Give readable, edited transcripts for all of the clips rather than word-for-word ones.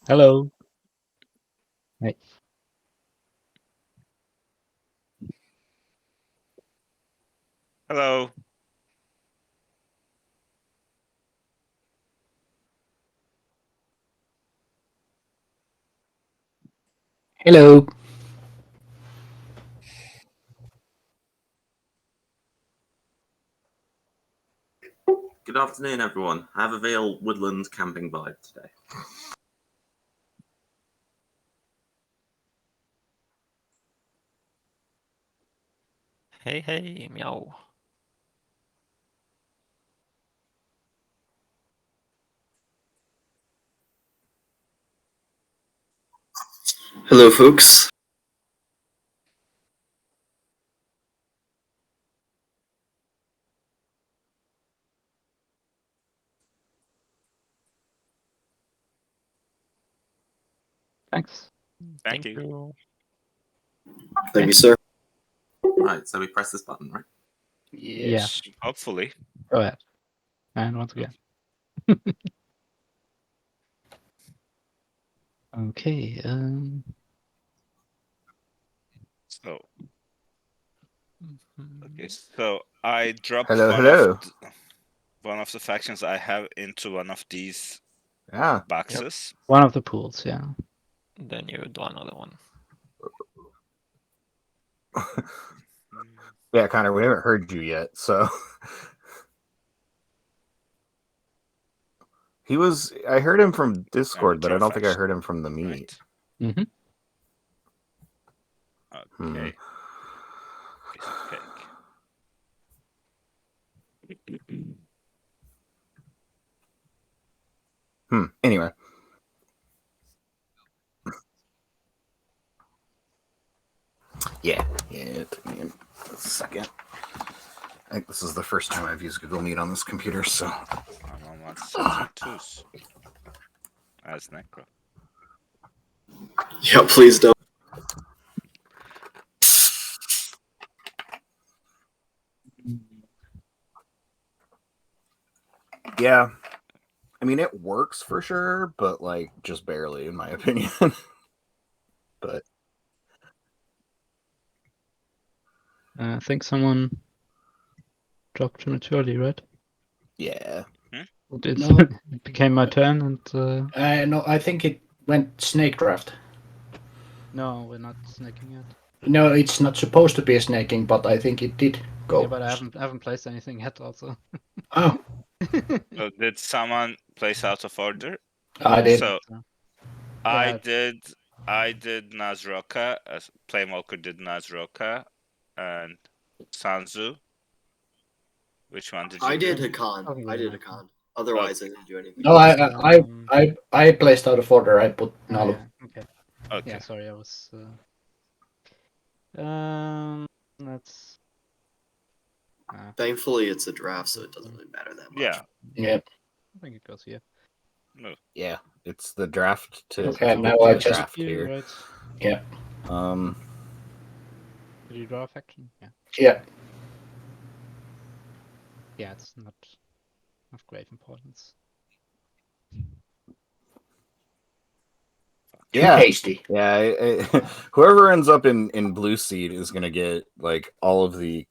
Hello. Hey. Hello. Hello. Good afternoon, everyone. I have a Vale Woodland camping vibe today. Hey, hey, meow. Hello, folks. Thanks. Thank you. Thank you, sir. Right, so we press this button, right? Yes. Hopefully. Go ahead. And once again. Okay. So. Okay, so I dropped Hello. one of the factions I have into one of these Yeah. boxes. One of the pools, yeah. Then you do another one. Yeah, Connor, we haven't heard you yet, so I heard him from Discord, but I don't think I heard him from the meet. Right. Mm-hmm. Okay. Anyway. Yeah, it took me a second. I think this is the first time I've used Google Meet on this computer, so. I'm on 172s as Necro. Yeah, please don't. Yeah. I mean, it works for sure, but, like, just barely, in my opinion. But. I think someone dropped prematurely, right? Yeah. It became my turn, and No, I think it went snake draft. no, we're not snaking yet. No, it's not supposed to be a snaking, but I think it did go. Yeah, but I haven't placed anything yet, also. Oh. So did someone place out of order? I did. So Yeah. I did Nazroka, as Playmolker did Nazroka, and Sanzu. Which one did you I do? did Hakan. I did Hakan. Otherwise, I didn't do anything. No, I placed out of order. I put Nalu. Yeah. Okay. Yeah, sorry, I was. Let's. Thankfully, it's a draft, so it doesn't really matter that much. Yeah. I think it goes here. No. Yeah, it's the draft to. Okay, now I just draft here. Right. Yeah. Did you draw a faction? Yeah. Yeah. Yeah, it's not of great importance. Yeah, hasty. Yeah. Whoever ends up in blue seed is gonna get like all of the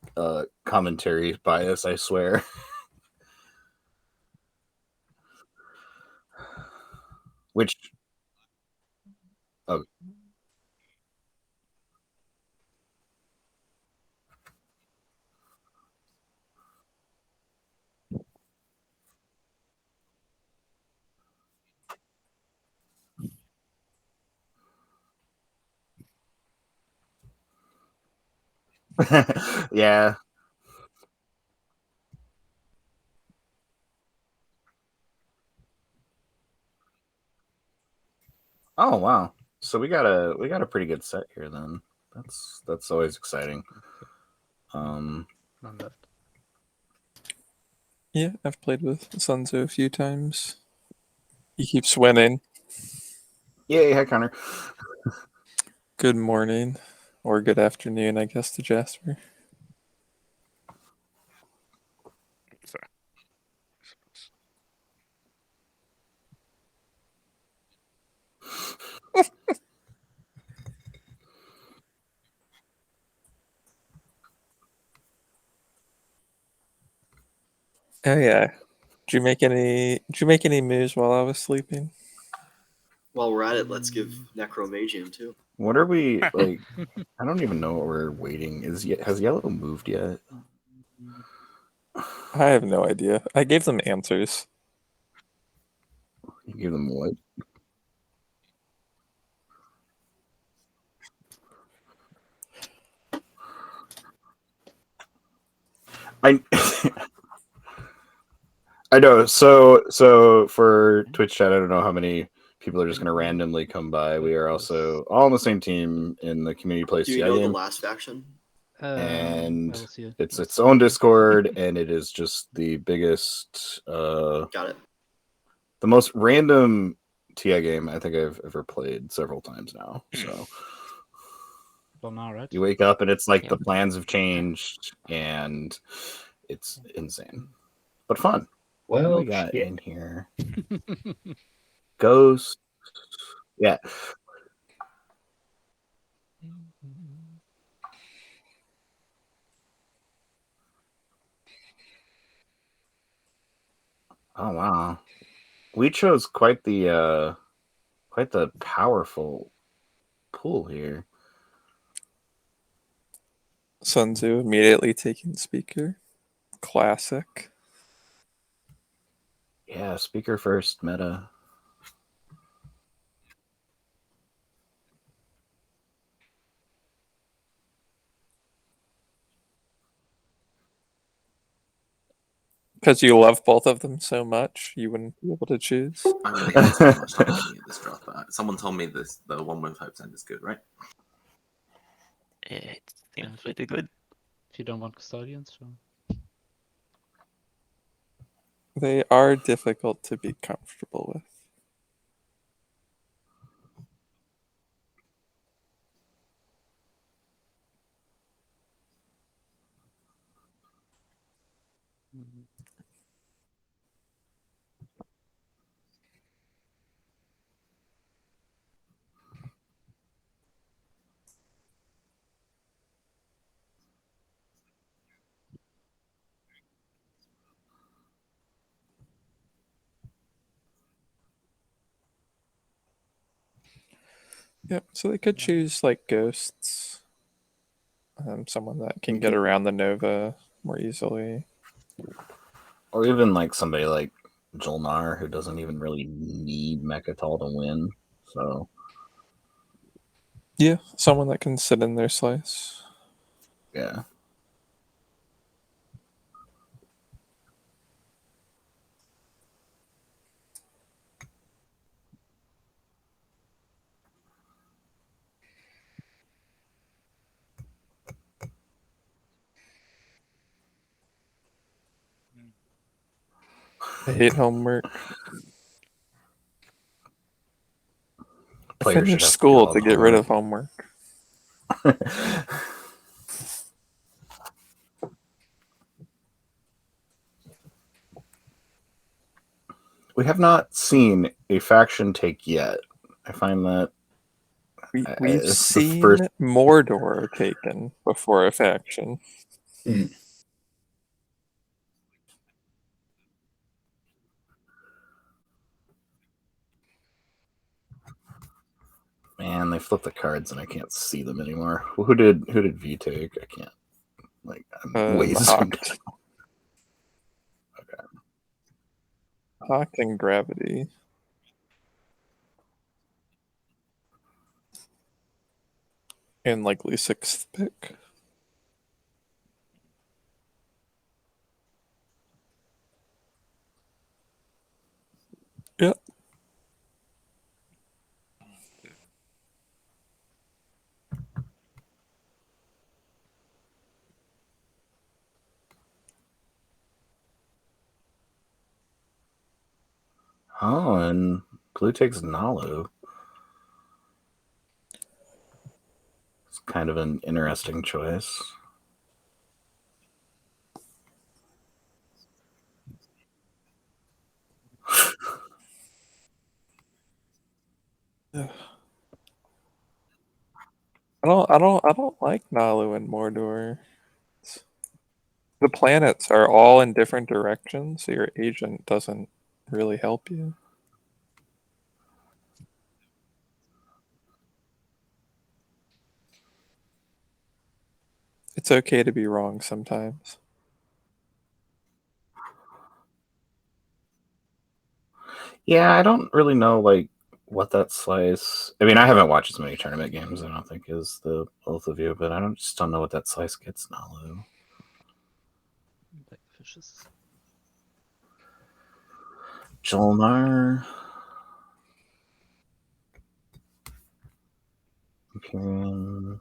commentary bias. I swear. Which. Oh. Yeah. Oh wow! So we got a pretty good set here then. That's always exciting. None left. Yeah, I've played with Sunzo a few times. He keeps winning. Yay! Hi, Connor. Good morning, or good afternoon, I guess, to Jasper. Oh yeah. Did you make any moves while I was sleeping? While we're at it, let's give Necromagium too. What are we like? I don't even know what we're waiting. Has yellow moved yet? I have no idea. I gave them answers. You give them what? I I know. So for Twitch chat, I don't know how many people are just going to randomly come by. We are also all on the same team in the community play Do you CI know the game, last faction? I and will see it. it's its own Discord, and it is just the biggest, Got it. the most random TI game I think I've ever played several times now. So Well, now, right? you wake up and it's like Yeah. the plans have changed, and it's insane, but fun. What do Well, we got shit. in here? Ghost. Yeah. Oh wow. We chose quite the powerful pool here. Sun Tzu immediately taking speaker. Classic. Yeah, speaker first meta. Because you love both of them so much, you wouldn't be able to choose. I really haven't spent much time looking at this draft, but someone told me this the one with Hope Send is good, right? It seems pretty good. If you don't want custodians, so They are difficult to be comfortable with. Yep, so they could choose like ghosts. Someone that can get around the Nova more easily. Or even like somebody like Jolnar who doesn't even really need Mechatol to win. So Yeah, someone that can sit in their slice. yeah. I hate homework. Players should Finish have to do school all to the get rid of homework. homework. We have not seen a faction take yet. I find that We've it's the seen first. Mordor taken before a faction. Man, they flipped the cards and I can't see them anymore. Who did V take? I can't. Like I'm way zoomed Hawk. out. Okay. Hawk and Gravity. And likely 6th pick. Yep. Oh, and blue takes Nalu. It's kind of an interesting choice. I don't like Nalu and Mordor. the planets are all in different directions, so your agent doesn't really help you. It's okay to be wrong sometimes. Yeah, I don't really know like what that slice. I mean, I haven't watched as many tournament games, I don't think, as the both of you, but I just don't know what that slice gets Nalu. Like fishes. Jolnar. Imperium.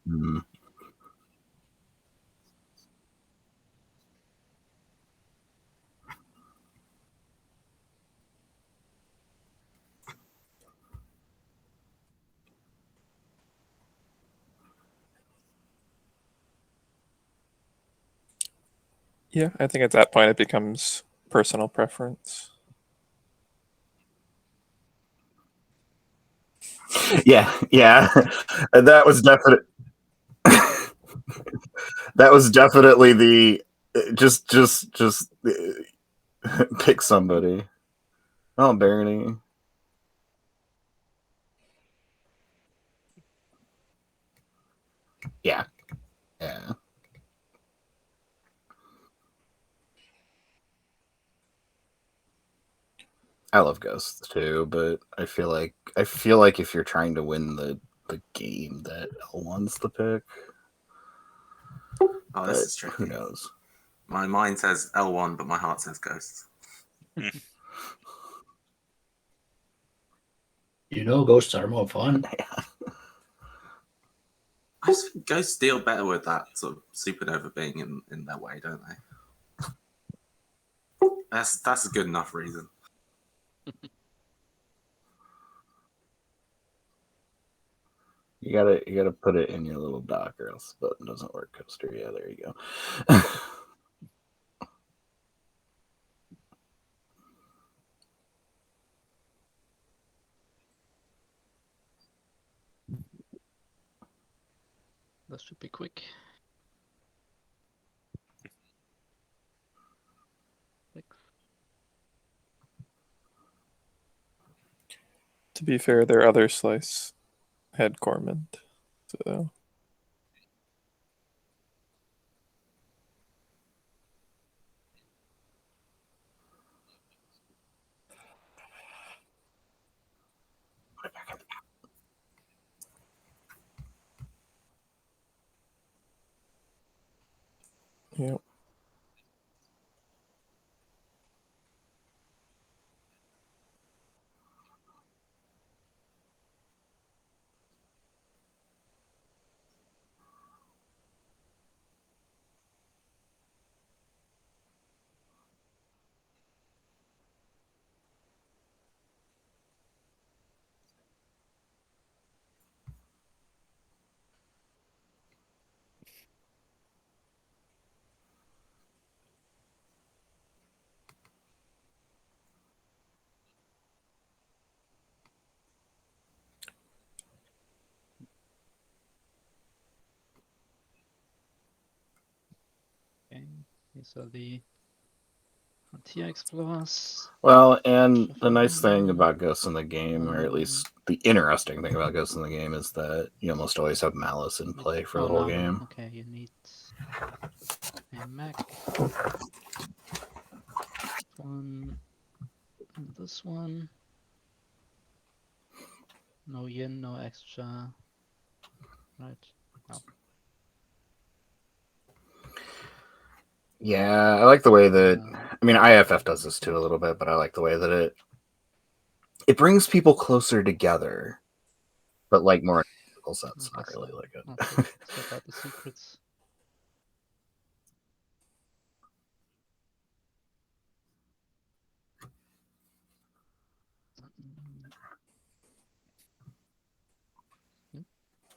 Hmm. Yeah, I think at that point it becomes personal preference. Yeah, yeah. That was definite. That was definitely the just pick somebody. Oh, Barony. Yeah. Yeah. I love Ghosts too, but I feel like if you're trying to win the game, that L1's the pick. Oh, this But is tricky. who knows? My mind says L1, but my heart says Ghosts. You know, ghosts are more fun. I just think Ghosts deal better with that sort of supernova being in their way, don't they? That's a good enough reason. You gotta put it in your little dock, or else the button doesn't work. Coaster. Yeah, there you go. That should be quick. To be fair, their other slice had Cormand, so yeah. Okay, these are the Frontier Explorers. Well, and the nice thing about Ghosts in the game, or at Um, least the interesting thing about Ghosts in the game, is that you almost always have Malice in play for the whole Nalu. game. Okay, you need a Mac. One and this one. No yin, no extra. Right. No. Yeah, I like the way that. I mean, IFF does this too a little bit, but I like the way that it brings people closer together, but like more in a physical sense, I not guess really I'll like it. also swap out the secrets.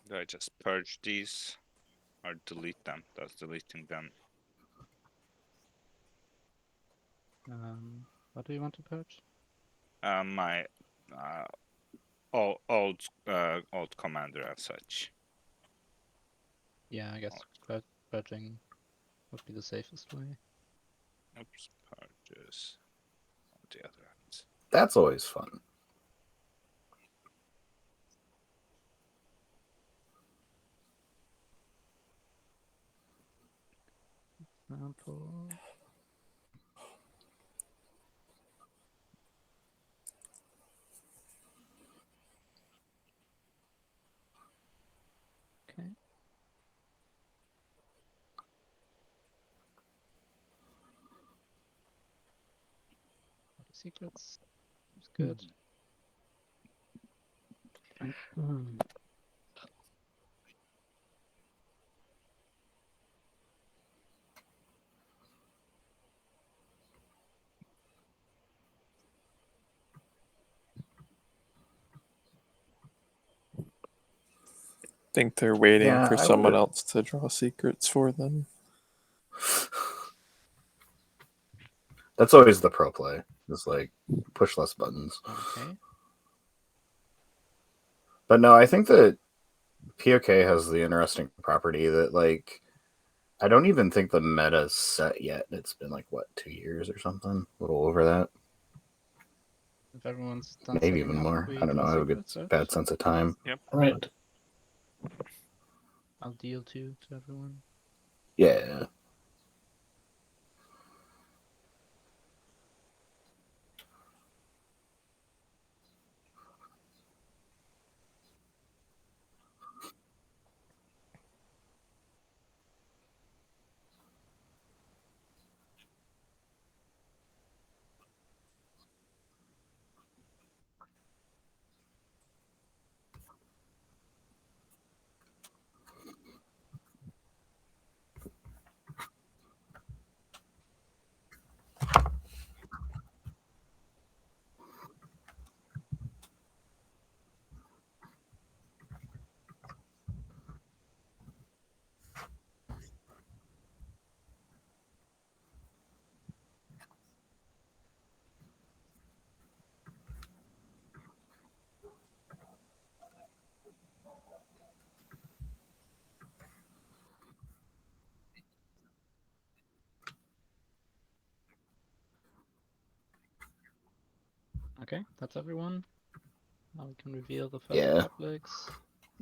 Do I just purge these or delete them? That's deleting them. What do you want to purge? My old commander and such. Yeah, I guess purging would be the safest way. Oops, purges on the other hand. That's always fun. Example. Okay. Secrets. It's good. Think they're waiting Yeah, for I someone would- else to draw secrets for them. That's always the pro play. Just like push less buttons. Okay. But no, I think that POK has the interesting property that like I don't even think the meta's set yet. It's been like what, 2 years or something? A little over that. If everyone's done Maybe setting even up, more. we I don't know. do I have a good secret search. bad sense of time. Right. I'll deal two to everyone. Yeah. Okay, that's everyone. Now we can reveal the first Yeah. republics.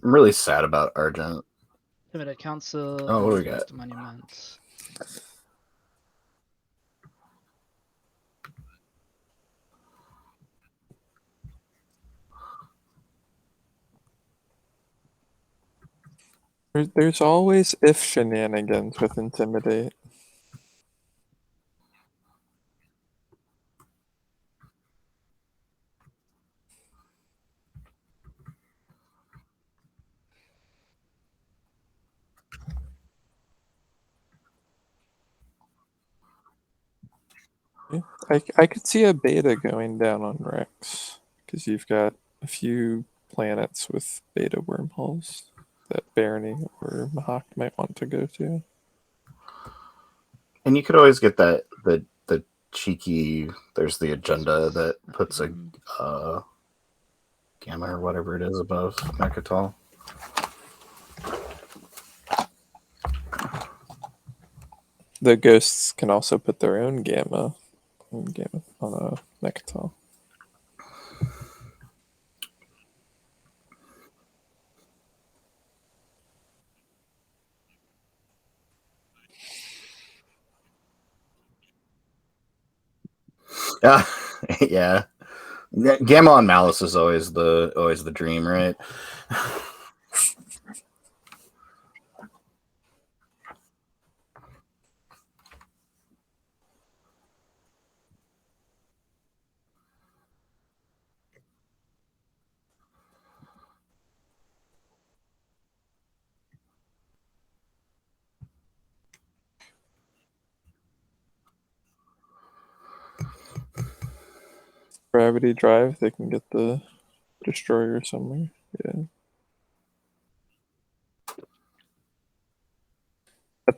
I'm really sad about Argent. Limited Council Oh, what do we and got? Mr. Monument. There's always if shenanigans with Intimidate. Yeah, I could see a beta going down on Rex because you've got a few planets with beta wormholes that Barony or Mahak might want to go to. And you could always get that the cheeky. There's the agenda that puts a gamma or whatever it is above Mechatol. The ghosts can also put their own gamma on a Mechatol. Yeah. Gamma on Malice is always the dream, right? Gravity Drive, they can get the destroyer somewhere. Yeah.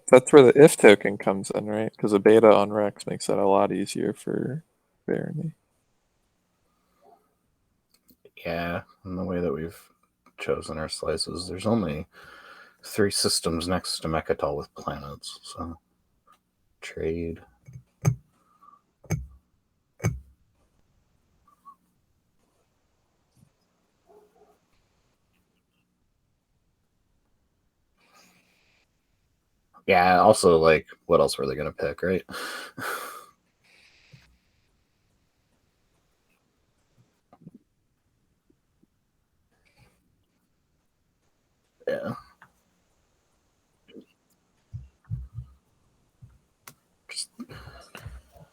That's where the if token comes in, right? Because a beta on Rex makes that a lot easier for Barony. Yeah, and the way that we've chosen our slices, there's only 3 systems next to Mechatol with planets, so trade. Yeah, also, like, what else were they going to pick, right? Yeah. Just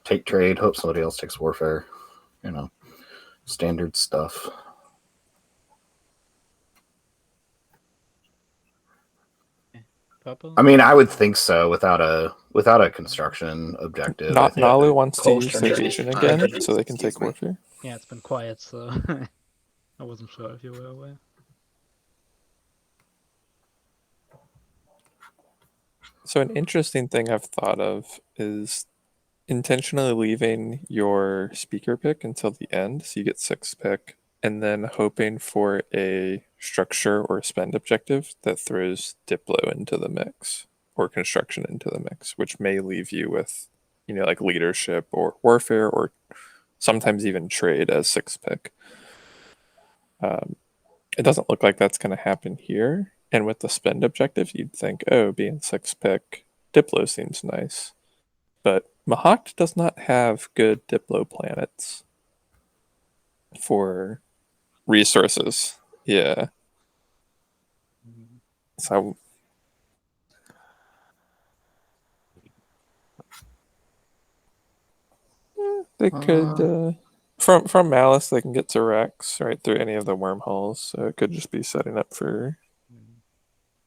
take trade, hope somebody else takes warfare. You know, standard stuff. Purple? I mean, I would think so without a construction objective. I Not think Nalu wants to Coast use their trade. agent again, so they can Excuse take me. warfare. Yeah, it's been quiet, so I wasn't sure if you were aware. So an interesting thing I've thought of is intentionally leaving your speaker pick until the end, so you get 6th pick, and then hoping for a structure or spend objective that throws Diplo into the mix or construction into the mix, which may leave you with, like leadership or warfare or sometimes even trade as 6th pick. It doesn't look like that's going to happen here. And with the spend objective, you'd think, oh, being 6th pick, Diplo seems nice. But Mahakt does not have good Diplo planets for resources. Yeah. So they could from Malice they can get to Rex right through any of the wormholes. So it could just be setting up for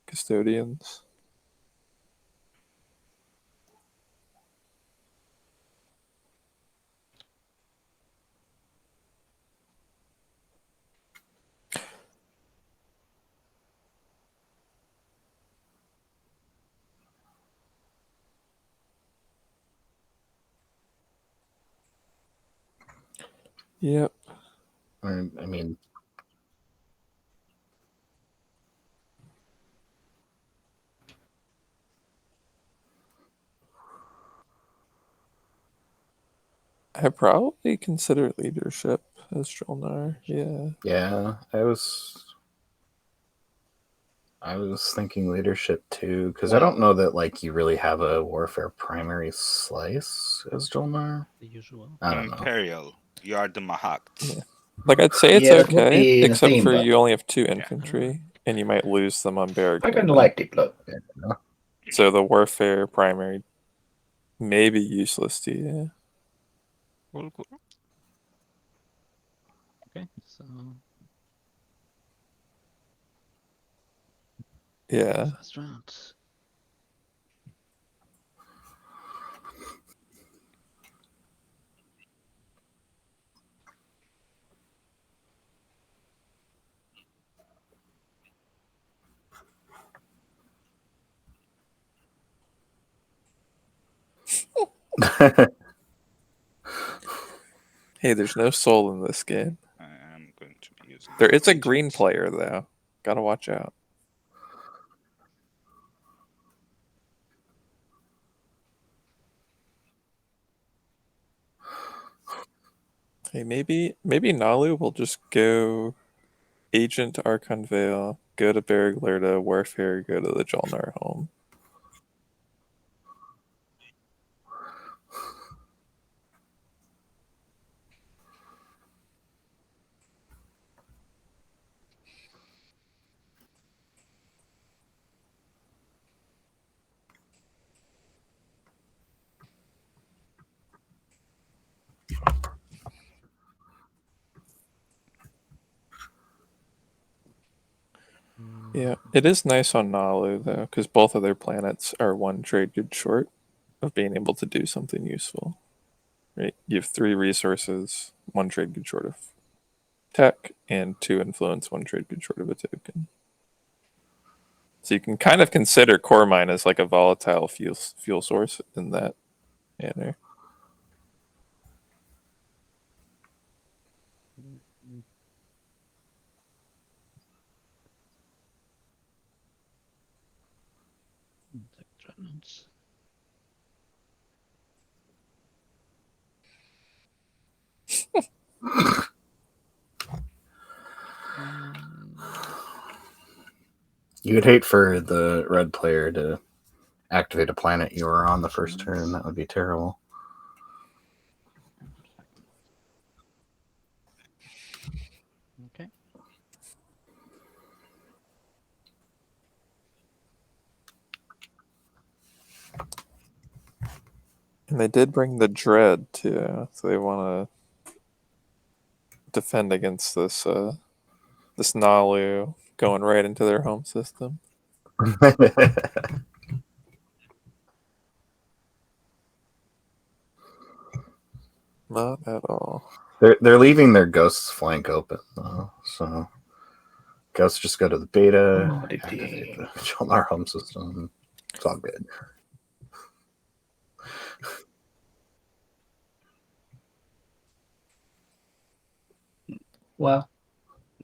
custodians. Yep. I mean, I probably consider leadership as Jolnar. Yeah. yeah, I was thinking leadership too, because I don't know that like you really have a warfare primary slice as Jolnar. The usual. I don't know. Imperial. You are the Mahakt. Yeah. Like I'd say it's Yeah, it would okay, be in except theme, for but you only have 2 infantry, and you might lose them on I Barracuda. kind of like Diplo. So the warfare primary may be useless to you. Cool, cool. Okay, so Yeah. first round. Hey, there's no soul in this game. I am going to be using. There is a agent. green player though. Gotta watch out. Hey, maybe Nalu will just go Agent Archon Vale, go to Barraglerda, Warfare, go to the Jolnar home. Yeah, it is nice on Nalu though, because both of their planets are 1 trade good short of being able to do something useful. Right? You have 3 resources, 1 trade good short of tech, and 2 influence, 1 trade good short of a token. So you can kind of consider core mine as like a volatile fuel source in that manner. Electrons. You would hate for the red player to activate a planet you were on the first turn. That would be terrible. Okay. And they did bring the dread too, so they want to defend against this this Nalu going right into their home system. Not at all. They're leaving their ghosts flank open though, so ghosts just go to the beta, activate the Jolnar home system. It's all good. Well,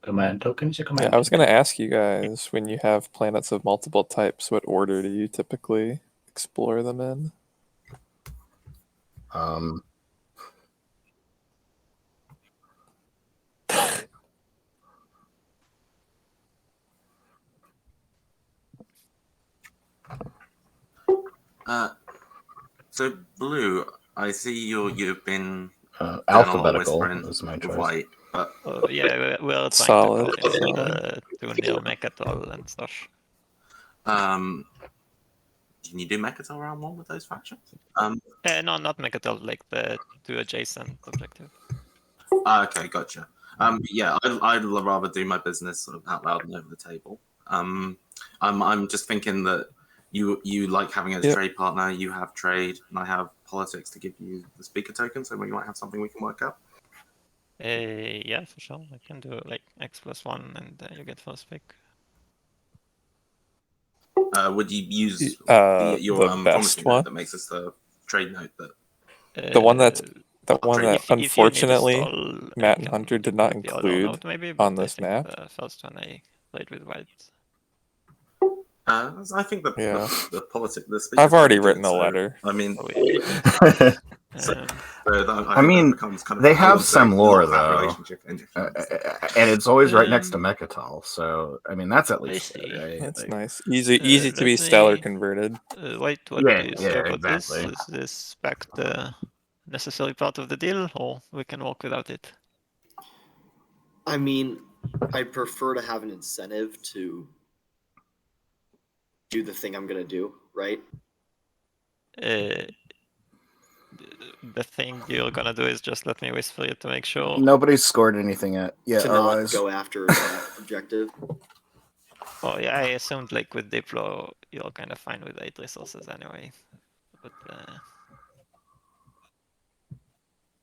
command token is a command. Yeah, I was going to ask you guys, when you have planets of multiple types, what order do you typically explore them in? So Blue, I see you've been Alphabetical whispering is my with choice. White, but Yeah, we're trying Solid, to call in solid. to near Mechatol and stuff. can you do Mechatol round one with those factions? No, not Mechatol, like the two adjacent objective. Okay, gotcha. Yeah, I'd rather do my business sort of out loud and over the table. I'm just thinking that you like having a trade partner, you have trade, and I have politics to give you the speaker token, so we might have something we can work out. Yeah, for sure. I can do like X+1 and you get first pick. Would you use The your best promising one? note that makes us the trade note that The one that If you need to unfortunately stall, Matt I and can Hunter did not give the other include note maybe, on but I this think map. the first one I played with White. I think the politics, the speaker I've already token written good, a so, letter. I mean, Oh, yeah. I mean, they have some lore that though, relationship in and it's always right next to Mechatol. So I mean, that's at least see. good, right? That's Like, nice. Easy to let be stellar me- converted. White, what Yeah, do you yeah, say about exactly. this? Is this back the necessary part of the deal, or we can work without it? I mean, I prefer to have an incentive to do the thing I'm gonna do, right? The thing you're gonna do is just let me whisper it to make sure. Nobody's scored anything yet. Yeah, To not go after that objective. Oh yeah, I assumed like with Diplo you're kind of fine with 8 resources anyway. But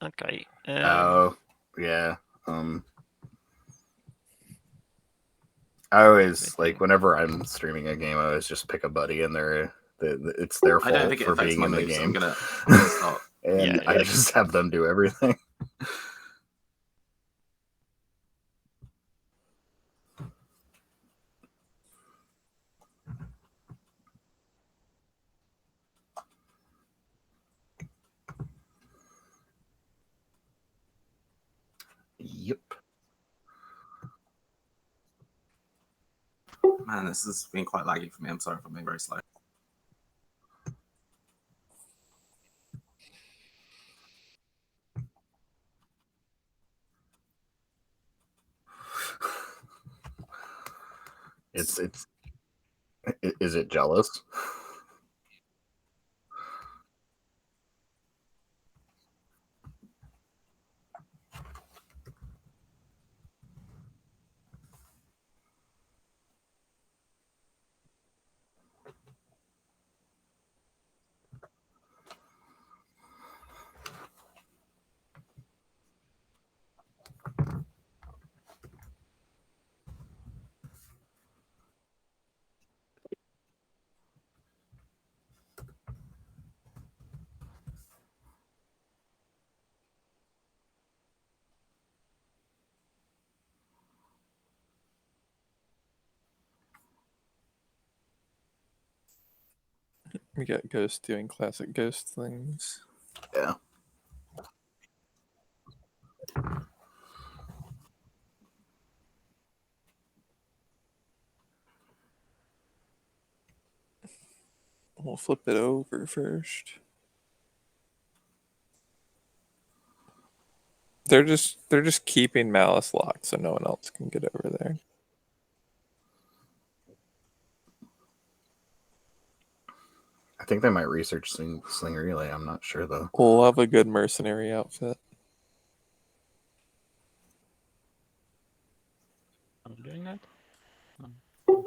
okay. Oh, yeah. I always like whenever I'm streaming a game, I always just pick a buddy, and it's their I don't fault think it for affects being my in the moves, so game. I'm gonna start. And Yeah, I just have them do everything. Yep. Man, this has been quite laggy for me. I'm sorry for being very slow. It's is it jealous? We got Ghost doing classic Ghost things. Yeah. We'll flip it over first. They're just keeping Malice locked so no one else can get over there. I think they might research Sling Relay. I'm not sure though. We'll have a good mercenary outfit. I'm doing that.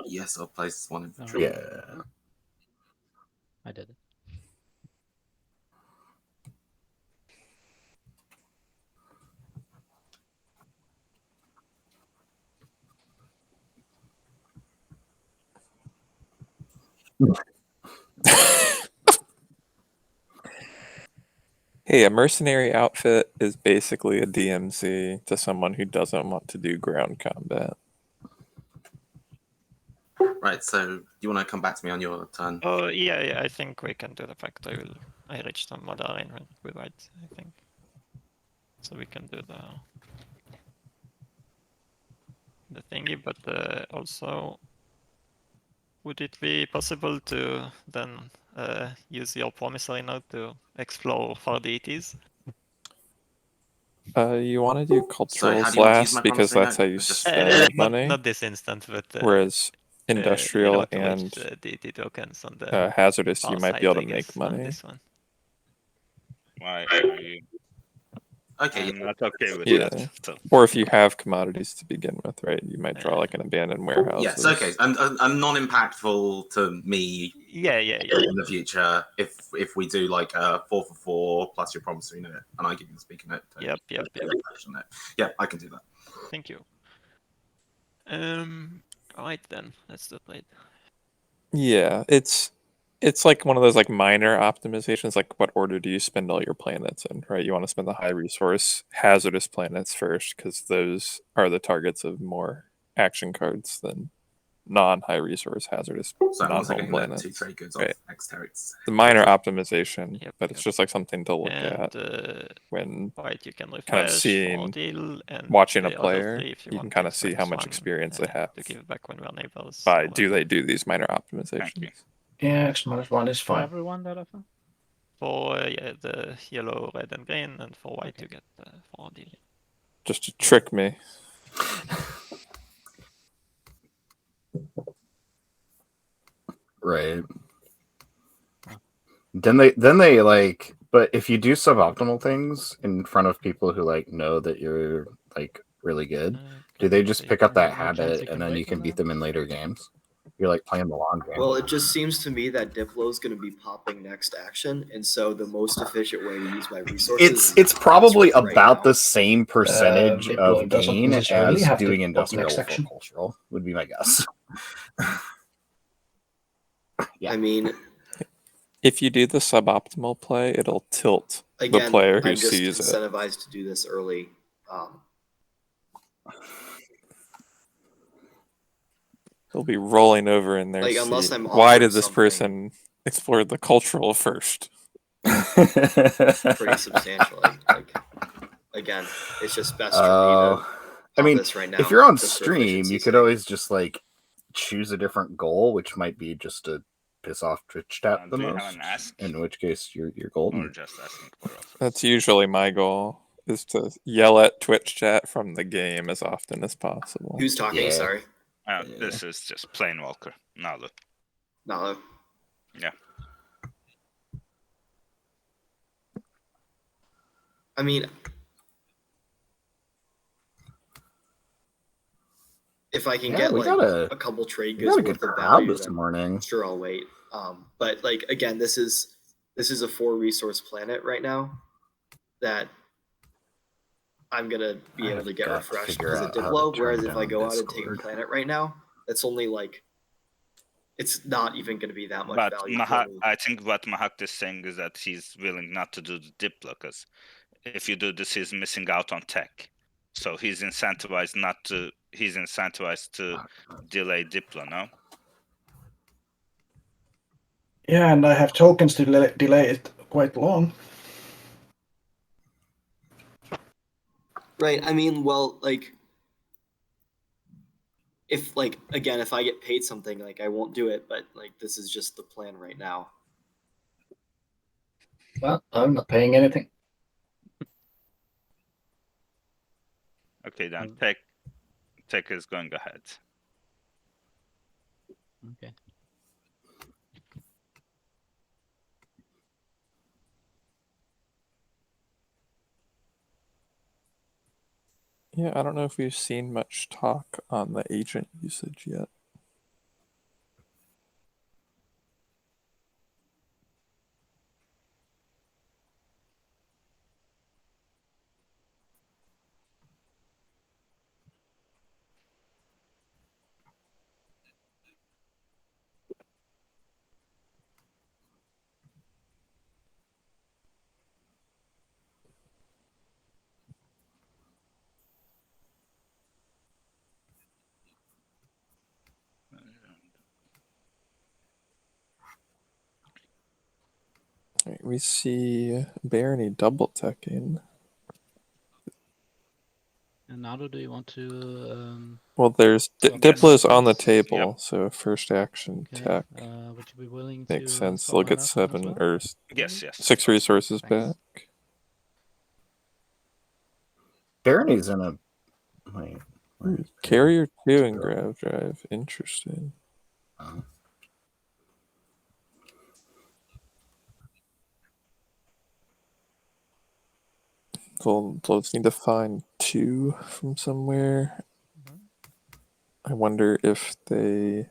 Yes, I'll place one in. No. Yeah. I did it. Hey, a mercenary outfit is basically a DMZ to someone who doesn't want to do ground combat. Right, so you want to come back to me on your turn? Oh yeah, I think we can do the fact. I reached some model arrangement with white, I think. So we can do the thingy, but also, would it be possible to then use your promissory note to explore for deities? You want to do culturals how do you want to use last my because promissory that's note? how you Just- spend money. Not this instant, but Whereas industrial to reach and the deity tokens on the hazardous, you far might side, be able I to guess, make on money. this one. Okay, I'm not okay with Yeah. that. So. Or if you have commodities to begin with, right? You might draw like an abandoned warehouse. yes, okay. And non-impactful to me Yeah. in the future if we do like a 4 plus your promissory note and I give you the speaker note. Yep. Yeah, I can do that. Thank you. Alright then, let's do it. Yeah, it's like one of those like minor optimizations. Like, what order do you spend all your planets in? Right, you want to spend the high resource hazardous planets first because those are the targets of more action cards than non-high resource hazardous So I'm also non-home getting the planets. 2 trade goods Right. off Exterix. The minor optimization, Yep, but it's just like something to look And at when right, you can refresh, kind of seeing, deal, and watching a the other player. three, if you You want can to kind of see how expand much one, experience they have to give back when we're neighbors. by or do they whatever. do these minor Thank you. optimizations. Yeah, X-1 is For fine. everyone that often? For the yellow, red, and green, and for white you get 4 deal. Just to trick me. Right. Then they like, but if you do suboptimal things in front of people who like know that you're like really good, do they just pick up that habit and then you can beat them in later games? You're like playing the long game. Well, it just seems to me that Diplo is going to be popping next action, and so the most efficient way to use my resources. It's probably right about now. the same percentage Diplo of doesn't gain necessarily as have to doing pop industrial next for action. cultural, would be my guess. Yeah. I mean, If you do the suboptimal play, it'll tilt again, the player who I'm just sees it. incentivized to do this early. They'll be rolling over in their Like, seat. unless I'm Why offered did this something- person explore the cultural first? pretty substantially. Like, again, it's just best for me to I mean, this right now. if you're on just for stream, efficiency's you could sake. always just like choose a different goal, which might be just to piss off Twitch chat the Do you have most. an ask? In which case, you're Or golden. just asking for offers? That's usually my goal, is to yell at Twitch chat from the game as often as possible. Who's talking? Yeah. Sorry. This is just plain Walker. Nalo. Nalo. Yeah. I mean, if I can Yeah, get we like got a couple trade We goods got a good worth of crowd value, this then morning. sure I'll wait. But like again, this is a 4 resource planet right now that I'm gonna be I able to have get got to refreshed figure because of out how to Diplo. turn Whereas if I down go out and take a Discord. planet right now, that's only like it's not even gonna be that much But value. for me. I think what Mahak is saying is that he's willing not to do the Diplo, because if you do this, he's missing out on tech. So he's incentivized not to. He's incentivized to delay Diplo. No. Yeah, and I have tokens to delay it quite long. Right. I mean, well, like, if like again, if I get paid something, like I won't do it. But like, this is just the plan right now. Well, I'm not paying anything. Okay, then Mm. tech is going ahead. Okay. Yeah, I don't know if we've seen much talk on the agent usage yet. Right, we see Barony double teching. And now do you want to Well, there's swap Diplo's out on the this? table, so first action Okay. tech Would you be willing makes to sense. swap They'll mine get out as 7 well? or Yes. 6 resources Thanks. back. Barony's in a. Wait. where is Carrier 2 and Barony? Grav Drive. Interesting. Oh. They'll just need to find 2 from somewhere. I wonder if they.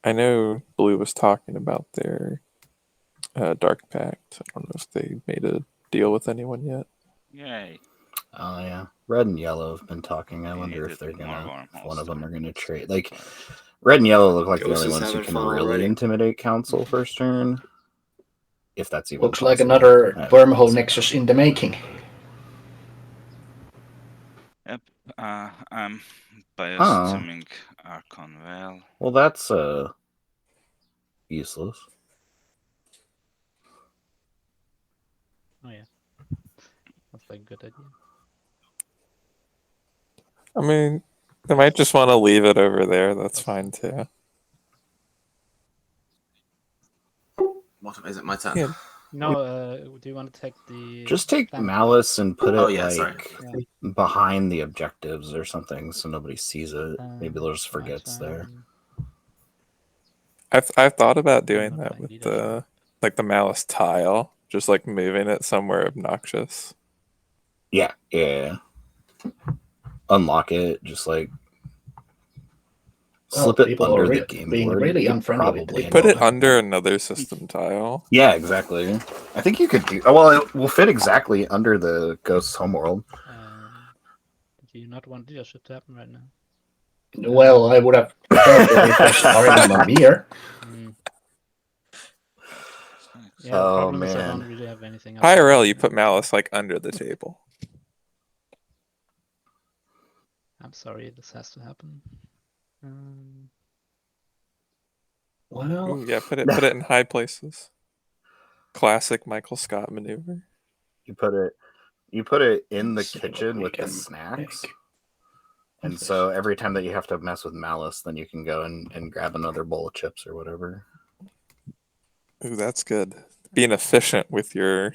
I know Blue was talking about their Dark Pact. I don't know if they made a deal with anyone yet. Yay. Oh yeah, red and yellow have been talking. I We wonder if needed they're more gonna. wormholes If one of them to are gonna trade. save Like the place. red and yellow look like Ghost the only is ones who having can fun really already. intimidate council first turn. If that's even Looks like possible. another I haven't wormhole seen nexus that. in the making. Yep. I'm Oh. biostimming Archon well. Well, that's useless. Oh yeah. That's like a good idea. I mean, they might just want to leave it over there. That's fine too. What is it? My turn. Yeah. No, do you want to take the Just take plant malice and put it Oh, yeah, sorry. behind the objectives or something, so nobody sees it. part? Maybe they'll just forget it's there. I've thought about doing not that playing with leadership. the malice tile, just like moving it somewhere obnoxious. Yeah. Unlock it, just like slip it people under are the game being board. really You unfriendly with probably Diplo. Put it under another system tile. Yeah, exactly. I think you could do. Oh, well, it will fit exactly under the Ghost's homeworld. Do you not want leadership to happen right now? Well, I would have preferred that it was Arnim and Beer. Yeah, the Oh, problem is I man. don't really have anything else. IRL, you put malice like under the table. I'm sorry, this has to happen. Well, Yeah, put it in high places. Classic Michael Scott maneuver. You put it in the let's see what kitchen we with the can snacks. make. And so every time that you have to mess with malice, then you can go and grab another bowl of chips or whatever. Ooh, that's good. Being efficient with your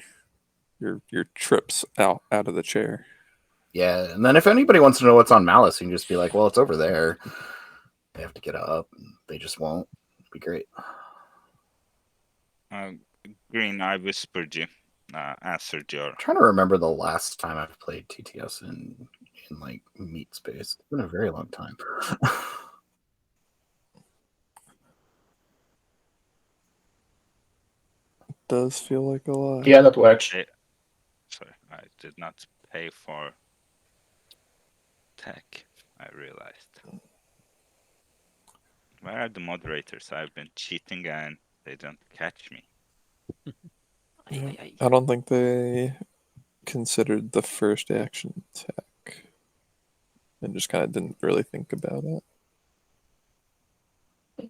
trips out of the chair. Yeah, and then if anybody wants to know what's on malice, you can just be like, well, it's over there. They have to get up. And they just won't. It'd be great. Green, I whispered you. Answered your. I'm trying to remember the last time I've played TTS in like meat space. It's been a very long time. Does feel like a lot. Yeah, that works. Sorry, I did not pay for tech. I realized. Where are the moderators? I've been cheating and they don't catch me. Yeah, I don't think they considered the first action tech and just kind of didn't really think about it.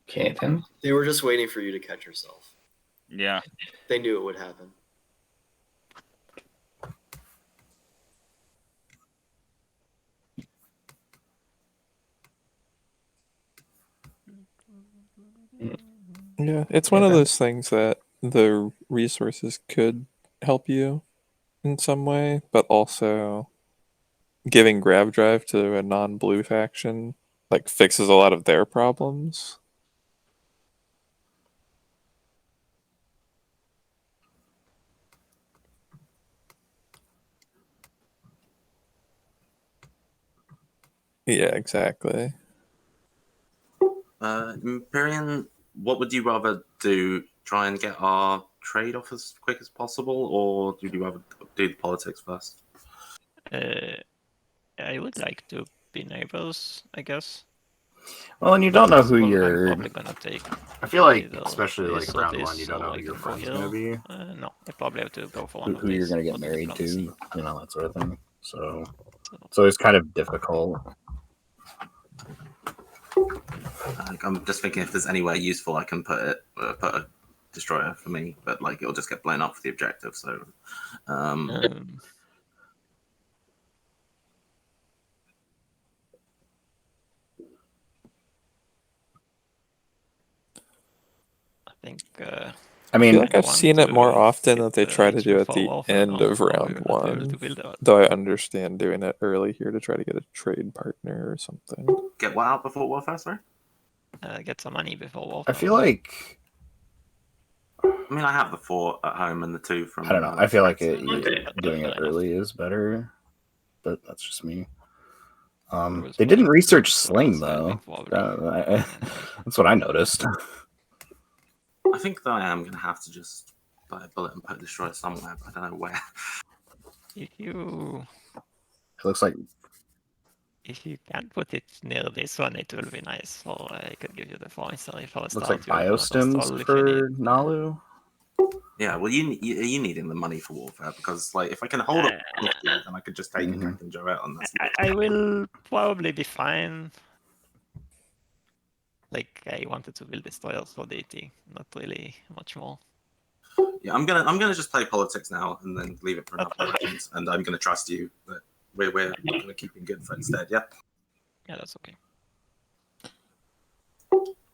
Okay, then. They were just waiting for you to catch yourself. Yeah. They knew it would happen. Yeah, it's one of those things that the resources could help you in some way, but also giving grab drive to a non-blue faction like fixes a lot of their problems. Yeah, exactly. Imperian, what would you rather do? Try and get our trade off as quick as possible, or would you rather do the politics first? I would like to be neighbors, I guess. Well, and you don't know who I'm you're. probably gonna take. I feel like, either especially like this or round this, one, you don't or know I who your can go friend's gonna here. be, No, I probably have to go for one of who you're these gonna get for the married to, diplomacy. you know, that sort of thing. So So, it's always kind of difficult. Like, I'm just thinking if there's anywhere useful I can put a destroyer for me, but like it'll just get blown up for the objective. So, I think. I I mean, feel like I've seen it more often that they try to get do at for the Wolf, end I'll of probably round not be able to one. build that. Though I understand doing it early here to try to get a trade partner or something. get what out before warfare, sorry? Get some money before Wolf. I feel like I mean, I have the 4 at home and the 2 from. I don't know. I feel like Strengths. doing it enough. early is better, but that's just me. was They didn't one research from sling outside though. with wobbly. That's what I noticed. I think that I am going to have to just buy a bullet and put a destroyer somewhere, but I don't know where. If you It looks like can put it near this one, it will be nice. Or I could give you the points if I looks start like you have a lot of biostims stall if you for need. Nalu. Yeah, well, you needing the money for warfare because, like, if I can hold up, then I could just take a Captain Joe out, and that's. I will probably be fine. Like I wanted to build destroyers for DT, not really much more. Yeah, I'm gonna just play politics now and then leave it for another elections, and I'm gonna trust you that we're gonna keep in good for instead. Yeah. Yeah, that's okay.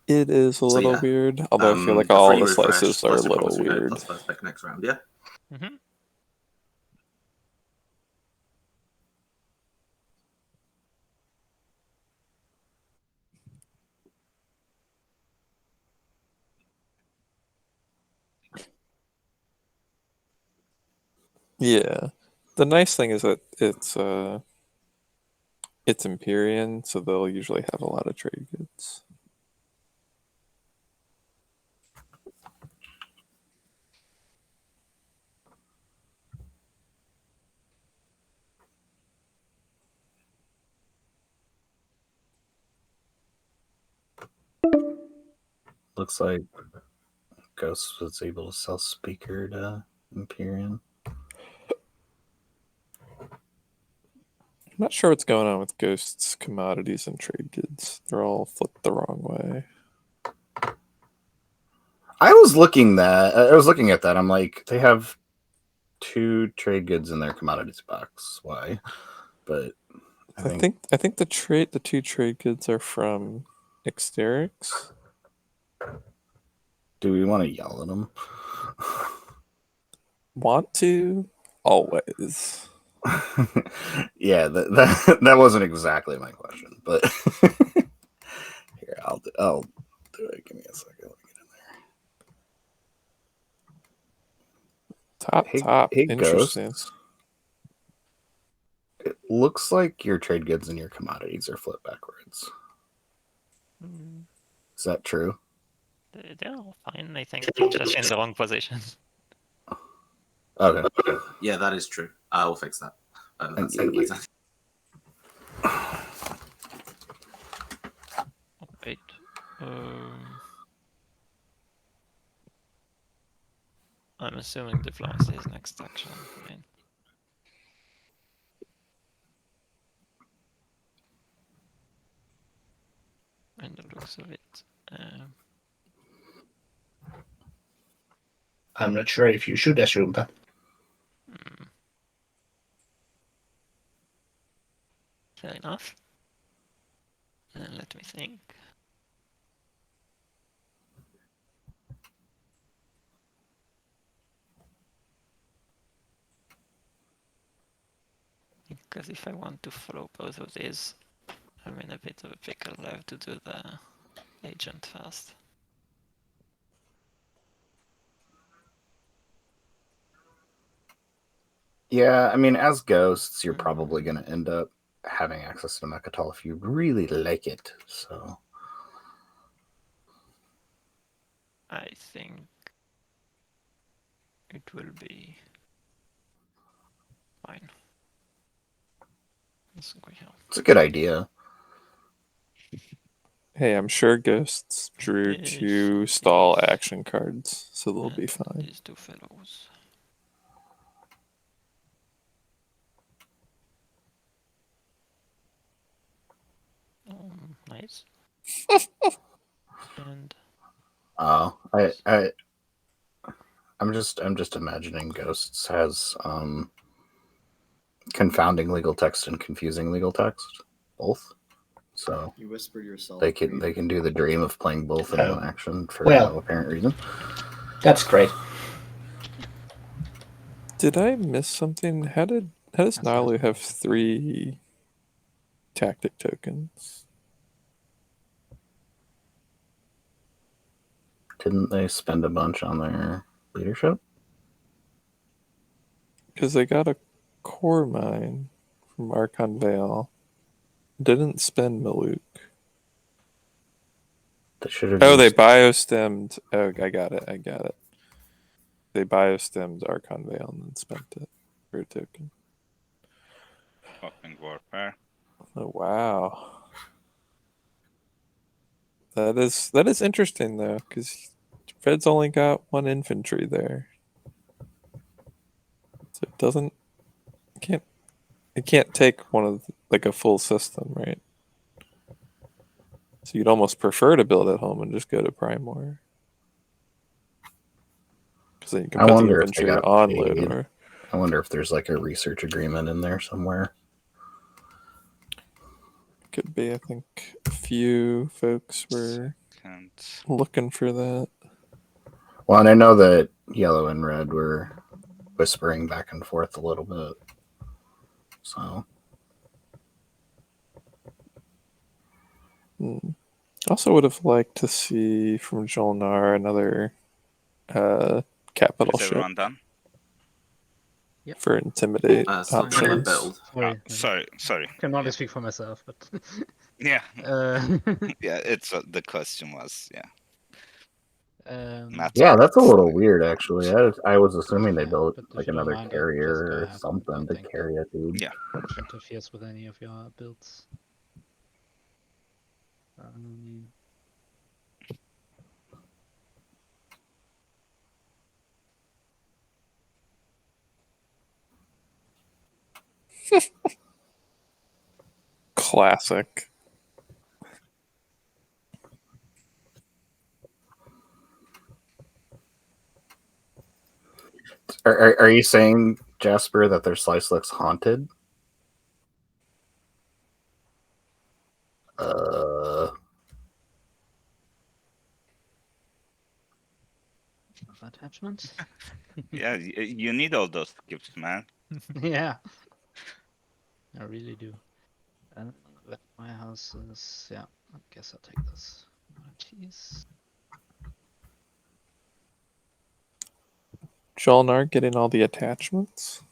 It is a So, little yeah. weird, although I feel like The all free the refresh slices are a plus your little promissory note weird. plus first pick next round. Yeah. Mm-hmm. Yeah. The nice thing is that it's Empyrean, so they'll usually have a lot of trade goods. Looks like Ghost was able to sell Speaker to Empyrean. I'm not sure what's going on with Ghost's commodities and trade goods. They're all flipped the wrong way. I was looking at that. I'm like, they have 2 trade goods in their commodities box. Why? But I think the 2 trade goods are from Exterix. Do we want to yell at them? Want to? Always. Yeah, that wasn't exactly my question, but here I'll do it. Give me a second. Let me get in there. Top. Hey, Interesting. Ghost. It looks like your trade goods and your commodities are flipped backwards. Is that true? They're all fine, I think. Just in the wrong position. Okay. Yeah, that is true. I will fix that. That's Thank you. Wait. I'm assuming diplomacy is next action. Right? And the looks of it. I'm not sure if you should assume that. Fair enough. Let me think. Because if I want to follow both of these, I'm in a bit of a pickle. I have to do the agent fast. Yeah, I mean, as ghosts, you're probably going to end up having access to Mechatol if you really like it. So I think it will be fine. Let's go here. it's a good idea. Hey, I'm sure ghosts drew This, 2 stall this, action cards, so they'll be and fine. these two fellows. Nice. And Oh, I'm just imagining ghosts has confounding legal text and confusing legal text, both. So You whispered yourself. they can do the dream of playing both in Oh. one action for Well. no apparent reason. That's great. Did I miss something? How does That's Nalu right. have 3 tactic tokens? Didn't they spend a bunch on their leadership? Because they got a core mine from Archon Vale. Didn't spend Maluk. They should have. Oh, they used- biostemmed. Oh, I got it. They biostemmed Archon Vale and then spent it for a token. Fucking warfare. Oh wow. That is interesting though, because Fed's only got 1 infantry there. So it can't take one of like a full system, right? So you'd almost prefer to build at home and just go to Primor. Because then you can I put the wonder if they infantry got on paid. Lodor. I wonder if there's like a research agreement in there somewhere. Could be. I think a few folks were looking for that. Well, and I know that Yellow and Red were whispering back and forth a little bit. So Also would have liked to see from Jolnar another capital Is ship everyone done? for intimidate So pretty options. build. Sorry. Can only speak for myself, but Yeah. uh, Yeah, it's the question was, yeah. Matt, yeah, that's a little sorry. weird actually. I was assuming they built but if like you don't another mind, carrier just go or ahead. something Don't to think carry a dude. Yeah. it interferes with any of your builds. Classic. Are you saying, Jasper, that their slice looks haunted? Attachments? Yeah, you need all those gifts, man. Yeah. I really do. But my house is, yeah, I guess I'll take this. Jeez. Jolnar getting all the attachments.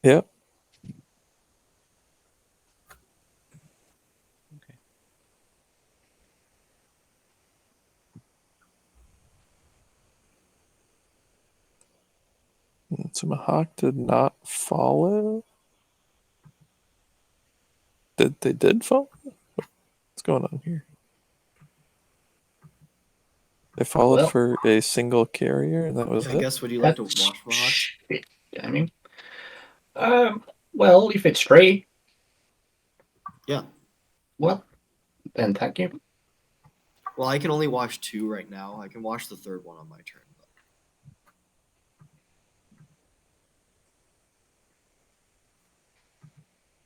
Yep. Okay. So Mahawk did not follow. They did follow? What's going on here? I followed Well. for a single carrier, and that was I it. guess, would you like to That's wash Mohawk? shit, damning. Well, if it's straight, Yeah. well, then thank you. Well, I can only wash 2 right now. I can wash the 3rd one on my turn. But...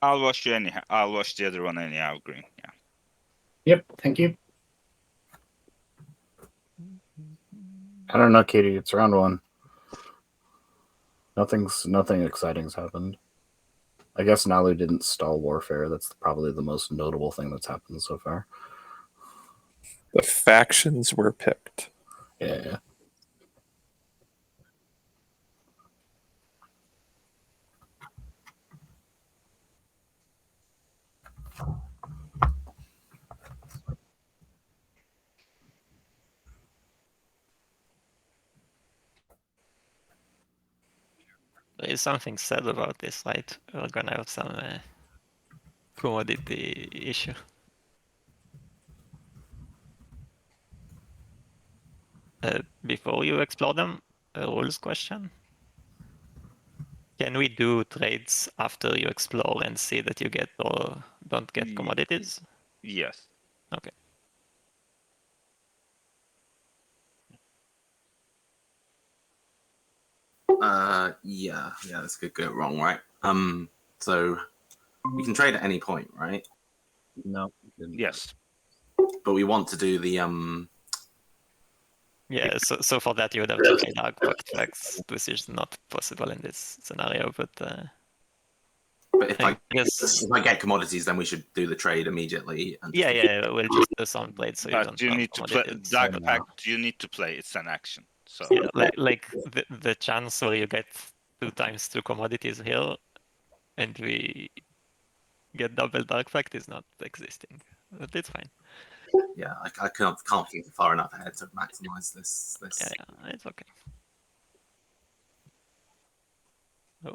I'll wash you anyhow. I'll wash the other one anyhow, Green. Yeah. Yep, thank you. I don't know, Katie. It's round 1. Nothing exciting's happened. I guess Nalu didn't stall warfare. That's probably the most notable thing that's happened so far. The factions were picked. Yeah. There is something said about this, right? We're gonna have some commodity issue. Before you explore them, a rules question. Can we do trades after you explore and see that you get or don't get commodities? Yes. Okay. Yeah, this could go wrong, right? So we can trade at any point, right? No. Yes. But we want to do the Yeah, so for that you would have to trade Arcpact flags, which is not possible in this scenario, but if I guess if I get commodities, then we should do the trade immediately. And yeah, we'll just do some trades so you But don't you have need to play commodities. Dark but- Pact. You need to play. It's an action. So Yeah, like the chance where you get 2 times 2 commodities here, and we get double Dark Pact is not existing. But it's fine. yeah, I can't think far enough ahead to maximize this. Yeah, it's okay. Oh,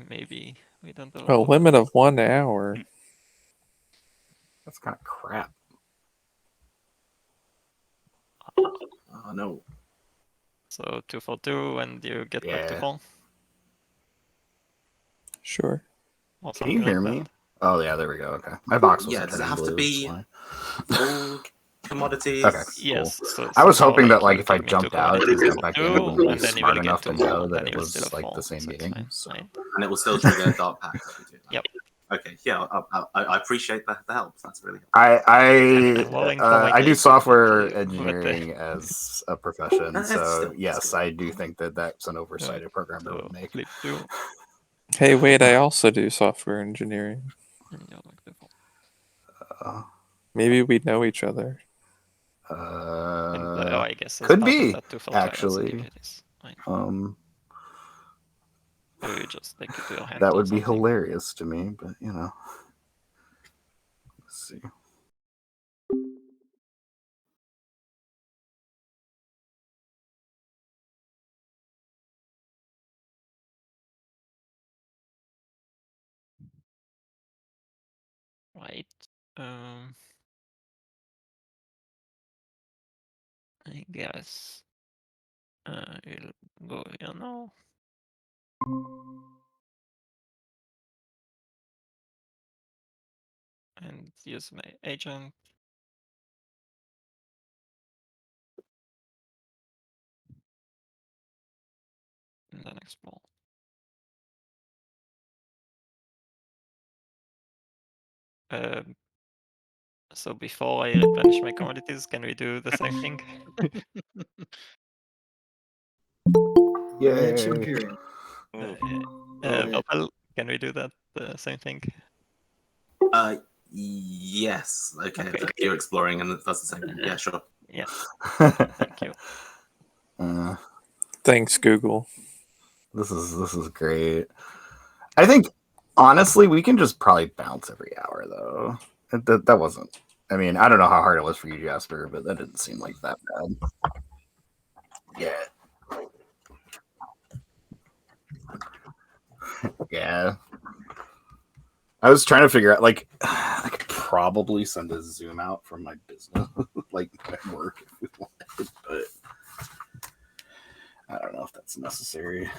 maybe we don't know. A limit of 1 hour. That's kind of crap. Oh no. So 2 for 2, and you get back to Yeah. full. Sure. Or Can you something hear like me? that. Oh yeah, there we go. Okay, my box was Yeah, does it have to blue, be that's all commodities? Okay. Yes. So I was for hoping that you if I give me jumped 2 out and commodities jumped for back in, it 2, would be and then you smart will enough get to 2 know more, that then it you will still was have like 4. the same So it's meeting. fine, So. right? And it will still trigger Dark Pact if we do that. Yep. Okay, yeah, I appreciate the help. That's really helpful. I'm willing for my I do days software with the- engineering as a profession, That's so still- yes, still- I do think that that's an oversight a programmer So would make. flip 2. Hey, wait, I also do software engineering. And you're back to full. Maybe we know each other. And I guess as could part of be, that 2 for 2, I also actually. give you this. Right. Or you just take it to your hand. That or would be something. hilarious to me, but you know. Let's see. Right. I guess we'll go here now. And use my agent. And then explore. So before I replenish my commodities, can we do the same thing? Rich Yay. Imperium. Opal, can we do that same thing? Yes. Okay. Okay. If you're exploring and that's the same thing. Yeah, sure. Yeah. Thank you. Thanks, Google. This is great. I think honestly we can just probably bounce every hour though. That wasn't. I mean, I don't know how hard it was for you, Jasper, but that didn't seem like that bad. Yeah. Yeah. I was trying to figure out, like, I could probably send a zoom out from my business, like work if we wanted, but I don't know if that's necessary.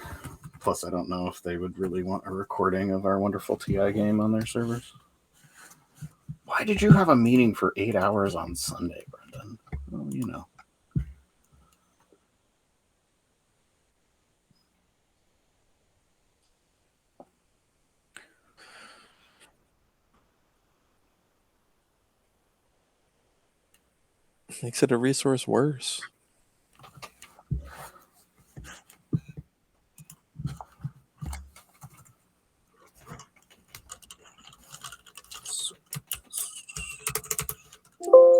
Plus, I don't know if they would really want a recording of our wonderful TI game on their servers. Why did you have a meeting for 8 hours on Sunday, Brendan? Well, you know. Makes it a resource worse.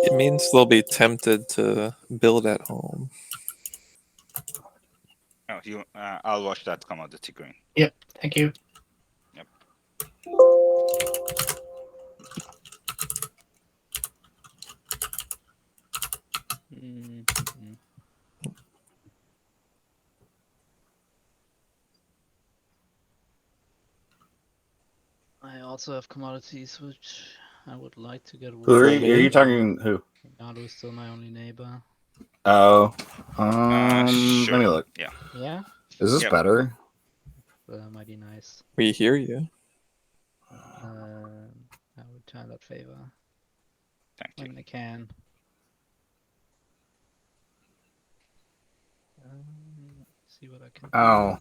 It means they'll be tempted to build at home. Oh, I'll watch that commodity green. Yep, thank you. Yep. Mm-hmm. I also have commodities which I would like to get Who are rid you, of. are you talking? Who? Nalu is still my only neighbor. Oh, Sure. let me look. Yeah. Yeah, Is this Yep. better? mighty nice. We hear you. I return that favor Thank you. when I can. See what I can do. Oh.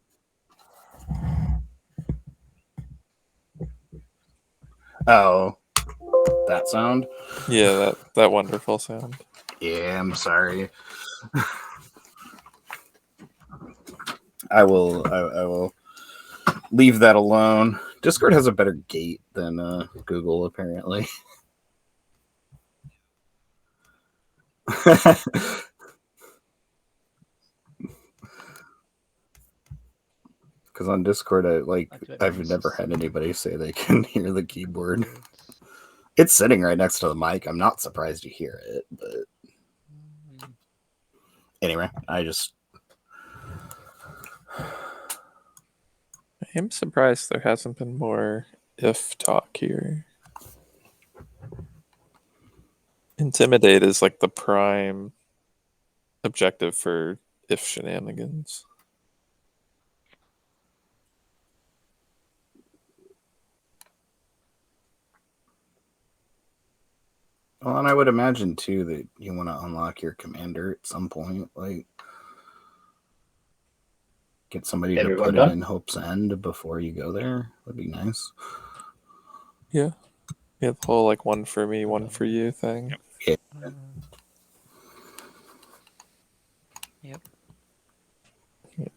Oh. That sound? Yeah, that wonderful sound. Yeah, I'm sorry. I will leave that alone. Discord has a better gate than Google, apparently. Because on Discord, I've never had anybody say they can hear the keyboard. It's sitting right next to the mic. I'm not surprised you hear it, but anyway, I am surprised there hasn't been more if talk here. Intimidate is like the prime objective for if shenanigans. Well, and I would imagine too that you want to unlock your commander at some point, like get somebody to put it in Hope's End before you go there. Would be nice. Yeah. Yeah, the whole like one for me, one for you thing. Yep. Yep.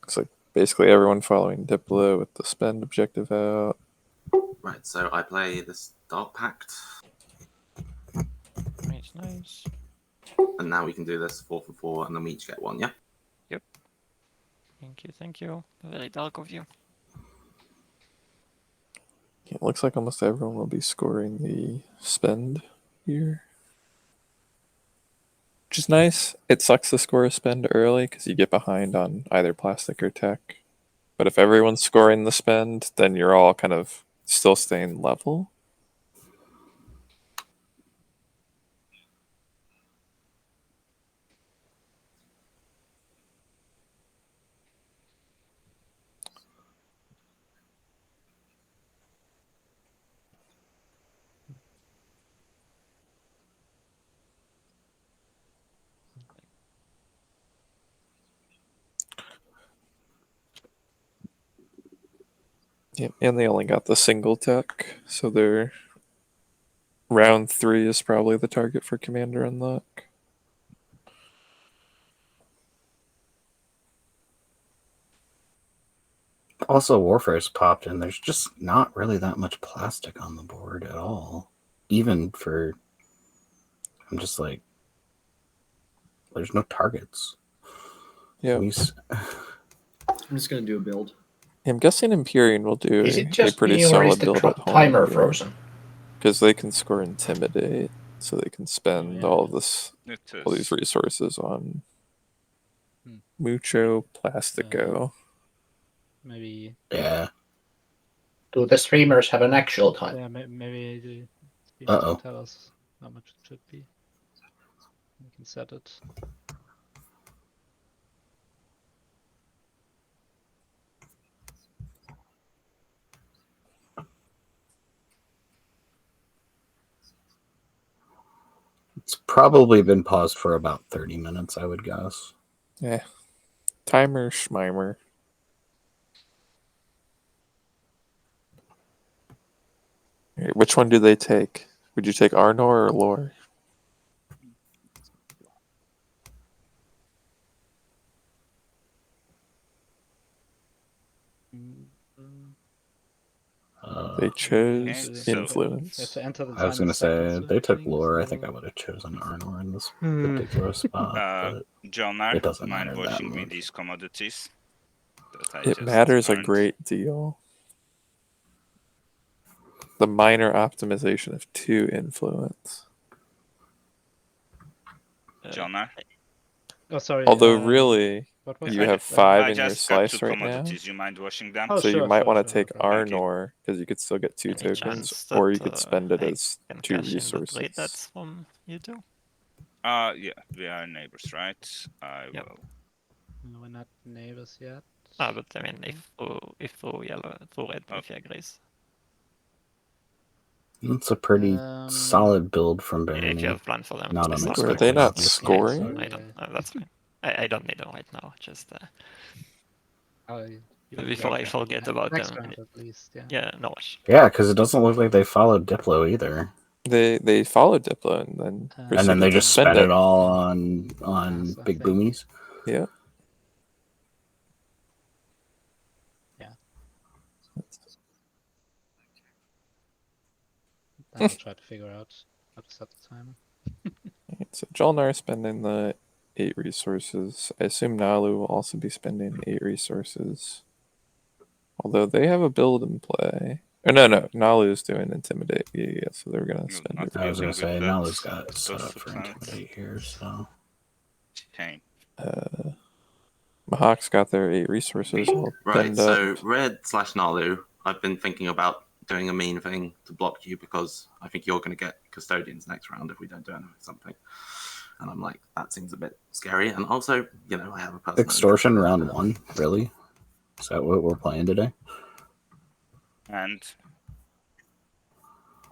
It's like basically everyone following Diplo with the spend objective out. Right, so I play this Dark Pact. Nice. And now we can do this 4 for 4, and then we each get one, yeah? Yep. Thank you. Very dark of you. It looks like almost everyone will be scoring the spend here. Which is nice. It sucks to score a spend early because you get behind on either plastic or tech. But if everyone's scoring the spend, then you're all kind of still staying level. Yep, and they only got the single tech, so their round 3 is probably the target for commander unlock. Also, Warfare's popped, and there's just not really that much plastic on the board at all. Even for, I'm just like, there's no targets. Yeah. I'm just gonna do a build. I'm guessing Empyrean will do Is it a just pretty me, or is solid the build at home. timer frozen? Because they can score Intimidate, so they can spend all of this, all these resources on Mucho Plastico. Maybe. Yeah. Do the streamers have an actual time? Yeah, maybe the streamers can tell us how much it should be. We can set it. It's probably been paused for about 30 minutes, I would guess. Yeah. Timer schmimer. Alright, which one do they take? Would you take Arnor or Lore? They chose Okay, so- influence. You have to enter the I was time going to say, seconds, they took think, lore. I so- think I would have chosen Arnor in this particular spot. But Jonar, it doesn't mind matter that washing me much. these commodities? That I It just matters a earned? great deal. The minor optimization of 2 influence. Jonar? Oh, sorry. Although really, what was you it? have 5 I in your just got 2 slice right now. commodities. You mind washing them? Oh, So you sure, might sure, want to sure, take no problem. Thank you. Arnor, because you could still get 2 Any tokens, chance or you that, could spend it I as can 2 cash in the resources. trade that's from you two? Yeah, we are neighbors, right? I Yep. will. No, we're not neighbors yet. But I mean, if through yellow, through red, Oh. if he agrees. It's a pretty solid build from If you Barony. have plan for them. Not to start unexpected, Were they not obviously, scoring? I don't. That's fine. I don't need them right now. Just before I forget about next them. round at least, yeah. Yeah, no rush. Yeah, because it doesn't look like they followed Diplo either. They followed Diplo and then And then they proceeded just to spend spent it it. all on Yes, I big think. boomies. Yeah. Yeah. Then I'll try to figure out how to set the timer. Alright, so Jolnar spending the 8 resources. I assume Nalu will also be spending 8 resources. Although they have a build in play. Or no, Nalu's doing Intimidate. Yeah, so they're going to spend it. I was going to say, that, Nalu's got it set those up for supplants. Intimidate here, so. Shame. Mahawk's got their 8 resources all Right, pinned so up. Red/Nalu, I've been thinking about doing a mean thing to block you because I think you're going to get custodians next round if we don't do something. And I'm like, that seems a bit scary. And also, you know, I have a personal Extortion round 1? Really? Is that what we're playing today? And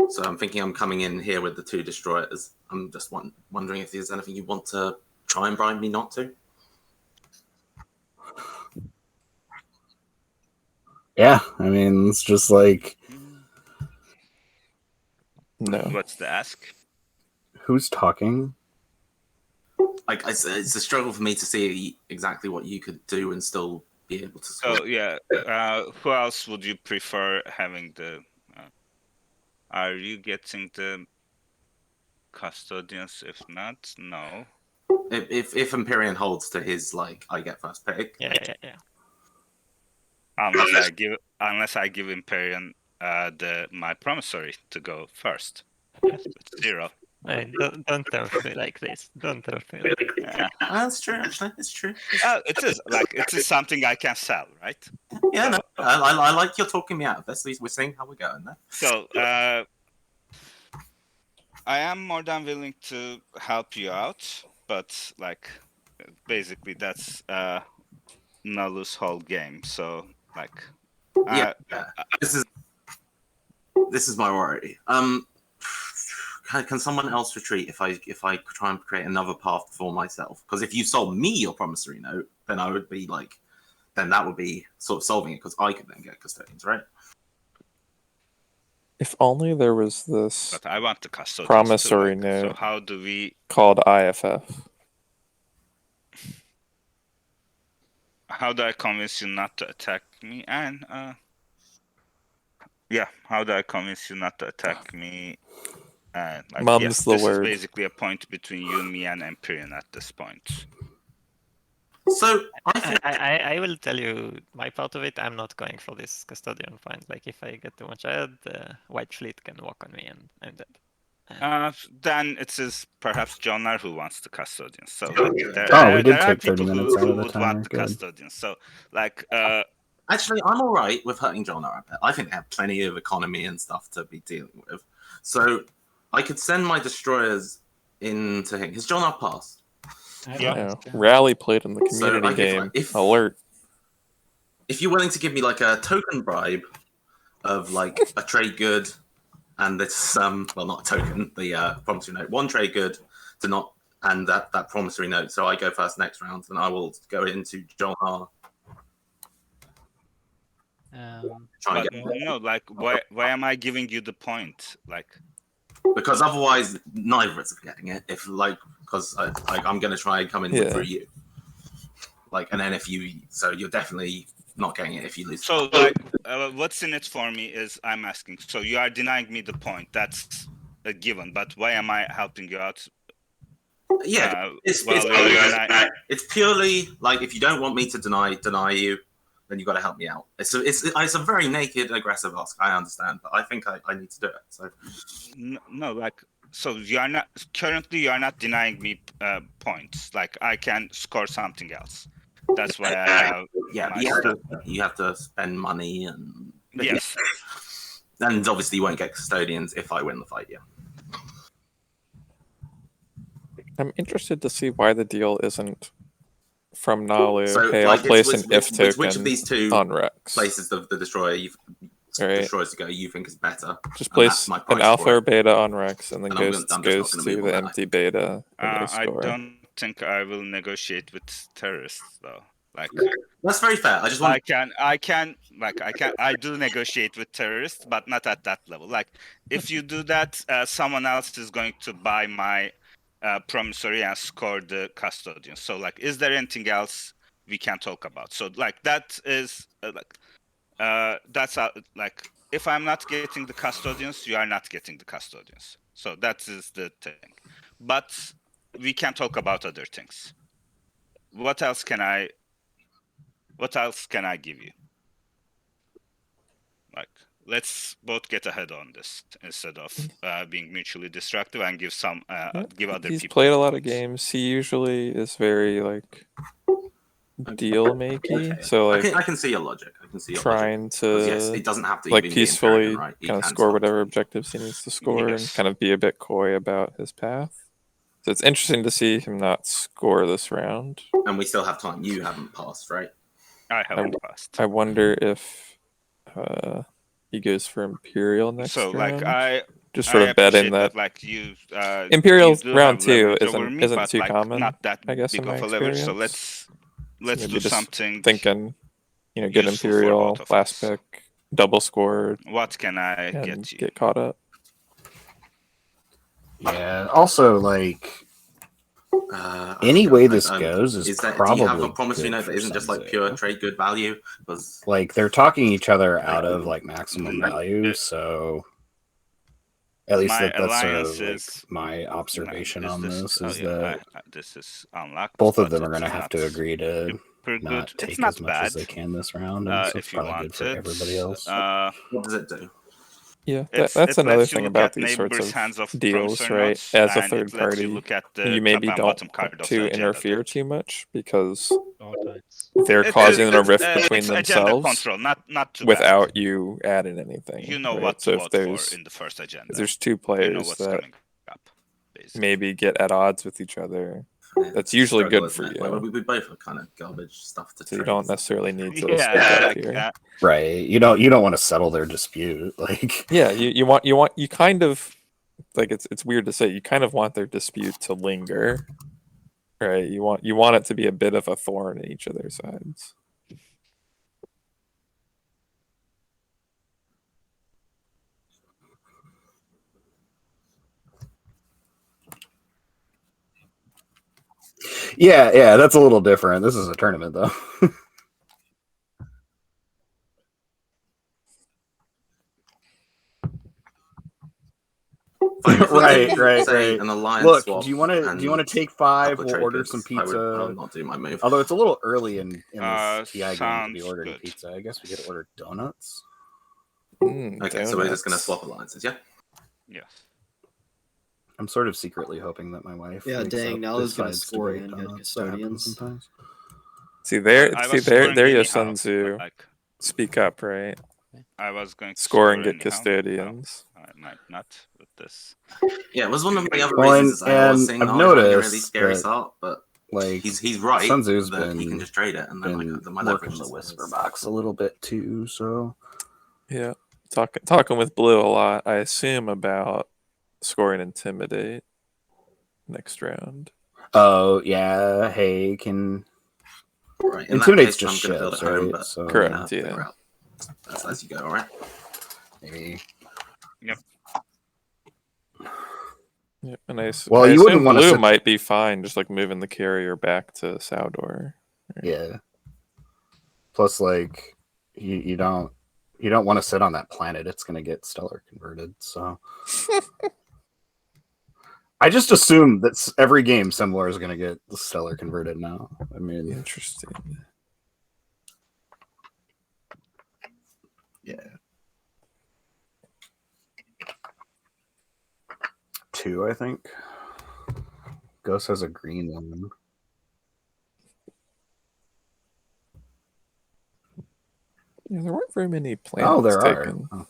so I'm thinking I'm coming in here with the 2 destroyers. I'm just wondering if there's anything you want to try and bribe me not to. Yeah, I mean, it's just like, No. what's the ask? who's talking? Like, it's a struggle for me to see exactly what you could do and still be able to score. So yeah, who else would you prefer having the? Are you getting the custodians? If not, no. If Empyrean holds to his, like, I get first pick. Yeah. Unless I give Empyrean my promissory to go first. Yes. It's 0. Don't tempt me like this. Don't tempt me. Yeah. That's true, actually. It's true. It is something I can sell, right? Yeah, no, I like you're talking me out of this. We're seeing how we're going there. So I am more than willing to help you out, but like basically that's Nalu's whole game. So like Yeah, this is my worry. Can someone else retreat if I try and create another path for myself? Because if you sold me your promissory note, then I would be like, then that would be sort of solving it because I could then get custodians, right? If only there was this but I want the custodians promissory too, note so how do we called IFF. how do I convince you not to attack me? And yeah, how do I convince you not to attack me? Like, Mum's the this word. is basically a point between you, me, and Empyrean at this point. So I think I will tell you my part of it. I'm not going for this custodian point. Like if I get too much ahead, White Fleet can walk on me and I'm dead. Then it is perhaps Jonar who wants the custodians. So we did take 30 minutes out who of the would timer. want the Good. custodians. So like actually I'm all right with hurting John a bit. I think they have plenty of economy and stuff to be dealing with. So I could send my destroyers into him. Has John not passed? Yeah. Rally played in the So community I give, game. like, if Alert. you're willing to give me like a token bribe of like a trade good and this well, not a token, the promissory note, one trade good to not, and that promissory note, so I go first next round, then I will go into John R. But no, like, why am I giving you the point? Like, because otherwise neither of us are getting it. If because I'm going to try and come in through you. And then so you're definitely not getting it if you lose. So like, what's in it for me is I'm asking. So you are denying me the point. That's a given. But why am I helping you out? Yeah, it's purely like, if you don't want me to deny you, then you got to help me out. It's a very naked, aggressive ask. I understand, but I think I need to do it. So no, like, so you are not denying me points. Like, I can score something else. That's why I have. Yeah, you have to spend money and yes, and obviously you won't get custodians if I win the fight. Yeah. I'm interested to see why the deal isn't from Nalu. So, hey, like, I'll place an if token which of these two on Rex. places the destroyer destroyers to go you think is better? Just place an alpha or beta on Rex, and then goes to the empty beta. I don't think I will negotiate with terrorists though. Like, that's very fair. I just want. I do negotiate with terrorists, but not at that level. Like, if you do that, someone else is going to buy my promissory and score the custodian. So, like, is there anything else we can talk about? So, like, that is that's like, if I'm not getting the custodians, you are not getting the custodians. So that is the thing. But we can talk about other things. What else can I give you? Like, let's both get ahead on this instead of being mutually destructive and give other He's people. played a lot of games. He usually is very like deal makey. Okay. So like, I can see your logic. I can see your trying logic. to Yes, it doesn't have to like even peacefully be right? kind of score whatever objectives he needs to score, and kind of be a bit coy about his path. So it's interesting to see him not score this round. And we still have time. You haven't passed, right? I haven't passed. I wonder if he goes for Imperial next round. So like, I just sort of bet in that like you Imperial you round 2 isn't too like, common. not that I guess big in my of a leverage. experience. So let's do something. Thinking, get Imperial last pick, double scored. What can I get you? Get caught up. Yeah. Also, like, any way this goes is probably. Do you have a promissory note that isn't just like pure trade good value? Because like, they're talking each other out of like maximum value, so at least that's sort of like my observation on this is that this is unlocked. Both of them are going to have to agree to not take as much as they can this round, and so it's probably good for everybody else. What does it do? Yeah, that's another thing about these sorts of deals, right? As a third party, you maybe don't want to interfere too much because they're causing a rift between themselves without you adding anything. You know right? what so to if vote for in the first agenda. If there's two players that maybe get at odds with each other, that's usually good for you. We both are kind of garbage stuff to trade. You don't necessarily need to speak up here. Right. You don't want to settle their dispute. Like, yeah, you kind of like, it's weird to say, you kind of want their dispute to linger. Right. You want it to be a bit of a thorn in each of their sides. Yeah, that's a little different. This is a tournament, though. right. An alliance Look, swap. do you want to take 5? We'll order some pizza. I would not do my move. Although it's a little early in this TI game to be ordering good. pizza. I guess we could order donuts. Okay, donuts. so we're just gonna swap alliances, yeah? Yes. I'm sort of secretly hoping that my wife. Yeah, dang, now is gonna score and get custodians. Sometimes. See there your Sun Tzu. Speak up, right? I was going to score and get custodians. might not with this. Yeah, it was one of the other Well, reasons I was and saying I've I was having a really noticed scary that, start, but like, he's right Sun Tzu's that he can been just trade it, and then my leverage working the is whisper is- box a little bit too. So Yeah, talking with Blue a lot. I assume about scoring Intimidate next round. oh yeah, hey, can Right. In that Intimidate's case, I'm just going to build shivs, at home, right? but So Correct, figure yeah. out as you go. All right. maybe. Yeah, and I Well, you wouldn't assume wanna Blue sit- might be fine, just like moving the carrier back to Saldor. Yeah. Plus, like, you don't want to sit on that planet. It's going to get stellar converted. So I just assume that every game similar is going to get stellar converted now. I mean, Interesting. Yeah. 2, I think. Ghost has a green one. Yeah, there weren't very many planets Oh, there taken. are. Oh.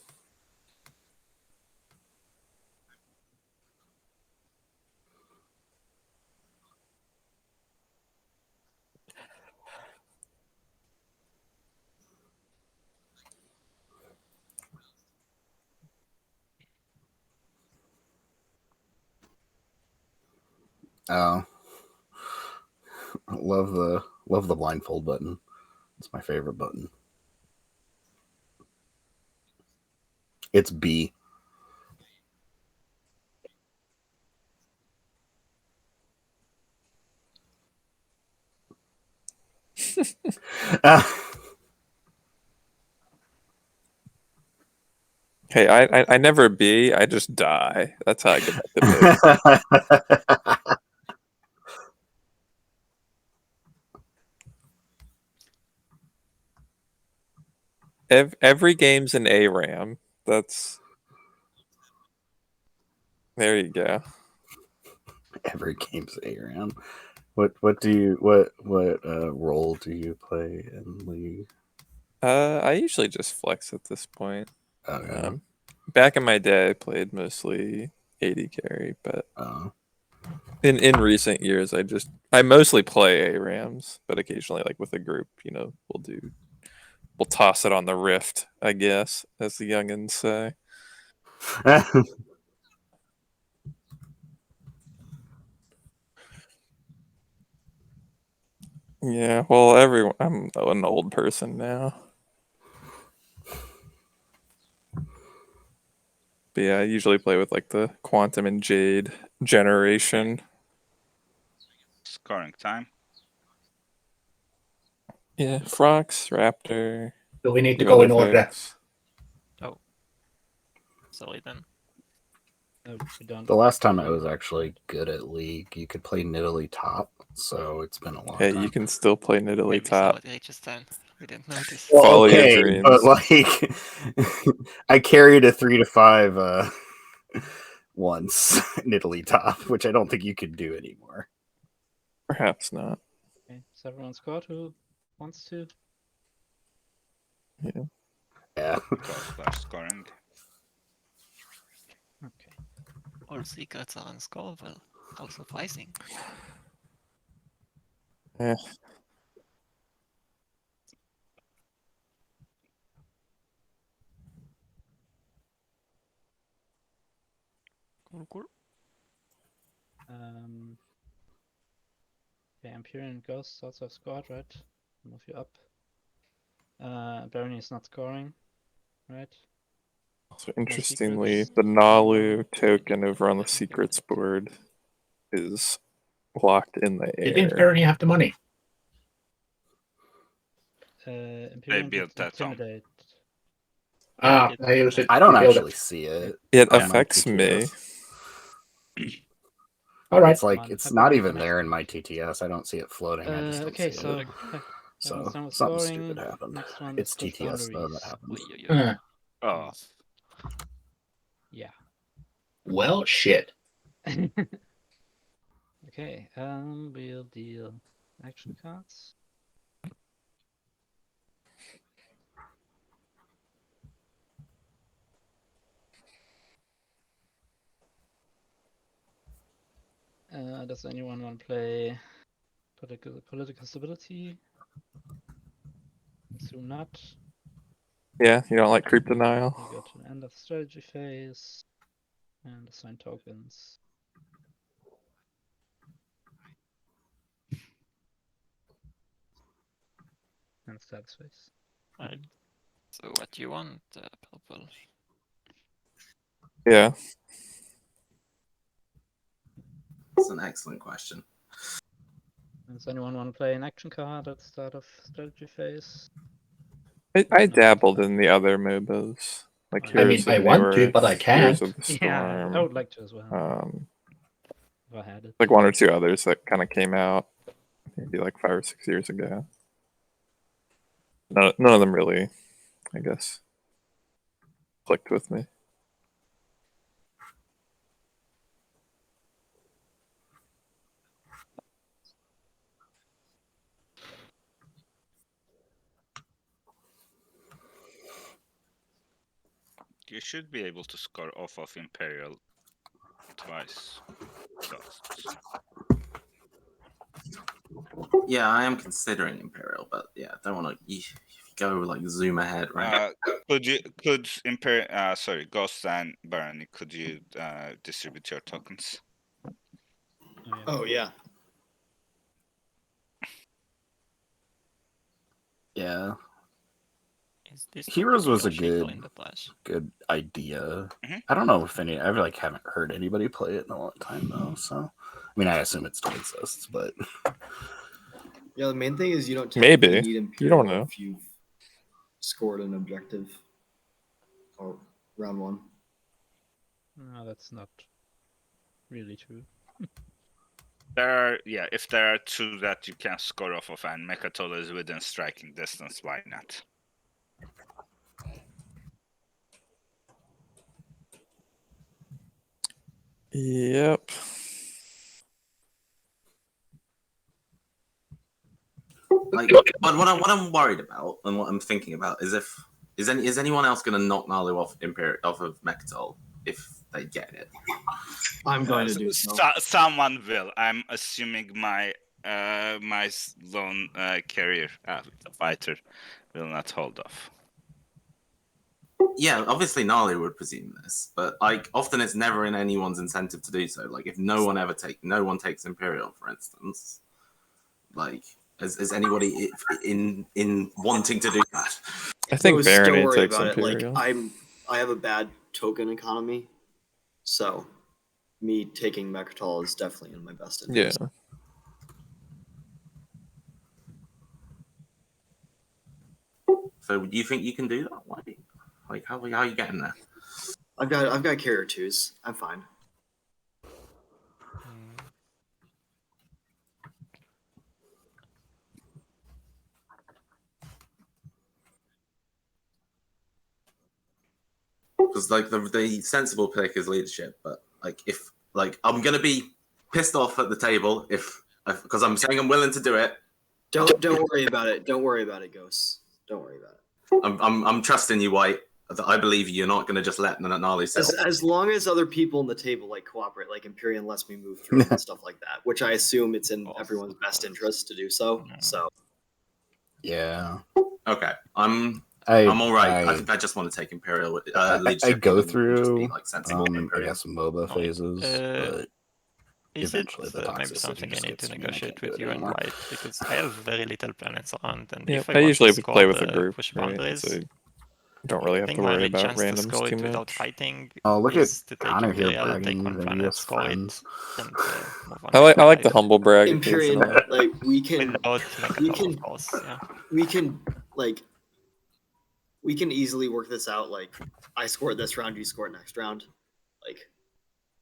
Oh. Love the blindfold button. It's my favorite button. It's B. Hey, I never be. I just die. That's how I get back to base. Every game's an ARAM. That's there you go. Every game's ARAM. What role do you play in League? I usually just flex at this point. Okay. Back in my day, I played mostly AD carry, but Oh. in recent years, I mostly play ARAMs, but occasionally, like with a group, we'll toss it on the Rift, I guess, as the youngins say. Yeah, well, I'm an old person now. But yeah, I usually play with like the Quantum and Jade generation. Scoring time. Yeah, Frox, Raptor. Do we need to few go other in order? folks. Oh. Sorry then. No, we don't. The last time I was actually good at League, you could play Nidalee top, so it's been a long Hey, time. you can still play Nidalee Maybe top. somebody reaches 10. We didn't notice. Well, Follow your okay, dreams. but like, I carried a 3 to 5 once Nidalee top, which I don't think you could do anymore. Perhaps not. Okay, is everyone scored who wants to? Yeah. Yeah. Both are scoring. Okay. All secrets are unscorable. How surprising. Yeah. Cool. Okay, Empyrean and Ghosts also have scored, right? Move you up. Barony is not scoring, right? So interestingly, secrets. the Nalu token over on the secrets board is locked in the air. Didn't Barony have the money? Empyrean built did that on. Intimidate. I use it. I don't to build actually it. see it. It on my affects me. TTS. All right. It's like Fine. it's Happy not with even that. there in my TTS. I don't see it floating. I just don't Okay, see so it. So everyone's done with something scoring. stupid happened. Next one It's is the TTS though that boundaries. happens. Oh. Yeah. Well, shit. Okay, we'll deal action cards. Does anyone want to play political stability? Assume not. Yeah, you don't like creep denial. We go to the end of the strategy phase and assign tokens. And status phase. Right. So what do you want, Purple? Yeah. That's an excellent question. Does anyone want to play an action card at the start of strategy phase? I dabbled in the other MOBAs. Like I mean, Heroes of I want to, Newerth, but I Heroes can't. of the Storm. Yeah, I would like to as well. If I had it. Like one or two others that kind of came out maybe like 5 or 6 years ago. None of them really, I guess, clicked with me. You should be able to score off of Imperial twice. Ghosts. Yeah, I am considering Imperial, but yeah, I don't want to go like zoom ahead, right? Ghost and Barony, could you distribute your tokens? Oh yeah. Yeah. Is this Heroes was a negotiable in the flash? good idea. Mhm. I don't know if I haven't heard anybody play it in a long time though. So, I mean, I assume it still exists, but Yeah, the main thing is you don't Maybe. technically need You Imperial don't know. if you've scored an objective or round one. No, that's not really true. If there are two that you can score off of and Mechatol is within striking distance, why not? Yep. Like, but what I'm worried about and what I'm thinking about is is anyone else going to knock Nalu off of Mechatol if they get it? I'm going to do so. Someone will. I'm assuming my my lone carrier fighter will not hold off. Yeah, obviously Nalu would presume this, but like often it's never in anyone's incentive to do so. Like if no one takes Imperial, for instance, like is anybody in wanting to do that? I think Don't Barony worry takes about it. Imperial. Like I have a bad token economy, so me taking Mechatol is definitely in my best Yeah. interest. So do you think you can do that? Like how are you getting there? I've got carrier twos. I'm fine. Because like the sensible pick is leadership, but like if like I'm gonna be pissed off at the table if because I'm saying I'm willing to do it. Don't worry about it. Don't worry about it, Ghosts. Don't worry about it. I'm trusting you, White. I believe you're not going to just let Gnarly settle. As long as other people in the table like cooperate, like Empyrean lets me move through and stuff like that, which I assume it's in everyone's best interest to do so. So yeah. Okay, I'm all right. I think I just want to take Imperial leadership. I go and just through be, like, sensible I Imperial. guess MOBA phases, but Is eventually it the maybe toxicity something I just need gets to to me and I negotiate can't do with it you and anymore. White because I have very little planets around, and Yeah, if I want usually to play score with a the group, push right? boundaries, So don't really I have think to my worry only about chance to randoms score too it without much. fighting Oh, look is at to take Connor here Imperial, take bragging one that he planet, has score friends. it, and move on. I like with the humble brag Empyrean, occasionally. like we can without Mechatol, of course. Yeah. we can like we can easily work this out. Like I scored this round, you score it next round, like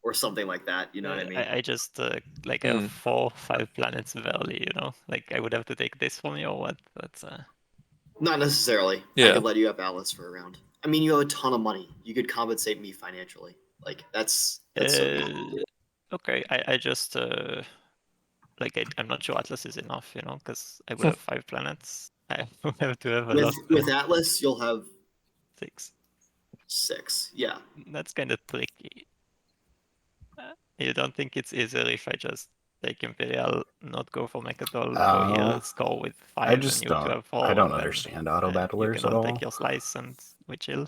or something like that. You know what I mean? I just like I have 4, 5 planets barely. You know, like I would have to take this from you or what? That's Not necessarily. I Yeah. could let you have Atlas for a round. I mean, you have a ton of money. You could compensate me financially. Like that's so okay. I just like I'm not sure Atlas is enough. You know, because I would have 5 planets. I would have to have a lot. with Atlas, you'll have 6. 6. Yeah. That's kind of tricky. You don't think it's easier if I just take Imperial, not go for Mechatol, go here, score with 5, I just and you to have 4. I don't then, understand auto you battlers can at all all. take your slice and we chill.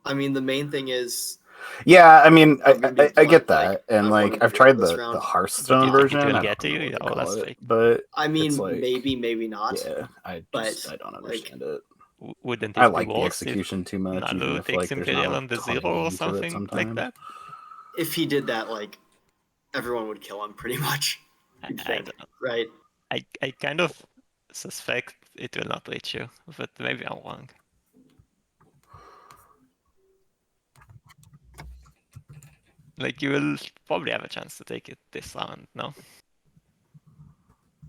I mean, the main thing is Yeah, I mean, I'm gonna be I get blunt, like, that, and I like wanna I've do tried this the round. Do Hearthstone you think version. it will I get don't to know you? what they Oh, call that's it, fake. but I mean, it's like, maybe not. yeah, I but, don't like, understand it. Wouldn't it I be like the worse if execution too much, even Nalu if takes like there's not Imperial a on the ton of 0 or game to it something like sometimes. that? If he did that, like, everyone would kill him pretty much. I You'd think, don't know. right? I kind of suspect it will not reach you, but maybe I'm wrong. Like, you will probably have a chance to take it this round, no?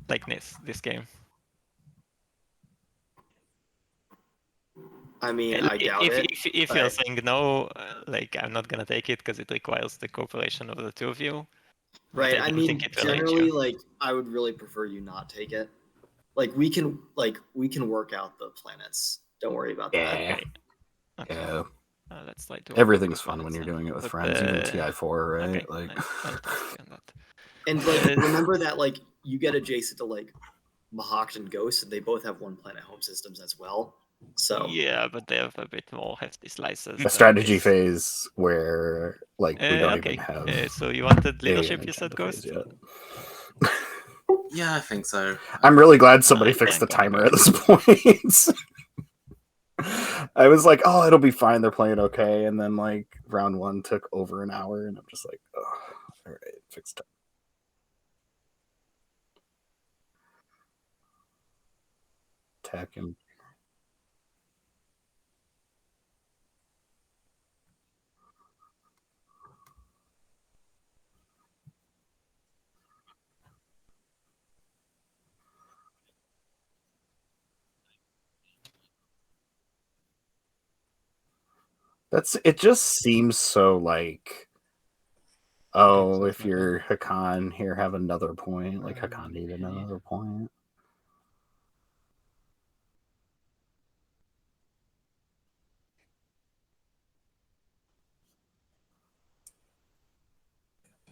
Like this game. I mean, I doubt it. If you're but- saying no, like, I'm not gonna take it because it requires the cooperation of the two of you. but Right. I I don't mean, think it will reach generally, you. like, I would really prefer you not take it. Like, we can work out the planets. Don't worry about that. Yeah, Okay. yeah. Let's try to work Everything's with fun when planets you're then. doing it with But, friends, even TI4, right? Okay, Like, nice. I'll trust you on that. And like, remember that like you get adjacent to like Mahawk and Ghost, and they both have one planet home systems as well. So Yeah, but they have a bit more hefty slices. a than strategy this. phase where like we don't Okay. even have So you wanted a leadership, you said, agenda phase Ghost? yet. Yeah, I think so. I'm really glad somebody I'm fixed the gonna timer go at this point. I was like, oh, it'll be fine. They're playing okay, and then like round 1 took over an hour, and I'm just like, oh, all right, fixed time. Attack him. It just seems so like, oh, Yeah, if you're Hakan, here, have another point. Like Hakan needed another point.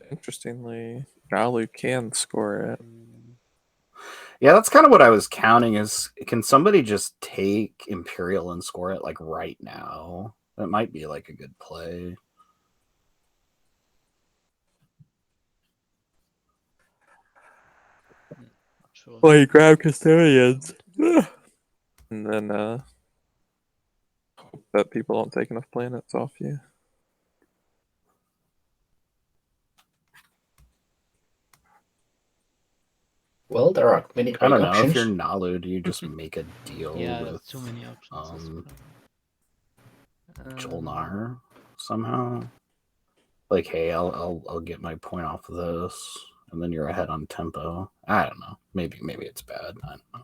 Interestingly, Nalu can score it. Yeah, that's kind of what I was counting is, can somebody just take Imperial and score it like right now? That might be like a good play. Sure. Well, you grab custodians. And then hope that people don't take enough planets off you. Well, there are many I great don't know. options. If you're Nalu, do you just make a deal Yeah, with there's too many options. Jolnar somehow? Like, hey, I'll get my point off of this, and then you're ahead on tempo. I don't know. Maybe it's bad. I don't know.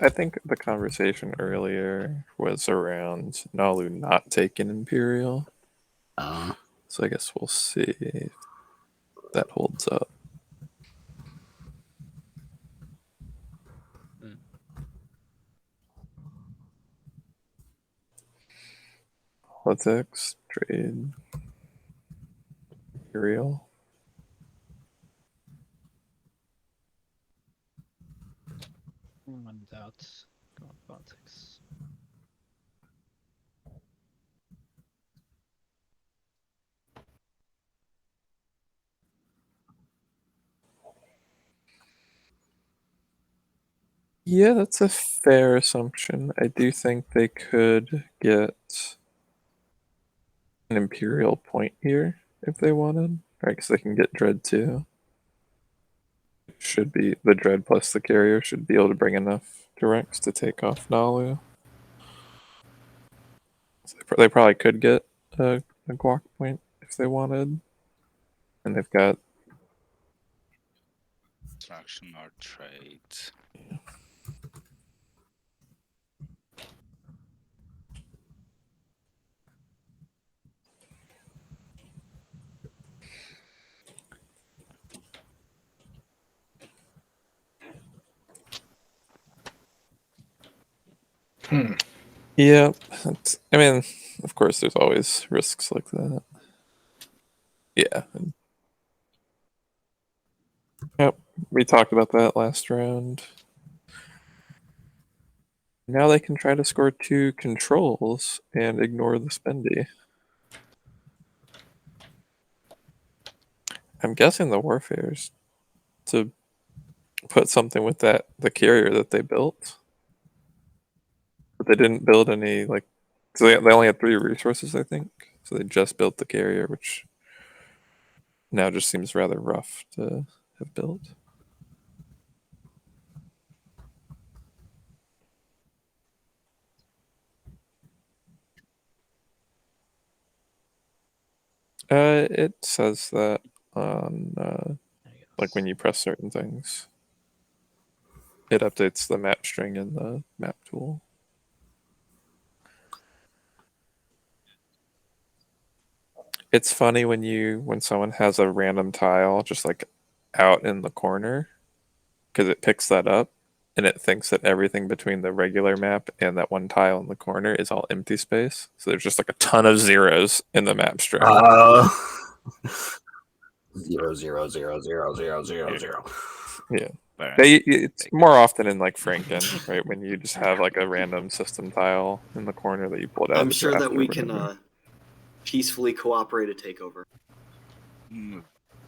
I think the conversation earlier was around Nalu not taking Imperial. So I guess we'll see if that holds up. Politics, trade, Imperial. In doubt, go on politics. Yeah, that's a fair assumption. I do think they could get an Imperial point here if they wanted. Right, because they can get Dread too. Should be the Dread plus the carrier should be able to bring enough directs to take off Nalu. So they probably could get a guac point if they wanted. And they've got Extraction or trade. Yeah, I mean, of course, there's always risks like that. Yeah. Yep. We talked about that last round. Now they can try to score 2 controls and ignore the spendy. I'm guessing the Warfare's to put something with the carrier that they built. But they didn't build any, like, so they only had 3 resources, I think. So they just built the carrier, which now just seems rather rough to have built. It says that on like when you press certain things, it updates the map string in the map tool. It's funny when someone has a random tile just like out in the corner, because it picks that up and it thinks that everything between the regular map and that one tile in the corner is all empty space. So there's just like a ton of zeros in the map string. 0, 0, 0, 0, 0, 0, 0. Yeah. It's more often in like Franken, right? When you just have like a random system tile in the corner that you pulled out. I'm sure that we can peacefully cooperate a takeover.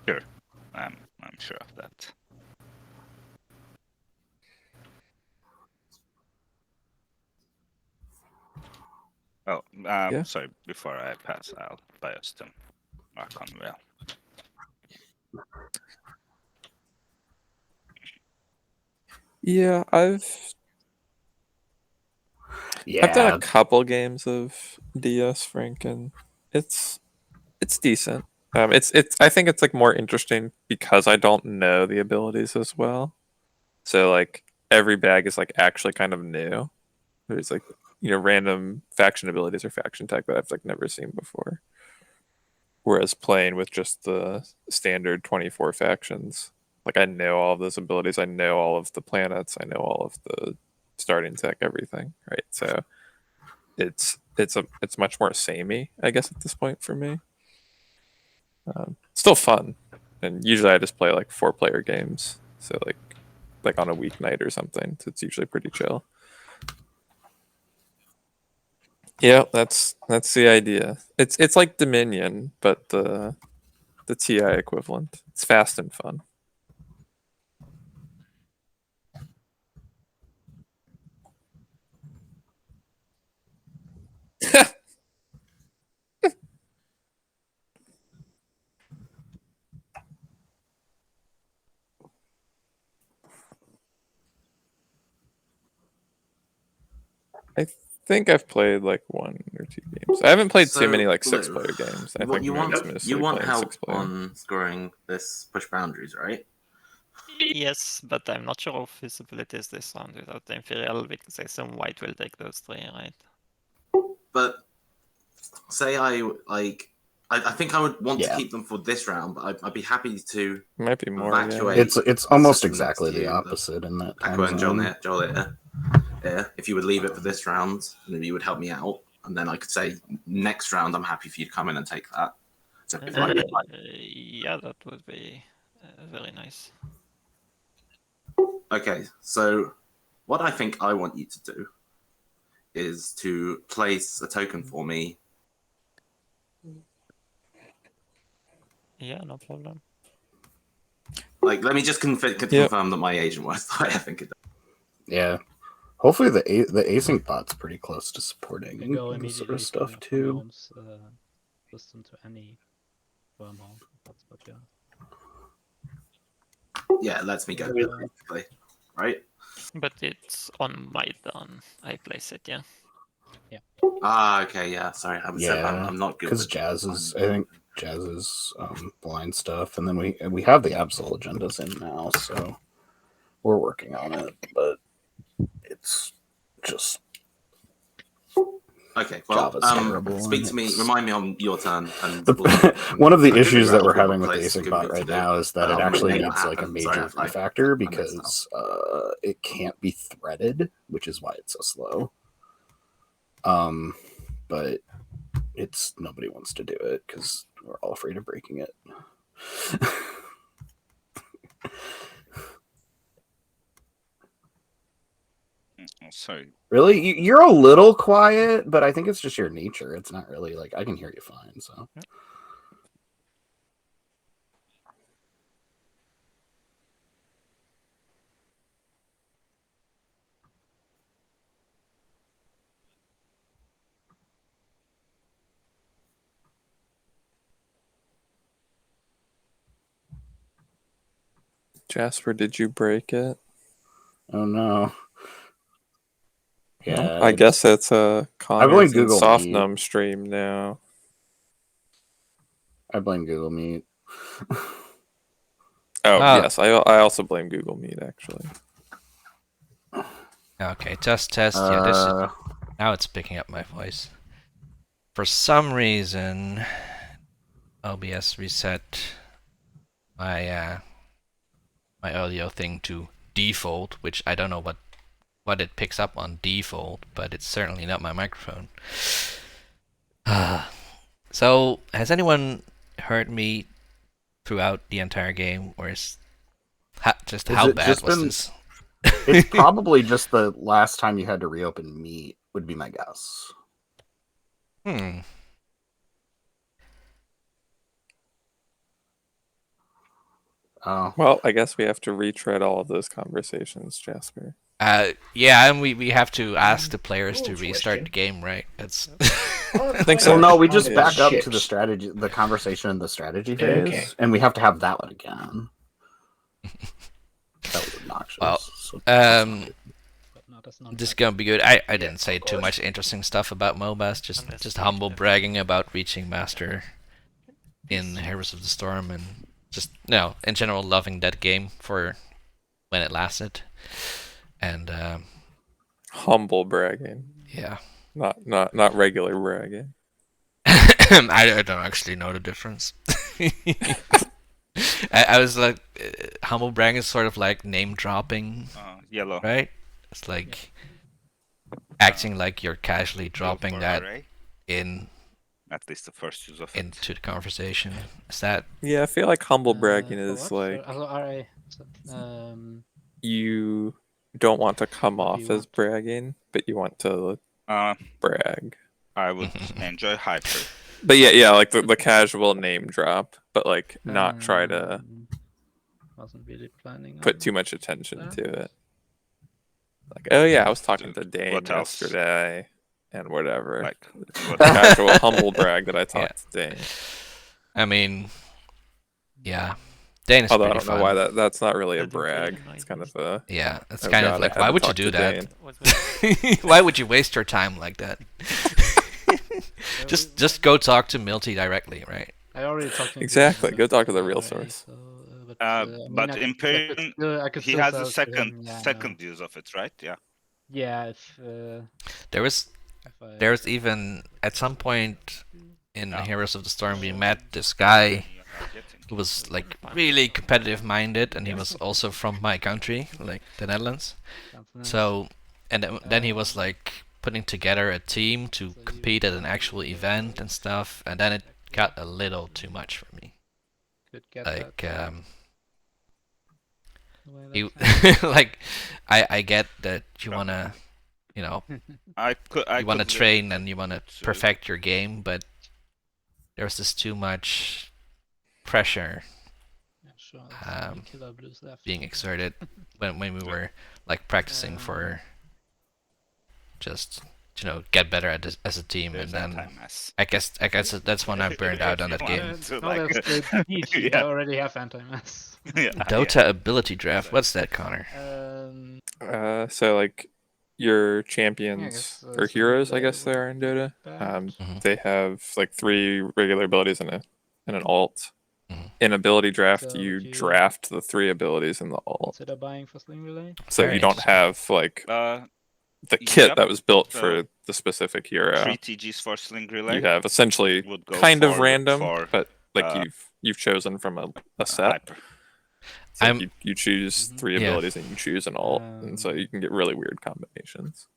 Sure, I'm sure of that. Oh, Yeah. sorry. Before I pass, I'll buy us some mark on well. Yeah, I've done a couple games of DS Franken. It's decent. It's I think it's like more interesting because I don't know the abilities as well. So like every bag is like actually kind of new. There's like, you know, random faction abilities or faction tech that I've like never seen before. Whereas playing with just the standard 24 factions, like I know all of those abilities, I know all of the planets, I know all of the starting tech, everything, right? So it's much more samey, I guess, at this point for me. Still fun, and usually I just play like 4-player games, so like on a weeknight or something. So it's usually pretty chill. Yeah, that's the idea. It's like Dominion, but the TI equivalent. It's fast and fun. I think I've played like 1 or 2 games. I haven't played too many like 6-player games. I think you mostly want playing help 6-player. on scoring this push boundaries, right? Yes, but I'm not sure of feasibility is this round without the Imperial, because I assume white will take those 3, right? But say I think I would want to keep them for this round, but I'd be happy to might be more. evacuate. Yeah. It's almost exactly the opposite in that time Aqua and zone. Joel, if you would leave it for this round, then you would help me out, and then I could say next round I'm happy for you to come in and take that. So Yeah, that would be very nice. Okay, so what I think I want you to do is to place a token for me. Yeah, no problem. Like, let me just confirm that my agent works the way I think it does. Yeah. Hopefully the async bot's pretty close to supporting You go this sort immediately of stuff from too. Home's system to any wormhole. That's what you Yeah, it lets me go there, basically. Right? But it's on my turn. I place it, yeah. Yeah. Ah, okay, yeah. Sorry, I'm not good because with Jazz's. I think Jazz's blind stuff, and then we have the Absol agendas in now, so we're working on it. But it's just okay. Well, Java's terrible. Speak to me. Remind me on your turn. And one of the I'll issues that we're figure out having with the what async place bot you right give me to now do. is that it actually Make that needs like a happen. major Sorry, refactor because it can't be threaded, which is why it's so slow. But it's nobody wants to do it because we're all afraid of breaking it. Oh, sorry. Really, you're a little quiet, but I think it's just your nature. It's not really like I can hear you fine. So. Yep. Jasper, did you break it? Oh no. Yeah, Well, I guess it's a Connor's and Google Soft Meet. Num stream now. I blame Google Meet. Oh yes, I also blame Google Meet actually. Okay, test. Yeah, this is, now it's picking up my voice. For some reason, OBS reset my my audio thing to default, which I don't know what it picks up on default, but it's certainly not my microphone. So, has anyone heard me throughout the entire game, or is how bad was this? It's probably just the last time you had to reopen Meet would be my guess. Oh. Well, I guess we have to retread all of those conversations, Jasper. Yeah, and we have to ask the players to restart the game, right? That's. I think so. Well, no, we just back up Ships. to the conversation in the strategy phase, and we have to have that one again. That was obnoxious. Well, this is gonna be good. I didn't say too much interesting stuff about MOBAs, just humble bragging about reaching Master in Heroes of the Storm, and just in general loving that game for when it lasted. And humble bragging. Yeah. Not regular bragging. I don't actually know the difference. I was like, humble bragging is sort of like name dropping. Yellow. Right? It's like acting like you're casually dropping that in. At least the first use of into the conversation. Is that? Yeah, I feel like humble bragging is like you don't want to come off as bragging, but you want to brag. I would enjoy hyper. But yeah, like the casual name drop, but like not try to wasn't really planning put too much attention to it. Like, oh yeah, I was talking to Dane yesterday and whatever. Like casual humble brag that I talked to Dane. I mean, yeah. Dane is although pretty I don't know fun. why that's not really a brag. It's kind of a it's kind of like, why would you do that? Why would you waste your time like that? just go talk to Milty directly, right? I already talked to him. Exactly. Go talk to the real source. But Imperium, he has a second use of it, right? Yeah. Yeah. If there was even at some point in Heroes of the Storm we met this guy who was like really competitive minded, and he was also from my country, like the Netherlands. So, and then he was like putting together a team to compete at an actual event and stuff, and then it got a little too much for me. Like you like I get that you wanna you wanna train and you wanna perfect your game, but there's just too much pressure being exerted when we were like practicing for just get better at as a team, and then I guess that's when I burned out on that game. You already have anti-mass. Dota ability draft. What's that, Connor? So like your champions or heroes, I guess they are in Dota. They have like 3 regular abilities and an ult. In ability draft, you draft the 3 abilities in the ult. Consider buying for Sling Relay. So you don't have like the kit that was built for the specific hero. 3 TGs for Sling Relay. You have essentially kind of random, but like you've chosen from a set. It's like I'm- you choose 3 Yeah. abilities and you choose an alt, and so you can get really weird combinations.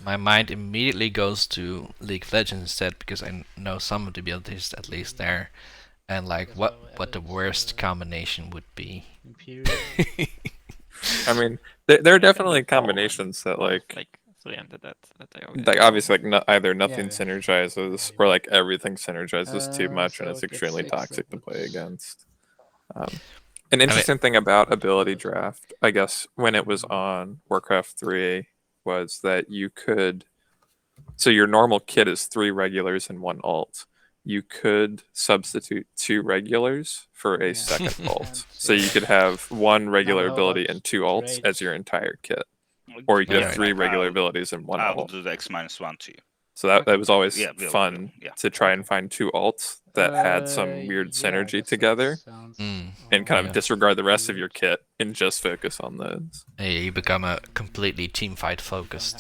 My mind immediately goes to League of Legends instead because I know some of the abilities at least there, and like what the worst combination would be. Imperial. I mean, there are definitely combinations that like 300 that I already like know. obviously like either nothing Yeah. synergizes or like everything synergizes too much and So it's it gets extremely 6 toxic to inputs. play against. An interesting thing about ability draft, I guess, when it was on Warcraft 3 was that you could, so your normal kit is 3 regulars and 1 alt. You could substitute 2 regulars for a Yeah. second And alt. So you could have 1 regular how ability about and 2 alts trade? as your entire kit. Or you could Yeah. have 3 Like, regular I'll- abilities and 1 I will alt. do the X-1 to you. So that was always Yeah, we'll, fun yeah. to try and find 2 alts that had some weird Yeah, I synergy guess that together sounds and kind Yeah. of disregard the rest of weird. your kit and just focus on those. Yeah, you become a completely team fight focused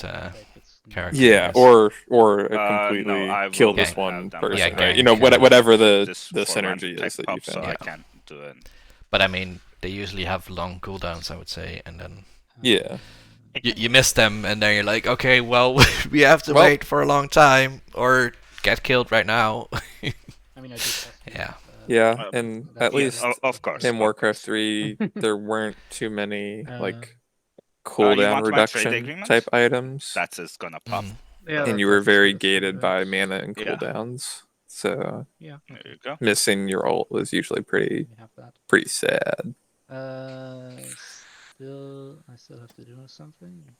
character. Yeah, yes. or a No, completely I kill will this have one them person, Yeah, right? gang You know, kill. whatever the this the for when synergy tech is that you pops, so found. I can do it. But I mean, they usually have long cooldowns, I would say, and then Yeah. you miss them, and then you're like, okay, well, we have to Well- wait for a long time or get killed right now. I mean, I do Yeah. Yeah, and at Yeah, least of course. in of Warcraft course. 3 there weren't too many like you cooldown want my trade reduction agreement? type items. That's just gonna pop. Mm. Yeah, And you were very gated by mana and Yeah. cooldowns. So Yeah, There you go. missing your ult was usually pretty we have that. sad. I still have to do something.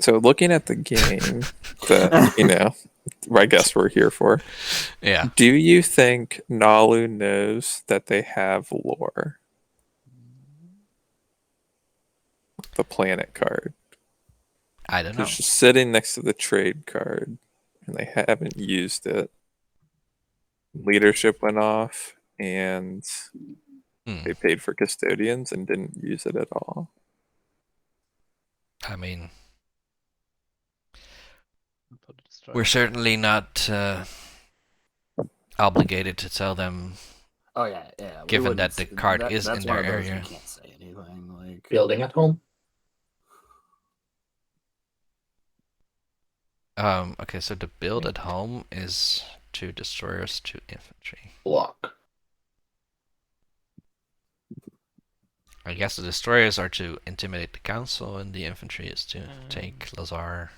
So looking at the game that, you know, I guess we're here for. Yeah. Do you think Nalu knows that they have lore? The planet card. I don't know. It's just sitting next to the trade card, and they haven't used it. Leadership went off, and they paid for custodians and didn't use it at all. I mean, Put it straight. we're certainly not obligated to tell them. Oh yeah, yeah. we Given wouldn't that the s- card that- is that's in one their of those area. We can't say anything like Building at home. Okay, so the build at home is 2 destroyers, 2 infantry. Block. I guess the destroyers are to intimidate the council, and the infantry is to take Lazar.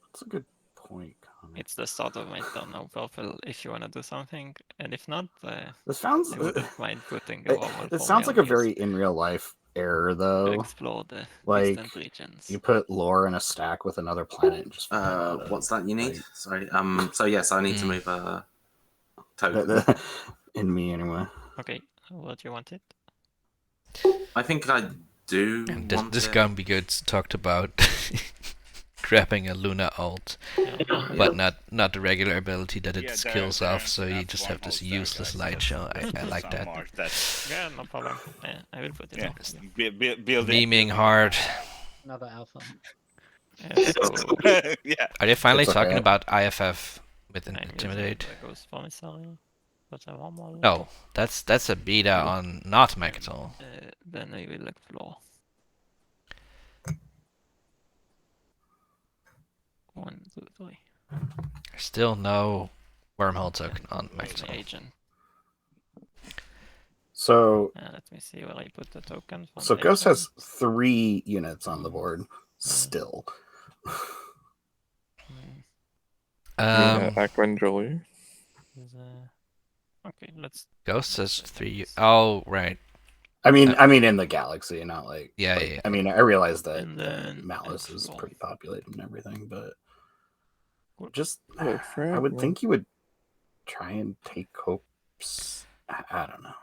That's a good point, Connor. It's the start of my turn now, Purple, if you want to do something. And if not, This sounds. I wouldn't mind putting a warm It sounds like a very in real life error, to though. explore the Like distant regions. you put lore in a stack with another planet and just. What's that you need? like- Sorry. So yes, I need to move a token. in me anyway. Okay, what you wanted? I think I do. And want this it. gonna be good. Talked about grabbing a Luna ult, Yeah. but not the regular ability that it Yeah, skills there- off. So you that's just one have this ult there, useless guys. light show. Let's I put like some that. more. That's Yeah, no problem. I will put it yeah. on. Building. Memeing hard. Another alpha. Yeah, so Yeah. Are they finally It's talking okay. about IFF with I'm using Intimidate? the Ghost Promissory, but I want more. No, that's a beta on not Mechatol. Then I will explore. 1, 2, 3. Still no wormhole token on Where's my Mechatol. agent? So Let me see where I put the token. From so the Ghost agent. has 3 units on the board still. Hmm, Aquangeli. is, Okay, let's. Ghost has 3. Oh right. I mean in the galaxy, not like Yeah, like, yeah. I mean, I realize that And then Malice is explore. pretty populated and everything, but Good. just Hello, I Frank. would think you would try and take hopes. I don't know.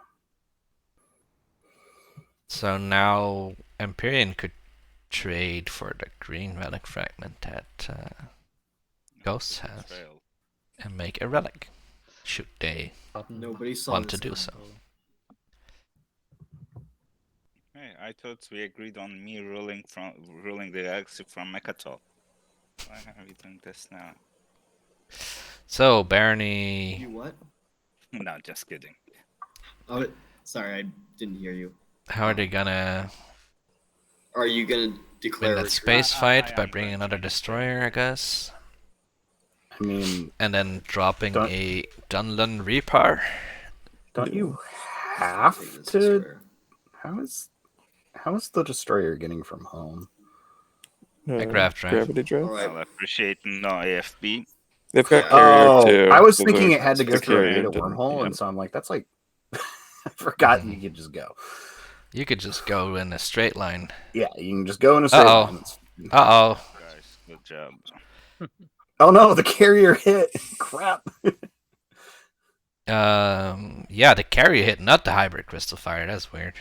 So now Empyrean could trade for the green relic fragment that Ghost has and make a relic. Should they Nobody saw want to this do so? Hey, I thought we agreed on me ruling the galaxy from Mechatol. Why are we doing this now? So, Barney. You what? No, just kidding. Oh, sorry, I didn't hear you. How are they gonna Are you gonna win declare that retreat? space fight by am bringing going to another be destroyer, I guess? I mean, And then dropping Don't- a Dunlun Reaper? don't you Take have this to? destroyer. How is the destroyer getting from home? A grav drive. Gravity drive. All right. I'll appreciate no AFB. They've got Yeah. carrier too. I was so thinking they're- it had to go the through a carrier data didn't- wormhole, yeah. and so I'm like, that's like, I forgot you could just go. You could just go in a straight line. Yeah, you can just go in a straight Uh-oh. line. Uh-oh. Guys, good job. Oh no, the carrier hit. Crap. Yeah, the carrier hit, not the hybrid crystal fire. That's weird.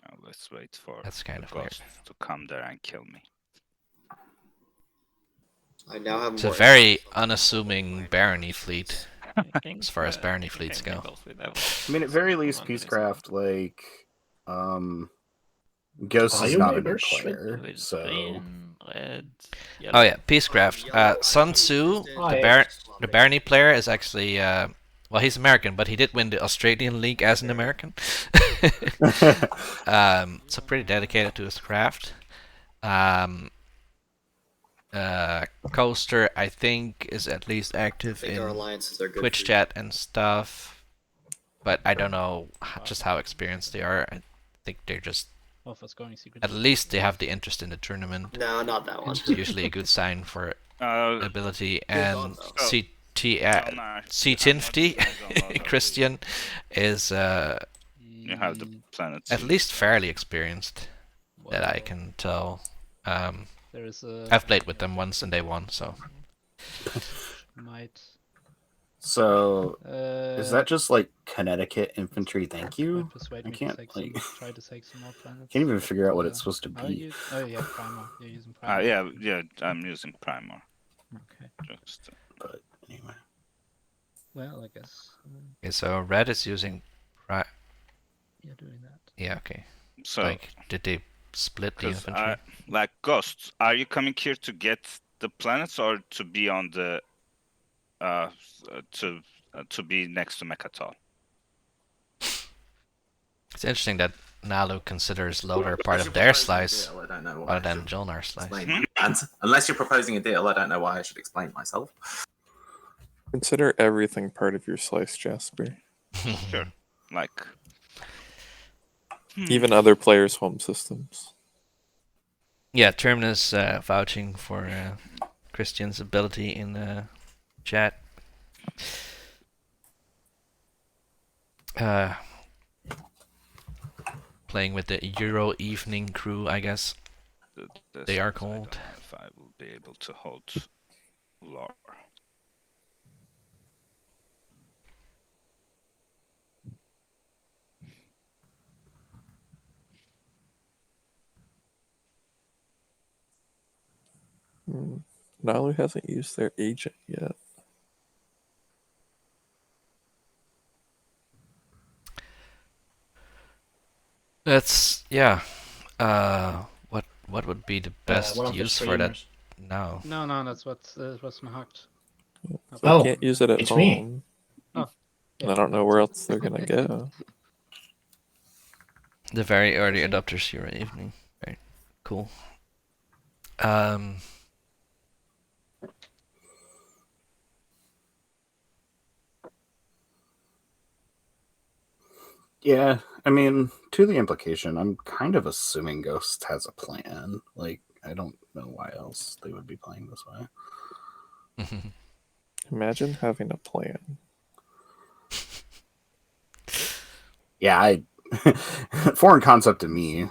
Now let's wait for That's kind the of weird. ghost to come there and kill me. I now have It's a more. very unassuming barony fleet. I think, As far as barony I think fleets I go. goes with that I mean, at very one. least, Come on, Peacecraft, like, Ghost is not a new Biomakers? player, With so green, red, Oh yellow. yeah, Peacecraft. Sun Tzu, Oh, the yeah. the barony player, is actually well, he's American, but he did win the Australian League as an American. So pretty dedicated to his craft. Coaster, I think, is at least I active think our in alliances are good. Twitch for you. chat and stuff, but I don't know just how experienced they are. I think they're just, Alpha's going secret. at least they have the interest in the tournament. No, not that one. It's usually a good sign for Uh, ability. Good And thought, though. CT oh, no, I C-Tinfty, don't know that Christian, is You have the planet. at least fairly experienced, that I Well, can tell. There is a. I've played with them once and they won, so. Might. so is that Uh, just like Connecticut infantry? Thank you. might persuade I me can't to take like try to take some more planets. can't even figure out what but, it's supposed to oh, be. yeah, Primer. You're using Primer. Yeah, I'm using Primer. Okay. Just But anyway, Well, I guess. Okay, so red is using. You're doing that. Yeah, okay. so, Like, did they split the 'cause infantry? like Ghosts, are you coming here to get the planets or to be on the to be next to Mechatol? It's interesting that Nalu considers Lothar Unless part you're of their proposing a slice, deal, I don't know why rather I than should Jolnar's slice. explain. And unless you're proposing a deal, I don't know why I should explain myself. Consider everything part of your slice, Jasper. Sure. Like Even other players' home systems. Yeah, Terminus vouching for Christian's ability in chat. Playing with the Euro Evening crew, I guess. They are I don't know called. if I will be able to hold Lore. Nalu hasn't used their agent yet. That's yeah. What would be the best One of the use for that streamers. now? No, that's what's Mahakt. They Oh, can't use it at it's me. home. Oh, I don't know where else they're gonna go. The very early adopters Euro Evening. Very cool. yeah, I mean, to the implication, I'm kind of assuming Ghost has a plan. Like, I don't know why else they would be playing this way. Imagine having a plan. Yeah, foreign concept to me.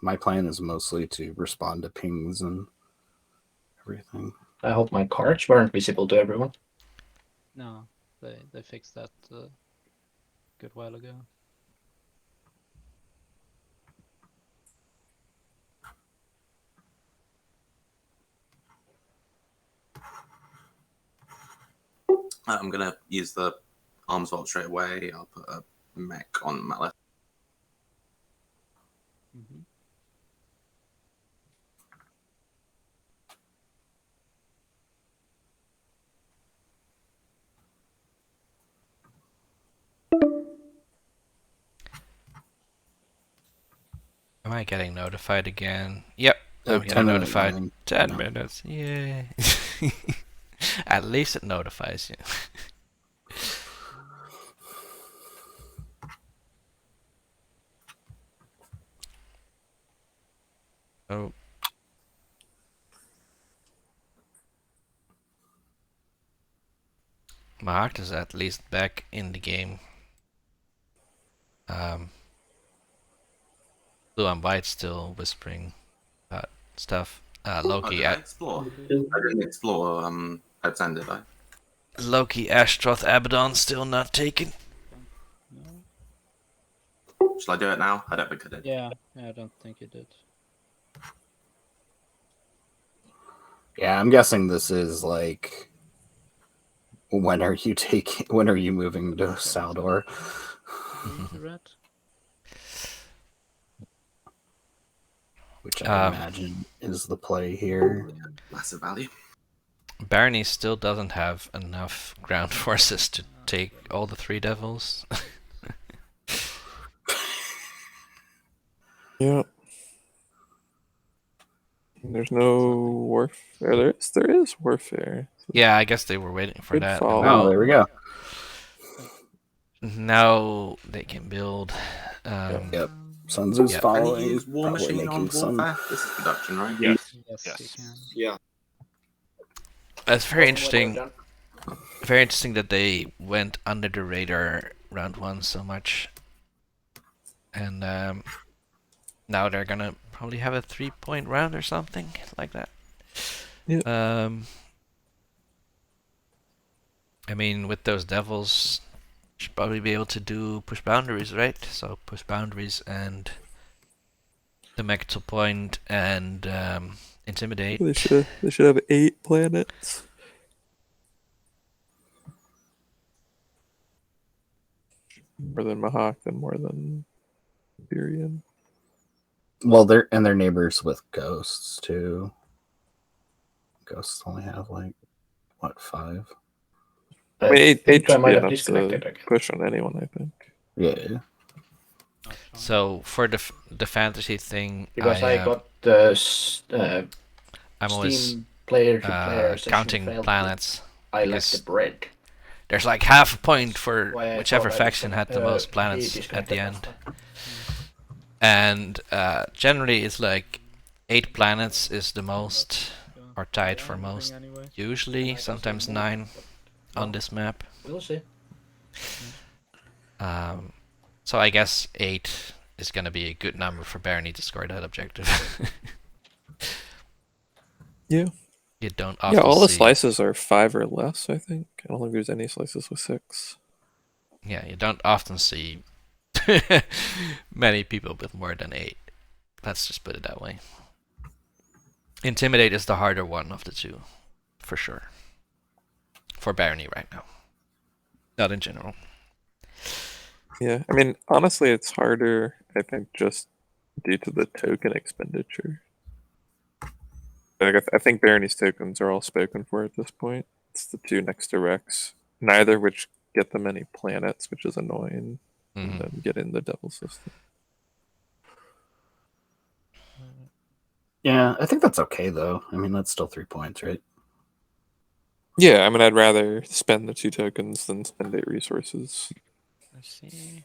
My plan is mostly to respond to pings and everything. I hope my cards weren't visible to everyone. No, they fixed that a good while ago. I'm gonna use the arms vault straight away. I'll put a mech on my left. Am I getting notified again? Yep, Oh, I'm 10 getting minute notified. warning. 10 No. minutes, yay. At least it notifies you. Oh. Mark is at least back in the game. Blue and white still whispering about stuff. Loki, Did I explore? I didn't explore Hope's End, did I? Loki, Ashtroth, Abaddon still not taken. No. Shall I do it now? I don't think I did. Yeah, I don't think you did. Yeah, I'm guessing this is like, when are you moving to Saldor? Green, red. Which I imagine is the play here. Massive value. Barney still doesn't have enough ground forces to take all the 3 devils. Yeah. There's no warfare. There is warfare. Yeah, I guess they were waiting for Good that. follow. Oh, there we go. Now they can build. Yep. Sun Tzu's Yep. Can you following. use War Probably Machine on making some. Warfare? This is production, right? Yes. Yes, Yes. you can. Yeah. That's very interesting. Very interesting that they went under the radar round 1 so much, and now they're gonna probably have a 3-point round or something like that. Yeah. I mean, with those devils, should probably be able to push boundaries, right? So push boundaries and the Mectal Point and intimidate. They should have 8 planets. More than Mahawk and more than Virion. Well, they're neighbors with ghosts too. Ghosts only have like what, 5? I mean, 8 I should might be have enough disconnected to again. push on anyone, I think. Yeah. So for the fantasy thing, Because I got the I'm always Steam player-to-player session counting failed. planets. I like because the bread. There's like half a point for Why I whichever thought I faction had the most he planets at disconnected the last end. time. And generally it's like 8 planets is the most, or tied for most. Usually, sometimes 9 on this map. We'll see. So I guess 8 is gonna be a good number for Barony to score that objective. Yeah. You don't Yeah, often all the see. slices are 5 or less, I think. I don't think there's any slices with 6. Yeah, you don't often see many people with more than 8. Let's just put it that way. Intimidate is the harder one of the 2, for sure. For Barony right now. Not in general. Yeah, I mean, honestly, it's harder, I think, just due to the token expenditure. Like, I think Barony's tokens are all spoken for at this point. It's the 2 next to Rex, neither which get them any planets, which is annoying, and then get in the devil system. Yeah, I think that's okay though. I mean, that's still 3 points, right? Yeah, I mean, I'd rather spend the 2 tokens than spend 8 resources. Let's see.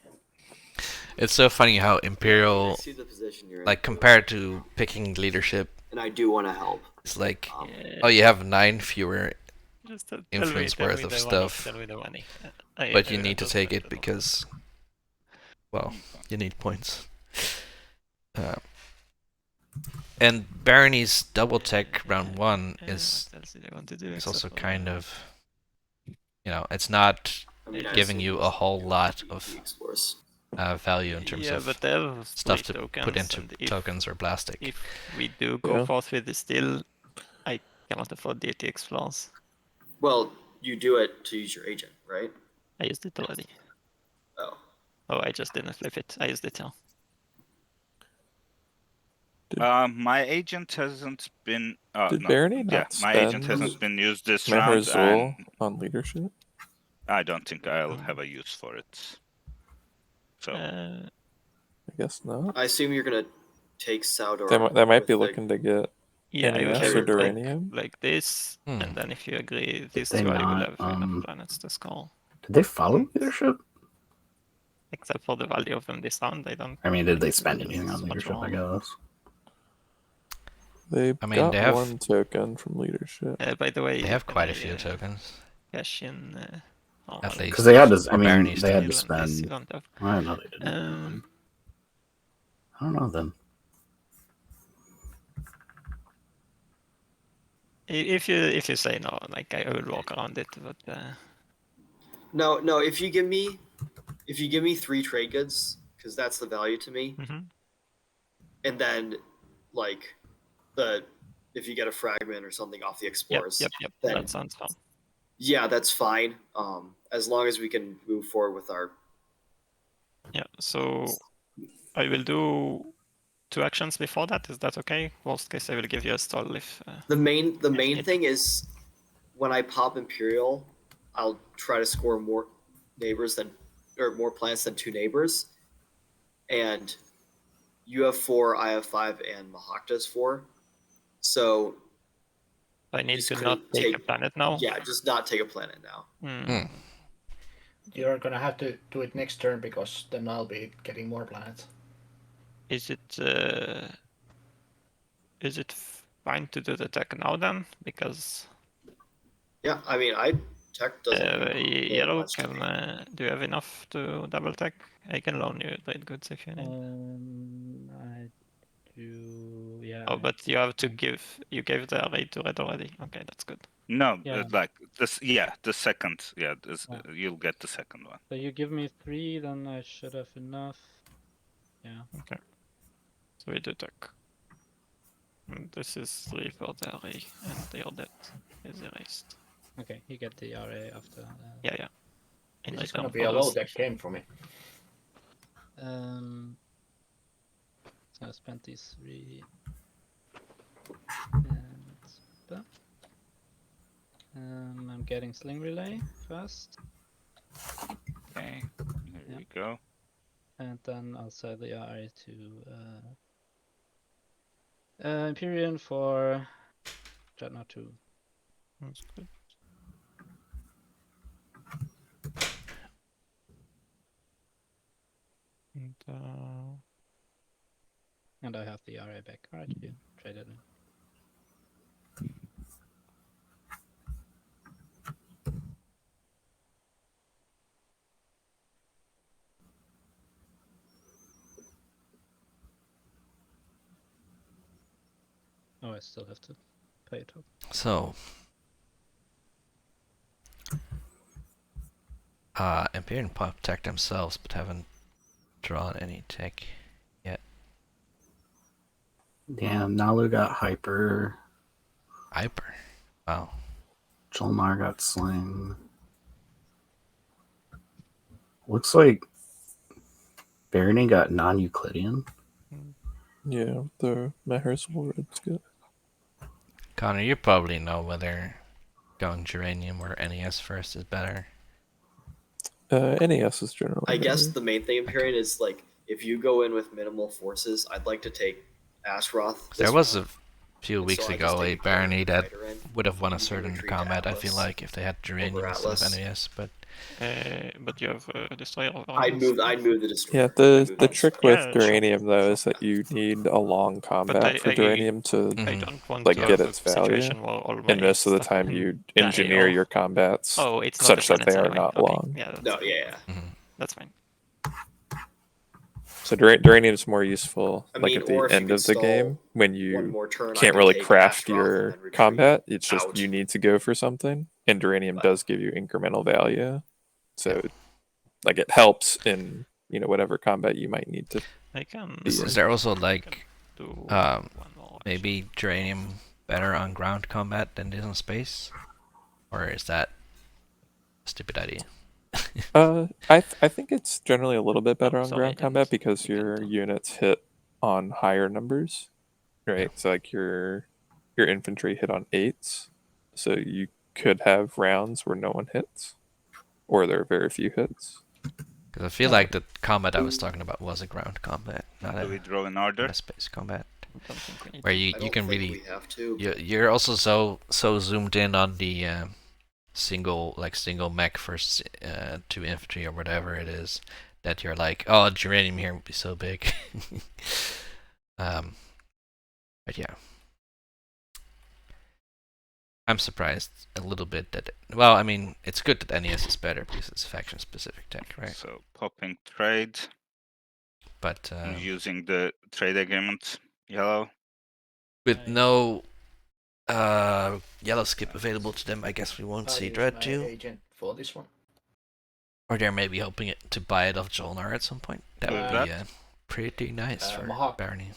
It's so funny how I Imperial, see the position you're in. like compared to picking leadership, And I do want to help. it's like, Yeah. oh, you have 9 fewer Just tell influence me worth the of money, stuff, tell me the money. but you need to take it because, well, you need points. And Barony's double tech round 1 is also kind of, you know, it's not I mean, I giving assume you it's a whole lot the of Explorers. value in terms Yeah, of but they have stuff split to tokens, put into and if- tokens or plastic. If we do go Yeah. fast with the still, I cannot afford deity explants. Well, you do it to use your agent, right? I used it already. Oh. Oh, I just didn't flip it. I used it now. My agent hasn't been. Did no. Barony Yeah, not my agent spend hasn't been used this Meher round, Zul and on leadership? I don't think I'll have a use for it. So Uh, I guess not. I assume you're gonna takes out or They might be with the- looking to get Yeah, I NES would or have Duranium. like this, Hmm. and then if you agree these they two, I will not, have enough planets to score. Did they follow leadership? Except for the value of them this round, they don't. I mean, did they think spend it's anything on much leadership? I more. guess. They I mean, got they have- one token from leadership. By the way, They have can quite a I, few tokens. cash in. At least. Because they had to. I for mean, Barony's they had to still on this, you spend. don't have. I know they didn't. I don't know then. If you say no, like I will walk around it, but No. If you give me 3 trade goods, because that's the value to me, mhm. and then like if you get a fragment or something off the explorers, Yep. then That sounds fun. yeah, that's fine. As long as we can move forward with our. Yeah. So I will do 2 actions before that. Is that okay? Worst case, I will give you a stall if. The main it- thing is when I pop Imperial, I'll try to score more more planets than 2 neighbors. And you have 4, I have 5, and Mahakta's 4. So I need just to couldn't not take a planet now. yeah, just not take a planet now. Hmm. You're gonna have to do it next turn because then I'll be getting more planets. Is it fine to do the tech now then? Because Yeah, I mean, tech doesn't mean yellow much to me. do you have enough to double tech? I can loan you trade goods if you need. I do. Yeah. Oh, but you have to give. You gave the array to red already. Okay, that's good. No, Yeah. like this. Yeah, the second. Yeah, Yeah. you'll get the second one. So you give me 3, then I should have enough. Yeah. Okay. So we do tech. And this is 3 for the array, and your debt is erased. Okay, you get the RA after. Yeah. In This is return gonna be for a low those- deck game for me. So I spent these 3. And that. I'm getting Sling Relay first, Okay, here Yeah. we go. and then I'll sell the RA to Empyrean for Dreadnought 2. That's good. And I have the RA back. Alright, you traded in. Oh, I still have to pay it off. So, Empyrean pop tech themselves, but haven't drawn any tech yet. Damn, Nalu got hyper. Hyper. Wow. Jolnar got sling. Looks like Barony got non-Euclidean. Yeah, the Mahersal Red's good. Connor, you probably know whether going Geranium or NES first is better. NES is generally. I guess better. the main thing Imperian is like if you go in with minimal forces, I'd like to take Ashroth. There this was a round. few And weeks so I ago just a take Barony that Fighter in. would have won a You can certain retreat to combat, I feel Atlas like, if they had Geranium instead of Atlas. NES, but But you have Destroyer over I'd Atlas. move the destroyer. Yeah, I'd the move the trick with Yeah, sure. Duranium though is that you need a long combat for I- Duranium to I Mhm. don't want like to get have its a value, situation where all my and most of the stuff time can you die engineer or- your combats Oh, it's not such a that they are planetary. not Okay, long. Yeah, that's No, fine. yeah. That's fine. So Duranium is more useful I like mean, at or the if you end could of the stall game when one you more turn, I can't could really take craft Ashroth and your then retreat combat. It's just out. you need to go for something, and Duranium But- does give you incremental value. So, like it helps in whatever combat you might need to. I can. is there also like do um, one more maybe Geranium better on ground combat than it is on space? Or is that a stupid idea? I think it's generally a little bit better on sorry, ground combat and because you can your talk. units hit on higher numbers, right? So like your infantry hit on 8s, so you could have rounds where no one hits, or there are very few hits. Because I feel like the combat I was talking about was a ground combat, not Do we a, draw an order? not a space combat. Don't think we need Where to. you I don't can think really we have to. you're also so zoomed in on the single mech versus 2 infantry or whatever it is that you're like, oh, geranium here would be so big. But yeah, I'm surprised a little bit that. Well, I mean, it's good that NES is better because it's faction specific tech, right? So popping trade. But Using the trade agreement, yellow. with no yellow skip available to them, I guess we won't see Dread 2. Agent for this one. Or they're maybe hoping to buy it off Jolnar at some point. That would be pretty nice for Mahawk. Barney.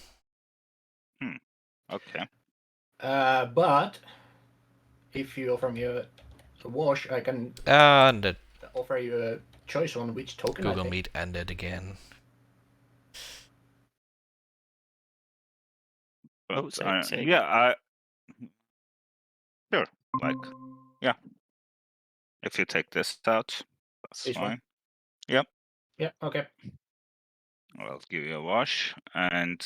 Okay. But if you offer me a wash, I can And the offer you a choice on which token I Google take. Meet ended again. Oh, say. Yeah, sure. Like, yeah. If you take this out, that's This one? fine. Yep. Yeah, okay. I'll give you a wash. And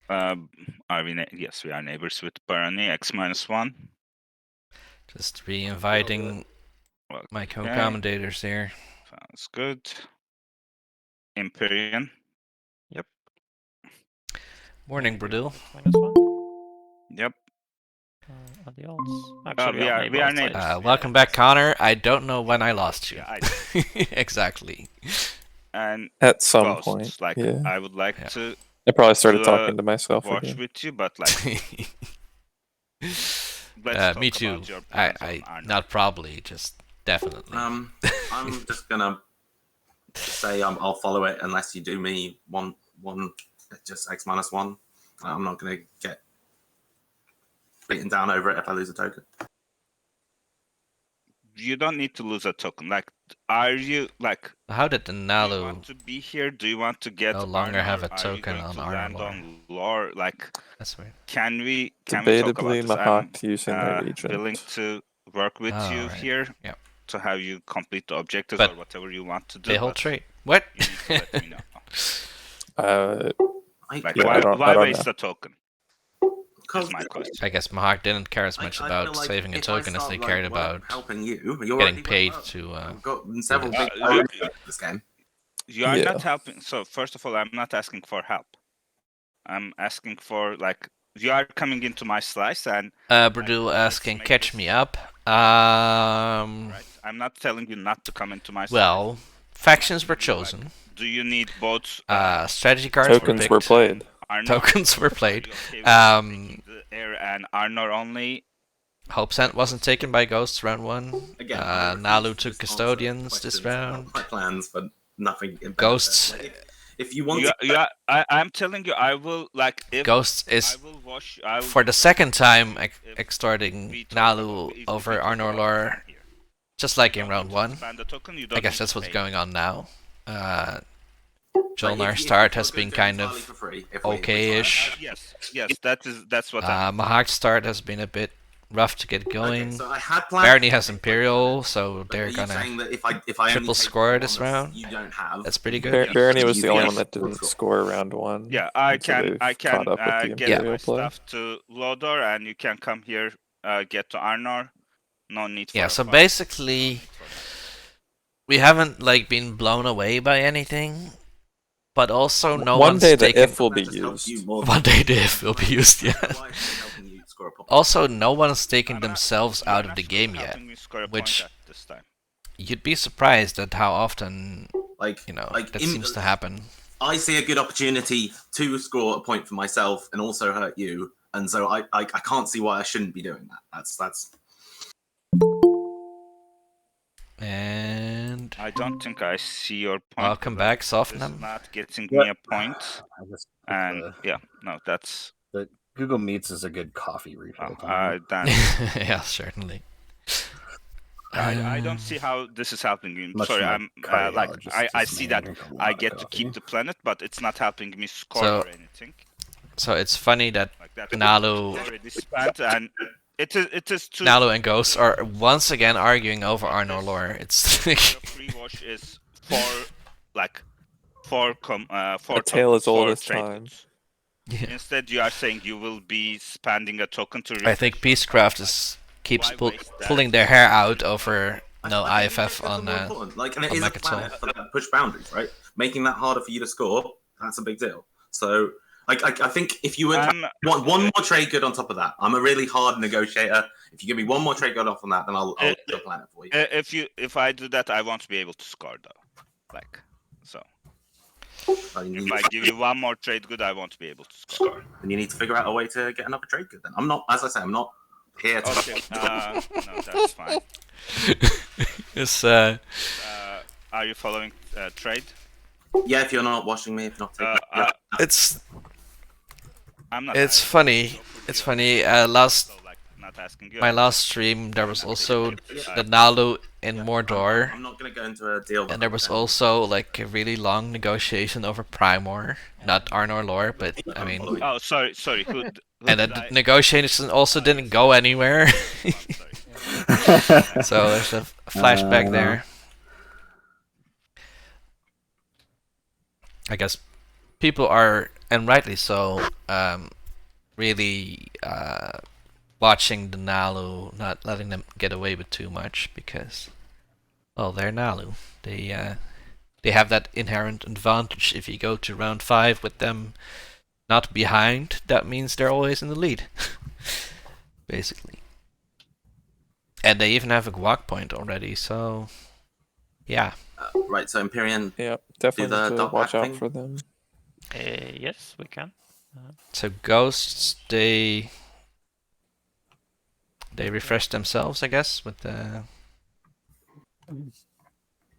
are we? Yes, we are neighbors with Barony. X-1. Just re-inviting my co-commentators here. Sounds good. Empyrean. Yep. Morning, Bradil. -1. Yep. Adios. Actually, we are neighbors. neighbors. Welcome back, Connor. I don't know when I lost you. Yeah, Exactly. And At some Ghosts, point, like yeah. I would like to I probably started do talking to myself watch again. with you, but like, let's Me talk too. about your plans on I Arnold. not probably, just definitely. I'm just gonna say I'll follow it unless you do me one just X-1. I'm not gonna get beaten down over it if I lose a token. You don't need to lose a token. Like, are you like? How did the Do you Nalu want to be here? Do you want to get no longer Arnor? have a Are you token going on to Arnor land lore? on lore? Like, That's weird. can we talk about Debatably, this? Mahawk using their I'm agent. willing to work with you right. here Yep. to have you complete the objectives But or whatever you want to do. They hold but trade. What? You need to let me know. Like, Yeah, I don't why know. waste a token? Is my question. I guess Mahawk didn't care as much I about feel like saving a if I token as start, they like, cared about helping you. You're getting already paid well. to. I've got several this. big you- this game. You are Yeah. not helping. So first of all, I'm not asking for help. I'm asking for like you are coming into my slice and Bradul let's asking, make catch this- me up. right. I'm not telling you not to come into my slice. Well, factions were chosen. Do you need both? Strategy cards Tokens were picked. played. Arnor? Tokens were played. Are you okay with taking the air and Arnor only. Hope Sent wasn't taken by Ghosts round 1. Again, I Nalu refuse to took answer Custodians this questions about round. My plans, but nothing. in benefit. Ghosts. Like, if you want to, I'm telling you, I will like if Ghosts I is will watch. I will for the second time if extorting we talk about- Nalu if over we talk Arnor about lore, plan here. just like You in don't round need to 1. spend the token, you I don't guess need that's to what's pay. going on now. like, Jolnar if start you're has gonna been do it kind entirely of for free, if we okay-ish. Yes, that's what I'm. Mahawk start has been a bit rough to get going. Okay, so I had plans. Barney has Imperial, so But they're are you gonna saying that if I only triple take score one this that round. you don't have. That's pretty good. Barony was the only Yes. one that didn't score round 1. Yeah, I and so can they've caught up with the get my Imperial play. stuff to Lodor, and you can come here, get to Arnor. No need for. Yeah, a so fight. basically we haven't like been blown away by anything, but also no One one's day the taken. if will be That just helps you used. more One day the if will be used, yeah. Why is it helping you score a point? Also, no one's taken I'm not- themselves you're out of not the game yet. helping me score a which- point at this time. You'd be surprised at how often, Like, you know, like that in- seems to happen. I see a good opportunity to score a point for myself and also hurt you, and so I can't see why I shouldn't be doing that. That's And I don't think I see your point. welcome but back, This Softenham. is not getting Yeah. me a point, I just and yeah, no, that's. the Google Meets is a good coffee refill. Then Yeah, certainly. I don't see how this is helping you. Much Sorry, like I'm like cardiologists, I just see man, that drink a lot I of get to coffee. keep the planet, but it's not helping me score So- or anything. So it's funny that Like that. Nalu, Already spent, and it is too. Nalu and Ghosts are once again arguing over Arnor lore. It's a free Wash is four A tale as old as trade time. goods. Yeah. Instead, you are saying you will be spending a token to. I think Peacecraft keeps why waste that? pulling their hair out over no I think IFF it's on more important. Like, and it on is a Mechatol. planet for that push boundaries, right? Making that harder for you to score, that's a big deal. So, I think if you want one more trade good on top of that, I'm a really hard negotiator. If you give me one more trade good off on that, then I'll do a planet for you. If I do that, I won't be able to score though. Like, so. If I give you one more trade good, I won't be able to score. And you need to figure out a way to get another trade good. Then I'm not, as I say, I'm not here to. Okay. No, that's fine. It's Are you following trade? Yeah, if you're not watching me, if you're not taking. it's I'm not. it's funny. It's funny. Last not asking you. my last stream, there was also the Nalu in Mordor. I'm not going to go into a deal. And there was also like a really long negotiation over Primor, not Arnor lore, but I mean. Oh, sorry. Who and the negotiation also didn't go anywhere. So there's a flashback there. I guess people are, and rightly so, really watching the Nalu, not letting them get away with too much because, well, they're Nalu. They have that inherent advantage. If you go to round 5 with them not behind, that means they're always in the lead, basically. And they even have a guac point already, so yeah. Right, so Empyrean. Yeah, definitely do the need to dot watch pack out thing? for them. Yes, we can. So ghosts, they refresh themselves, I guess, with the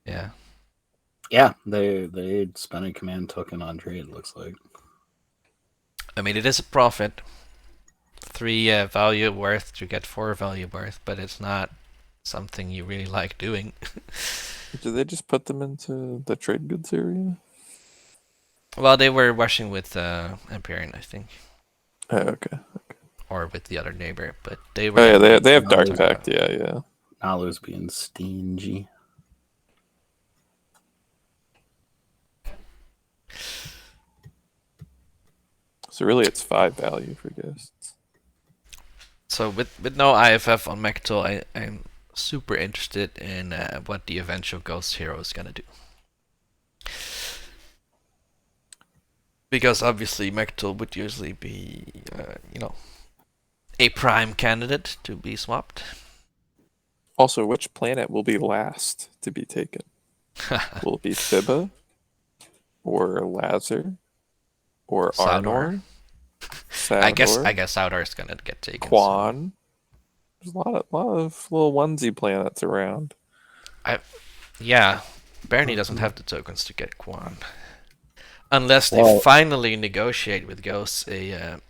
yeah. Yeah, they spend a command token on trade. Looks like. I mean, it is a profit. 3 value worth to get 4 value worth, but it's not something you really like doing. Do they just put them into the trade goods area? Well, they were washing with Empyrean, I think. Oh, okay. Or with the other neighbor, but they were. Oh yeah, they have Dark Pact. Yeah. Nalu's being stingy. So really, it's 5 value for ghosts. So with no IFF on Mechatol, I'm super interested in what the eventual Ghost Hero is gonna do. Because obviously Mechatol would usually be, a prime candidate to be swapped. Also, which planet will be last to be taken? Will it be Thibba? Or Lazar? Or Arnor? I guess Saudar is gonna get taken. Quan. So. There's a lot of little onesie planets around. Yeah, Bernie doesn't have the tokens to get Quan. Unless they finally negotiate with Ghosts a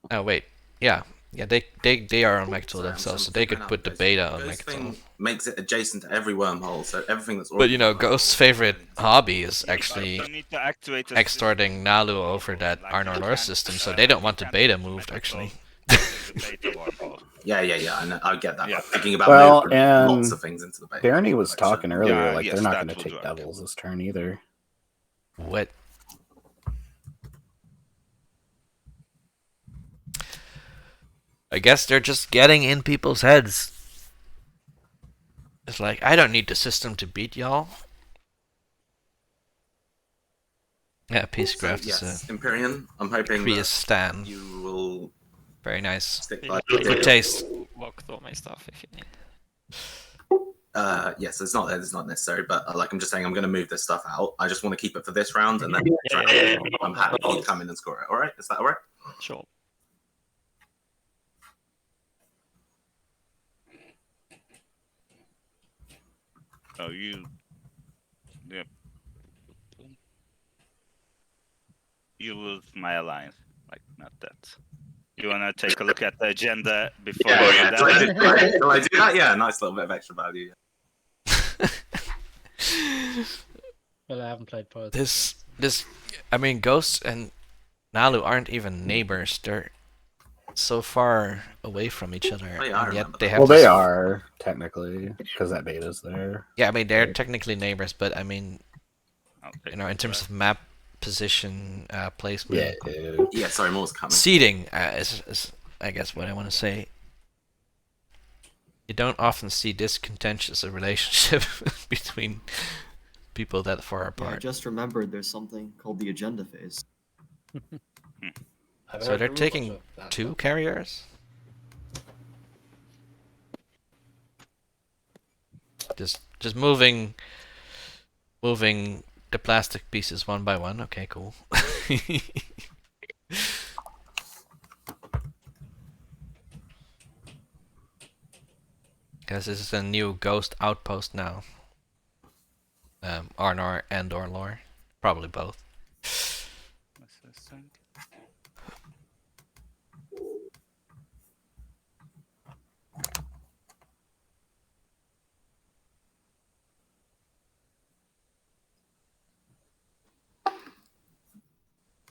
oh wait. Yeah, they are on Mechatol themselves, so they could put the beta on Mechatol. Makes it adjacent to every wormhole, so everything that's. But Ghost's favorite hobby is actually need to activate extorting Nalu over that Arnor lore system, so they don't want the beta moved actually. Yeah. I know, I get that. Yeah. Thinking about lots of things into the beta. Barney was talking earlier, yes, they're not that going to would take work. Devils this turn either. What? I guess they're just getting in people's heads. It's like, I don't need the system to beat y'all. Yeah, Peacecraft yes, Empyrean. I'm hoping that Stan. You will. Very nice. Stick by good taste. Walk through my stuff if you need. Yes, it's not necessary, but like I'm just saying, I'm going to move this stuff out. I just want to keep it for this round, and then I'm happy for you to come in and score it. All right, is that all right? Sure. Oh, you. Yep. You lose my alliance. Like, not that. You want to take a look at the agenda before you do that? Shall I do that? Yeah, nice little bit of extra value. Well, I haven't played Pirates. I mean, Ghosts and Nalu aren't even neighbors. They're so far away from each other, Oh, yeah, I and yet remember they that. have Well, this. they are technically because that beta's there. Yeah, I mean they're Right. technically neighbors, but I mean, Okay. you know, in terms of map position, Yeah. placement, Yeah, sorry, more's coming. seating is I guess what I want to say. You don't often see this contentious a relationship between people that far Yeah, I apart. just remembered there's something called the agenda phase. I've So heard they're rumors taking of that, 2 but- carriers. Just moving the plastic pieces one by one. Okay, cool. Because this is a new ghost outpost now. Arnor and or lore. Probably both.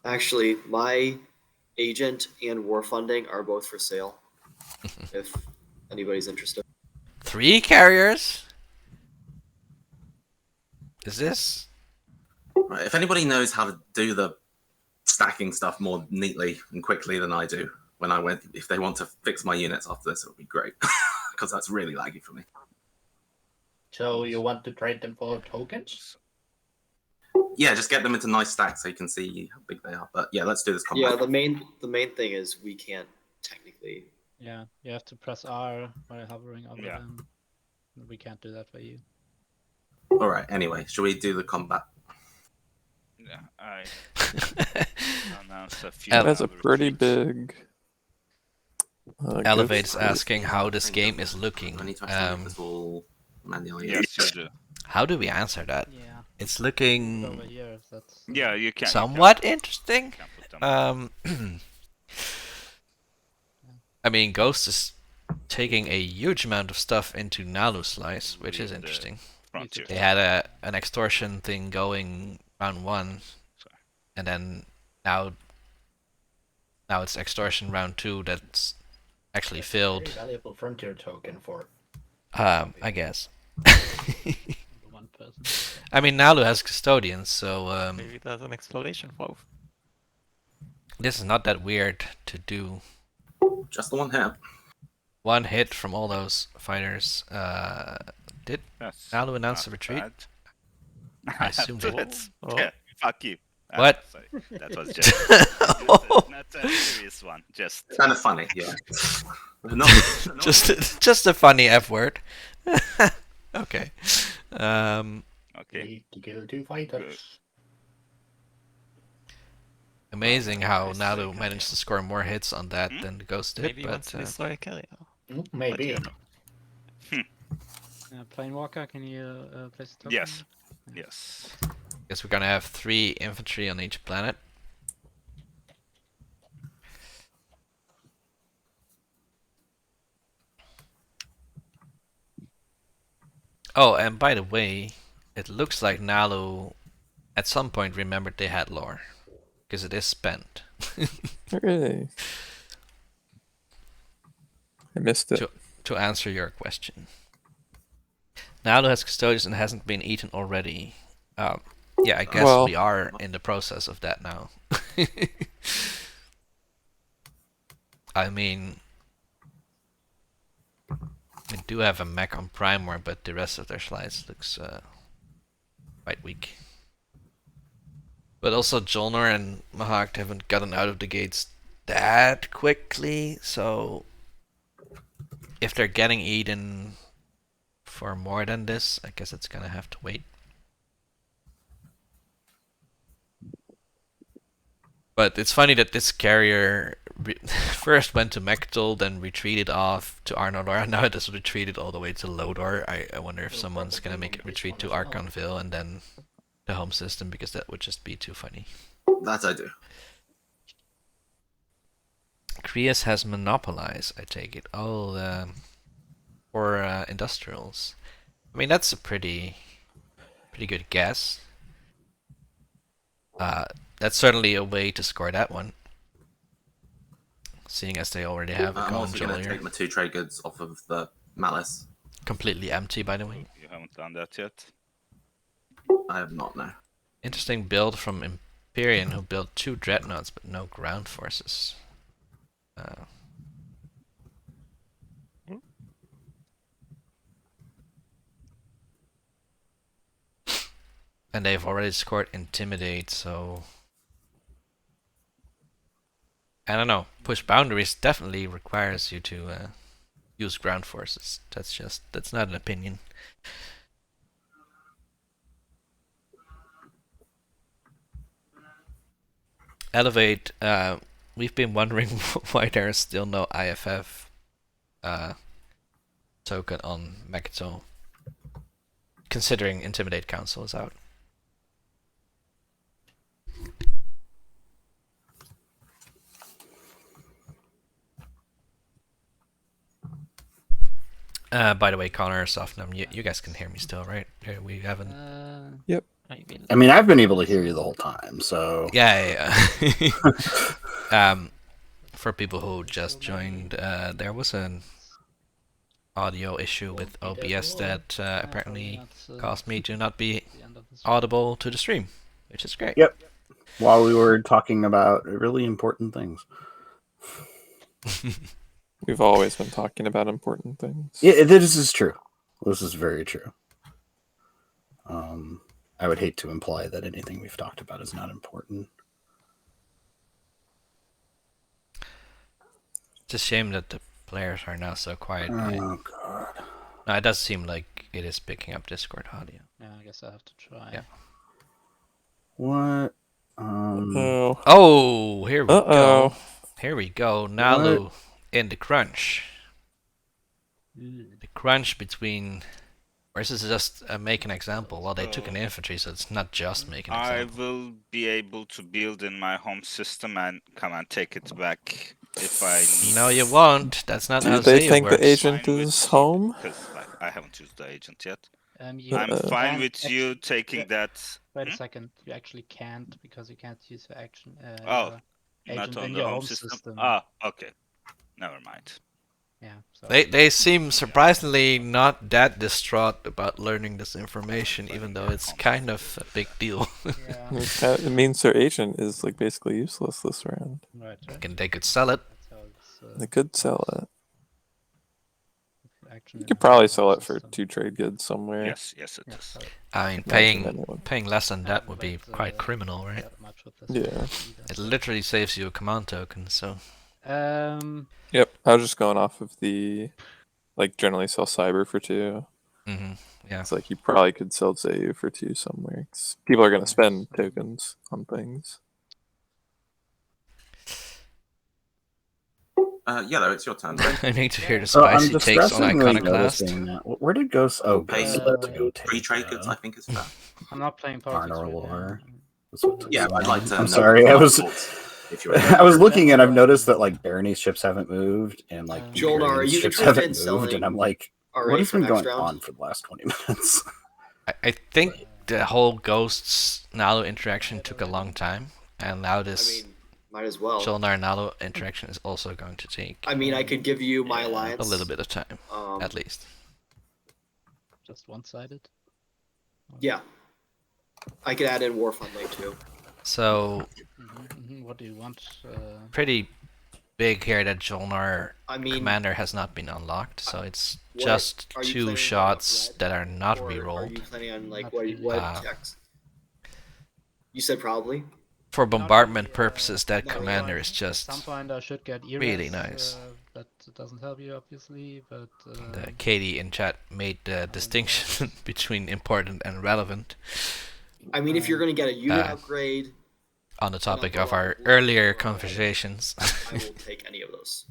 Actually, my agent and war funding are both for sale. If anybody's interested. 3 carriers? Is this? Right, if anybody knows how to do the stacking stuff more neatly and quickly than I do, if they want to fix my units after this, it would be great because that's really laggy for me. So you want to trade them for tokens? Yeah, just get them into nice stacks so you can see how big they are. But yeah, let's do this combat. Yeah, the main thing is we can't technically. Yeah, you have to press R while hovering over Yeah. them. We can't do that for you. All right. Anyway, shall we do the combat? Yeah, I announced a few. That's a other pretty retreats. big. Elevate's ghost. asking how this game is looking. I need to actually make this all manually. Yes, you do. How do we answer that? Yeah. It's Over looking here, if that's. Yeah, you can. somewhat interesting. You can put them. I mean, Ghost is taking a huge amount of stuff into Nalu Slice, which is With the interesting. frontier. They had an extortion thing going round 1, and then now it's extortion round 2 that's actually filled. Very valuable frontier token for. I guess. One person. I mean, Nalu has custodians, so Maybe there's an exploration flow. this is not that weird to do. Just the one hit. 1 hit from all those fighters. Did That's Nalu announce not a retreat? bad. I assume But so. it's- Oh. yeah, fuck you. What? Sorry, that was just not a serious one. Just Kind of funny, yeah. not, just a funny F word. Okay. okay. Need to kill 2 fighters. Amazing how Nice Nalu take, managed to score more hits on that than the Ghost did, Maybe he wants but to destroy a carrier. Maybe. Planewalker, can you place a token? Yes. Yes. guess we're gonna have 3 infantry on each planet. Oh, and by the way, it looks like Nalu at some point remembered they had lore, because it is spent. Really? I missed it. To answer your question. Nalu has custodians and hasn't been eaten already. Yeah, I guess Well- we are in the process of that now. I mean, we do have a mech on Primor, but the rest of their slides looks quite weak. But also Jolnor and Mahakt haven't gotten out of the gates that quickly, so if they're getting eaten for more than this, I guess it's gonna have to wait. But it's funny that this carrier first went to Mechtal, then retreated off to Arnodor, and now it has retreated all the way to Lodor. I wonder if someone's gonna make it retreat to Archonville and then the home system, because that would just be too funny. That I do. Krias has monopolized, I take it. Oh, for industrials. I mean, that's a pretty good guess. That's certainly a way to score that one. seeing as they already have a I'm common also going to Jolier. take my 2 trade goods off of the Malice. Completely empty, by the way. You haven't done that yet. I have not, no. Interesting build from Empyrean, who built 2 dreadnoughts but no ground forces. And they've already scored Intimidate, so... I don't know. Push boundaries definitely requires you to use ground forces. That's not an opinion. Elevate, we've been wondering why there's still no IFF token on Mecto, considering Intimidate Council is out. By the way, Connor, Softnum, you guys can hear me still, right? We haven't... Yep. I mean, I've been able to hear you the whole time, so... Yeah. For people who just joined, there was an audio issue with OBS that apparently caused me to not be audible to the stream, which is great. Yep. While we were talking about really important things. We've always been talking about important things. Yeah, this is true. This is very true. I would hate to imply that anything we've talked about is not important. It's a shame that the players are now so quiet. Oh, God. No, it does seem like it is picking up Discord audio. Yeah, I guess I have to try. Yeah. What? Oh, here we go. Here we go. Nalu in the crunch. The crunch between... Or is this just make an example? Well, they took an infantry, so it's not just make an example. I will be able to build in my home system and come and take it back if I need. No, you won't. That's not how Do they Zeo think works. the agent is home? Because I haven't used the agent yet. I'm You fine can't with you actually- taking that. Wait a second. You actually can't because you can't use your action. Oh, your not agent on in the your home system. Okay. Never mind. Yeah. So. They seem surprisingly not that distraught about learning this information, even though it's kind of a big deal. Yeah. It means their agent is like basically useless this round. Right. They could sell it. That's how it's, They could sell it. action You in could the probably home sell it for system. 2 trade goods somewhere. Yes, it Yeah, is. so I mean, anyone. paying less than that would be but, quite criminal, right? that much with this Yeah. either, It so. literally saves you a command token, so... Yep, I was just going off of the, like, generally sell cyber for 2. Yeah. It's like you probably could sell Zayu for 2 somewhere. 'Cause people are going to spend tokens on things. Yellow, it's your turn. I need to hear the So I'm spicy takes on distressingly Iconoclast. noticing that. Where did Ghost? Oh, Pay Ghost about to go take 3 trade goods, I think is fair. I'm not playing politics Arnor right Lore. now. Yeah, I'd like to. I'm know sorry, your I was thoughts, if you're I was looking and I've noticed that like Barony's ships haven't moved and like Jolnar, are Imperium's you ships interested haven't in moved, and I'm like, selling what has RA for been next going round? on for the last 20 minutes? I think the whole Ghosts Nalu interaction took a long time, and now this Might as well. Jolnar Nalu interaction is also going to take I mean, I could give you my alliance. a little bit of time, at least. Just one-sided. Yeah. I could add in War Fund late too. So, What do you want? pretty big here that Jolnar I mean, Commander has not been unlocked, so it's what- just are you 2 planning on shots red, that are not or Are you rerolled. planning on like Not what? really. What text? You said probably. For bombardment purposes, that no, commander At is just some point I should get really ERAS, nice. That doesn't help you obviously, but Katie in chat made the distinction between important and relevant I mean, if you're gonna get a unit upgrade, on the topic of our earlier conversations. I will take any of those.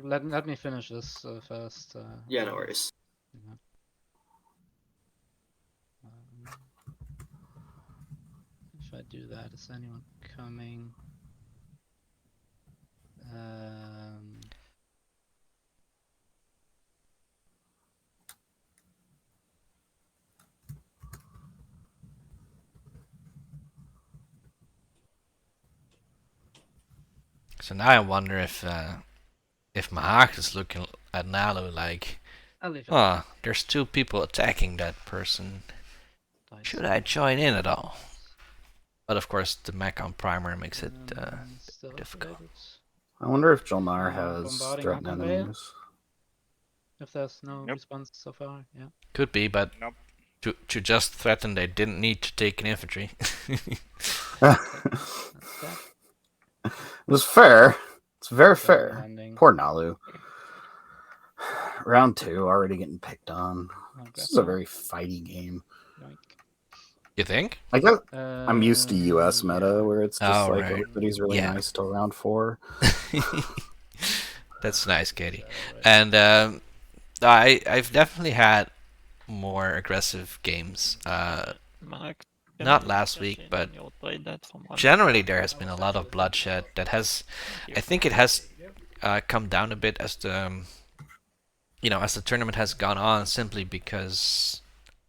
Let me finish this first. Yeah, no worries. Yeah. If I do that, is anyone coming? So now I wonder if Mahak is looking at Nalu like, there's 2 people attacking that person. Should I join in at all? But of course, the Macon primer makes it difficult. I wonder if Jolnar has Bombarding threatened open bay? enemies. If there's no Nope. response so far, yeah. Could be, but Nope. to just threaten, they didn't need to take an infantry. It was fair. It's very Fair fair. landing. Poor Nalu. Round 2, already getting picked on. This is a very fighty game. Yoink. You think? I guess I'm used to US meta yeah. where it's just Oh, like right. everybody's really Yeah. nice till round 4. That's nice, Katie. And I've definitely had more aggressive games. Mark, Not last week, but generally there has been a lot of bloodshed that has, I think it has come down a bit as the, as the tournament has gone on, simply because,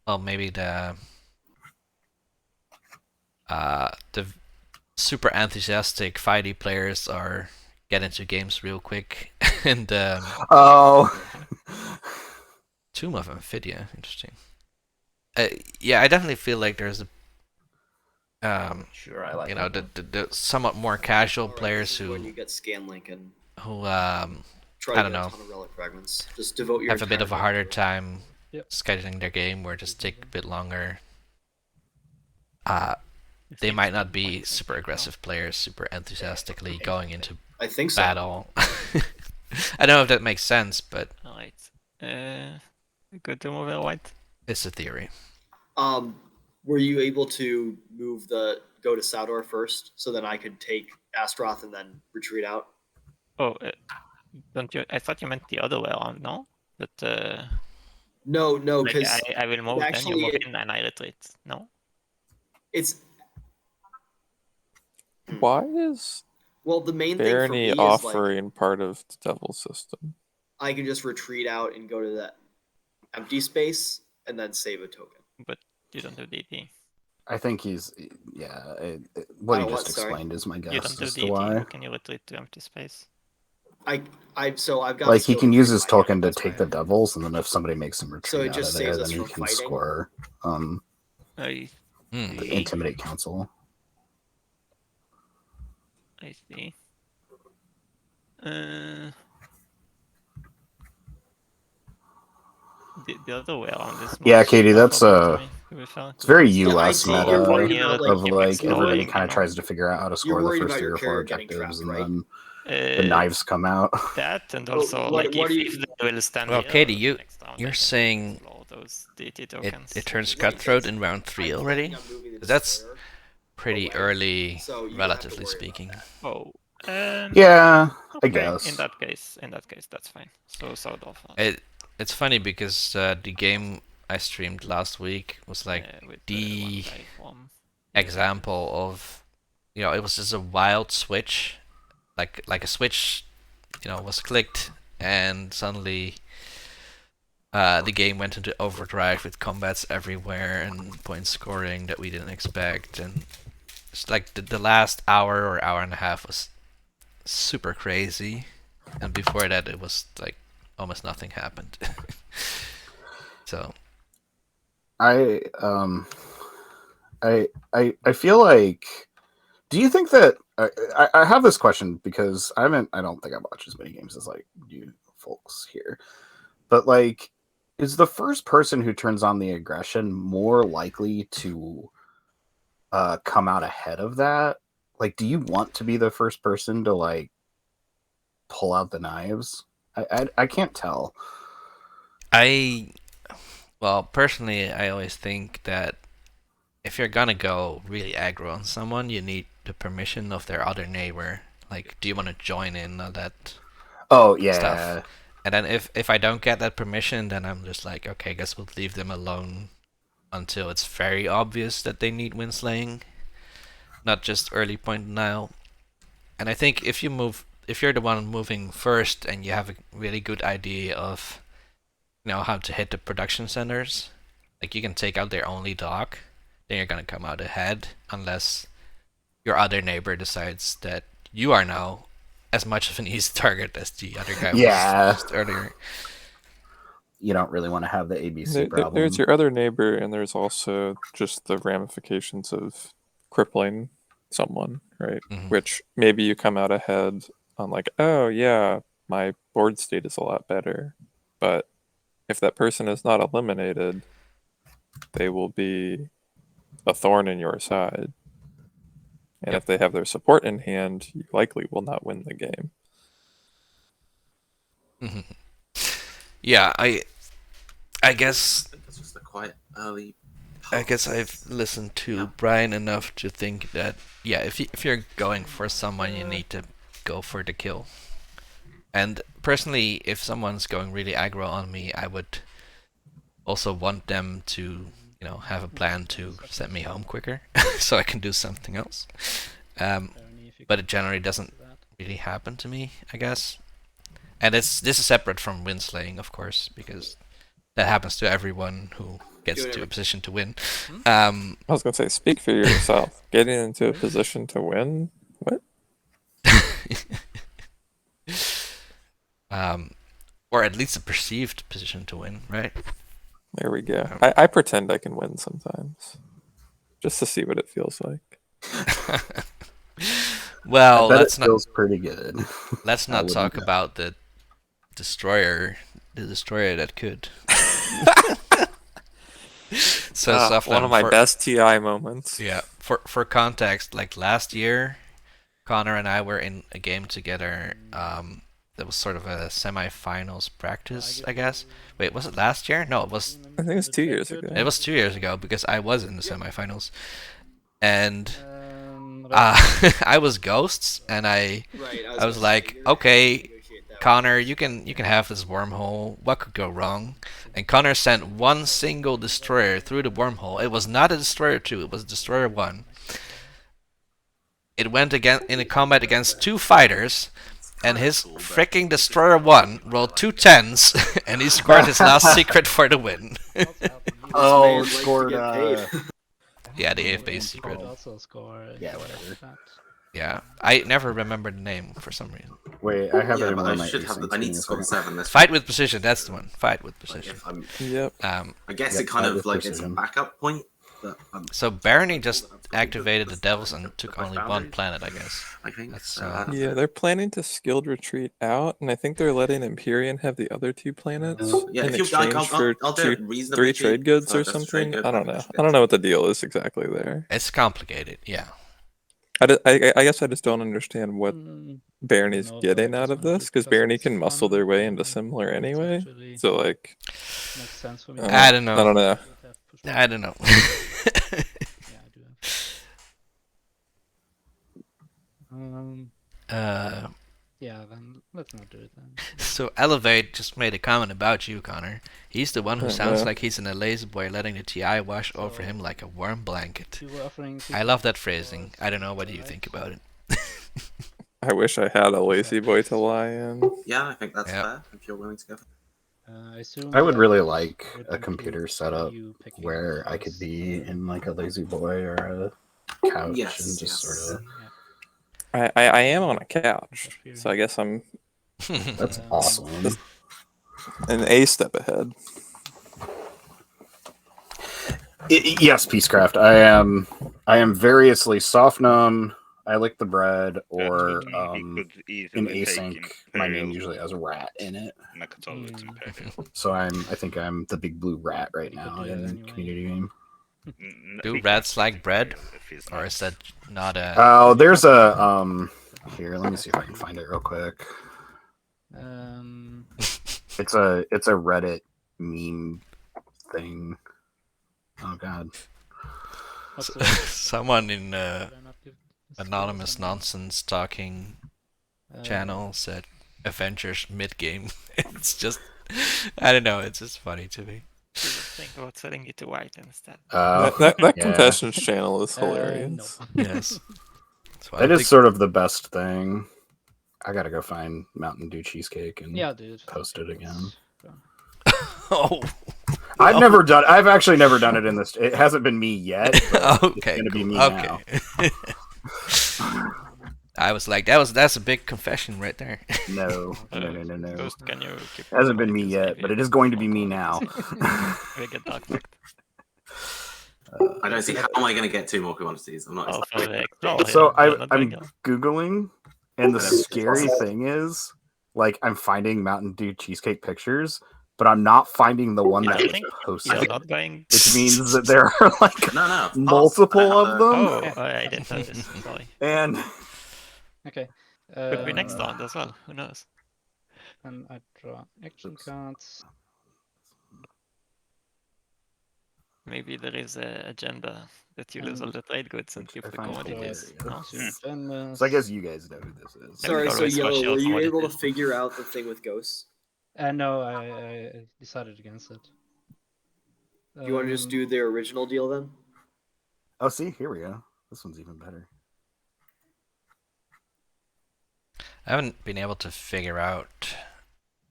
well, maybe the super enthusiastic fighty players are get into games real quick, and Tomb of Amphidia, interesting. Yeah, I definitely feel like there's a Sure, I like the somewhat more casual Alright, players this is who when you get Scanlink and I try to don't get know, a ton of relic fragments. Just devote your have a bit entire of a day harder to it. time Yep. scheduling their game, or just take a bit longer. They might not be super aggressive players, super enthusiastically going into I think so. battle. I don't know if that makes sense, but Alright. Good to move it white. it's a theory. Were you able to go to Saldor first, so then I could take Astroth and then retreat out? Oh, don't you? I thought you meant the other way around, no? That No, like because I will move, then actually you move in, and I retreat. No. it's Why is the main thing for me Barony is like offering part of the devil system? I can just retreat out and go to that empty space and then save a token. But you don't do DT. I think he's what he Oh, just what? Sorry. explained is my You guess don't do as to DT. why. How can you retreat to empty space? I've got Like he skill can use retreat his in my token hand, to that's why take I the have it. devils, and then if somebody makes him So retreat it out just of there, saves then us he from can fighting. score I the intimidate council. see. The other way around is Yeah, more Katie, that's preferable to me, to be fair. it's very Yeah, I US see. meta You're worried Here, about of keep like everybody exploring, kind of tries to figure out how to score the worried first about 3 your or 4 carrier getting objectives, trapped, and right? then the knives come out. That, and Well, also what- like what do if you- they will stand Well, here Katie, next round, you're they can saying explore those DT it tokens. turns Right, cutthroat that's- in round 3 I already? plan on moving the 'Cause that's Destroyer pretty away, early, so you don't have to relatively worry about speaking. that. Oh, Yeah, I okay, guess. In that case, that's fine. So south of It's funny because the game I streamed last week was like with the 1 from example of, it was just a wild switch, like a switch, was clicked, and suddenly the game went into overdrive with combats everywhere and point scoring that we didn't expect, and it's like the last hour or hour and a half was super crazy, and before that it was like almost nothing happened. So I feel like. Do you think that I have this question because I don't think I watch as many games as like you folks here, but like, is the first person who turns on the aggression more likely to come out ahead of that? Like, do you want to be the first person to like pull out the knives? I can't tell. Well, personally, I always think that if you're gonna go really aggro on someone, you need the permission of their other neighbor. Like, do you want to join in on that Oh yeah. stuff? And then if I don't get that permission, then I'm just like, okay, I guess we'll leave them alone until it's very obvious that they need winslaying, not just early point denial. And I think if you're the one moving first and you have a really good idea of how to hit the production centers, like you can take out their only dock, then you're gonna come out ahead unless your other neighbor decides that you are now as much of an easy target as the other guy Yeah. was just earlier. You don't really want to have the ABC problem. There's your other neighbor, and there's also just the ramifications of crippling someone, right? Mhm. Which maybe you come out ahead on like, oh yeah, my board state is a lot better. But if that person is not eliminated, they will be a thorn in your side. And if they have their support in hand, you likely will not win the game. Mhm. Yeah, I guess It's just a quite early. I guess I've listened to Brian enough to think that if you're going for someone, you need to go for the kill. And personally, if someone's going really aggro on me, I would also want them to, have a plan to send me home quicker, so I can do something else. But it generally doesn't really happen to me, I guess. And this is separate from win slaying, of course, because that happens to everyone who gets to a position to win. I was gonna say, speak for yourself. Getting into a position to win? What? Or at least a perceived position to win, right? There we go. I pretend I can win sometimes, just to see what it feels like. Well, that feels pretty good. Let's not talk about the destroyer that could. So one of my best TI moments. Yeah, for context, like last year, Connor and I were in a game together. That was sort of a semi-finals practice, I guess. Wait, was it last year? No, it was. I think it was 2 years ago. It was 2 years ago because I was in the semi-finals, and I was Ghosts, and I was like, okay, Connor, you can have this wormhole. What could go wrong? And Connor sent one single destroyer through the wormhole. It was not a destroyer 2, it was destroyer 1. It went in a combat against 2 fighters, and his freaking destroyer 1 rolled 2 10s, and he scored his last secret for the win. Oh, scored. Yeah, the AFB secret. Yeah, whatever. Yeah, I never remember the name for some reason. Wait, I have it in but one I of my should have. asyncs. I need to score 7 this Fight with precision, that's the one. Fight with precision. Yep. I guess it kind of like it's a backup point. But, so Barony just activated the Devils and took only one planet, I guess. I think that's yeah, they're planning to skilled retreat out, and I think they're letting Empyrean have the other 2 planets yeah, in if you exchange like, for I'll do it reasonably 3 cheap, trade goods so or just trade something. good, I don't know. I don't know what the deal is exactly there. It's complicated, yeah. I guess I just don't understand what Barony's getting out of this, because Barony can muscle their way into similar anyway. So like, I don't know. I don't know. I don't know. Yeah, then let's not do it then. So Elevate just made a comment about you, Connor. He's the one who sounds like he's in a lazy boy, letting the TI wash over him like a warm blanket. I love that phrasing. I don't know what do you think about it. I wish I had a lazy boy to lie in. Yeah, I think that's fair if you're willing to go. I would really like a computer setup where I could be in like a lazy boy or a couch and just sort of. I am on a couch, so I guess I'm. That's awesome. An A step ahead. Yes, Peacecraft. I am variously soft numb. I lick the bread, or in async. My name usually has a rat in it. So I think I'm the big blue rat right now in community game. Do rats like bread, or is that not a? Oh, there's a Here, let me see if I can find it real quick. It's a Reddit meme thing. Oh God. Someone in anonymous nonsense talking channel said Avengers mid game. It's just, I don't know. It's just funny to me. Think about setting it to white instead. That confessions channel is hilarious. No. Yes. That is sort of the best thing. I gotta go find Mountain Dew cheesecake and post it again. Oh. I've actually never done it in this. It hasn't been me yet. But okay. It's gonna be me now. I was like, that's a big confession right there. No. No. Ghost, can you keep It hasn't been me qualities yet, maybe? but it is going to be me now. We get dark fact. I don't see how am I going to get 2 more quantities. I'm not. Oh, for the explore, So yeah, you're not I'm doing it. Googling, and the I don't- scary thing is, like, I'm finding Mountain Dew cheesecake pictures, but I'm not finding the one I that was think posted. You're not going. Which means that there are like No. multiple of them. Oh, I didn't know this. Sorry. And Okay. Could be next round as well. Who knows? And I draw action cards. Maybe there is a agenda that you lose all the trade goods and keep the commodities. No? So I guess you guys know who this is. Sorry, so always Yellow, rush out were you able to commodities. figure out the thing with ghosts? No, I decided against it. You want to just do their original deal then? Oh, see, here we go. This one's even better. I haven't been able to figure out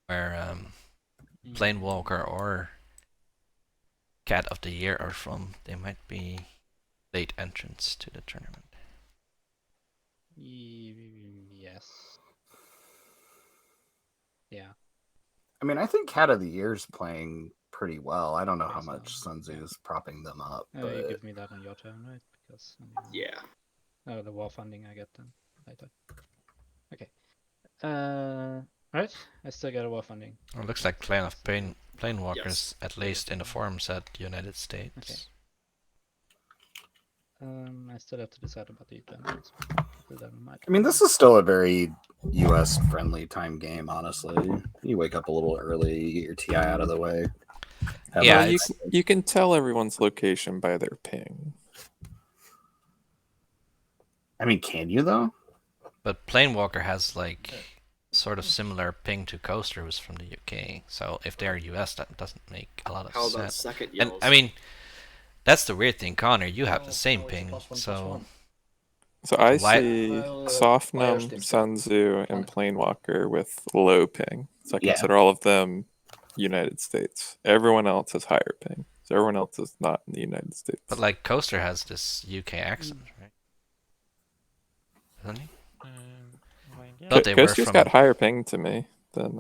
where Planewalker or Cat of the Year are from. They might be late entrants to the tournament. Yes. Yeah. I mean, I think Cat of the Year's playing pretty well. I don't know how So, much Sun Tzu is propping them up. You But give me that on your turn, right? Because Yeah. the war funding I get then later. Okay. Right. I still get a war funding. It looks like Clan of Planewalkers, at least in the forum, said United States. Okay. I still have to decide about the event. I mean, this is still a very U.S. friendly time game. Honestly, you wake up a little early, you get your TI out of the way. Yeah, Well, you can tell everyone's location by their ping. I mean, can you though? But Planewalker has like sort of similar ping to Coaster, who's from the UK. So if they're US, that doesn't make a lot of How about sense. second And yells? I mean, that's the weird thing, Connor. You have the same ping, so So I Why- see Fire Sofnum, steam. Sun Tzu, and Planewalker with low ping. So I Yeah. consider all of them United States. Everyone else has higher ping. So everyone else is not in the United States. but like Coaster has this UK accent, right? Doesn't he? Thought they were Coaster's from- got higher ping to me than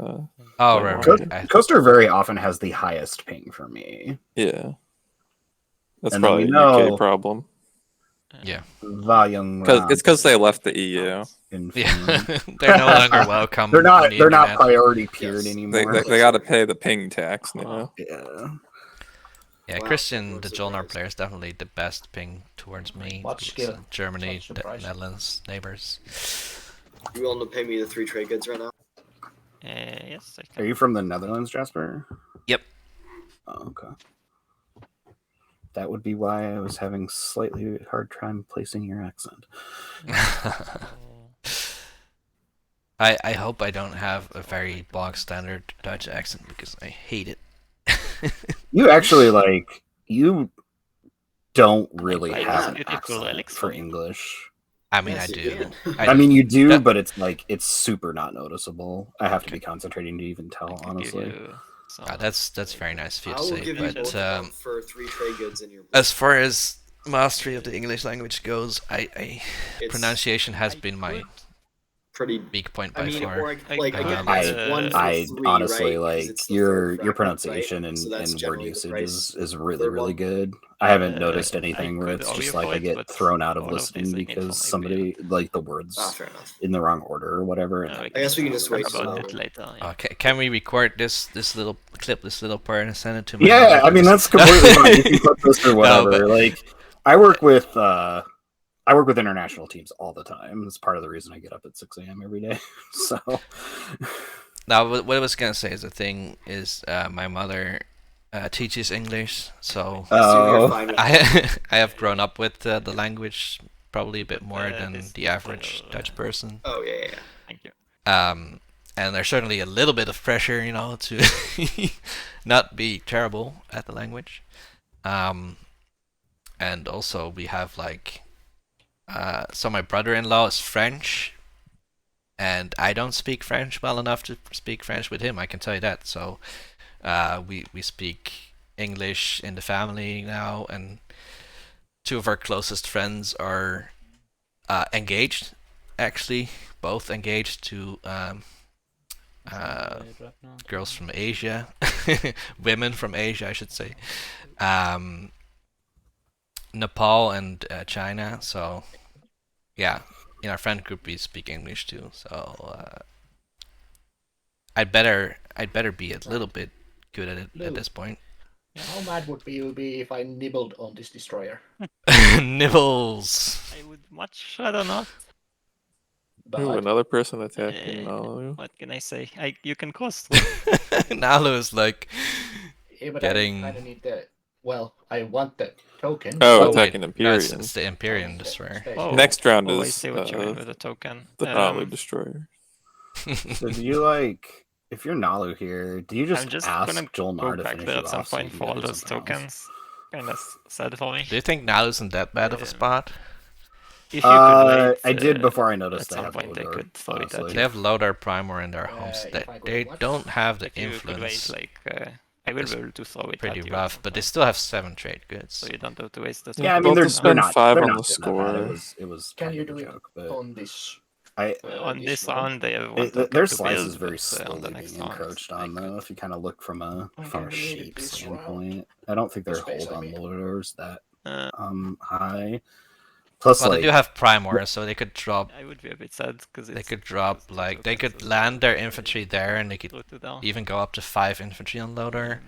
Oh, right, Co- right. Coaster very often has the highest ping for me. yeah. That's And then probably we a know- UK problem. Yeah. Volume. It's because they left the EU. in Yeah. Finland. They're no longer welcome. They're not. on the They're not internet. priority tiered Yes. anymore. They got to pay the ping tax now. Yeah. Yeah, Wow, Christian, I'm the Jolnar surprised. player, is definitely the best ping towards me. What because skill? of Germany, Such the surprise. Netherlands, neighbors. You willing to pay me the 3 trade goods right now? Yes, I Are can. you from the Netherlands, Jasper? Yep. Oh, okay. That would be why I was having slightly hard time placing your accent. I hope I don't have a very bog standard Dutch accent because I hate it. You actually you don't really Like, have an beautiful accent Alex for Song. English. I mean, Yes, I you do. can. I mean, you do, That- but it's super not noticeable. I have to be concentrating to even tell, I could give honestly. you some- That's very nice of you I to will say, give you but both for 3 trade goods in your. as far as mastery of the English language goes, I It's pronunciation has been my pretty. weak point by I mean, far. or like I- again, I- it's 1 for I 3, honestly right? 'Cause like it's the your third fragment, pronunciation right? So that's and word generally the usage price. is really Third really one. good. I haven't Uh, noticed I anything where could it's argue just for like I it, get but thrown out of all of listening these I need because from somebody like the words Ah, fair enough. in the wrong order or whatever. and I that guess we can gets just wait talk thrown about out. it later. Yeah. Okay, can we record this little part and send it to my Yeah, mother? I mean that's completely fine. You can clip this or whatever. but- Like I work with international teams all the time. It's part of the reason I get up at 6 a.m. every day. So Now, what I was gonna say is the thing is my mother teaches English, so So you're oh, fine with I have grown up with the language probably a bit more than this- the average Dutch person. Oh yeah. Thank you. And there's certainly a little bit of pressure, to not be terrible at the language. And also we have so my brother-in-law is French, and I don't speak French well enough to speak French with him, I can tell you that. So we speak English in the family now, and 2 of our closest friends are engaged, actually, both engaged to girls from Asia, women from Asia, I should say, Nepal and China. So yeah, in our friend group we speak English too. So I'd better be a little bit good at it at this point. How mad would you be if I nibbled on this destroyer? Nibbles. I would much rather not. Ooh, another person attacking Nalu. What can I say? You can cost. Nalu is like but getting. I kind of need the. Well, I want the token. Oh, Oh, attacking wait, Empyrean. no, it's the Empyrean destroyer. Oh, Next round I is see what you mean with the token. the Nalu destroyer. So do you like, if you're Nalu here, do you just I'm just ask gonna Joel go Nar to back finish there you at some off so you point can for go all do those something else? tokens. Kind of sad for me. Do you think Nalu's in that bad of a spot? If you could wait, I did before I noticed at they some have point they Lodar, could throw it at honestly. They have Loader Primor in their homes. if I go They what? don't have the if you could wait, influence. I will It's be able to throw it Pretty at you. rough, but they still have 7 trade goods. So you don't have to waste the Yeah, I Well, mean to they're spend not 5 they're on not the doing that bad. score. It was Can kind you of a do it joke, but on this? on this round? round they have one their token to slice build, is very but, on the slowly next being round, encroached I on, though. could- If you kind of look from a really shape this standpoint, I don't think their The space, hold I on mean. Lodars that Uh, high. Plus, Well, like they do have Primor, so they could drop. I would be a bit sad because They could drop like they could land their infantry there, and they could even go up to 5 infantry on Loader.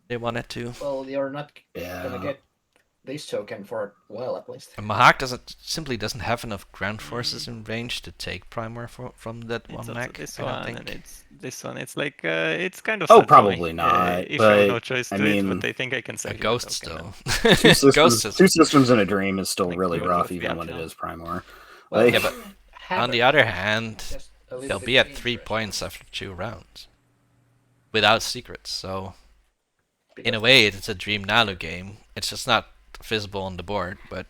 They wanted to. Well, you're not Yeah. gonna get this token for well at least. And Mahak simply doesn't have enough ground forces in range to take Primor from that It's one also mech. this I don't one, think. and it's this one. It's like it's kind of Oh, sad for me. probably not, If I have no but, choice I to it, mean, but I think I can A save ghost the token still. two systems in a dream is still Like, really we would rough, both be even when it uphill. is Primor. Well, Like, Yeah, but on the other hand, just a little they'll bit be at dangerous. 3 points after 2 rounds without secrets. So in a Because- way, it's a Dream Nalu game. It's just not visible on the board, but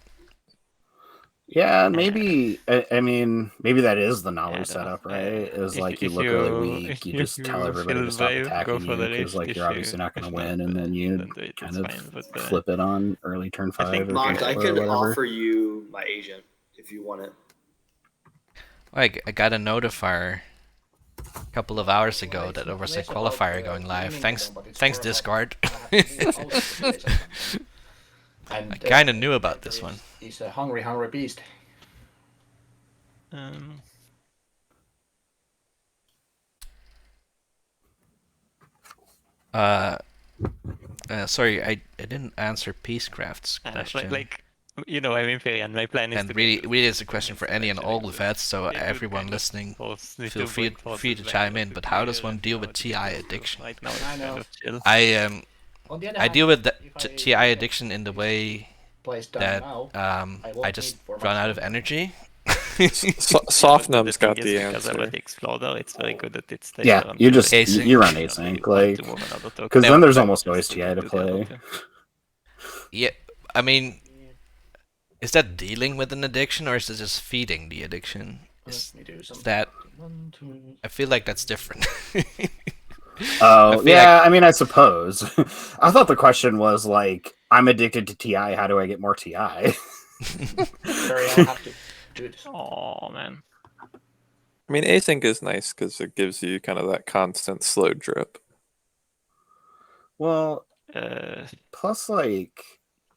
yeah, maybe. I mean, maybe that is the I Nalu don't setup, know. right? Is If- like you if look really you- weak, you if just tell you everybody feel to stop brave, go attacking for you the because lift. like If you're obviously you- not going if to not, win, and then you then do it, kind it's of fine, but, flip it on early turn 5 think or, Mark, or I could whatever. offer you my agent if you want it. I got a notifier a couple of hours ago that there was a qualifier going live. Thanks Discord. And, I kind of knew about this one. He's a hungry beast. Sorry, I didn't answer Peacecraft's question. I'm Imperial. My plan is And to really is a question for any and all the vets, so They could everyone kind of listening, force the feel two free, point forces free to back chime up in. to But how does clear one and deal how with it TI goes. addiction? Right now it's I kind know. of chill. On the other I hand, deal with the if I TI addiction in the way place down that now, I I won't just need for run much out of time. energy. Softnum's got thing the is, because answer. Electric Exploder, it's very good at its Yeah, takedown you just ability. Async. you run Yeah, async, you want to like, move another token. because Yeah, then there's but- almost always Just TI to do the play. other two. Yeah, I mean, is that dealing with an addiction or is it just feeding the addiction? Is Let me do some. that? 1, 2. I feel like that's different. Oh, feel yeah, I mean, I suppose. I thought the question was like, I'm addicted to TI, how do I get more TI? Sorry, I'll have to do this. Oh man. I mean, async is nice because it gives you kind of that constant slow drip. Well, Uh, plus, like,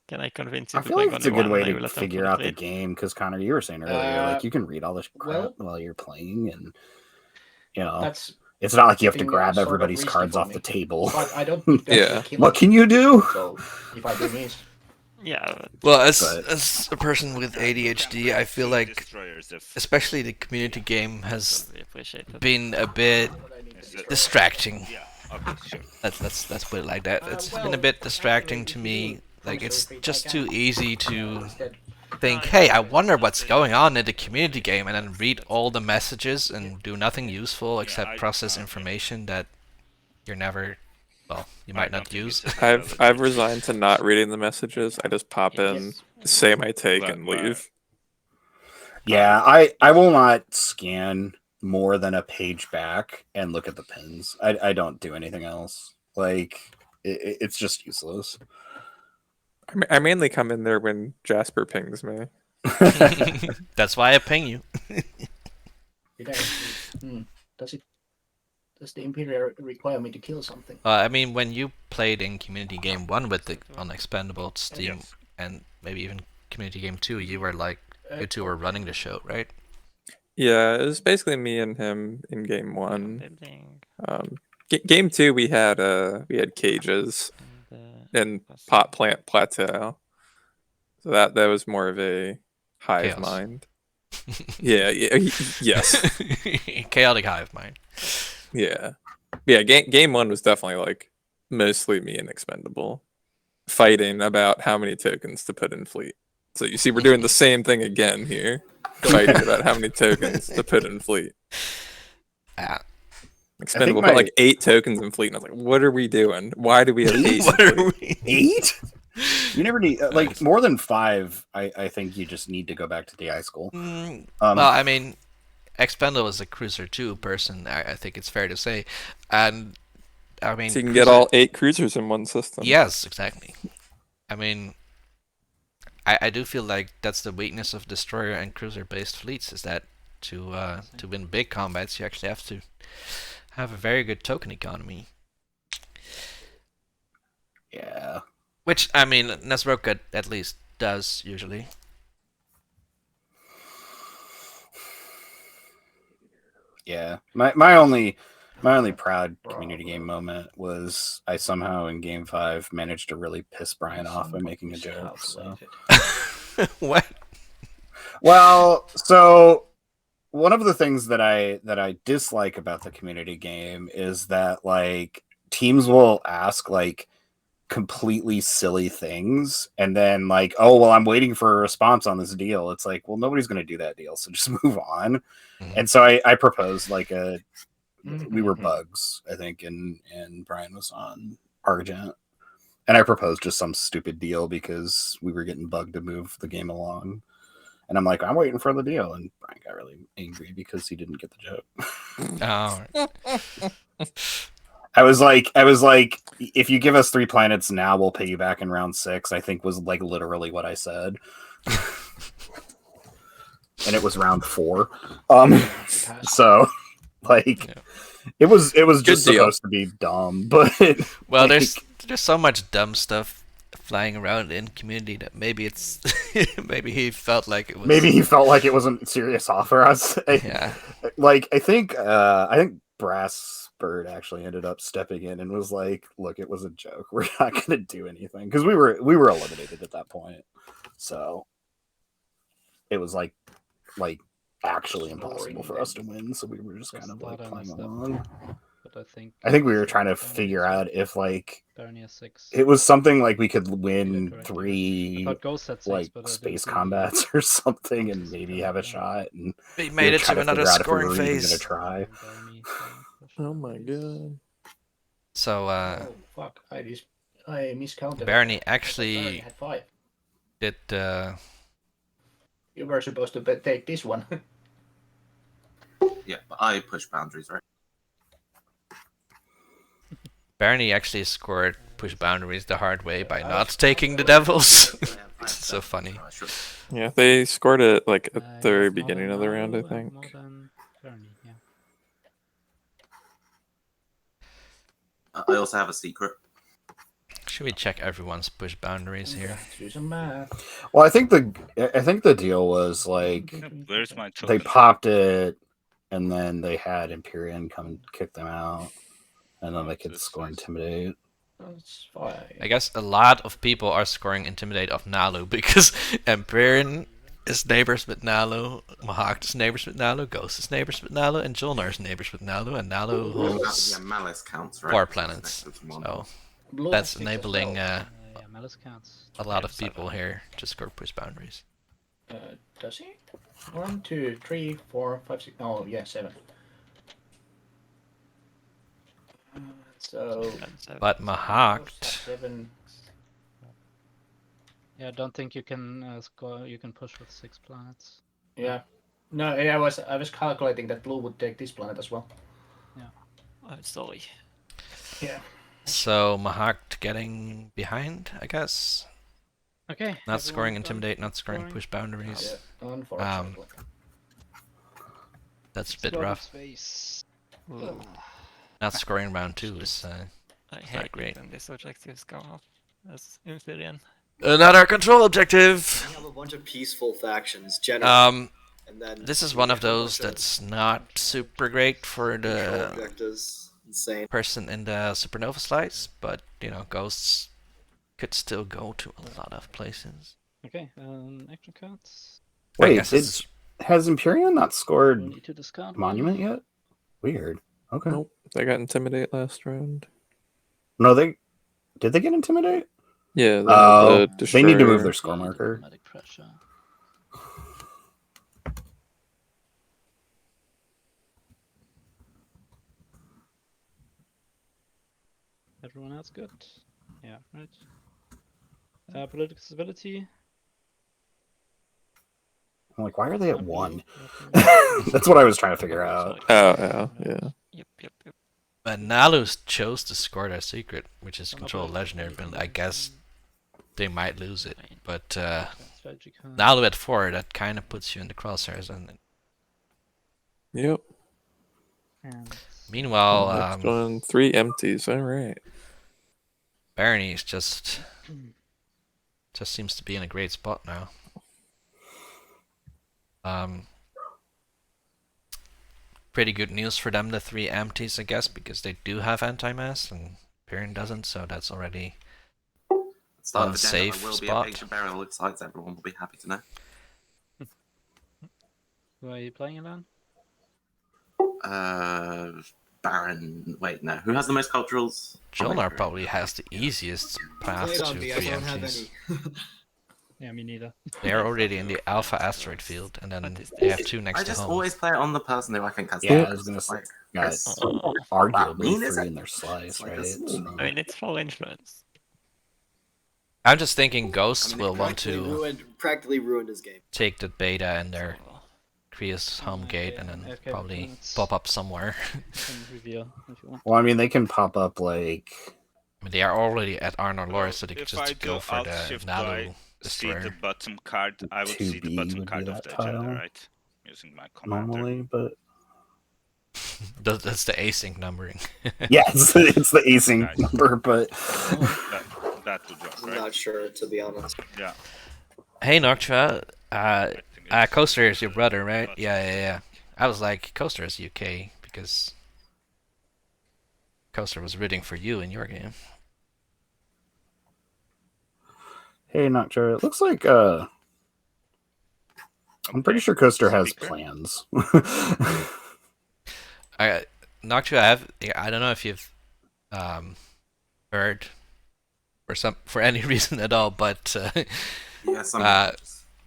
can I convince you I to feel bring like it's a only good one way and I will to attempt figure to out the retreat? game, because Connor, you were saying earlier, like, you can read all this crap well, while you're playing, and, you know, That's it's not like you have to been, grab sort of everybody's risky cards for off me. the table. But I don't think that Yeah. will kill What it. can you do? So if I do this, Yeah, but Well, But- as a person with ADHD, I feel like, especially the community game has we appreciate it. been a bit what I need to do. Uh, distracting. Yeah, okay, sure. Let's put it like that. It's been a bit distracting to me. Like it's just too easy to Instead, think, hey, I wonder what's going on in the community game, and then read all the messages and do nothing useful except process information that you're never, well, you might not use. I've resigned to not reading the messages. I just pop in, say my take, and leave. Yeah, I will not scan more than a page back and look at the pins. I don't do anything else. Like, it's just useless. I mainly come in there when Jasper pings me. That's why I ping you. Did I? Does the Imperial require me to kill something? I mean, when you played in Community Game 1 with the Unexpendable Steam, and maybe even Community Game 2, you were like, you two were running the show, right? Yeah, it was basically me and him in game 1. Game 2 we had cages and pot plant plateau. So that was more of a hive Chaos. mind. Yes. Chaotic hive mind. Yeah. Game 1 was definitely like mostly me and Expendable fighting about how many tokens to put in fleet. So you see, we're doing the same thing again here, fighting about how many tokens to put in fleet. Expendable put like 8 tokens in fleet, and I was like, "What are we doing? Why do we have 8? What are we? 8? You never need like more than 5. I think you just need to go back to DI school. Well, I mean, Expendable is a cruiser 2 person. I think it's fair to say, and I mean, so you can get all 8 cruisers in one system. Yes, exactly. I mean, I do feel like that's the weakness of destroyer and cruiser based fleets, is that to win big combats you actually have to have a very good token economy. Yeah. Which, I mean, Nesroka at least does usually. Yeah. My only proud community game moment was I somehow in game 5 managed to really piss Brian off by making a joke. So. What? Well, so one of the things that I dislike about the community game is that like teams will ask like completely silly things and then like, oh well, I'm waiting for a response on this deal. It's like, well, nobody's going to do that deal, so just move on. And so I proposed like we were bugs, I think, and Brian was on Argent, and I proposed just some stupid deal because we were getting bugged to move the game along. And I'm like, I'm waiting for the deal. And Brian got really angry because he didn't get the joke. I was like, if you give us 3 planets now, we'll pay you back in round 6, I think was like literally what I said. And it was round 4. So like it was just supposed to be dumb, but well, like, there's so much dumb stuff flying around in community that maybe it's maybe he felt like it was a serious offer. Yeah. Like I think Brass Bird actually ended up stepping in and was like, look, it was a joke. We're not gonna do anything. Because we were eliminated at that point. So it was like actually impossible for us to win. So we were just kind of like playing along. But I think we were trying to figure out if like it was something like we could win 3 like space combats or something and maybe have a shot. And we made it to another scoring phase. Gonna try. Oh my god. So oh, fuck! I miscounted. Barney actually had 5. did. You were supposed to take this one. Yeah, but I pushed boundaries, right? Barney actually scored push boundaries the hard way by not taking the devils. It's so funny. Yeah, they scored it like at the very beginning of the round, I think. More than Barney, yeah. I also have a secret. Should we check everyone's push boundaries here? Well, I think the deal was like Where's my token? they popped it, and then they had Empyrean come and kick them out, and then they could score Intimidate. That's fine. I guess a lot of people are scoring Intimidate off Nalu because Empyrean is neighbors with Nalu, Mahawk is neighbors with Nalu, Ghost is neighbors with Nalu, and Julnar is neighbors with Nalu, and Nalu holds Malice counts, right? 4 planets. So that's enabling Malice counts. a lot of people here to score push boundaries. Does he? 1, 2, 3, 4, 5, 6. Oh, yeah, 7. So. But Mahawk. 7. Yeah, I don't think you can score. You can push with 6 planets. Yeah. No, I was calculating that blue would take this planet as well. Yeah. Oh, sorry. Yeah. So Mahawk getting behind, I guess. Okay. Not scoring Intimidate, not scoring push boundaries. Yeah, unfortunately. That's a It's bit got rough. its face. Ooh, Not scoring round 2 is I not hate great. it when these objectives go off as Inferior. Another control objective. We have a bunch of peaceful factions generally, and then This is we one have of a those bunch of that's not super great for control the objectives. Insane. person in the supernova slice, but you know, ghosts could still go to a lot of places. Okay, action cards. I Wait, guess this is has Imperium not We'll scored need to discard Monument one. yet? Weird. Okay. Nope, they got Intimidate last round. No, did they get Intimidate? Yeah, they Oh, had the they need to move Destroyer. their score marker. Automatic pressure. Everyone else good? Yeah, right. Political stability. I'm like, why are they at Might be 1? worth That's what I was trying to figure out. Oh, yeah. Yep. but Nalus chose to score their secret, which is I'm control not legendary really build. I guess they might lose it, but strategy card. Nalu at 4, that kind of puts you in the crosshairs. And Yep. And meanwhile, Next one, 3 empties. All right. Barony is just seems to be in a great spot now. Pretty good news for them, the 3 empties, I guess, because they do have anti-mass and Perrin doesn't, so that's already Start one of the game, safe I will spot. be a patient burial excites everyone will be happy to know. who are you playing Alan? Baron. Wait, no. Who has the most culturals? Jolnar probably has the easiest path Play it to on me. 3 I don't have empties. any. Yeah, me neither. They're already in the Alpha asteroid field, and then What is they have this? 2 next I to just home. always play it on the person who I think has Yeah, the I was gonna say, like, got it's- arguably mean, is 3 it? in their slice, It's like right? a small- So- I mean, it's full influence. I'm just thinking Ghosts I mean, will it want to Practically ruined his game. take the beta in their Kriya's home Okay, gate and then okay, probably let's- pop up somewhere. You can reveal if you want. Well, I mean, they can pop up like I mean, they are already at Arnor Lore, so they could If I just do go for Alt the Shift Nalu Y, see the destroyer bottom card, I would see the 2B bottom would be card of that the agenda, tile. right? Using my commander. normally, but That's the async numbering. yeah, it's the async Nice. number, but That would work, I'm right? not sure, to be honest. Yeah. Hey Noctra, I think it's- Coaster is your brother, right? But- Yeah. I was like, Coaster is UK because Coaster was rooting for you in your game. hey, not sure. It looks like I'm pretty sure Coaster has Speaker? plans. Noctua, I don't know if you've heard for any reason at all, but Yeah, some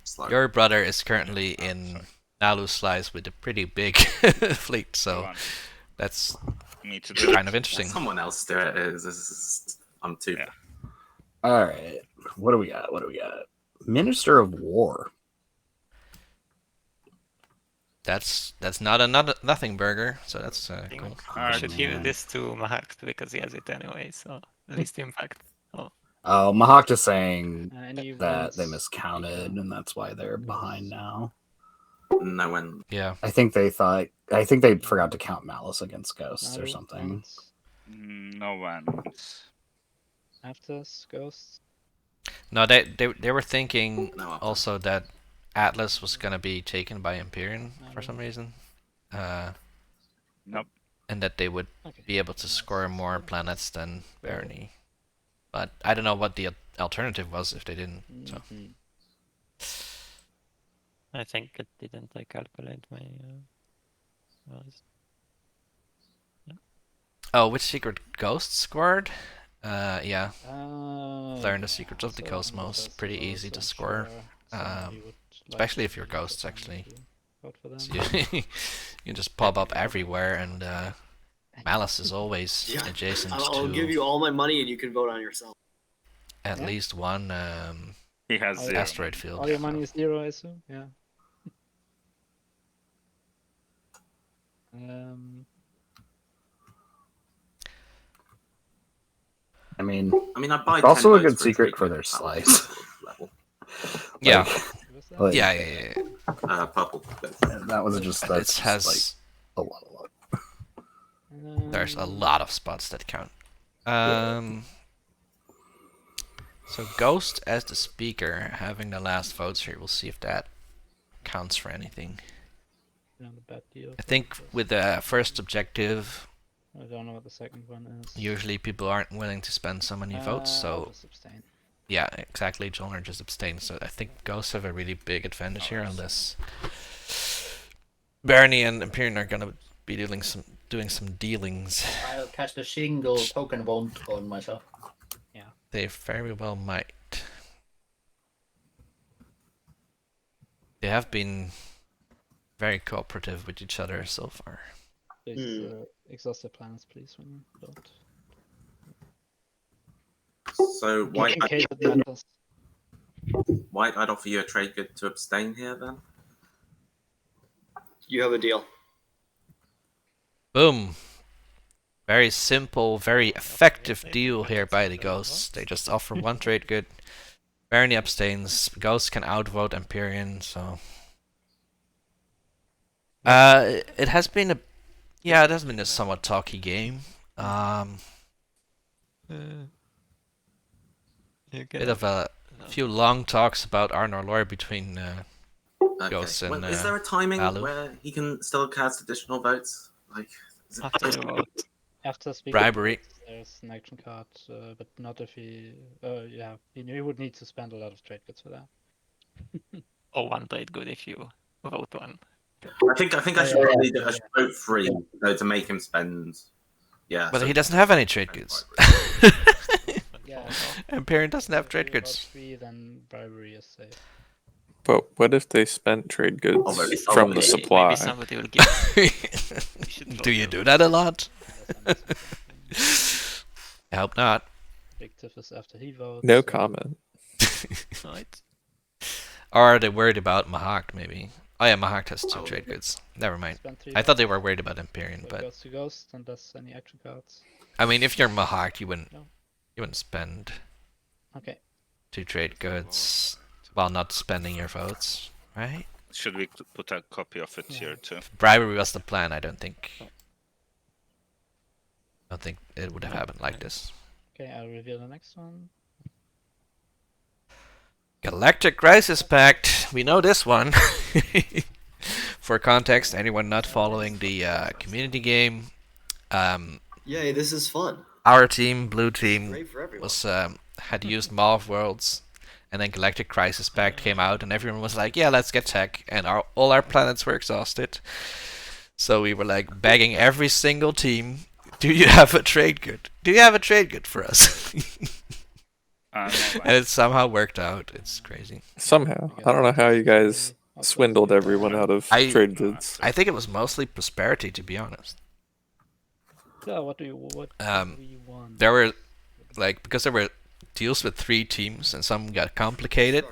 slow. your brother is currently in Nalu Slice with a pretty big fleet, Go so on. that's Me to do kind of it. interesting. Someone else do it. I'm too. Yeah. All right, what do we got? Minister of War. That's not a nothing burger, so that's I think cool. I should man. give this to Mahak because he has it anyway, so least impact. Oh, Mahak is saying Any that ones- they miscounted, and that's why they're behind now. No one. Yeah. I think they forgot to count Malice against Ghosts or Naru, something. ones, No one. Aptus, Ghosts. No, they were thinking No. also that Atlas was gonna be taken by Empyrean for some reason. Nope. And that they would Okay. be able to score more planets than Barony. But I don't know what the alternative was if they didn't. So Mhm. I think it didn't calculate my. oh, which secret Ghost scored? Yeah. Learn the Secrets of the Cosmos, pretty easy to score, especially if you're Ghosts, actually. So you just pop up everywhere, and Malice is always Yeah, adjacent I'll to give you all my money and you can vote on yourself. at Yeah. least one He has Oh, 0. asteroid field. All your money is 0, I assume. Yeah. I mean, I buy. it's also 10 a good votes secret for a their tweak slice. level. Yeah, What's that? Like, yeah. Purple. that was just It that's has just, A lot. There's a lot of spots that count. So Ghost as the speaker, having the last votes here. We'll see if that counts for anything. I think with the first objective, I don't know what the second one is. usually people aren't willing to spend so many votes, I'll so just abstain. yeah, exactly. Joner just abstained, so I think Ghosts have a really big advantage here on this. Bernie and Empyrean are gonna be doing some dealings. I'll cast a single token wand on myself. Yeah. They very well might. They have been very cooperative with each other so far. Please exhaust the planets, please, when you don't. So White, In case it matters. White, I'd offer you a trade good to abstain here then. You have a deal. Boom. Very simple, very effective deal here by the Ghosts. They just offer one trade good. Bernie abstains. Ghosts can outvote Empyrean, so... it has been a somewhat talky game. Bit of a few long talks about Arnor lore between Ghosts and is there a timing Alu. where he can still cast additional votes? Like, is it After you vote. After speaking, Bribery. there's an action card, but not if he. Yeah, you would need to spend a lot of trade goods for that. Or one trade good if you vote one. I think I should probably I should vote 3 though, to make him spend. Yeah. But so- he doesn't have any trade goods. Yeah. Empyrean doesn't have trade If you vote goods. 3, then bribery is safe. But what if they spent trade goods Although- from the Maybe supply? somebody will give. Do you do that a lot? I hope not. Big Tiff is after he votes. No comment. Right. Or are they worried about Mahakt, maybe? Oh yeah, Mahakt has 2 trade goods. Never mind. Spend 3 I thought they were worried about Empyrean, So it but... goes to Ghost, and does any action cards. I mean, if you're Mahakt, you wouldn't No. spend Okay. 2 trade goods while not spending your votes, right? Should we put a copy of it here too? Bribery was the plan, I don't think it would have happened like this. Okay, I'll reveal the next one. Galactic Crisis Pact. We know this one. For context, anyone not following the community game, Yay, this is fun. our team, blue team, Great for everyone. was had used Maw of Worlds, and then Galactic Crisis Pact came out, and everyone was like, "Yeah, let's get tech," and all our planets were exhausted. So we were like begging every single team, "Do you have a trade good? Do you have a trade good for us?" No, And it somehow worked out. It's crazy. Somehow. I don't know how you guys swindled everyone out of trade goods. I think it was mostly prosperity, to be honest. Yeah, what do you want? There were, like, because there were deals with 3 teams, and some got complicated,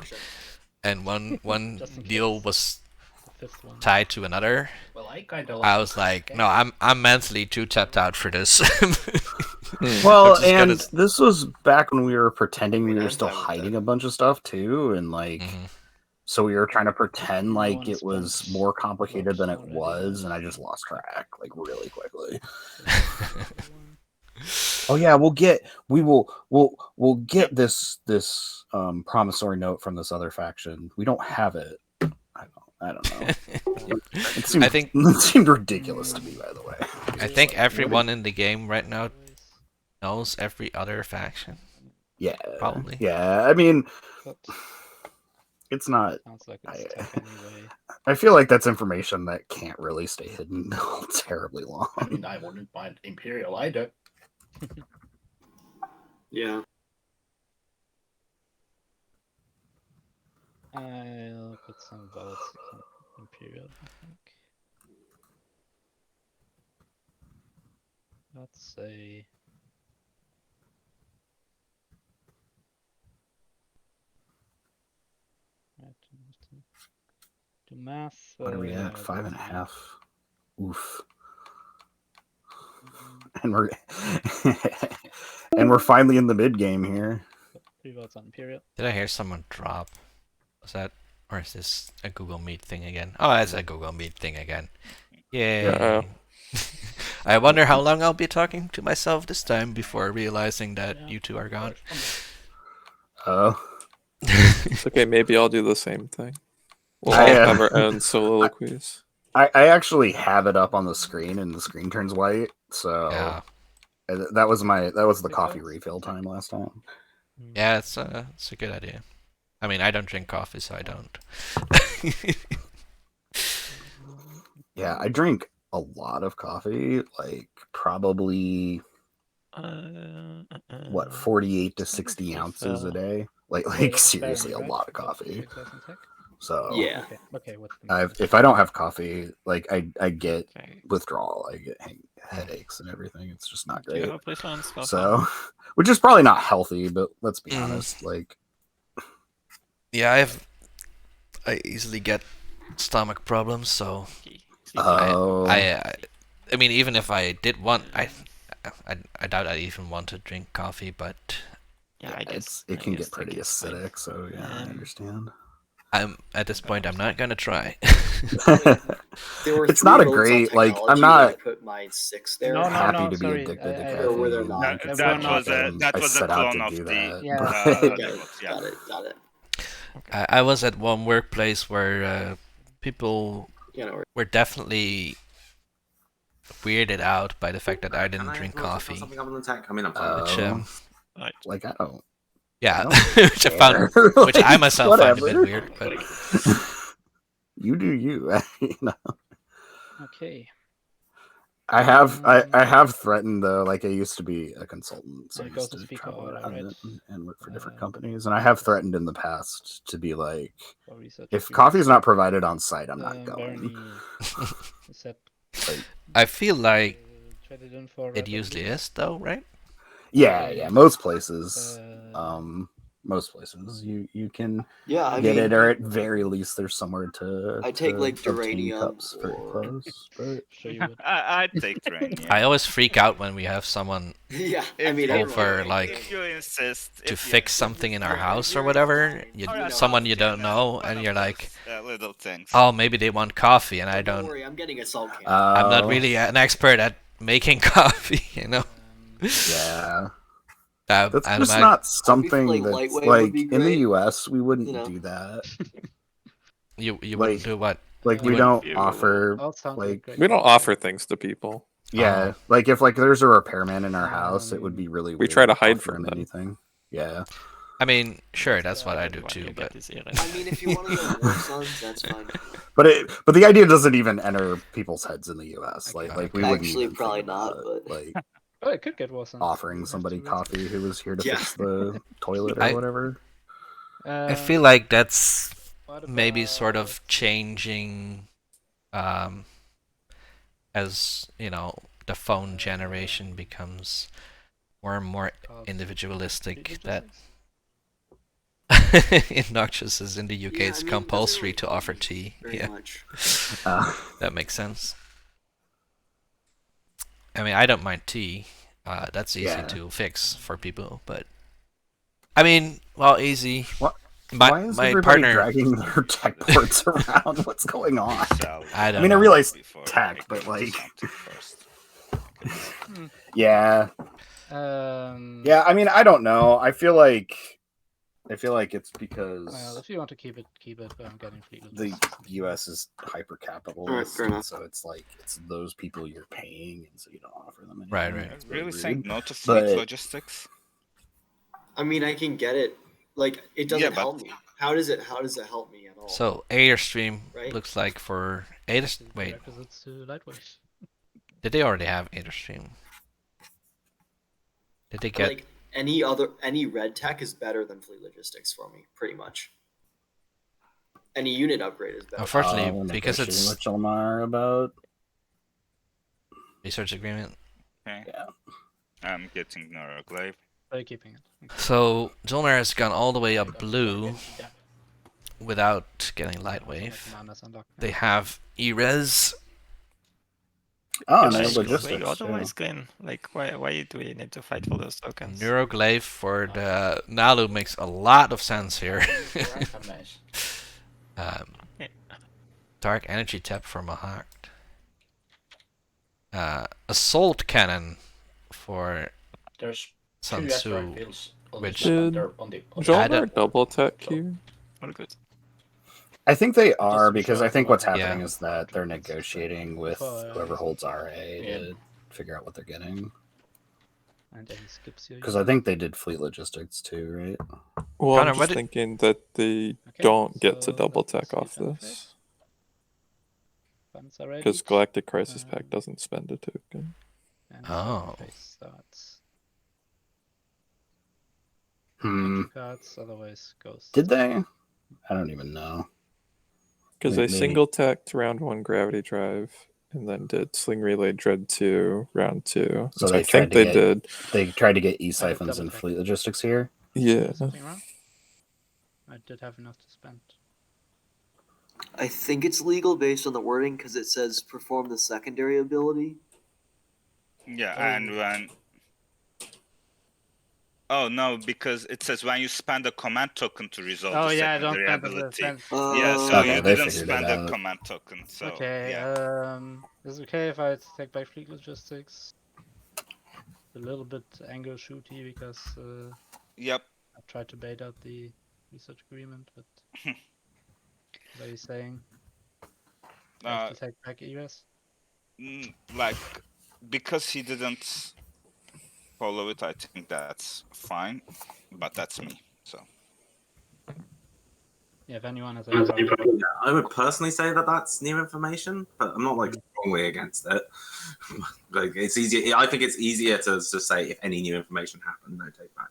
and one deal was tied to another. Well, I kind of. I was like, no, I'm mentally too tapped out for this. Well, I'm just and gonna- this was back when we were pretending we I'm were still fine with hiding that. a bunch of stuff too, and like, so we were trying to pretend like one it was spent more complicated than it already. was, and I just lost track like really quickly. Oh yeah, we'll get this promissory note from this other faction. We don't have it. I don't know. It seemed, I think- it seemed ridiculous to me, by the way. I think everyone in the game right now knows every other faction. Yeah, Probably. Yeah, I mean, But it's not. sounds like it's tech anyway. I feel like that's information that can't really stay hidden terribly long. I mean, I wouldn't mind Imperial either. Yeah. I'll put some votes on Imperial, I think. Let's say... Right, do math. What are we at? 5.5. Oof. And we're finally in the mid game here. 3 votes on Imperial. Did I hear someone drop? Was that, or is this a Google Meet thing again? Oh, it's a Google Meet thing again. Yay. Uh-oh. I wonder how long I'll be talking to myself this time before realizing that you two are gone. Oh. It's okay, maybe I'll do the same thing. We'll all have our own soliloquies. I actually have it up on the screen, and the screen turns white. So Yeah. that was the coffee refill time last time. Yeah, it's a good idea. I mean, I don't drink coffee, so I don't. Yeah, I drink a lot of coffee, like probably 48 to 60 ounces a day. Like seriously, a lot of coffee. So Yeah. Okay. What's if I don't have coffee, like I get withdrawal, I get headaches and everything. It's just not great. So, which is probably not healthy, but let's be honest. Like, yeah, I easily get stomach problems, so I mean, even if I did want, I doubt I even want to drink coffee, but yeah, I guess it can get pretty acidic. So yeah, I understand. At this point, I'm not gonna try. It's not a great, like, I'm not. I put my 6 there. No, happy to be addicted to caffeine. Were there not? That was a clone of the. Got it. I was at one workplace where people were definitely weirded out by the fact that I didn't drink coffee. Something on the tech. I mean, I'm like I don't. Yeah, I don't which I found, which I myself find a bit weird. But you do you. You know. Okay. I have threatened though. Like I used to be a consultant, so I used to travel around and work for different companies. And I have threatened in the past to be like, if coffee is not provided on site, I'm not going. I feel like it usually is, though, right? Yeah. Most places, you can get it, or at very least there's somewhere to. I take like geranium cups very close, but I'd take geranium. I always freak out when we have someone over, like, if you insist, to fix something in our house or whatever. Someone you don't know, and you're like, little things. oh, maybe they want coffee, and I don't. Don't worry, I'm getting a salt can. I'm not really an expert at making coffee, you know. Yeah. That's I'm just like, not something that's like in the US we wouldn't you know? do that. You wouldn't do what? Like we don't offer like We don't offer things to people. yeah, like if like there's a repairman in our house, it would be really weird. We try to hide offer from him them. anything. Yeah. I mean, sure, that's what I do too, but I mean, if you want to go War Sons, that's fine. But the idea doesn't even enter people's heads in the US. Like we wouldn't Actually even probably think not, about, but like Oh, it could get worse. offering somebody coffee who was here to Yeah. fix the toilet or whatever. I feel like that's maybe sort of changing as, you know, the phone generation becomes more and more individualistic. That in Noxious in the UK, it's compulsory to offer tea. Very much. That makes sense. I mean, I don't mind tea. That's easy to fix for people, but I mean, well, easy. What? My Why is my everybody partner dragging their tech ports around? What's going on? I don't I mean, I know. realize tech, but like, yeah. Yeah, I mean, I don't know. I feel like it's because Well, if you want to keep it getting fleet. the U.S. is hyper capitalist, fair enough. so it's like it's those people you're paying, and so you don't offer them anything. Right. It's Really weird. saying no to fleet logistics? I mean, I can get it. Like, it doesn't Yeah, but- help me. How does it help me at all? So Airstream Right. looks like for wait, It's lightweight. did they already have Airstream? Did they get? Like any red tech is better than fleet logistics for me, pretty much. Any unit upgrade is better. Unfortunately, We're because it's negotiating with Jolmar about research agreement. Okay. Yeah. I'm getting Neuroglaive. Are you keeping it? Okay. So Jolnar has gone all the way up blue without getting Lightwave. Bananas unlocked. They have Erez. oh, Like, no logistics. otherwise, Glenn, like, why do we need to fight for those tokens? Neuroglaive for the Nalu makes a lot of sense here. Nice. Dark Energy Tap for Mahart. assault cannon for There's Sun two asteroid Tzu. fields on which- this map, and Did they're on the Jolnar double tech So- here? All good. I think they are Just because show I us think a lot what's of happening Yeah. is that they're quadrants. negotiating with Before, whoever holds RA Yeah. to figure out what they're getting. And then he skips you. Because I think they did fleet logistics too, right? Well, Connor, I'm what just did- thinking that they Okay, don't get to so double let's tech see off turn this phase. Funds are ready. because Galactic Crisis Pack doesn't spend a token. And Oh. turn phase starts. Hmm. 2 cards, otherwise goes. Did they? I don't even know. Because they Maybe. single teched round 1 Gravity Drive and then did Sling Relay Dread 2 round 2. So So they I tried think to they get- did. They tried to get I E-siphons did and double fleet logistics here. Yeah. Something wrong? I did have enough to spend. I think it's legal based on the wording because it says perform the secondary ability. Yeah, Oh. and when. Oh no, because it says when you spend a command token to resolve Oh the yeah, I don't secondary spend the ability. spend. Yeah, so Okay, you they didn't figured it spend a out. command token. So Okay, yeah. is it okay if I take back fleet logistics? A little bit angle shooty because Yep. I tried to bait out the research agreement, but what are you saying? I have to take back ERS? Like because he didn't follow it, I think that's fine. But that's me. So Yeah, if anyone has any problem. Yeah, I would personally say that that's new information, but I'm not like strongly against it. Like it's easier. I think it's easier to say if any new information happened, no take back.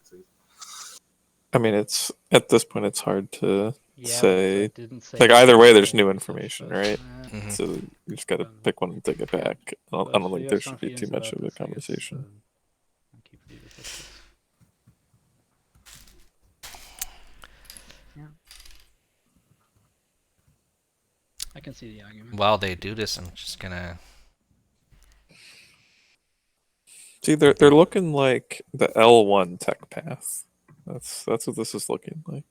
I mean, it's at this point, it's hard to Yeah, say. I didn't say Like, that either way, there's before new research information, first. right? Mhm. So you just got to Um, pick one and take it back. I But don't if you think have there some should be too feelings much about of a this, I guess, conversation. I'll keep the logistics. Yeah. I can see the argument. While they do this, I'm just gonna. See, they're looking like the L1 tech path. That's what this is looking like.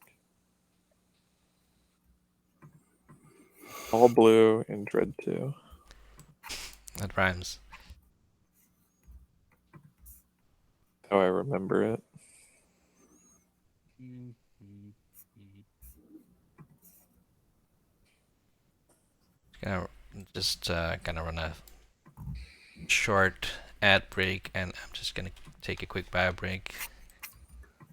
All blue and Dread 2. That rhymes. How I remember it. Gonna run a short ad break, and I'm just gonna take a quick bio break.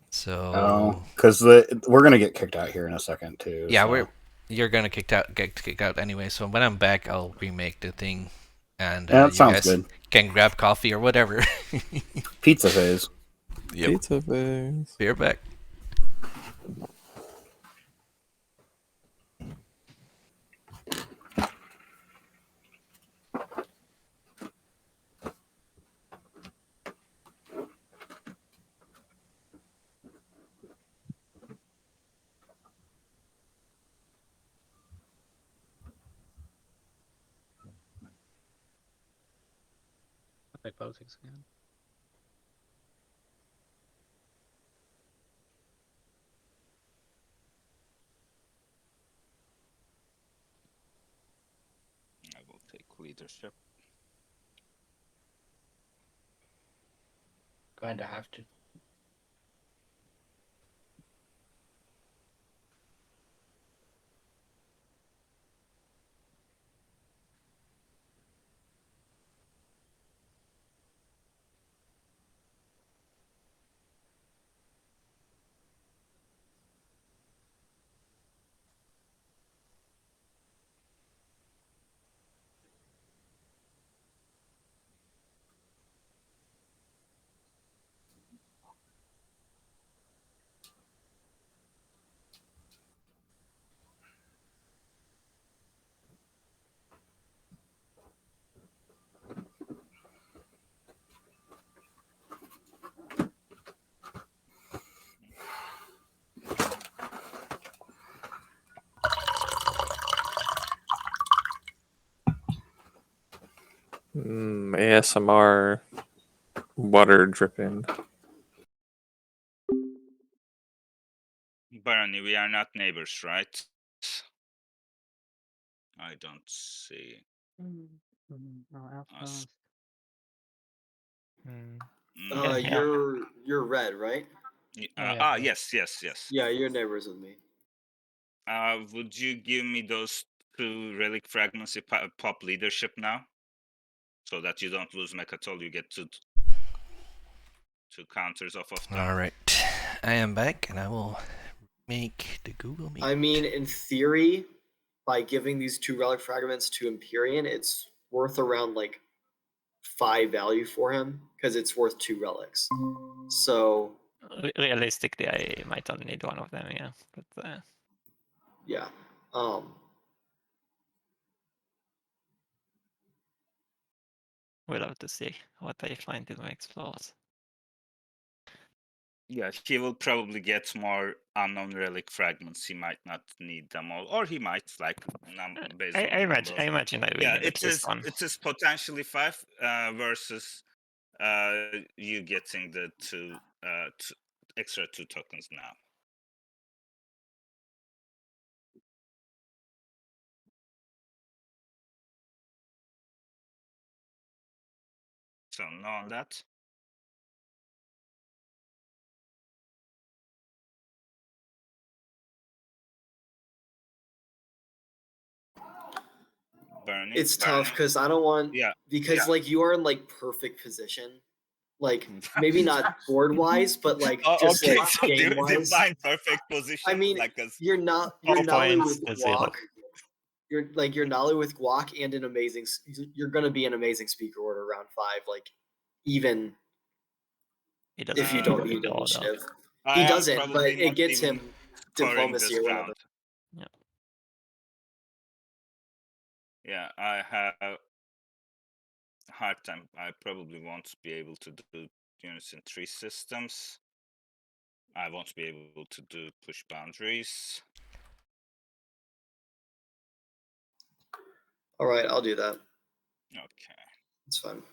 So. Oh, because we're gonna get kicked out here in a second too. Yeah, so. you're gonna get kicked out anyway. So when I'm back, I'll remake the thing, and Yeah, that you sounds guys good. can grab coffee or whatever. Pizza phase. Yep. Pizza phase. Be right back. Like politics again. I will take leadership. Kinda have to. ASMR water dripping. Barony, we are not neighbors, right? I don't see. No, Alpha. You're red, right? Yes. Yeah, you're neighbors with me. Would you give me those 2 relic fragments if I pop leadership now? So that you don't lose Mechatol, you get 2 counters off of them. Alright. I am back and I will make the Google Meet. I mean, in theory, by giving these 2 relic fragments to Empyrean, it's worth around like 5 value for him because it's worth 2 relics. So realistically, I might only need 1 of them, yeah. But yeah. we'll have to see what I find in my explorers. Yeah, he will probably get more unknown relic fragments. He might not need them all, or he might based on I imagine I will need at least 1. It is potentially 5 versus you getting the 2 extra 2 tokens now. So no on that. Burning. It's tough because I don't want like you are in like perfect position. Like maybe not board wise, but like just okay, like so game wise. define perfect position. I mean, like you're not with Guac. You're Nolly with Guac and an amazing. You're gonna be an amazing speaker order round 5. Like even if you don't need initiative, he doesn't, but it gets him diplomacy or whatever. Yeah. Yeah, I have a hard time. I probably won't be able to do units in 3 systems. I won't be able to do push boundaries. All right, I'll do that. Okay. It's fine.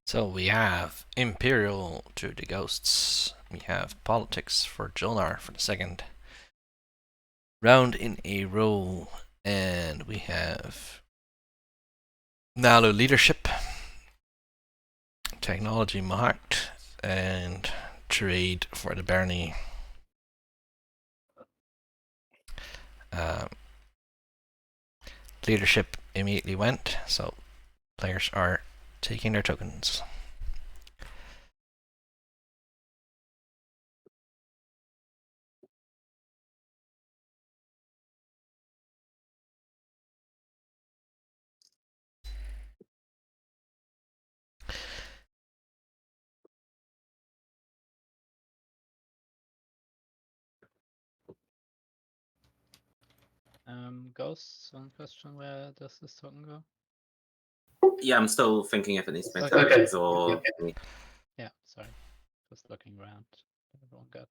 So we have Imperial to the Ghosts. We have Politics for Jolnar for the 2nd round in a row. And we have Nalu Leadership, Technology Marked, and Trade for the Barney. Leadership immediately went, so players are taking their tokens. Ghosts, one question, where does this token go? Yeah, I'm still thinking if it needs to make tokens or... Yeah, sorry. Just looking around. Everyone got.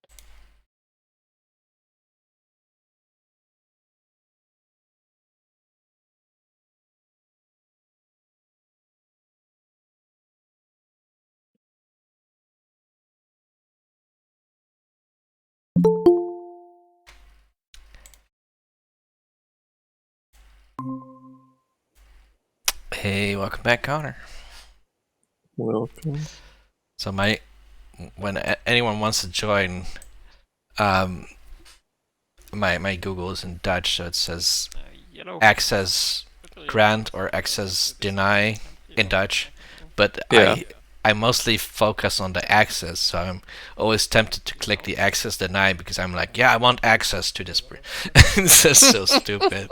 Hey, welcome back, Connor. Welcome. So when anyone wants to join, my Google is in Dutch, so it says access grant or access deny in Dutch, but I mostly focus on the access, so I'm always tempted to click the access deny because I'm like, yeah, I want access to this. It's just so stupid.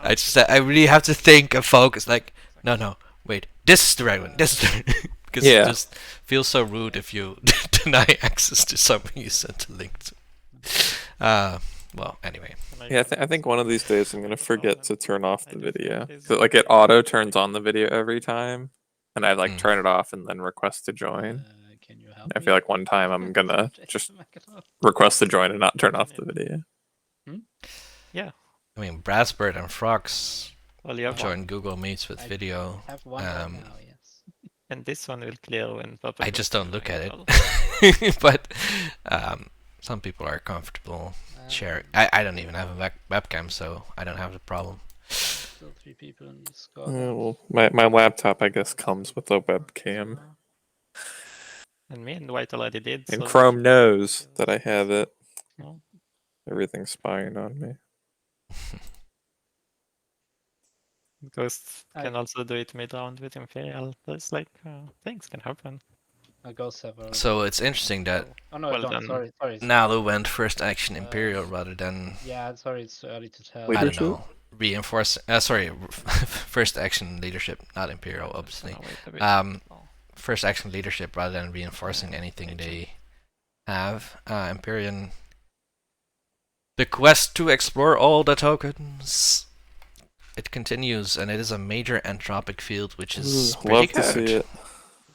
I really have to think and focus. Like, no, wait, this is the right one. This is the right one. Because it just feels so rude if you deny access to something you sent a link to. Well, anyway. Yeah, I think one of these days I'm gonna forget to turn off the video. So, like, it auto turns on the video every time, and I like turn it off and then request to join. Can you help I me? feel like one time I'm gonna just Macathon? request to join and not turn off the video. Yeah. I mean, Brassbird and Frogs Well, you have join one. Google Meets with video. I have one right now, yes. And this one will clear when Papa I goes just to don't look at join it. But some people are comfortable sharing. I don't even have a webcam, so I don't have the problem. Still 3 people in Discord. Well, my laptop, I guess, comes with a webcam. And me and White already did. And so Chrome knows that I have it. No. Everything's spying on me. Ghost can also do it mid-round with Imperial. There's like things can happen. Ghosts have already. So it's interesting that Oh no, Well don't. done. Sorry. Nalu went first action Imperial rather than Yeah, sorry, it's early to tell. I don't Leadership? know reinforce. Sorry, first action leadership, not Imperial, obviously. Oh, wait a bit. First action leadership rather than reinforcing anything they have. Empyrean. The quest to explore all the tokens. It continues, and it is a major entropic field, which is pretty Love good. to see it.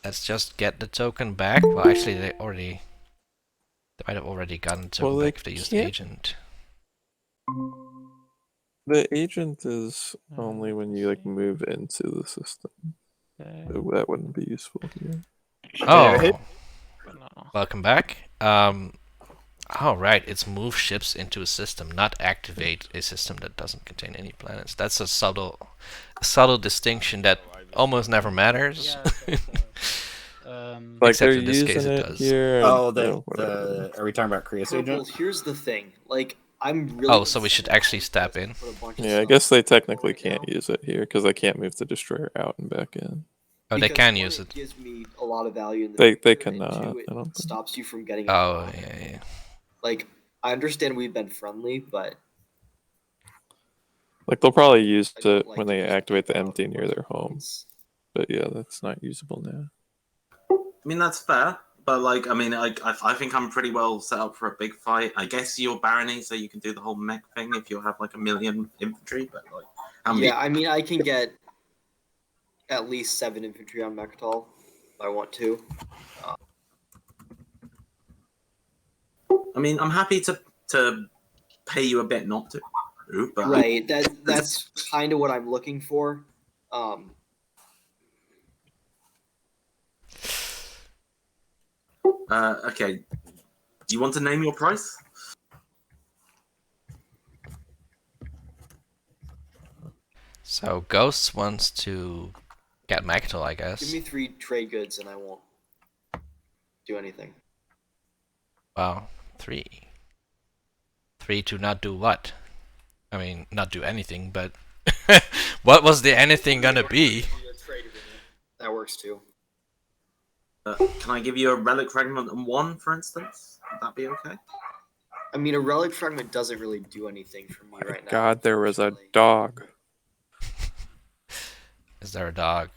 Let's just get the token back. Well, actually, they might have already gotten the token Well, they back if they used can't- agent. The agent is only when you like move into the system. So that wouldn't be useful here. Oh, No. welcome back. Oh right, it's move ships into a system, not activate a system that doesn't contain any planets. That's a subtle distinction that almost never matters. Like Except they're in this case using it it does. here. Oh, whatever. are we talking about Creus Purple, agent? here's the thing. Like, I'm really. Oh, so we should actually step in. Put a bunch of Yeah, I stuff guess they right technically now. can't use it here because they can't move the destroyer out and back in. Oh, they Because can one, use it. gives me a lot of value in the They future, and cannot, two, I don't it think. stops you from getting. Oh yeah. Like, I understand we've been friendly, but Like they'll probably use I don't it like when to they just activate the give out empty a near bunch their of home. points. But yeah, that's not usable now. I mean, that's fair, but like, I mean, I think I'm pretty well set up for a big fight. I guess you're barony, so you can do the whole mech thing if you have like 1 million infantry. But like, how many? Yeah, I mean, I can get at least 7 infantry on Mechatol if I want to. I mean, I'm happy to pay you a bit not to, but Right, that's kind of what I'm looking for. Okay. Do you want to name your price? So Ghosts wants to get Magnetal, I Give guess. me 3 trade goods and I won't do anything. Wow, 3. 3 to not do what? I mean, not do anything, but what was the anything gonna be? That works too. Can I give you a relic fragment and 1, for instance? Would that be okay? I mean, a relic fragment doesn't really do anything for me right now. God, there was a unfortunately. dog. Is there a dog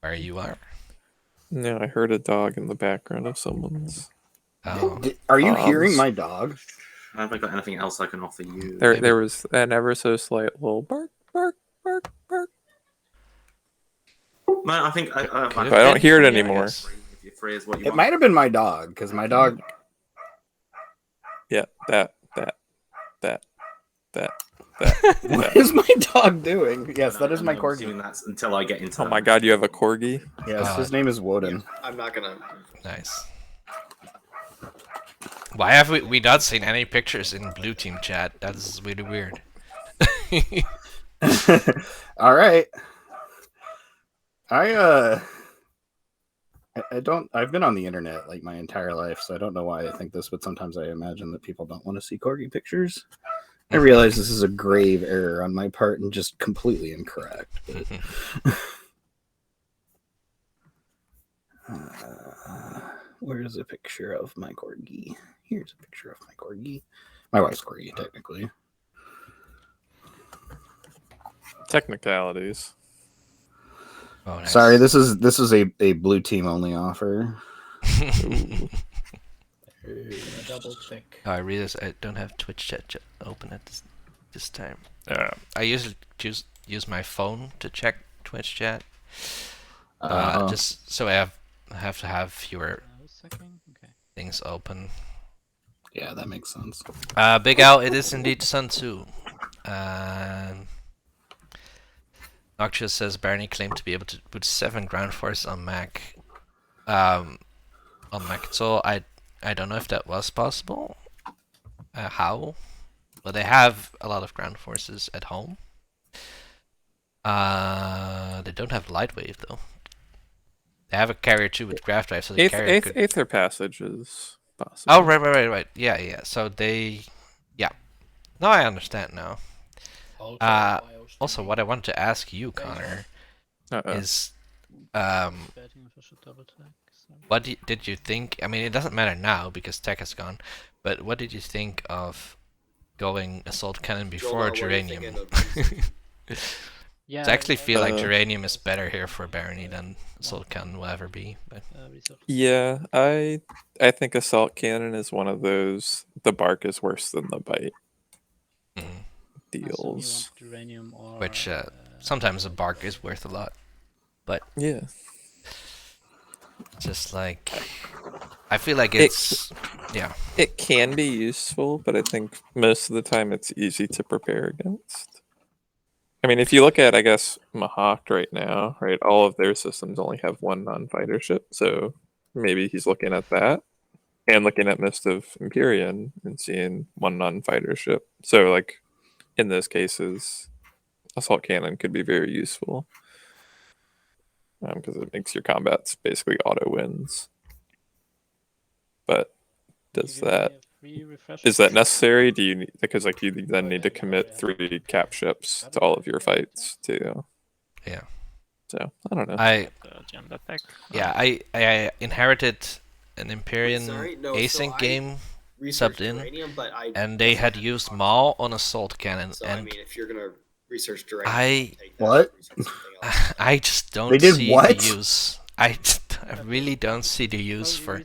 where you are? No, I heard a dog in the background of someone's. Oh, Are you Bob's. hearing my dog? Have I got anything else I can offer you? There was an ever so slight little bark, bark, bark, bark. No, I think Could I have don't been hear it free, I anymore. guess. if you're free is what you It want. might have been my dog because my dog. Yeah, that. What is my dog doing? Yes, that is my I'm corgi. assuming that's until I get into. Oh my god, you have a corgi? Yes, his name is Woden. I'm not gonna. Nice. Why have we not seen any pictures in blue team chat? That is really weird. All right. I don't. I've been on the internet like my entire life, so I don't know why I think this, but sometimes I imagine that people don't want to see corgi pictures. I realize this is a grave error on my part and just completely incorrect. Where's a picture of my corgi? Here's a picture of my corgi. My wife's corgi, technically. Technicalities. Oh, nice. Sorry, this is a blue team only offer. Double check. I realize I don't have Twitch chat open at this time. I usually use my phone to check Twitch chat. Just so I have to have fewer things open. Yeah, that makes sense. Big Al, it is indeed Sun Tzu. Noxious says Barney claimed to be able to put 7 ground force on Mac. On Mac, so I don't know if that was possible. How? But they have a lot of ground forces at home. They don't have Lightwave though. They have a carrier too with Graft Drive, so the carrier could... Aether Passage is possible. Oh, right. Yeah. So they... Yeah. No, I understand now. Also, what I wanted to ask you, Connor, is... What did you think? I mean, it doesn't matter now because tech has gone, but what did you think of going Assault Cannon before Geranium? I actually feel like Geranium is better here for Barony than Assault Cannon will ever be. But yeah, I think Assault Cannon is one of those. The bark is worse than the bite. Deals. Which sometimes the bark is worth a lot, but yeah, just like I feel like it's it can be useful, but I think most of the time it's easy to prepare against. I mean, if you look at, I guess, Mahawk right now, right, all of their systems only have 1 non-fighter ship, so maybe he's looking at that, and looking at most of Empyrean and seeing 1 non-fighter ship. So, like, in those cases, Assault Cannon could be very useful, because it makes your combats basically auto wins. But is that necessary? Do you need, because like you then need to commit 3 cap ships to all of your fights too? Yeah. So I don't know. I inherited an Empyrean async game subbed in, and they had used Maul on Assault Cannon. So and I mean, if you're gonna research Geranium, I just don't see the use. I really don't see the use for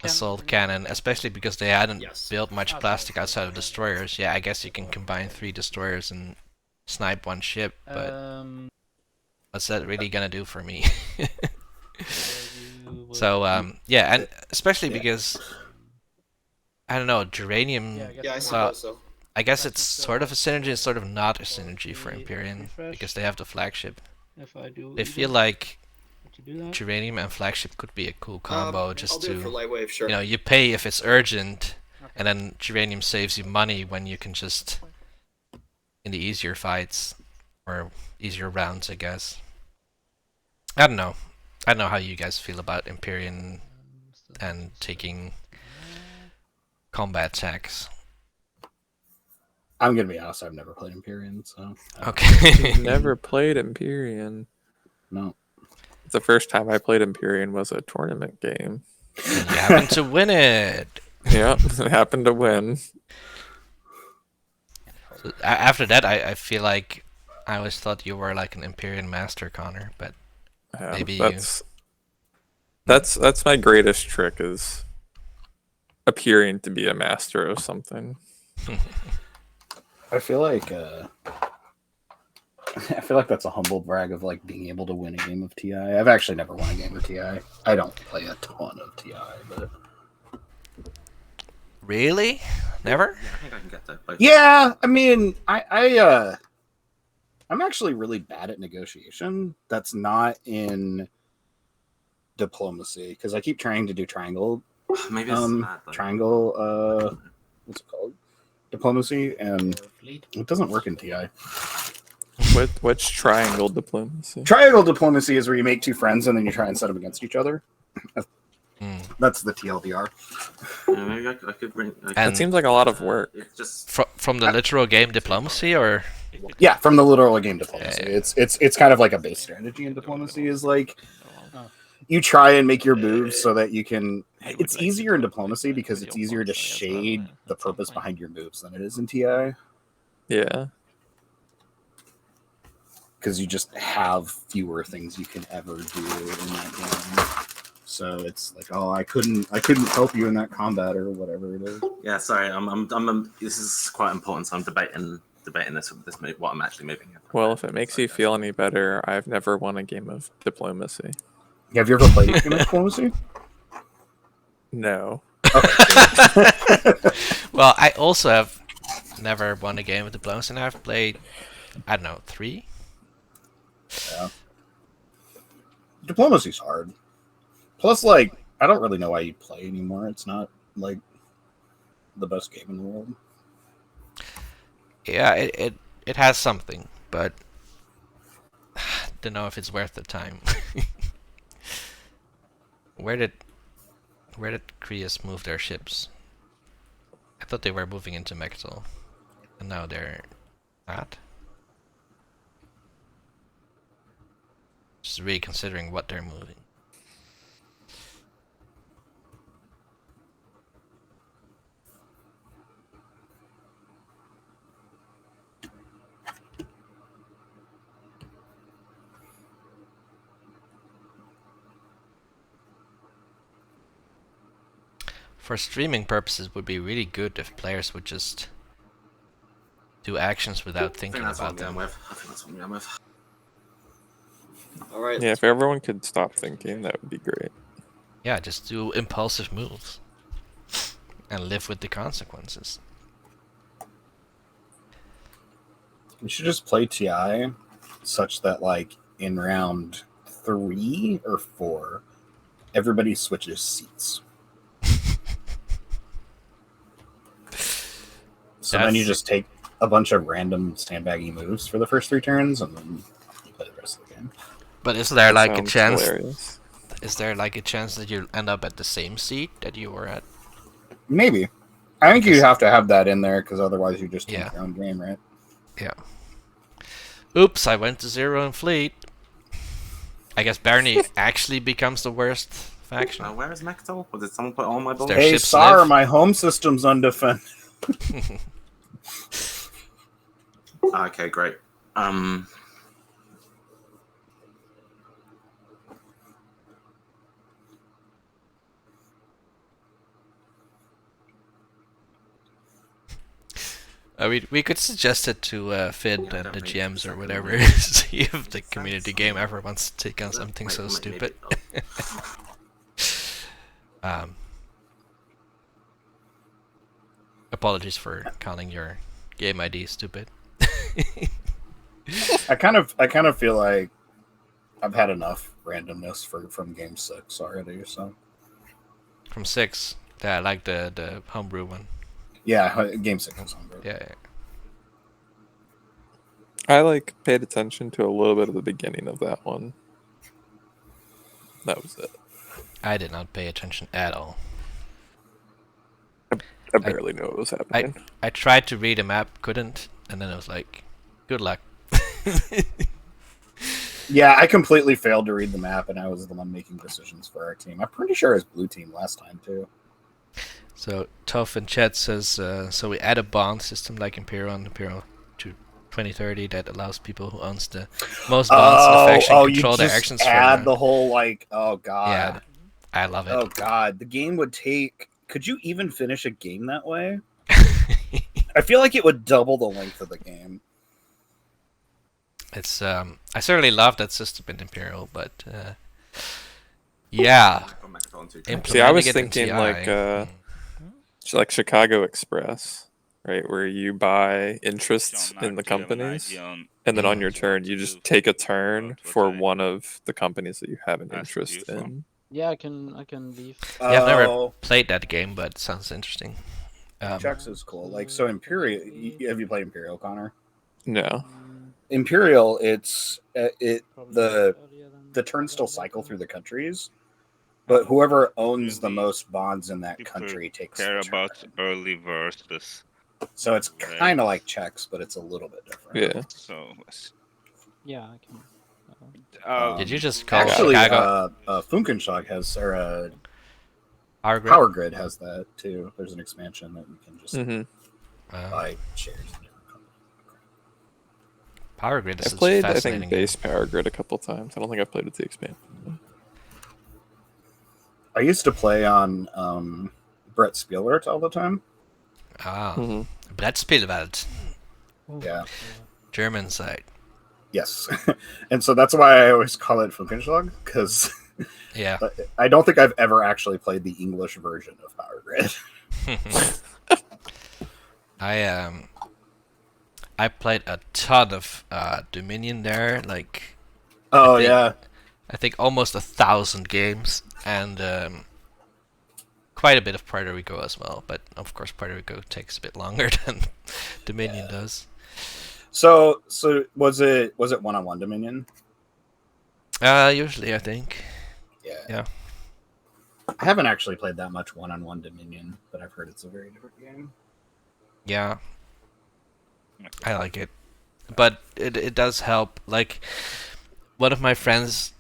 Assault Cannon, especially because they hadn't built much plastic outside of destroyers. Yeah, I guess you can combine 3 destroyers and snipe 1 ship, but what's that really gonna do for me? So, yeah, and especially because, I don't know, Geranium... Yeah, I suppose so. I guess it's sort of a synergy, it's sort of not a synergy for Empyrean, because they have the flagship. They feel like Geranium and flagship could be a cool combo, just to, Lightwave, sure. you know, you pay if it's urgent, and then Geranium saves you money when you can just, in the easier fights, or easier rounds, I guess. I don't know how you guys feel about Empyrean and taking combat attacks. I'm gonna be honest, I've never played Empyrean, so... Okay. Never played Empyrean. No. The first time I played Empyrean was a tournament game. And you happened to win it! Yeah, I happened to win. So, after that, I feel like I always thought you were like an Empyrean master, Connor, but maybe that's my greatest trick, is appearing to be a master of something. I feel like that's a humble brag of like being able to win a game of TI. I've actually never won a game of TI. I don't play a ton of TI, but really, never. Yeah, I think I can get that. Yeah, I mean, I'm actually really bad at negotiation. That's not in diplomacy, because I keep trying to do triangle. Maybe it's mad, though. Triangle. What's it called? Diplomacy, and it doesn't work in TI. Which triangle diplomacy? Triangle diplomacy is where you make 2 friends and then you try and set them against each other. That's the TLDR. Yeah, maybe I could bring. That seems like a lot of work. It's just from the literal game diplomacy, or yeah, from the literal game diplomacy. It's kind of like a base strategy in diplomacy. Is like you try and make your moves so that you can. It's easier in diplomacy because it's easier to shade the purpose behind your moves than it is in TI. Yeah. Because you just have fewer things you can ever do in that game. So it's like, oh, I couldn't help you in that combat or whatever it is. Yeah, sorry, this is quite important, so I'm debating debating this move, what I'm actually moving here. Well, if it makes you feel any better, I've never won a game of diplomacy. Have you ever played a game of diplomacy? No. Well, I also have never won a game of diplomacy, and I've played, I don't know, 3? Yeah. Diplomacy's hard. Plus, like, I don't really know why you play anymore. It's not, like, the best game in the world. Yeah, it has something, but don't know if it's worth the time. Where did Krias move their ships? I thought they were moving into Mechtal, and now they're not. Just reconsidering what they're moving. For streaming purposes, it would be really good if players would just do actions without thinking about them. I think that's what I'm going with. All right. Yeah, if everyone could stop thinking, that would be great. Yeah, just do impulsive moves and live with the consequences. You should just play TI such that, like, in round 3 or 4, everybody switches seats. So then you just take a bunch of random sandbaggy moves for the first 3 turns, and then you play the rest of the game. But is there like a Sounds chance? hilarious. Is there like a chance that you'll end up at the same seat that you were at? Maybe. I think you have to have that in there, because otherwise you just take Yeah. your own game, right? Yeah. Oops, I went to 0 in fleet. I guess Barney actually becomes the worst faction. Where is Mechtal? Did someone put all my bullets? Their Hey, ships Sar, live. my home system's undefended. Okay, great. We could suggest it to Finn and the GMs or whatever. See if the community game ever wants to take on something so stupid. Apologies for calling your game ID stupid. I kind of feel like I've had enough randomness from game 6 already. So From 6, yeah, I like the homebrew one. yeah, game 6 was homebrew. Yeah. I like paid attention to a little bit of the beginning of that one. That was it. I did not pay attention at all. I barely knew what was happening. I tried to read a map, couldn't, and then I was like, good luck. Yeah, I completely failed to read the map, and I was the one making decisions for our team. I'm pretty sure it was blue team last time too. So Tough in chat says, so we add a bond system like Imperial to 2030 that allows people who owns the most bonds in the faction control their actions. Add the whole like, oh god, yeah, I love it. Oh god, the game would take. Could you even finish a game that way? I feel like it would double the length of the game. It's I certainly love that system in Imperial, but yeah. See, I was thinking like Chicago Express, right, where you buy interests in the companies, and then on your turn you just take a turn for one of the companies that you have an interest in. Yeah, I can leave. Yeah, I've never played that game, but it sounds interesting. Checks is cool. Like, so Imperial. Have you played Imperial, Connor? No. Imperial. It's the turns still cycle through the countries, but whoever owns the most bonds in that country takes. Care the turn. about early versus. So it's kind of like checks, but it's a little bit different. Yeah. So. Yeah, I can. Did you just call actually? Chicago? Funkenschlag has Power Grid has that too. There's an expansion that you can just buy shares. Power Grid is I played, I fascinating think, base Power Grid a couple times. I don't think I played with the expansion. I used to play on Brett Spielert all the time. Brett Spielwald. Yeah. German side. Yes. And so that's why I always call it Funkensschlag, because Yeah. I don't think I've ever actually played the English version of Power Grid. I played a ton of Dominion there, like Oh, think- yeah. I think almost 1,000 games, and quite a bit of Puerto Rico as well. But of course, Puerto Rico takes a bit longer than Dominion does. So was it one-on-one Dominion? Usually, I think. Yeah. I haven't actually played that much one-on-one Dominion, but I've heard it's a very different game. Yeah, I like it, but it does help. Like, one of my friends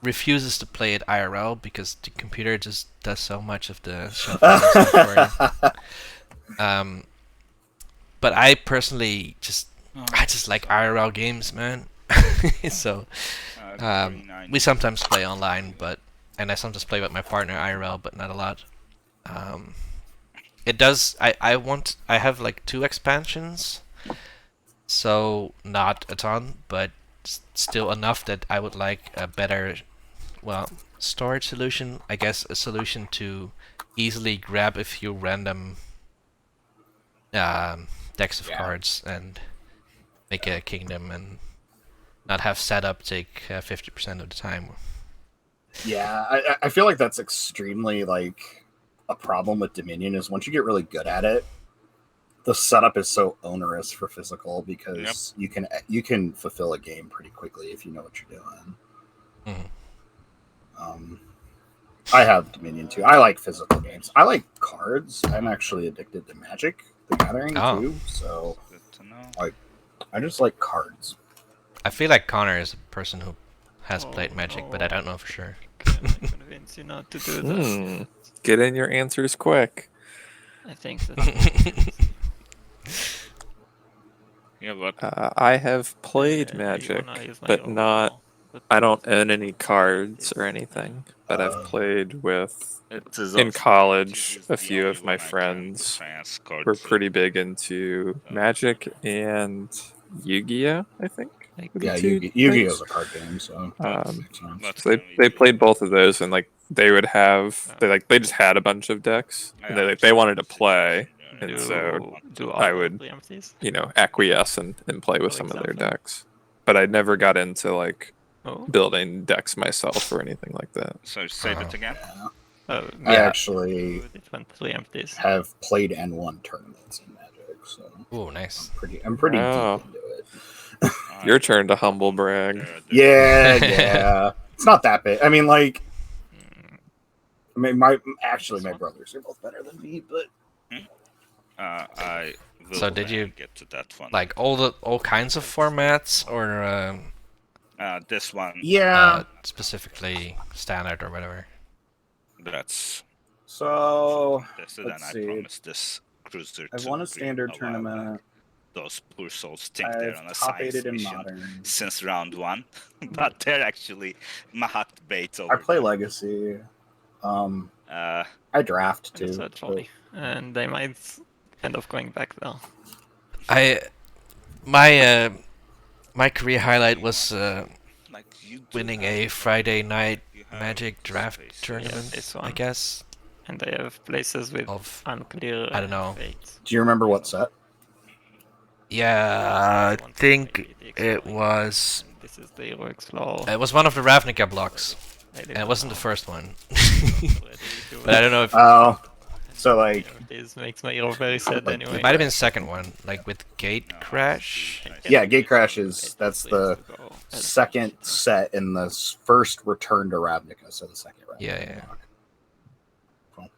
refuses to play it IRL because the computer just does so much of the shuffling stuff for you. But I personally I just like IRL games, man. So we sometimes play online, and I sometimes play with my partner IRL, but not a lot. It does. I have like 2 expansions, so not a ton, but still enough that I would like a better, storage solution. I guess a solution to easily grab a few random decks of cards and make a kingdom and not have setup take 50% of the time. Yeah, I feel like that's extremely like a problem with Dominion is once you get really good at it, the setup is so onerous for physical because you can fulfill a game pretty quickly if you know what you're doing. I have Dominion too. I like physical games. I like cards. I'm actually addicted to Magic the Gathering too. So I just like cards. I feel like Connor is a person who has played Magic, but I don't know for sure. Can I convince you not to do that? Get in your answers quick. I think that. I have played Magic, but not. I don't own any cards or anything. But I've played with. In college, a few of my friends were pretty big into Magic and Yu-Gi-Oh, I think. Yeah, Yu-Gi-Oh's a card game, so so they played both of those, and like they would have they just had a bunch of decks, and they wanted to play, and so I would acquiesce and play with some of their decks, but I never got into like building decks myself or anything like that. So say it again. I actually have played and won tournaments in Magic, so nice. I'm pretty deep into it. Your turn to humble brag. Yeah. It's not that big. I mean, like, my brothers are both better than me, but I will So did you get to that one. like all kinds of formats or this one? Specifically standard or whatever. That's so. Let's Let's see. see. I promised this cruiser. I've won a standard tournament. Those poor souls think they're on a top science aided in mission modern since round 1, but they're actually Mahat bait over. I play Legacy. I draft too. That's funny. And they might end up going back though. My career highlight was winning a Friday night Magic draft tournament, I guess. And they have places with unclear. I don't know. fates. Do you remember what set? Yeah, I think it was. This is the Heroics Law. It was one of the Ravnica blocks, and it wasn't the first one. But I don't know if. Oh, so like. This makes my hero very sad anyway. It might have been the second one, like with Gate Crash. Yeah, Gate Crash that's the second set in the first Return to Ravnica, so the second Ravnica. Yeah. Cool.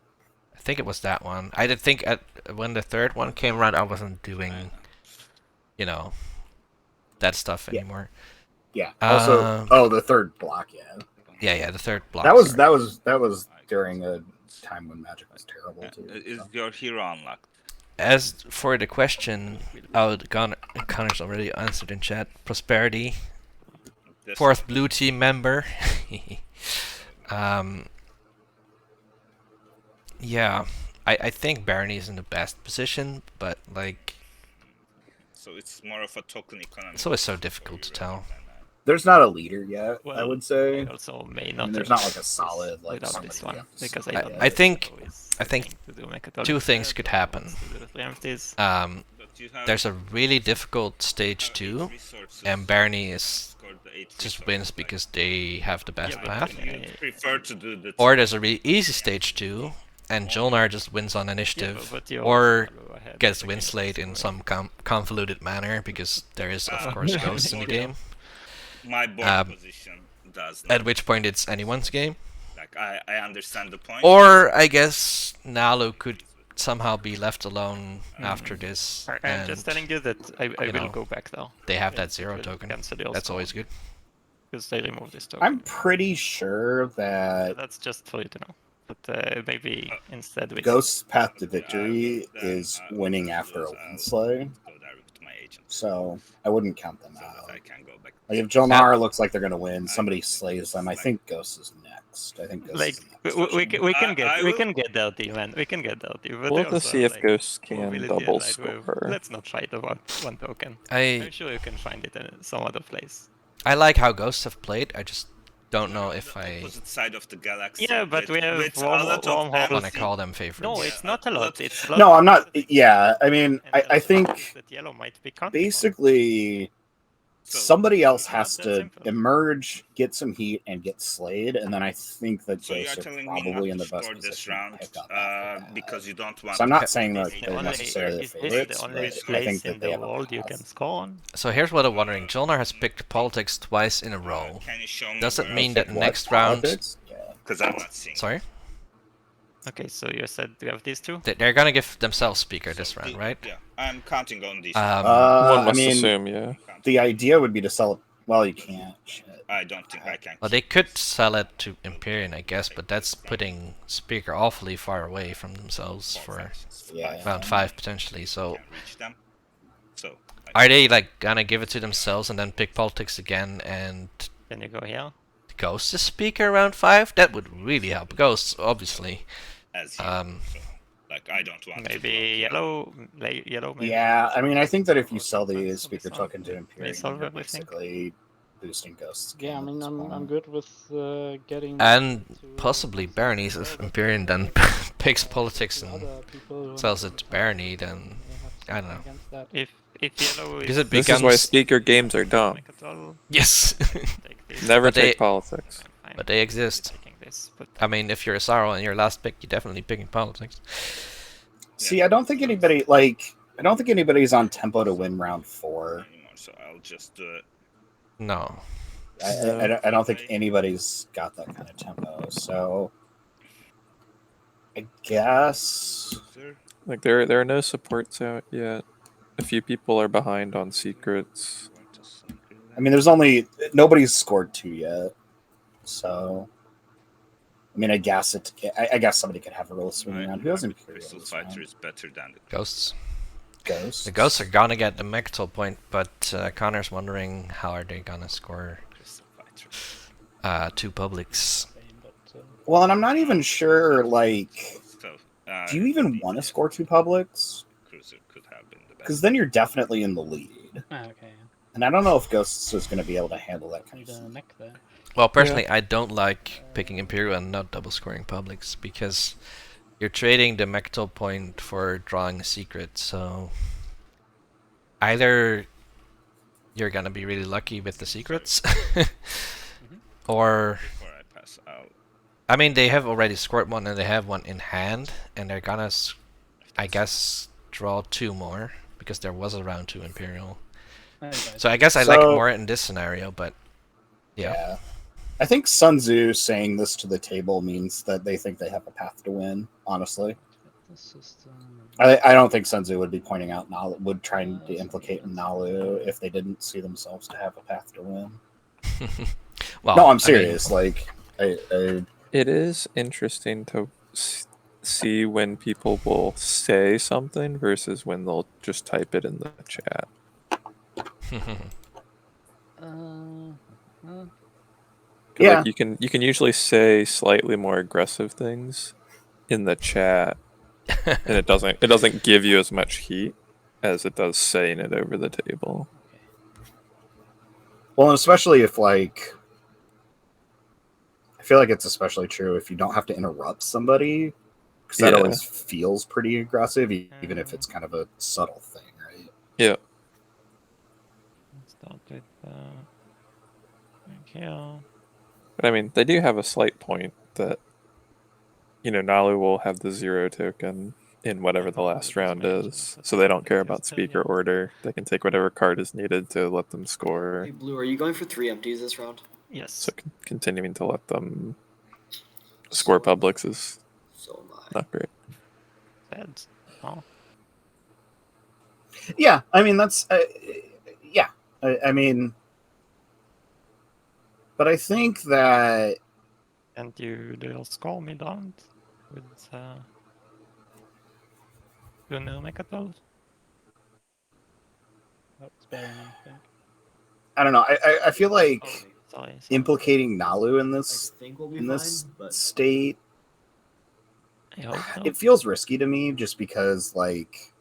I think it was that one. I did think when the third one came around, I wasn't doing, that stuff anymore. Yeah. Also, the third block. Yeah, the third block. That was during a time when Magic was terrible too. Is your hero unlocked? As for the question, Connor's already answered in chat. Prosperity, fourth blue team member. Yeah, I think Barney's in the best position, but like, So it's more of a token economy. It's always so difficult to tell. There's not a leader yet, I Well, would say. I also may I not. mean, there's have not like a this solid like without this somebody one else. because I Yeah. don't. I think to do mechatronics two things could that happen. wants to do the preemptives. But you have There's a really difficult stage 2, and Barney is just wins because they have the best Yeah, path. but you prefer to do the Or there's a really easy stage 2, and Jolnar just wins on Yeah, initiative, but you or also go ahead gets with the winslate in scoring. some convoluted manner because there is of course ghosts in the game. my board Um, position does At not. which point it's anyone's game. Like I understand the point. Or I guess Nalu could somehow be left alone after this, I'm and just telling you that I you will know, go back though. they have It- that it 0 will token. cancel your That's score, always good. because they remove this token. I'm pretty sure So that that's just for you to know. But maybe instead we Ghost's path to victory is winning after a winslay, Go direct to my agent so I wouldn't count them so that out. I can go back. Like if Jolnar looks like they're gonna win, somebody slays them. I think Ghost is next. I think Ghost like is next. we can I we will- can get dirty, man. We can get dirty. But We'll they have to also see have, if like, Ghosts can mobility double allied with- score. Let's not fight about one token. I I'm sure you can find it in some other place. like how Ghosts have played. I just don't know if the I opposite side of the galaxy. Yeah, but we have with a warm- lot warm of holes. want to empty- call them favorites. No, Yeah, it's not a a lot. lot- It's No, I'm not. Yeah, I mean, And I the other one is think that yellow might be counting on. basically So- somebody else It's has not that to simple. emerge, get some heat, and get slayed, and then I think that So you are Ghosts are telling me probably not in to the best score this position to round pick up after that. because you don't want. So I'm to not have saying the that base they're Only, necessarily is this favorites, the only but I place think in that they the have a world you path. can score on? So here's what I'm wondering. Jolnar has picked politics twice in a row. Can you show me? Does it where mean else? that What, next round? politics? Yeah. Because I'm not seeing. Sorry, Okay, so you said you have these two? they're gonna give themselves speaker So this round, the- right? Yeah, I'm counting on these. One I must mean, assume, yeah. the idea would be to sell it. Well, you can't. Shit. I don't think I can. Well, they could sell it to Empyrean, I guess, but that's putting speaker awfully far away from themselves for Yeah. round 5 potentially. So Can reach them. So. are they like gonna give it to themselves and then pick politics again and Can you go here? Ghost to speaker round 5? That would really help Ghosts, obviously. As you, Um, like I don't want. Maybe to yellow, yellow. Maybe. Yeah, I mean, I think that if you sell the speaker token to Imperium, solve you're everything. basically boosting Ghosts. Yeah, I mean, I'm good with getting. and to, possibly Barney's if Empyrean then picks politics to and other people who sells have it to to Barney, then they I have don't know. against that. If yellow Because is it This is why becomes speaker games are dumb. make a total, yes, take this. Never But they- take politics. Fine. but they exist. Taking this, but I mean, if you're a Sorrow and your last pick, you're definitely picking politics. See, I don't think anybody's on tempo to win round 4. anymore, so I'll just do it. No. I don't think anybody's got that kind of tempo. So I guess Like there are no supports out yet. A few people are behind on secrets. I mean nobody's scored 2 yet. So I mean I guess somebody could have a real swing around. Who has Imperial? Crystal this Fighter round? is better than the Ghosts. Ghosts. The Ghosts are gonna get the Mechatol point, but Connor's wondering how are they gonna score Crystal Fighter. 2 publics. Same, but, Well, and I'm not even sure. Like, So, do you even want to score 2 publics? Cruiser could have been the best. Because then you're definitely in the lead. okay. And I don't know if Ghosts is going to be able to handle that kind Need of a thing. neck there. Well, personally, I don't like picking Imperial and not double scoring publics because you're trading the Mechatol point for drawing a secret. So either you're gonna be really lucky with the secrets, or Before I pass out, I mean, they have already scored one and they have one in hand, and they're gonna, I guess, draw 2 more because there was a round 2 Imperial. So I guess I like it more in this scenario, but yeah. I think Sun Tzu saying this to the table means that they think they have a path to win, honestly. The system. I don't think Sun Tzu would be pointing out would try to implicate Nalu if they didn't see themselves to have a path to win. Well, No, I I'm mean, serious. It is interesting to see when people will say something versus when they'll just type it in the chat. Yeah. Like you can usually say slightly more aggressive things in the chat, and it doesn't give you as much heat. as it does saying it over the table. Well, and especially if like, I feel like it's especially true if you don't have to interrupt somebody, because that always feels pretty aggressive, even if it's kind of a subtle thing, right? Yeah. Let's start with here. But I mean, they do have a slight point that, you know, Nalu will have the 0 token in whatever the last round is, so they don't care about speaker order. They can take whatever card is needed to let them score. Hey, Blue, are you going for 3 empties this round? Yes. So continuing to let them score publics is not great. Bad. Oh. Yeah, I mean that's yeah. I mean, but I think that. And they'll score me down with the new Mechatol. That's better, I think. I don't know. I feel like Sorry. implicating Nalu in this state. I hope so. It feels risky to me just because like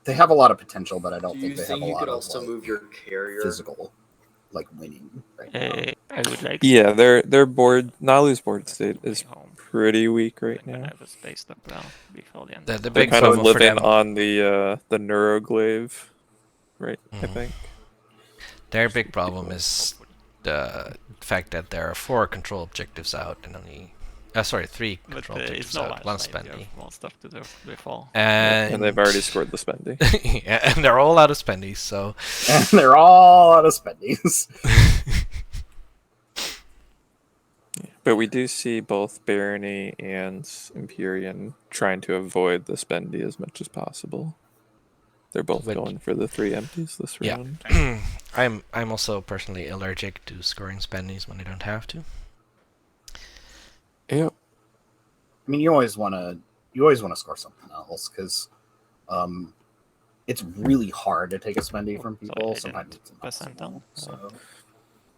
they have a lot of potential, but I don't think they have a lot you could of also like, move your carrier physical like winning right now. I would like. Yeah, their board, Nalu's board state is pretty weak right now. Have a space up before the end. The They're big kind of problem for living them, on the neuroglaive, right? I think. their big problem is the fact that there are 4 control objectives out and only, 3 control objectives out, 1 spendy. More stuff to do before. And they've already scored the spendy. Yeah, and they're all out of spendies, so. And they're all out of spendies. But we do see both Barony and Empyrean trying to avoid the spendy as much as possible. They're both going for the 3 empties this round. I'm also personally allergic to scoring spendies when I don't have to. Yep. I mean, you always want to score something else because it's really hard to take a spendy from people. Sometimes it's impossible. So.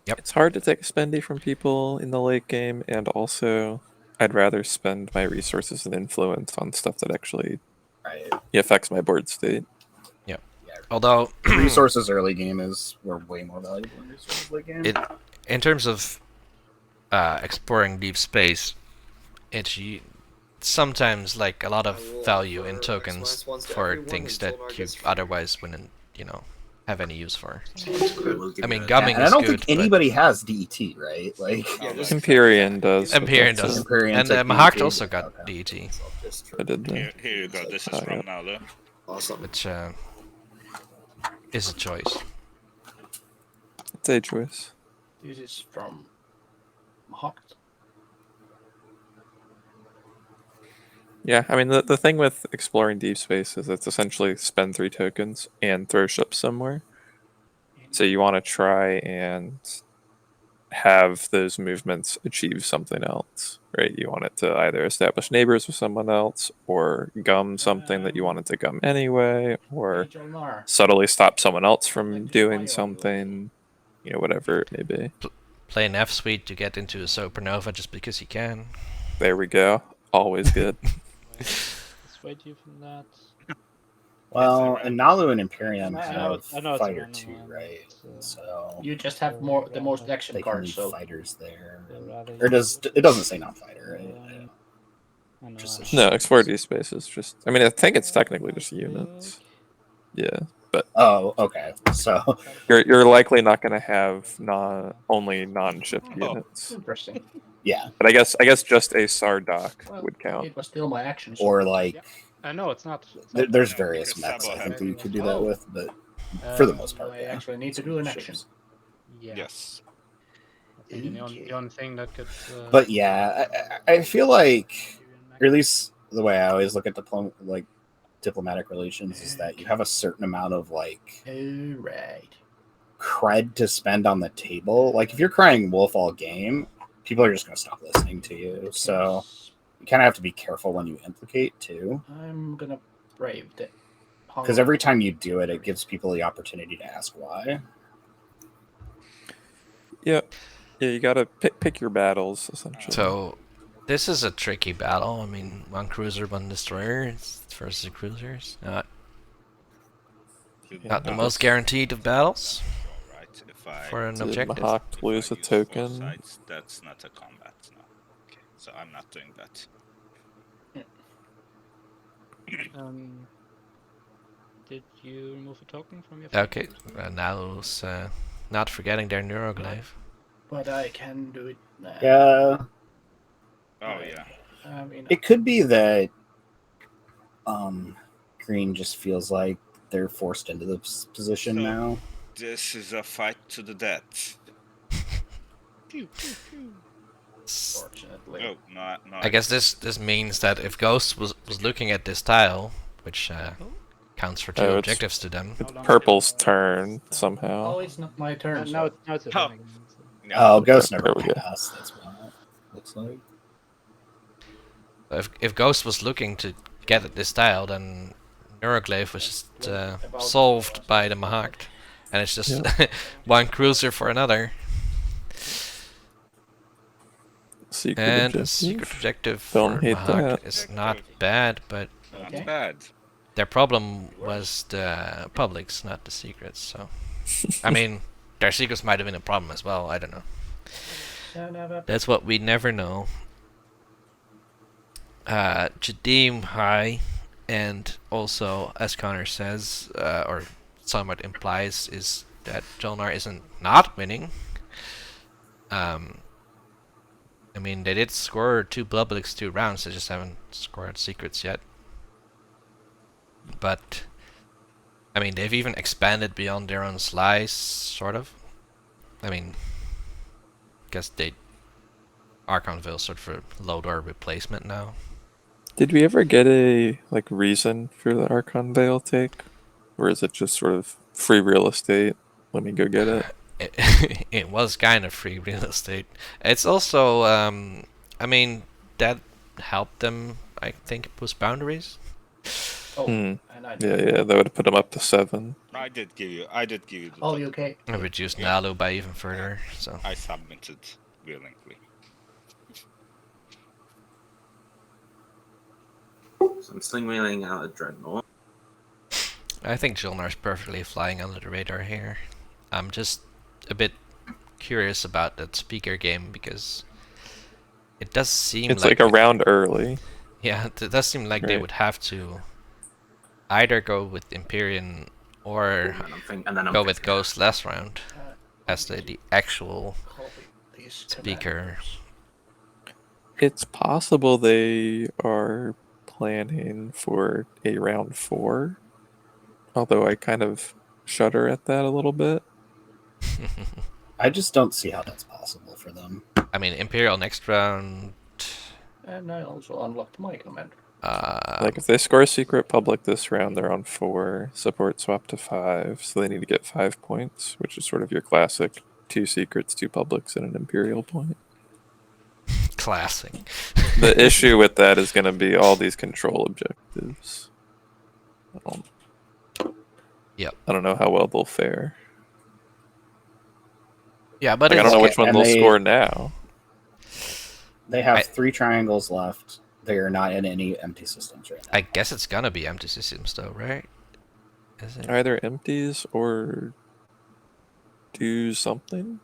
Yep. It's hard to take a spendy from people in the late game, and also I'd rather spend my resources and influence on stuff that actually affects my board state. Yep. Although resources early game were way more valuable than resources late game. In terms of exploring deep space, it's sometimes like a lot of value in tokens for things that you otherwise wouldn't, have any use for. I mean, gumming and is I don't good, think anybody has DET, right? Like Empyrean does. Empyrean does. And Mahakt also got DET. I did that. Here you go. This is from Nalu. Awesome. Which is a choice. It's a choice. This is from Mahakt. Yeah, I mean, the thing with exploring deep space is it's essentially spend 3 tokens and throw ships somewhere. So you want to try and have those movements achieve something else, right? You want it to either establish neighbors with someone else, or gum something that you wanted to gum anyway, or subtly stop someone else from doing something, whatever it may be. Play an F-suite to get into a supernova just because you can. There we go. Always good. Swayed you from that. Well, and Nalu and Empyrean have I know fighter too, right? So you just have the most action they cards. can So fighters there, or it doesn't say non-fighter, right? No, explore deep space is just. I mean, I think it's technically just units. Yeah, but okay. So you're likely not going to have only non-ship units. Interesting. Yeah, but I guess just a Sardoc would count. It was still my action. Or like, I know it's not. There's various mechs I think that you could do that with, but for the most part, I actually need to do an action. Yeah. Yes. I think the only thing that could. But yeah, I feel like, or at least the way I always look at diplomatic relations is that you have a certain amount of cred to spend on the table. Like if you're crying wolf all game, people are just going to stop listening to you. So you kind of have to be careful when you implicate too. I'm gonna brave it. Because every time you do it, it gives people the opportunity to ask why. Yeah, you gotta pick your battles essentially. So This is a tricky battle. I mean, 1 cruiser, 1 destroyer versus cruisers. Not the most guaranteed of battles. Right. If I for an Did objective. Mahawk if lose I a use 4 token? sides, that's not a combat. No. Okay. So I'm not doing that. Did you remove a token from your? Okay, now not forgetting their neuroglyph. But I can do it now. Yeah. Oh yeah. I mean, It could be that green just feels like they're forced into this position So- now. This is a fight to the death. fortunately. Oh no, no. I guess this means that if Ghost was looking at this tile, which counts for 2 Oh, it's- objectives to them. How It's long Purple's is it? turn Oh, somehow. it's not my turn. Now so- it's a Oh. turn again. So. Yeah. Oh, Ghost There never we go. passed. That's why it looks like. If Ghost was looking to get at this tile, then neuroglyph was just solved by the Mahawk, and it's just 1 cruiser for another. Secret And objective. a secret objective Don't for hate Mahawk that. is not bad, but Not Okay. bad. their problem was the publics, not the secrets. So, I mean, their secrets might have been a problem as well. I don't know. That's what we never know. Jadim high, and also as Connor says, or somewhat implies, is that Jolnar isn't not winning. I mean, they did score 2 publics 2 rounds. They just haven't scored secrets yet. But I mean, they've even expanded beyond their own slice, sort of. I mean, guess they Archonville sort of a low door replacement now. Did we ever get a reason for the Archon Veil take, or is it just sort of free real estate? Let me go get it. It was kind of free real estate. It's also, I mean, that helped them. I think it was boundaries. Oh, Hmm. and I Yeah, that would have put them up to 7. I did give you the Oh, token. okay. I reduced Nalu by even further. So I submitted willingly. So I'm sling wheeling out a dreadnought. I think Jolnar's perfectly flying under the radar here. I'm just a bit curious about that speaker game because it does seem It's like a round early. Yeah, it does seem like they Right. would have to either go with Empyrean or And then I'm go with thinking, Ghost last round as the actual Copy these speaker. It's possible they are planning for a round 4, although I kind of shudder at that a little bit. I just don't see how that's possible for them. I mean, Imperial next round. And I also unlocked my commander. Like if they score a secret public this round, they're on 4. Support swap to 5, so they need to get 5 points, which is sort of your classic 2 secrets, 2 publics, and an Imperial point. Classic. The issue with that is going to be all these control objectives. Yep. I don't know how well they'll fare. Yeah, but Like, I don't know which one and they'll they- score now. They have I- 3 triangles left. They are not in any empty systems right now. I guess it's gonna be empty systems though, right? Is it? Either empties or do something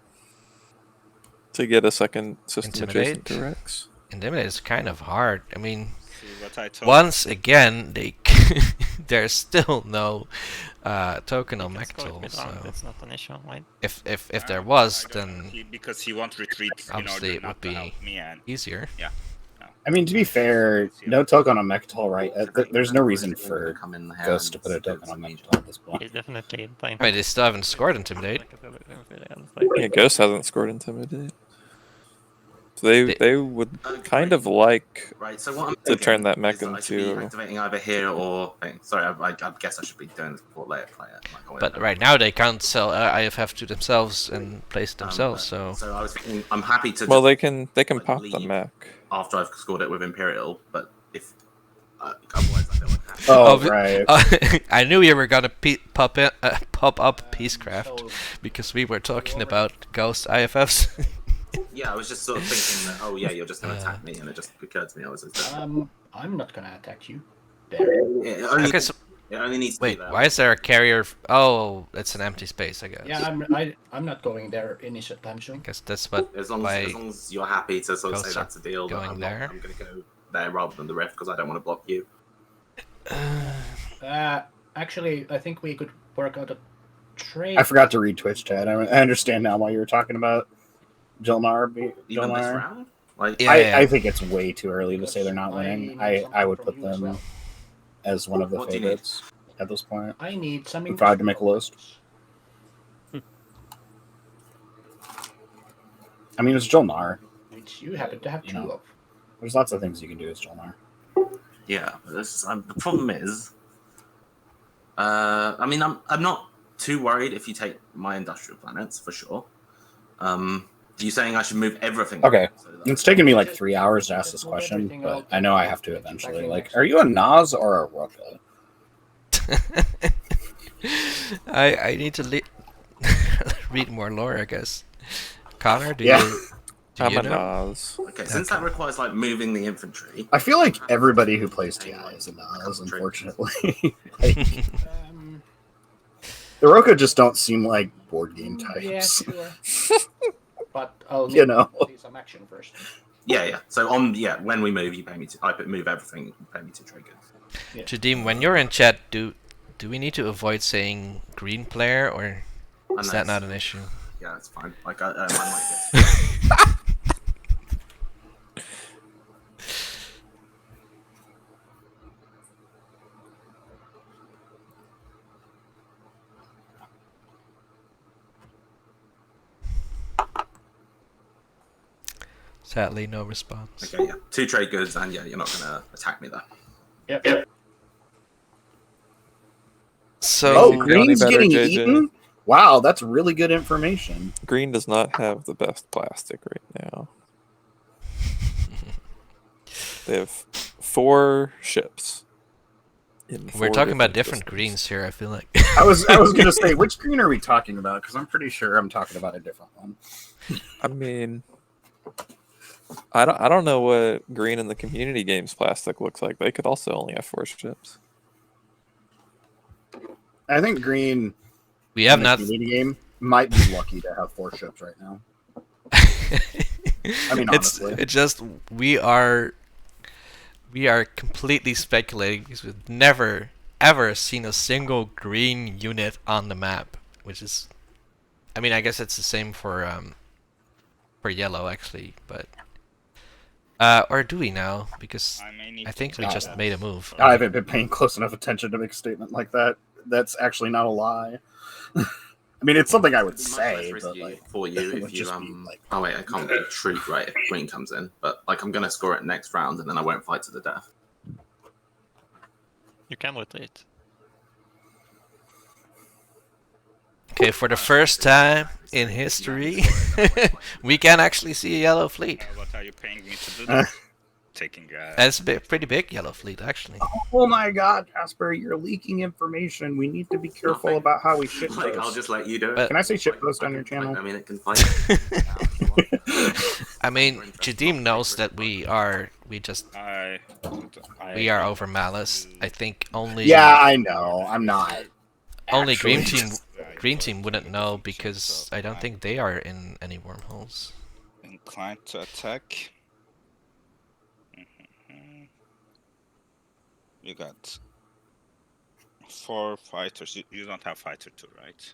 to get a second system adjacent to Intimidate? Rex. Intimidate is kind of hard. I mean, See what I told once again, there's still no token on You can score it Mectol, mid-round, so it's not an issue, right? if there was, I don't know. then Because he won't retreat in obviously order it not would to be help me, and easier. I mean, to be fair, no token on Mectol, right? There's no reason for come in the Ghost to put a token on Mectol at this point. He's definitely trying I mean, they still haven't scored Intimidate. Yeah, Ghost hasn't scored Intimidate. So they would kind of like Right, so what I'm to thinking turn that mech is I should be into. activating either here or... Sorry, I guess I should be doing this before later player. But right now they can't sell IFF to themselves and place it themselves, so So I was thinking, I'm happy to Well, just they can pop the leave mech. after I've scored it with Imperial, but if... otherwise I feel like I have to. Oh, Obvi- right. I knew you were gonna pop up Peacecraft So because we were talking about Ghost IFFs Yeah, I was just sort of thinking that, oh yeah, you're just going to attack me, and it just occurred to me I was just... I'm not gonna attack you. There. It only, Okay, so it only needs to wait, be there. why is there a carrier? Oh, it's an empty space, I guess. Yeah, I'm not going there anytime soon. I guess that's what. As long as you're happy to sort of say Ghosts are that's a deal, that going I'm there. going to go there rather than the rift because I don't want to block you. Actually, I think we could work out a trade. I forgot to read Twitch chat. I understand now why you were talking about Jilnar. Even this round? Like, Yeah. I think it's way too early to say they're not winning. I would put them as one of the favorites at this point. I need some. If I had to make a list. I mean, it's Jilnar. Which you happen to have two of. There's lots of things you can do as Jilnar. yeah, but the problem is, I mean, I'm not too worried if you take my industrial planets for sure. You saying I should move everything? Okay, it's taken me like 3 hours to ask this question, but I know I have to eventually. Like, are you a Nas or a Ruka? I need to read more lore, I guess. Connor, do Yeah. you? I'm you a know? Nas. Okay, since that requires like moving the infantry. I feel like everybody who plays TI is a Nas, unfortunately. Like, the Roka just don't seem like board game types. Yeah, sure. But I'll You know. see some action first. Yeah. So when we move, you pay me to. I move everything. You pay me to trade goods. Yeah. Jadim, when you're in chat, do we need to avoid saying green player, or is that not an issue? Yeah, it's fine. Like I might get. Sadly, no response. Okay, yeah. 2 trade goods, and yeah, you're not gonna attack me there. Yep. So Oh, Green's better, getting JJ. eaten? Wow, that's really good information. Green does not have the best plastic right now. They have 4 ships. We're talking about different greens here, I feel like. I was gonna say, which green are we talking about? Because I'm pretty sure I'm talking about a different one. I mean, I don't know what green in the community games plastic looks like. They could also only have 4 ships. I think green. We have in the not. community game might be lucky to have 4 ships right now. I mean, honestly, it's just we are completely speculating because we've never ever seen a single green unit on the map, which is, I mean, I guess it's the same for yellow actually, but or do we now? Because I think we just made a move. I haven't been paying close enough attention to make a statement like that. That's actually not a lie. I mean, it's something I would say, but like, for you it would if you just be, like, oh wait, I can't retreat right if green comes in, but like I'm gonna score it next round and then I won't fight to the death. You can retreat. Okay, for the first time in history, we can actually see a yellow fleet. What are you paying me to do that? Taking That's a pretty big yellow fleet, actually. oh my God, Jasper, you're leaking information. We need to be careful about how we shit Like I'll post. just let you do it. But- Can I say shit post on your channel? I mean, it can fight. I mean, Jadim knows that we are over malice. I think only Yeah, I know. I'm not. only green actually. team wouldn't know because I don't think they are in any wormholes. Inclined to attack. You got 4 fighters. You don't have fighter 2, right?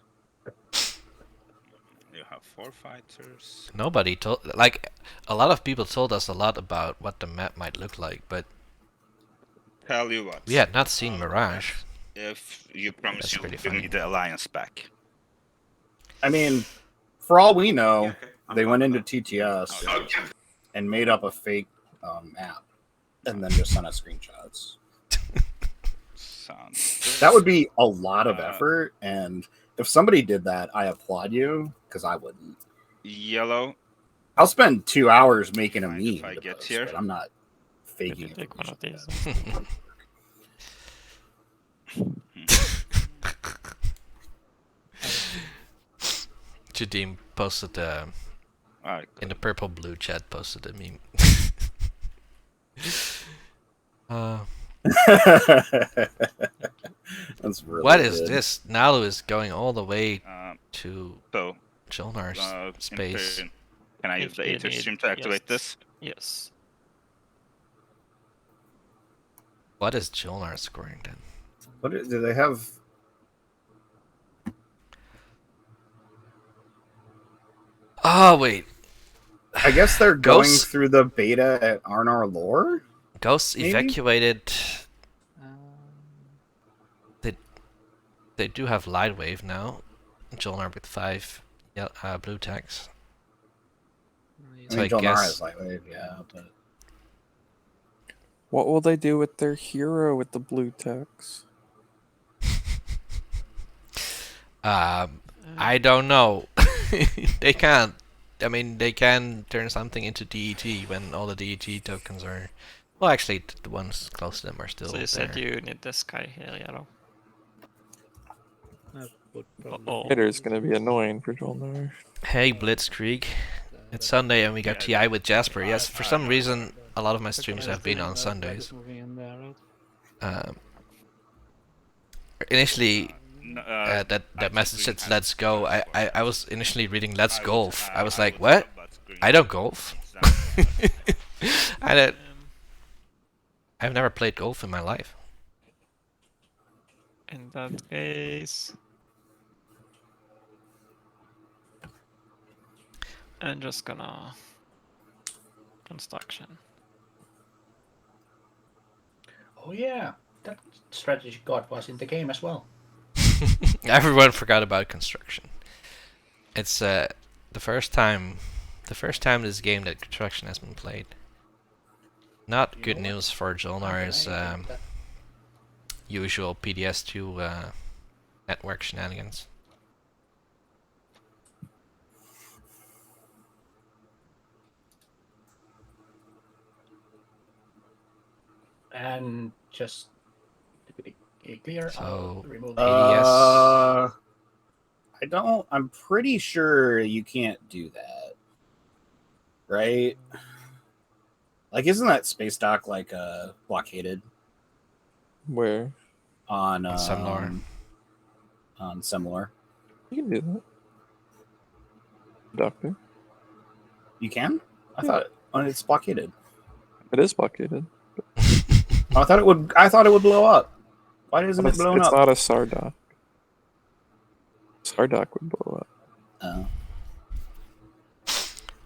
You have 4 fighters. Nobody told, like, a lot of people told us a lot about what the map might look like, but Tell you what. we had not seen Mirage. If you promise That's you pretty give funny. me the alliance back. I mean, for all we know, Yeah, okay. they went into TTS Okay. and made up a fake app and then just sent us screenshots. Sounds That would be a lot of effort, and if somebody did that, I applaud you, because I wouldn't. yellow. I'll spend 2 hours making a Mind meme, if I to get post, here? but I'm not Did faking you it. take one of these? Jadim posted Alright, In the purple blue chat posted a meme. That's really What is good. this? Nalu is going all the way to so Jolnar's space. Can I use the Aether stream to activate this? Yes. What is Jolnar scoring then? Do they have? Oh wait, I guess they're going Ghosts? through the beta at Arnar Lore. Ghosts Maybe? evacuated. They do have Lightwave now. Jolnar with 5 blue tags. I mean, Jolnar has Lightwave, yeah. But... What will they do with their hero with the blue text? I don't know. They can't. I mean, they can turn something into DET when all the DET tokens are. Well, actually, the ones close to them are still So you there. said you need the sky here, yellow. Hitter's gonna be annoying for Jolnar. Hey, Blitzkrieg. It's Sunday and we got TI with Jasper. Yes, for some reason, a lot of my streams have been on Sundays. Initially, that message said "Let's go." I was initially reading "Let's golf." I was like, "What? I don't golf." I've never played golf in my life. In that case, I'm just gonna construction. Oh yeah, that strategy god was in the game as well. Everyone forgot about construction. It's the first time this game that construction has been played. Not good news for Jolnar's usual PDS2 network shenanigans. And just to be clear, So, I'll remove ADS. I'm pretty sure you can't do that. Right? Like, isn't that space dock like blockaded? Where? On Semlor. On Semlor. You can do that. Doctor. You can? I thought it's blockaded. It is blockaded. I thought it would blow up. Why isn't it blowing up? It's up? not a Sardock. Sardock would blow up.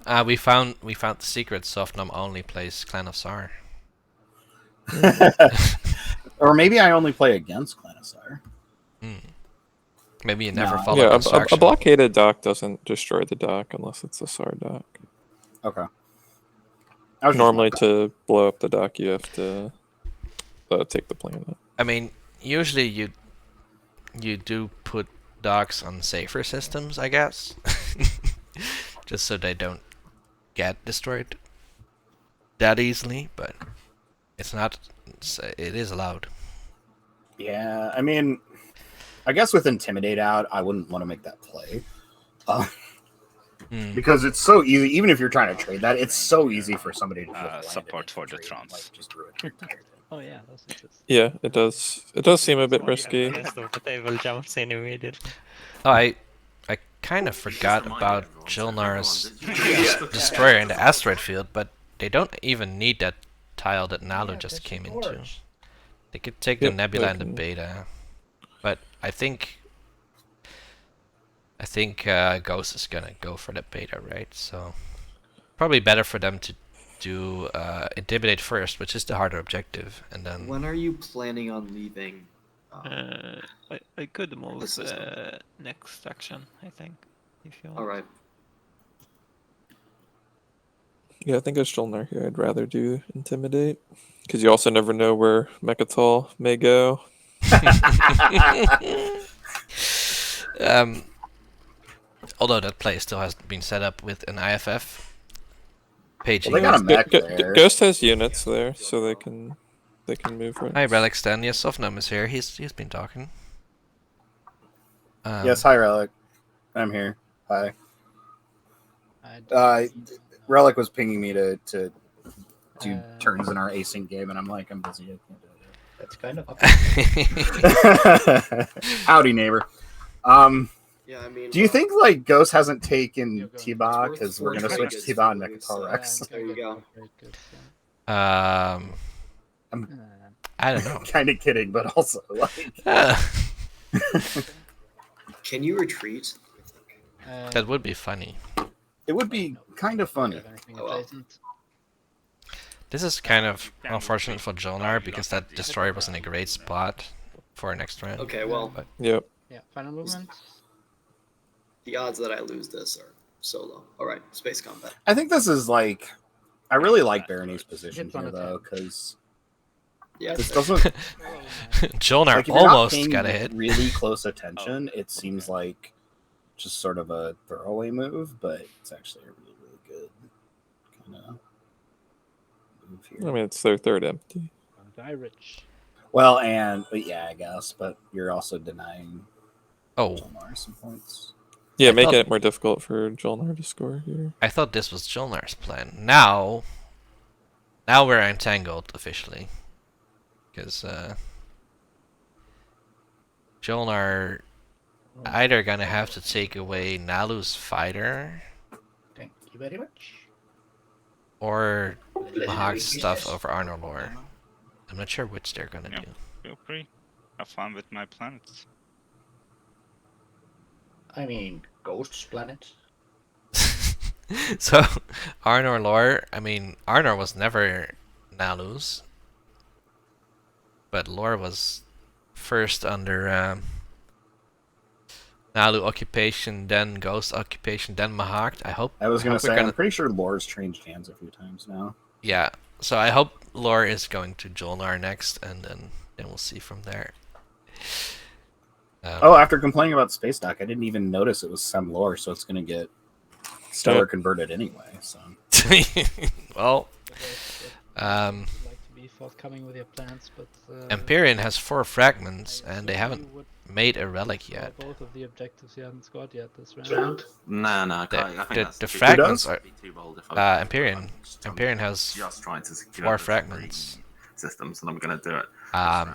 Oh. We found the secret. Softnum only plays Clan of Sar. Or maybe I only play against Clan of Sar. Maybe you never follow Yeah, construction. a blockaded dock doesn't destroy the dock unless it's a Sardock. Okay. Normally, to blow up the dock, you have to take the planet. I mean, usually you do put docks on safer systems, I guess, just so they don't get destroyed that easily. But it's not. It is allowed. Yeah, I mean, I guess with Intimidate out, I wouldn't want to make that play. Because it's so easy, even if you're trying to trade that, it's so easy for somebody to support for the Trons. Like, just ruin your entire thing. Oh yeah, that's interesting. Yeah, it does. It does seem a bit risky. The table jumps in immediately. Oh, I kind of forgot about Jolnar's destroyer in the asteroid field, but they don't even need that tile that Nalu just came into. They could take the Nebula and the Beta, but I think Ghost is gonna go for the Beta, right? So probably better for them to do Intimidate first, which is the harder objective, and then. When are you planning on leaving? I could move next action, I think, if you want. All right. Yeah, I think it's Jolnar here. I'd rather do Intimidate. Because you also never know where Mechatol may go. Although that play still hasn't been set up with an IFF paging. Well, they got a mech there. Ghost has units there, so they can move right. Hi, Relic Stan. Yes, Softnum is here. He's been talking. Yes, hi, Relic. I'm here. Hi. Relic was pinging me to do turns in our async game, and I'm like, I'm busy. I can't do it. That's kind of Howdy, neighbor. Yeah, I mean. Do you think like Ghost hasn't taken T-Ba worth because we're gonna 4 switch trinkets T-Ba and for you, Mechatol so- Rex? There you go. I don't know. Kind of kidding, but also like. Can you retreat? That would be funny. It would be kind of funny. Oh, well. This is kind of unfortunate for Jolnar because that destroyer was in a great spot for next round. Okay, well, But Yep. Yeah, final movement. the odds that I lose this are so low. All right, space combat. I think this is like. I really like Barony's position here though, because Yeah, this fair. doesn't. Jolnar Like, if you're not almost paying got a hit. really close attention, it seems like just sort of a throwaway move, but it's actually a really, really good kind of move I here. mean, it's their third empty. Die rich. Well, but yeah, I guess, but you're also denying Oh, Jolnar some points. Yeah, I making thought- it more difficult for Jolnar to score here. I thought this was Jolnar's plan. Now we're entangled officially. Because Jolnar either gonna have to take away Nalu's fighter Thank you very much. or Mahag's stuff Yes. over Arnor Lore. I'm not sure which they're gonna Yeah. do. Feel free. Have fun with my planets. I mean, Ghost's planet. So, Arnor Lore, I mean, Arnor was never Nalu's. But Lore was first under Nalu occupation, then Ghost occupation, then Mahag. I hope. I was hope gonna we're say, I'm pretty sure Lore's changed hands a few times now. Yeah, so I hope Lore is going to Jolnar next, and then we'll see from there. Oh, after complaining about Space Dock, I didn't even notice it was Sem Lore, so it's gonna get Stellar converted anyway. So well, I'd like to be forthcoming with your plans, but Empyrean has 4 fragments, I and they assume haven't you would made a relic score yet. both of the objectives you haven't scored yet this round. No, I think that's The too- fragments does? are be too bold if I- Empyrean. Empyrean has just trying to secure 4 the fragments. three systems, and I'm going to do it.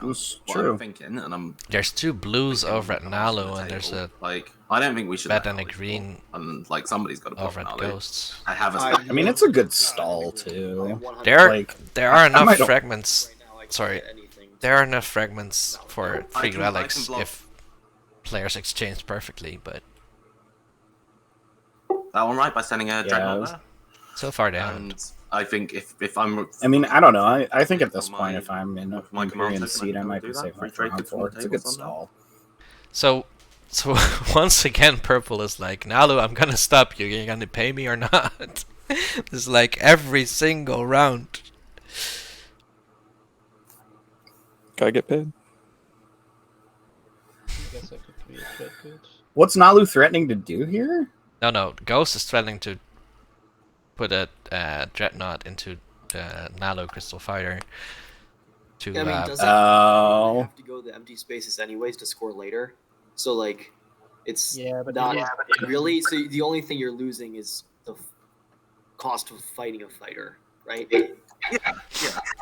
it's What true. I'm thinking, and I'm There's 2 blues thinking over at on the rest of Nalu, the and there's table, a like I don't think we should red let and a Nalu green score, and like somebody's got to pop over at Nalu. Ghosts. I have a I I mean, it's a good stall too. There are enough might not- fragments. Right now, I can't Sorry. get anything. There are enough fragments for 3 I can relics block. if players exchange perfectly, but that one right by sending a Yeah, Dreadnought it was- there. so far they haven't. And I think if I'm, I mean, I don't know. I think at this My- point, if I'm in a my command Imperium token, seat, I I might can be do safe that. for Free trade round goods from 4. the It's a good tables on stall. So once again, purple is like, Nalu, I'm gonna stop you. You're gonna pay me or not? This is like every single round. Gotta get paid. I guess I could be a trade good. What's Nalu threatening to do here? No. Ghost is threatening to put a dreadnought into the Nalu Crystal Fighter. To Yeah, I mean, doesn't Oh. have to go the empty spaces anyways to score later? So like, it's Yeah, but not yeah, really. So the only thing you're losing is the cost of fighting a fighter, right?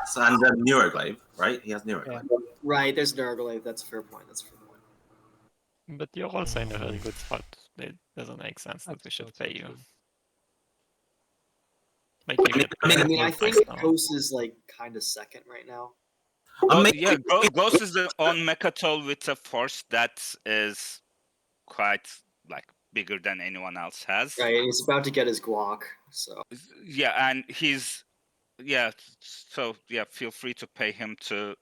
So, and Neuroglaive, right? He has Neuroglaive. Right. There's Narglaive. That's a fair point. That's a fair point. But you're also in a very good spot. It doesn't make sense that we should pay you. Like, you get I paid mean, I for think next round. Ghost is like kind of second right now. Well, Maybe- yeah, Ghost is on Mechatol with a force that is quite like bigger than anyone else has. Right. And he's about to get his guac. So Yeah, and he's so feel free to pay him to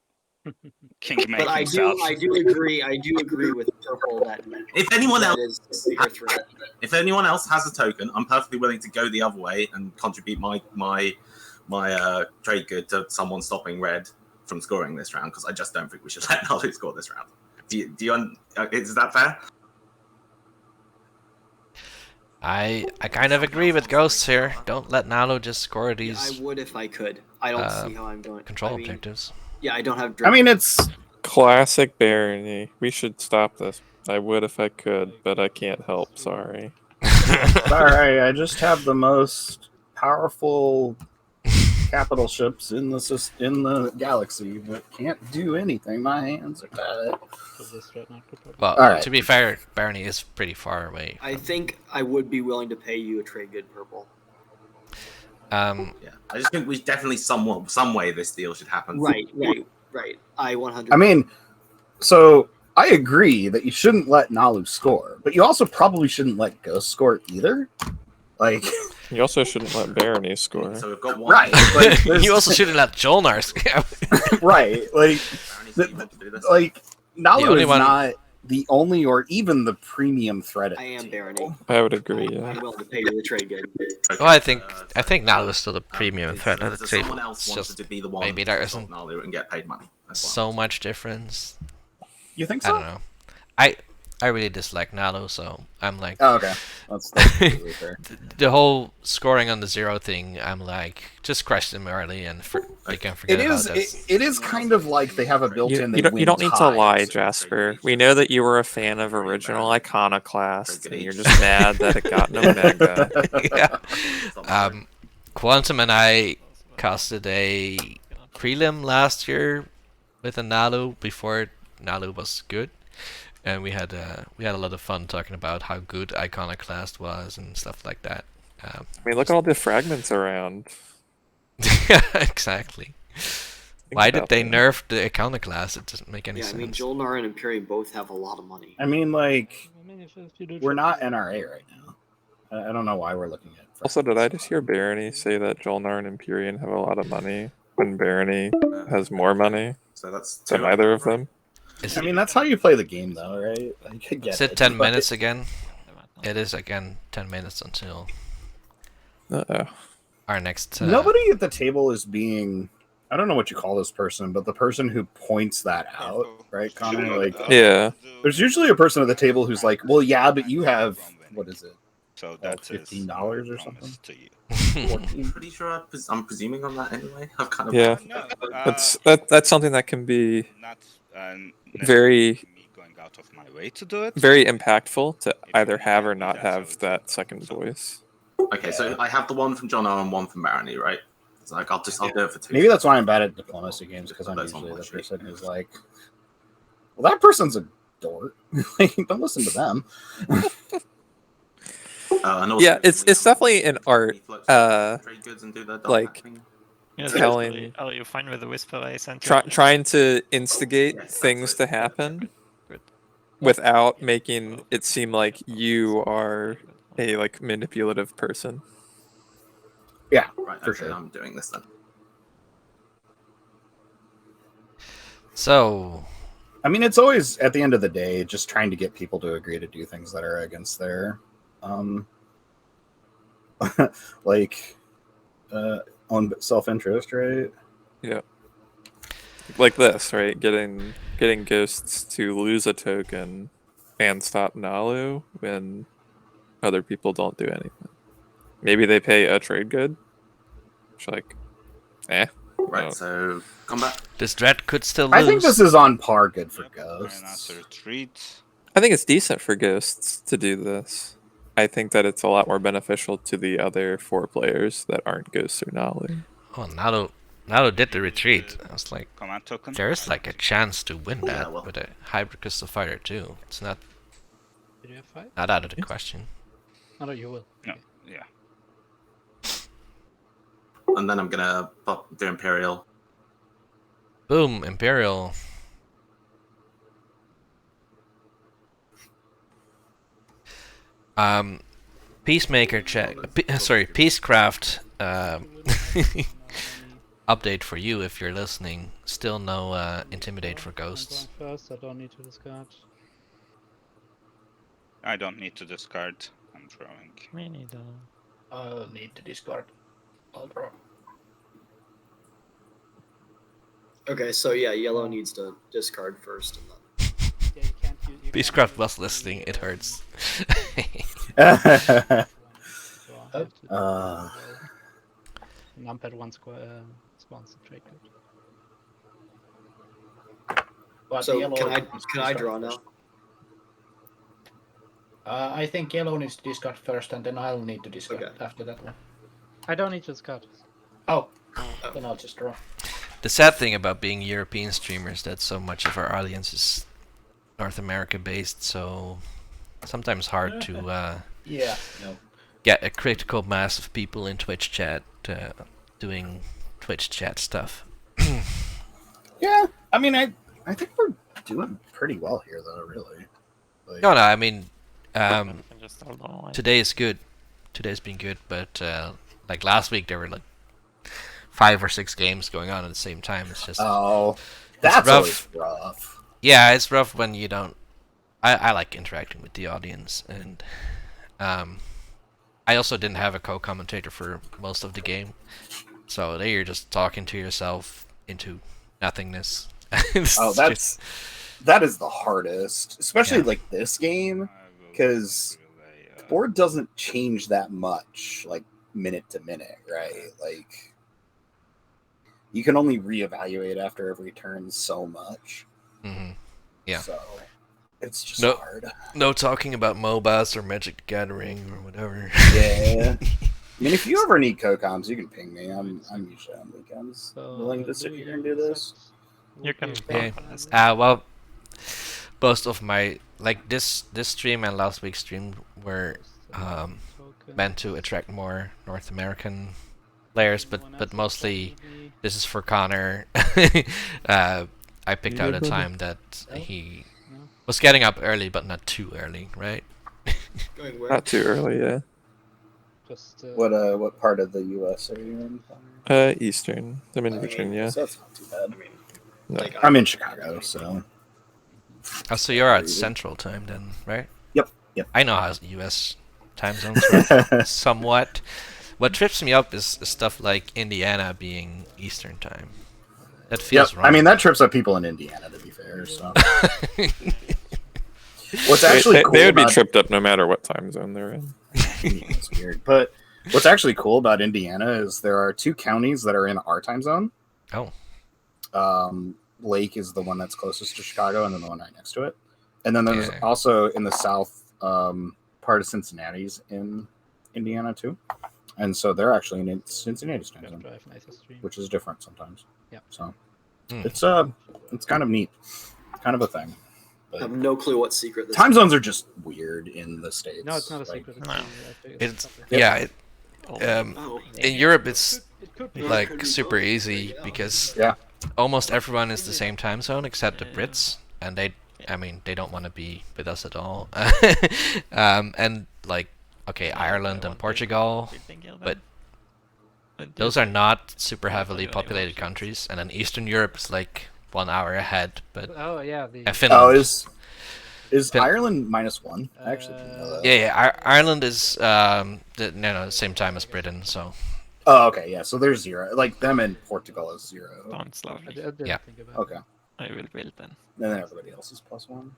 king make but I himself. do agree with Purple that If anyone that else, is a bigger threat. if anyone else has a token, I'm perfectly willing to go the other way and contribute my trade good to someone stopping red from scoring this round, because I just don't think we should let Nalu score this round. Is that fair? I kind of agree with Ghosts here. Don't let Nalu just score Yeah, these I would if I could. I don't see how I'm going. control I mean, objectives. Yeah, I don't have. I mean, it's Classic Barony. We should stop this. I would if I could, but I can't help. Sorry. Sorry, I just have the most powerful capital ships in the galaxy, but can't do anything. My hands are tied. Well, Alright. to be fair, Barony is pretty far away. I think I would be willing to pay you a trade good purple. Yeah, I just think we definitely some way this deal should happen. Right. I 100. I mean, so I agree that you shouldn't let Nalu score, but you also probably shouldn't let Ghost score either. Like, You also shouldn't let Barony score. So we've got one. right? Like, You also shouldn't let Jolnar score. right? Like, Barony's able to do this. like Nalu only is one- not the only or even the premium threat. At I am the Barony. table. I would agree. Yeah. I'm willing to pay you the trade good. Okay, Well, I think Nalu is still the premium is- threat at is the there table. someone else It's wanted just to be the one maybe there to isn't stop Nalu and get paid money. That's what so much difference. You think I so? don't know. I really dislike Nalu, so I'm like Oh, okay. That's completely fair. the whole scoring on the 0 thing. I'm like, just crush them early and they can forget It about is. this. It is kind of like they have a built-in. You don't need to lie, Jasper. We know that you were a fan of original Iconoclast, and you're just mad that it got an Omega. Yeah. Quantum and I casted a prelim last year with a Nalu before Nalu was good, and we had a lot of fun talking about how good Iconoclast was and stuff like that. I mean, look at all the fragments around. Yeah, exactly. Why did about they that. nerf the Iconoclast? It doesn't make any Yeah, I sense. mean, Jolnar and Imperium both have a lot of money. I mean, like, we're not NRA right now. I don't know why we're looking at. Also, did I just hear Barony say that Jolnar and Empyrean have a lot of money when Barony has more money So that's than two. either of them? I mean, that's how you play the game, though, right? Like, I get Is it it, 10 but- minutes again? It is again 10 minutes until Uh-oh. our next. Nobody at the table is being. I don't know what you call this person, but the person who points that out, right, Connor? Like, Yeah. there's usually a person at the table who's like, "Well, yeah, but you have what is it? So that's that is $15 or promised something?" to you. I'm pretty sure I'm presuming on that anyway. I've kind of Yeah. No, That's something that can be not very me going out of my way to do it. very impactful to either have or not have that second voice. Okay, so I have the one from John O and one from Barony, right? It's like I'll do it for two. Maybe that's why I'm bad at diplomacy games, because I'm That's on usually my the sheet. person who's like, "Well, that person's a dork. Like, don't listen to them." And also, Yeah, it's definitely an art. trade goods and do the double like, hacking. Yeah, telling- basically, are you fine with the whisper I sent you? Trying to instigate Yes, things to absolutely. happen Good. without making it seem like you are a like manipulative person. Yeah, Right, for okay, sure. I'm doing this then. So, I mean, it's always at the end of the day just trying to get people to agree to do things that are against their, like, own self-interest, right? Yeah. Like this, right? Getting ghosts to lose a token and stop Nalu when other people don't do anything. Maybe they pay a trade good. Which like, Right, Oh. so combat. this dread could still lose. I think this is on par good for And ghosts. after retreat. I think it's decent for ghosts to do this. I think that it's a lot more beneficial to the other 4 players that aren't ghosts or Nalu. Oh, Nalu did the retreat. I was like, Command token. there is like a chance to win Yeah, that well. with a hybrid crystal fighter too. It's not Did you have 5? out of the question. No, you will. No, yeah. And then I'm gonna do Imperial. Boom, Imperial. Peacemaker check. Peacecraft. Update for you if you're listening. Still no intimidate for ghosts. First, I don't need to discard. I don't need to discard. I'm drawing. Me neither. I'll need to discard. I'll draw. Okay, so yeah, yellow needs to discard first, and then Yeah, you can't use. Peacecraft was listening. It hurts. Numpad 1 spawns the trade code. But so yellow can needs to I discard draw first. now? I think yellow needs to discard first, and then I'll need to discard Okay. after that one. I don't need to discard. Oh, then I'll just draw. The sad thing about being European streamers is that so much of our audience is North America based, so sometimes hard to Yeah. No. get a critical mass of people in Twitch chat doing Twitch chat stuff. Yeah, I mean, I think we're doing pretty well here, though. Really. Like, No, I mean, Just hold on. today is good. Today's been good, but like last week there were like 5 or 6 games going on at the same time. It's just that's rough. always rough. Yeah, it's rough when you don't. I like interacting with the audience, and I also didn't have a co-commentator for most of the game, so there you're just talking to yourself into nothingness. That is the hardest, especially like this game, because the board doesn't change that much, like minute to minute, right? Like you can only reevaluate after every turn so much. Mm-hmm. Yeah. So it's just No- hard. No talking about MOBAs or Magic the Gathering or whatever. Yeah. I mean, if you ever need co-coms, you can ping me. I'm usually on weekends, willing to sit here and do this. You can. Yeah. Well, most of my this stream and last week's stream were meant to attract more North American players, but mostly this is for Connor. I picked out a time that he was getting up early, but not too early, right? Going where? Not too early, yeah. Just What part of the U.S. are you in? Eastern. I'm in Virginia. So that's not too bad. I mean, No. like, I'm in Chicago, so Oh, so you're at Central Time then, right? Yep. I know how U.S. time zones work somewhat. What trips me up is stuff like Indiana being Eastern Time. That feels wrong. I mean, that trips up people in Indiana, to be fair. So what's actually cool they would be about- tripped up no matter what time zone they're in. It's weird, but what's actually cool about Indiana is there are 2 counties that are in our time zone. Oh. Lake is the one that's closest to Chicago, and then the one right next to it. And then there's Yeah. also in the south part of Cincinnati's in Indiana too, and so they're actually in Cincinnati's time zone, drive nicer stream. which is different sometimes. Yeah. So Hmm. it's kind of neat, kind of a thing. I But have no clue what secret this time zones are just weird in the States. No, it's not a Like, secret. No. It's something. yeah. Oh, In Europe, it's It could be. like super easy because Yeah. almost everyone is the same time zone except the Brits, and they don't want to be with us at all. And like okay, Ireland and Portugal, but those are not super heavily populated countries, and then Eastern Europe is like 1 hour ahead. But Oh yeah, the Finland. Oh, is Fin- Ireland -1? I actually didn't know that. yeah. Ireland is the same time as Britain, so Oh, okay, yeah. So there's 0. Like them and Portugal is 0. Don't I slowly. didn't Yeah. think about Okay, I will build then. and then everybody else is +1,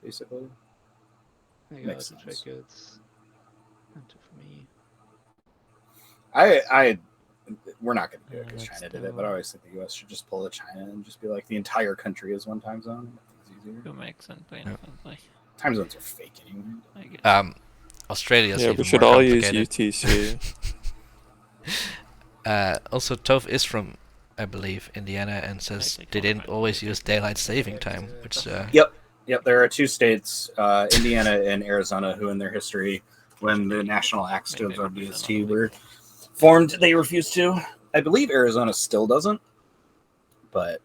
basically. it. I Makes got to sense. check it. And for me. We're not going to do it because China did it, but I always think the U.S. should just pull a China and just be like the entire country is one time zone. It's easier. To make sense to infinitely. Time zones are fake anyway. I guess. Australia is Yeah, even we should more all use complicated. UTC. Also, Toph is from, I believe, Indiana, and says they didn't always use daylight saving time, which Yep, there are 2 states, Indiana and Arizona, who in their history, when the national acts of WST were formed, they refused to. I believe Arizona still doesn't, but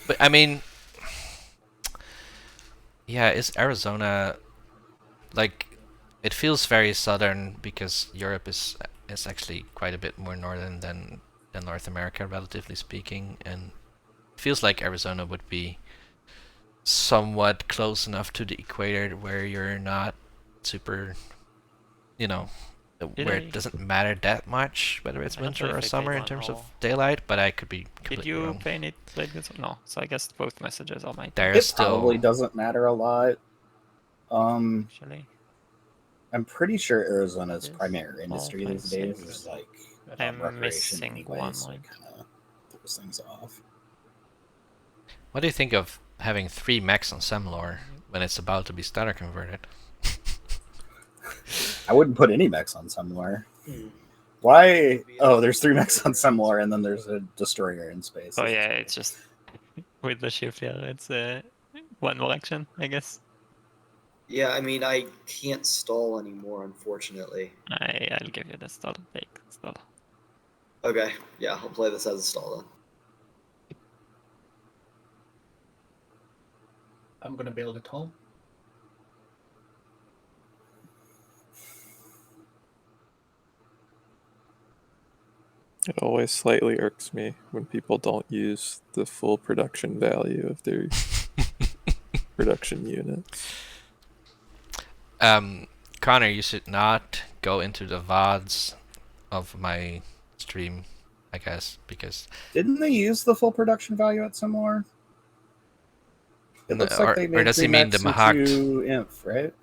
But I mean, yeah, is Arizona like? It feels very southern because Europe is actually quite a bit more northern than North America, relatively speaking, and it feels like Arizona would be somewhat close enough to the equator where you're not super, where it doesn't matter that much whether it's I don't know winter or if I summer played in one terms of or- daylight, but I could be Did completely you wrong. play this? No. So I guess both messages are my There's it probably still doesn't matter a lot. actually. I'm pretty sure Arizona's Yes. primary industry All these days places. is like I'm recreation missing anyway, one so it line. kind of throws things off. What do you think of having 3 mechs on Semlor when it's about to be standard converted. I wouldn't put any mechs on Semlor. Why? Oh, there's 3 mechs on Semlor, and then there's a destroyer in space. Oh yeah, it's just with the shift. Yeah, it's one more action, I guess. Yeah, I mean, I can't stall anymore, unfortunately. I'll give you the stall. Take stall. Okay, yeah, I'll play this as a stall then. I'm gonna build it home. It always slightly irks me when people don't use the full production value of their production units. Connor, you should not go into the VODs of my stream, I guess, because... Didn't they use the full production value at Semlor? It looks like they made or does he 3 mean the mechs Mahawk? into Inf, right?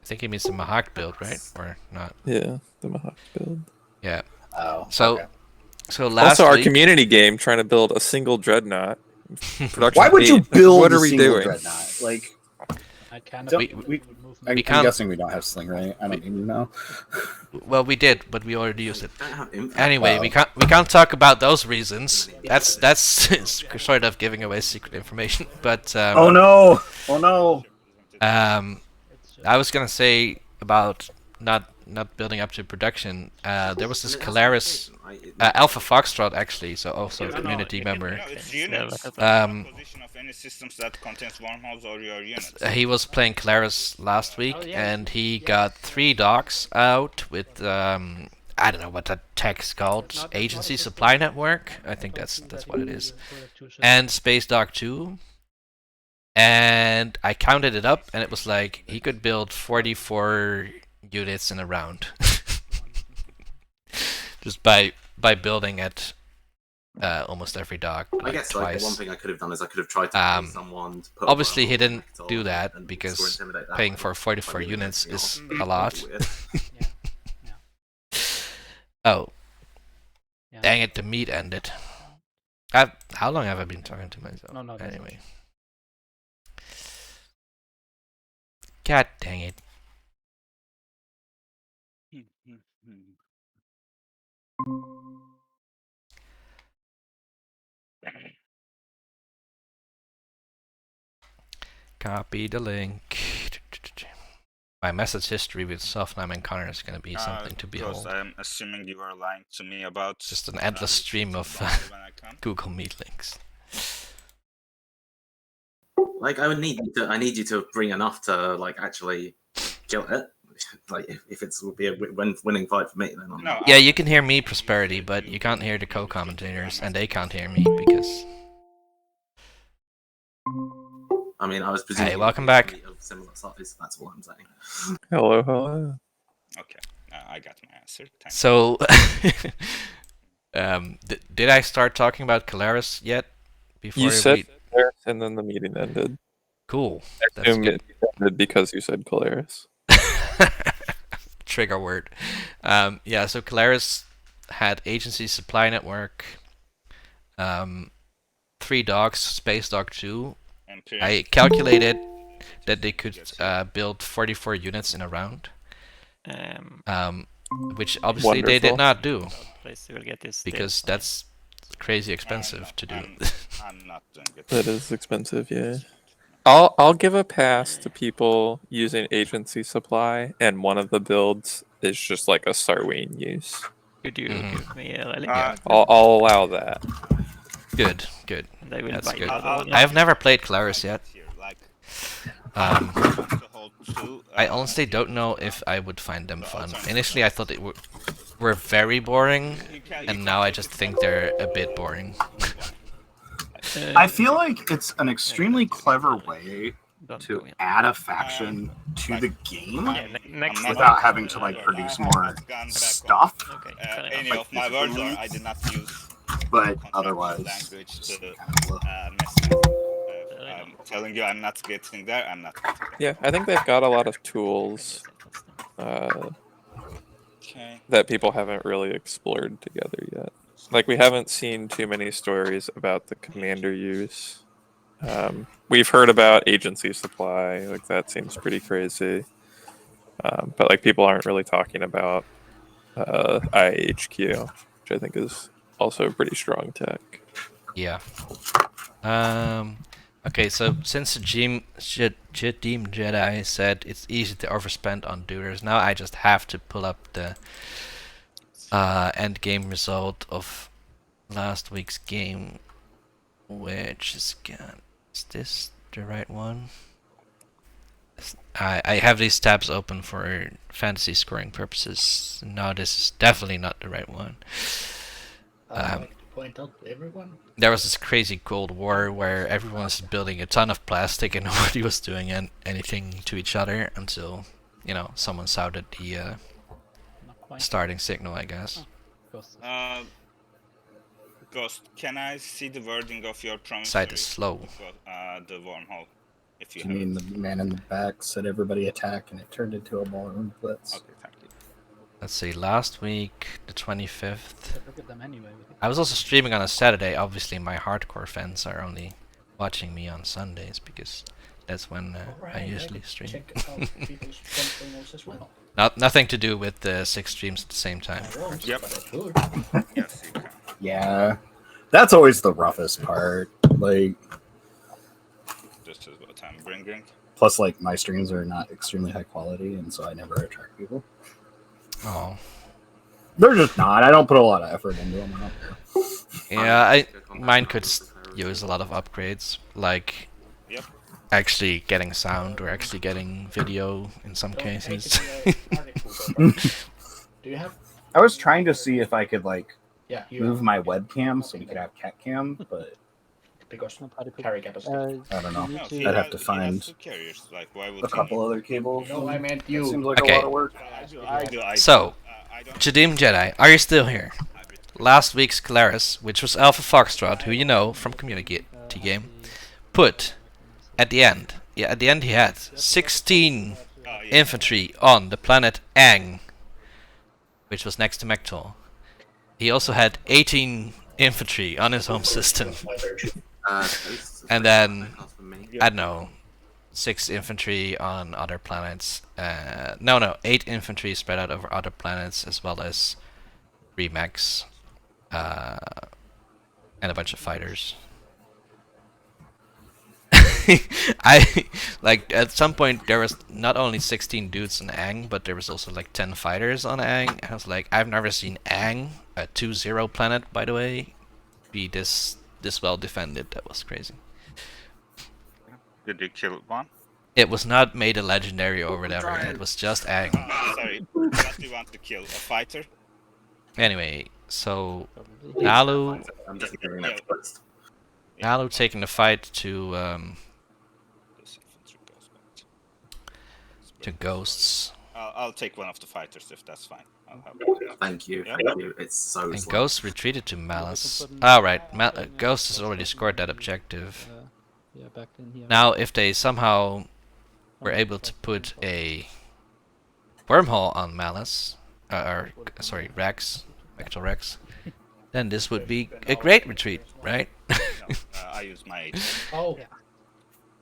I think he means the Mahawk build, right? Or not? Yeah, the Mahawk build. Yeah. Oh, So, okay. so last Also, our week... community game trying to build a single dreadnought. Production Why would you 8. build What a are we single doing? dreadnought? Like, I kind don't, of we, move I'm can't- guessing we don't have Sling, right? I don't even know. Well, we did, but we already used it. Don't have impact. Anyway, Wow. we can't talk about those reasons. That's sort of giving away secret information. But Oh no! Oh no! I was gonna say about not building up to production. There was this Calaris Alpha Foxtrot actually, so also a community member. No, it's units. Position of any systems that contains wormholes or your units. He was playing Calaris last week, and he got 3 docks out with I don't know what that tech's called, Agency Supply Network. I think that's what it is, and Space Dock 2. And I counted it up, and it was like he could build 44 units in a round, just by building at almost every dock. I guess like twice. the one thing I could have done is I could have tried to pay someone to put a Obviously, he wormhole didn't on do that and because sort of intimidate that paying way. for 44 Really units pissing me is off. a lot. Weird. Oh, Yeah. dang it! The meat ended. How long have I been talking to myself? No, that's Anyway. God dang it. Copy the link. My message history with Sofnam and Connor is going to be something to behold. I'm assuming you are lying to me about... Just an endless stream of Google Meet links. Like I need you to bring enough to like actually kill it. Like if it's would be a winning fight for me, then I'm No, Yeah, you can hear me, Prosperity, but you can't hear the co-commentators, and they can't hear me because... I mean, I was presuming. Hey, welcome back. Of similar size. That's all I'm saying. Hello, hello. Okay, I got my answer. Thanks. So, did I start talking about Calaris yet? Before You said we... Calaris, and then the meeting ended. Cool. I That's assume good. it ended because you said Calaris. Trigger word. Yeah, so Calaris had Agency Supply Network, 3 docks, Space Dock 2. I calculated that they could build 44 units in a round, which obviously they did Wonderful. not do Place you will get this because that's crazy expensive to do. I'm not doing it. That is expensive, yeah. I'll give a pass to people using agency supply, and one of the builds is just like a Sarween use. Could you give me a relic? I'll allow that. Good, good. And I will That's buy good. the other one. I have never played Calaris yet. Like, Um, to hold two, I honestly don't know if I would find them fun. Initially, I thought they were very boring, and now I just think they're a bit boring. I feel like it's an extremely clever way Don't to do it. add a faction to the game Yeah, next without having to like produce more stuff. Okay, fair enough. any of my words, or I did not use But otherwise, language it's to kind of low. mess with. I'm telling you, I'm not getting there. I'm not getting there. Yeah, I think they've got a lot of tools Okay. that people haven't really explored together yet. Like, we haven't seen too many stories about the commander use We've heard about agency supply, like that seems pretty crazy. But like people aren't really talking about IHQ, which I think is also pretty strong tech. Yeah. Okay, so since the Team Jedi said it's easy to overspend on duders, now I just have to pull up the end game result of last week's game, which is this the right one? I have these tabs open for fantasy scoring purposes. No, this is definitely not the right one. Like to point out to everyone. There was this crazy Cold War where everyone was building a ton of plastic and nobody was doing anything to each other until, you know, someone sounded the starting signal, I guess. Ghost, can I see the wording of your promise? Site is slow. The wormhole, if you You have mean it. the man in the back said everybody attack and it turned into a ballroom blitz? Okay, thank you. Let's see, last week, the 25th. Look at them anyway. I was also streaming on a Saturday. Obviously, my hardcore fans are only watching me on Sundays because that's when I usually stream. Check out people's front signals as well. Nothing to do with the 6 streams at the same time. I won't, Yep. but I could. Yes, you can. Yeah, that's always the roughest part. Like, This is what I'm bringing. plus, like, my streams are not extremely high quality, and so I never attract people. Oh. They're just not. I don't put a lot of effort into them. I don't care. Yeah, mine could use a lot of upgrades, like Yep. actually getting sound or actually getting video in some Don't hate cases. to be a article, but do you have? I was trying to see if I could, like, Yeah, you move have, my webcam so we could have cat cam, but because carry capacity. I don't know. No, to- he I'd have has- to he has find two carriers. Like, why would a he couple need- other cables. No, I meant That you. seems like Okay. a lot of work. So, Jadim Jedi, are you still here? Last week's Calaris, which was Alpha Foxtrot, who you know from Community Game, put at the end he had 16 infantry on the planet Ang, which was next to Mektor. He also had 18 infantry on his home system. And then, I don't know, 6 infantry on other planets. No, 8 infantry spread out over other planets, as well as 3 mechs, and a bunch of fighters. Like, at some point there was not only 16 dudes on Ang, but there was also like 10 fighters on Ang. I was like, I've never seen Ang, a 2-0 planet, by the way, be this well defended. That was crazy. Did you kill one? It was not made a legendary or whatever. It was just Ang. Sorry. What do you want to kill? A fighter? Anyway, so Nalu I'm just getting that twist. taking the fight to This infantry goes back. Ghosts. I'll take one of the fighters if that's fine. I'll have it. Thank you. Yeah. Thank you. It's so And slow. Ghosts retreated to Malice. Alright, Ghost has already scored that objective. Yeah, back in here. Now, if they somehow were able to put a wormhole on Malice, sorry, Rex, Vector Rex, then this would be a great retreat, right? No, I use my 8. Oh,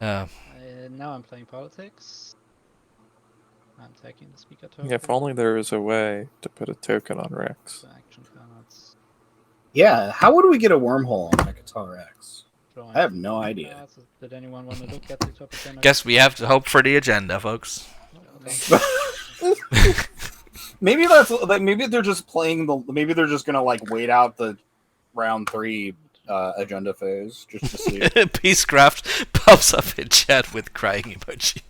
Now I'm playing politics. I'm taking the speaker token. Yeah, if only there was a way to put a token on Rex. Action cards. Yeah, how would we get a wormhole on Mechatol X? Drawing I have no idea. cards. Did anyone want to look at the top agenda? Guess we have to hope for the agenda, folks. Maybe maybe they're just playing the. Maybe they're just gonna like wait out the round 3 agenda phase just to see. Peacecraft pops up in chat with crying emoji.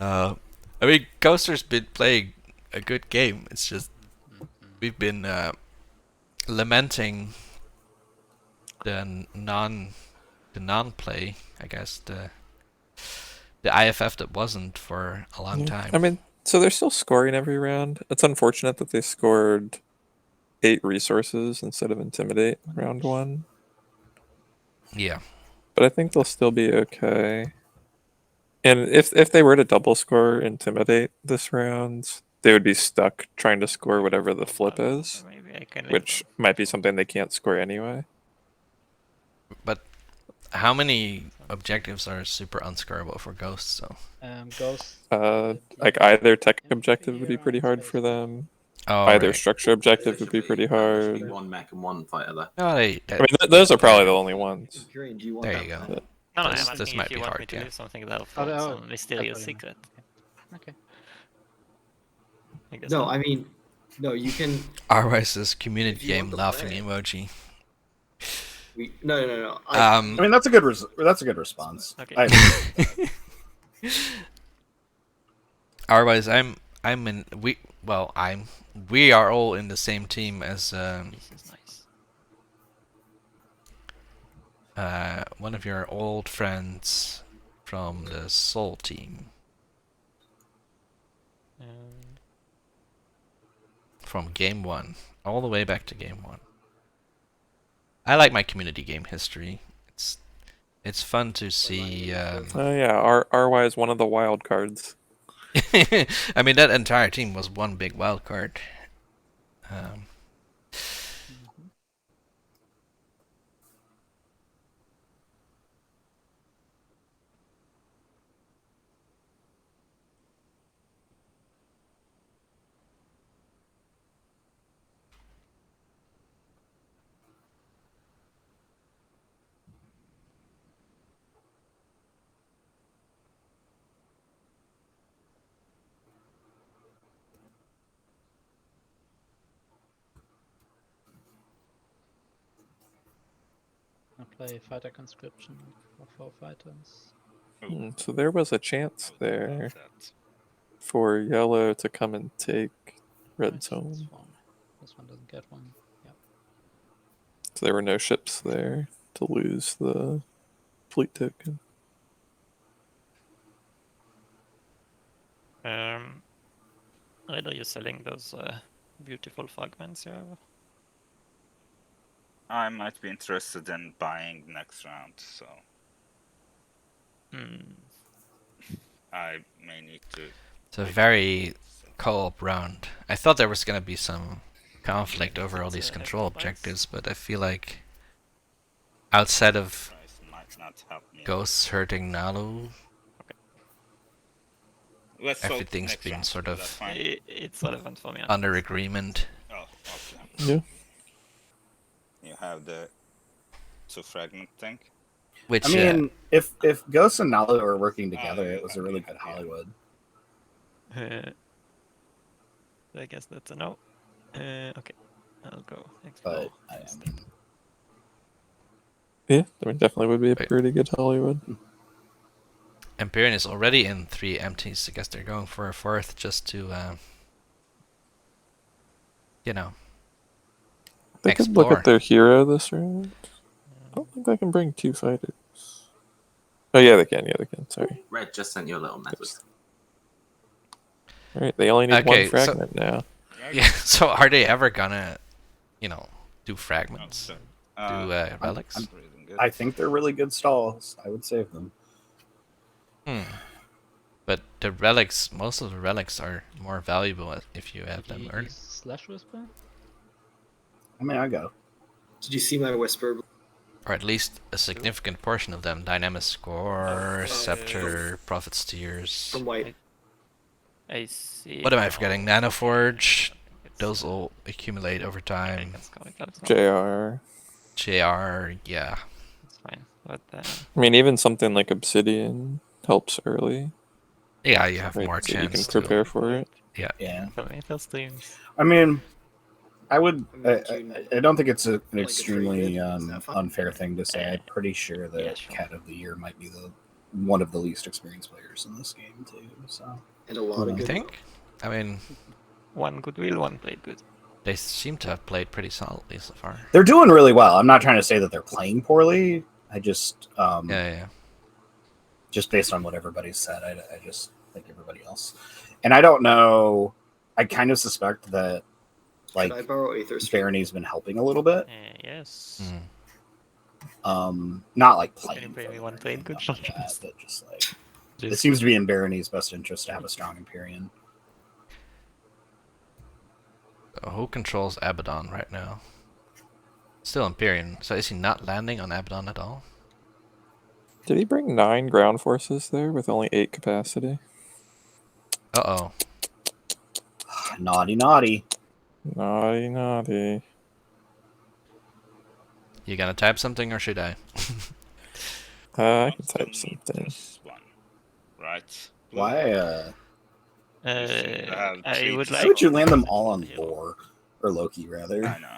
I mean, Ghoster's been playing a good game. It's just we've been lamenting the non-play, I guess, the IFF that wasn't for a long time. I mean, so they're still scoring every round. It's unfortunate that they scored 8 resources instead of Intimidate round 1. Yeah. But I think they'll still be okay. And if they were to double score Intimidate this round, they would be stuck trying to score whatever the flip is, Maybe I can which might be something they can't score anyway. But How many objectives are super unscorable for ghosts? So. Ghost. Like either tech objective would be pretty hard for them. Oh, Either right. structure objective would be pretty There should be hard. one mech and one fighter there. Oh, I mean, those are probably the only ones. Imperium, do you want There that you go. planet? No, no, I'm This asking might if you be want hard, me to yeah. do something that follows oh, some mysterious that's what you secret. Okay. I guess No, not. I mean, no, you can. Arwise says community If you want game the laughing planet. emoji. No. I mean, that's a good response. Okay. Otherwise, we are all in the same team as This is nice. one of your old friends from the Soul team from game 1, all the way back to game 1. I like my community game history. It's fun to see. Oh yeah, RY is one of the wild cards. I mean, that entire team was one big wild card. I play fighter conscription for 4 fighters. So there was a chance there for yellow to come and take red zone. This one doesn't get one. Yep. So there were no ships there to lose the fleet token. Red, are you selling those beautiful fragments you have? I might be interested in buying next round, so I may need to. It's a very co-op round. I thought there was gonna be some conflict over all these control objectives, but I feel like outside of Might not help me. ghosts hurting Nalu, Let's hope everything's next been round. sort That's of fine. It's relevant for me. under agreement. Oh, okay. Yeah. You have the 2 fragment thing. Which I mean, if Ghost and Nalu were working together, it was a really good Hollywood. I guess that's a no. Okay, I'll go explore. But I mean, Yeah, I mean, definitely would be a pretty good Hollywood. Empyrean is already in 3 empties. I guess they're going for a 4th just to, you know, They could look explore. at their hero this round. I don't think they can bring 2 fighters. Oh yeah, they can. Yeah, they can. Sorry. Red just sent you a little message. All right, they only need Okay, one fragment now. Yeah. So are they ever gonna, you know, do fragments? Do relics? I think they're really good stalls. I would save them. But the relics, most of the relics are more valuable if you have them early. Slash Whisper? I mean, I go. Did you see my whisper? Or at least a significant portion of them. Dynamis Score, Scepter, Prophet Steers. From white. I see. What am I forgetting? Nanoforge. Those will accumulate over time. JR. JR, yeah. That's fine. But I mean, even something like Obsidian helps early. Yeah, you have right? more So chance you can prepare for it. Yeah. Yeah. Streams. I mean, I would. I don't think it's an extremely unfair thing to say. I'm pretty sure that Cat of the Year might be one of the least experienced players in this game too. So. And a lot of You good. think? I mean, one goodwill, one played good. They seem to have played pretty solidly so far. They're doing really well. I'm not trying to say that they're playing poorly. I just yeah. Just based on what everybody said, I just think everybody else. And I don't know. I kind of suspect that like Should I borrow Aether's Barony's been helping a little bit. Yes. Not like Can you playing. play me one played good? But just like it seems to be in Barony's best interest to have a strong Empyrean. Who controls Abaddon right now? Still Empyrean. So is he not landing on Abaddon at all? Did he bring 9 ground forces there with only 8 capacity? Uh-oh. Naughty, naughty. Naughty, naughty. You gonna type something or should I? I can Still type need something. this one, right? Why? You seem to have I three would to Why like. would you land them to all on heal. Lore or Loki rather? I know.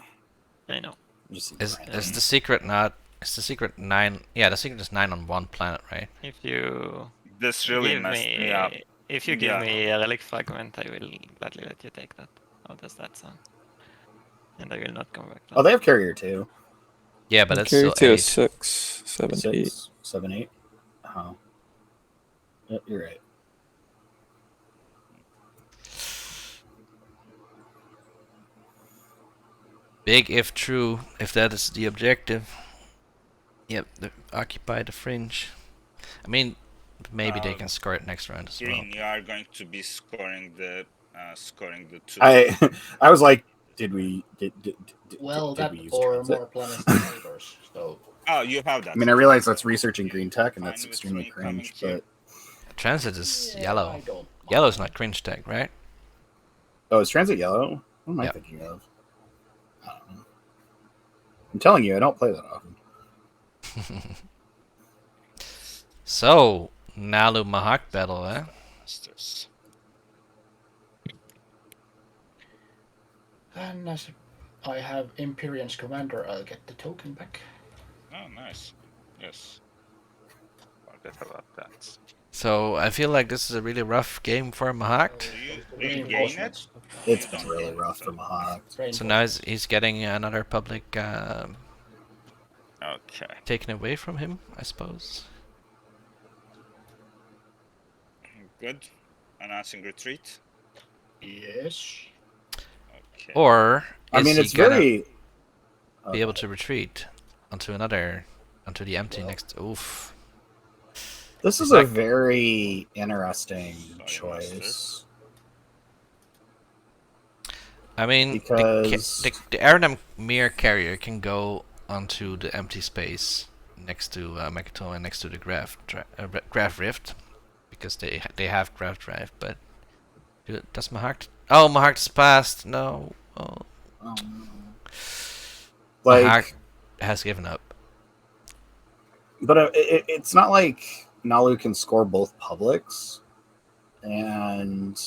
I know. Just seems Is random. the secret not? Is the secret 9? Yeah, the secret is 9 on one planet, right? If you This really give messed me, me up. if you give Yeah. me a relic fragment, I will gladly let you take that. How does that sound? And I will not come back. Oh, they have carrier too. Yeah, but it's Carry still 2 8. is 6, 7, 8. 6, 7, 8. Oh. Yep, you're right. Big if true, if that is the objective. Yep, occupy the fringe. I mean, maybe they can score it next round as well. Green, you are going to be scoring the 2. I was like, did we Well, did that we use or transit? more planets than neighbors. So Oh, you have that. I mean, I realize that's researching green tech, and that's Fine with extremely me coming cringe, here. but Transit is yeah, yellow. I don't Yellow's mind. not cringe tech, right? oh, is transit yellow? What am I Yep. thinking of? I don't know. I'm telling you, I don't play that often. So, Nalu Mahak battle, eh? Masters. And as I have Imperium's commander, I'll get the token back. Oh, nice. Yes. Forget about that. So, I feel like this is a really rough game for Mahak. Do you gain it? It's You been don't really gain it, rough so- for Mahak. So now he's getting another public Okay. taken away from him, I suppose. Good. Announcing retreat. Yes. Okay. Or I is mean, he it's gonna very. be able to retreat onto the empty Well. next? Oof. This is Is a that- very interesting Sorry, choice. I mean, Because- the Aerodam Mir carrier can go onto the empty space next to Makato and next to the Graph Rift, because they have Graph Drive. But does Mahak? Oh, Mahak's passed. No. Oh. Oh, no. Mahak Like, has given up. but it's not like Nalu can score both publics, and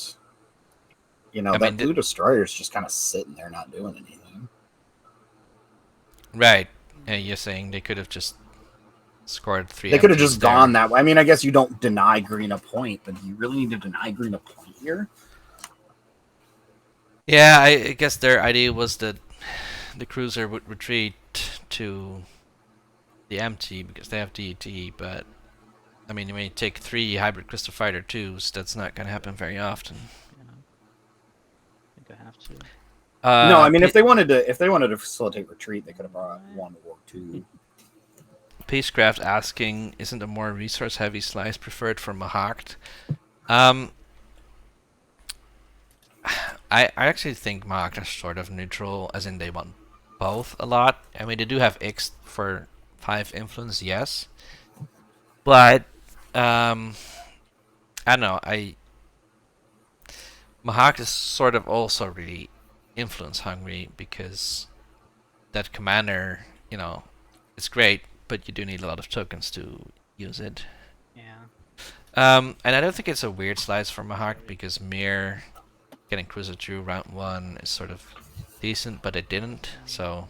you know I that mean, blue destroyer is just kind of sitting there, not doing anything. Right. Yeah, you're saying they could have just scored 3. They could have empties just there. gone that way. I mean, I guess you don't deny green a point, but do you really need to deny green a point here? Yeah, I guess their idea was that the cruiser would retreat to the empty because they have DET, but I mean, when you take 3 hybrid crystal fighter 2s, that's not gonna happen very often. Yeah. I think I have to. No, I mean, if they wanted to facilitate retreat, they could have brought 1 or 2. Peacecraft asking, isn't a more resource-heavy slice preferred for Mahakt? I actually think Mahakt is sort of neutral, as in they want both a lot. I mean, they do have X for 5 influence, yes. But, I don't know, Mahakt is sort of also really influence hungry, because that commander, you know, it's great, but you do need a lot of tokens to use it. Yeah. And I don't think it's a weird slice for Mahak, because Mir getting Cruiser 2 round 1 is sort of decent, but it didn't, so...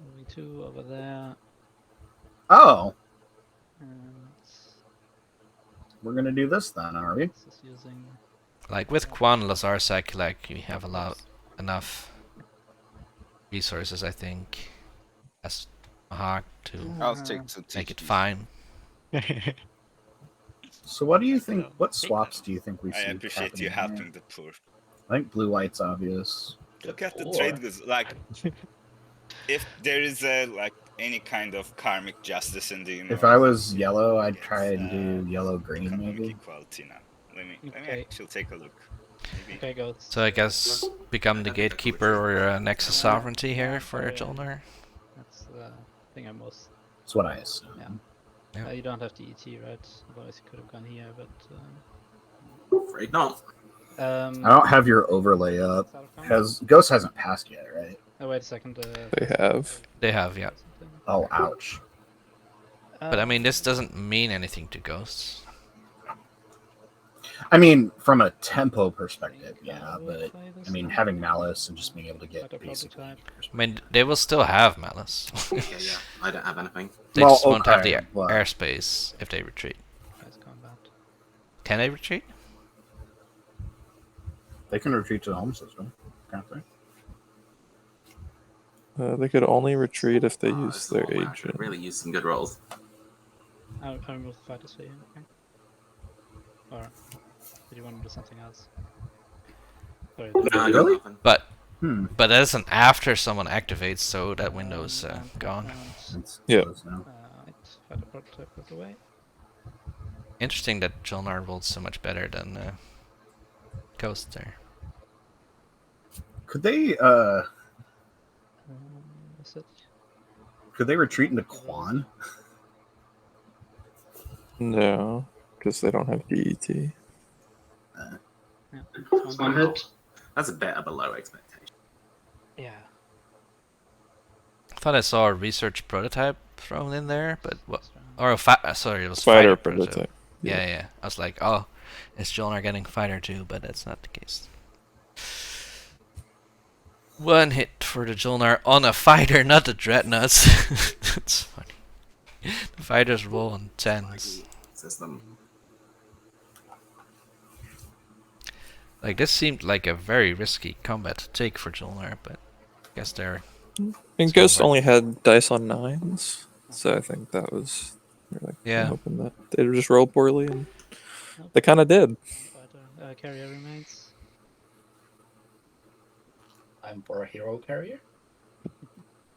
Only 2 over there. Oh, And we're gonna do this then, are we? this is using. Like, with Quan Lazarsak, like, you have enough resources, I think, as Mahak to I'll take 2 make it TPs. fine. So, what do you think? What swaps do you think we see? I appreciate you happening here? helping the poor. I think blue white's obvious. Look at the Poor. trade goods. Like, if there is any kind of karmic justice in the universe. If I was yellow, I'd it's, try and do yellow green economic maybe. equality now. Let me Okay. actually take a look. Maybe. Okay, goats. So I guess become the gatekeeper or Nexus Sovereignty here for Jolnar. That's the thing I'm most That's what I assume. Yeah. You don't have the ET, right? Otherwise you could have gone here, but... Afraid not. I don't have your overlay up. Ghost hasn't passed yet, right? Oh, wait a second. They have. They have, yeah. Oh, ouch. But I mean, this doesn't mean anything to ghosts. I mean, from a tempo perspective, yeah, but I mean, having malice and just being able to get basically. I mean, they will still have malice. Yeah, I don't have anything. They just won't have the airspace if they retreat. Can they retreat? They can retreat to the home system, can't they? They could only retreat if they use their I agent. really use some good rolls. I remove fighters for you. Okay. Or did you want to do something else? Sorry. Really? But that's an after someone activates, so that window's gone. Yeah. Fighter prototype put away. Interesting that Jolnar rolled so much better than Ghost there. Could they retreat into Quan? No, because they don't have DET. One hit. That's a bit of a low expectation. Yeah. I thought I saw a research prototype thrown in there, but what? Or sorry, it was Fighter prototype. prototype. Yeah. I was like, oh, is Jolnar getting fighter too? But that's not the case. One hit for the Jolnar on a fighter, not the dreadnoughts. That's funny. The fighters roll on 10s. Like, this seemed like a very risky combat to take for Jolnar, but I guess they're... And Ghost only had dice on 9s, so I think that was... Like, yeah. I'm hoping that they just rolled poorly, and they kind of did. Carrier remains. I'm for a hero carrier.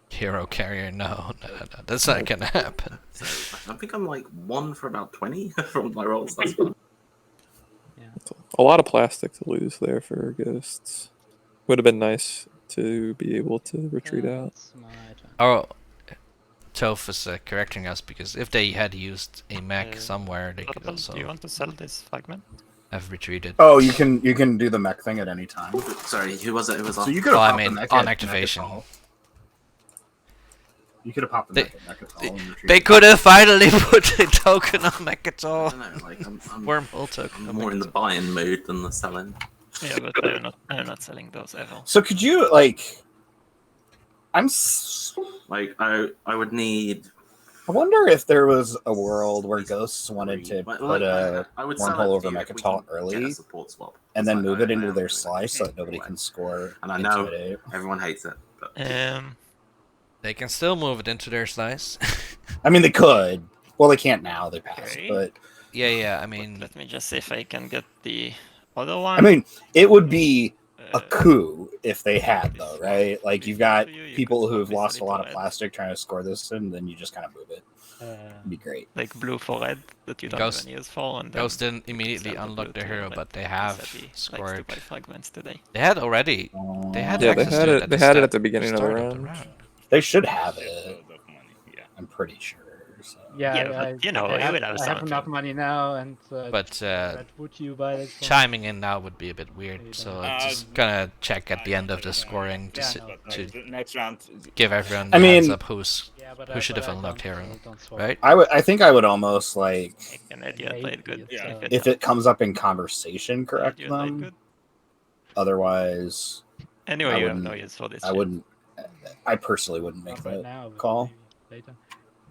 Hero carrier? No, that's not gonna happen. So I think I'm like 1 for about 20 from my rolls. That's fun. A lot of plastic to lose there for Ghosts. Would have been nice to be able to retreat out. Oh, Toph is correcting us, because if they had used a mech somewhere, they could also... Do you want to sell this fragment? Have retreated. Oh, you can do the mech thing at any time. Sorry, who was it? It was So on. you could have I popped mean, the mech on at activation. Mechatol. You could have popped the mech at Mechatol and retreated. They could have finally put a token on Mechatol. I don't know, like, I'm Wormhole token. I'm more in the buying mood than the selling. Yeah, but I'm not selling those ever. So could you like? Like I would need. I wonder if there was a world where Ghosts wanted to put a I would sell wormhole it over to you if we Mechatol can get early, a support swap. and then It's move like, it into I their am slice so that doing nobody it. can score. And I know Intimidate. everyone hates it. But... They can still move it into their slice. I mean, they could. Well, they can't now. They passed, Okay. but yeah. I mean, let me just see if I can get the other one. I mean, it would be a coup if they had, though, right? Like, you've got people who've lost a lot of plastic trying to score this, and then you just kind of move it. It'd be great. Like blue for red that you don't Ghost, even use for, and Ghost didn't immediately unlock the hero, but they have scored. Likes to buy fragments today. They had already. They had Yeah, they access had to it. They had it at the beginning of the start round. They should have it. I'm pretty sure. So. Yeah, but, you know, I you would have have something. enough money now, and But would you buy this one? chiming in now would be a bit weird, so just gonna check at the end of the scoring to next round. give everyone I the heads mean- up who should have unlocked hero, right? I think I would almost like An idiot played good. Yeah. if it comes up in conversation, correct Idiot played them. good. Otherwise, Anyway, I you have wouldn't- no use for this. I shit. wouldn't. I personally wouldn't make Not right that now, but call. maybe later.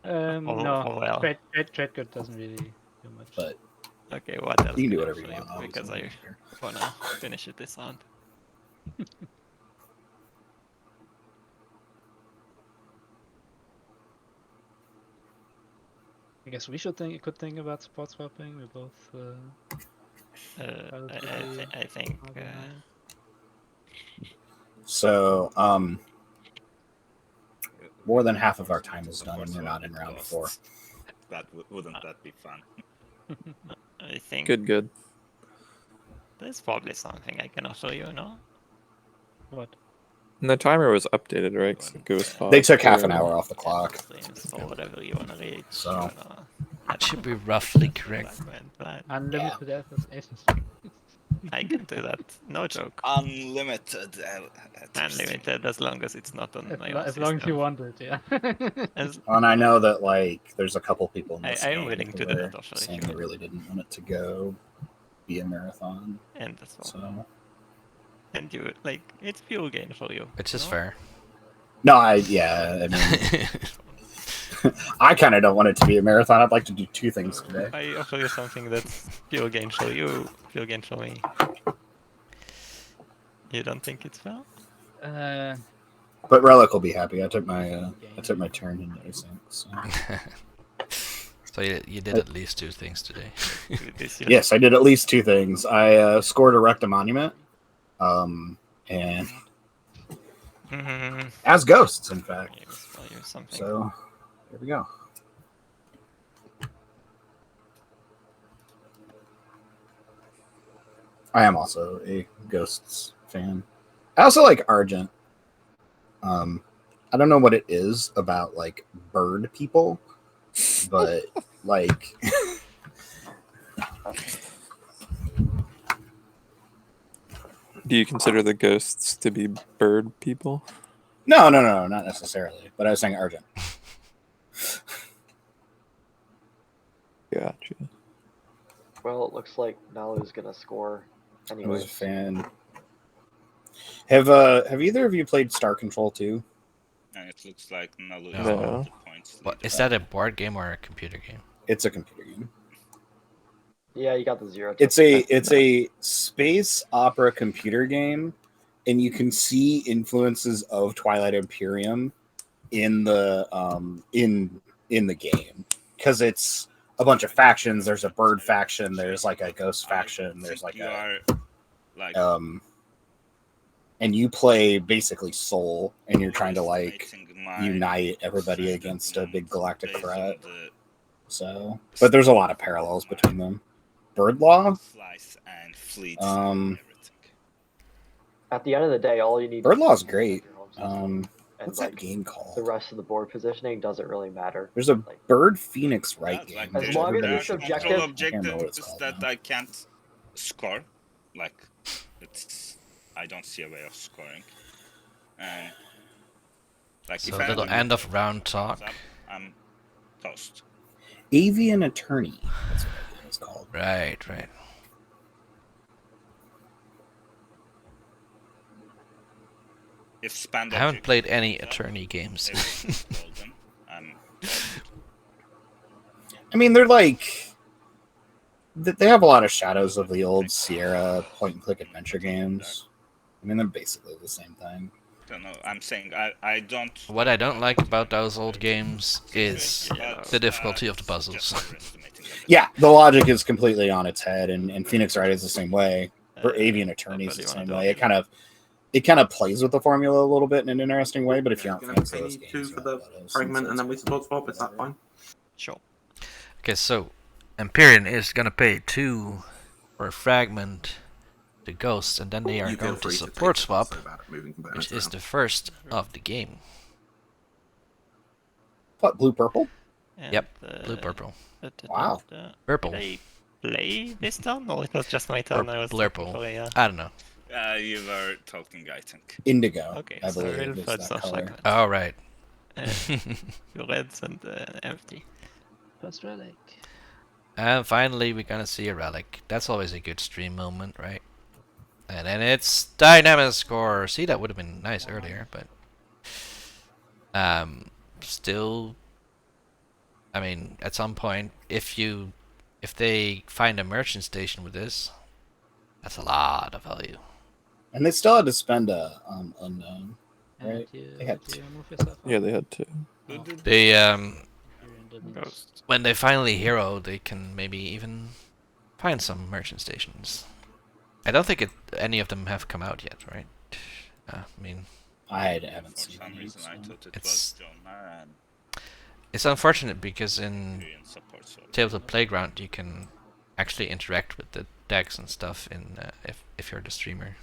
Oh, No, well. trade good doesn't really do much. But Okay, what else? you can do can I whatever you show want. Because obviously. I wanna finish it this round. I guess we could think about support swapping. We both. I think. So, more than half of our time is done, and we're not in round 4. Wouldn't that be fun? I think Good. there's probably something I can offer you, no? What? And the timer was updated, right? 'Cause it goes They took half faster. an hour off the clock. Streams or whatever you wanna reach. So That should be roughly correct. Unlimited SSD. I can do that. No joke. Unlimited. Unlimited as long as it's not on my own As long as you system. want it, yeah. and I know that like there's a couple people in this I'm game willing who to do are that offer if saying you they want. really didn't want it to go be a marathon. And that's all. So And you like it's pure gain for you. Which is no? fair. no, I mean I kind of don't want it to be a marathon. I'd like to do 2 things today. I offer you something that's pure gain for you, pure gain for me. You don't think it's fair? But Relic will be happy. I took my turn in everything. So. So you did at least 2 things today. Yes, I did at least 2 things. I scored Erect a Monument, and as ghosts, in fact. So there we go. I am also a Ghosts fan. I also like Argent. I don't know what it is about like bird people, but like Do you consider the ghosts to be bird people? no, not necessarily. But I was saying Argent. Gotcha. Well, it looks like Nalu's gonna score I was anyway. a fan. Have either of you played Star Control 2? And it looks like Nalu No. is one of the points. What, is that a board game or a computer game? It's a computer game. Yeah, you got the 0. It's a space opera computer game, and you can see influences of Twilight Imperium in the in the game because it's a bunch of factions. There's a bird faction. There's like a ghost faction. There's like and you play basically Soul, and you're trying to like unite everybody against a big galactic threat. So, but there's a lot of parallels between them. Bird Law. At the end of the day, all you need. Bird Law is great. And What's like, that game called? the rest of the board positioning doesn't really matter. There's a Bird Phoenix Right game. Like, As long as everybody it's should play. objective- I can't remember what it's is called that now. I can't score. Like, I don't see a way of scoring. And like, So if a little anybody end of round talk. up, I'm toast. Avian Attorney. That's what that game is called. Right. If spanned I haven't object played any goes up, attorney games. everything's golden. I mean, they're like they have a lot of shadows of the old Sierra point-and-click adventure games. I mean, they're basically the same thing. I don't know. I'm saying I don't. What I don't like about those old games is the difficulty of the puzzles. Yeah, the logic is completely on its head, and Phoenix Wright is the same way. Or Avian Attorney is the same way. It kind of plays with the formula a little bit in an interesting way, but if you aren't fans of those games, 2 for the fragment, and then we support swap. Is that fine? Sure. Okay, so Empyrean is gonna pay 2 for a fragment to Ghosts, and then they are You feel going to free to support take it, swap, so about moving components which is around. the first of the game. What, blue-purple? Yep, blue-purple. Wow. Purple. Did I play this turn, or it was just my turn? I was Blurple. talking for, yeah. I don't know. You were talking, I think. Indigo, Okay, I so believe, we'll is find that some color. fragment. Oh, right. Your reds and empty. First relic. And finally, we're gonna see a relic. That's always a good stream moment, right? And then it's dynamic score. See, that would have been nice earlier, but still, I mean, at some point, if they find a merchant station with this, that's a lot of value. And they still had to spend a unknown, right? They had to. Yeah, they had to. They when they finally hero, they can maybe even find some merchant stations. I don't think any of them have come out yet, right? I mean, I haven't For seen some any, reason, I so. thought it It's- was Jonah and it's unfortunate because in Imperial support. So Tales of Playground you can actually interact with the decks and stuff in if you're the streamer.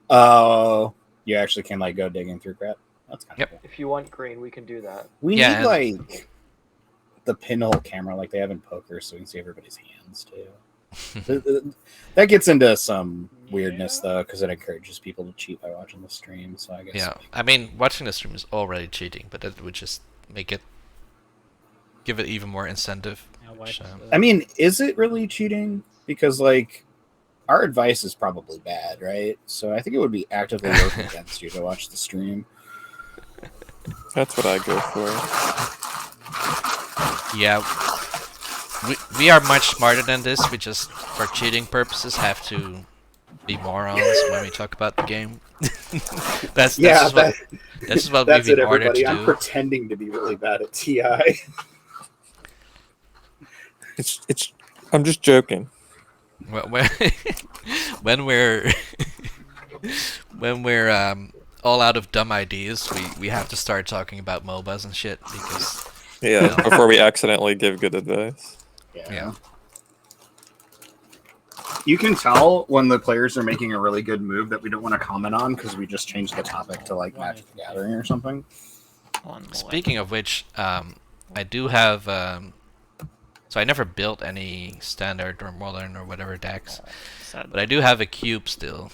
Oh, You actually can like go digging through crap. That's kind of cool. If you want green, we can do that. We Yeah, need and- like the pinhole camera like they have in poker, so we can see everybody's hands too. That gets into some weirdness though, because it encourages people to cheat by watching the stream. So I guess. Yeah, I mean, watching the stream is already cheating, but that would just give it even more incentive. Yeah, why So- does, I mean, is it really cheating? Because like our advice is probably bad, right? So I think it would be actively working against you to watch the stream. That's what I go for. Yeah, we are much smarter than this. We just, for cheating purposes, have to be morons when we talk about the game. that's just what that's we've it, been ordered everybody. to I'm do. pretending to be really bad at TI. It's. I'm just joking. When we're all out of dumb ideas, we have to start talking about MOBAs and shit because Yeah, before we accidentally give good advice. yeah. You can tell when the players are making a really good move that we don't want to comment on because we just changed the topic to like Magic the Gathering or something. Speaking of which, I do have. So I never built any standard or modern or whatever decks, but I do have a cube still.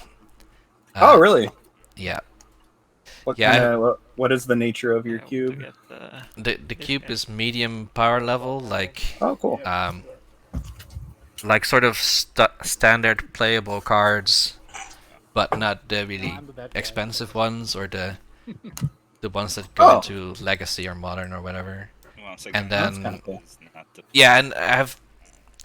Oh, really? Yeah. What Yeah, kinda, what is the nature of your cube? The cube is medium power level, like Oh, cool. like sort of standard playable cards, but not the really expensive ones or the ones that go into legacy or modern or whatever. And That's then kinda cool. yeah, and I have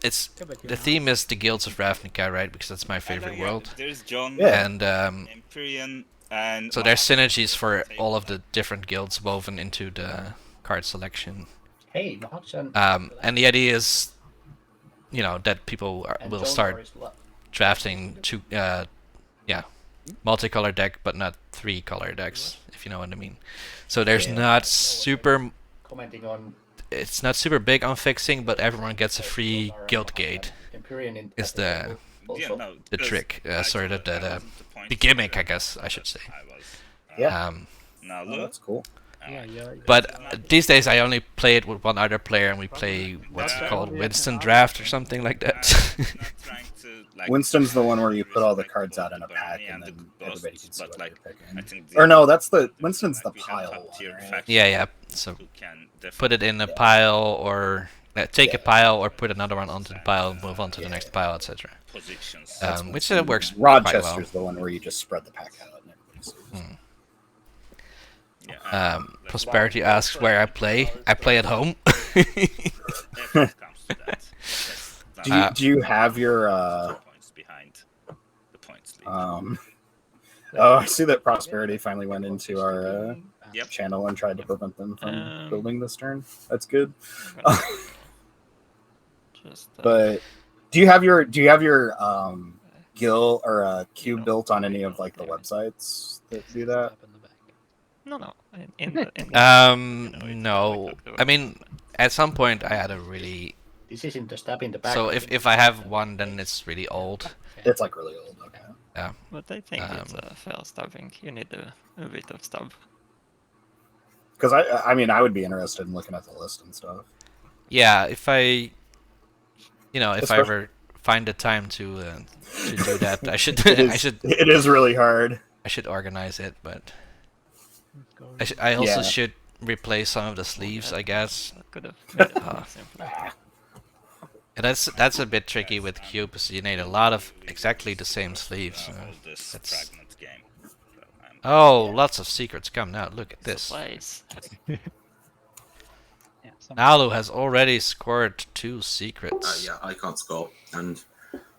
the theme is the Guilds of Ravnica, right? Because that's my favorite world. There's John, Yeah. And Empyrean, and so there's synergies for all of the different guilds woven into the card selection. Hey, Max and And the idea is, you know, that people will John start Norris drafting multicolor deck, but not 3-color decks, if you know what I mean. So there's not super. commenting on It's not super big on fixing, but everyone gets a free guild gate. Empyrean in Is the also. trick, sort of the gimmick, I guess I should say. Yeah. Now Oh, look, that's cool. But these days I only play it with one other player, and we play what's it called, Winston Draft or something like that. Winston's the one where you put all the cards out in a pack and then everybody can see what you're picking. Or no, that's the Winston's the pile one, right? Yeah. So put it in a pile, or take a pile, or put another one onto the pile, move on to the next pile, etc. Which works quite well. Rochester's the one where you just spread the pack out and everybody sees. Prosperity asks where I play. I play at home. Do you have your Oh, I see that Prosperity finally went into our channel and tried to prevent them from building this turn. That's good. But do you have your guild or cube built on any of like the websites that do that? No. No. I mean, at some point I had a really. This isn't the stab in the back. So if I have one, then it's really old. It's like really old. Okay. Yeah. But I think it's a fair stabbing. You need a bit of stab. Because I mean, I would be interested in looking at the list and stuff. Yeah, if I ever find the time to do that, I should. It is really hard. I should organize it, but I also should replace some of the sleeves, I guess. Could have made it simpler. And that's a bit tricky with cubes. You need a lot of exactly the same sleeves. Oh, lots of secrets come now. Look at this. Supplies. Nalu has already scored 2 secrets. Yeah, I can't score, and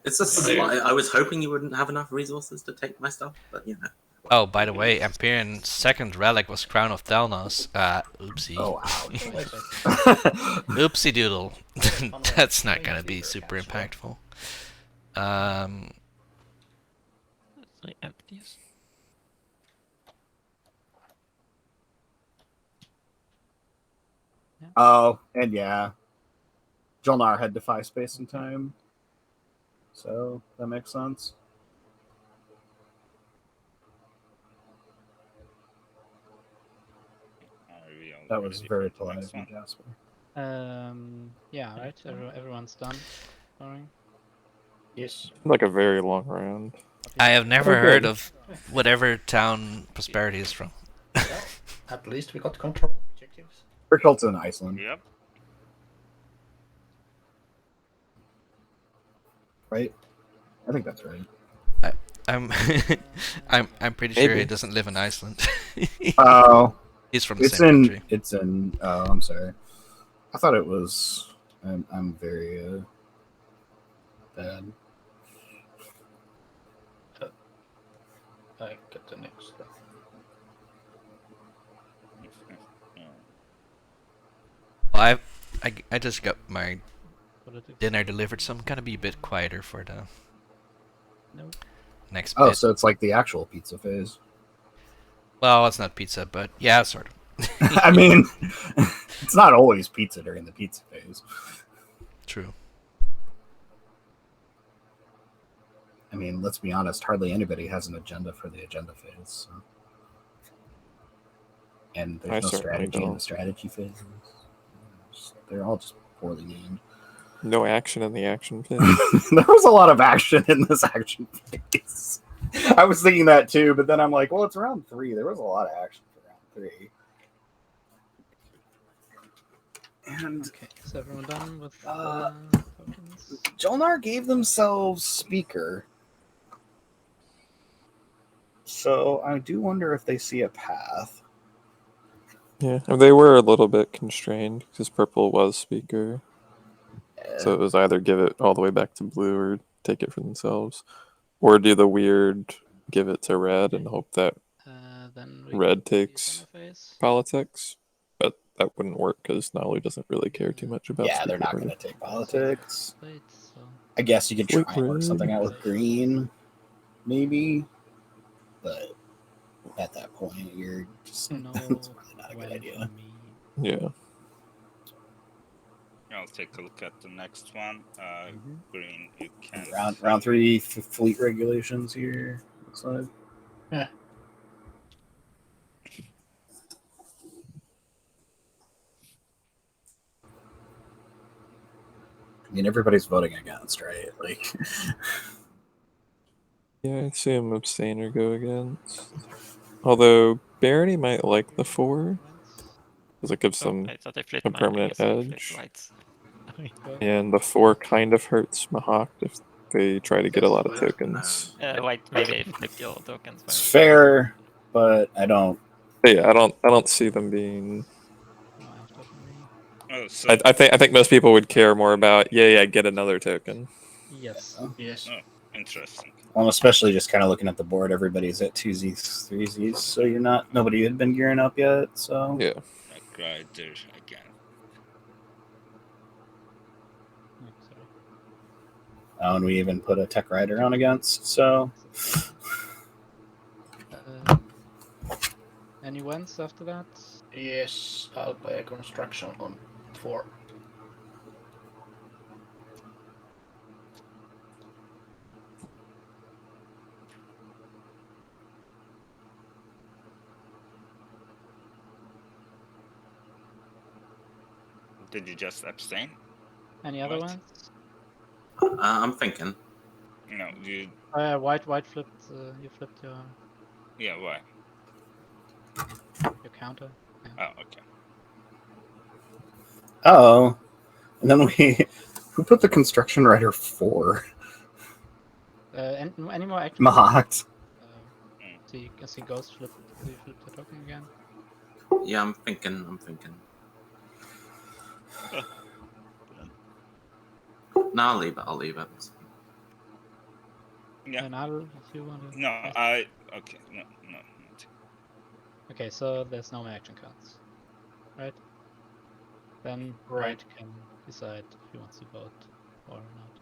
it's a slight. I was hoping you wouldn't have enough resources to take my stuff, but you know. Oh, by the way, Empyrean's second relic was Crown of Delnos. Oopsie. Oh, Oopsie doodle. That's not gonna be super impactful. Empties. Oh, and yeah. Jolnar had Defy Space and Time. So that makes sense. That was very polite of you, Jasper. Yeah, right. Everyone's done. Scoring. Yes. Like a very long round. I have never Oh, heard good. of whatever town Prosperity is from. Well, at least we got control objectives. Berkelt's in Iceland, Yep. right? I think that's right. I'm I'm pretty sure he Maybe. doesn't live in Iceland. Oh, He's from the it's same in. country. It's in. Oh, I'm sorry. I thought it was. I'm very bad. I get the next stuff. Well, I just got my dinner delivered, so I'm gonna be a bit quieter for the next Oh, bit. so it's like the actual pizza phase. Well, it's not pizza, but yeah, sort of. I mean, it's not always pizza during the pizza phase. True. I mean, let's be honest, hardly anybody has an agenda for the agenda phase. So. And I there's no certainly strategy in don't. the strategy phase. They're all just poorly named. No action in the action phase. There was a lot of action in this action phase. I was thinking that too, but then I'm like, well, it's round 3. There was a lot of action for round 3. And Okay, is everyone done with tokens? Jolnar gave themselves speaker. So I do wonder if they see a path. Yeah, and they were a little bit constrained because purple was speaker. So it was either give it all the way back to blue or take it for themselves. Or do the weird give it to red and hope that Then red takes summer phase. politics. But that wouldn't work because Nalu doesn't really care too much about Yeah, they're not speaker going to take politics. Wait, so I guess you could try Wait, and work red. something out with green, maybe. But at that point, you're just no it's probably not a good when idea. for me. Yeah. I'll take a look at the next one. Green, you can. Round 3 fleet regulations here. Looks like. Yeah. I mean, everybody's voting against, right? Like, Yeah, I'd see him abstain or go against. Although Barony might like the 4 because it gives them I thought I flipped a mine permanent because I flipped edge. whites. And the 4 kind of hurts Mahawk if they try to get a lot of tokens. White, maybe I flipped your tokens. it's fair, but I don't. But yeah, I don't see them being. No after for me. Oh, so I think most people would care more about get another token. Yes. Yes. oh, interesting. Well, especially just kind of looking at the board, everybody's at 2Zs, 3Zs, so nobody had been gearing up yet. So Yeah. Like right there again. Oh, sorry. and we even put a tech rider on against. So Any wins after that? Yes, I'll play a construction on 4. Did you just abstain? Any other What? ones? I'm thinking. No, you. White flipped. You flipped your Yeah, why? counter. Oh, okay. oh, and then who put the construction rider 4? Any more action? Mahawked. So you can see Ghost flip. You flip the token again. Yeah, I'm thinking. No, I'll leave it. Yeah. And if you want to. No, okay. No. Not. Okay, so there's no more action cards, right? Then White can decide if he wants to vote or not.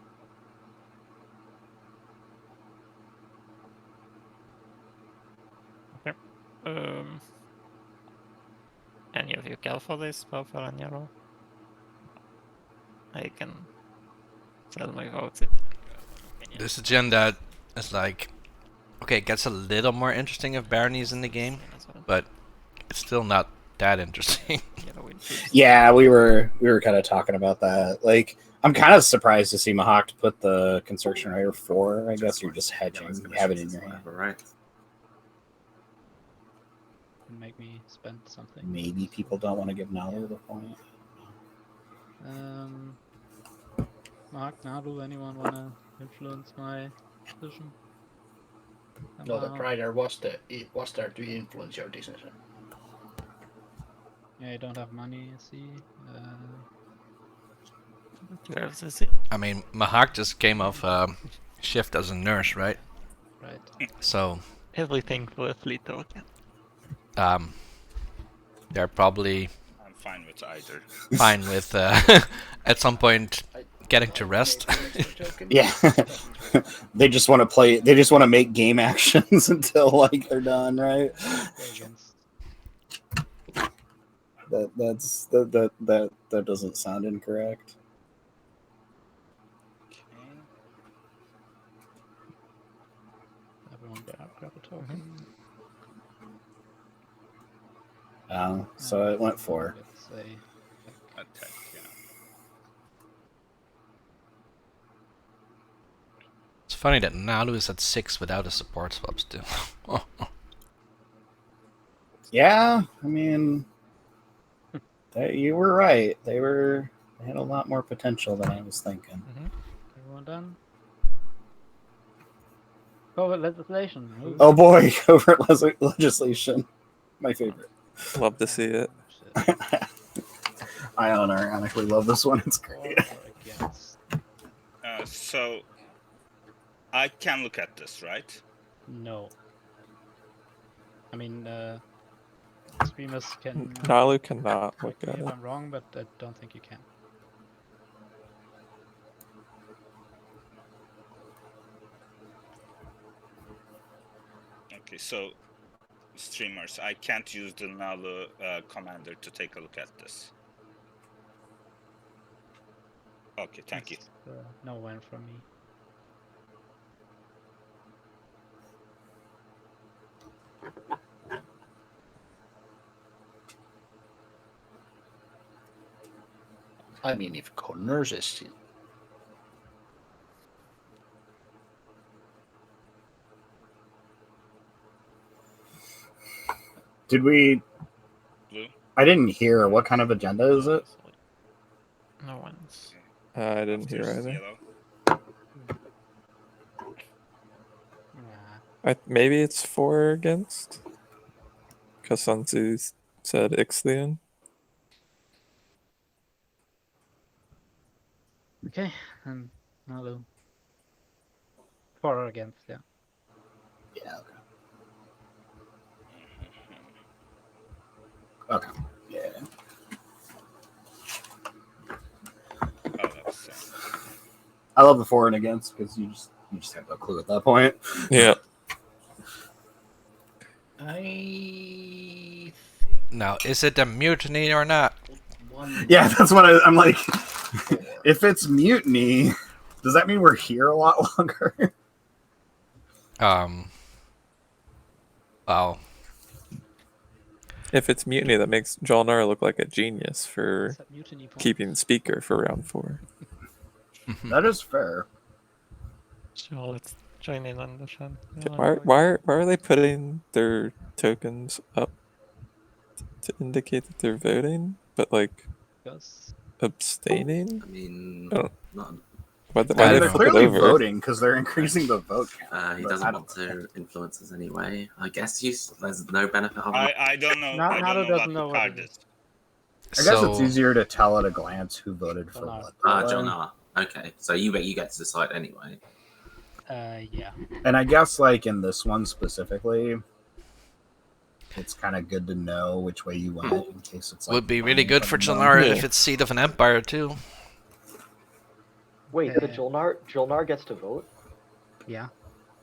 Any of you care for this, purple and yellow? I can tell my votes. This agenda is like, okay, it gets a little more interesting if Barony's in the game, but it's still not that interesting. Yeah, we were kind of talking about that. Like, I'm kind of surprised to see Mahawk put the Construction Rider 4. I guess you're just hedging. You have it in your hand. Right. Make me spend something. Maybe people don't want to give Nalu the point. Mark, Nalu, anyone want to influence my decision? No, the Somehow? rider was there to influence your decision. Yeah, you don't have money, see? I mean, Mahawk just came off shift as a nurse, right? Right. So Everything for a fleet token. they're probably I'm fine with either. fine with at some point getting to rest. Yeah, they just want to play. They just want to make game actions until like they're done, right? That doesn't sound incorrect. Everyone grab a token. So it went 4. Let's say Attack, yeah. It's funny that Nalu is at 6 without a support swap still. Yeah, I mean, you were right. They had a lot more potential than I was thinking. everyone done? Covert legislation. Ooh. Oh boy, covert legislation, my favorite. Love to see it. I unironically love this one. It's great. So I can look at this, right? No. I mean, streamers can. Nalu cannot look correct me at if it. I'm wrong, but I don't think you can. Okay, so streamers, I can't use the Nalu commander to take a look at this. Okay, thank you. No win from me. I mean, if Connors is Did we? Blue? I didn't hear. What kind of agenda is it? No one's. I didn't hear There's either. yellow. Maybe it's 4 against. Because Sansu said Ixthian. Okay, and Nalu. 4 against, yeah. Yeah. Okay. Yeah. Oh, that's I love the 4 and against because you just have no clue at that point. Yeah. Now, is it a mutiny or not? Yeah, that's what I'm like. If it's mutiny, does that mean we're here a lot longer? Wow. If it's mutiny, that makes Jolnar look like a genius for keeping speaker for round 4. That is fair. Sure, let's join in on the fun. Why are they putting their tokens up to indicate that they're voting, but like abstaining? I mean, Why They're they flip it clearly over? voting because they're increasing the vote count. He but doesn't I want to influence us anyway. I guess there's no benefit of I don't know. I don't know what the card is. I guess it's easier to tell at a glance who voted for what. Jolnar. Okay, so you get to decide anyway. Yeah. And I guess like in this one specifically, it's kind of good to know which way you went in case it's like. Would be really good for Jolnar if it's seat of an empire too. Wait, the Jolnar gets to vote? Yeah.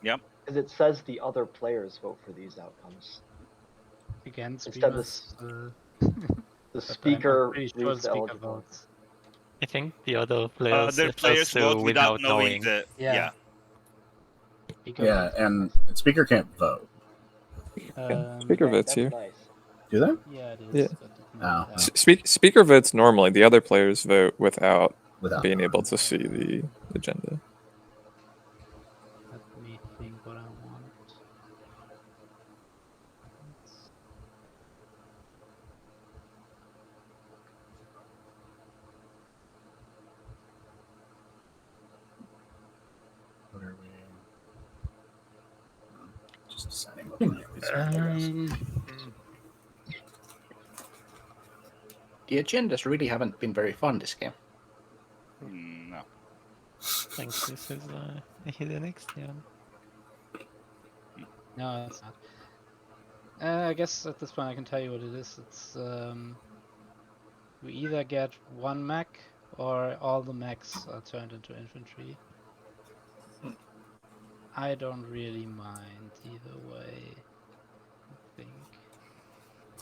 Yep. Because it says the other players vote for these outcomes. Against instead the speaker reads the eligible votes. I think the other players. Other players vote without knowing the. Yeah. Yeah, and speaker can't vote. Speaker votes here. Nice. Do they? Yeah, it is. Yeah. But Oh, Speaker votes normally. The other players vote without without being able to see the agenda. Let me think what I want. What are we? Just deciding what the The agendas really haven't been very fun this game. No. I think this is a hidden extent. No, it's not. I guess at this point I can tell you what it is. It's we either get one mech or all the mechs are turned into infantry. I don't really mind either way. I think.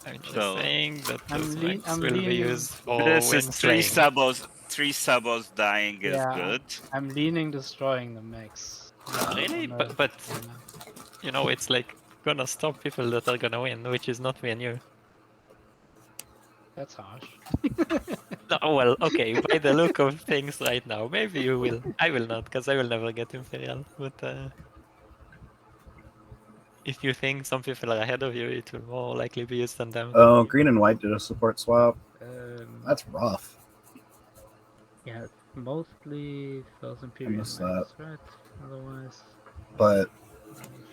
I'm just So, saying that those mechs I'm will be leaning- used for This is wind three slaying. sabos dying is Yeah, good. I'm leaning destroying the mechs. Really? on the- But yeah. you know, it's like gonna stop people that are gonna win, which is not me and you. That's harsh. No, well, okay, by the look of things right now, maybe you will. I will not, because I will never get Imperial. But if you think some people are ahead of you, it will more likely be used than them. Oh, green and white did a support swap. That's rough. Yeah, it's mostly those I Imperial missed mechs, right? Otherwise, But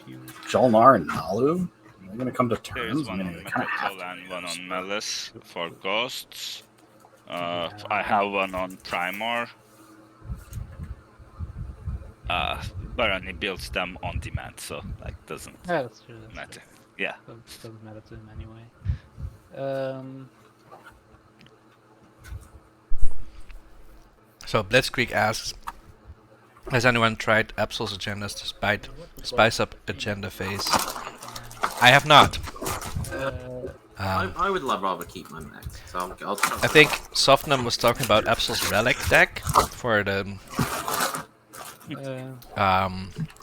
few. Jolnar and Nalu, they're gonna come to There terms. is one on Metatol and one on Melis for ghosts. I have one on Primor. Barony builds them on demand, so like doesn't Yeah, that's true. matter. Yeah. Doesn't matter to him anyway. So Blitzkrieg asks, has anyone tried Absol's agendas to spice up agenda phase? I have not. I would rather keep my mechs. So I'll I think Softnum was talking about Absol's relic deck for the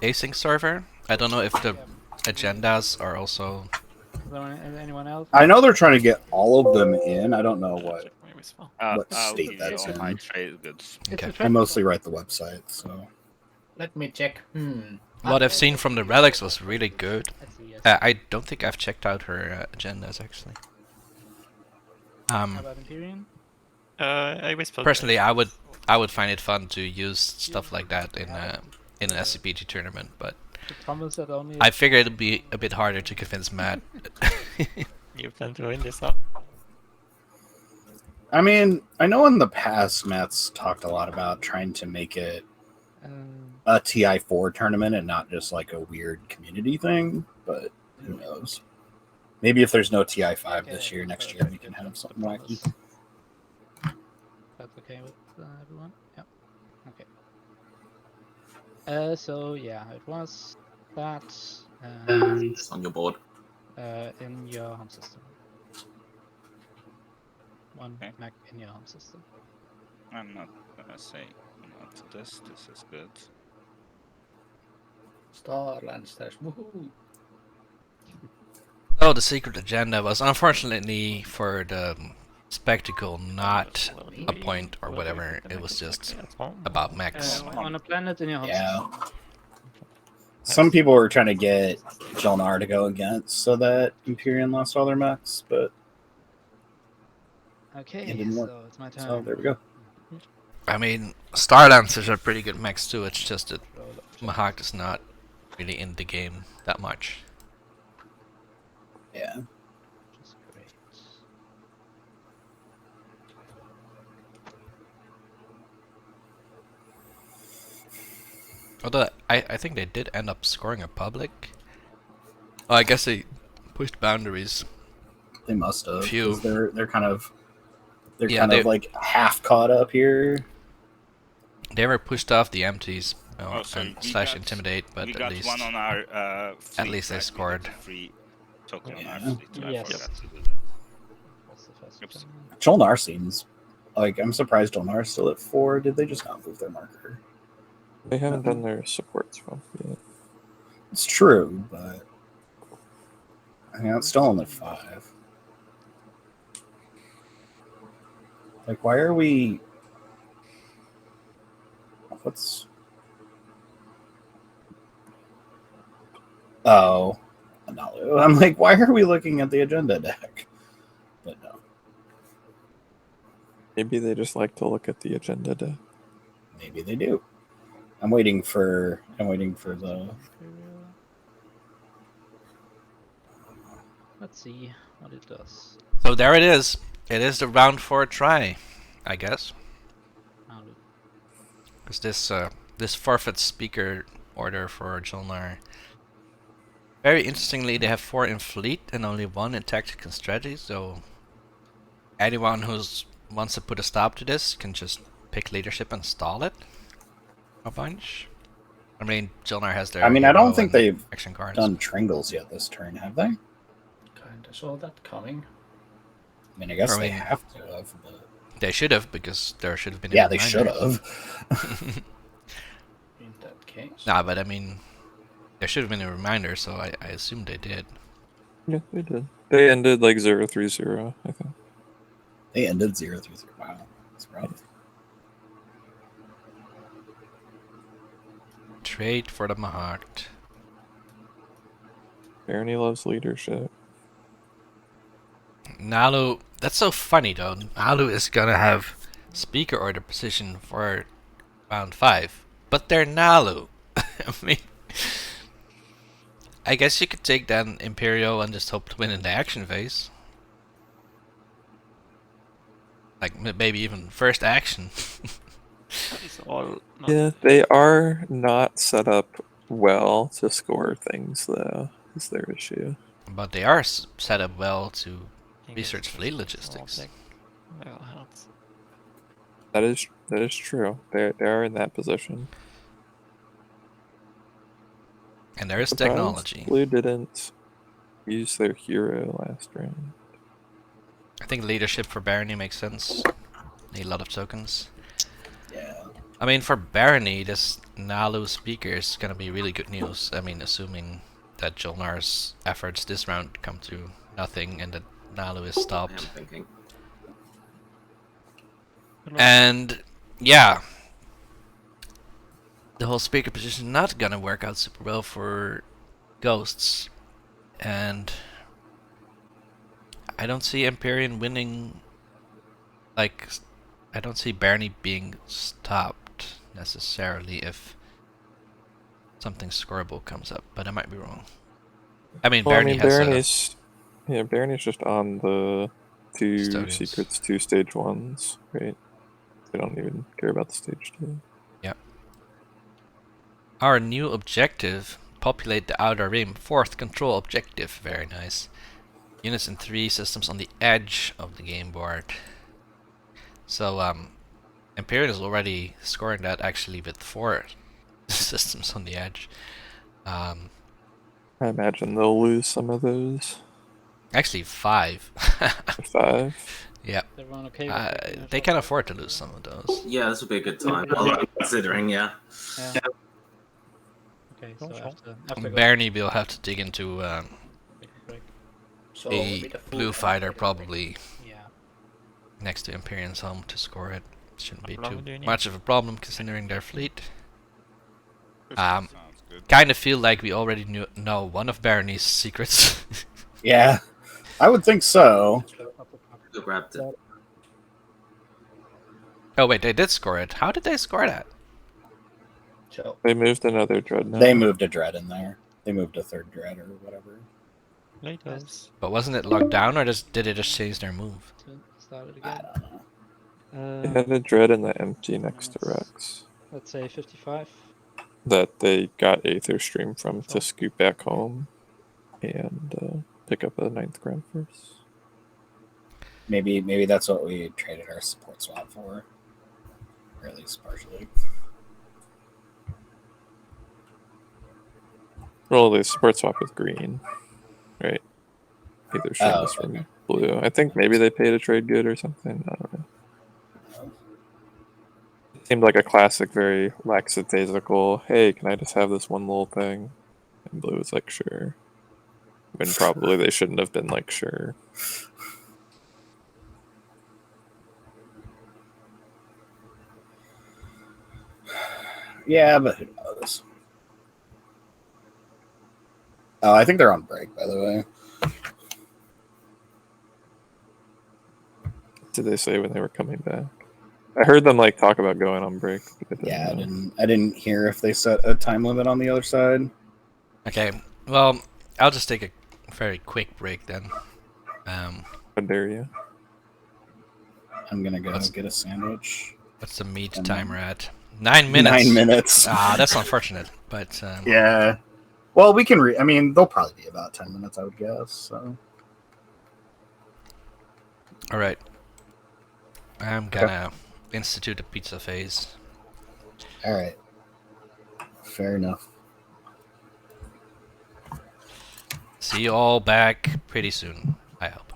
async server. I don't know if the agendas are also. Anyone else? I know they're trying to get all of them in. I don't know what I'll state give that's you all in. my trade goods. Okay. I mostly write the website, so. Let me check. What I've seen from the relics was really good. I don't think I've checked out her agendas actually. How about Imperium? I whispered. Personally, I would find it fun to use stuff like that in an SCPT tournament, but Thomas said only. I figured it'd be a bit harder to convince Matt. You plan to win this up? I mean, I know in the past Matt's talked a lot about trying to make it a TI4 tournament and not just like a weird community thing, but who knows? Maybe if there's no TI5 this year, next year we can have something wacky. That's okay with everyone? Yeah. Okay. So yeah, it was that. It's on your board. In your home system. One Mac in your home system. I'm not gonna say no to this. This is good. Starlandsters, woohoo! Oh, the secret agenda was unfortunately for the spectacle not a point or whatever. It was just about mechs. On a planet in your home Yeah. system. Some people were trying to get Jelnar to go against so that Imperium lost all their mechs, but Okay, it didn't work. so it's my turn. So there we go. I mean, Starlancers are pretty good mechs too. It's just that Mahawk is not really in the game that much. Yeah. Which is great. Although I think they did end up scoring a public. Oh, I guess they pushed boundaries. They must have. Phew. 'Cause they're kind of Yeah, kind of like half caught up here. They were pushed off the empties So and we slash got- intimidate, but we at got least one on our fleet, least they right? We got scored. a free token on our Yeah. fleet. I Yes. forgot to do that. That's the first Oops. one. Jolnar seems like I'm surprised Jolnar's still at 4. Did they just not move their marker? They haven't done their support swap yet. It's true, but I mean, it's still only 5. Like, why are we? What's? Oh, no. I'm like, why are we looking at the agenda deck? But no. Maybe they just like to look at the agenda deck. Maybe they do. I'm waiting for the. Let's see what it does. So there it is. It is the round 4 try, I guess. Because this forfeit speaker order for Jolnar. Very interestingly, they have 4 in fleet and only 1 in tactics and strategy. So anyone who wants to put a stop to this can just pick leadership and stall it a bunch. I mean, Jolnar has their. I mean, I don't think they've action cards. done Tringles yet this turn, have they? Kinda saw that coming. I mean, I guess they have to have. But... They should have, because there should have been. Yeah, they should have. In that case. Nah, but I mean, there should have been a reminder, so I assume they did. Yeah, they did. They ended like 0-3-0, I think. They ended 0-3-0. Wow, that's rough. Trade for the Mahart. Barony loves leadership. Nalu, that's so funny though. Nalu is gonna have speaker order position for round 5, but they're Nalu. I mean, I guess you could take down Imperial and just hope to win in the action phase. Like maybe even first action. Yeah, they are not set up well to score things, though, is their issue. But they are set up well to research fleet logistics. That is true. They are in that position. And there is Surprised technology. Blue didn't use their hero last round. I think leadership for Barony makes sense. Need a lot of tokens. Yeah. I mean, for Barony, this Nalu speaker is gonna be really good news. I mean, assuming that Jolnar's efforts this round come to nothing and that Nalu is stopped. I'm thinking. And yeah, the whole speaker position is not gonna work out super well for Ghosts, and I don't see Empyrean winning. Like, I don't see Barony being stopped necessarily if something scoreable comes up, but I might be wrong. I mean, Barony has Barony's Barony's just on the 2 Custodians. secrets, 2 stage 1s, right? They don't even care about the stage 2. Yep. Our new objective: populate the outer rim. 4th control objective. Very nice. Units in 3 systems on the edge of the game board. So, Imperial is already scoring that actually with 4 systems on the edge. I imagine they'll lose some of those. Actually, 5. 5? Yep. Everyone okay with taking They can afford to lose some of those. Yeah, this would be a good time. Well, considering, yeah. Yeah. Okay, so after Barony will have to dig into So a with the full blue fighter probably Yeah. next to Imperial's home to score it. Shouldn't be How long too do you need? much of a problem considering their fleet. Sounds good. Kind of feel like we already know one of Barony's secrets. Yeah, I would think so. Who grabbed it? Oh wait, they did score it. How did they score that? So They moved another dreadnought. They moved a dread in there. They moved a 3rd dread or whatever. Latest. But wasn't it locked down, or did it just change their move? Start it I again. don't know. They had a dread in the empty next to Rex Let's say 55. that they got Aether Stream from to scoot back home and pick up a 9th ground force. Maybe that's what we traded our support swap for, or at least partially. Well, they support swap with green, right? Aether Stream is from okay. blue. I think maybe they paid a trade good or something. I don't know. It seemed like a classic, very lackadaisical, hey, can I just have this one little thing? And blue was like, sure. When probably they shouldn't have been like, sure. Yeah, but who knows? Oh, I think they're on break, by the way. Did they say when they were coming back? I heard them like talk about going on break. Yeah, I didn't hear if they set a time limit on the other side. Okay, well, I'll just take a very quick break then. How dare you? I'm gonna go get a sandwich. What's the meat timer at? 9 minutes. 9 minutes. Ah, that's unfortunate, but yeah. Well, we can. I mean, they'll probably be about 10 minutes, I would guess. So. All right. I'm gonna institute a pizza phase. All right. Fair enough. See you all back pretty soon, I hope.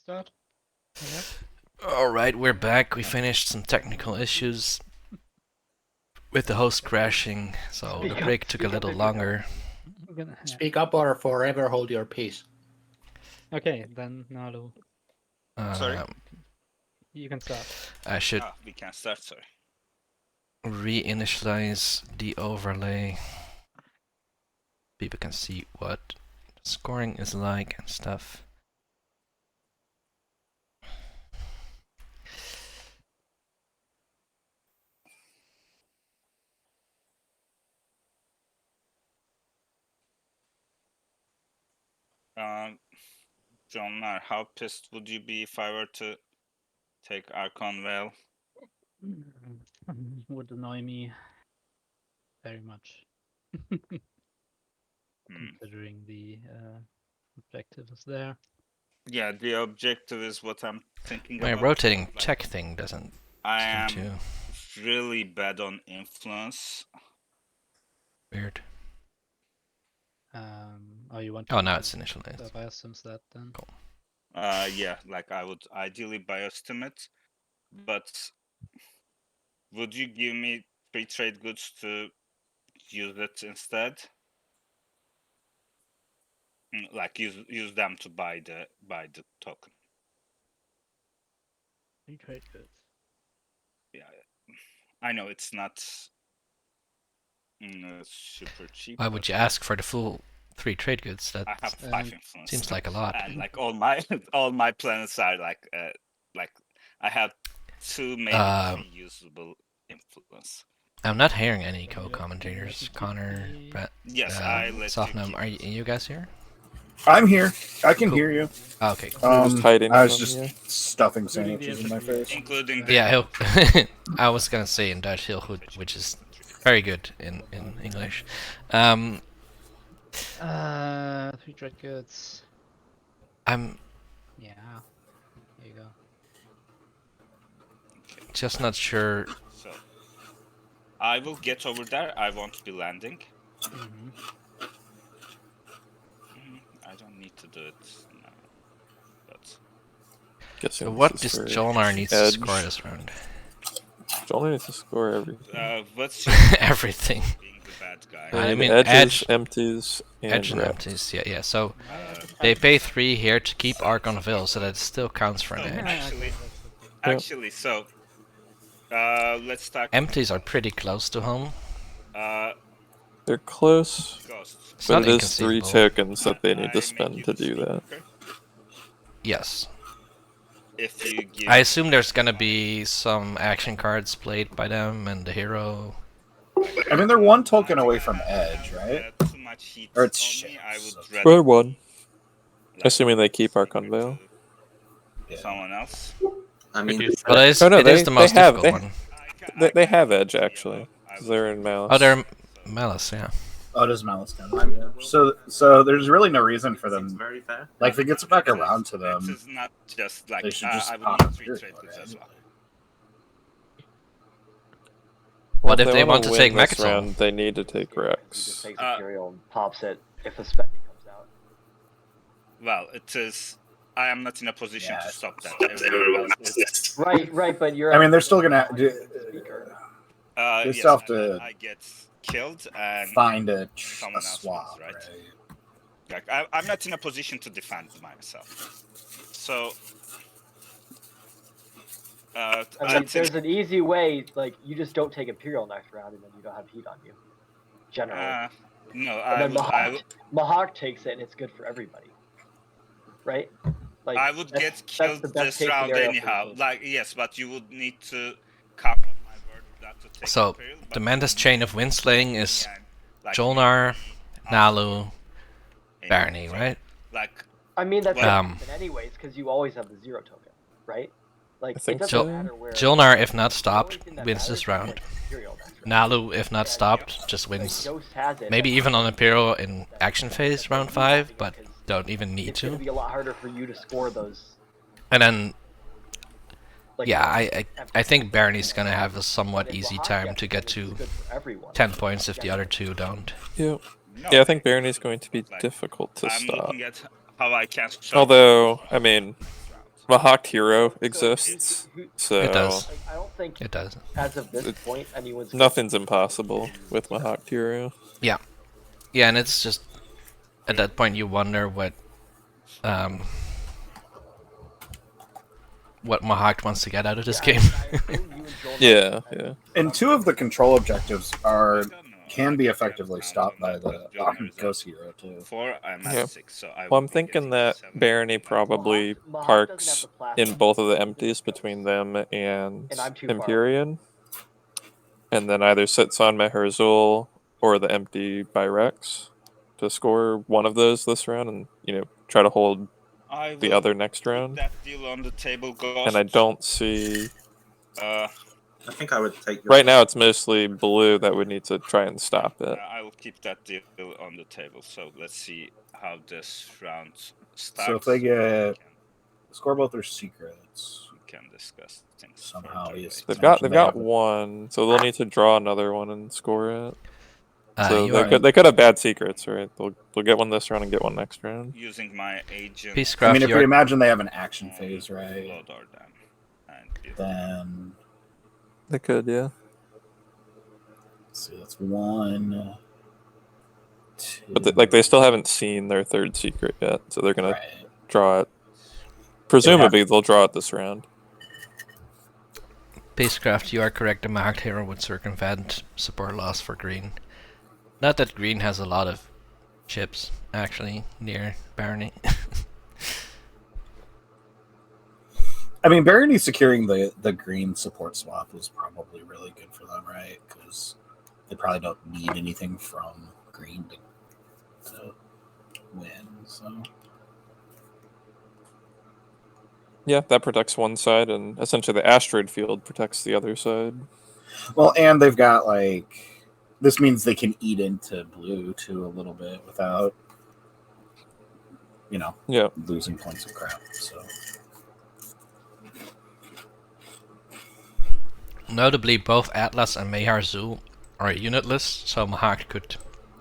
Start. Okay. Alright, we're back. We finished some technical issues with the host crashing, so the break took a little longer. Speak up or forever hold your peace. Okay, then Nalu, Sorry? you can start. I should we can start, sorry. reinitialize the overlay. People can see what scoring is like and stuff. John, how pissed would you be if I were to take Archon Vale? Would annoy me very much. Considering the objective is there. Yeah, the objective is what I'm thinking My about. rotating check thing doesn't I seem am really bad on influence. weird. Oh, you want Oh, to now it's initialized. biosims that then? Cool. Yeah, like I would ideally biostimate, but would you give me 3 trade goods to use it instead? Like use them to buy the token. 3 trade goods. Yeah, I know it's not super cheap. Why would you ask for the full 3 trade goods? That I have 5 influence. seems like a lot. And like all my planets are like I have 2 maybe 3 usable influence. I'm not hearing any co-commentators. Connor, Brett, Yes, I let Sofnum, are you guys here? I'm here. I can hear you. Oh, okay, cool. I was from just you. stuffing sandwiches in my face. Including Yeah, he'll I was gonna say in Dutch, heel goed, which is very good in English. 3 trade goods. I'm Yeah. There you go. just not sure. So I will get over there. I won't be landing. I don't need to do it now. But So what does Jolnar needs to score this round? Jolnar needs to score everything. What's Everything. being the bad guy? I mean, edges, empties, and edge and reps. empties. Yeah. So they pay 3 here to keep Archon Ville, so that it still counts for an edge. Actually, so let's start. Empties are pretty close to home. They're close, Ghosts. but not it is 3 inconceivable. tokens that they need to spend to do that. Yes. If you give I assume there's gonna be some action cards played by them and the hero. I mean, they're 1 token away from edge, right? too much heat Or it's on me, shit. I would so- rather Square 1. like, Assuming they keep Archon Vale. someone else. I mean, But it is, Oh, no, it is the most difficult one. They have edge, actually. 'Cause they're in Malice. Oh, they're Malice, yeah. Oh, does Malice count? So there's really no reason for them. very fair. Like, if it gets back around to It them, is not just like they should just I would pop need a 3 period trade goods as well. What if they wanna want to win take this Mechatol? round, they need to take He Rex. just takes Imperial and pops it if a spending comes out. Well, it is. I am not in a position Yeah, to stop that. Everyone else is. Right, but you're. I mean, they're still gonna Speaker. They Yes, still have to I get killed and find a someone else swap, wins, right? like I'm not in a position to defend myself. So. I mean, there's an easy way, like, you just don't take Imperial next round and then you don't have heat on you. Generally. No, and then Mahawk takes it and it's good for everybody. Right? Like, I would get that's killed the best this case round scenario for anyhow. me. Like, yes, but you would need to count on my word not to take So Imperial, the but Mantis chain of Windslaying is again, like, Jolnar, Nalu, anything. Barney, So, right? Like, I mean, that's Well, gonna happen anyways, because you always have the 0 token, right? Like, I think it doesn't so. matter where. Jolnar, if not the stopped, only thing that wins matters this is round. like Imperial next round. Nalu, if not stopped, just Like, wins. Ghost has it, Maybe that's even on fine. Imperial in action phase round 5, but Because don't even need it's gonna to. be a lot harder for you to score those. And then, Like, yeah, I think Barney's gonna have a somewhat if easy Mahawk time gets to it, get it's to good for everyone. 10 points if the other 2 don't. Yeah. no, Yeah, I think Barney's going to be like, difficult to I'm stop. looking at how I can stop. Although, I mean, Mahawk Hero exists, so It does. Like, I don't think It does. as of this point anyone's nothing's impossible with Mahawk Hero. Yeah, and it's just at that point you wonder what Mahawk wants to get out of this game. Yeah. And 2 of the control objectives can be effectively stopped by the Ghost Hero too. 4, I'm at Yeah. 6, so I Well, I'm would be thinking getting that 7. Barony probably Mahawk parks doesn't have the in platform. both of the empties between them and I'm too far. Empyrean, and then either sits on Meher Azul or the empty by Rex to score one of those this round, and try to hold I the will other next keep round. that deal on the table, Ghost. And I don't see. I think I would take. Right now, it's mostly blue that would need to try and stop it. I will keep that deal on the table. So let's see how this round starts. So if they get score both their secrets, we can discuss things somehow. Yes, They've got one, so they'll need to draw another one and score it. So they could have bad secrets, right? They'll get one this round and get one next round. Using my agent. I mean, if we imagine they have an action phase, right? Then they could, yeah. Let's see, that's 1. 2. But they still haven't seen their third secret yet, so they're gonna draw it. Presumably, they'll draw it this round. Peacecraft, you are correct. The Mahawk Hero would circumvent support loss for green. Not that green has a lot of chips, actually, near Barony. I mean, Barony securing the green support swap is probably really good for them, right? Because they probably don't need anything from green to win. So yeah, that protects one side, and essentially the asteroid field protects the other side. Well, and they've got this means they can eat into blue too a little bit without losing points of crap. So notably, both Atlas and Mayar Zoo are unitless, so Mahawk could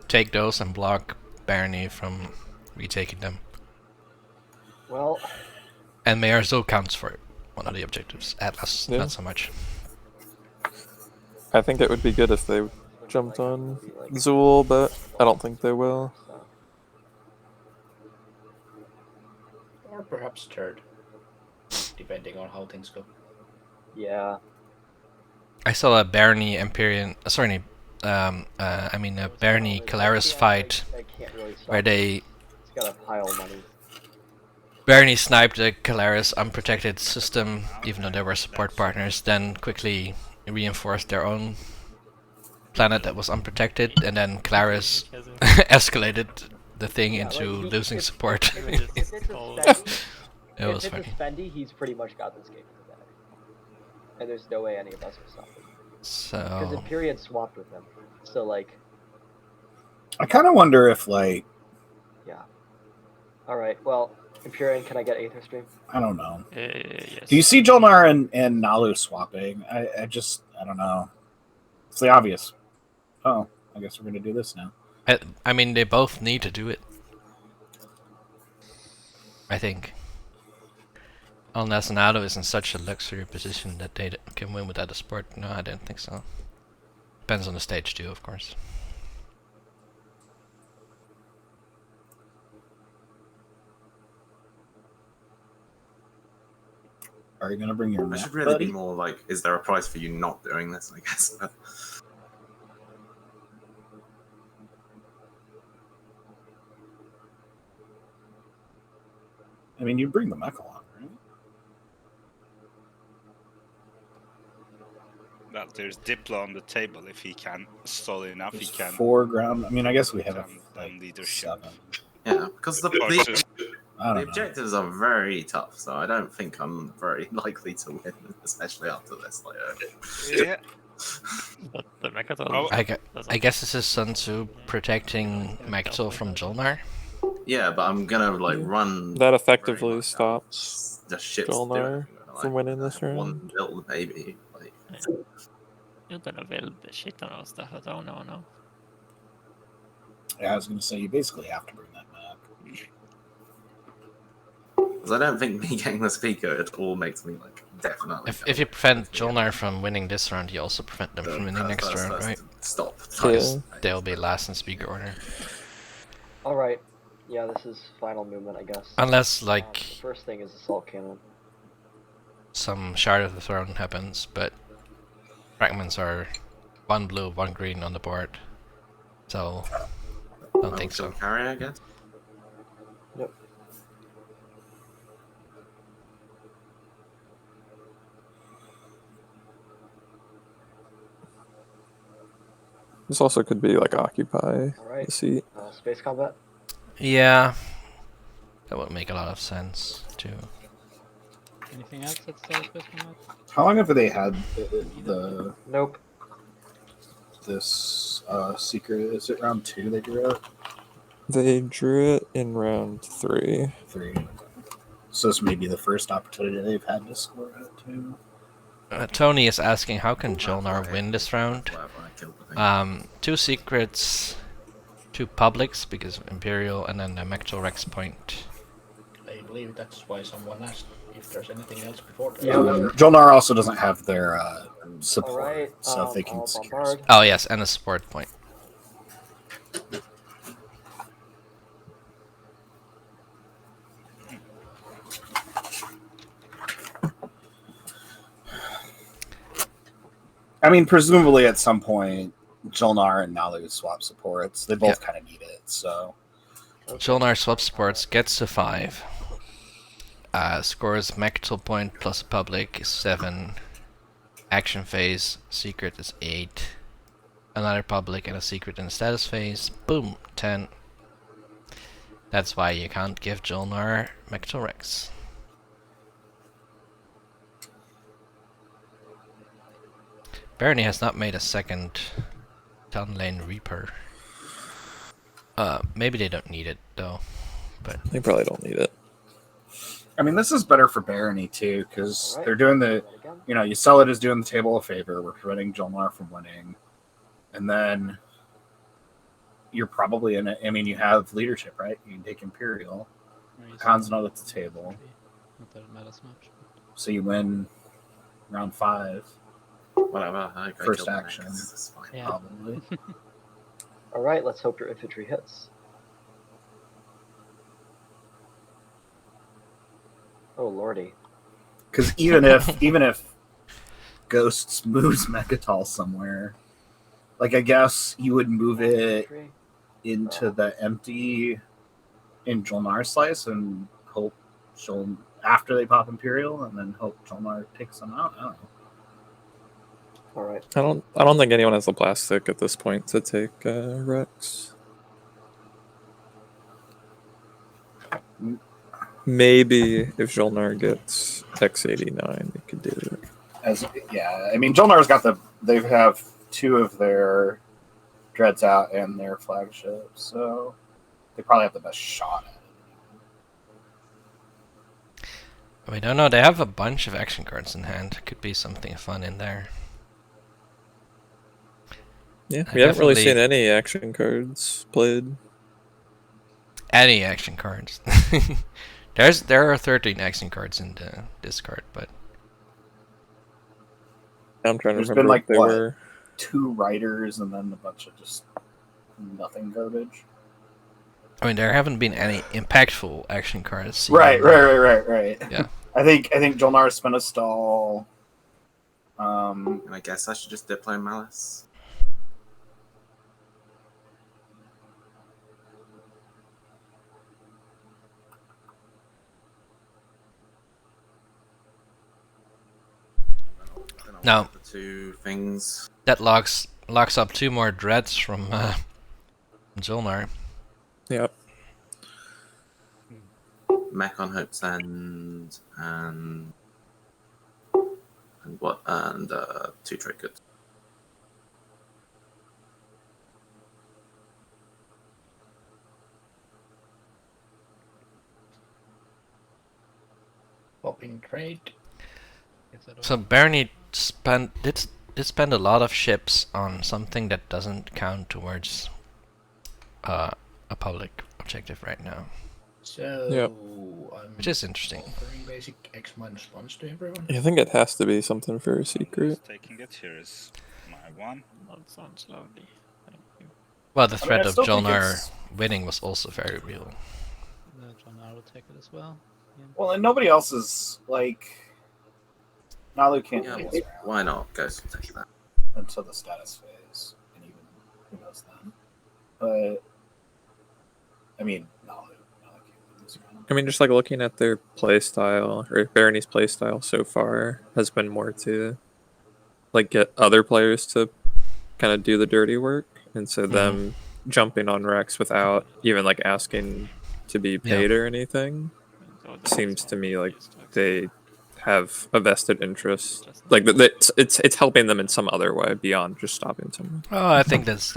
take those and block Barony from retaking them. Well, and Mayar Zoo counts for one of the objectives. Atlas, not so much. I think it would be good if they jumped on Zool, but I don't think they will. Or perhaps third, depending on how things go. Yeah. I saw a Barony Empyrean. Sorry, I mean a Barony Calaris fight where they. It's got a pile of money. Barony sniped a Calaris unprotected system, even though they were support partners. Then quickly reinforced their own planet that was unprotected, and then Calaris escalated the thing into losing support. It was funny. If it's Spendy, he's pretty much got this game in the bag. And there's no way any of us will stop him. Because So Empyrean swapped with him. So, I kind of wonder if, yeah. Alright, well, Empyrean, can I get Aether Stream? I don't know. Yes. Do you see Jolnar and Nalu swapping? I don't know. It's the obvious. Oh, I guess we're going to do this now. I mean, they both need to do it. I think. Unless Nado is in such a luxury position that they can win without a support. No, I don't think so. Depends on the stage too, of course. Are you going to bring your I map, should really buddy? be more is there a price for you not doing this, I guess? I mean, you bring the mech along, right? Well, there's Diplo on the table. If he can stall enough, he can. Foreground. I mean, I guess we have leadership. 7. Yeah, because the I don't know. objectives are very tough, so I don't think I'm very likely to win, especially after this. Yeah. But the Mechatol. I guess this is Sun Tzu protecting Mechatol from Jolnar. Yeah, but I'm gonna run. That effectively stops just shit Jolnar from winning this round. One build, maybe. Utan att väldigt shit on oss därför att no. Yeah, I was going to say, you basically have to bring that map. Because I don't think me getting the speaker at all makes me like definitely. If you prevent Jolnar from winning this round, you also prevent them from winning next round, right? Stop. Because they'll be last in speaker order. Alright. Yeah, this is final movement, I guess. Unless, like, the first thing is assault cannon. some Shard of the Throne happens, but fragments are 1 blue, 1 green on the board. So, don't think so. Carry, I guess. Yep. This also could be like occupy Alright. the seat. Space combat? Yeah. That would make a lot of sense, too. Anything else that's still space combat? How long have they had the Nope. this secret? Is it round 2 they drew it? They drew it in round 3. 3. So this may be the first opportunity they've had to score it too. Tony is asking, how can Jolnar win this round? 2 secrets, 2 publics, because of Imperial, and then a Mectal Rex point. I believe that's why someone asked if there's anything else before that. Yeah. Jolnar also doesn't have their support, Alright, so if they can I'll secure bombard. Oh yes, and a support point. I mean, presumably at some point, Jolnar and Nalu swap supports. They both kind of need it, so. Jolnar swap supports, gets to 5. Scores Mectal point plus public is 7. Action phase, secret is 8. Another public and a secret in status phase. Boom, 10. That's why you can't give Jolnar Mectal Rex. Barony has not made a second Town Lane Reaper. Maybe they don't need it though, but They probably don't need it. I mean, this is better for Barony too, because they're doing the, you know, you sell it as doing the table a favor. We're preventing Jolnar from winning, and then you're probably in it. I mean, you have leadership, right? You can take Imperial. Khan's not at the table. Not that it matters much. So you win round 5. Whatever. First action. Yeah. Probably. Alright, let's hope your infantry hits. Oh lordy. Because even if Ghosts moves Mechatol somewhere, like I guess you would move it into the empty in Jolnar slice and hope after they pop Imperial, and then hope Jolnar takes them out. I don't know. All right. I don't think anyone has the plastic at this point to take Rex. Maybe if Jolnar gets X89, they could do it. I mean, Jolnar's got they have 2 of their dreads out and their flagship, so they probably have the best shot at it. we don't know. They have a bunch of action cards in hand. Could be something fun in there. Yeah, we haven't really seen any action cards played. Any action cards. There are 13 action cards in the discard, but I'm trying to There's remember been like if they were 2 riders and then a bunch of just nothing garbage. I mean, there haven't been any impactful action cards. Right. Yeah. I think Jolnar spent a stall. And I guess I should just Diplo Malice. Now, the 2 things. That locks up 2 more dreads from Jolnar. Yep. Mech on Hope's End and 2 trade goods. Popping trade. So Barony did spend a lot of ships on something that doesn't count towards a public objective right now. So Yep. which is interesting. Offering basic X minus ones to everyone. I think it has to be something very secret. Taking it. Here is my one. That sounds lovely. Thank you. Well, the I mean, threat I of still think Jolnar it's- winning was also very real. John R will take it as well. Yeah. Well, and nobody else is like. Nalu can't Yeah, do well, this round why not? Go take that. until the status phase, and even who knows then. But I mean, Nalu can't do this round. I mean, just like looking at their playstyle or Barony's playstyle so far has been more to like get other players to kind of do the dirty work, and so them jumping on Rex without even like asking to be paid or anything seems to me like they have a vested interest. Like it's helping them in some other way beyond just stopping someone. Oh, I think that's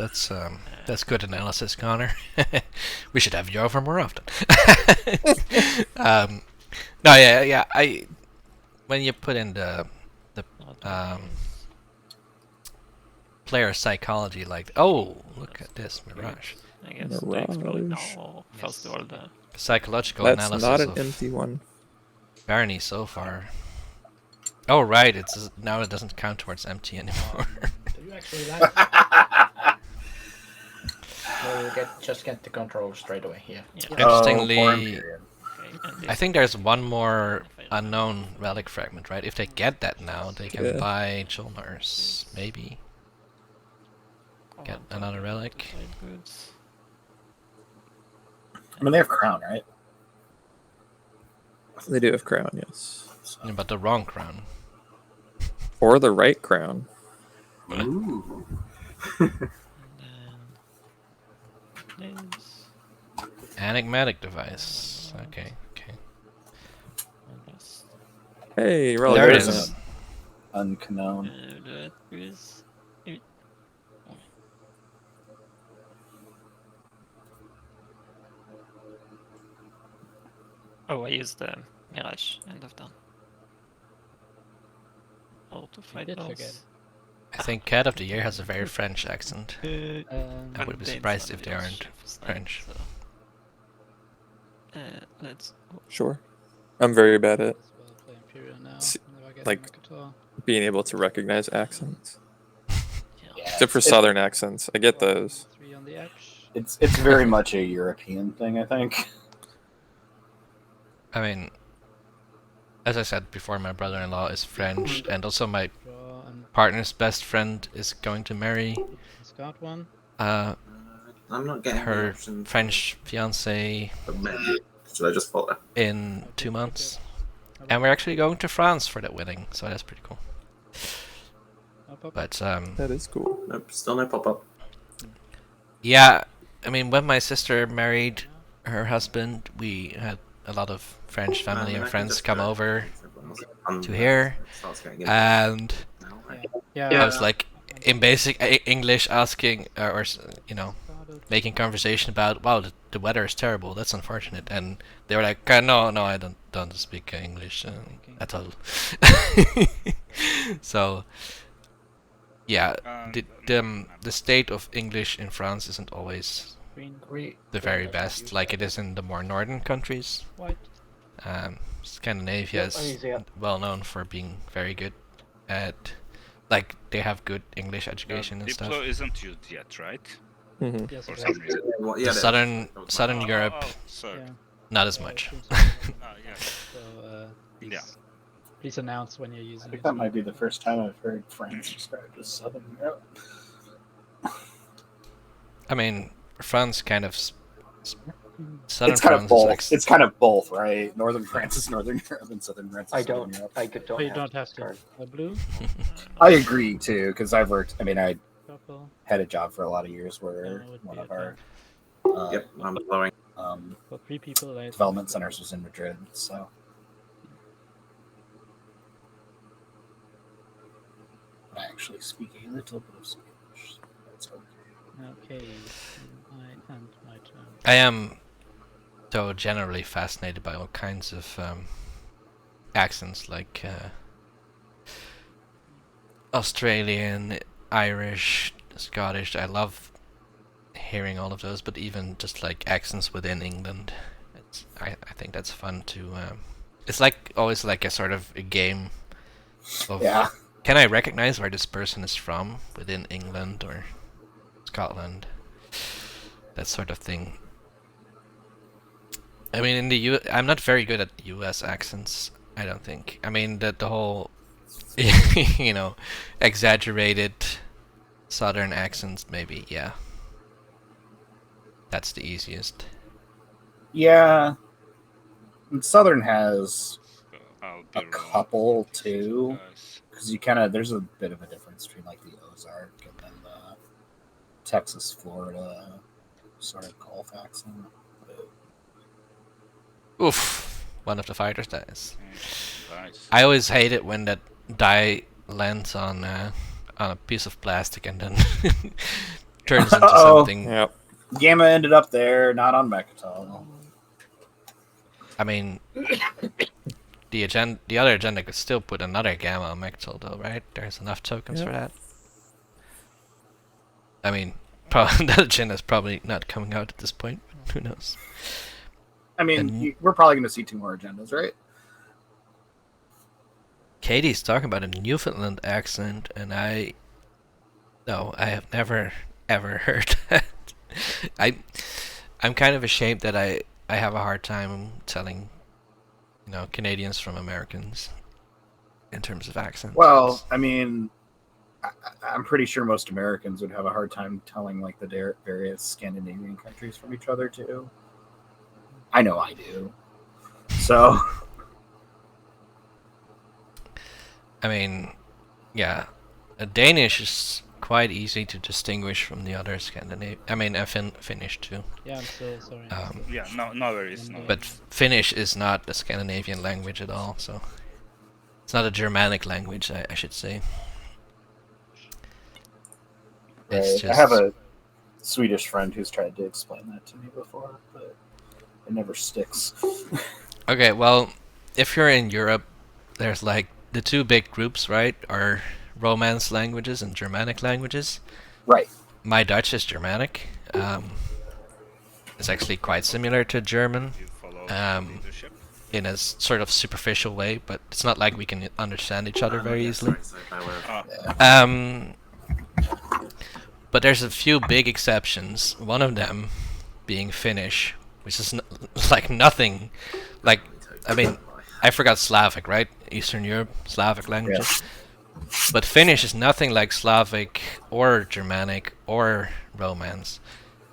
good analysis, Connor. We should have you over more often. No, yeah. When you put in the player psychology, like, oh, look at this Mirage. I guess to explore it now. First of all, the Psychological That's analysis not an of empty one. Barony so far. Oh right, it's now it doesn't count towards empty anymore. Do you actually like it? No, you just get the control straight away here. Interestingly, I think there's one more unknown relic fragment, right? If they get that now, they can buy Jolnars, maybe. Get another relic. I mean, they have Crown, right? They do have Crown, yes. Yeah, but the wrong crown. Or the right Crown. Ooh. Enigmatic device. Okay. Hey, there it is. Unknown. Oh, I used the Mirage end of turn. Oh, to fight did those. forget. I think Cat of the Year has a very French accent. I But would be Danes surprised are if they the aren't chefs, French. So. Let's. Sure. I'm very bad at As well play Imperial now. S- Whenever I get like- a Mac at all. being able to recognize accents. Yeah. Except for Southern accents. I get those. 3 on the edge. It's very much a European thing, I think. I mean, as I said before, my brother-in-law is French, and also my Draw and partner's best friend is going to marry Scout one. I'm not getting the her option. French fiance But maybe. Should I just follow? in 2 months. And we're actually going to France for that wedding, so that's pretty cool. But That is cool. Nope, still no pop up. yeah, I mean, when my sister married her husband, we had a lot of French family and friends come over to here, and Yeah. I was like in basic English asking or making conversation about, wow, the weather is terrible, that's unfortunate, and they were like, no, I don't speak English at all. So yeah, the state of English in France isn't always the very best, like it is in the more northern countries. White. Scandinavia is well known for being very good at, like, they have good English education and stuff. Diplo isn't used yet, right? Mm-hmm. Yes, For it some was. reason. Well, The southern Europe, Oh, sorry. Yeah. not as much. Yeah. So, please, Yeah. please announce when you're I using think it. that might be the first time I've heard France described as Southern Europe. I mean, France kind of southern It's kind France of both. is like It's kind of both, right? Northern France is Northern Europe, and Southern France is I Southern don't. Europe. I don't. Oh, you don't have to. card. Blue. I agree too, because I've worked. I mean, I Purple. had a job for a lot of years where That would one be of okay. our Yep, I'm following. For 3 people, like development centers was in Madrid, so. I actually speak a little bit of Spanish. That's okay. Okay, I end my turn. I am, though, generally fascinated by all kinds of accents, like Australian, Irish, Scottish. I love hearing all of those, but even just like accents within England. I think that's fun to. It's like always like a sort of a game of. Yeah. Can I recognize where this person is from within England or Scotland? That sort of thing. I mean, in the I'm not very good at U.S. accents. I don't think. I mean, the whole, you know, exaggerated Southern accents. Maybe, yeah. That's the easiest. Yeah. And Southern has I'll a be wrong. couple too, Guys. because you kind of there's a bit of a difference between like the Ozark and then the Texas, Florida sort of Gulf accent. Oof! One of the fighters dies. Nice. I always hate it when that die lands on a piece of plastic and then turns into something. Yep. Gamma ended up there, not on Mechatol. I mean, the other agenda could still put another gamma on Mechatol though, right? There's enough tokens for that. I mean, that agenda is probably not coming out at this point. Who knows? I mean, we're probably going to see 2 more agendas, right? Katie's talking about a Newfoundland accent, and I have never ever heard that. I'm kind of ashamed that I have a hard time telling, you know, Canadians from Americans in terms of accents. Well, I mean, I'm pretty sure most Americans would have a hard time telling like the various Scandinavian countries from each other too. I know I do. So, I mean, yeah, Danish is quite easy to distinguish from the other Scandinavian. I mean, Finnish too. Yeah, I'm so sorry. Yeah, no worries. No But Finnish is not a Scandinavian language at all, so it's not a Germanic language, I should say. It's just... I have a Swedish friend who's tried to explain that to me before, but it never sticks. Okay, well, if you're in Europe, there's like the 2 big groups, right? Are Romance languages and Germanic languages. Right. My Dutch is Germanic. It's actually quite similar to German. In a sort of superficial way, but it's not like we can understand each other very easily. But there's a few big exceptions. One of them being Finnish, which is like nothing. Like, I mean, I forgot Slavic, right? Eastern Europe, Slavic languages. Yeah. But Finnish is nothing like Slavic or Germanic or Romance.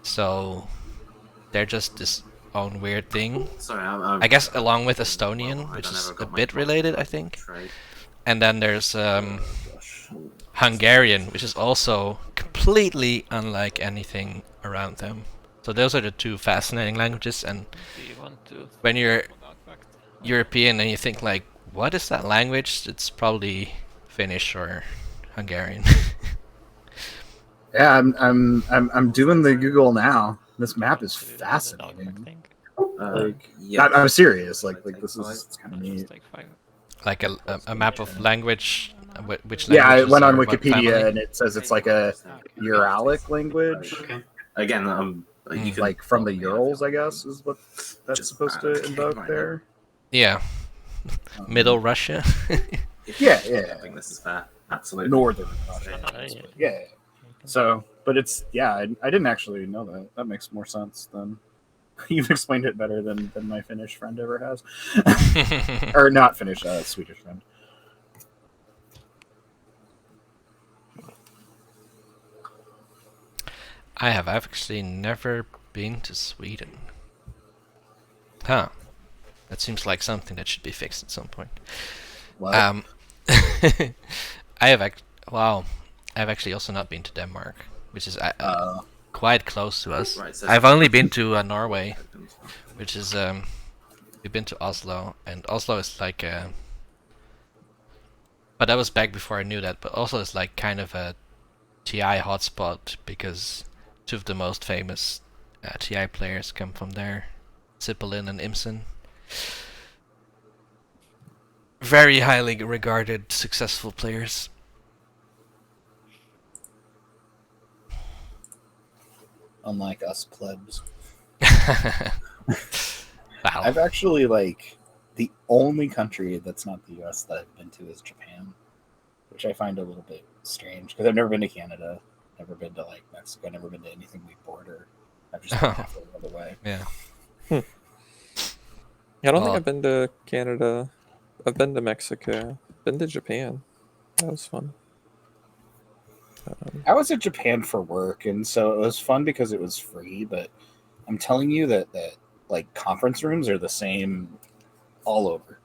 So they're just this own weird thing. Sorry, I guess along with Estonian, which is a bit related, I think. And then there's Hungarian, which is also completely unlike anything around them. So those are the 2 fascinating languages, and when you're European and you think like, what is that language? It's probably Finnish or Hungarian. Yeah, I'm doing the Google now. This map is fascinating. I'm serious. Like this is kind of neat. Like a map of language. Which yeah, I languages went on are what Wikipedia family? and it says it's like a Uralic language. Okay. Again, you can, like from the Urals, I guess, is what that's supposed to invoke there. Yeah. Middle Russia. Yeah. I think this is fair. Absolutely. Northern Russia. Yeah. So, but it's I didn't actually know that. That makes more sense than you've explained it better than my Finnish friend ever has, or not Finnish, Swedish friend. I've actually never been to Sweden. Huh. That seems like something that should be fixed at some point. What? I've actually also not been to Denmark, which is quite close to us. Right, so I've only been to Norway, which is we've been to Oslo, and Oslo is like but that was back before I knew that. But Oslo is like kind of a TI hotspot because 2 of the most famous TI players come from there, Zippelin and Imsen. Very highly regarded, successful players. Unlike us plebs. Wow. I've actually like the only country that's not the U.S. that I've been to is Japan, which I find a little bit strange because I've never been to Canada, never been to like Mexico, never been to anything we border. I've just been half the other way. Yeah. Yeah, I don't think Well- I've been to Canada. I've been to Mexico. Been to Japan. That was fun. I was in Japan for work, and so it was fun because it was free. But I'm telling you that like conference rooms are the same all over.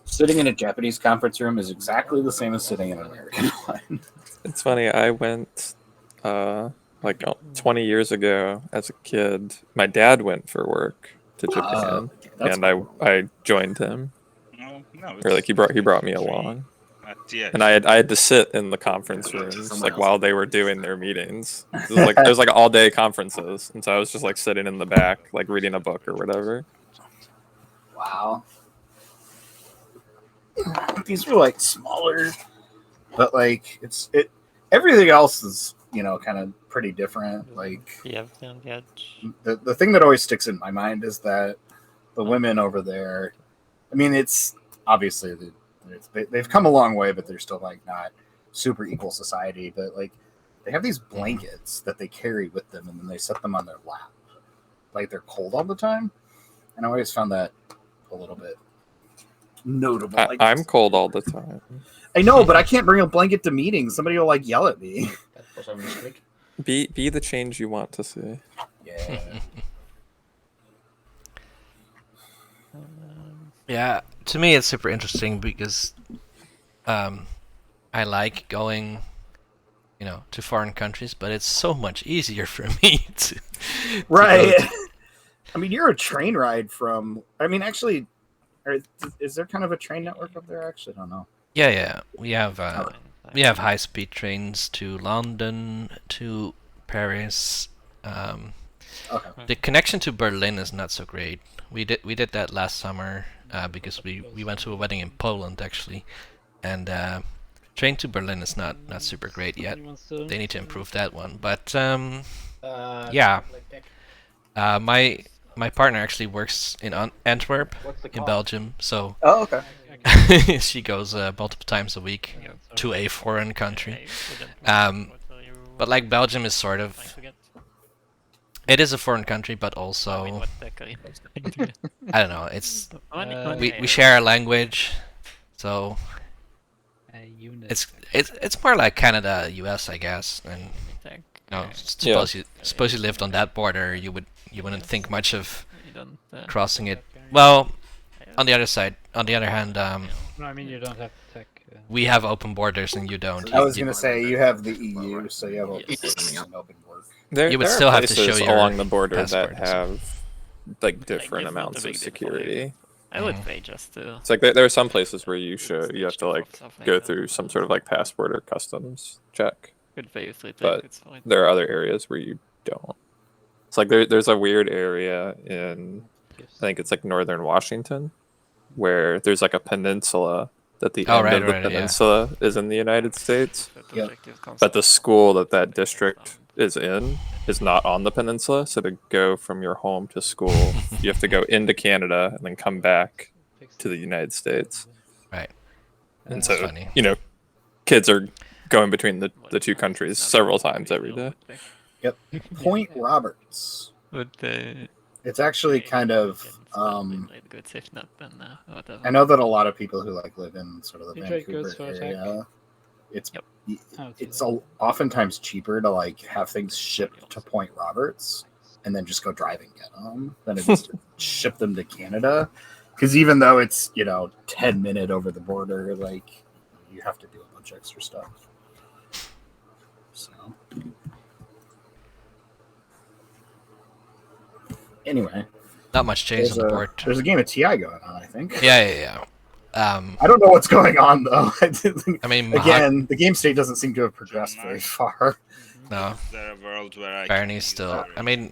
Sitting in a Japanese conference room is exactly the same as sitting in an American one. It's funny. I went like 20 years ago as a kid. My dad went for work to Japan, that's and I joined him. No, no, Or like he brought me along. And I had to sit in the conference rooms like while they were doing their meetings. It was like all day conferences, and so I was just like sitting in the back, like reading a book or whatever. Wow. These were like smaller, but like everything else is kind of pretty different. Like the thing that always sticks in my mind is that the women over there. I mean, it's obviously they've come a long way, but they're still like not super equal society. But like they have these blankets that they carry with them, and then they set them on their lap, like they're cold all the time. And I always found that a little bit notable. I'm cold all the time. I know, but I can't bring a blanket to meetings. Somebody will like yell at me. That was a mistake. Be the change you want to see. Yeah. Yeah, to me it's super interesting because I like going, to foreign countries, but it's so much easier for me to Right. I mean, you're a train ride from. I mean, actually, is there kind of a train network up there? I actually don't know. Yeah. We have high-speed trains to London, to Paris. Okay. The connection to Berlin is not so great. We did that last summer because we went to a wedding in Poland actually, and train to Berlin is not super great yet. They need to improve that one. But yeah, my partner actually works in Antwerp in Belgium, so Oh, okay. she goes multiple times a week to a foreign country. But like Belgium is sort of. It is a foreign country, but also I don't know. It's we share a language, so it's more like Canada, U.S. I guess. And suppose you lived on that border, you wouldn't think much of crossing it. Well, on the other hand, No, I mean you don't have tech. we have open borders and you don't. I was gonna say you have the EU, so you have open work. You would there still are have to places show your along the border passport that and stuff. have like different amounts of security. I would pay just to. It's like there are some places where you have to like go through some sort of like passport or customs check. Could pay if But it's fine. there are other areas where you don't. It's like there's a weird area in I think it's like northern Washington where there's like a peninsula that the end of the peninsula is in the United States. But the school that district is in is not on the peninsula, so to go from your home to school, you have to go into Canada and then come back to the United States. Right. And That's so, funny. kids are going between the two countries several times every day. Yep. Point Roberts. It's actually kind of. I know that a lot of people who like live in sort of the Vancouver area. It's oftentimes cheaper to like have things shipped to Point Roberts and then just go drive and get them than it is to ship them to Canada. Because even though it's 10-minute over the border, like you have to do a bunch of extra stuff. So anyway, not much change on the board. There's a game of TI going on, I think. Yeah. I don't know what's going on though. I mean, again, the game state doesn't seem to have progressed very far. No. Is there a world where I Barney's still. I mean,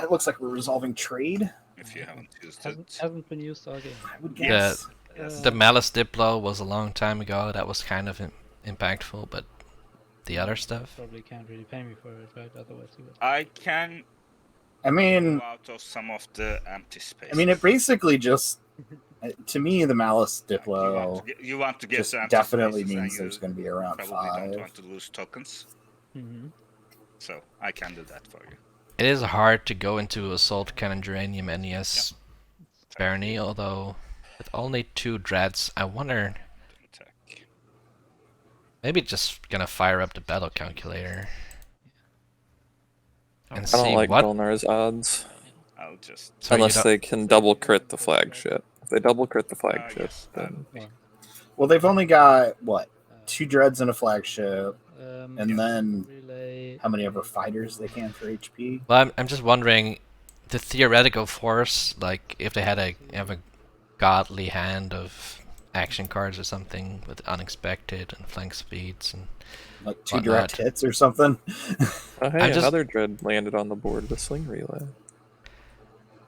it looks like we're resolving trade. If you haven't used hasn't been used all game. I would guess. The Malice Diplo was a long time ago. That was kind of impactful, but the other stuff. Probably can't really pay me for it, right? Otherwise, you would. I can I mean, out of some of the empty spaces. I mean, it basically just, to me, the Malice Diplo you want to get just the empty definitely spaces, and means you there's going to be around probably 5. don't want to lose tokens. So I can do that for you. It is hard to go into Assault Cannon Geranium NES Barony, although with only 2 dreads, I wonder. Maybe just gonna fire up the battle calculator and I see don't like what. Jolnar's odds. I'll just. So Unless they can double crit the flagship. If they double crit the flagship, Yes, then. Well, they've only got, what, 2 dreads and a flagship, and then how many ever fighters they can for HP? Well, I'm just wondering, the theoretical force, like if they had have a godly hand of action cards or something with unexpected and flank speeds and like 2 direct hits or something. Oh hey, another dread landed on the board with Sling Relay.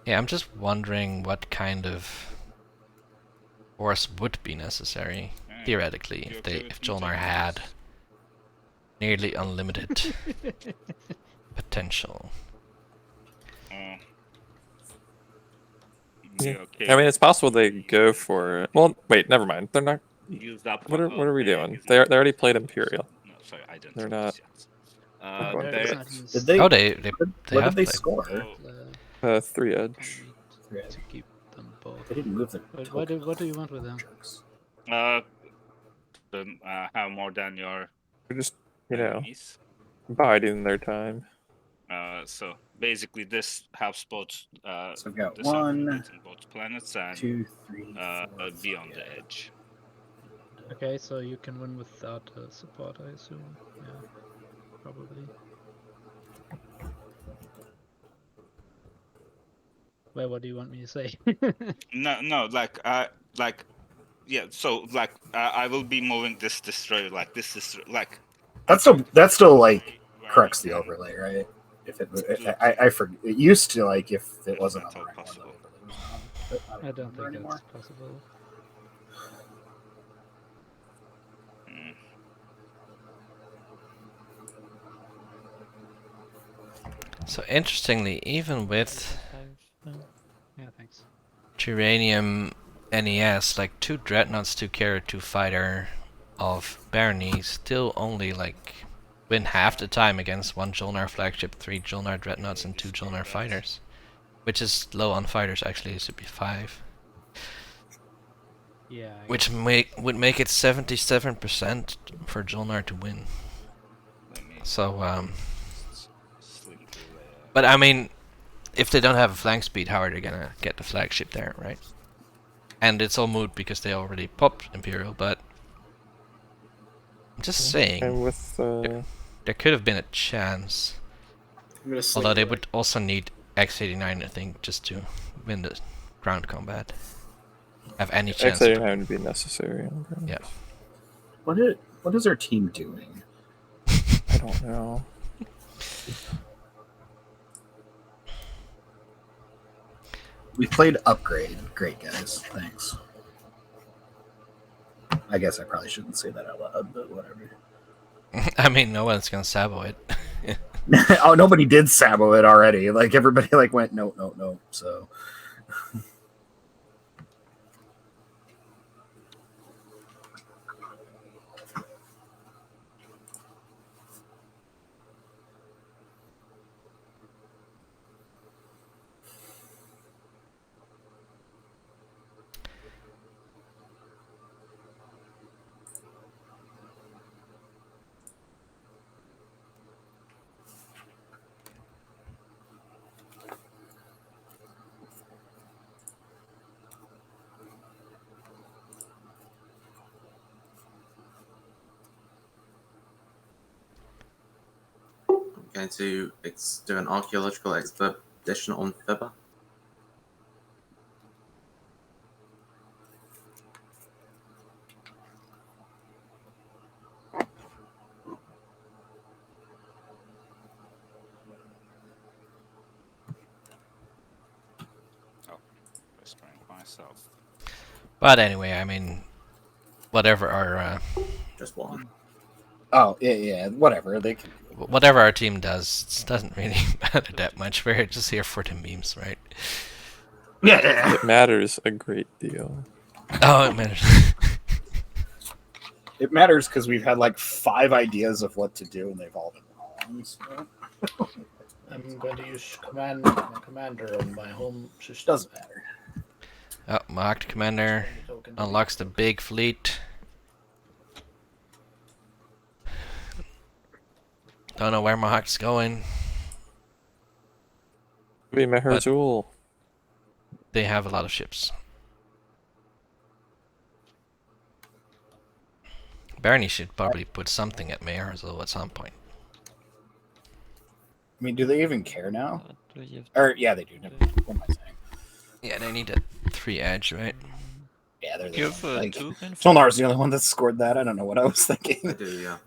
Yeah, I'm just wondering what kind of force would be necessary theoretically if Jolnar had nearly unlimited potential. Yeah. I mean, it's possible they go for it. Well, wait, never mind. They're not. What are we doing? They already played Imperial. No, sorry, I didn't. They're not. Did they? Oh, they what have did they played. score? 3 edge. To keep them both. They didn't move their. What do you want with them? Have more than your. They're just, biding their time. So basically, this helps both. So I've got the 1, both planets and 2, 3, 4, be on the edge. Okay, so you can win without support, I assume. Yeah, probably. Wait, what do you want me to say? No, yeah. So I will be moving this destroyer, like this destroyer, like. That's still like corrects the overlay, right? If it, I forget. It used to like if it wasn't on the right one, I don't think that's possible. So interestingly, even with Yeah, thanks. Geranium NES, like 2 Dreadnoughts, 2 Carrier, 2 Fighter of Barony still only like win half the time against 1 Jolnar Flagship, 3 Jolnar Dreadnoughts, and 2 Jolnar Fighters. Which is low on fighters, actually. It should be 5. Yeah. Which would make it 77% for Jolnar to win. So, but I mean, if they don't have a flank speed, how are they gonna get the flagship there, right? And it's all moot because they already popped Imperial, but I'm just saying, And with there could have been a chance. Although they would also need X89, I think, just to win the ground combat. Have any chance. X89 would be necessary. Yeah. What is our team doing? I don't know. We played Upgrade. Great, guys. Thanks. I guess I probably shouldn't say that out loud, but whatever. I mean, no one's gonna sabo it. Oh, nobody did sabo it already. Like, everybody like went, no, so... Going to do an archaeological expedition on Fibber. Myself. But anyway, I mean, whatever our just one. Oh, yeah, whatever. They can. Whatever our team does, it doesn't really matter that much. We're just here for the memes, right? Yeah. It matters a great deal. Oh, it matters. It matters because we've had like 5 ideas of what to do, and they've all been wrong. So. I'm going to use my commander on my home system. Doesn't matter. Oh, marked commander unlocks the big fleet. Don't know where Mahak's going. Be Meherzul. They have a lot of ships. Barney should probably put something at Meherzul at some point. I mean, do they even care now? Or yeah, they do. What am I saying? Yeah, they need a 3 edge, right? Yeah, they're the Give one. Like, 2 and Tolnar's the only one that scored that. I don't know what I was thinking. I do, yeah.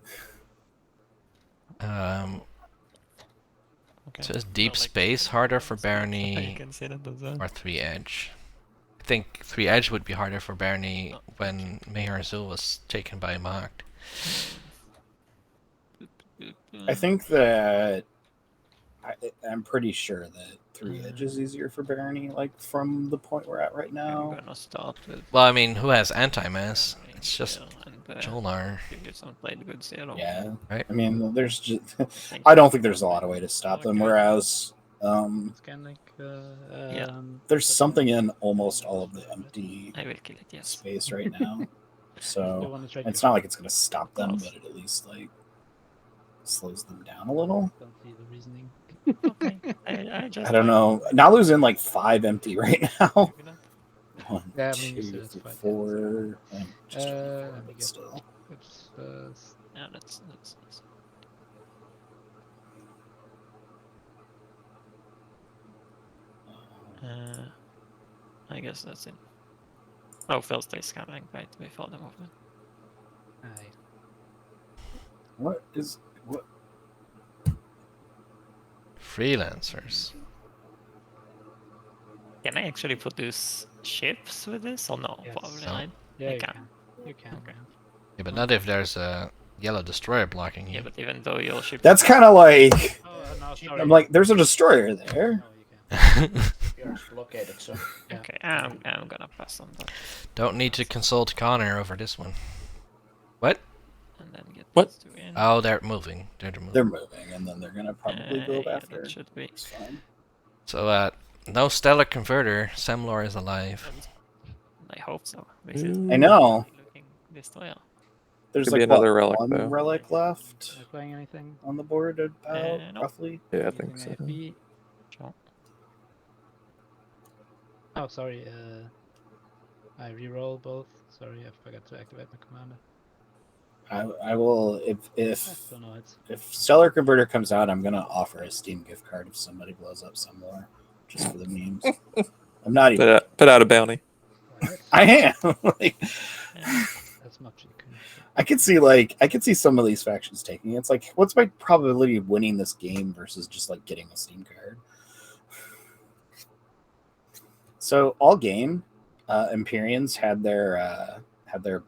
Okay. So is deep space harder for I Barney can see that as well. or 3 edge? I think 3 edge would be harder for Barney when Meherzul was taken by Mahak. I think that I'm pretty sure that 3 edge is easier for Barney, like from the point we're at right now. I'm gonna start with. Well, I mean, who has anti-mass? It's just and Jolnar. you get some played good zero. Yeah, right. I mean, there's just I don't think there's a lot of way to stop them. Whereas there's something in almost all of the empty I will kill it. Yes. space right now. So it's not like it's going to stop them, but it at least like slows them down a little. Don't see the reasoning. Okay. I just. I don't know. Nalu's in like 5 empty right now. 1, Yeah, I mean, you 2, said it's 5. 4. And just Let me get still. it's, Yeah, that's. I guess that's it. Oh, first is coming right before the movement. aye. What is what? Freelancers. Can I actually produce ships with this or no? Yes. Probably No. not. Yeah, I you can. can. You can. Okay. Yeah, but not if there's a yellow destroyer blocking you. Yeah, but even though your ship. That's kind of like Oh, no, sorry. I'm like, there's a destroyer there. No, you can't. You're located, so. Okay, I'm gonna pass on that Don't need to consult Connor over this one. What? and then get What? these 2 in. Oh, they're moving. They're moving. They're moving, and then they're gonna probably build yeah, after. that should be. It's fine. So, no stellar converter. Semlor is alive. I hope so. I know. Looking destroyer. There's Could like be another what, relic, one though. relic left Not playing anything. on the board, about No. roughly. Yeah, I think Using so. AFB. Sure. Oh, sorry. I re-roll both. Sorry, I forgot to activate my commander. I will if So no, it's if Stellar Converter comes out, I'm gonna offer a Steam gift card if somebody blows up some more, just for the memes. I'm not even. Put out a bounty. I am. Like, that's much you can. I could see some of these factions taking it. It's like, what's my probability of winning this game versus just like getting a Steam card? So all game, Empyreans had their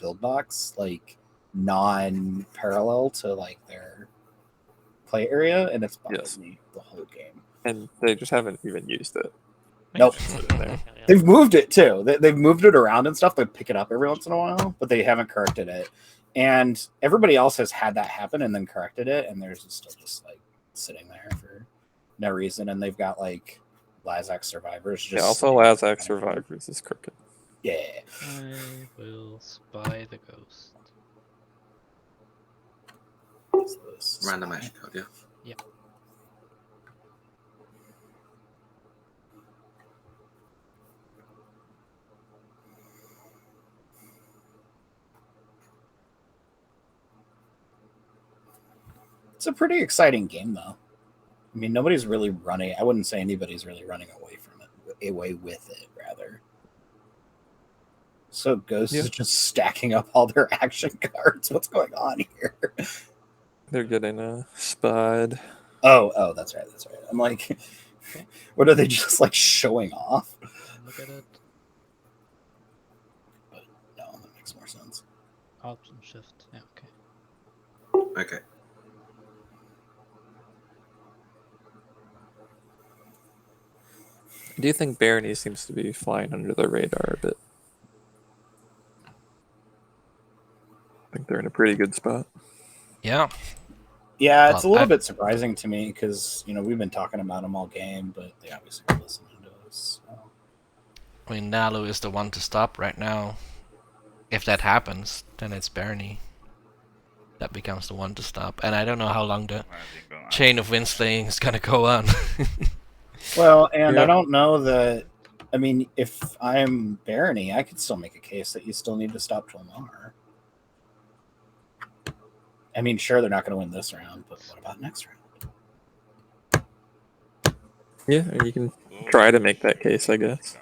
build box like non-parallel to like their play area, and it's bothered Yes. me the whole game. And they just haven't even used it. Nope. Put it in there. They've moved it too. They've moved it around and stuff. They pick it up every once in a while, but they haven't corrected it. And everybody else has had that happen and then corrected it, and theirs is still just like sitting there for no reason. And they've got like Lazak survivors. Just Yeah, also Lazak Survivors is crooked. Yeah. I will spy the ghost. What's this? Random action card, yeah. Yep. It's a pretty exciting game, though. I mean, nobody's really running. I wouldn't say anybody's really running away from it, away with it, rather. So Ghost is just stacking up all their action cards. What's going on here? They're getting spied. Oh, that's right. That's right. I'm like, what are they just like showing off? Look at it. But no, that makes more sense. Alt and shift. Yeah, okay. Okay. I do think Barony seems to be flying under the radar a bit. I think they're in a pretty good spot. Yeah. Yeah, it's a Well, little bit surprising to me because, we've been talking about them all game, but they obviously are listening to us. So. I mean, Nalu is the one to stop right now. If that happens, then it's Barony that becomes the one to stop. And I don't know how long the chain of wind slaying is going to go on. Well, and Yeah. I don't know that. I mean, if I'm Barony, I could still make a case that you still need to stop Jolnar. I mean, sure, they're not going to win this round, but what about next round? Yeah, and you can try to make that case, I guess.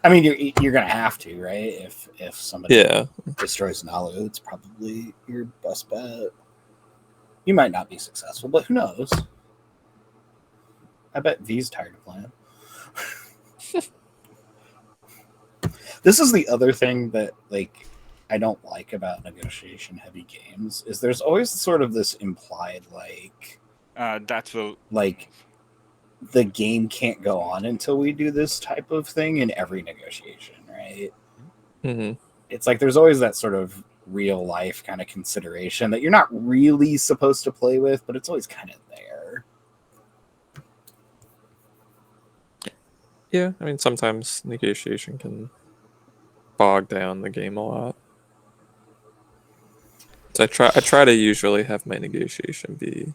I mean, you're going to have to, right? If somebody Yeah. destroys Nalu, it's probably your best bet. You might not be successful, but who knows? I bet V's tired of playing. This is the other thing that, I don't like about negotiation-heavy games is there's always sort of this implied, that will... the game can't go on until we do this type of thing in every negotiation, right? Mm-hmm. It's like there's always that sort of real-life kind of consideration that you're not really supposed to play with, but it's always kind of there. Yeah, I mean, sometimes negotiation can bog down the game a lot. So I try to usually have my negotiation be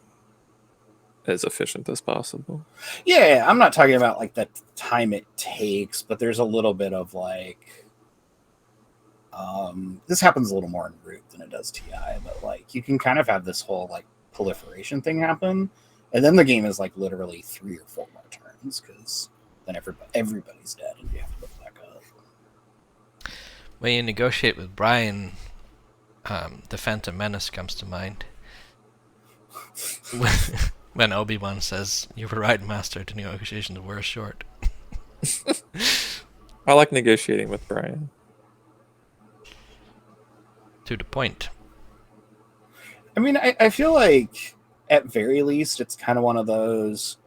as efficient as possible. Yeah, I'm not talking about the time it takes, but there's a little bit of this happens a little more in Root than it does TI, but you can kind of have this whole proliferation thing happen, and then the game is literally 3 or 4 more turns because then everybody's dead and you have to put it back up. When you negotiate with Brian, the Phantom Menace comes to mind. When Obi-Wan says, "You were right, Master, the negotiations were short." I like negotiating with Brian. To the point. I mean, I feel like at very least it's kind of one of those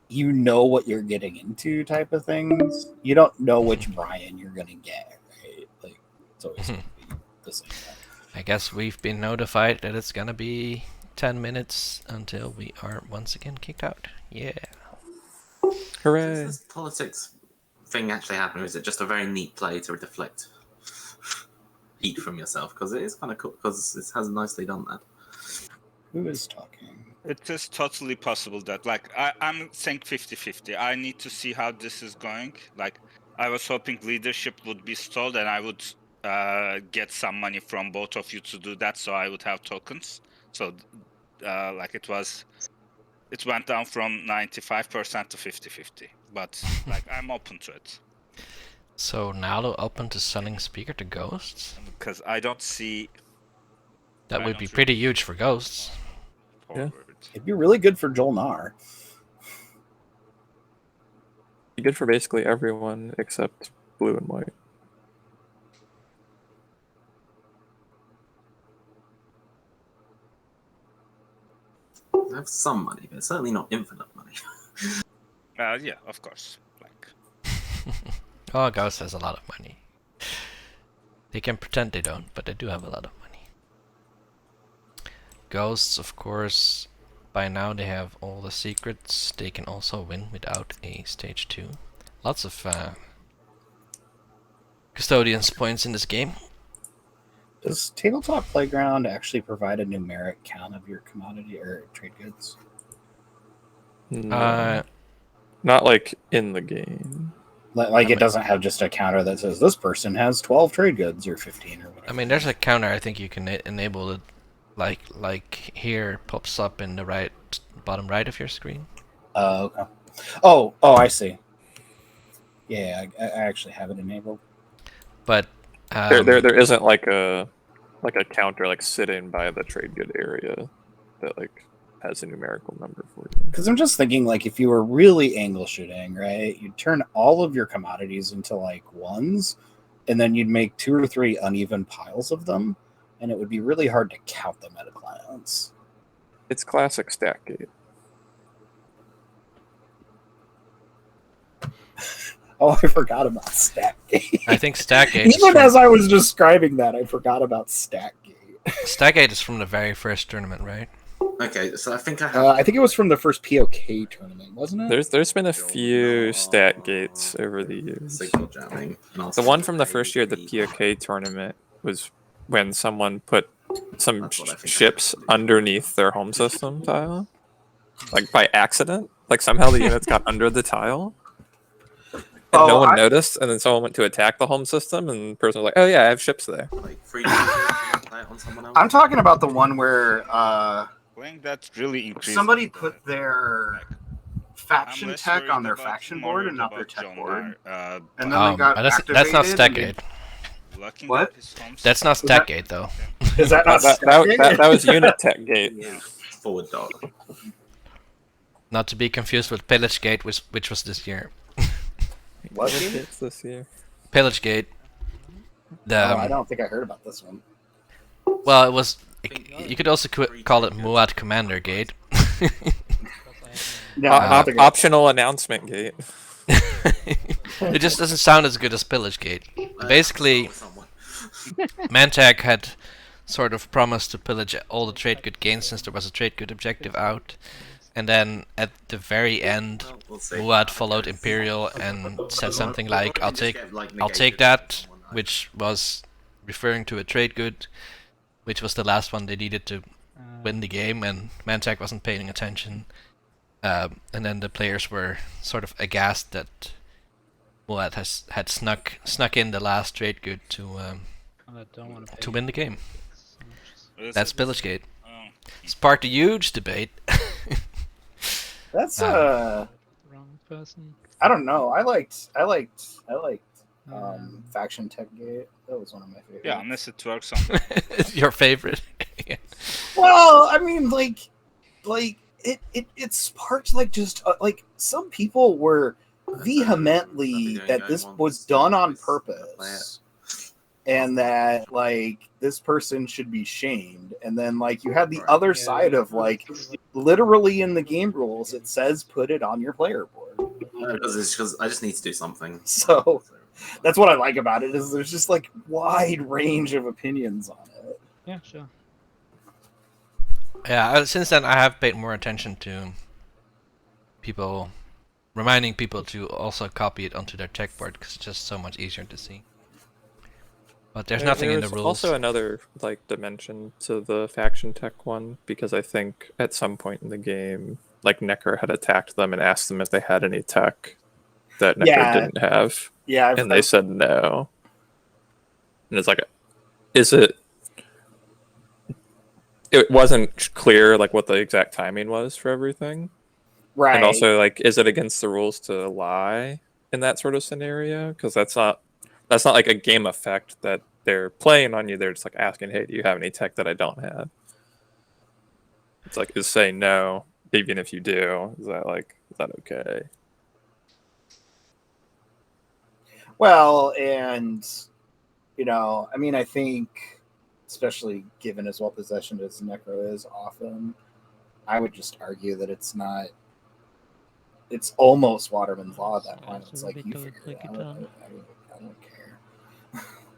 you know what you're getting into type of things. You don't know which Brian you're going to get, right? It's always going to be the same thing. I guess we've been notified that it's gonna be 10 minutes until we are once again kicked out. Yeah. Hooray! Is this politics thing actually happening, or is it just a very neat play to deflect heat from yourself? Because it is kind of cool, because it has nicely done that. Who is talking? It is totally possible that, I'm saying 50-50. I need to see how this is going. I was hoping leadership would be stalled and I would get some money from both of you to do that, so I would have tokens. So, it went down from 95% to 50-50. But, I'm open to it. So Nalu open to selling Speaker to Ghosts? Because I don't see... That would be pretty huge for Ghosts. Yeah. It'd be really good for Jolnar. Be good for basically everyone except blue and white. I have some money, but certainly not infinite money. Yeah, of course. Oh, Ghost has a lot of money. They can pretend they don't, but they do have a lot of money. Ghosts, of course, by now they have all the secrets. They can also win without a stage 2. Lots of custodians points in this game. Does Tabletop Playground actually provide a numeric count of your commodity or trade goods? No. Not in the game. It doesn't have just a counter that says this person has 12 trade goods or 15 or whatever. I mean, there's a counter I think you can enable it, like here pops up in the bottom right of your screen. Okay. Oh, I see. Yeah, I actually have it enabled. But there isn't a counter sitting by the trade good area that has a numerical number for you. Because I'm just thinking if you were really angle shooting, right, you'd turn all of your commodities into ones, and then you'd make 2 or 3 uneven piles of them, and it would be really hard to count them at a glance. It's classic stack gate. Oh, I forgot about Stackgate. I think Stackgate. Even as I was describing that, I forgot about Stackgate. Stackgate is from the very first tournament, right? Okay, so I think I have. I think it was from the first POK tournament, wasn't it? There's been a few stat gates over the years. Signal jamming. The one from the first year of the POK tournament was when someone put some ships underneath their home system tile, like by accident. Like somehow the units got under the tile, and no one noticed. And then someone went to attack the home system, and the person was like, "Oh yeah, I have ships there." Like I'm talking about the one where that really increased. somebody put their faction tech on their faction board and not their tech board, and then they got activated. That's not Stackgate. What? That's not Stackgate, though. Is that not that was unit tech gate? Yeah. Forward dot. Not to be confused with Pillagegate, which was this year. What gates this year? Pillagegate. I don't think I heard about this one. Well, it was. You could also call it Muad Commander Gate. Optional announcement gate. It just doesn't sound as good as Pillagegate. Basically, Mantag had sort of promised to pillage all the trade good gains since there was a trade good objective out. And then at the very end, Muad followed Imperial and said something like, I'll take that, which was referring to a trade good, which was the last one they needed to win the game, and Mantag wasn't paying attention. And then the players were sort of aghast that Muad had snuck in the last trade good to win the game. That's Pillagegate. Sparked a huge debate. That's wrong person. I don't know. I liked Faction Tech Gate. That was one of my favorites. Yeah, unless it works on. It's your favorite. Well, I mean, like it sparked like just like some people were vehemently that this was done on purpose, and that like this person should be shamed. And then like you had the other side of like literally in the game rules it says put it on your player board. Because I just need to do something. So that's what I like about it, is there's just like wide range of opinions on it. Yeah, sure. Yeah, since then I have paid more attention to people reminding people to also copy it onto their tech board because it's just so much easier to see. But there's nothing in the rules. Also another like dimension to the faction tech one, because I think at some point in the game, like Necker had attacked them and asked them if they had any tech that Necker didn't have. Yeah, and they said no. And it's like, is it? It wasn't clear like what the exact timing was for everything. Right. And also, like, is it against the rules to lie in that sort of scenario? Because that's not like a game effect that they're playing on you. They're just like asking, hey, do you have any tech that I don't have? It's like, is saying no, even if you do, is that okay? Well, and I mean, I think, especially given as well possessioned as Necro is often, I would just argue that it's not. It's almost Waterman's Law at that point. It's like, you figure it out. I don't care.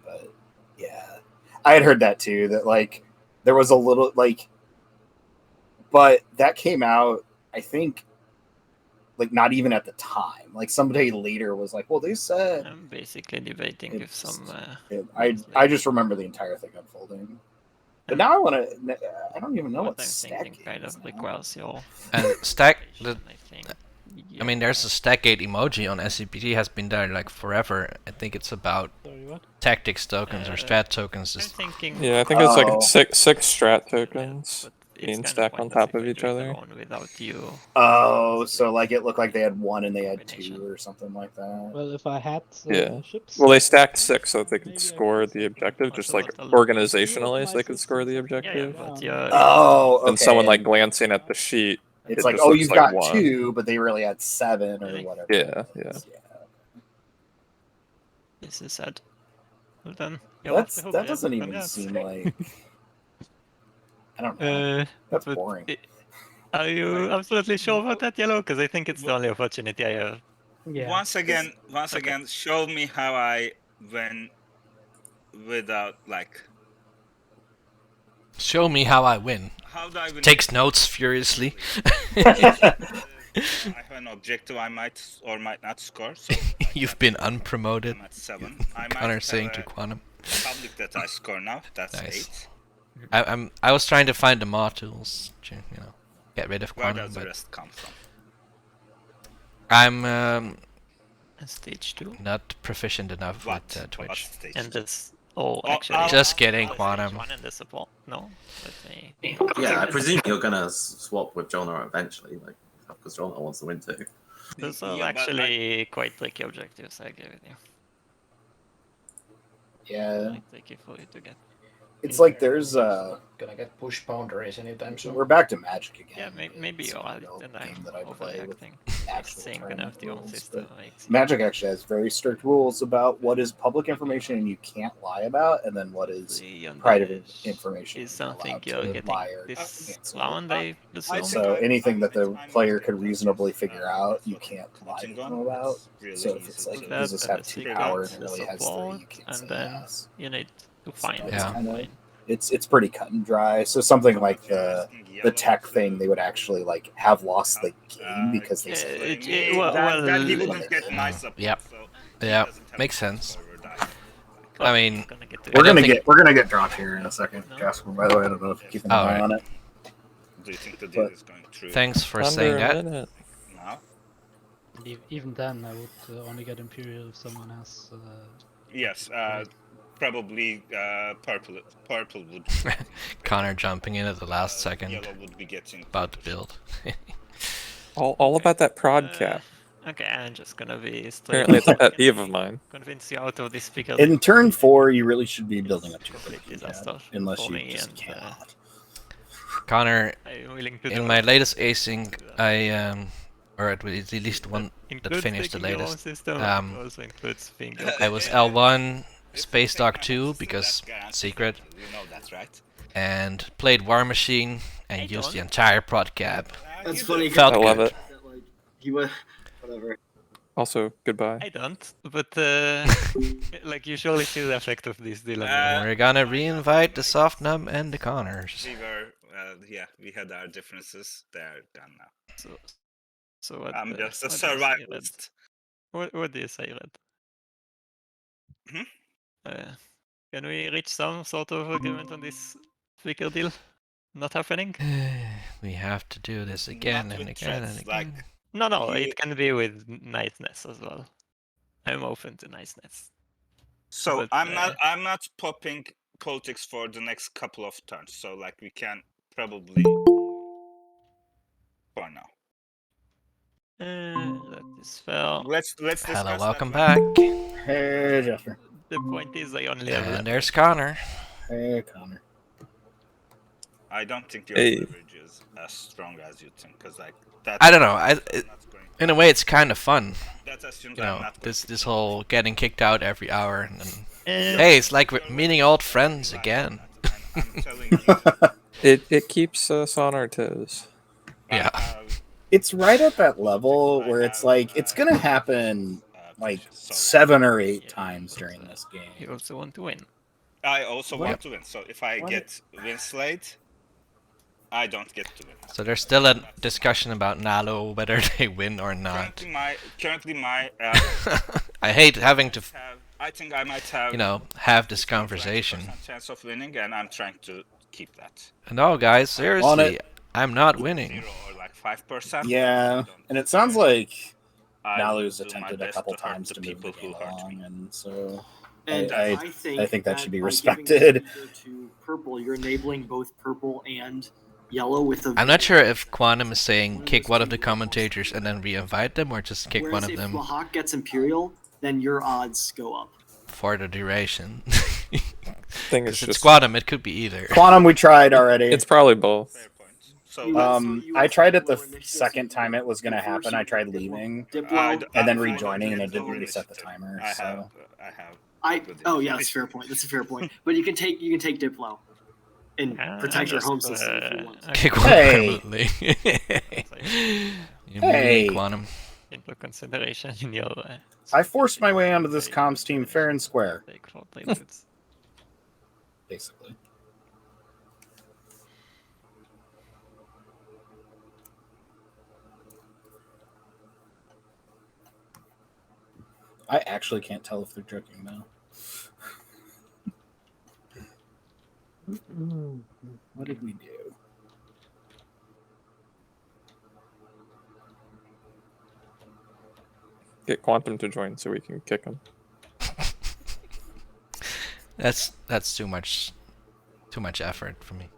But yeah, I had heard that too. That like there was a little like, but that came out, I think, like not even at the time. Like somebody later was like, "Well, they said." I'm basically debating if some. I just remember the entire thing unfolding. But now I want to. I don't even know what I'm stack thinking kind of requires your. And I mean, there's a Stackgate emoji on SCPT, has been there like forever. I think it's about tactics tokens or strat tokens. I'm thinking. Yeah, I think it's like six strat tokens being stacked on top of each other. Without you. Oh, so like it looked like they had one and they had two or something like that. Well, if I had ships. Well, they stacked 6 so that they could score the objective, just like organizationally, so they could score the objective. Oh, okay. And someone like glancing at the sheet. It's like, oh, you've got 2, but they really had 7 or whatever. Yeah. This is sad. Well then, that doesn't even seem like. I don't know. That's boring. Are you absolutely sure about that, Yellow? Because I think it's the only opportunity I have. Yeah. Once again, show me how I win without like. Show me how I win. How do I win? Takes notes furiously. I have an objective I might or might not score. So You've been unpromoted. I'm at 7. Connor saying to Quantum. Public that I score now. That's Nice. 8. I was trying to find the modules to get rid of Where Quantum, does the but rest come from? I'm Stage 2. not proficient enough with Twitch. Stage And 2? this. Oh, actually. Just kidding, Stage Quantum. 1 and the support. No. Let me. Yeah, I presume you're gonna swap with Jonah eventually, like because Jonah wants to win too. Those are actually quite tricky objectives, I agree with you. Yeah. Quite tricky for you to get. It's like there's Gonna get push boundaries anytime soon. we're back to Magic again. Yeah, maybe you're right, and I'm that I play with overreacting. actual Saying tournament the own rules, system but makes Magic actually has very strict rules about what is public information and you can't lie about, and then what is private information is you're something allowed you're to getting lie or this cancel. round, I assume. So anything that the player could reasonably figure out, you can't lie to them about. So if it's like, does this have 2 power and it really has 3, you can't say and then yes. you need to find So it. it's kinda, it's pretty cut and dry. So something like the tech thing, they would actually like have lost the game because they said that he wouldn't get my support. Yep. So Yeah, makes sense. I mean, we're gonna get dropped here in a second, Jasper. By the way, I don't know if you keep an eye right. on it. Do you think the deal is going through? Thanks for saying that. Now? Even then, I would only get Imperial if someone has. Yes, probably purple would. Connor jumping in at the last second. Yellow would be getting about to build. all about that prod cap. Okay, I'm just gonna be straight. Apparently, it's a pet peeve of mine. Convince you out of this speaker. In turn 4, you really should be building up to complete disaster unless for you me, just and, cannot. Connor, I'm willing to in do my it. latest acing, I or at least one that finished the latest. Also includes finger. I was L1 Space Dog 2 because secret, You know that's right. and played War Machine and used the entire prod cap. That's funny. Felt I love good. it. That, like, he was whatever. Also, goodbye. I don't, but like you surely see the effect of this deal. We're gonna re-invite the Soft Nub and the Connors. We were, we had our differences. They're done now. So what, I'm just a what do you say, Red? survivalist. What do you say, Red? Can we reach some sort of agreement on this flicker deal? Not happening? We have to do this again Not and with again threats, and again. like, No, you- it can be with niceness as well. I'm open to niceness. So But, I'm not popping politics for the next couple of turns. So like we can probably for now. That is fair. Let's discuss Hello, that welcome when- back. Hey, Jasper. The point is I only have And there's Connor. Hey, Connor. I don't think your Hey. leverage is as strong as you think, because like that. I don't know. In a way, it's kind of fun. That assumes You I'm know, not this whole getting kicked out every hour, and then, Eh, hey, it's like we're meeting old friends again. I'm telling you. It keeps us on our toes. Yeah. It's right at that level where it's like it's gonna happen like 7 or 8 times during this game. You also want to win. I also What? want to win. So if I What? get win slate, I don't get to win. So there's still a discussion about Nalo, whether they win or not. Currently my I hate having to, I think I might have have this conversation. 20% chance of winning, and I'm trying to keep that. No, guys, On seriously, it. I'm not winning. 0 or like 5%. Yeah, and it sounds like I Nalu's will do my attempted a best couple to hurt times the to move people the who game hurt along, me. and so And I I think that should be by respected. giving the to purple, you're enabling both purple and yellow with a. I'm not sure if Quantum is saying kick one of the commentators and then re-invite them, or just kick Whereas one of if them Lahak gets Imperial, then your odds go up. for the duration. Thing is It's just Quantum, it could be either. Quantum, we tried already. it's probably both. Fair point. So I tried it the second time it was gonna happen. I tried leaving Diplo. and then rejoining, and it didn't reset the timer. I So have. Oh yeah, that's a fair point. That's a fair point. But you can take Diplo, and protect your home system if you want to. Hey! You Hey! mean Quantum. Into consideration in your. I forced my way onto this comms team fair and square. Basically. I actually can't tell if they're joking now. What did we do? Get Quantum to join so we can kick him. That's too much effort for me.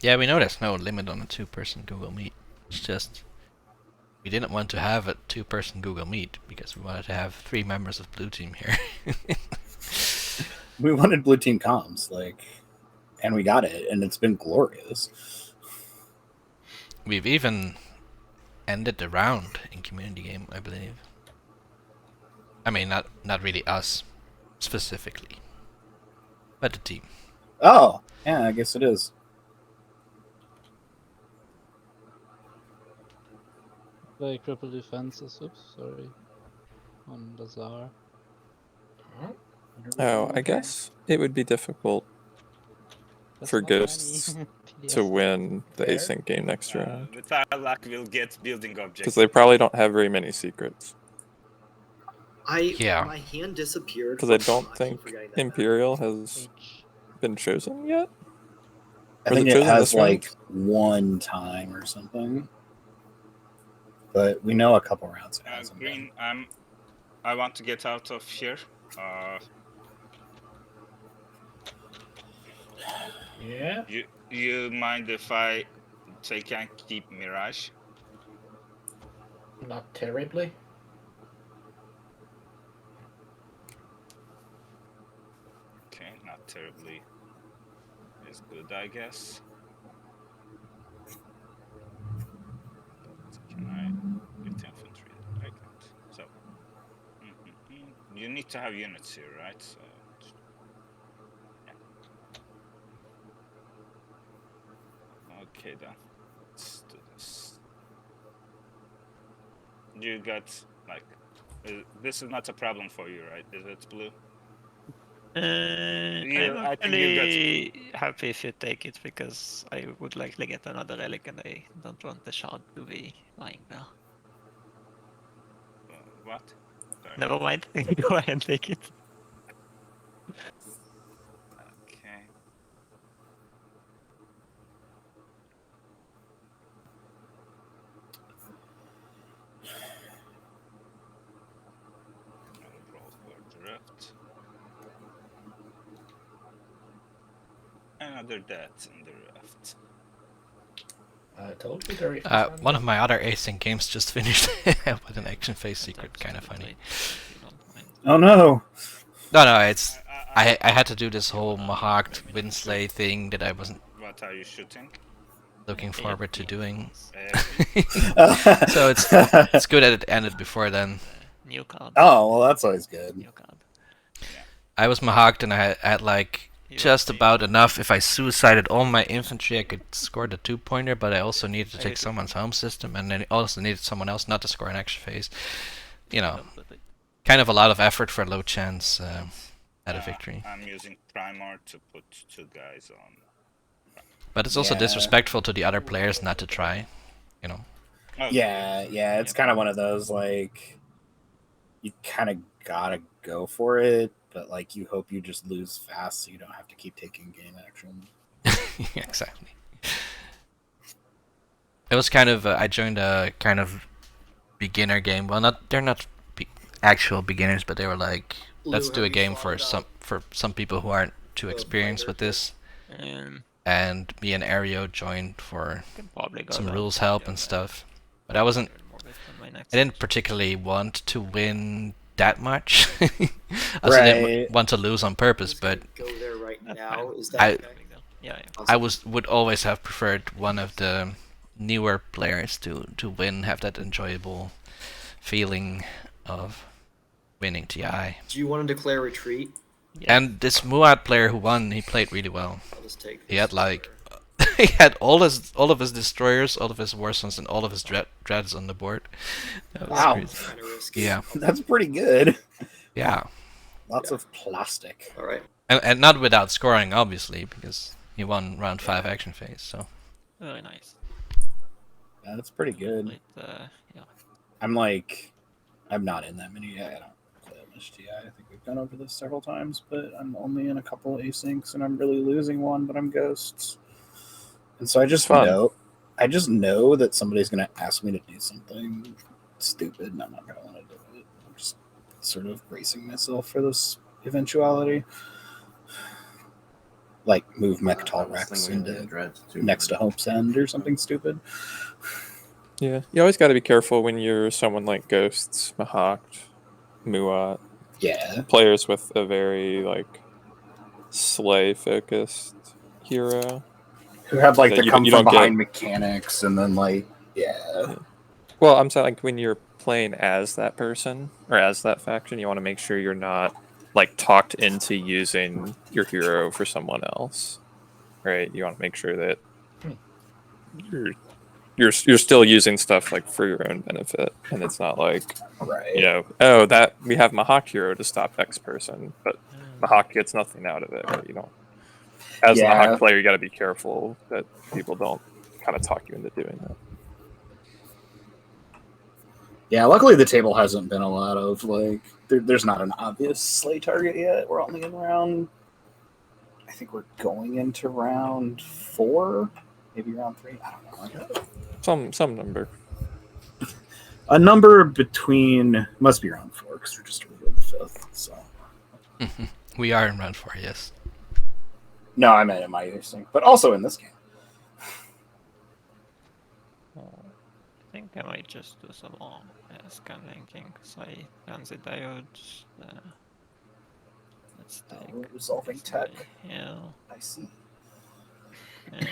Yeah, we know there's no limit on a 2-person Google Meet. It's just we didn't want to have a 2-person Google Meet because we wanted to have 3 members of Blue Team here. We wanted Blue Team comms, and we got it, and it's been glorious. We've even ended the round in community game, I believe. I mean, not really us specifically, but the team. Oh, yeah, I guess it is. Play triple defenses. Oops, sorry. On Bazaar. Oh, I guess it would be difficult for Ghosts to win the async game next round. With our luck, we'll get building objectives. Because they probably don't have very many secrets. My hand disappeared. Because I don't think Imperial has been chosen yet. I think it has one time or something. But we know a couple rounds it hasn't Green, I want to get out of here. Yeah. You mind if I take and keep Mirage? Not terribly. Okay, not terribly. Is good, I guess. Can I get infantry? I can't. So, you need to have units here, right? So, yeah. Okay then, let's do this. You got this is not a problem for you, right? Is it, Blue? I'm actually happy if you take it because I would likely get another relic and I don't want the shard to be lying there. What? Sorry. Never mind. Go ahead and take it. Okay. Roll for drift. Another death in the rift. I told you the rift. One of my other async games just finished with an action phase secret, kind of funny. Oh no! No, it's I had to do this whole Mahawked Winsley thing that I wasn't. What are you shooting? Looking forward to doing. So it's good that it ended before then. New card. Oh well, that's always good. New card. I was Mahawked and I had just about enough. If I suicided all my infantry, I could score the 2-pointer, but I also needed to take someone's home system, and then also needed someone else not to score an action phase. You know, kind of a lot of effort for a low chance at a victory. I'm using Primar to put 2 guys on. But it's also disrespectful to the other players not to try, you know. Yeah, it's kind of one of those, you kind of gotta go for it, but you hope you just lose fast so you don't have to keep taking game action. Exactly. It was kind of I joined a kind of beginner game. Well, they're not actual beginners, but they were like, let's do a game for some people who aren't too experienced with this. And me and Ario joined for some rules help and stuff. But I didn't particularly want to win that much. I also didn't want to lose on purpose, but Go there right now. Is that I would always have preferred one of the newer players to win, have that enjoyable feeling of winning TI. Do you want to declare retreat? Yeah. And this Muad player who won, he played really well. I'll just take He this had like for- he had all of his destroyers, all of his warsons, and all of his dreads on the board. That was Wow. crazy. Kinda risky. Yeah, That's pretty good. yeah, Lots of plastic. All right. and not without scoring, obviously, because he won round 5 action phase. So Very nice. Yeah, that's pretty good. Yeah. I'm not in that many. I don't play that much TI. I think we've gone over this several times, but I'm only in a couple asyncs, and I'm really losing one. But I'm ghosts, and so I just know that somebody's going to ask me to do something stupid, and I'm not going to want to do it. I'm just sort of bracing myself for this eventuality, like move Mechatol Rex into next to Hope's End or something stupid. Yeah, you always got to be careful when you're someone like Ghosts, Mahak, Muat. Yeah. Players with a very like slay focused hero who have like that the come from behind get... mechanics, and then like yeah. Well, I'm saying like when you're playing as that person or as that faction, you want to make sure you're not like talked into using your hero for someone else, right? You want to make sure that you're still using stuff like for your own benefit, and it's not like oh that we have Mahak hero to stop X person, but Mahak gets nothing out of it. Right? You don't. As a Mahak player, you got to be careful that people don't kind of talk you into doing that. Yeah, luckily the table hasn't been a lot of like there's not an obvious slay target yet. We're only in round. I think we're going into round 4, maybe round 3. I don't know. Some number. A number between must be round 4 because we're just revealed the 5th. So we are in round 4, yes. No, I meant in my async, but also in this game. I think I might just do some more scan linking because I run the diodes. Let's take resolving tech. Yeah. I see. And,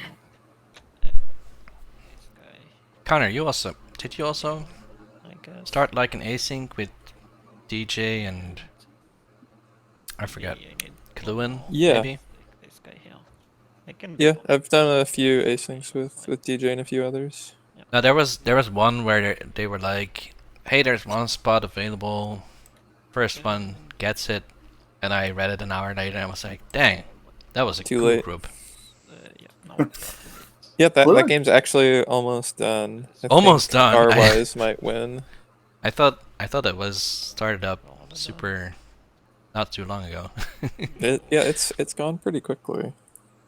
Connor, did you also I guess. start like an async with DJ and I forgot Kluin? Yeah. Maybe? This guy here. I can Yeah, I've done a few asyncs with DJ and a few others. Now there was one where they were like, "Hey, there's one spot available. First one gets it," and I read it an hour later, and I was like, "Dang, that was a Too cool late. group." Yeah, that game's actually almost done. Almost done. Our-wise might win. I thought it was started up super not too long ago. It's gone pretty quickly.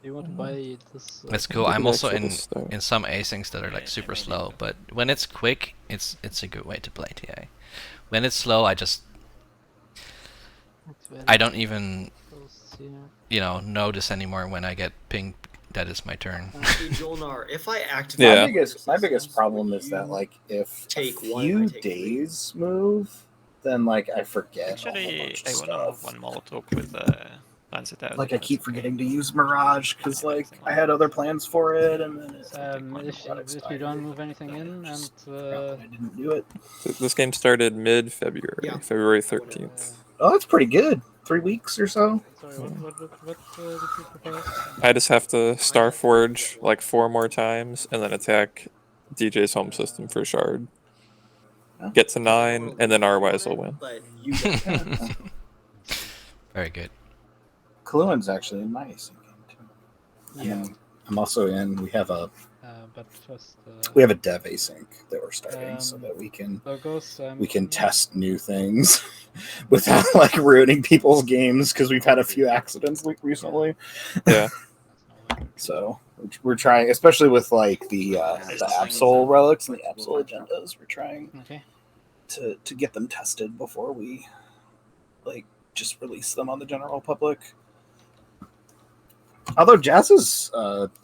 You want to buy this? That's cool. I'm also in some asyncs that are like super slow, but when it's quick, it's a good way to play TI. When it's slow, I don't even notice anymore when I get pinged that it's my turn. Jolnar, if I activate my biggest problem is that like if a few days move, then like I forget. Actually, I want to move one more talk with like I keep forgetting to use Mirage because like I had other plans for it, and then if you don't move anything in, and I didn't do it. This game started mid-February, February 13th. Oh, that's pretty good. 3 weeks or so. Sorry, what did you propose? I just have to Starforge like 4 more times and then attack DJ's home system for shard. Get to 9, and then R-Wise will win. Very good. Kluin's actually in my async game too. Yeah, I'm also in. We have a but first, we have a dev async that we're starting so that we can test new things without like ruining people's games because we've had a few accidents recently. Yeah. So we're trying, especially with like the Absol relics and the Absol agendas. We're trying to get them tested before we like just release them on the general public. Although Jazz's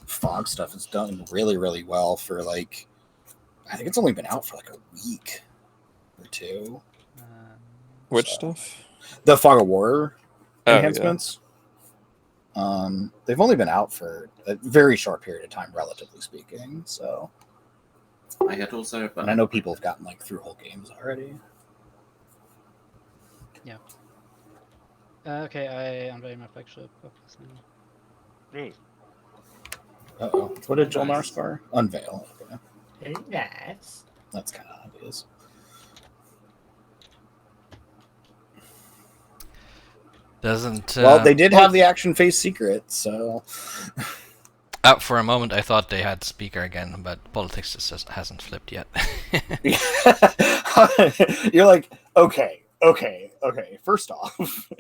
fog stuff has done really, really well for like, I think it's only been out for like a week or 2. Which stuff? The Fog of War enhancements. Yeah. They've only been out for a very short period of time, relatively speaking. So I had also, and I know people have gotten like through whole games already. Okay, I unveil my flagship, obviously. Rude. Uh-oh. What did Jolnar Nice. score? Unveil. Okay. Very nice. That's kind of obvious. Doesn't. Well, they did have the action phase secret, so. For a moment, I thought they had speaker again, but politics just hasn't flipped yet. You're like, okay. First off,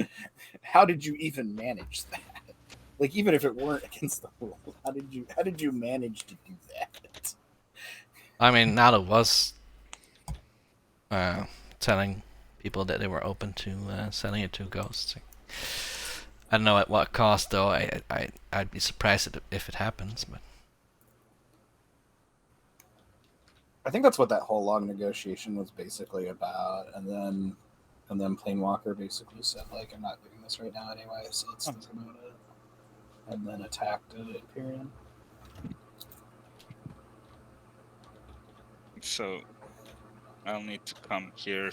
how did you even manage that? Like, even if it weren't against the rule, how did you manage to do that? I mean, Nalu was telling people that they were open to selling it to ghosts. I don't know at what cost, though. I'd be surprised if it happens, but I think that's what that whole long negotiation was basically about, and then Planewalker basically said, like, I'm not doing this right now anyway, so let's think about it. And then attacked Imperium. So I'll need to come here.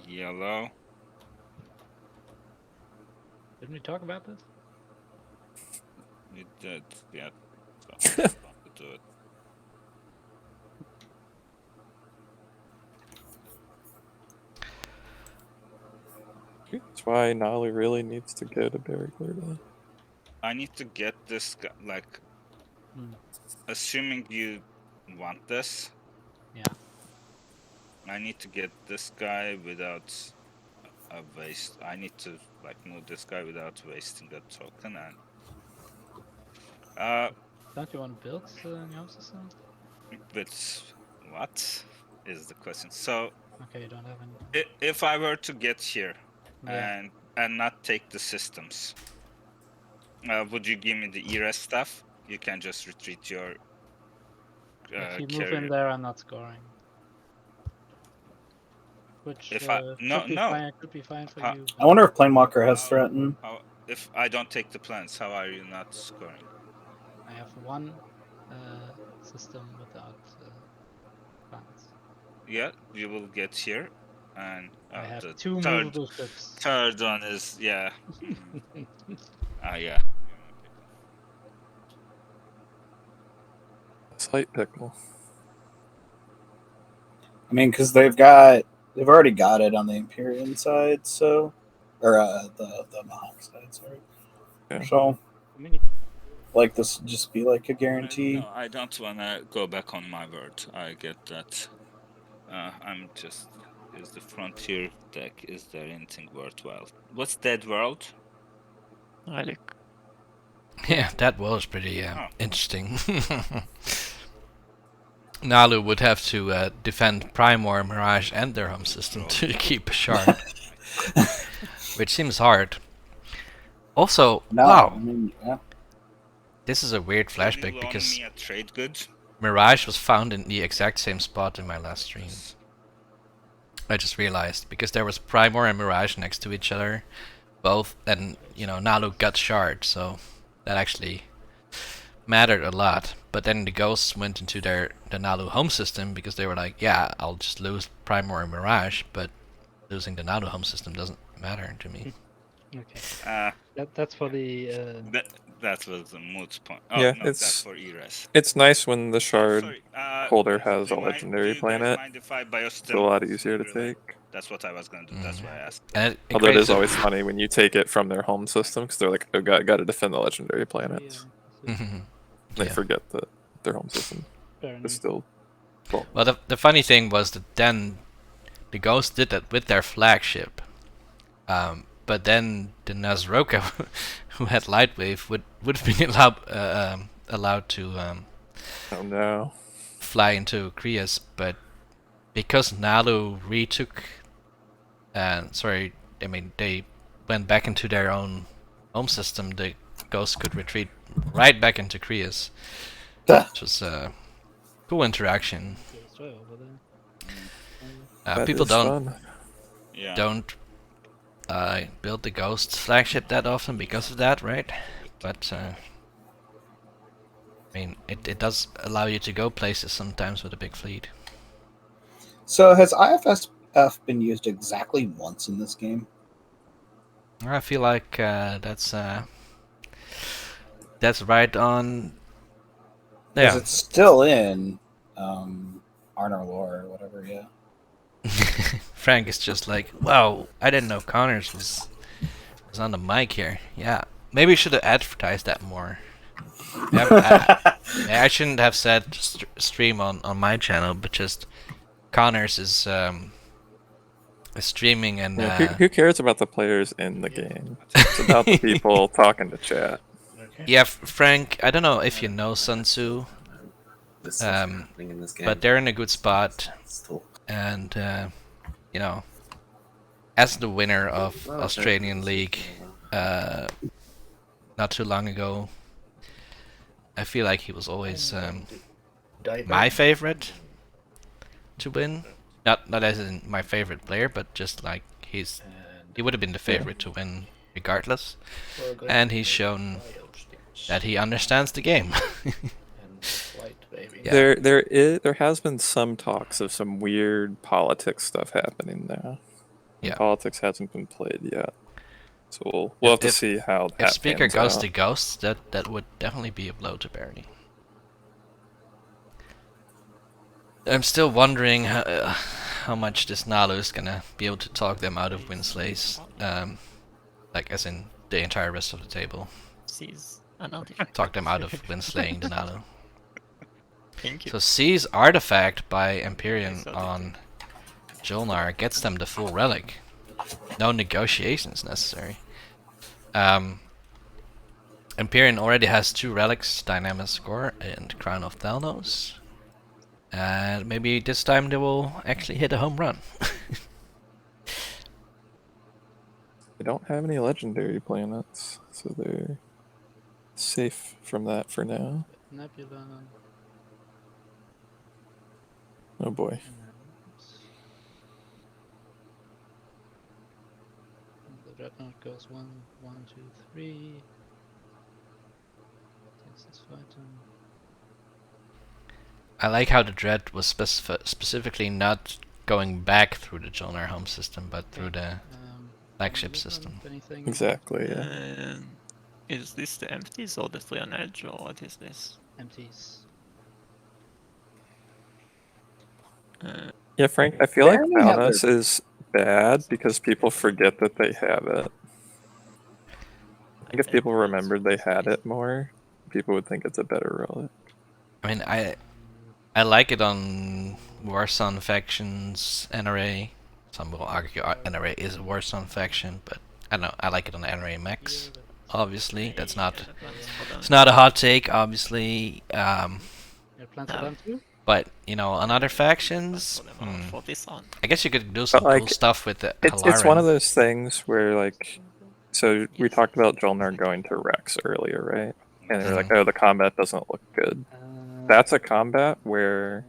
Yellow. Didn't we talk about this? We did, yeah. So I'll do it. That's why Nolly really needs to go to Barry Clearly. I need to get this guy, like, assuming you want this. Yeah. I need to get this guy without a waste. I need to, like, move this guy without wasting a token. And don't you want to build in your system? With what is the question? So okay, you don't have any. If I were to get here and not take the systems, would you give me the ERES stuff? You can just retreat your if you carrier. move in there, I'm not scoring. Which If could be fine for you. I wonder if Planewalker has threatened. If I don't take the plans, how are you not scoring? I have one system without plans. Yeah, you will get here, and I have the two movable ships. Third one is yeah. Yeah. Slight pickle. I mean, because they've already got it on the Imperium side, so, or the Mahawk side, sorry. Yeah. So, like, this would just be like a guarantee. No, I don't wanna go back on my word. I get that. I'm just. Is the Frontier deck? Is there anything worthwhile? What's Dead World? I like. Yeah, that was pretty interesting. Nalu would have to defend Primor, Mirage, and their home system to keep a shard, which seems hard. Also, wow, I mean, yeah. This is a weird flashback because me a trade good? Mirage was found in the exact same spot in my last stream. I just realized because there was Primor and Mirage next to each other, both, and Nalu got shard, so that actually mattered a lot. But then the ghosts went into the Nalu home system because they were like, yeah, I'll just lose Primor and Mirage, but losing the Nalu home system doesn't matter to me. Okay. That's for the. That was a moot point. Oh, Yeah, no, that's for ERES. It's nice when the shard holder has a do legendary you planet. mind if I biostim It's a lot easier to take. That's what I was gonna do. That's why I asked. Although it is always funny when you take it from their home system because they're like, oh, got to defend the legendary planets. They forget that their home system is still. Well, the funny thing was that then the ghosts did that with their flagship. But then the Nazroka, who had Lightwave, would have been allowed to oh no, fly into Krias, but because Nalu retook, they went back into their own home system, the ghosts could retreat right back into Krias, which was a cool interaction. People don't build the Ghost flagship that often because of that, right? But I mean, it does allow you to go places sometimes with a big fleet. So has IFS buff been used exactly once in this game? I feel like that's right on. Because Yeah. it's still in Arnor Lore or whatever, yeah. Frank is just like, wow, I didn't know Connors was on the mic here. Yeah, maybe we should have advertised that more. I shouldn't have said stream on my channel, but just Connors is streaming and who cares about the players in the game? It's about the people talking to chat. yeah, Frank, I don't know if you know Sun Tzu, but they're in a good spot, and you know, as the winner of Australian League not too long ago, I feel like he was always my favorite to win. Not as in my favorite player, but just like he would have been the favorite to win regardless. And he's shown that he understands the game. Yeah. There has been some talks of some weird politics stuff happening there. Yeah. Politics hasn't been played yet. So we'll have to see how that If Speaker pans goes out. to Ghosts, that would definitely be a blow to Barony. I'm still wondering how much this Nalu is gonna be able to talk them out of Winslays, like as in the entire rest of the table. Talk them out of Winslaying the Nalu. Thank you. So C's artifact by Empyrean on Jolnar gets them the full relic. No negotiations necessary. Empyrean already has 2 relics, Dynamis Score and Crown of Thalnos. And maybe this time they will actually hit a home run. They don't have any legendary planets, so they're safe from that for now. Nebula. Oh boy. The Dreadnought goes 1, 1, 2, 3. Takes this fighter. I like how the Dread was specifically not going back through the Jolnar home system, but through the flagship system. Exactly, yeah. Is this the empties or the 3 on edge, or what is this? Empties. Yeah, Frank, I feel like Barony have Thalnos their- is bad because people forget that they have it. I think if people remembered they had it more, people would think it's a better relic. I mean, I like it on Warsun factions, NRA. Some will argue NRA is a Warsun faction, but I don't know. I like it on NRA mechs. Obviously, it's not a hot take. Obviously, but you know, on other factions, I guess you could do some But, cool stuff with the it's one of those things where, like, so we talked about Jolnar going to Rex earlier, right? And they're like, oh, the combat doesn't look good. That's a combat where,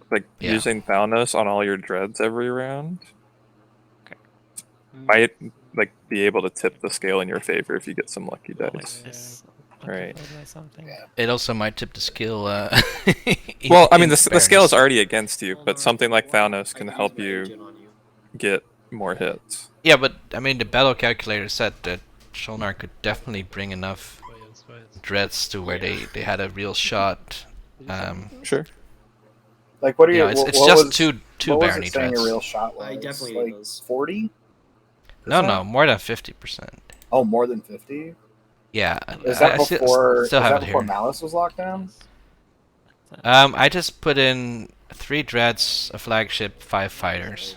like, using Thalnos on all your dreads every round might, like, be able to tip the scale in your favor if you get some lucky dice. Right. It also might tip the skill. Well, I mean, the scale is already against you, but something like Thalnos can help you get more hits. Yeah, but I mean, the battle calculator said that Jolnar could definitely bring enough dreads to where they had a real shot. Sure. Like, what are you? It's what just was, two what was Barony it saying dreads. a real shot was? I definitely like need those. 40. No, more than 50%. Oh, more than 50. Yeah. Is that I before? still is have that it before here. Malice was locked down? I just put in 3 dreads, a flagship, 5 fighters,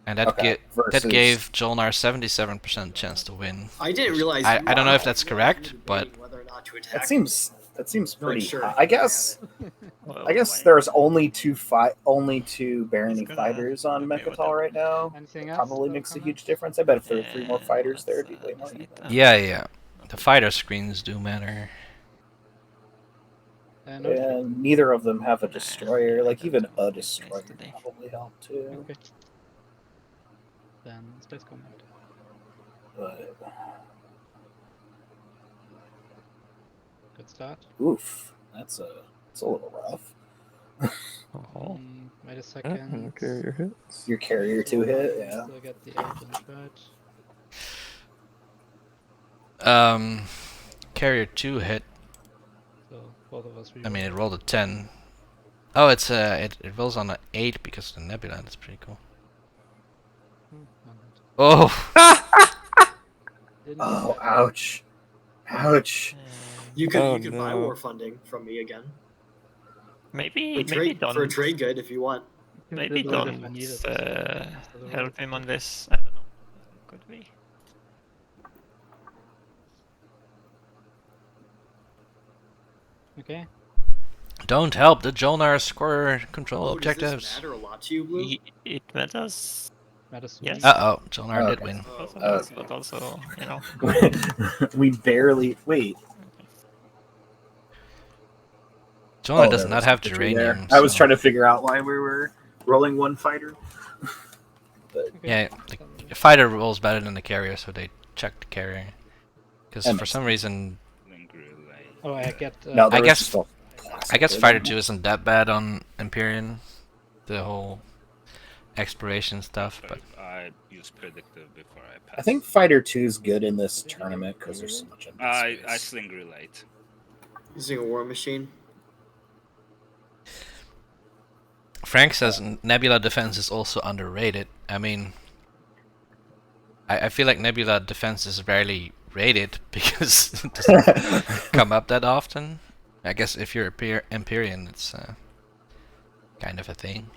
and that that gave Jolnar 77% chance to win. I didn't realize. I don't know if that's correct, but That seems pretty. sure. High. I guess there's only two Barony fighters on Mechatol right now. Anything else? Probably makes a huge difference. I bet if there were 3 more fighters there, it'd be way more even. Yeah. The fighter screens do matter. And neither of them have a destroyer. Like, even a destroyer would probably help too. Okay. Then Space Combat. But Good start. oof, that's a little rough. Oh. Wait a second. Carrier hits. Your carrier 2 hit, yeah. So I get the 8 into it. Carrier 2 hit. So both of us I mean, it reroll. rolled a 10. Oh, it's it rolls on an 8 because of the nebula. That's pretty cool. Oh! Oh, ouch. Ouch. You could buy war funding from me again. Maybe For a don't. trade good if you want. Maybe do it if don't I need it, help him on this. I don't know. Could be. Okay. Don't help the Jolnar score control Oh, objectives. does this matter a lot to you, Blue? It matters. Matters to Yes. me. Uh-oh, Jolnar did Okay. win. Also Oh, does, but also, you know. We barely wait. Jolnar does there not was have infantry there. geranium. I was so- trying to figure out why we were rolling one fighter. But Yeah, the fighter rolls better than the carrier, so they check the carrier. Because That for makes some reason, Oh, I get. no, there I was guess just a I guess plastic fighter lid 2 isn't that bad on Empyrean. The whole exploration stuff, but I use predictive before I pass. I think fighter 2 is good in this tournament because there's so much empty I space. sling relate. Using a war machine. Frank says Nebula defense is also underrated. I mean, I feel like Nebula defense is rarely rated because it doesn't come up that often. I guess if you're Empyrean, it's kind of a thing.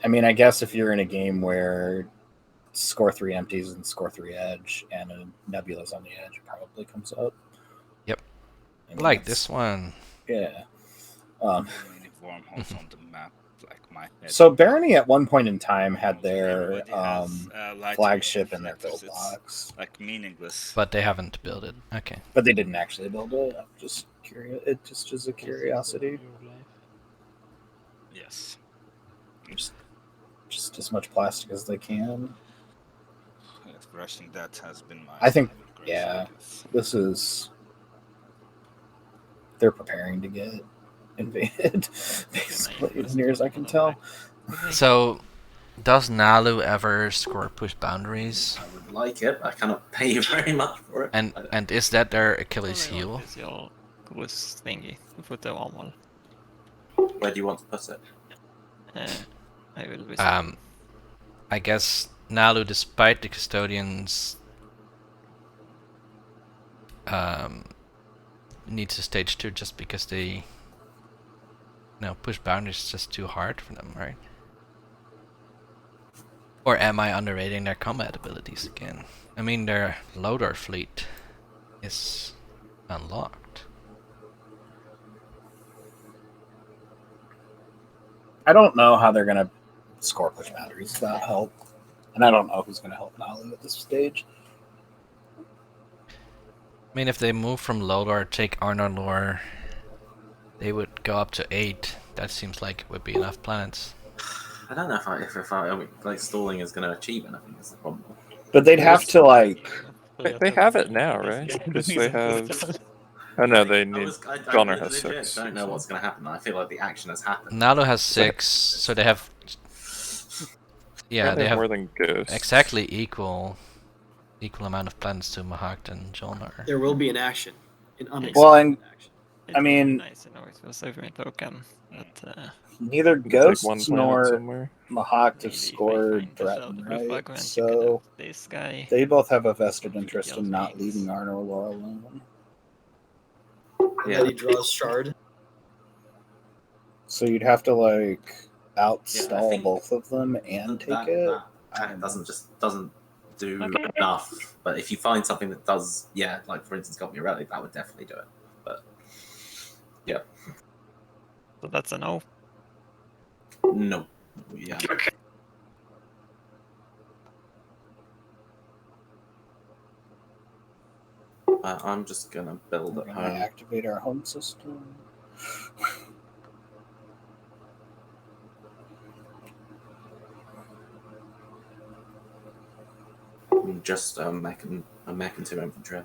I mean, I guess if you're in a game where score 3 empties and score 3 edge and a nebula's on the edge, it probably comes up. Yep. I mean, Like that's- this one. Yeah. Many wormholes on the map, like my head. So Barony at one point in time had their Everybody has, light flagship in their reflectors. build It's, box, like meaningless. But they haven't built it. Okay. but they didn't actually build it. I'm just curious. It just is a curiosity. Yes. Just as much plastic as they can. Yes, rushing that has been my. I think, favorite yeah, grace, this is. They're preparing to get invaded, basically, as near as I can tell. So, does Nalu ever score push boundaries? I would like it, but I cannot pay you very much for it. And is that their Achilles heel? Is your cruise thingy to put the arm wall. Where do you want to put it? I will visit. I guess Nalu, despite the custodians, needs a stage 2 just because they, push boundaries is just too hard for them, right? Or am I underrating their combat abilities again? I mean, their loader fleet is unlocked. I don't know how they're gonna score push boundaries without help, and I don't know who's gonna help Nalu at this stage. I mean, if they move from Lodor, take Arnor Lore, they would go up to 8. That seems like it would be enough planets. I don't know if I like stalling is going to achieve anything. That's the problem. But they'd have to like. They have it now, right? Because they have. Oh no, they need. Gunner has legit 6. don't know what's going to happen. I feel like the action has happened. Nalu has 6, so they have. Yeah, they have more than Ghost. exactly equal amount of planets to Mahakt and Jolnar. There will be an action. An unexpected Well, and action. I mean, Nice, you know, it was every token. But, neither You can take Ghosts one planet nor somewhere. Mahakt have maybe if I scored find the Threaten, South right? Roof, So this guy. they both have a vested interest in Guild not Wings. leaving Arnor Lore alone. And then he draws shard. So you'd have to like Yeah, I outstall think both of them and take it. That doesn't do Okay. enough. But if you find something that does, like for instance, got me relic, that would definitely do it. But yeah, So that's a no. no, yeah. I'm just gonna build We're at gonna home. activate our home system. Just a mech and 2 infantry.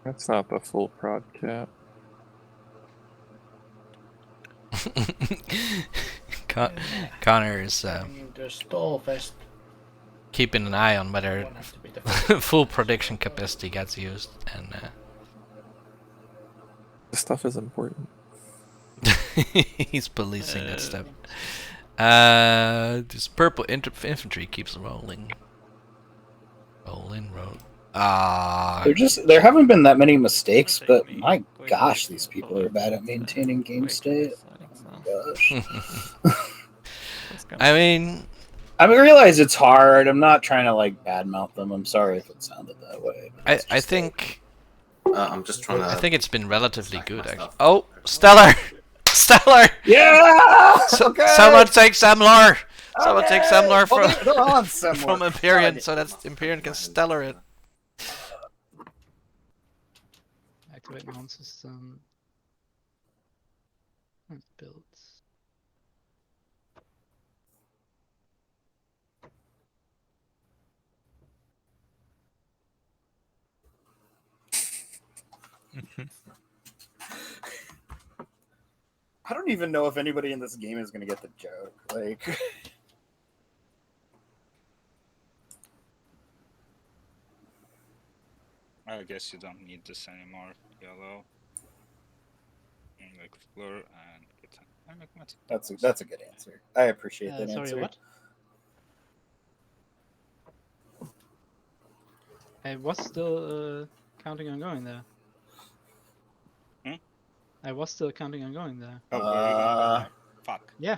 We're That's not the full prod cap. Connor is The stall fest. keeping an eye on whether One has to be the full prediction capacity gets used, and This stuff is important. he's policing that stuff. This purple infantry keeps rolling. Roll. There haven't been that many mistakes, but my gosh, these people are bad at maintaining game state. Oh my gosh. I realize it's hard. I'm not trying to like badmouth them. I'm sorry if it sounded that way. I think. I'm just trying to. I think it's been relatively good, actually. Oh, Stellar! Stellar! Yeah! Okay. Someone take Samlar! Someone take Samlar from Empyrean, so that Empyrean can Stellar it. Activate mount system. And builds. I don't even know if anybody in this game is going to get the joke. Like, I guess you don't need this anymore. Yellow. Explore and get that's a good answer. I appreciate that sorry, answer. What? I was still counting on going there. I was still counting on going there. Fuck. Yeah.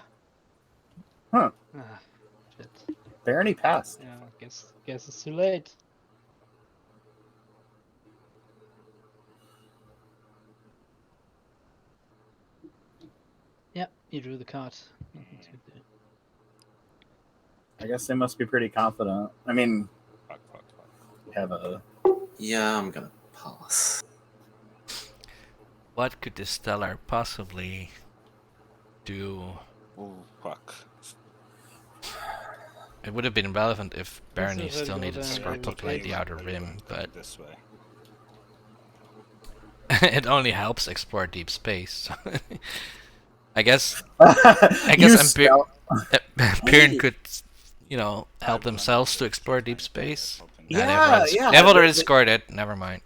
Huh. Ah, shit. Barony passed. Yeah, guess it's too late. Yep, you drew the card. Nothing to do. I guess they must be pretty confident. I mean, fuck. Have a. Yeah, I'm gonna pass. What could the Stellar possibly do? Oh, fuck. It would have been relevant if Barony still needed Scar to play the Outer Rim, but this way. it only helps explore deep space. I guess Empyrean could, help themselves to explore deep space. Yeah. They've already scored it. Never mind.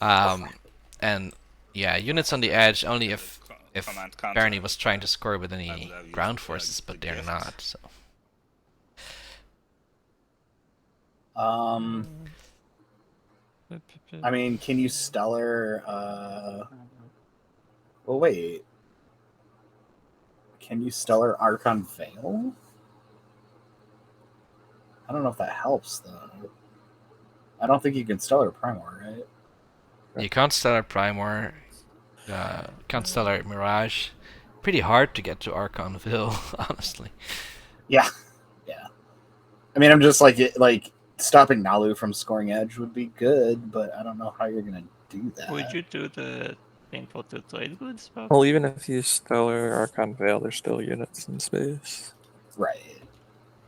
And yeah, units on the edge only if Barony was trying to score with any ground forces, but they're not. So. I mean, can you Stellar? Well, wait. Can you Stellar Archon Veil? I don't know if that helps though. I don't think you can Stellar Primor, right? You can't Stellar Primor. Can't Stellar Mirage. Pretty hard to get to Archonville, honestly. Yeah. I mean, I'm just like stopping Nalu from scoring edge would be good, but I don't know how you're gonna do that. Would you do the painful to trade goods? Well, even if you Stellar Archon Veil, there's still units in space. Right.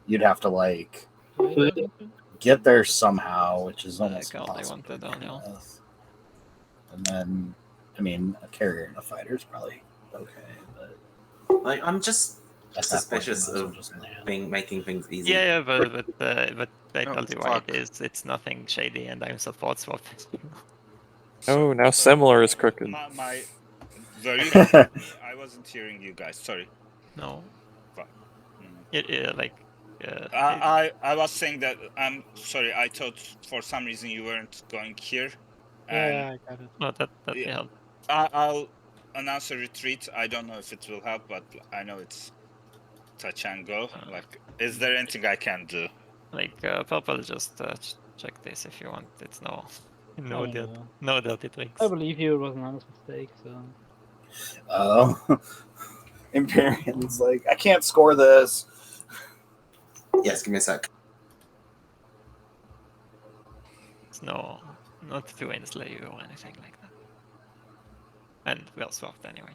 You'd have to get there somehow, which is almost impossible. And then, I mean, a carrier and a fighter is probably okay, but I'm just suspicious of making things easy. Yeah, but I told you why it is. It's nothing shady, and I'm support swapping. Oh, now Semler is crooked. I wasn't hearing you guys. Sorry. No. Fuck. I was saying that I'm sorry. I thought for some reason you weren't going here. Yeah, I got it. No, that may help. I'll announce a retreat. I don't know if it will help, but I know it's touch and go. Is there anything I can do? Purple, just check this if you want. It's no dirty tricks. I believe you. It was an honest mistake. So. Oh, Empyrean's I can't score this. Yes, give me a sec. It's not to enslave you or anything like that. And well swapped anyway.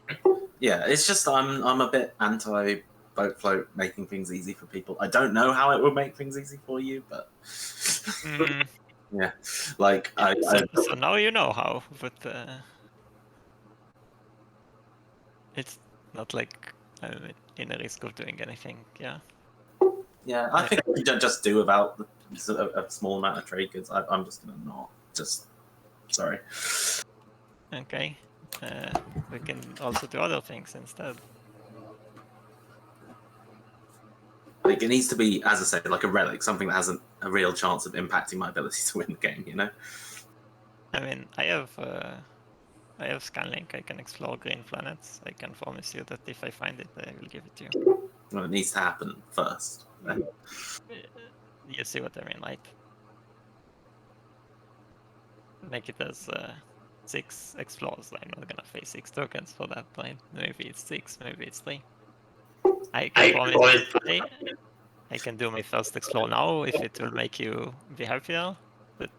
Yeah, it's just I'm a bit anti boat float making things easy for people. I don't know how it would make things easy for you, but Yeah, like so now you know how, but it's not like I'm in a risk of doing anything. Yeah. Yeah, I think we can just do without a small amount of trade goods. I'm just gonna not. Just sorry. Okay. We can also do other things instead. Like it needs to be, as I said, like a relic, something that has a real chance of impacting my ability to win the game. You know. I mean, I have Scanlink. I can explore green planets. I can promise you that if I find it, I will give it to you. Well, it needs to happen first. You see what I mean, right? Make it as 6 explores. I'm not gonna pay 6 tokens for that, right? Maybe it's 6, maybe it's 3. I can promise you I can do my first explore now if it will make you be happier. But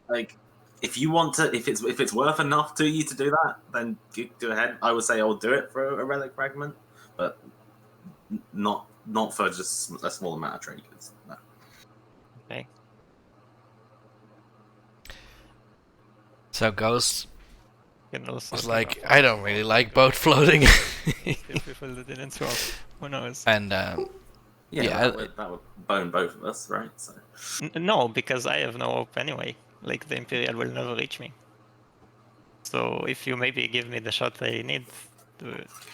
like, if you want to, if it's worth enough to you to do that, then go ahead. I would say I'll do it for a relic fragment, but not for just a small amount of trade goods. No. Okay. So Ghost Can also was like, I don't really like boat floating. people that didn't swap. Who knows? And yeah, that would bone both of us, right? So. No, because I have no hope anyway. Like the Imperial will never reach me. So if you maybe give me the shot I need,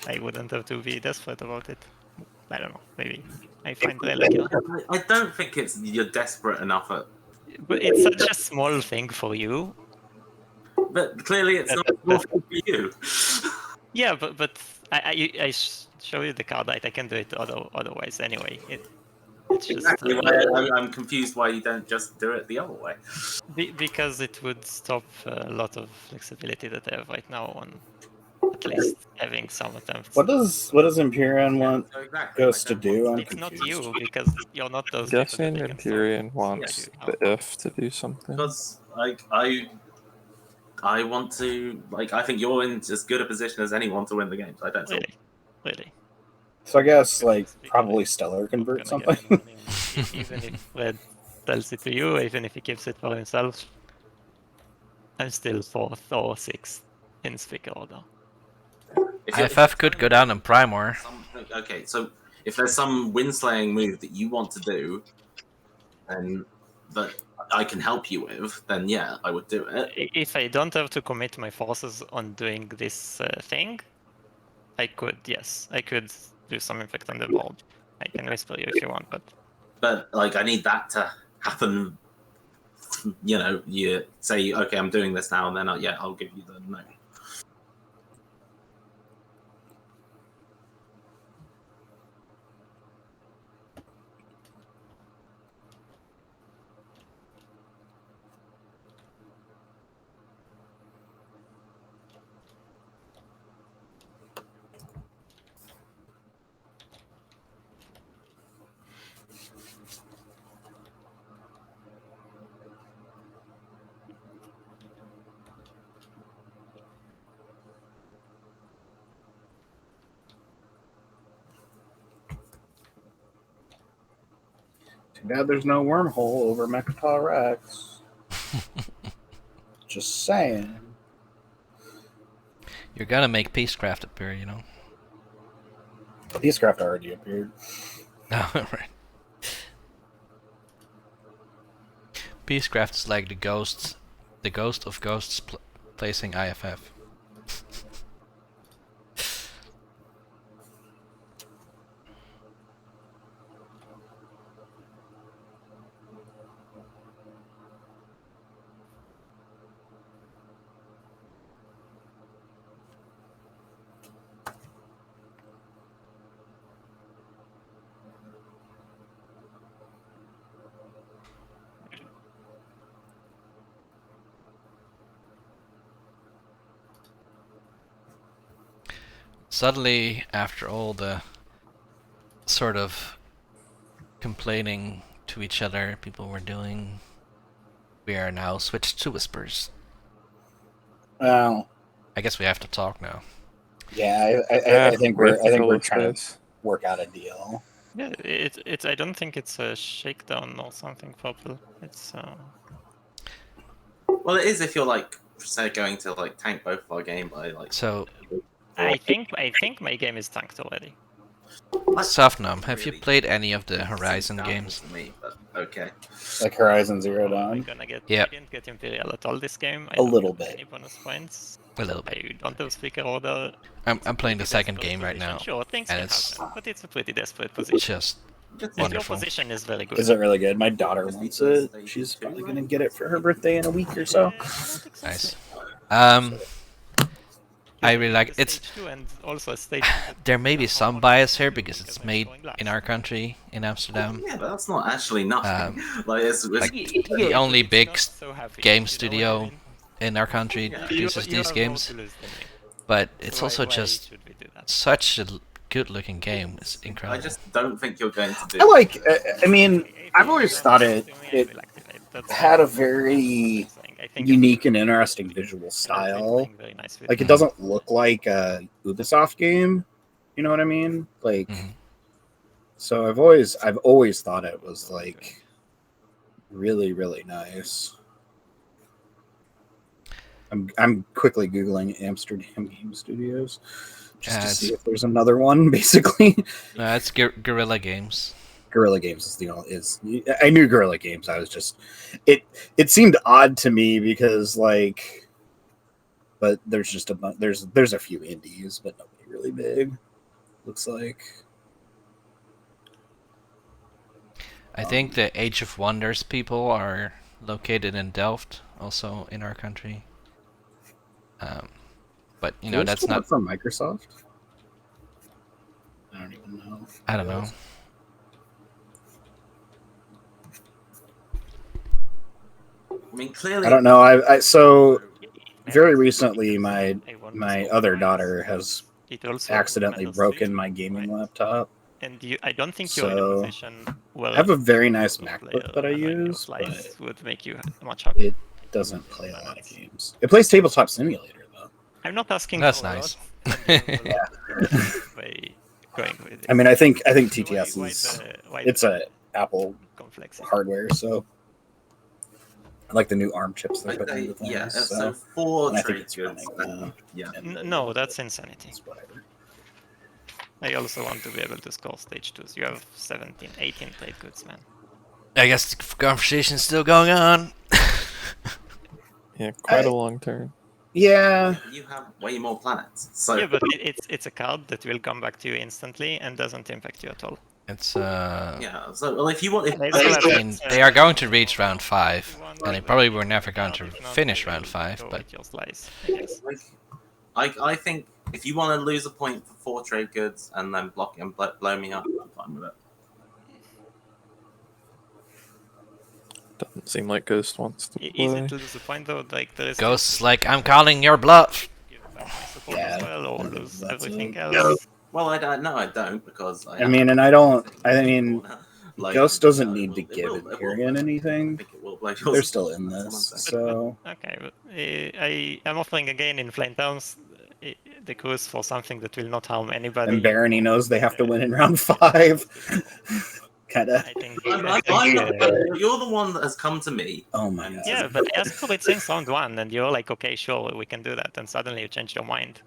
I wouldn't have to be desperate about it. I don't know. Maybe I find relic. I don't think you're desperate enough at. But it's such a small thing for you. But clearly, it's not small for you. Yeah, but I show you the card, right? I can do it otherwise anyway. It's just exactly why I'm confused why you don't just do it the other way. Because it would stop a lot of flexibility that I have right now on at least having some attempts. What does Empyrean want Ghost to do? It's not you, because you're not those people. Guessing Empyrean wants the if to do something. Because I want to, like, I think you're in as good a position as anyone to win the game. So I don't really. So I guess like probably Stellar convert something. Even if Red tells it to you, even if he keeps it for himself, I'm still 4th or 6th in speaker order. IFF could go down in Primor. Okay, so if there's some wind-slaying move that you want to do, and that I can help you with, then yeah, I would do it. If I don't have to commit my forces on doing this thing, I could, yes. I could do some impact on the board. I can whisper you if you want, But, like, I need that to happen. You know, you say, okay, I'm doing this now, and then I'll give you the note. Too bad there's no wormhole over Mechatol Rex. Just saying. You're gonna make Peacecraft appear, you know. Peacecraft already appeared. Oh, right. Peacecraft is like the ghost of ghosts placing IFF. Suddenly, after all the sort of complaining to each other people were doing, we are now switched to whispers. Well, I guess we have to talk now. Yeah, I think we're trying to work out a deal. Yeah, it's. I don't think it's a shakedown or something purple. It's. Well, it is if you're like, say, going to like tank both of our game by like. So, I think my game is tanked already. Softnum, have you played any of the Horizon games? Me, but okay. Like Horizon Zero Dawn. Yeah. I didn't get Imperial at all this game. I A don't little get bit. any bonus points. A little bit. I don't have speaker order. I'm playing the Pretty second desperate game right position. now, Sure, things and can it's happen, but it's a pretty desperate position. just Your wonderful. position is very good. Is it really good? My daughter wants it. She's probably gonna get it for her birthday in a week or so. Nice. I really like it's. And also a stage There may be some bias here because it's made in our country, in Amsterdam. Yeah, but that's not actually nothing. Like it's Like the only big game studio in our country produces these games. But it's also just such a good-looking game. It's I incredible. just don't think you're going to do. I like. I mean, I've always thought it had a very unique and interesting visual style. Like it doesn't look like a Ubisoft game. You know what I mean? Like, so I've always thought it was like really, really nice. I'm quickly googling Amsterdam Game Studios just to see if there's another one. Basically, no, it's Guerrilla Games. Guerrilla Games is the only I knew Guerrilla Games. I was just it seemed odd to me because like, but there's just there's a few indies, but nobody really big. Looks like. I think the Age of Wonders people are located in Delft, also in our country. But you know that's not from Microsoft. I don't even know. I don't know. I mean, clearly. I don't know. I so very recently my other daughter has accidentally broken my gaming laptop. And I don't think you're in a position where I have a very nice MacBook that I use, but would make you much happier. It doesn't play a lot of games. It plays Tabletop Simulator though. I'm not asking. That's for a nice. Yeah. Going with it. I mean, I think TTS is it's a Apple hardware, so I like the new ARM chips they're putting into things. Yeah, so so 4 and I think trade it's goods. running. Yeah. No, that's insanity. It's whatever. I also want to be able to score stage 2s. You have 17, 18 trade goods, man. I guess the conversation's still going on. Yeah, quite a long turn. Yeah. You have way more planets. So Yeah, but it's a card that will come back to you instantly and doesn't impact you at all. It's yeah. So well, if you want, I mean, they are going to reach round 5, and they probably were never going to finish round 5. But I think if you want to lose a point for 4 trade goods and then block and blow me up, I'm fine with it. Doesn't seem like Ghost wants to play. Easy to lose a point though. Like there is Ghost's like, I'm calling your bluff. Yeah, as well, or lose everything else. Well, I don't because I mean, and I don't. I mean, like, Ghost doesn't need to give Imperium anything. Like, They're still in this, so Okay, but I am offering again in Flame Towns the cruise for something that will not harm anybody. and Barony knows they have to win in round 5. Kinda. I think, you're the one that has come to me. Oh my god. yeah, but I asked for it since round 1, and you're like, okay, sure, we can do that, and suddenly you change your mind.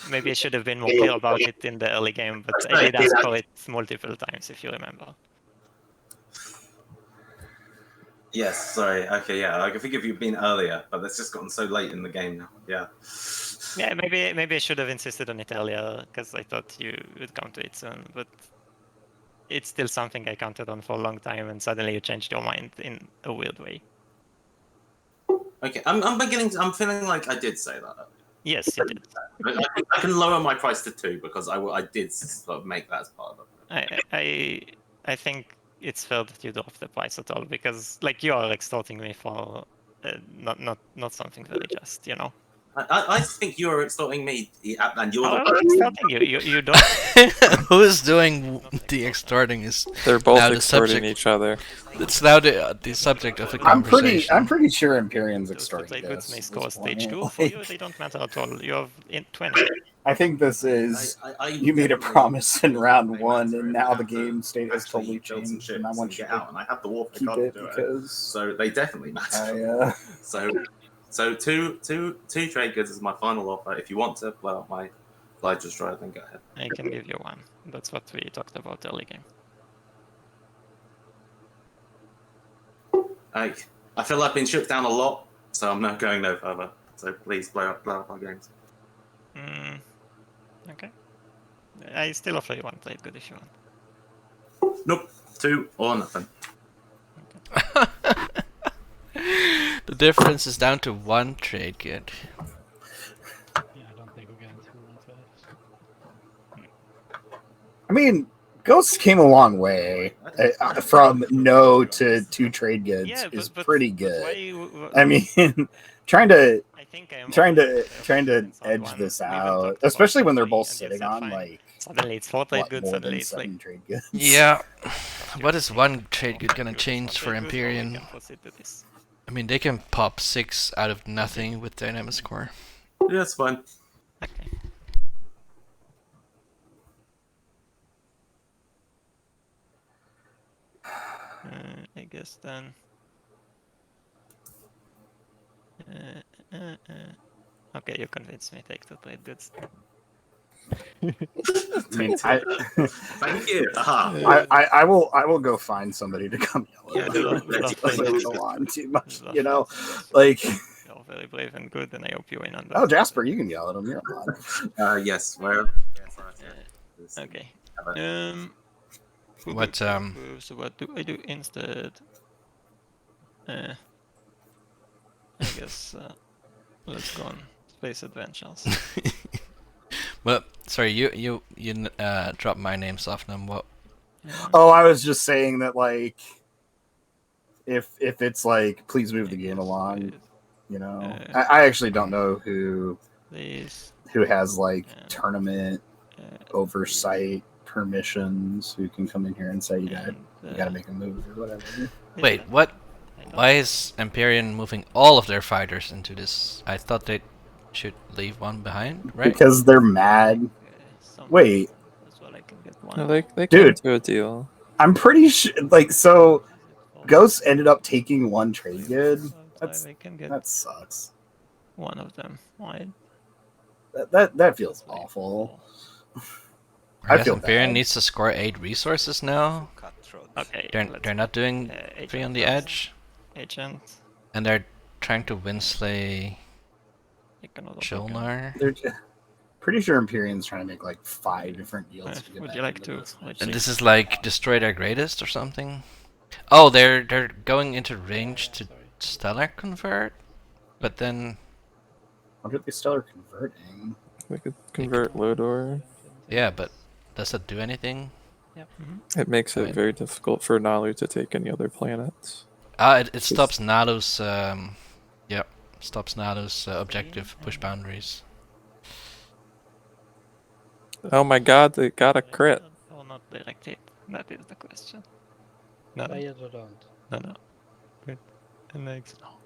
Maybe I should have been more clear about it in the early game, but I did ask for it multiple times, if you remember. Yes, sorry. Okay, yeah. I think if you'd been earlier, but it's just gotten so late in the game now. Yeah. Yeah, maybe I should have insisted on it earlier, because I thought you would come to it soon, but it's still something I counted on for a long time, and suddenly you changed your mind in a weird way. Okay, I'm feeling like I did say that. Yes, you did. I can lower my price to 2 because I did sort of make that as part of it. I think it's fair that you drop the price at all, because like you are extorting me for not something very just, you know. I think you're extorting me, and you're I'm extorting you. You don't. Who is doing the extorting? Is They're both now the extorting subject. each other. It's now the subject of the conversation. I'm pretty sure Imperium's extorting Trade goods this. may at score this stage point. 2 for you. They don't matter at all. You have 20. I think this is you made a promise in round 1, and now the game state has totally changed, and I want you to out, and I have the warp keep it because so they definitely matter. So two trade goods is my final offer. If you want to blow up my Light Destroyer, then go ahead. I can give you 1. That's what we talked about early game. I feel I've been shook down a lot, so I'm not going no further. So please blow up our games. Okay. I still offer you 1 trade good if you want. Nope. 2 or nothing. The difference is down to 1 trade good. Yeah, I don't think we're getting through one first. I mean, Ghosts came a long way. From no to 2 trade goods is pretty good. I mean, trying to edge this out, especially when they're both sitting on like suddenly it's 4 trade goods, more suddenly than it's 7 like trade goods. Yeah. What is 1 trade good gonna change for Empyrean? I mean, they can pop 6 out of nothing with Dynamis Core. Yeah, that's fine. Okay. I guess then. Okay, you convinced me. Take 2 trade goods. I mean, Thank you. I will go find somebody to come yell at. Yeah, Go on too much, you know, like. You're very brave and good, and I hope you win on that. Oh, Jasper, you can yell at him. You're on. Yes. Where? Okay. What So what do I do instead? I guess let's go on Space Adventures. Well, sorry, you dropped my name, Sofnum. What? Oh, I was just saying that, like, if it's like, please move the game along, you know. I actually don't know who has like tournament oversight permissions, who can come in here and say you gotta make a move or whatever. Wait, what? Why is Empyrean moving all of their fighters into this? I thought they should leave 1 behind, right? Because they're mad. Wait. No, they came Dude, to a deal. I'm pretty sure, like, so Ghosts ended up taking 1 trade good. That sucks. 1 of them. Why? That feels awful. I feel Empyrean needs to score 8 resources now. Okay. They're not doing 3 on the edge. Agent. And they're trying to winslay Jolnar. They're pretty sure Empyrean's trying to make like 5 different deals. To get Would back you like into to? this. And this is like destroy their greatest or something. Oh, they're going into range to Stellar Convert, but then What are they Stellar converting? They could convert Lodor. Yeah, but does that do anything? Yep. It makes it very difficult for Nalu to take any other planets. It stops Nalu's stops Nalu's objective push boundaries. Oh my god, they got a crit. Or not direct hit? That is the question. No. Buy it or don't. No. Good. And next. No.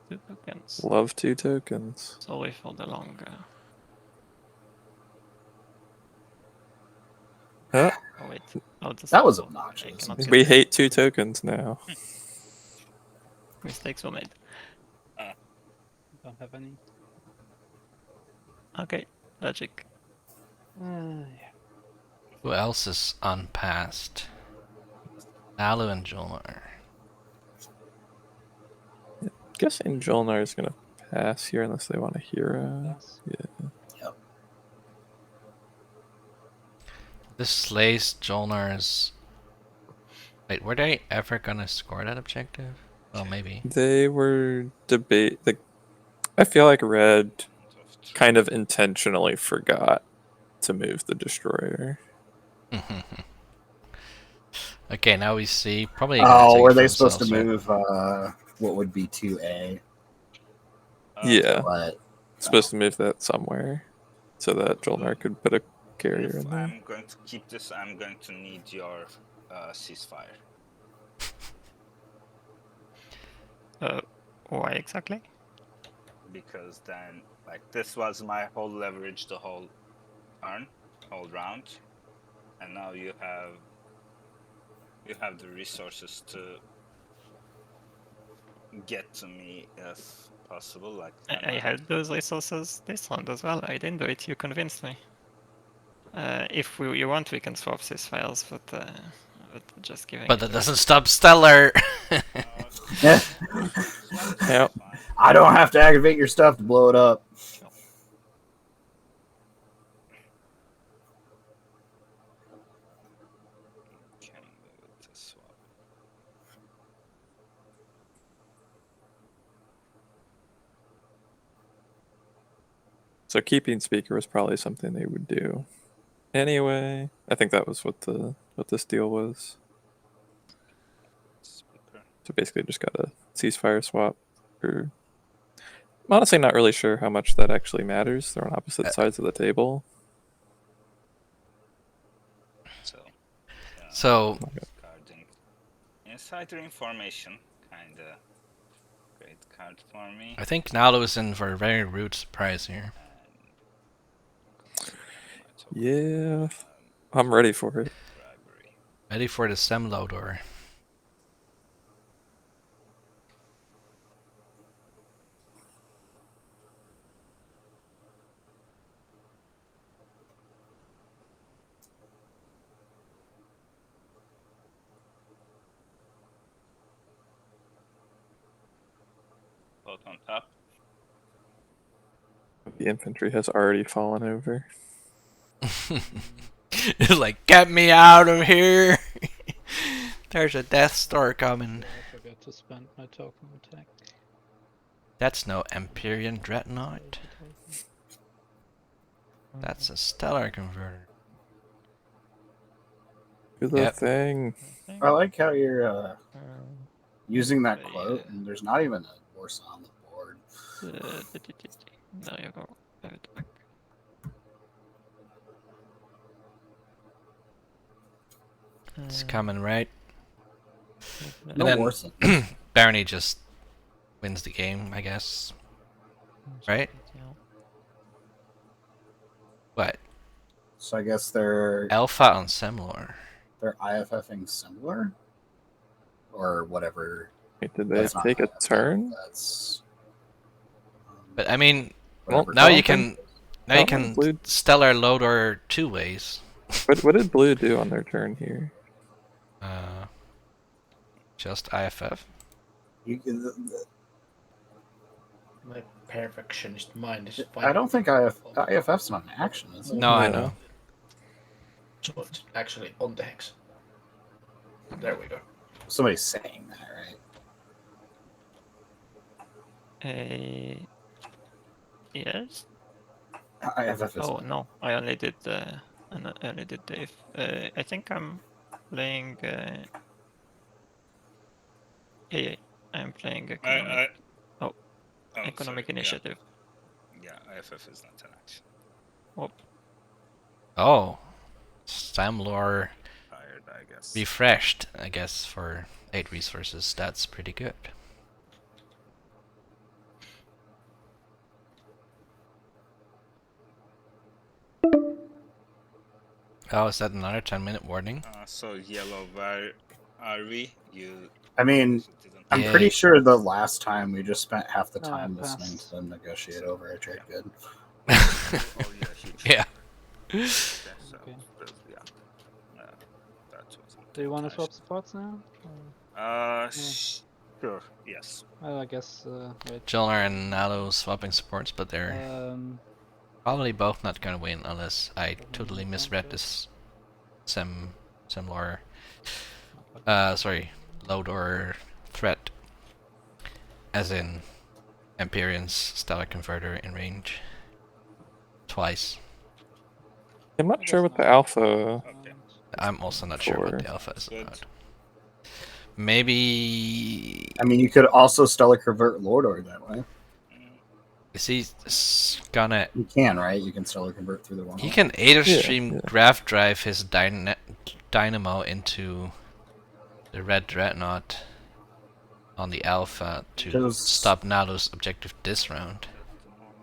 2 tokens. Love 2 tokens. Sorry for the longer. Huh? Oh wait. That was obnoxious. We hate 2 tokens now. Mistakes were made. Don't have any. Okay. Logic. Yeah. Who else is unpassed? Nalu and Jolnar. Guessing Jolnar is gonna pass here unless they want a hero. Yeah. Yep. This slays Jolnar's. Wait, were they ever gonna score that objective? Well, maybe. They were I feel like Red kind of intentionally forgot to move the destroyer. Okay, now we see probably. Oh, were they supposed to move what would be 2A? Yeah. But Supposed to move that somewhere so that Jolnar could put a carrier in there. I'm going to keep this. I'm going to need your ceasefire. Why exactly? because then like this was my whole leverage the whole turn, whole round, and now you have the resources to get to me if possible. Like I had those resources this round as well. I didn't do it. You convinced me. If you want, we can swap these files, but just giving. But that doesn't stop Stellar. Yep. I don't have to activate your stuff to blow it up. So keeping speaker was probably something they would do. Anyway, I think that was what this deal was. So basically, just got a ceasefire swap. I'm honestly not really sure how much that actually matters. They're on opposite sides of the table. So discarding insider information, kinda great card for me. I think Nalo is in for a very rude surprise here. Yeah, I'm ready for it. Ready for the SEM loader. Both on top. The infantry has already fallen over. It's like, get me out of here! There's a Death Star coming. I forgot to spend my token attack. That's no Empyrean Dreadnought. That's a Stellar Converter. Do the thing. I like how you're using that quote, and there's not even a Warsaw on the board. There you go. Have it back. It's coming, right? And No then Warsaw. Barony just wins the game, I guess. Right? What? So I guess they're Alpha on Semlor. They're IFFing similar, or whatever. Wait, did they take a turn? That's. But I mean, Whatever. now you can Blue... Stellar Loader 2 ways. What did Blue do on their turn here? Just IFF. My perfectionist mind is. I don't think IFF's not an action, is it? No, I know. So it's actually on the hex. There we go. Somebody's saying that, right? Yes. IFF is. Oh no, I only did the if. I think I'm playing. Yeah, I'm playing economic. Economic initiative. Yeah, IFF is not an action. Whoop. Oh, Samlor Tired, I guess. refreshed, I guess, for 8 resources. That's pretty good. Oh, is that another 10-minute warning? So yellow, where are we? I mean, I'm pretty sure the last time we just spent half the time listening to them negotiate over a trade good. Yeah. Okay. Do you want to swap spots now? Sure. Yes. Well, I guess. Wait. Jolner and Nalo swapping supports, but they're probably both not gonna win unless I totally misread this Semlor. Load or threat. As in Empyrean's Stellar Converter in range. Twice. I'm not sure what the alpha. I'm also not sure what the alpha is about. Maybe. I mean, you could also Stellar Convert Lordor that way. Is he gonna? You can, right? You can Stellar Convert through the one. He can Aetherstream graph drive his Dynamo into the Red Dreadnought on the alpha to stop Nalo's objective this round.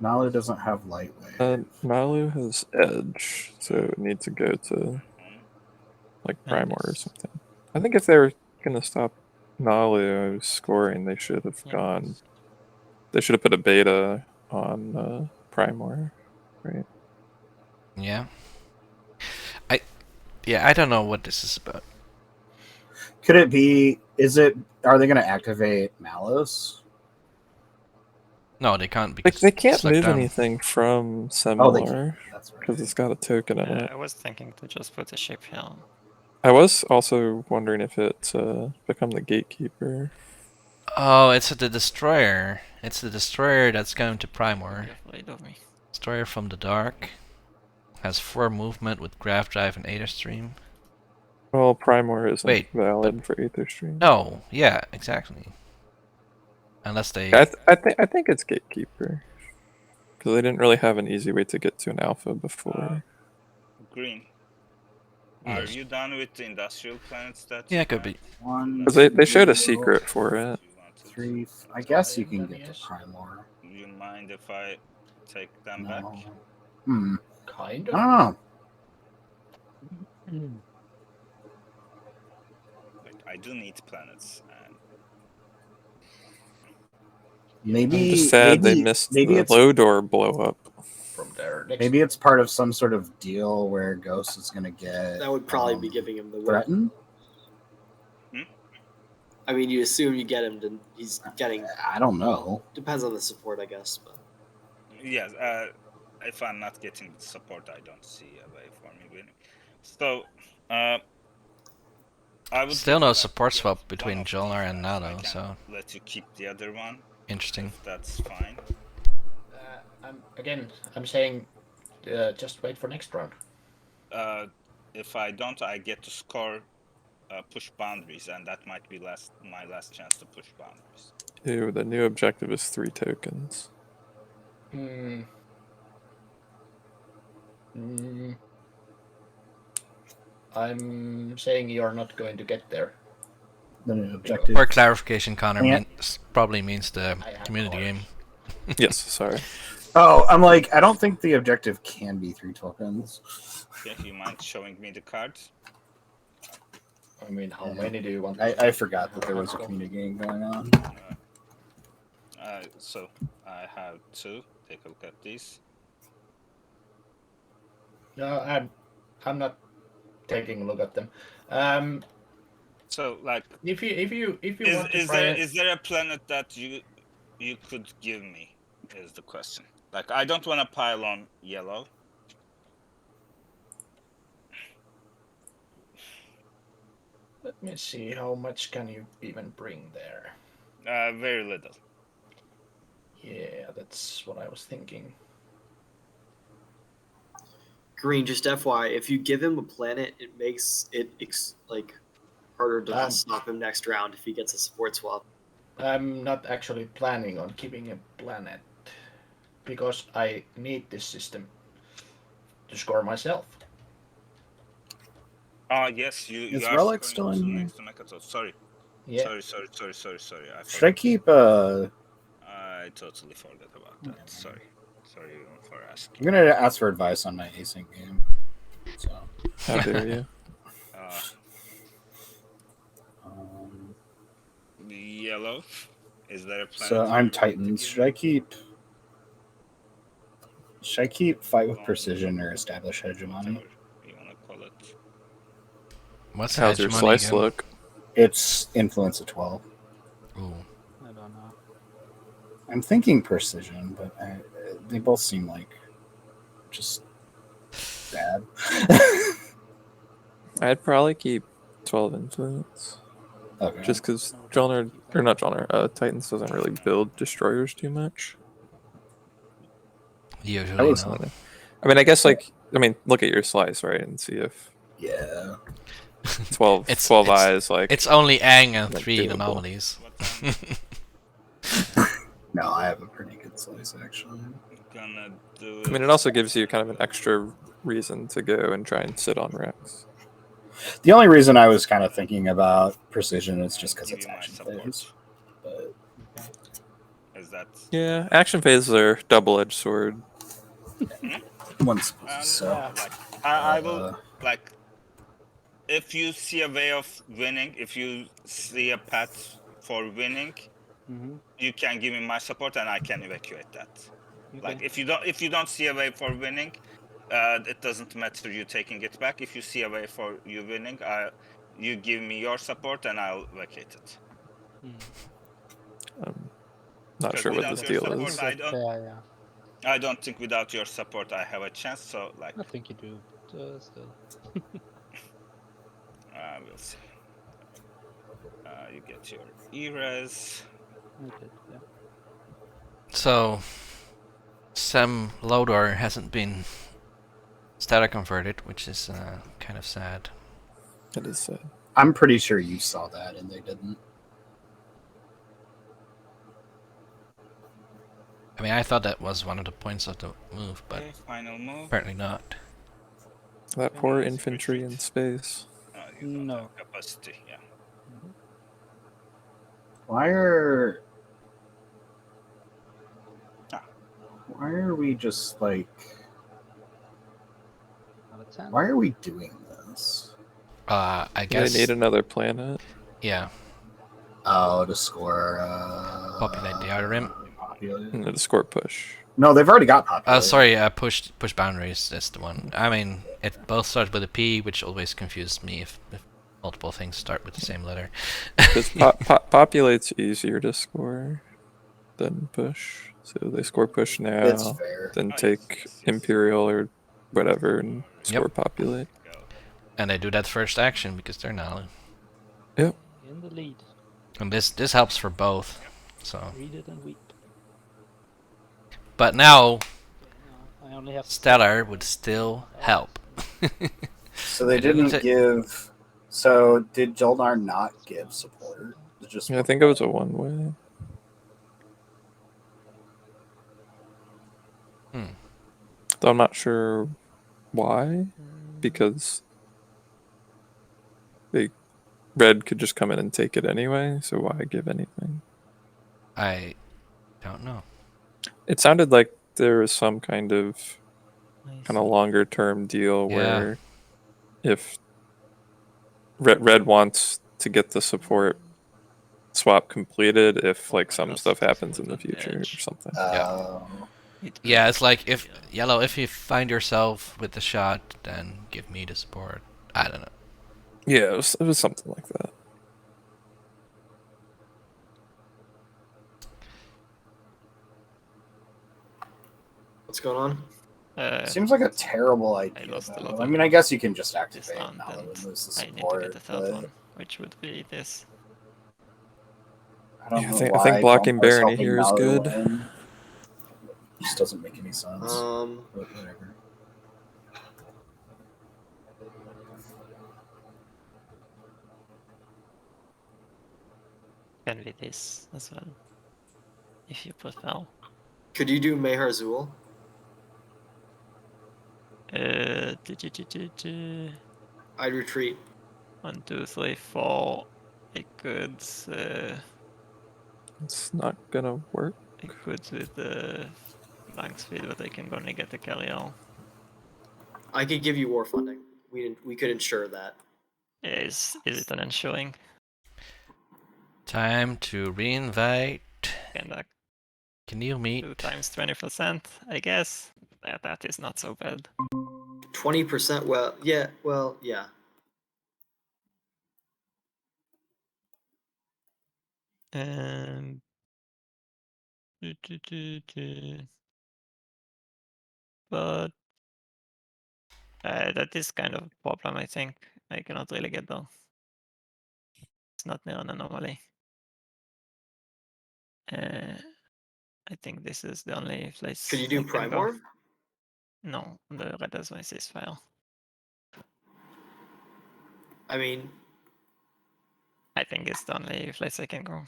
Nalu doesn't have lightweight. Nalu has edge, so it needs to go to like Primor or something. I think if they were gonna stop Nalu scoring, they should have gone. They should have put a beta on Primor, right? Yeah. I don't know what this is about. Could it be? Are they going to activate Malus? No, they can't because They can't locked move down. anything from Oh, Similar that's right. because it's got a token in it. I was thinking to just put a ship here. I was also wondering if it's become the gatekeeper. Oh, it's the destroyer. It's the destroyer that's going to Primor. You're afraid of me. Destroyer from the dark. Has 4 movement with Graph Drive and Aetherstream. Well, Primor isn't Wait, valid for Aetherstream. No, yeah, exactly. Unless they... I think it's gatekeeper. Because they didn't really have an easy way to get to an alpha before. Green. Yes. Are you done with the industrial planets that? Yeah, it could be. They showed a secret for it. 3. I guess you can get to Primor. Do you mind if I take them No. back? Kind I of. don't know. Like, I do need planets. And Maybe I'm just sad they missed the low door blow up. From there. Maybe it's part of some sort of deal where Ghost is going to get. That would probably be giving him the win. threatened. I mean, you assume you get him, then he's getting. I don't know. Depends on the support, I guess. But yes, if I'm not getting the support, I don't see a way for me winning. So, I would Still no support swap between Jolnar and Nado, so... let you keep the other one. Interesting. If that's fine. I'm saying, just wait for next round. If I don't, I get to score push boundaries, and that might be my last chance to push boundaries. Ew, the new objective is 3 tokens. I'm saying you're not going to get there. The new objective. For clarification, Connor Yeah. probably means the community game. Yes, sorry. Oh, I'm like, I don't think the objective can be 3 tokens. Okay, you mind showing me the cards? I mean, how many do you want? I forgot that there was a community game going on. So I have 2. Take a look at these. No, I'm not taking a look at them. So, like, if you want to is try there a planet that you could give me? Is the question. Like, I don't want to pile on yellow. Let me see, how much can you even bring there? Very little. Yeah, that's what I was thinking. Green, just FYI, if you give him a planet, it makes it harder to stop him next round if he gets a support swap. I'm not actually planning on keeping a planet because I need this system to score myself. Yes, you Is are Relic scoring still in next to Mekato. Sorry. Yeah. Sorry. Should I keep I totally forgot about that. Sorry for asking. I'm gonna ask for advice on my async game. So How dare you? Yellow. Is there a planet? So I'm Titans. Should I keep Fight with Precision or Establish Hegemony? You wanna call it? What's How's your hegemony slice again? look? It's Influence of 12. Ooh. I don't know. I'm thinking Precision, but they both seem like just bad. I'd probably keep 12 influence. Okay. Just because Titans doesn't really build destroyers too much. Usually was- no. I mean, I guess look at your slice, right, and see if Yeah. 12 It's- 12 it's- eyes like It's only Aang and like 3 doable. anomalies. No, I have a pretty good slice actually. Gonna do. I mean, it also gives you kind of an extra reason to go and try and sit on Rex. The only reason I was kind of thinking about Precision is just because Give it's you my action support. phase. But Is that? Yeah, action phases are double-edged sword. One supposes so. Yeah, like I will like. If you see a way of winning, if you see a path for winning, you can give me my support and I can evacuate that. Okay. Like if you don't see a way for winning, it doesn't matter you taking it back. If you see a way for you winning, you give me your support and I'll vacate it. Not sure what this deal support, is. I don't think without your support I have a chance. So like. I think you do, but still. We'll see. You get your E-res. I did, yeah. So, Sam Lodor hasn't been static converted, which is kind of sad. That is sad. I'm pretty sure you saw that and they didn't. I mean, I thought that was one of the points of the move, but final move. Apparently not. That poor infantry in space. You don't have capacity, yeah. Why are we just like? Why are we doing this? I guess they need another planet. Yeah. Oh, to score. Populate the outer rim. No, to score push. No, they've already got populated. Sorry, push boundaries. That's the one. I mean, it both starts with a P, which always confuses me if multiple things start with the same letter. Because populate's easier to score than push. So they score push now, then take Imperial or whatever and score populate. And they do that first action because they're now. Yep. In the lead. And this helps for both. So. Read it and weep. But now, I only have Stellar would still help. So they didn't give. So did Jolnar not give support? Just I think it was a one-way. Though I'm not sure why, because Red could just come in and take it anyway. So why give anything? I don't know. It sounded like there was some kind of longer term deal where if Red wants to get the support swap completed if like some stuff happens in the future or something. Yeah, it's like if Yellow, if you find yourself with the shot, then give me the support. I don't know. Yeah, it was something like that. What's going on? Seems like a terrible idea. I mean, I guess you can just activate it now that we lose the support. I need to get the third one, which would be this. I don't know I why think blocking Jolnar's Barony helping here is Malu good. win. Just doesn't make any sense. But whatever. Can be this as well, if you prefer. Could you do Mehar Zul? I'd retreat. 1, 2, 3, 4. I could. It's not gonna work. I could with the blank speed, but I can only get the carrier. I could give you war funding. We could ensure that. Is it an ensuring? Time to reinvite. Can you meet? 2 times 20%, I guess. That is not so bad. 20%. Well, yeah. But that is kind of a problem, I think. I cannot really get there. It's not near an anomaly. I think this is the only place. Could you do I can go. Primor? No, the red has my ceasefire. I mean, I think it's the only place I can go.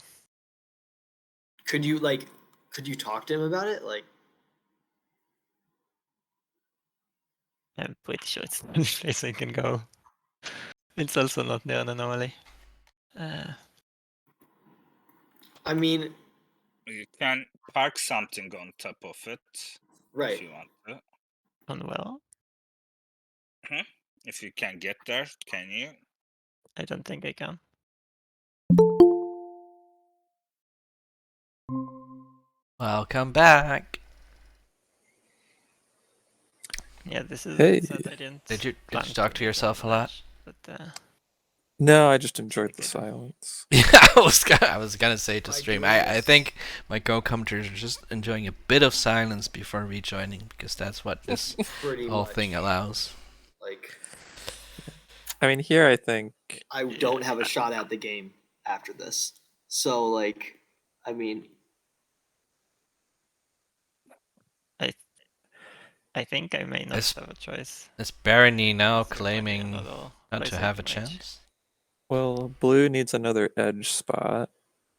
could you talk to him about it? Like, I'm pretty sure it's the only place I can go. It's also not near an anomaly. I mean, You can park something on top of it. Right. If you want to. On well? If you can get there, can you? I don't think I can. Welcome back. Yeah, this is Hey. that I didn't. Did you plan talk to be yourself a on the lot? edge, But No, I just enjoyed the silence. Yeah, I was gonna say to stream. I think my co-commenters are just enjoying a bit of silence before rejoining, because that's what this whole thing allows. Like, I mean, here I think I don't have a shot at the game after this. So, like, I mean, I think I may not have a choice. Is Barony now claiming another not to place have I a can reach. chance? Well, blue needs another edge spot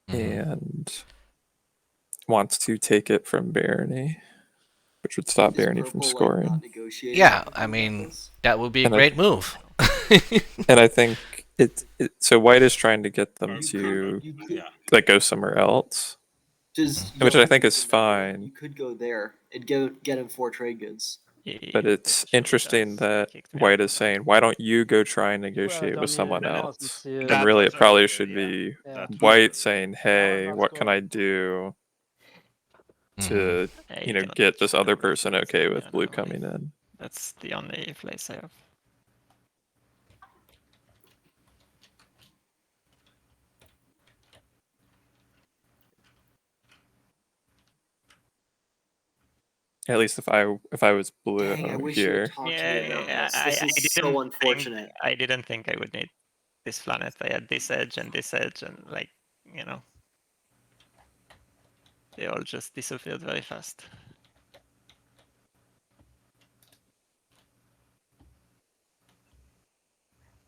and wants to take it from Barony, which would stop Barony from scoring. Yeah, I mean, that would be a And great move. And I think so white is trying to get them to like go somewhere else, which I think is fine. you could go there and get him 4 trade goods. But it's interesting that white is saying, why don't you go try and negotiate with someone else? And really, it probably should be white saying, hey, what can I do to, get this other person okay with blue coming in? That's the only place I have. At least if I was blue Dang, I wish you here. had talked to me about this. This is so unfortunate. I didn't think I would need this planet. I had this edge, and like, they all just disappeared very fast.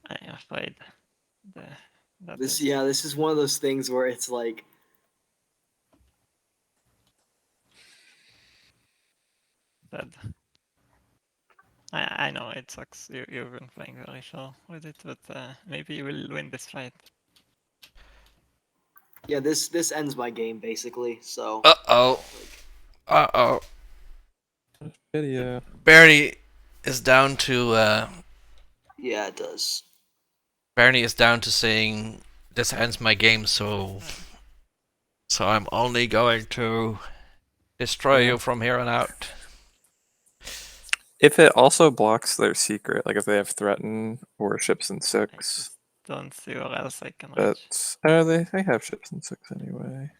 I'm afraid. This is one of those things where it's like, I know it sucks. You've been playing very sure with it, but maybe you will win this fight. yeah, this ends my game basically. So. Uh-oh. Video. Barony is down to Yeah, it does. Barony is down to saying this ends my game, so I'm only going to destroy you from here on out. If it also blocks their secret, like if they have threaten or ships in 6. Don't see where else I can reach. That's they have ships in 6 anyway.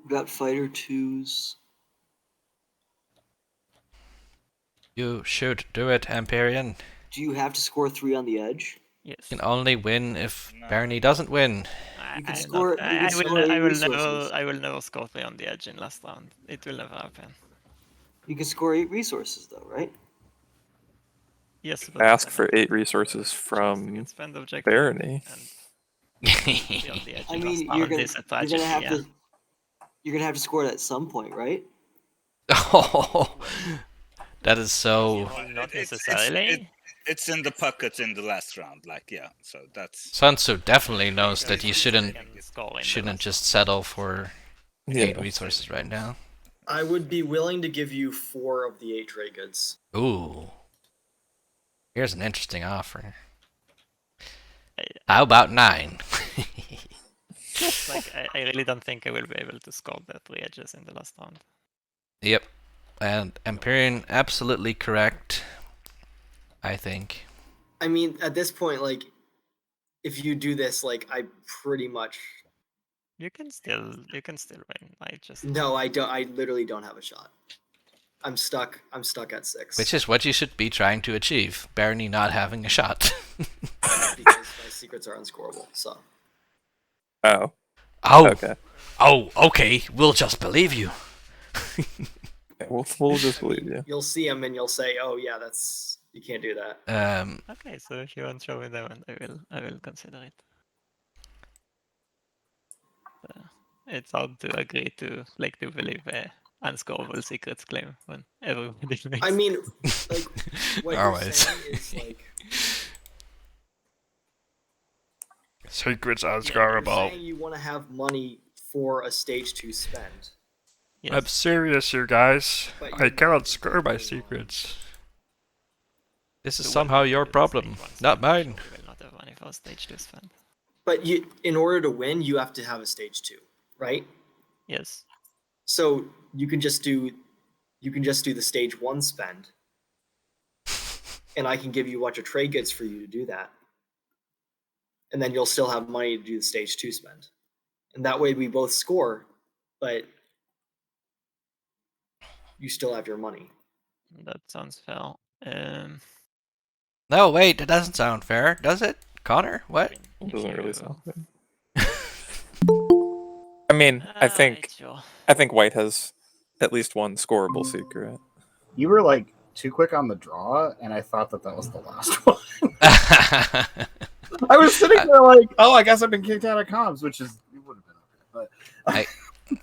Got fighter 2s. You should do it, Empyrean. Do you have to score 3 on the edge? Yes. You can only win if Barony doesn't win. You can score. I will never score 3 on the edge in last round. It will never happen. You can score 8 resources though, right? Yes. But ask for 8 resources from Barony. I mean, you're gonna have to score it at some point, right? Oh, that is so. Not necessarily. It's in the pocket in the last round, like so that's. Sun Tzu definitely knows that you shouldn't just settle for 8 resources right now. I would be willing to give you 4 of the 8 trade goods. Ooh, here's an interesting offer. How about 9? Like I really don't think I will be able to score the 3 edges in the last round. Yep, and Empyrean absolutely correct. I think. I mean, at this point, like, if you do this, like, I pretty much. You can still win. I just. No, I don't. I literally don't have a shot. I'm stuck. I'm stuck at 6. Which is what you should be trying to achieve. Barony not having a shot. Because my secrets are unscorable. So. Oh. Okay. Oh, okay. We'll just believe you. We'll just believe you. You'll see them and you'll say, "Oh yeah, that's you can't do that." Okay, so if you want to show me that one, I will consider it. It's hard to agree to believe a unscorable secrets claim when everybody makes. I mean, like what Always. you're saying is like. Secrets You're unscorable. saying you want to have money for a stage 2 spend. Yes. I'm serious, you guys. But I you're cannot not score my taking secrets. This is So somehow when you your do the problem, stage one not spend, mine. you will not have money for stage 2 spend. But in order to win, you have to have a stage 2, right? Yes. So you can just do the stage 1 spend, and I can give you a bunch of trade goods for you to do that, and then you'll still have money to do the stage 2 spend, and that way we both score, but you still have your money. That sounds fair. No, wait, that doesn't sound fair, does it? Connor, what? It doesn't really sound fair. I mean, I think White has at least one scoreable secret. You were like too quick on the draw, and I thought that was the last one. I was sitting there like, oh, I guess I've been kicked out of comms, which is it would have been okay. But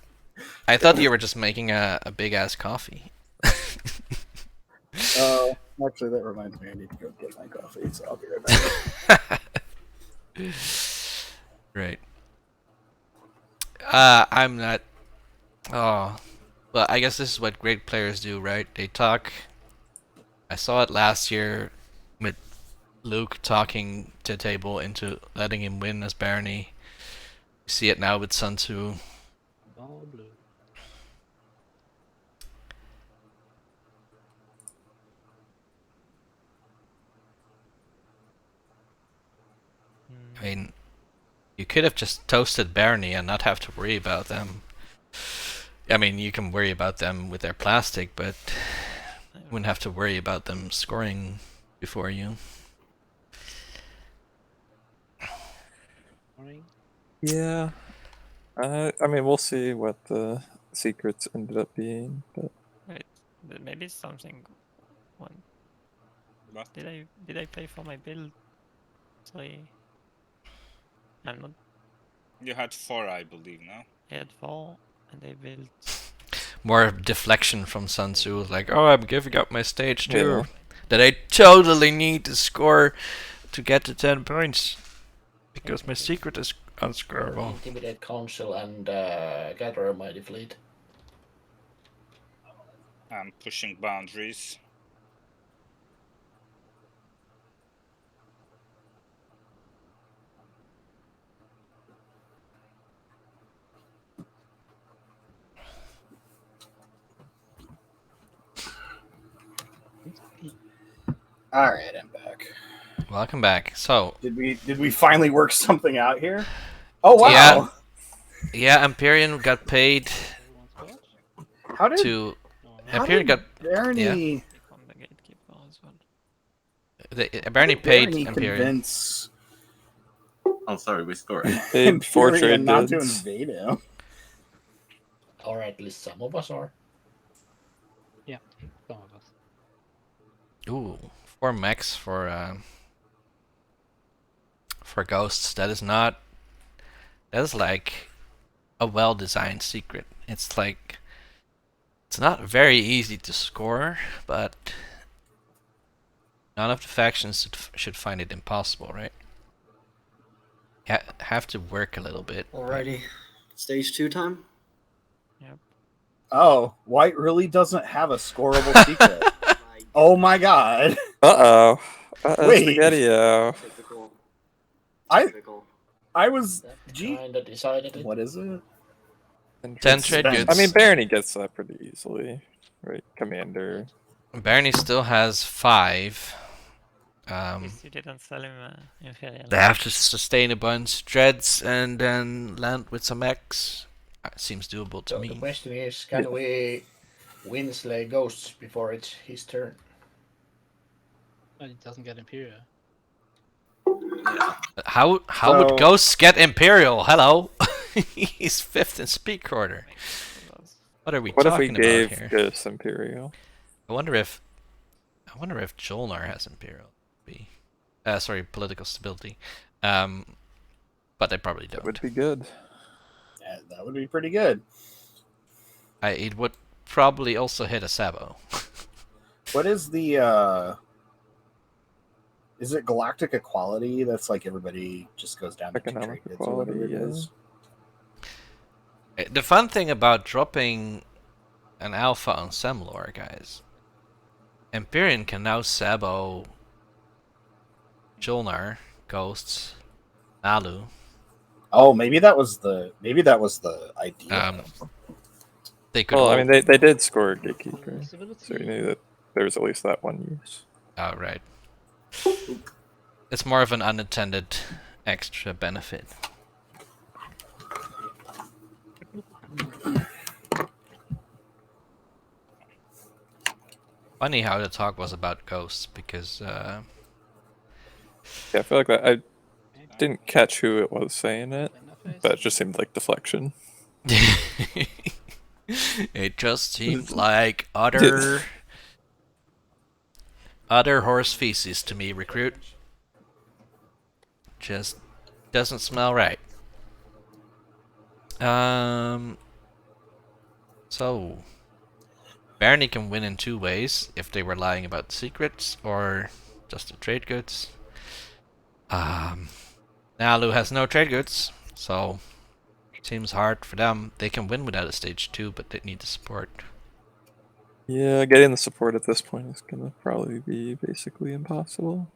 I thought you were just making a big ass coffee. Actually, that reminds me, I need to go get my coffee, so I'll be right back. Right. I'm not. Oh, well, I guess this is what great players do, right? They talk. I saw it last year with Luke talking to Table into letting him win as Barney. You see it now with Sun Tzu. All blue. I mean, you could have just toasted Barney and not have to worry about them. I mean, you can worry about them with their plastic, but you wouldn't have to worry about them scoring before you. Yeah. I mean, we'll see what the secrets ended up being, but Wait, maybe something. One. Did I pay for my build? Sorry. I'm not. You had 4, I believe, no? I had 4, and I built. More deflection from Sun Tzu, like, oh, I'm giving up my stage 2. Yeah. That I totally need to score to get to 10 points. Because my secret is unscorable. Intimidate Council and gather a mighty fleet. I'm pushing boundaries. All right, I'm back. Welcome back. So did we finally work something out here? Oh wow! Yeah, Empyrean got paid. How did Empyrean got Barney? Yeah. Barney paid Barney Empyrean. Convince Oh, sorry, we scored. paid 4 trade not to goods. invade him. Or at least some of us are. Yeah, some of us. Ooh, 4 mechs for ghosts. That is not. That is like a well-designed secret. It's like it's not very easy to score, but none of the factions should find it impossible, right? Have to work a little bit. Alrighty, stage 2 time. Yep. Oh, White really doesn't have a scoreable secret. Oh my god! Uh-oh. Wait. Spaghetti-o. Typical. I was Kinda decided it. What is it? 10 trade goods. I mean, Barney gets that pretty easily, right? Commander. Barney still has 5. You didn't sell him Imperial. They have to sustain a bunch dreads and then land with some X. Seems doable to So me. the question is, can we win Slay Ghosts before it's his turn? But he doesn't get Imperial. How would Ghosts get Imperial? Hello, he's 5th in speed quarter. What are we What if talking we gave about here? Ghosts Imperial? I wonder if Jolnar has Imperial. Sorry, political stability. But they probably don't. That would be good. Yeah, that would be pretty good. It would probably also hit a Sabo. What is the Is it galactic equality? That's like everybody just goes down to Economic trade goods or whatever equality, it is. The fun thing about dropping an alpha on Semlor, guys, Empyrean can now sabo Jolnar, Ghosts, Nalu. Oh, maybe that was the idea. They could. Well, I mean, they did score Gatekeeper, so you knew that there was at least that one use. Oh, right. It's more of an unintended extra benefit. Funny how the talk was about ghosts, because yeah, I feel like that. I didn't catch who it was saying it, but it just seemed like deflection. It just seemed like utter horse feces to me, Recruit. Just doesn't smell right. So Barney can win in two ways: if they were lying about secrets or just the trade goods. Nalu has no trade goods, so seems hard for them. They can win without a stage 2, but they need the support. Yeah, getting the support at this point is gonna probably be basically impossible.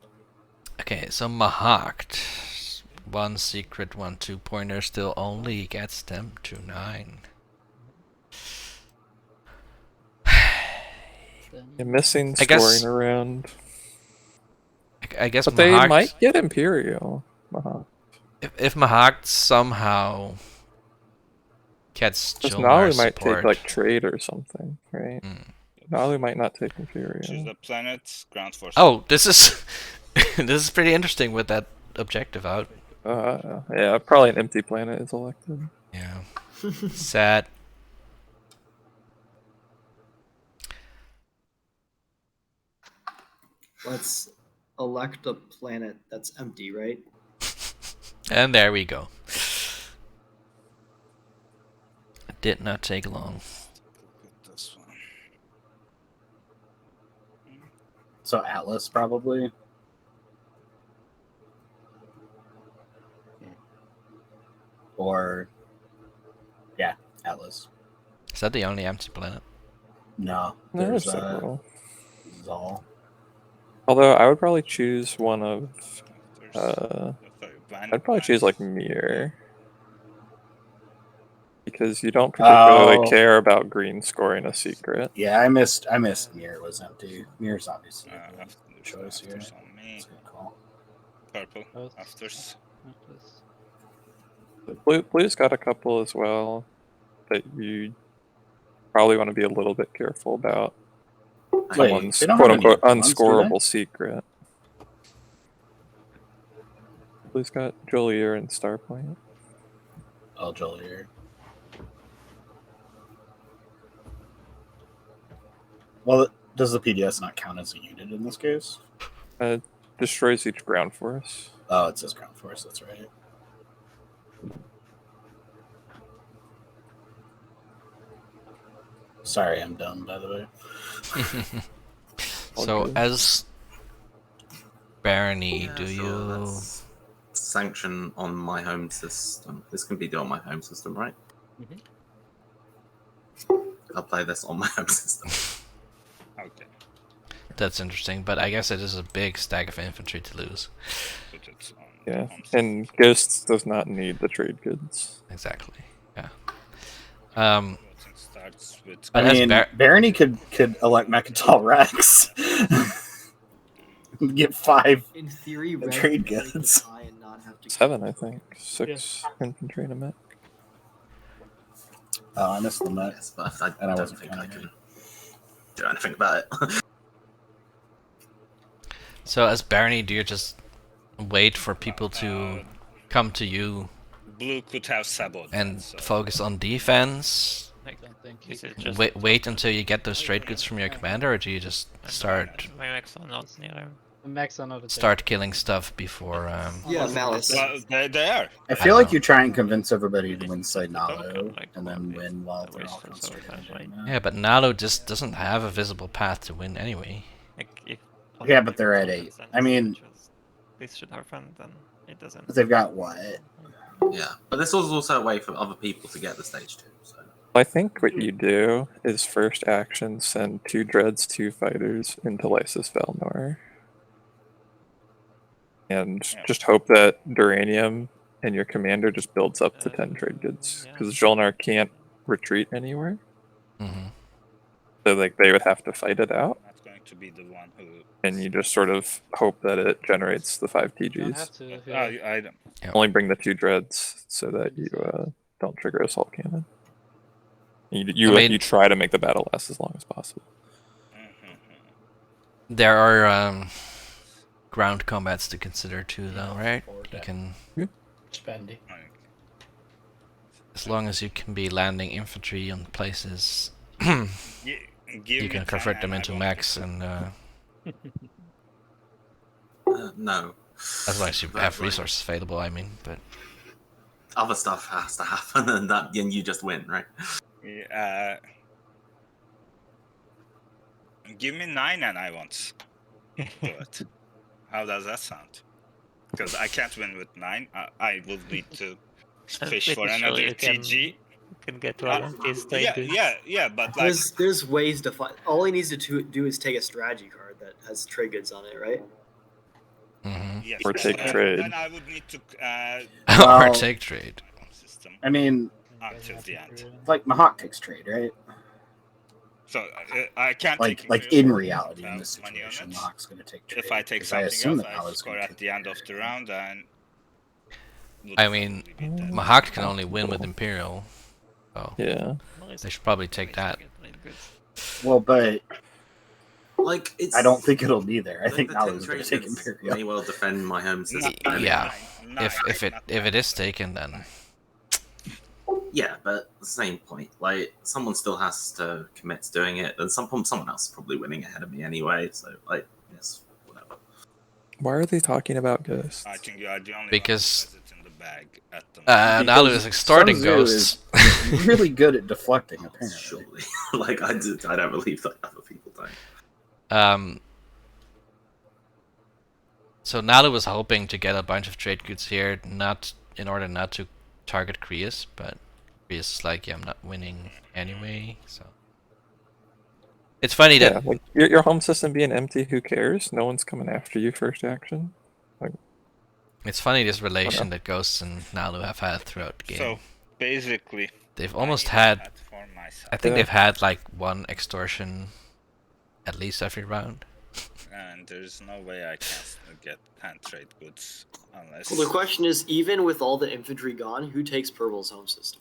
Okay, so Mahakt, 1 secret, 1 2-pointer still only gets them to 9. You're missing scoring around. I guess, but Mahakt, they might get Imperial. Mahakt. If Mahakt somehow gets Jolnar Nalu might support, take like trade or something, right? Nalu might not take Imperial. Choose the planet, ground force. Oh, this is this is pretty interesting with that objective out. Yeah, probably an empty planet is elected. Yeah. Sad. Let's elect a planet that's empty, right? And there we go. It did not take long. This one. So Atlas probably. Or yeah, Atlas. Is that the only empty planet? No, There's there's several. Zal. Although I would probably choose one of. I'd probably choose like Mir. Because you don't particularly care about green scoring a secret. Yeah, I missed Mir was empty. Mir's obviously a good choice here. Afters on me. Purple. Afters. Blue's got a couple as well that you probably want to be a little bit careful about. Someone's quote-unquote unscorable secret. Blue's got Jolier and Starpoint. Oh, Jolier. Well, does the PDS not count as a unit in this case? Destroys each ground force. Oh, it says ground force, that's right. Sorry, I'm dumb, by the way. So, as Barony, do you... That's sanction on my home system. This can be done on my home system, right? I'll play this on my home system. Okay. That's interesting, but I guess it is a big stack of infantry to lose. Yeah, and Ghosts does not need the trade goods. Exactly. Yeah. I mean, Barony could elect Mechatol Rex. Get 5 in theory, trade goods. 7, I think. 6 infantry and a mech. Oh, I missed the mech. Yes, but I don't think I can do anything about it. So as Barony, do you just wait for people to come to you? Blue could have saboed and focus on defense. Wait until you get those trade goods from your commander, or do you just start start killing stuff before? Yeah, Malice. Well, they are. I feel like you try and convince everybody to win side Nalo, and then win while they're all concentrated. Yeah, but Nalo just doesn't have a visible path to win anyway. Yeah, but they're at 8. I mean, this should happen, then it doesn't. They've got what? Yeah, but this was also a way for other people to get the stage 2. So I think what you do is first action send 2 dreads, 2 fighters into Lysis Valnor. And just hope that Duranium and your commander just builds up to 10 trade goods. Because Jolnar can't retreat anywhere. Mm-hmm. So like they would have to fight it out. Not going to be the one who. And you just sort of hope that it generates the 5 You don't TGs. have to. I don't. Only bring the 2 dreads so that you don't trigger Assault Cannon. You try to make the battle last as long as possible. There are ground combats to consider too, though, right? You can. Spendy. As long as you can be landing infantry on places, you can convert them into mechs and. No. As long as you have resources available, I mean, but. Other stuff has to happen, and you just win, right? Give me 9 and I won't do it. How does that sound? Because I can't win with 9. I will need to fish for another TG. You can get one of these trade goods. Yeah, but like there's ways to find. All he needs to do is take a strategy card that has trade goods on it, right? Mm-hmm. Yes, or take trade. Then I would need to or take trade. System I mean, until the end. like Mahawk takes trade, right? So I can't like in reality in this situation, Mahawk's going to take trade. If I take something else, I score at the end of the round, and I mean, Mahawk can only win with Imperial. So yeah, they should probably take that. Well, but like I don't think it'll be there. I think the Nalu's going to take Imperial. May well defend my home system. Yeah, if it is taken, then. Yeah, but at the same point, like someone still has to commit to doing it, and someone else is probably winning ahead of me anyway. So, like, yes, whatever. Why are they talking about ghosts? I think you are the only because one who has it in the bag at the Nalu is extorting ghosts. Is really good at deflecting, apparently. Surely, like I don't believe that other people don't. So Nalu was hoping to get a bunch of trade goods here, not in order not to target Krius, but Krius is like, yeah, I'm not winning anyway, so. It's funny that... like, your home system being empty, who cares? No one's coming after you first action. Like, it's funny this relation that Ghosts and Nalu have had throughout the game. So, basically... They've almost had... I think they've had, like, one extortion at least every round. And there's no way I can get 10 trade goods unless... Well, the question is, even with all the infantry gone, who takes Purple's home system?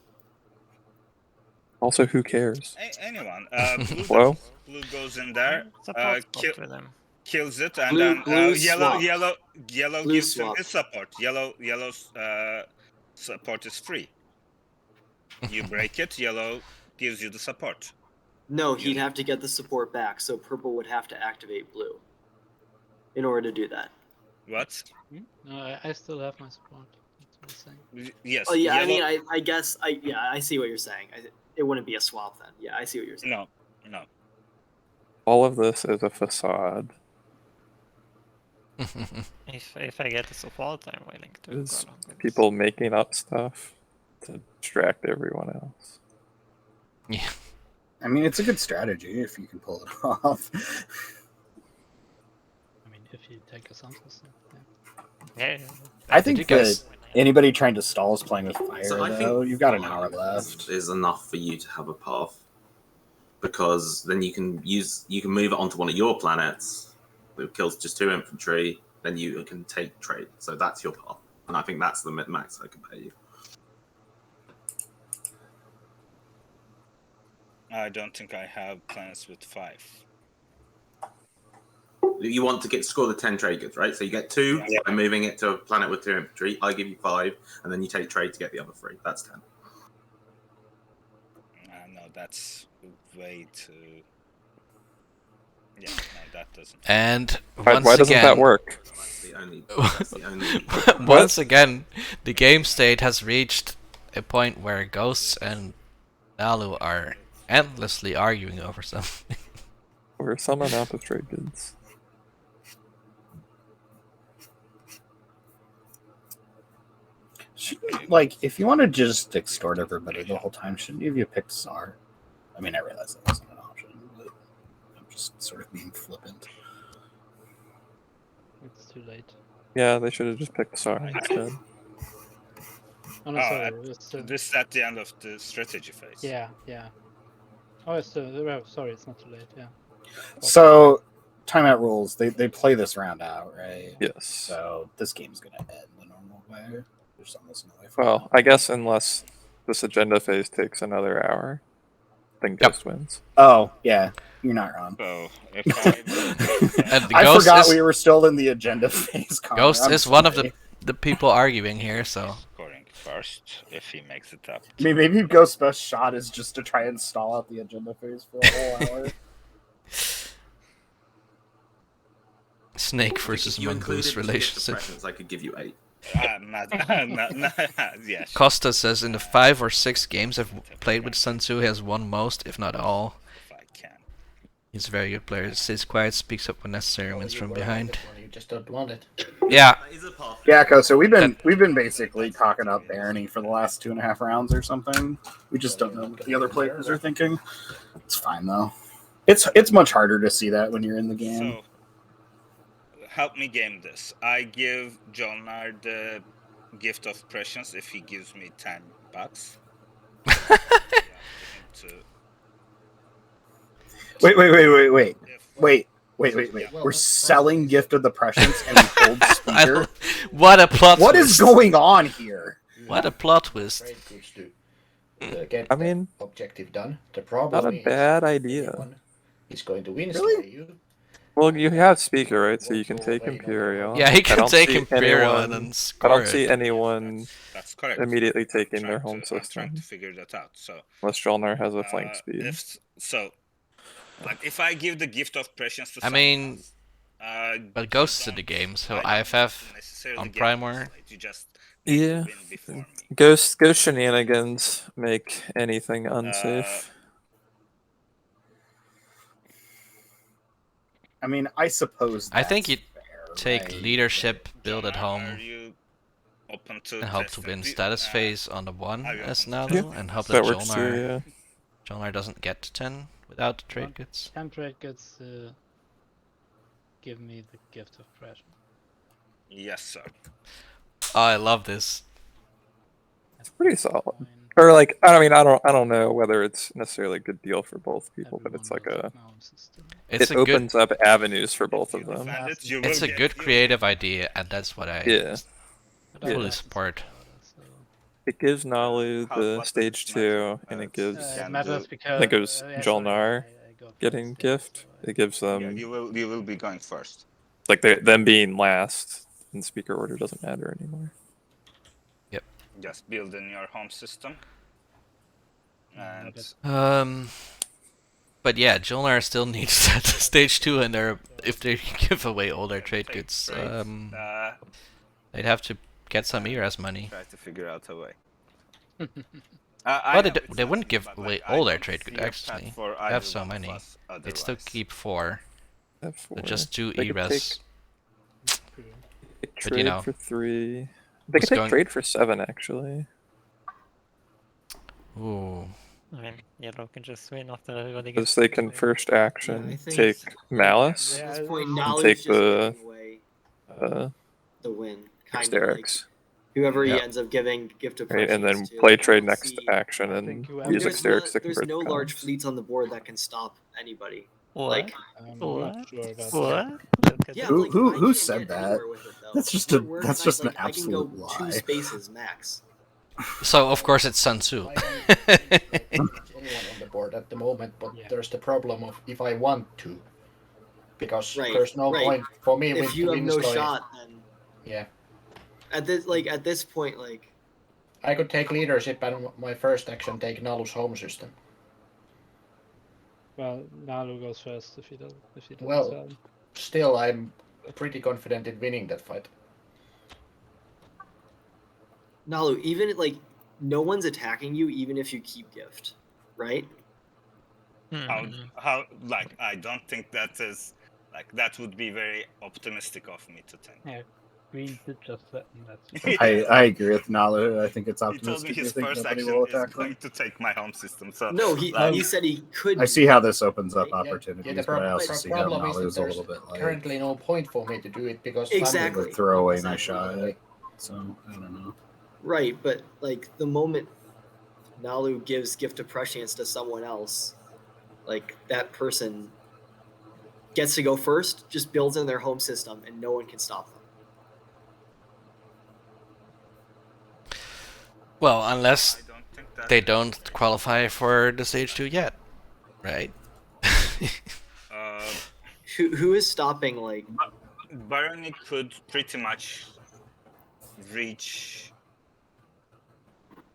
also, who cares? Anyone. Blue goes in there, kills it, and then yellow gives him his support. Yellow's support is free. You break it, yellow gives you the support. No, he'd have to get the support back, so Purple would have to activate Blue in order to do that. What? No, I still have my support. That's what I'm saying. Yes. Oh yeah, I mean, I guess I see what you're saying. It wouldn't be a swap then. Yeah, I see what you're saying. No. All of this is a facade. If I get the support, I'm willing to. It's people making up stuff to distract everyone else. Yeah. I mean, it's a good strategy if you can pull it off. I mean, if you take a sun system. Yeah. I think that anybody trying to stall is playing with fire, though. You've got an hour left. Is enough for you to have a path, because then you can move it onto one of your planets. It kills just 2 infantry. Then you can take trade. So that's your path, and I think that's the max I can pay you. I don't think I have planets with 5. You want to score the 10 trade goods, right? So you get 2 by moving it to a planet with 2 infantry. I give you 5, and then you take trade to get the other 3. That's 10. No, that's way too... Yeah, no, that doesn't. And why doesn't that work? That's the only... Once again, the game state has reached a point where Ghosts and Nalu are endlessly arguing over something. Over some amount of trade goods. Like, if you want to just extort everybody the whole time, shouldn't you have picked Tsar? I mean, I realize that wasn't an option, but I'm just sort of being flippant. It's too late. Yeah, they should have just picked Tsar instead. Oh, no, sorry. This is at the end of the strategy phase. Yeah. Oh, it's sorry, it's not too late. Yeah. So, timeout rules. They play this round out, right? Yes. So this game's gonna end the normal way. There's almost no way. Well, I guess unless this agenda phase takes another hour, then Ghost wins. Oh yeah, you're not wrong. So if I forgot we were still in the agenda phase. Connor. Ghost I'm is one of sorry. the people arguing here, so. Scoring first if he makes it up. I mean, maybe Ghost's best shot is just to try and stall out the agenda phase for a whole hour. Snake versus mongoose relationship. I could give you 8. Yeah. Costa says in the 5 or 6 games I've played with Sun Tzu, he has won most, if not all. He's a very good player. Stays quiet, speaks up when necessary, wins from behind. You just don't want it. Yeah. Yeah, so we've been basically cocking up Barony for the last 2.5 rounds or something. We just don't know what the other players are thinking. It's fine though. It's much harder to see that when you're in the game. So, help me game this. I give Jolnar the gift of prescience if he gives me $10. Wait. We're selling Gift of the Prescience and we hold Speaker. What a plot What twist. is going on here? What a plot twist. Get I mean, the objective done. The problem not a bad idea. is going to win. Really? You. Well, you have Speaker, right? So you can take Imperial. Yeah, he can I don't take see Imperial and anyone- then score I don't it. see anyone That's correct. immediately taking their home I'm trying system. to figure that out. So Unless Jolnar has a flank speed. If I give the gift of prescience to I mean, but Ghost is in the game, so IFF on Primor. Yeah. Ghost shenanigans make anything unsafe. I mean, I suppose. I think that's you fair, take right? leadership, build at home, open to and hope to win status phase on the 1 as Nalu, Yeah, and hope that that works too, yeah. Jolnar doesn't get to 10 without trade goods. 10 trade goods give me the gift of prescience. Yes, sir. Oh, I love this. It's pretty solid. Or like, I mean, I don't know whether it's necessarily a good deal for both people, but it's like It's it a opens up avenues for both of them. It's a good creative idea, and that's what I fully support. It gives Nalu the stage 2, and it gives it matters because, I think it was sorry, Jolnar I go getting gift. It gives them You will be going first. like them being last in speaker order doesn't matter anymore. Yep. Just build in your home system. And but yeah, Jolnar still needs that stage 2 in there if they give away all their trade goods. They'd have to get some ERAS money. Try to figure out a way. Well, they wouldn't give away all their trade goods, actually. They have so many. They'd still keep 4. But just 2 They could ERAS. Trade But you know, for 3. They could take trade for 7 actually. Ooh. I mean, Yellow can just win after everybody Because gets. they can first action I think take Malice At this point, and Nalu's take just the giving away the win. Kind of Hysterics. whoever he Yeah. ends up giving gift of Right, and then prescience to, play I trade don't next see- action and use There's Hysterics to there's convert no the large comms. fleets on the board that can stop anybody. What? Like, I'm What? not sure about What? yeah, Who- like, who- I who can't said get that? anywhere with it, though. That's just We're that's nice, just an like, I can go absolute 2 lie. spaces max. So, of course, it's Sun Tzu. Anyone on the board at the moment, but there's the problem of if I want to, because Right, there's no right. point for me If with you the have no Winstoy. shot, then Yeah, at this point, like, I could take leadership and my first action take Nalu's home system. Well, Nalu goes first if he doesn't. Well, sell. still, I'm pretty confident in winning that fight. Nalu, even like no one's attacking you, even if you keep gift, right? How like I don't think that is like that would be very optimistic of me to think. Yeah. Green did just threaten that. I agree with Nalu. I think it's He told me optimistic. his I think first nobody action will is attack going them. to take my home system. So No, he said he could. I see how this opens up Yeah, opportunities, the but I also see how problem is Nalu's that a there's little bit like currently no point for me to do it because Exactly. would throw away my shot. So I don't know. Right, but like the moment Nalu gives Gift of Prescience to someone else, like that person gets to go first, just builds in their home system, and no one can stop them. Well, unless they don't qualify for the stage 2 yet, right? Who is stopping like Barony could pretty much reach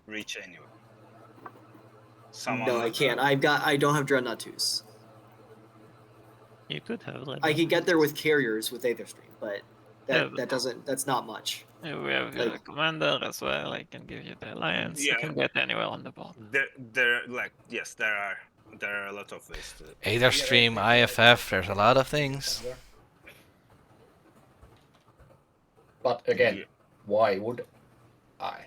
anywhere. No, I can't. I don't have Dreadnought 2s. You could have Dreadnought. I can get there with carriers with Aetherstream, but Yeah, that's not much. Yeah, we have a commander as well. I can give you the alliance. You can get anywhere on the board. There are a lot of ways to. Aetherstream, IFF, there's a lot of things. But again, why would I?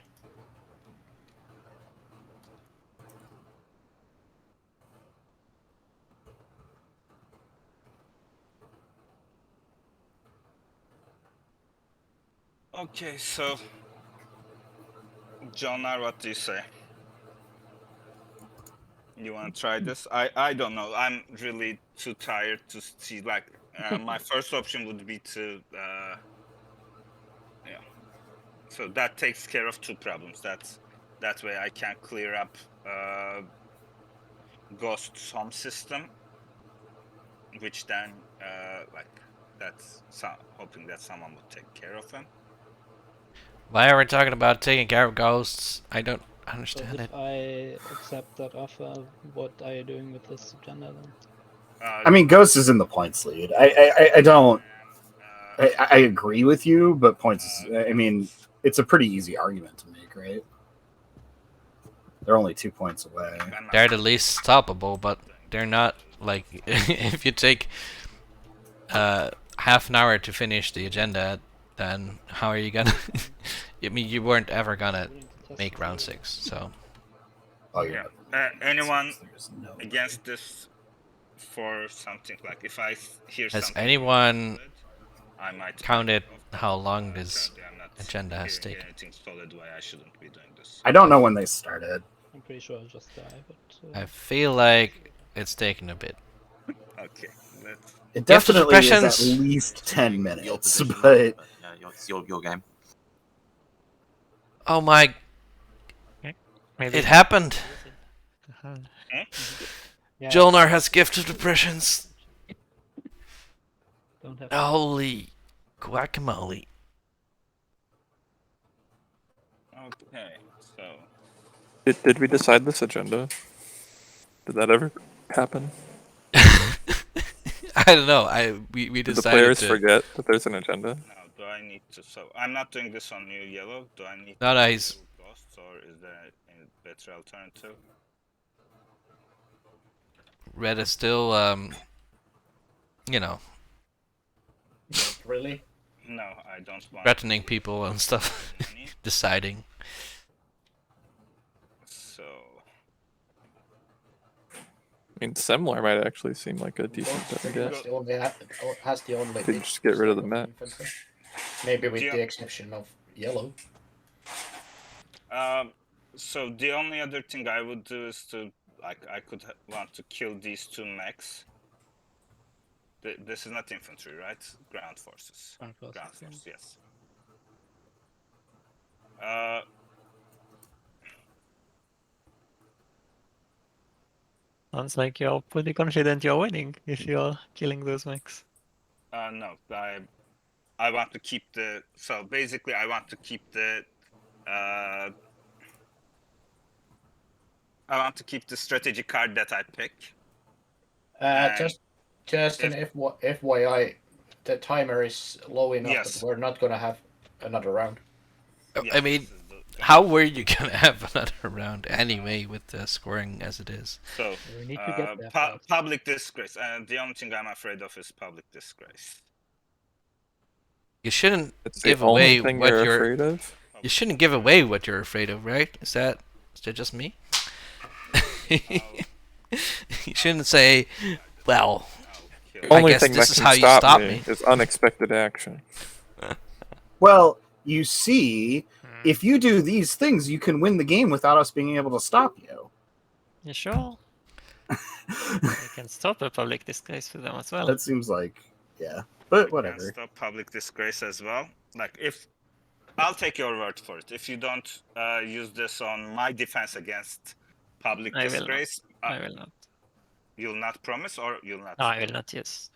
Okay, so Jonar, what do you say? You want to try this? I don't know. I'm really too tired to see. Like, my first option would be to, yeah. So that takes care of two problems. That way I can clear up Ghost's home system, which then, hoping that someone would take care of him. Why are we talking about taking care of ghosts? I don't understand it. If I accept that offer, what are you doing with this agenda then? I mean, Ghost is in the points lead. I don't. I agree with you, but points. I mean, it's a pretty easy argument to make, right? They're only 2 points away. They're the least stoppable, but they're not like if you take half an hour to finish the agenda, then how are you gonna? I mean, you weren't ever gonna make round 6, so. Oh yeah. Anyone against this for something like if I hear Has something anyone I might counted how long this agenda has taken? anything solid why I shouldn't be doing this. I don't know when they started. I'm pretty sure I'll just die, but... I feel like it's taken a bit. Okay, let's... It definitely is at least 10 minutes, but... Yeah, it's your game. Oh my... Maybe. It happened! Yeah. Jolnar has Gift of Depressions. Don't have Holy guacamole. Okay, so... Did we decide this agenda? Did that ever happen? I don't know. We Did decided the players to... forget that there's an agenda? Now, do I need to... So, I'm not doing this on new yellow. Do I need No, to he's... do Ghosts, or is there a better alternative? Red is still, you know... Really? No, I don't want... threatening people and stuff. Deciding. So... I mean, Semler might actually seem like a decent bet to get. Has the only... They just get rid of the map. Maybe with the exception of yellow. So the only other thing I would do is to, like, I could want to kill these two mechs. This is not infantry, right? Ground forces. Ground force, yes. Sounds like you're pretty confident you're winning if you're killing those mechs. No, I want to keep the... So basically I want to keep the... I want to keep the strategy card that I pick. Just an FYI, the timer is low enough that we're not gonna have another round. I mean, how were you gonna have another round anyway with the scoring as it is? So, we need to get there public disgrace. The only thing I'm afraid of is public disgrace. You shouldn't It's give the only away thing what you're you're afraid of. You shouldn't give away what you're afraid of, right? Is that just me? You shouldn't say, well, The I only guess thing this that is can how you stop stop me me. is unexpected action. Well, you see, if you do these things, you can win the game without us being able to stop you. You sure? You can stop a public disgrace with them as well. That seems like, yeah. But You whatever. can stop public disgrace as well. Like, if I'll take your word for it. If you don't use this on my defense against public I will disgrace, I will not. You'll not promise, or you'll not? No, I will not use.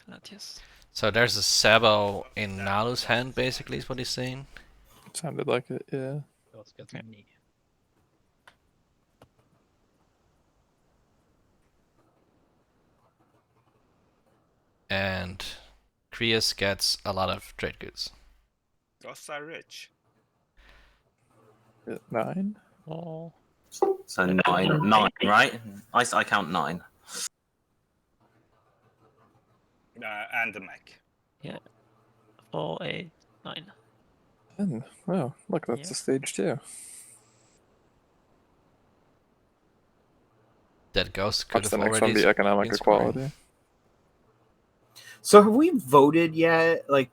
So there's a Sabo in Nalu's hand, basically, is what he's saying. Sounded like it, yeah. And Krius gets a lot of trade goods. Ghosts are rich. 9? Oh. So 9, right? I count 9. And the mech. Yeah. 4, 8, 9. 10. Wow, look, that's a stage 2. That ghost could What's have the next already one be economic been scoring. equality? So have we voted yet? Like,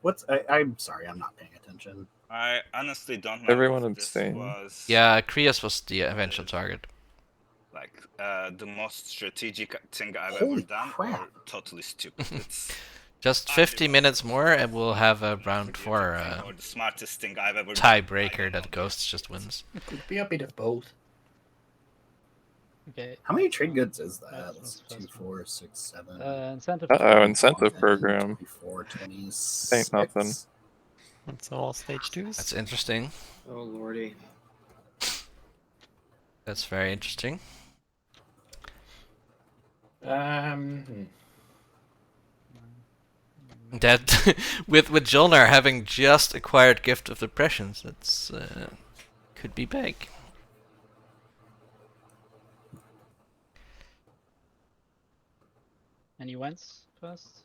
I'm sorry, I'm not paying attention. I honestly don't know. Everyone if this abstained. was Yeah, Krius was the eventual target. like the most strategic thing I've Holy ever done, crap. or totally stupid. It's Just 50 minutes more and we'll have a round 4 or the smartest thing I've ever done. tiebreaker that Ghost just wins. It could be a bit of both. Okay. How many trade goods is that? That's That's 2, 4, 6, 7. Incentive. Incentive program. 24, 26. Ain't nothing. It's all stage 2s. That's interesting. Oh lordy. That's very interesting. That with Jolnar having just acquired Gift of the Prescience, that's could be big. Any wins first?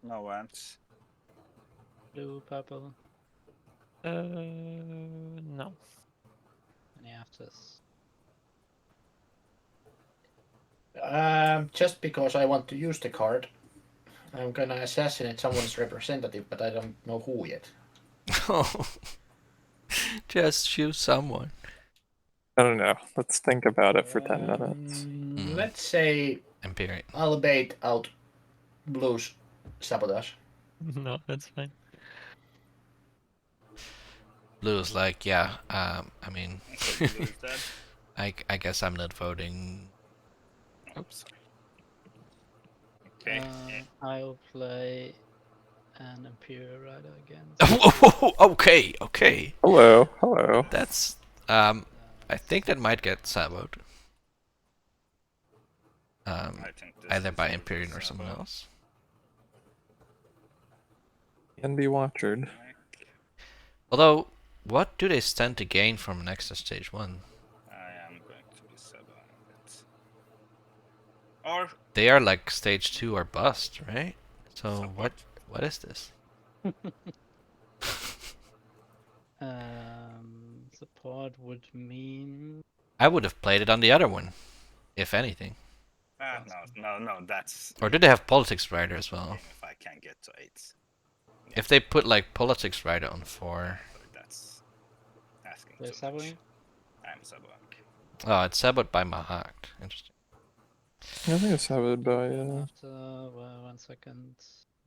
No wins. Blue, purple. No. Any afters? Just because I want to use the card, I'm gonna assassinate someone's representative, but I don't know who yet. Oh, just choose someone. I don't know. Let's think about it for 10 minutes. Let's say Empyrean. I'll bait out Blue's sabotage. No, that's fine. Blue's like, yeah, I mean, I guess I'm not voting. Oops. Okay. I'll play an Imperial Rider again. Okay. Hello. That's, I think that might get saboed. I think this Either is by a Empyrean or sabo. someone else. Can be watchered. Although, what do they stand to gain from an extra stage 1? I am going to be sabo on it. Or They are like stage 2 or bust, right? So what is this? Support would mean I would have played it on the other one, if anything. no, that's Or do they have Politics Rider as well? if I can get to 8. If they put like Politics Rider on 4. That's asking they're too much. saboing. I'm saboing. Oh, it's saboed by Mahakt. Interesting. I think it's saboted by, After 1 second,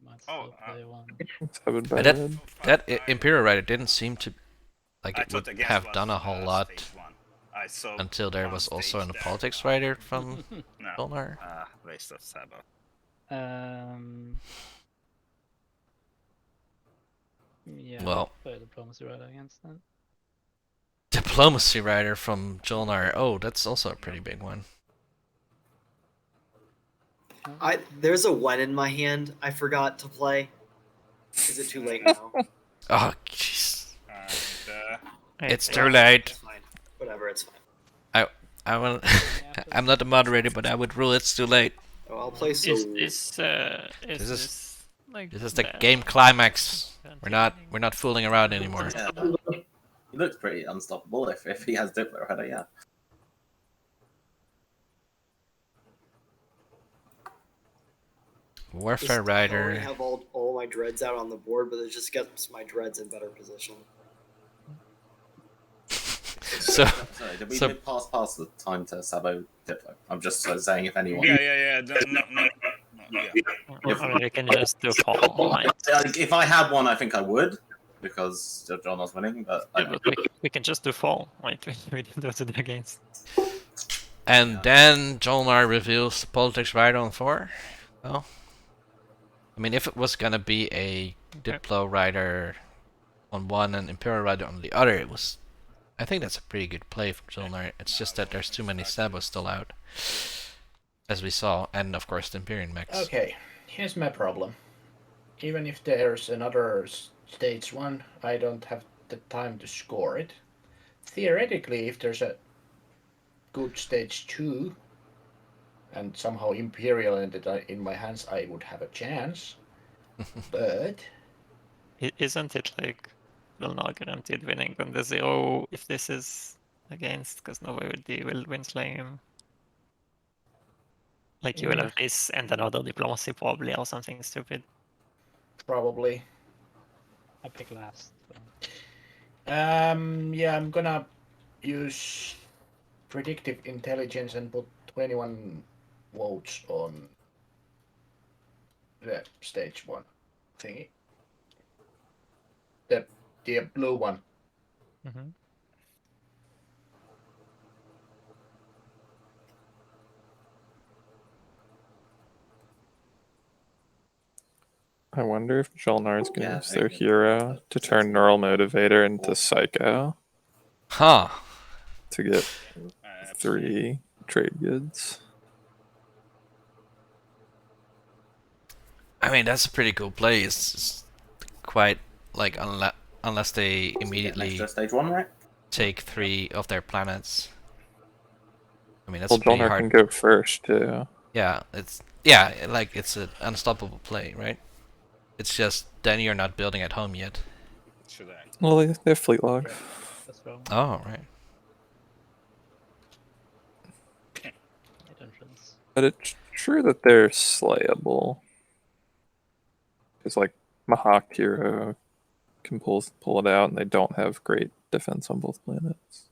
might still play one. it's saboted by But red. that Imperial Rider didn't seem to like I it thought would against have was, done a whole lot stage 1. I saw until there one was also stage a there. Politics Rider from No. Dolnar. Waste of sabo. Yeah. Well. Play Diplomacy Rider against that. Diplomacy Rider from Jolnar. Oh, that's also a pretty big one. There's a one in my hand I forgot to play. Is it too late now? Oh, jeez. And, It's too late. It's fine. Whatever, it's fine. I will. I'm not the moderator, but I would rule it's too late. Oh, I'll play so. Is This is like this is the bad? game climax. Yeah, We're not fooling around anymore. Yeah. He looks pretty unstoppable if he has Diplo Rider, yeah. Warfare I Rider. already have all my dreads out on the board, but it just gets my dreads in better position. So, sorry, did we pass the time to Sabo Diplo? I'm just saying if anyone. Yeah. No. Or you can just do fall. Right? If I had one, I think I would, because John was winning. But, we can just do fall. Right? We didn't do it against. And then Jolnar reveals the Politics Rider on 4. Well, I mean, if it was gonna be a Diplo Rider on one and Imperial Rider on the other, it was. I think that's a pretty good play from Jolnar. It's just that there's too many Sabos still out, as we saw, and of course the Imperial mechs. Okay, here's my problem. Even if there's another stage 1, I don't have the time to score it. Theoretically, if there's a good stage 2 and somehow Imperial ended in my hands, I would have a chance. But Isn't it like will not guaranteed winning on the 0 if this is against, because nobody will win slaying him? Like you will have this and another diplomacy probably or something stupid. Probably. I pick last. So. Yeah, I'm gonna use predictive intelligence and put 21 votes on the stage 1 thingy. The blue one. Mm-hmm. I wonder if Jolnar's going to use their hero to turn Neural Motivator into Psycho. Huh. To get 3 trade goods. I mean, that's a pretty cool play. It's quite like unless they immediately stage 1, right? take 3 of their planets. I mean, that's well, pretty Jolnar hard. can go first too. Yeah, it's an unstoppable play, right? It's just then you're not building at home yet. Well, they have fleet log. Oh, right. But it's true that they're slayable. Because like Mahawk hero can pull it out, and they don't have great defense on both planets.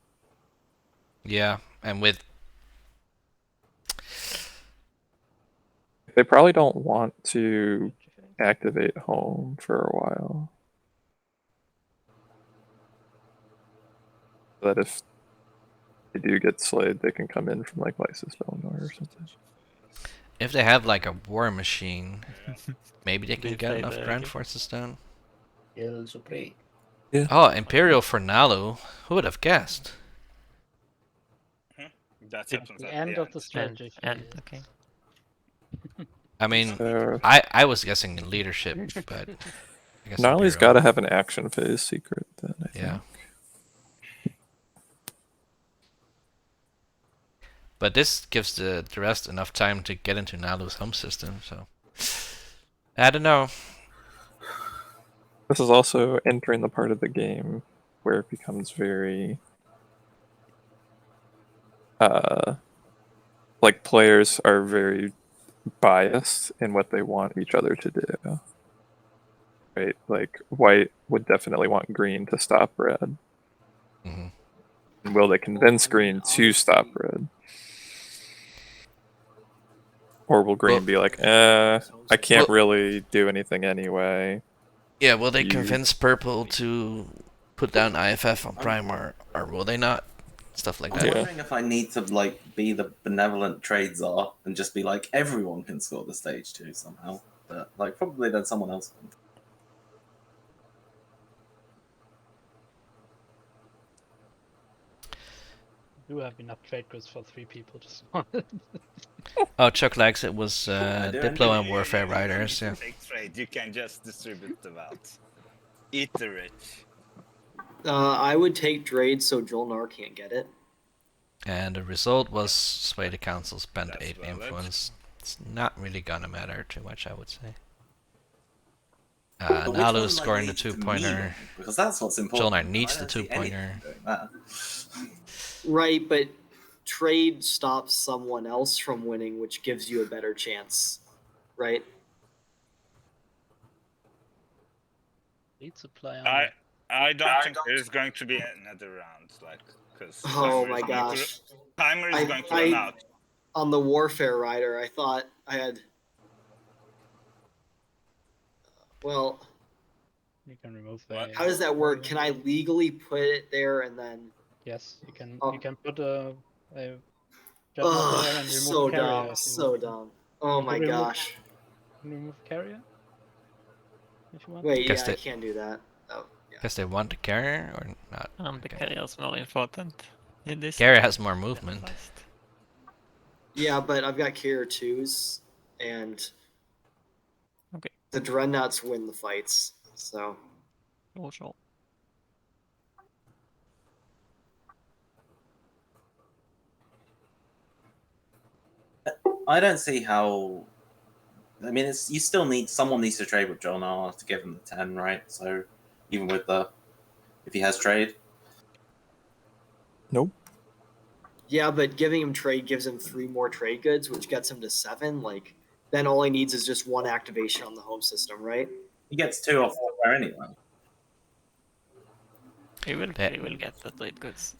Yeah, and with they probably don't want to activate home for a while. That if they do get slayed, they can come in from like Lysis Belnor or something. if they have like a war machine, maybe they can get enough Grand Forces down. El Supreme. Yeah. Oh, Imperial for Nalu. Who would have guessed? That's the end of the strategy. Okay. I mean, I was guessing leadership, but I guess Nalu's got to have an action phase secret then, I think. Yeah. But this gives the rest enough time to get into Nalu's home system, so I don't know. This is also entering the part of the game where it becomes very like players are very biased in what they want each other to do. Right? Like white would definitely want green to stop red. Mm-hmm. And will they convince green to stop red? Or will green be like, I can't really do anything anyway. Yeah, will they convince purple to put down IFF on Primar, or will they not? Stuff like that. I'm wondering if I need to like be the benevolent trade czar and just be like, everyone can score the stage 2 somehow. But like probably then someone else can. Do have enough trade goods for 3 people to spawn. Oh, Chuck likes it was Diplo and Warfare Riders, yeah. Trade. You can just distribute the wealth. Eat the rich. I would take Drade so Jolnar can't get it. And the result was Sway the Council spent 8 influence. It's not really gonna matter too much, I would say. Nalu's scoring the 2-pointer. Because that's what's important. Jolnar needs the 2-pointer. Right, but trade stops someone else from winning, which gives you a better chance, right? Lead supply on I don't think there's going to be another round, like, because my gosh, timer is going to run out. On the Warfare Rider, I thought I had. Well, you can remove the. How does that work? Can I legally put it there and then? Yes, you can. Oh. You can put a there and remove so carrier. Dumb, so dumb. Oh my gosh. Remove carrier. If you want. Wait, I can't do that. Oh, yeah. Guess they want the carrier or not? The carrier is more important in this. Carrier has more movement. Yeah, but I've got carrier 2s, and the Dreadnoughts win the fights, so. Sure. I don't see how. I mean, you still need someone needs to trade with Jolnar to give him the 10, right? So even with if he has trade. Nope. Yeah, but giving him trade gives him 3 more trade goods, which gets him to 7. Like, then all he needs is just 1 activation on the home system, right? He gets 2 off there anyway. He will get the trade goods.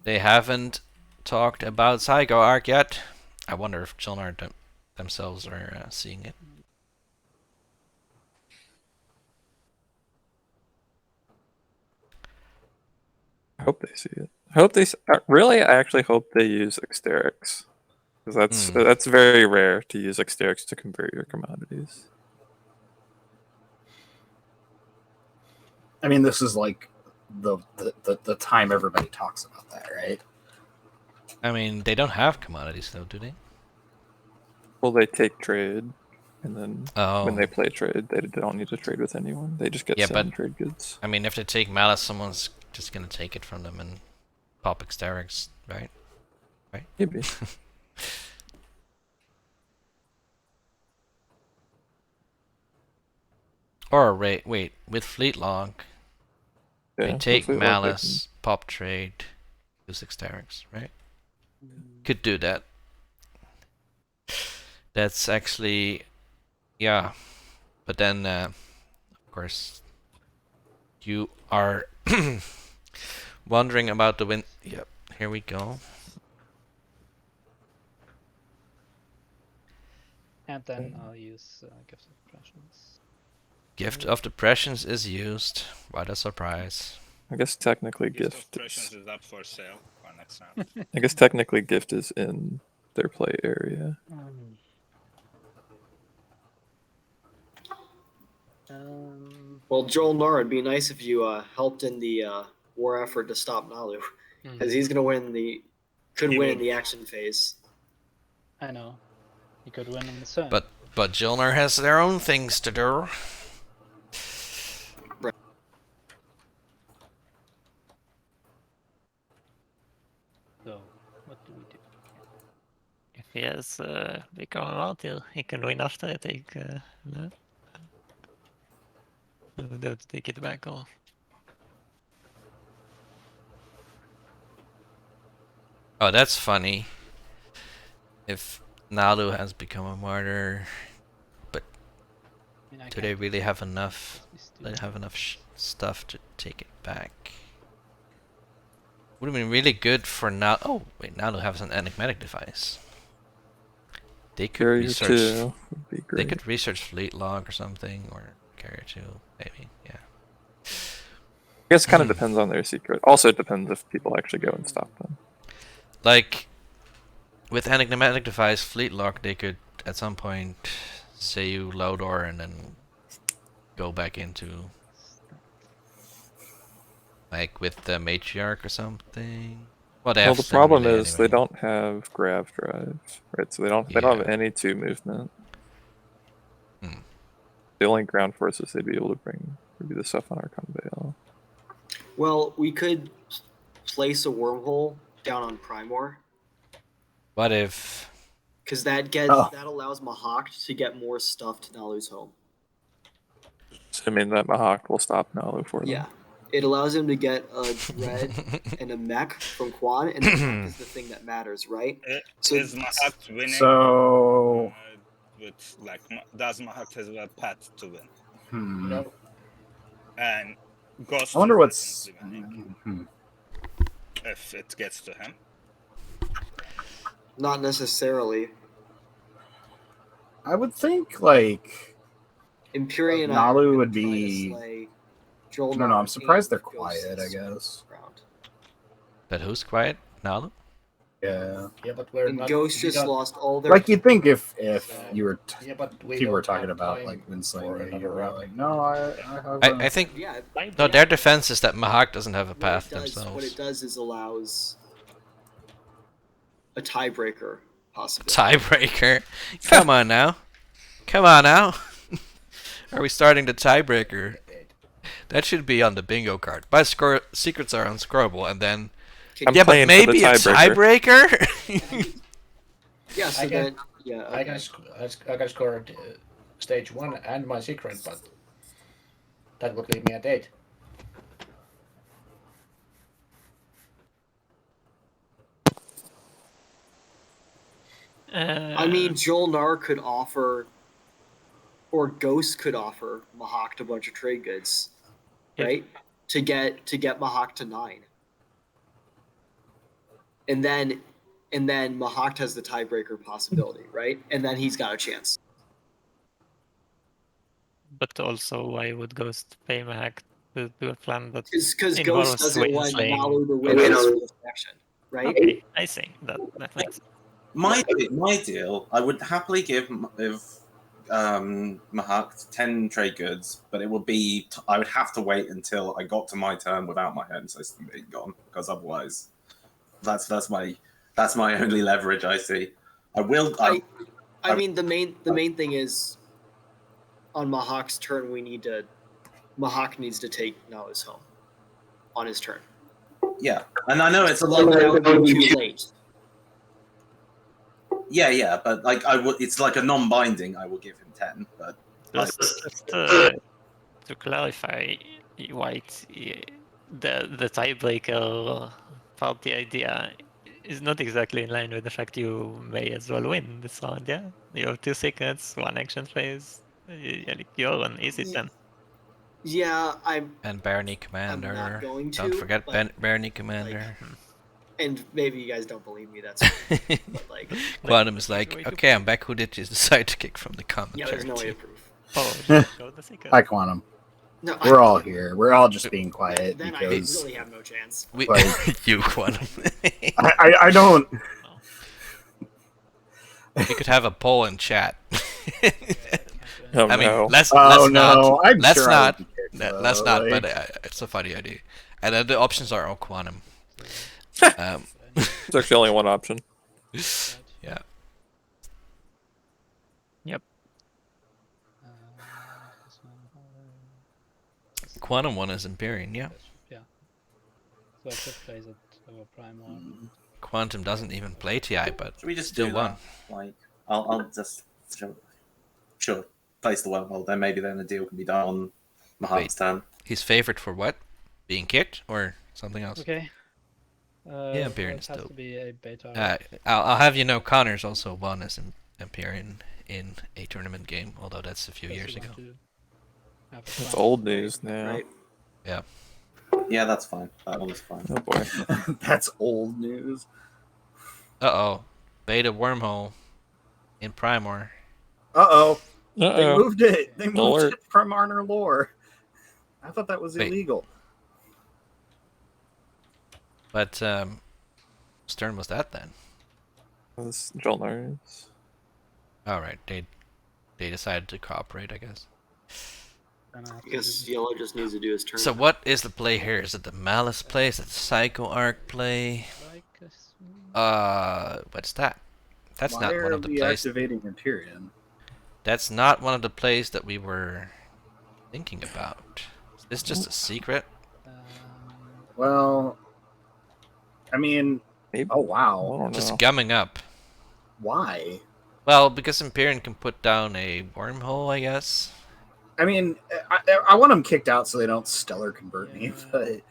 They haven't talked about Psycho Arc yet. I wonder if Jolnar themselves are seeing it. I hope they see it. I hope they really. I actually hope they use Exterix, because that's very rare to use Exterix to convert your commodities. I mean, this is like the time everybody talks about that, right? I mean, they don't have commodities though, do they? Well, they take trade, and then when they play trade, they don't need to trade with anyone. They just get 7 trade goods. I mean, if they take Malice, someone's just gonna take it from them and pop Exterix, right? Right? Maybe. Or wait, with Fleet Lock, they take Fleet Lock, Malice, pop trade, use Exterix, right? Could do that. That's actually, yeah. But then, of course, you are wondering about the win. Yep, here we go. And then I'll use Gift of Impressions. Gift of Depressions is used. What a surprise. I guess technically Gift Gift of Depressions is up for sale for next round. I guess technically Gift is in their play area. Well, Jolnar, it'd be nice if you helped in the war effort to stop Nalu, because he's gonna win could win in the action phase. I know. He could win in the sun. But Jolnar has their own things to do. Right. So, what do we do? If he has become out here, he can win after I take no. Don't take it back off. Oh, that's funny. If Nalu has become a martyr, but do they really have enough? They have enough stuff to take it back. Would have been really good for now. Oh wait, Nalu has an enigmatic device. They could research. They could research Fleet Log or something, or Carrier 2, maybe. Yeah. I guess it kind of depends on their secret. Also, it depends if people actually go and stop them. Like, with enigmatic device, Fleet Lock, they could at some point say you Lodor and then go back into, like, with the matriarch or something. Well, the problem is they don't have grav drive, right? So they don't have any 2 movement. The only ground forces they'd be able to bring would be the stuff on Archon Vale. Well, we could place a wormhole down on Primor. What if? Because that allows Mahak to get more stuff to Nalu's home. Assuming that Mahawk will stop Nalu for them. Yeah. It allows him to get a dread and a mech from Quan, and the mech is the thing that matters, right? So is Mahawk winning? So with like, does Mahawk have a path to win? No. And Ghost I wonder is what's definitely winning if it gets to him. Not necessarily. I would think like Empyrean Nalu would be. Joel No, I'm surprised they're Ghosts quiet. I guess. But who's quiet? Nalu? Yeah. Yeah, but we're And not. Ghost just lost all their. Like you'd think if you were Yeah, but we people were don't talking have about time like for Winsling, another you were round. like, no, I have. I think. Yeah. No, their defense is that Mahawk doesn't have a path What themselves. it does is allows a tiebreaker possibility. Tiebreaker? Come on now. Come on now. Are we starting the tiebreaker? That should be on the bingo card. My secrets are unscorable, and then. Yeah, but maybe a tiebreaker? Yeah, so then. Yeah, I can score stage 1 and my secret, but that would leave me at 8. I mean, Jolnar could offer, or Ghost could offer Mahawk a bunch of trade goods, right? To get Mahawk to 9, and then Mahawk has the tiebreaker possibility, right? And then he's got a chance. But also, why would Ghost pay Mahawk to do a plan that Because involves Ghost doesn't want Winsling? Nalu to win his first action, right? Okay, I see. That makes sense. My deal, I would happily give Mahawk 10 trade goods, but it would be I would have to wait until I got to my turn without my home system being gone, because otherwise, that's my only leverage I see. I mean, the main thing is on Mahawk's turn, Mahawk needs to take Nalu's home on his turn. Yeah, and I know it's a Like, lot. that would be too late. Yeah, but like it's like a non-binding. I will give him 10, but Just to clarify, White, the tiebreaker party idea is not exactly in line with the fact you may as well win this round. Yeah, you have 2 secrets, 1 action phase. You're on easy 10. Yeah, And Barony Commander. not going Don't to, forget but, Barony Commander. and maybe you guys don't believe me. That's fine. But like, Quantum is like, okay, I'm back. Who did you decide to kick from the yeah, commentary? there's no way to prove. Oh, just go the secret. Hi, Quantum. No, We're all here. We're all just being quiet Then I because really have no chance. like, you, Quantum. I don't. We could have a poll in chat. Oh, I mean, no. let's no, not. I'm Let's sure I not. would be kicked, No, let's not. like- But it's a funny idea. And then the options are all Quantum. There's actually only one option. Yeah. Yep. Quantum one is Empyrean, yeah. Yeah. So I could place it over Prime one. Quantum doesn't even play TI, but should we just still do won. that? Like, I'll just sure place the wormhole. Then maybe the deal can be done on Mahawk's turn. He's favored for what? Being kicked or something else? Okay. Yeah, Empyrean so it has still. to be a beta. I'll have you know, Connor's also won as an Empyrean in a tournament game, although that's a few years ago. It's old news now. Right. Yeah. Yeah, that's fine. That one's fine. Oh boy. That's old news. Uh-oh. Beta wormhole in Primor. Uh-oh. They Uh-oh. moved it. They moved Alert. it from Arner lore. I thought that was Wait. illegal. But, whose turn was that then? That's Jolnar's. Alright, they decided to cooperate, I guess. I guess Yellow just needs to do his turn. So what is the play here? Is it the Malice play? Is it the Psycho Arc play? What's that? That's Why not are one of the we plays. activating Empyrean? That's not one of the plays that we were thinking about. Is this just a secret? Well, I mean, Maybe. oh wow. I don't Just know. gumming up. Why? Well, because Empyrean can put down a wormhole, I guess. I mean, I want them kicked out so they don't stellar convert me, but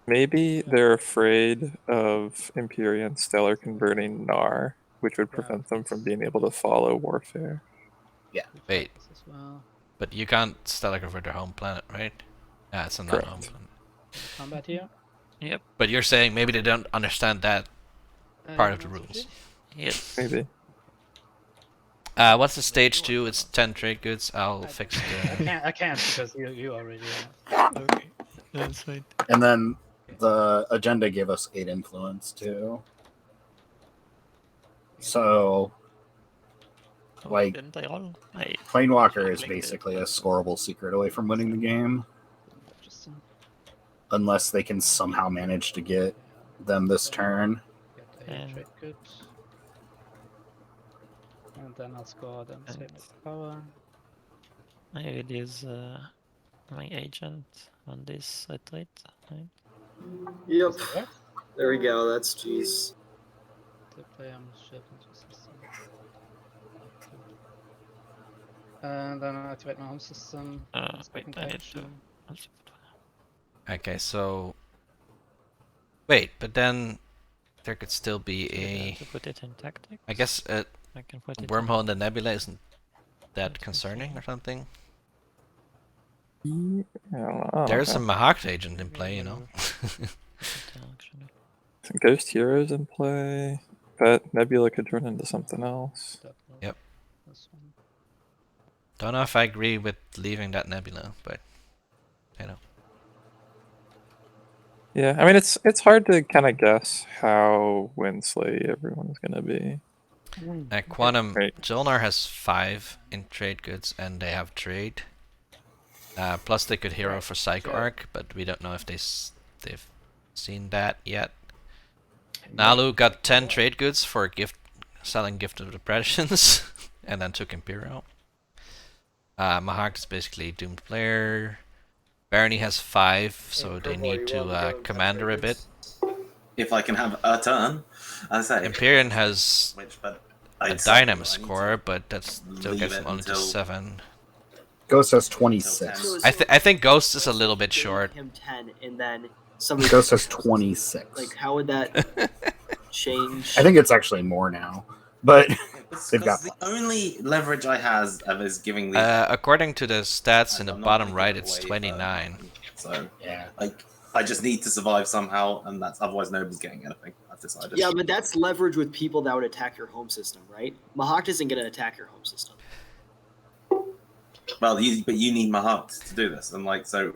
maybe they're afraid of Empyrean stellar converting Gnar, which would prevent them from being able to follow Warfare. Yeah. Wait. But you can't stellar convert their home planet, right? Yeah, it's a non-home planet. Combat here? Yep. But you're saying maybe they don't understand that part of the rules. Yes. Maybe. What's the stage 2? It's 10 trade goods. I'll fix the... I can't because you already have. Okay. That's fine. And then the agenda gave us 8 influence too. So, like, Planewalker is basically a scoreable secret away from winning the game. Unless they can somehow manage to get them this turn. Trade goods. And then I'll score them. Save my power. I will use my agent on this retreat. Right? Yep. There we go. That's G's. The player must shift into system. And then I activate my home system. Wait, I need to. Okay, so... Wait, but then there could still be a... Put it in tactics. I guess a I can put it wormhole in the nebula isn't that concerning or something? There's a Mahakt agent in play, you know. Ghost Heroes in play, but Nebula could turn into something else. Yep. Don't know if I agree with leaving that nebula, but you know. Yeah, I mean it's hard to kind of guess how Winsley everyone is gonna be. Quantum Zolnar has 5 in trade goods, and they have trade. Plus, they could hero for Psycho Arc, but we don't know if they've seen that yet. Nalu got 10 trade goods for selling Gift of Depressions, and then took Imperial. Mahakt is basically a doomed player. Barony has 5, so they need to commander a bit. If I can have a turn, as I say. Empyrean has a dynamic score, but that still gets them only to 7. Ghost has 26. I think Ghost is a little bit short. Him 10, and then somebody. Ghost has 26. Like, how would that change? I think it's actually more now, but they've got. The only leverage I have is giving the. According to the stats in the bottom right, it's 29. So yeah, like I just need to survive somehow, and that's otherwise nobody's getting anything. I've decided. Yeah, but that's leverage with people that would attack your home system, right? Mahakt isn't going to attack your home system. Well, but you need Mahakt to do this, and like so,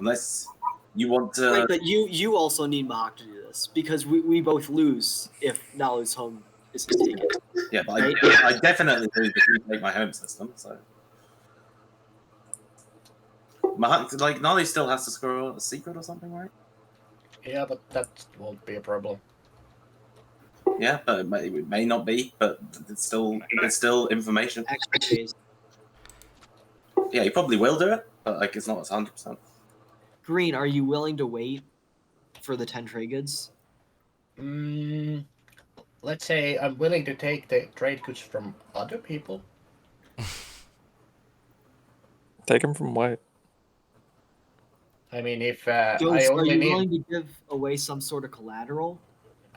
unless you want to. Right, but you also need Mahakt to do this because we both lose if Nalu's home is taken. Yeah, but right? I definitely lose if you take my home system. So Mahakt, like Nalu still has to score a secret or something, right? Yeah, but that won't be a problem. Yeah, but it may not be, but it's still information. Yeah, you probably will do it, but like it's not 100%. Green, are you willing to wait for the 10 trade goods? Let's say I'm willing to take the trade goods from other people. Take them from White. I mean, if Ghost, I only are you need, willing to give away some sort of collateral?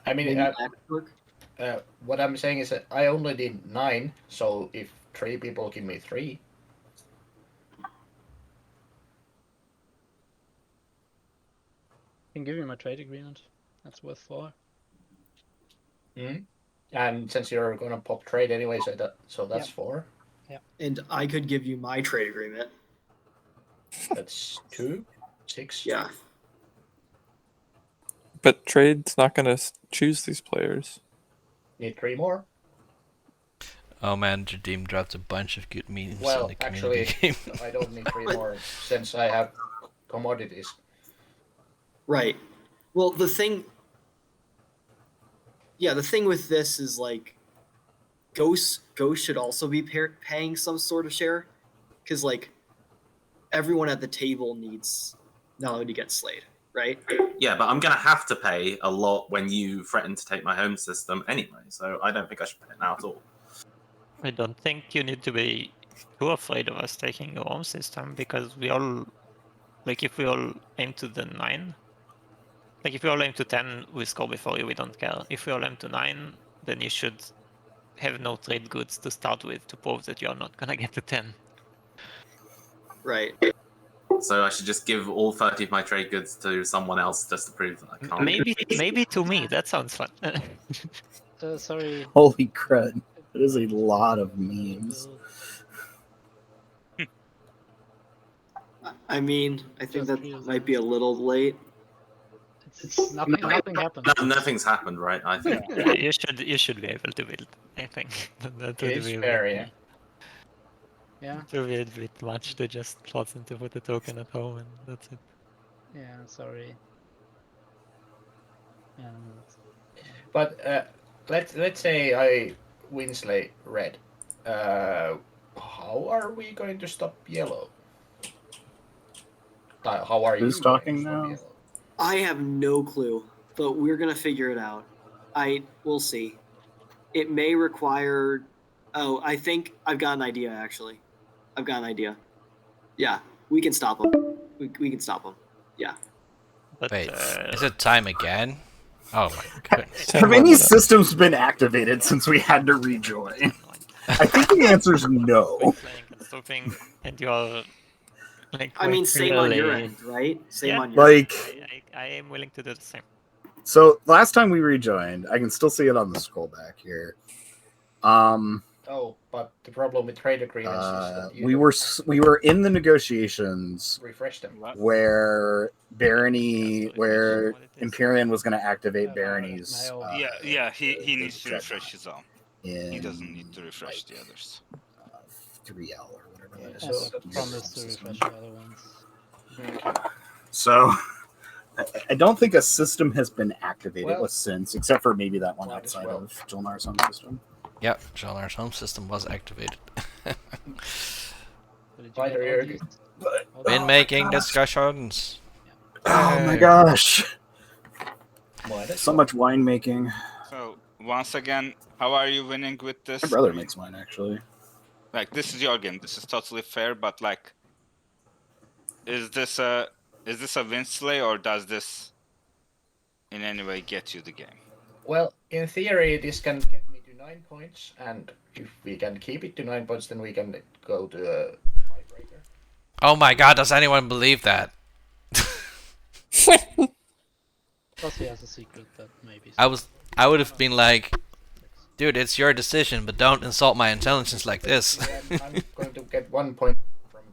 I mean, what I'm saying is that I only need 9, so if 3 people give me 3. I can give you my trade agreement. That's worth 4. And since you're going to pop trade anyway, so that's 4. Yeah. And I could give you my trade agreement. That's 2, 6. Yeah. But trade's not going to choose these players. Need 3 more. Oh man, Jadim dropped a bunch of good memes Well, in the community actually, game. I don't need 3 more since I have commodities. Right. Well, the thing with this is like, Ghost should also be paying some sort of share, because like, everyone at the table needs Nalu to get slayed, right? Yeah, but I'm gonna have to pay a lot when you threaten to take my home system anyway, so I don't think I should pay it now at all. I don't think you need to be too afraid of us taking your home system because we all, like, if we all aim to the 9, like if we all aim to 10, we score before you, we don't care. If we all aim to 9, then you should have no trade goods to start with to prove that you're not gonna get to 10. Right. So I should just give all 30 of my trade goods to someone else just to prove that I can't. Maybe to me, that sounds fun. Sorry. Holy crud. That is a lot of memes. I mean, I think that might be a little late. It's nothing happened. Nothing's happened, right? I think. You should be able to build, I think. That would It's be fair, yeah. Yeah. It would be a bit much to just plot and to put a token at home and that's it. Yeah, sorry. But let's say I Winsley red. How are we going to stop yellow? How are Who's you talking going to stop now? yellow? I have no clue, but we're gonna figure it out. We'll see. It may require. Oh, I think I've got an idea. Actually, I've got an idea. Yeah, we can stop them. We can stop them. Yeah. But, Wait, is it time again? Oh my goodness. Have any systems been activated since we had to rejoin? I think the answer is no. And you're like. I mean, same on your clearly- end, right? Same on your Like, I am willing to do the same. so last time we rejoined, I can still see it on the scroll back here. Oh, but the problem with trade agreements is that you we were in the negotiations refresh them. where where Empyrean was going to activate Barony's. He needs to refresh his own. He doesn't need to refresh the others. 3L or whatever that is. So promise to refresh the other ones. So I don't think a system has been activated with since, except for maybe that one outside of Jolnar's home system. Yep, Jolnar's home system was activated. Been making discussions. Oh my gosh. So much winemaking. So once again, how are you winning with this? My brother makes wine, actually. Like, this is your game. This is totally fair, but like, is this a Winsley, or does this in any way get you the game? Well, in theory, this can get me to 9 points, and if we can keep it to 9 points, then we can go to a tiebreaker. Oh my god, does anyone believe that? Plus he has a secret that maybe. I would have been like, dude, it's your decision, but don't insult my intelligence like this. I'm going to get 1 point from.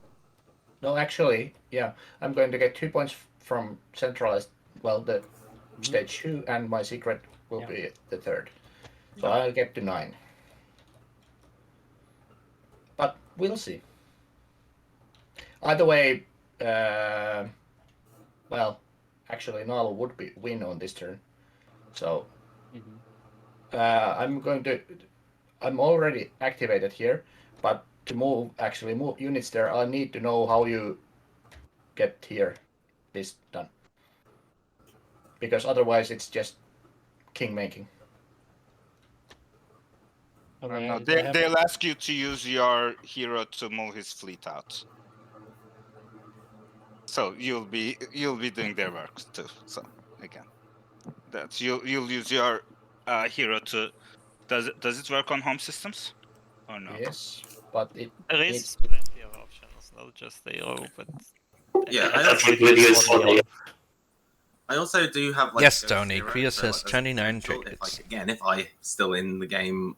No, actually, yeah, I'm going to get 2 points from centralized. Well, the stage 2, and my secret will be the third. So I'll get to 9. But we'll see. Either way, well, actually, Nala would win on this turn. So I'm already activated here, but to actually move units there, I need to know how you get this done. Because otherwise it's just king making. No, they'll ask you to use your hero to move his fleet out. So you'll be doing their work too. So again, that's you'll use your hero to. Does it work on home systems or no? Yes, but there is plenty of options, not just the hero, but Yeah, I also do have like. Yes, Tony. Krios has 29 tickets. If I still in the game,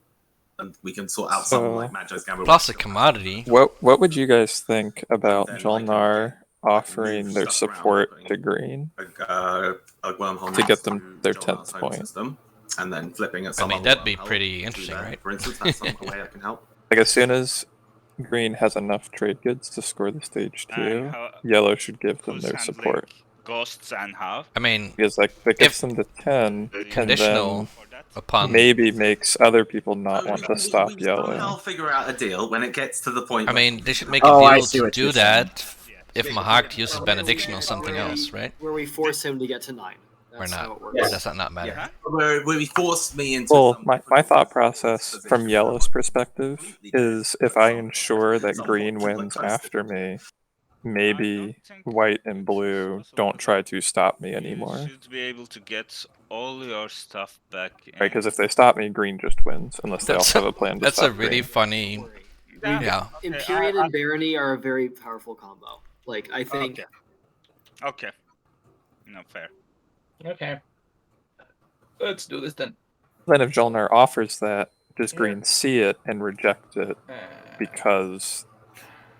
and we can sort out something like Magi's Gamble. Plus a commodity. What would you guys think about Jolnar offering their support to Green a wormhole to get them their 10th point? System, and then flipping at I some mean, other that'd be wormhole pretty to interesting, there. right? For instance, that's some way I can help. Like as soon as Green has enough trade goods to score the stage 2, Yellow should give them their support. Ghosts and how? I mean, because like that gets them to 10, conditional and then upon maybe makes other people not want to stop Yellow. I'll figure out a deal when it gets to the point. I mean, they should make Oh, I a see deal what to you're do that if Mahak uses benediction or something else, right? Where we force him to get to 9. That's not? how it works. Or does that not matter? Yeah. Where he forced me into. Well, my thought process from yellow's perspective is if I ensure that green wins after me, maybe white and blue don't try to stop me anymore. You should be able to get all your stuff back. Right, because if they stop me, green just wins, unless they also have a plan to That's stop a really green. funny. Yeah. Empyrean and Barony are a very powerful combo. Like, I think... Okay. No, fair. Okay. Let's do this then. Then if Jolnar offers that, does green see it and reject it because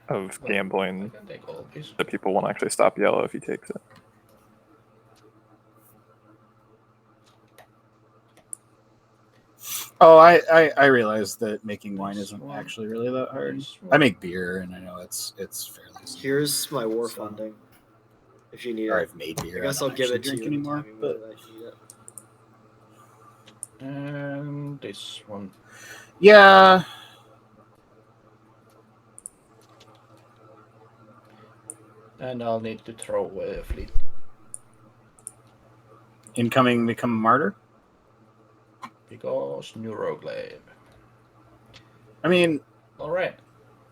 of gambling that people won't actually stop yellow if he takes it? Oh, I realize that making wine isn't actually really that hard. I make beer, and I know it's fairly simple. Here's my war funding. If you need Or it. I've made beer. I guess don't I'll give actually it to drink you anymore, anytime you but want it, I need it. And this one. yeah. And I'll need to throw away a fleet. Incoming become a martyr? Because Neuroglaive. I mean, alright.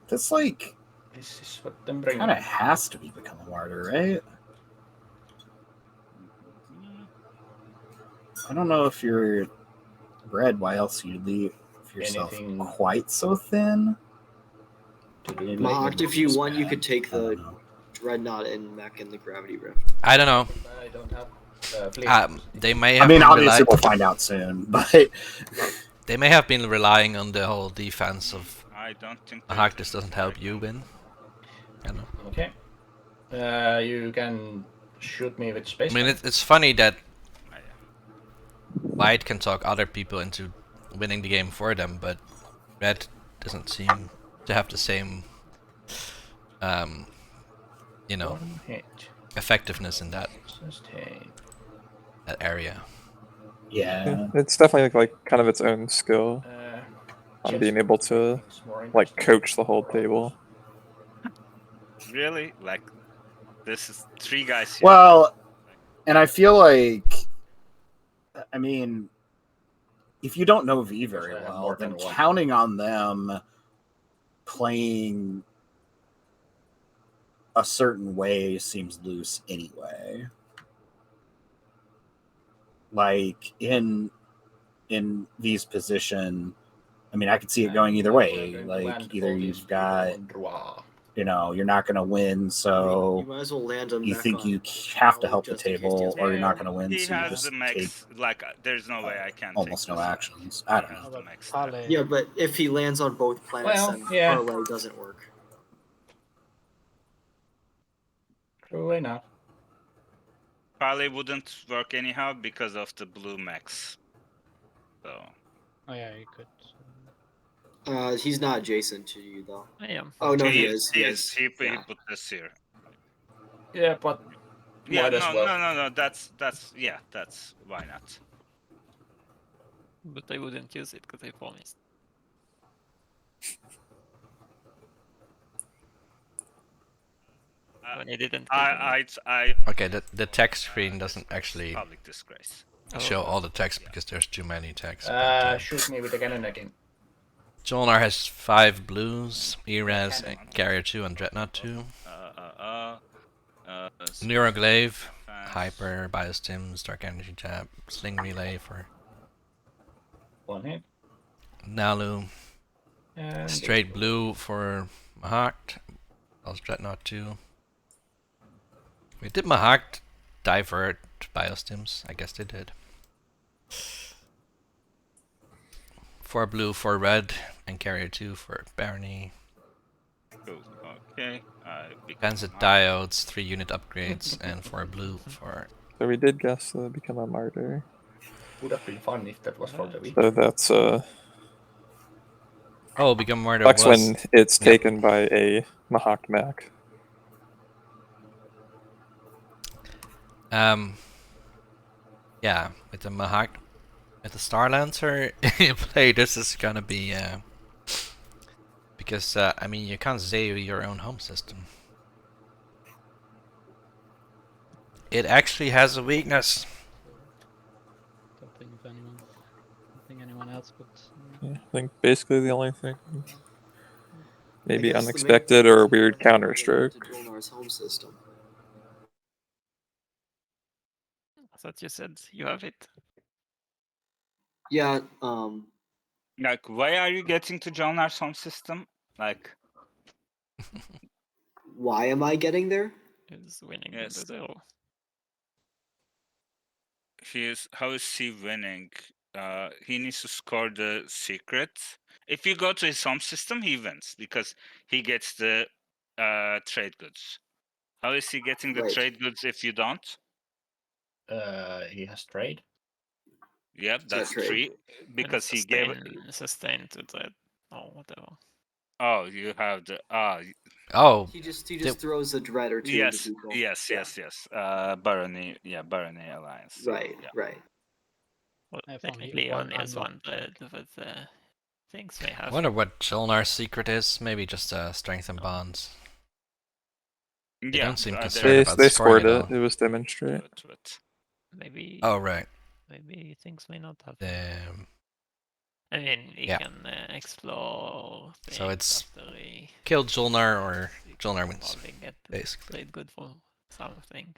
That's like... This is what them bring. Kind of has to be become a martyr, right? I don't know if you're bred, why else you'd leave yourself quite so thin. Mocked, if you want, you could take the Dreadnought and mech in the Gravity Rift. I don't know. I don't have they may have. I mean, been obviously we'll find out soon, but they may have been relying on the whole defense of. I don't think. This doesn't help you win. I don't know. Okay. You can shoot me with space. I mean, it's funny that White can talk other people into winning the game for them, but Red doesn't seem to have the same, you know, effectiveness in that area. Yeah, it's definitely like kind of its own skill on being able to like coach the whole table. Really? Like, this is 3 guys here. Well, and I feel like, I mean, if you don't know V very well, then counting on them playing a certain way seems loose anyway. Like, in V's position, I mean, I could see it going either way. Like, either you've got... You know, you're not going to win, so you might as well land on you think you have to help the table, or you're not going to win, so you just take like, there's no way I can almost no actions. I don't know. Yeah, but if he lands on both planets, then parlay doesn't work. Probably not. Parlay wouldn't work anyhow because of the blue mechs. So. Oh yeah, you could. He's not adjacent to you, though. I am. Oh, no, he is. He put this here. Yeah, but... Yeah, no, that's why not? But I wouldn't use it, because I promised. When I didn't. Okay, the text screen doesn't actually public disgrace. show all the text because there's too many texts. Shoot me with the cannon again. Jolnar has 5 blues, Erez, and Carrier 2, and Dreadnought 2. Neuroglaive, Hyper, Biostims, Dark Energy Jab, Sling Relay for 1 hit. Nalu, And straight blue for Mahakt, also Dreadnought 2. Wait, did Mahakt divert Biostims? I guess they did. 4 blue, 4 red, and Carrier 2 for Barony. Cool. Okay. Transit diodes, 3 unit upgrades, and 4 blue for... So we did guess become a martyr. Would have been fun if that was for the week. So that's Oh, become martyr that's was... when it's taken by a Mahawk Mac. Yeah, with the Mahawk... With the Star Lancer you play, this is gonna be... because, I mean, you can't Zeo your own home system. It actually has a weakness. else, but Yeah, I think basically the only thing. Maybe guess the main unexpected thing or is a weird you have to counterstroke. get into Jolnar's home system. I thought you said you have it. Yeah. Like, why are you getting to Jolnar's home system? Like, why am I getting there? He's winning yes. the 0. How is he winning? He needs to score the secret. If you go to his home system, he wins because he gets the trade goods. How is he getting the Right. trade goods if you don't? He has trade. Yep, It's that's not trade. 3 because he gave it. Sustain to trade or whatever. Oh, you have the Oh, He just throws a dread or two yes, into people. yes, Yeah. yes. Barony, Barony Alliance. So, Right, yeah. right. Well, I have technically one only has unlocked one dread, but things may I have. wonder what Jolnar's secret is. Maybe just strength and bonds. They don't seem concerned about They scoring scored at all. it. It was demonstrate. Maybe. Oh right. Maybe things may not have. The I mean, you yeah. can explore. So it's after a kill Jolnar or Jolnar wins. get Basically. played good for something.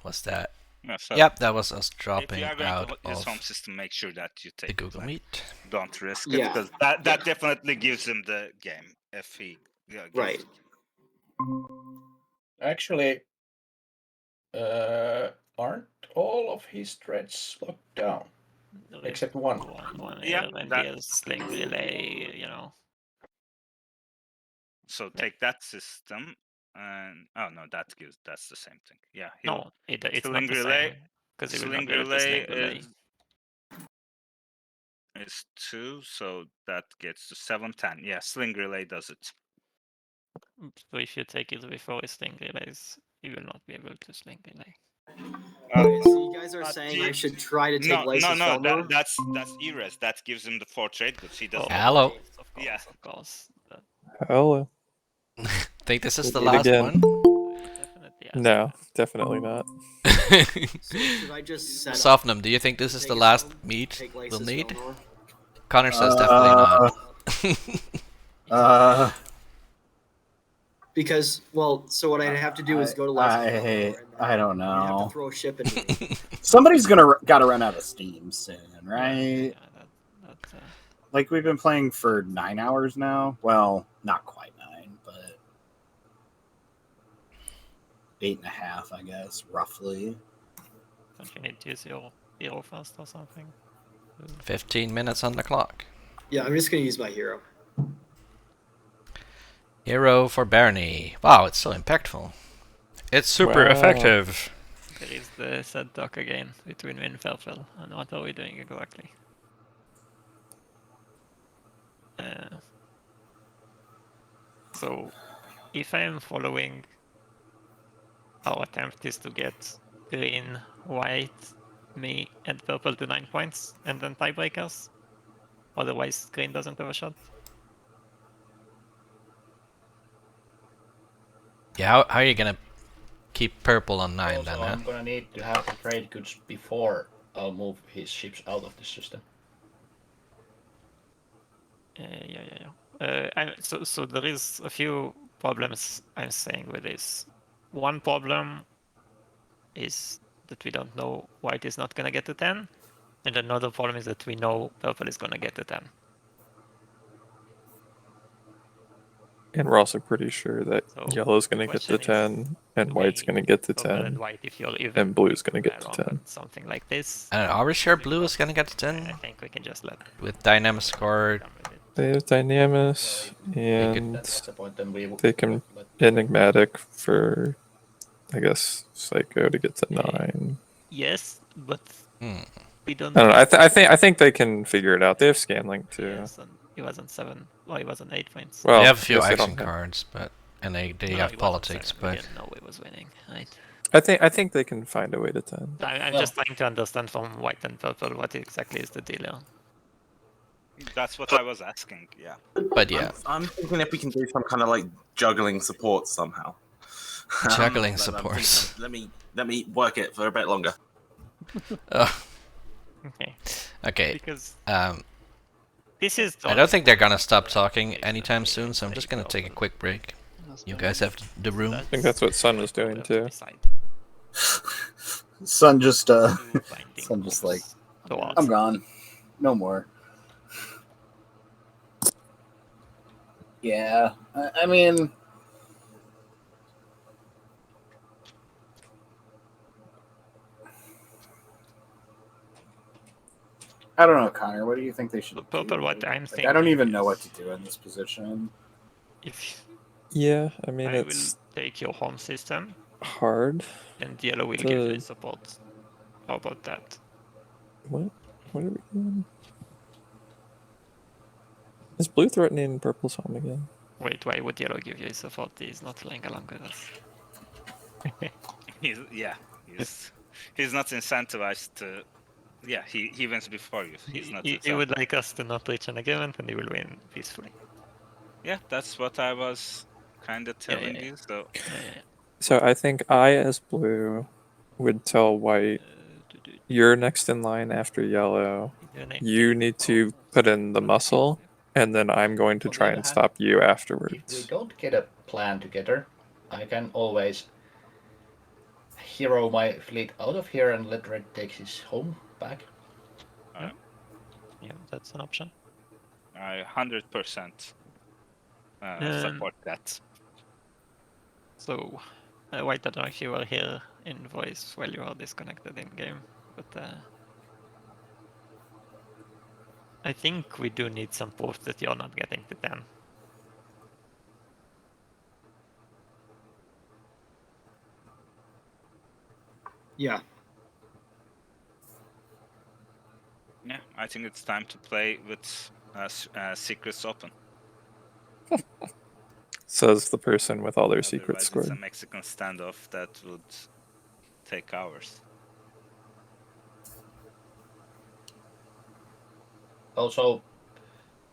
What's that? Yeah, so Yep, that was us if you dropping are going out to his of home system, make sure that you take the Google like, Meet. Don't risk it Yeah. because that definitely gives him the game if he gives Right. it. Actually, aren't all of his threads locked down? Except one. One Yeah, and that- he has sling relay, you know. So take that system and that's the same thing. Yeah. No, it's Sling not the relay. same because he will Sling not be able to relay sling relay. is 2, so that gets to 7, 10. Yeah, sling relay does it. So if you take it before his sling relays, you will not be able to sling relay. Okay, so you guys are saying I should try to take Lysis No. Velnor? That's Eres. That gives him the 4 trade goods. He doesn't. Hello. Of course, Yeah. of course. Hello. Think this is the We'll meet last again. one? Definitely has No, definitely not. So should I just set up Sofnum, do you think this is take the his last home, meet take we'll Lysis need? Velnor? Connor says definitely not. Because, well, so what I'd have to do is go to Lysis Velnor and I don't you'd have know. to throw a ship into me. Somebody's gotta run out of steam soon, right? Like we've been playing for 9 hours now. Well, not quite 9, but 8.5, I guess, roughly. Don't you need to use your hero first or something? 15 minutes on the clock. Yeah, I'm just gonna use my hero. Hero for Barony. Wow, it's so impactful. It's super effective. There is the set dock again between me and Felfel, and what are we doing exactly? So, if I am following, our attempt is to get green, white, me, and purple to 9 points, and then tiebreakers. Otherwise, green doesn't have a shot. Yeah, how are you gonna keep purple on 9 Also, then, huh? I'm gonna need to have the trade goods before I'll move his ships out of the system. So there is a few problems I'm saying with this. One problem is that we don't know white is not gonna get to 10, and another problem is that we know purple is gonna get to 10. And we're also pretty sure that yellow's going to get to 10, and white's going to get to 10, White, if you're even and blue's going to get to 10. Something like this. Are we sure blue is gonna get to 10? I think we can just let With Dynamis score. They have Dynamis, and That's the point. Then we they can Enigmatic for, I guess, Psycho to get to 9. Yes, but we don't. I don't know. I think they can figure it out. They have Scanlink too. Yes, and he was on 7. Well, he was on 8 points. Well, they have a few yes, they action don't have- cards, but and they No, have he wasn't politics, 7. We but didn't know he was winning, right? I think they can find a way to 10. I'm just trying to understand from white and purple what exactly is the deal here. That's what I was asking. Yeah. But yeah, I'm thinking if we can do some kind of like juggling support somehow. Juggling I'm supports. thinking, let me work it for a bit longer. Okay. Okay. Because Um, this is. I don't think they're gonna stop talking anytime soon, so I'm just gonna take a quick break. You guys have the room. I think that's what Sun was doing too. Sun just like, I'm gone. No more. Yeah, I mean, I don't know, Connor. What do you think they should do? What I'm Like, I don't thinking even know what is- to do in this position. If Yeah, I mean I it's will take your home system, hard. and yellow will to... give you support. How about that? What? What are we doing? Is blue threatening purple's home again? Wait, why would yellow give you support? He's not playing along with us. He's not incentivized to. Yeah, he wins before you. He's not. He would like us to not reach an agreement, and he will win peacefully. Yeah, that's what I was kind of telling you. So. So I think I, as blue, would tell white, you're next in line after yellow. You need to put in the muscle, and then I'm going to try and stop you If we afterwards. don't get a plan together, I can always hero my fleet out of here and let Red take his home back. Yeah, that's an option. I 100% support that. So, White, I don't know if you were here in voice while you are disconnected in game, but I think we do need some proof that you're not getting to 10. Yeah. Yeah, I think it's time to play with secrets open. Says the person with all their Otherwise, secrets it's scored. a Mexican standoff that would take hours. Also,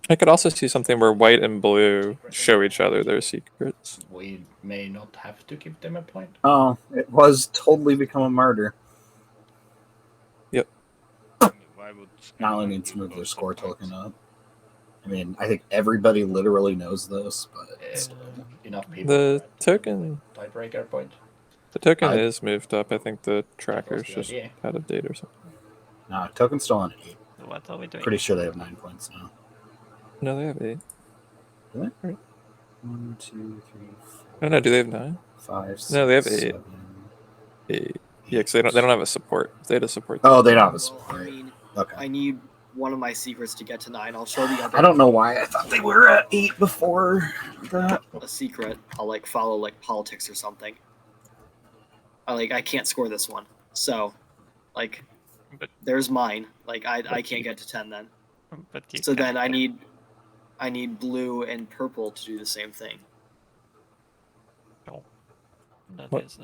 I could also see something where white and blue show each other their secrets. we may not have to give them a point. Oh, it was totally become a martyr. Yep. Why would Now I need to move their score token up. I mean, I think everybody literally knows this, but Enough people. The token. Tiebreaker point. The token is moved up. I think the tracker's the just idea. out of date or something. No, token's still on 8. What are we doing? Pretty sure they have 9 points now. No, they have 8. Do they? Right. 1, 2, 3, 4. Oh no, do they have 9? 5, 6, No, they have 8. 7, 8. Yeah, because they don't have a support. If they had a support. Oh, they don't have a Well, support. I mean, Okay. I need one of my secrets to get to 9. I'll show the other. I don't know why I thought they were at 8 before that. A secret. I'll like follow like politics or something. I can't score this one. So, like, there's mine. Like I can't get to 10 then. But So then I need blue and purple to do the same thing. Oh, that What? is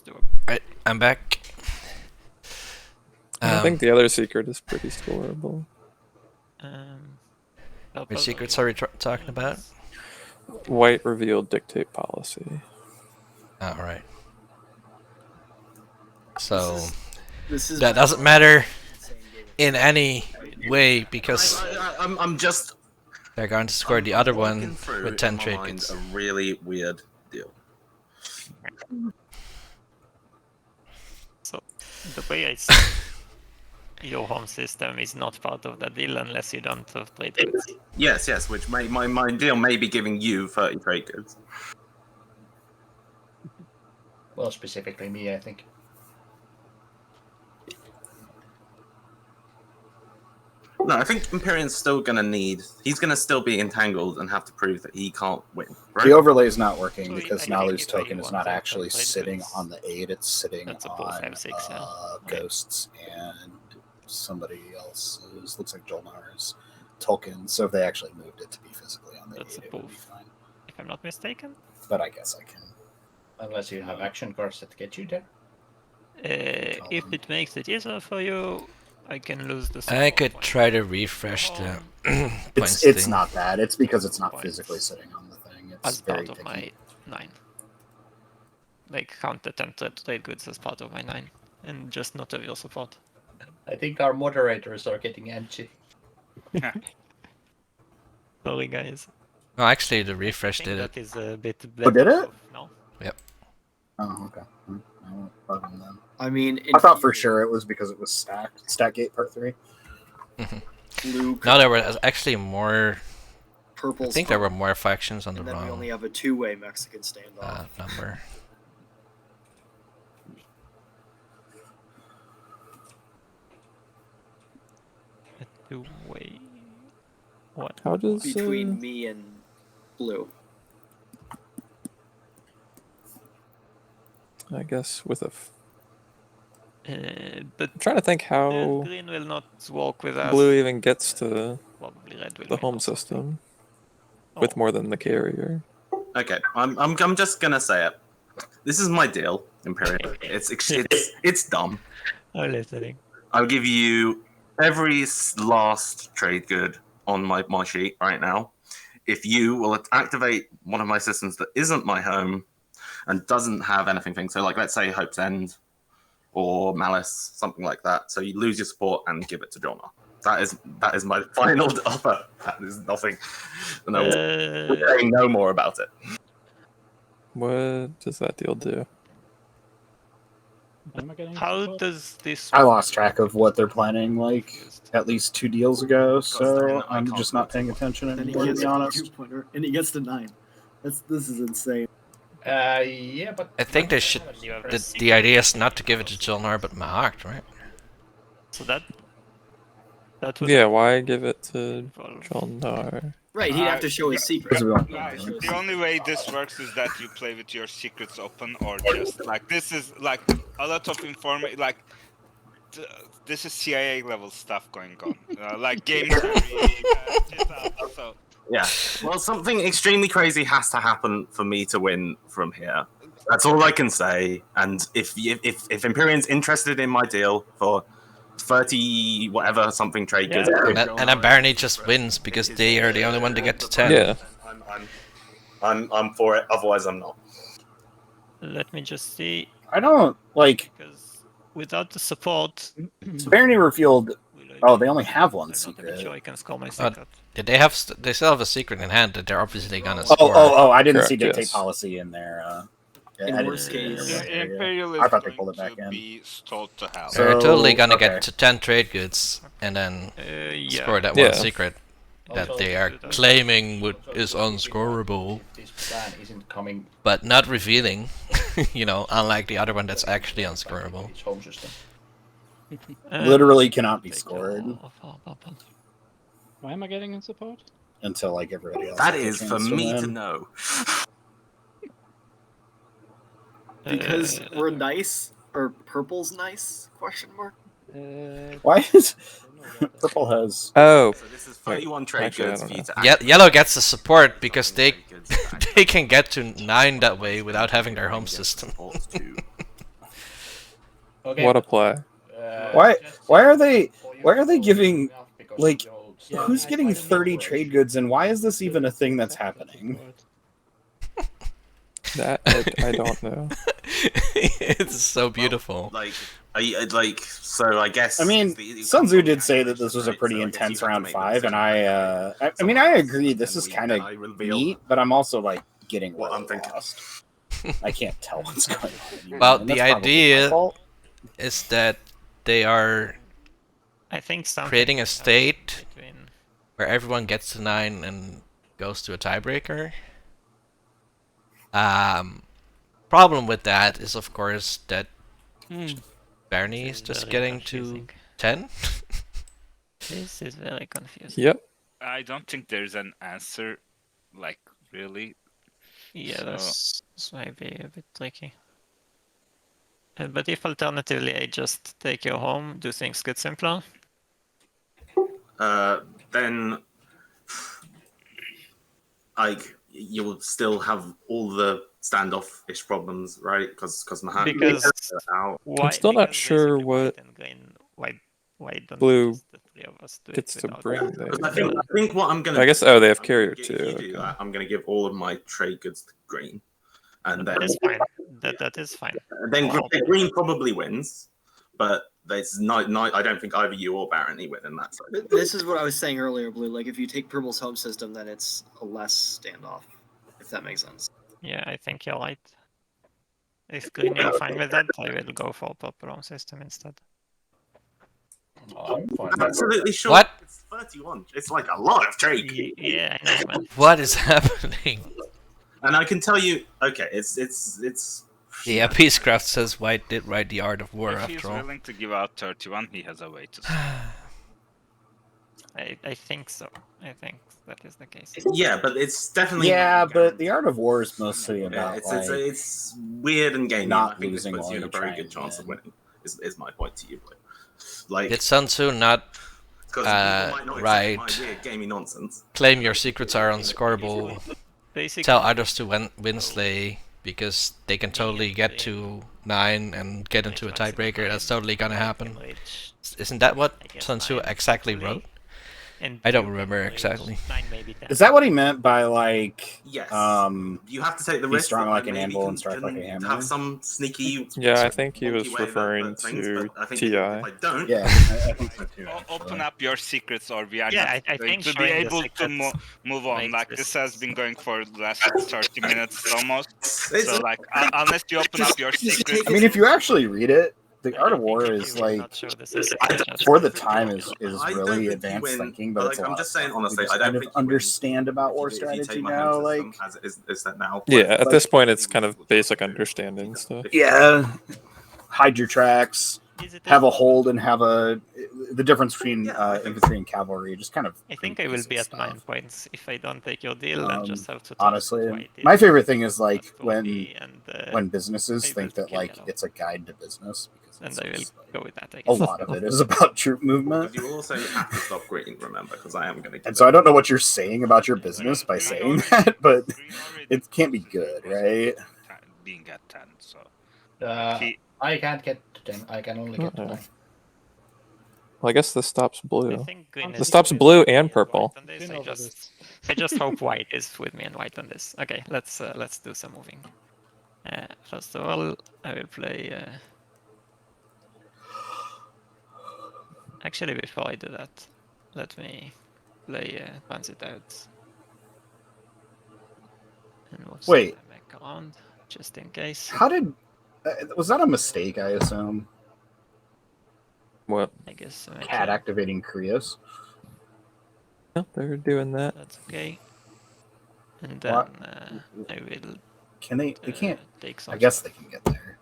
doable. Right, I'm back. I think the other secret is pretty scoreable. Which secrets are we talking about? White revealed dictate policy. All right. So This is that doesn't matter in any way because I'm just. they're going to score the other working one through, with 10 in my mind, trinkets. a really weird deal. So the way I see your home system is not part of the deal unless you don't have trade goods. Yes, which my deal may be giving you 30 trade goods. Well, specifically me, I think. No, I think Empyrean's still gonna need. He's gonna still be entangled and have to prove that he can't win. Right? The overlay is not working So because I think Nalu's if I token is want not to actually trade sitting goods, on the 8, it's sitting that's a on 456, yeah. Ghosts and somebody else's, looks like Jolnar's token. So if they actually moved it to be physically on the That's 8, a it would be proof. fine. If I'm not mistaken. But I guess I can. Unless you have action cards that get you there. If it makes it easier for you, I can lose the I score could point. try to refresh the points It's thing. not that. It's because it's not Points. physically sitting on the thing. It's As very part of picky. my 9. Like count the 10 trade goods as part of my 9. and just not have your support. I think our moderators are getting antsy. Sorry, guys. No, actually, the refresh did it. That is a bit Oh, did it? now. Yep. Oh, okay. I won't bug him then. I mean, I thought for sure it was because it was stacked. Stackgate Part 3. Blue. No, there were actually more. Purple's I think there were more factions on the and then we wrong only have a two-way Mexican standoff. number. A two-way. What? How does Between me and blue. I guess with a. But I'm trying to think how green will not walk with us. blue even gets to Probably red will the home system with more than the carrier. Okay, I'm just gonna say it. This is my deal, Imperial. It's dumb. I'm listening. I'll give you every last trade good on my sheet right now. If you will activate one of my systems that isn't my home and doesn't have anything, so like let's say Hope's End or Malice, something like that. So you lose your support and give it to Jonna. That is my final offer. That is nothing. No, we're saying no more about it. What does that deal do? How does this? I lost track of what they're planning, like, at least 2 deals ago, so I'm just not paying attention anymore, to be honest. And he gets to 9. This is insane. Yeah, but I think they should. The idea is not to give it to Jolnar, but Mahart, right? So that would Yeah, why give it to Jolnar? Right, he'd have to show his secret. The only way this works is that you play with your secrets open, or just like this is like a lot of information. Like this is CIA level stuff going on. Like game theory. So Yeah. Well, something extremely crazy has to happen for me to win from here. That's all I can say. And if Empyrean's interested in my deal for 30 whatever something trade goods, And then Barney just wins because they are the only one to get to 10. Yeah. I'm for it. Otherwise, I'm not. Let me just see. I don't, like... Because without the support... Barney revealed... Oh, they only have one secret. Sure I can score my secret. They still have a secret in hand that they're obviously gonna Oh, score. I didn't Correct, see dictate yes. policy in there. In worst case, Imperial I is thought they pulled going it back to in. be told to hell. They're totally gonna okay. get to 10 trade goods and then Yeah. score that Yeah. one secret that they are claiming is unscorable, this plan isn't coming but not revealing. Unlike the other one that's actually unscorable. its home system. Literally cannot be scored Why am I getting in support? until, like, everybody else. That has a is for chance me win. to know. because we're nice, or purple's nice? Question mark. Why is... Purple has... Oh, So this is 31 trade Actually, I goods don't for you know. to activate. Yellow gets the support because they they can get to 9 that way without having their home system. Okay, what a play! Why are they giving, like, who's getting 30 trade goods, and why is this even a thing that's happening? That I don't know. It's so beautiful. So I guess. I mean, Sun Tzu did say that this was a pretty intense round 5, and I mean, I agree this is kind of neat, but I'm also, like, getting What really I'm thinking. lost. I can't tell what's going on anymore, Well, and the that's probably my idea fault. is that they are I think something creating a state between... where everyone gets to 9 and goes to a tiebreaker. Problem with that is, of course, that Barney is just very getting confusing. to 10. This is very confusing. Yep. I don't think there's an answer, like really. Yeah, So- this might be a bit tricky. But if alternatively I just take you home, do things get simpler? Then you will still have all the standoff-ish problems, right? Because Because out. why? I'm still not because sure basically white what and green, why don't Blue just the three of us do it gets to without- bring I there. think what I'm gonna. I guess. do, Oh, they have I'm carrier gonna too. If you do Okay. that, I'm gonna give all of my trade goods to green, and That is fine. That is fine. then Wow. green probably wins. but there's not. I don't think either you or Barony win in that. Side. This is what I was saying earlier, Blue. Like, if you take Primal's home system, then it's a less standoff, if that makes sense. Yeah, I think you're right. If Green are fine with that, I will go for purple home system instead. I'm fine. Absolutely sure. What? It's 31. It's like a lot of Drake. Yeah, I know, man. What is happening? And I can tell you, okay, it's. Yeah, Peacecraft says White did write The Art of War If he's after all. willing to give out 31, he has a way to. I think so. I think that is the case. Yeah, but it's definitely. Yeah, but the Art of War is mostly about it's weird and gamey. not I think losing it puts while you in a you're very trying good chance to of winning. Is my point to you, Blue. Like Did Sun Tzu not right write weird gamey nonsense? claim your secrets are unscorable? Basically, Tell others to Winsley because they can totally get to 9 and get into a tiebreaker. That's totally gonna happen. Isn't that what Sun Tzu exactly wrote? I don't remember exactly. Is that what he meant by like? Yes. You have to take the be risk. strong that like an maybe anvil and strike like a hammer. Have some sneaky. Yeah, I think he was wonky way referring about things, to but I think TI. If I don't, Yeah, I think so too. Open up your secrets, or we are Yeah, not I going think to be showing the able to secrets move on. makes Like this- this has been going for the last 30 minutes almost. It's- So like, unless you open up your secrets, I mean, if you actually read it, the Art of War is like, for the time, is I don't really think you advanced win, thinking, but it's a I'm lot just of saying stuff honestly, we just I don't kind of think you win understand about war if you take strategy my hand now. system Like, as it is that now. Yeah, at Like- this point, it's kind of basic understanding stuff. yeah, hide your tracks, have a hold, and have a the difference between infantry and cavalry. Just kind of. I think I will be at 9 points if I don't take your deal. I just have to. Honestly, White my deal. favorite thing is like That will be, and, when businesses I think will that kill like yellow. it's a guide to business because And it's I will just, like, go with that. I a guess. lot of it is about troop movement. But you also have to stop green, remember, because I am going to. And so I don't know what you're saying about your business by saying that, but it can't be good, right? Being at 10, so I can't get to 10. I can only get to 9. Well, I guess this stops I blue. think green This is stops with blue me and purple. white on this. I just hope white is with me and white on this. Okay, let's do some moving. First of all, I will play. Actually, before I do that, let me play Transit Out. And move Wait. some back around, just in case. How did was that a mistake? I assume. What? I guess Cat activating Krios. Yeah, they're doing that. That's okay. And then I will. Can they? They can't. Take some I guess they can get there.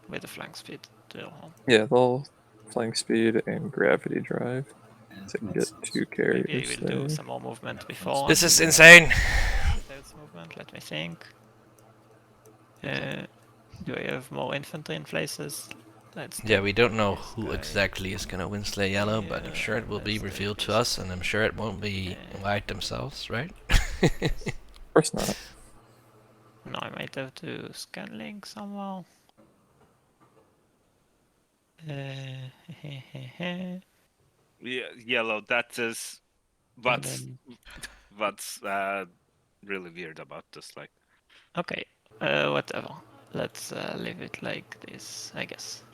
with the flank speed to home. Yeah, they'll flank speed and gravity drive to get 2 carriers. Maybe I will do some more movement before. This is insane. Movement. Let me think. Do I have more infantry in places? Yeah, we don't know who exactly is gonna win Slay Yellow, but I'm sure it will be revealed to us, and I'm sure it won't be White themselves, right? Of course not. No, I might have to scan link somehow. yellow. That is what's really weird about this. Like, okay, whatever. Let's leave it like this, I guess.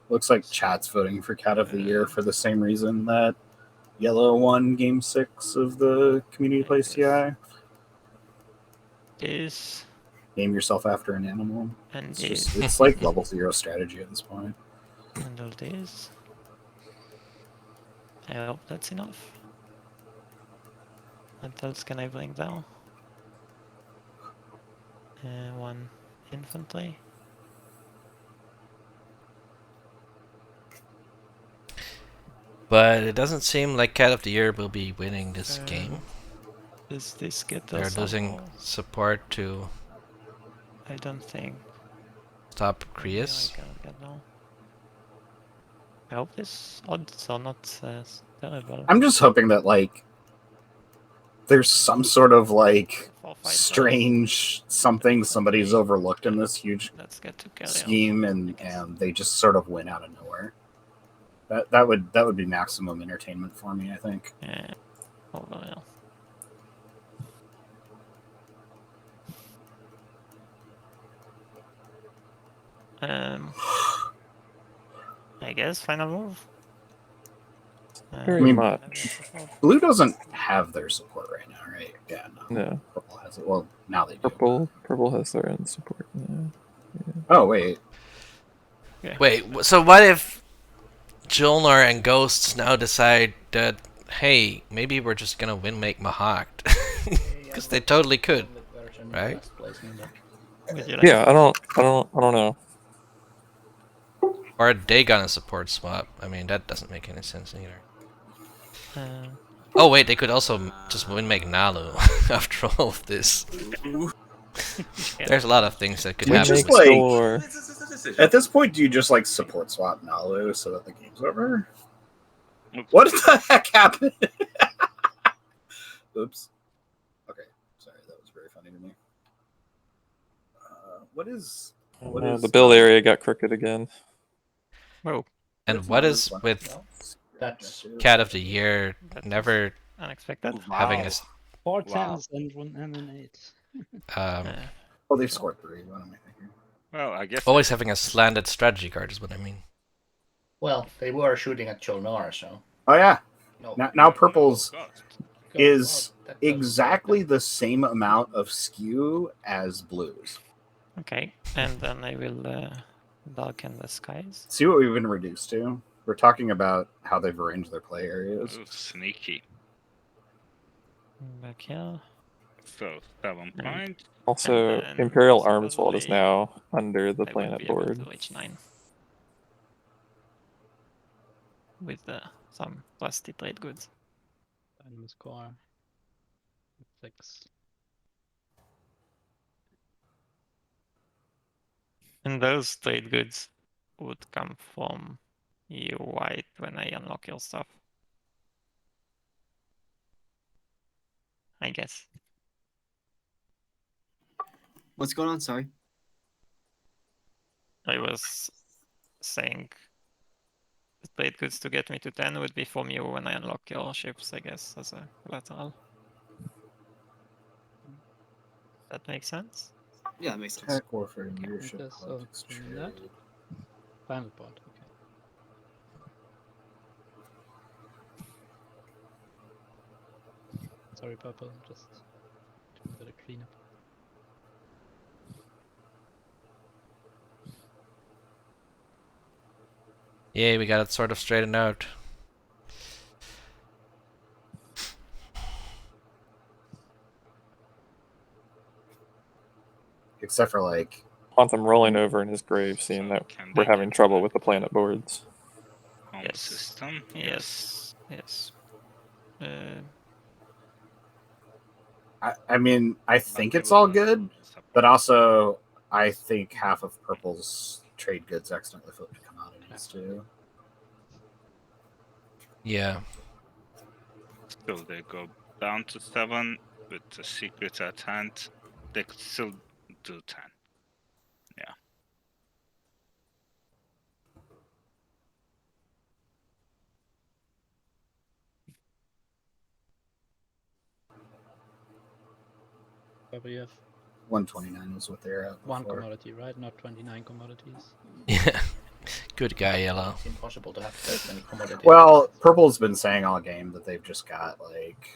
Looks like chat's voting for Cat of the Year for the same reason that Yellow won Game 6 of the Community Play CI. Is name yourself after an animal. And it's just, it's like level 0 strategy at this point. Handle this. I hope that's enough. What else can I bring down? 1 infantry. But it doesn't seem like Cat of the Year will be winning this game. Does this get us? They're losing support to. I don't think. Stop Krios. I hope this odds are not terrible. I'm just hoping that like there's some sort of like strange something somebody's overlooked in this huge scheme, and they just sort of win out of nowhere. That would be maximum entertainment for me, I think. Yeah. Overall. I guess final move. Very much. Blue doesn't have their support right now, right? Yeah, no. No. Purple has it. Well, now they do. Purple has their own support. Yeah. Oh wait. Wait, so what if Jolnar and Ghosts now decide that, hey, maybe we're just gonna win make Mahawk? Because they totally could, right? Yeah, I don't know. Or are they gonna support swap? I mean, that doesn't make any sense either. Oh wait, they could also just win make Nalu after all of this. There's a lot of things that could happen. Just like, at this point, do you just like support swap Nalu so that the game's over? What the heck happened? Oops. Okay, sorry, that was very funny to me. What is the build area got crooked again. Whoa. And what is with Cat of the Year never unexpected having a 4 10s and 1 and an 8. Oh, they've scored 3. What am I thinking? Well, I guess always having a slanted strategy card is what I mean. Well, they were shooting at Jolnar, so. Oh yeah. No. Now purple's is exactly the same amount of skew as blues. Okay, and then I will darken the skies. See what we've been reduced to? We're talking about how they've arranged their play areas. Ooh, sneaky. Back here. So 7 points. Also, Imperial Arms Vault is now under the planet board. Reach 9. With some plastic trade goods. Dynamo score 6. And those trade goods would come from you white when I unlock your stuff. I guess. What's going on? Sorry. I was saying the trade goods to get me to 10 would be from you when I unlock your ships, I guess, as a collateral. That makes sense? Yeah, that makes sense. Attack warfare, leadership, Just politics, doing trade. that. Final point, okay. Sorry, purple, just doing a bit of cleanup. Yay, we got it sort of straightened out. Except for like Quantum rolling over in his grave, seeing that we're having trouble with the planet boards. Home Yes. system. Yes. Yes. I mean, I think it's all good, but also I think half of purple's trade goods accidentally flipped to commodities too. Yeah. Still, they go down to 7 with the secret at hand. They could still do 10. Yeah. WF 129 was what they're at. one before. commodity, right? Not 29 commodities. Yeah. Good guy, Yellow. It's impossible to have that many commodities. Well, purple's been saying all game that they've just got like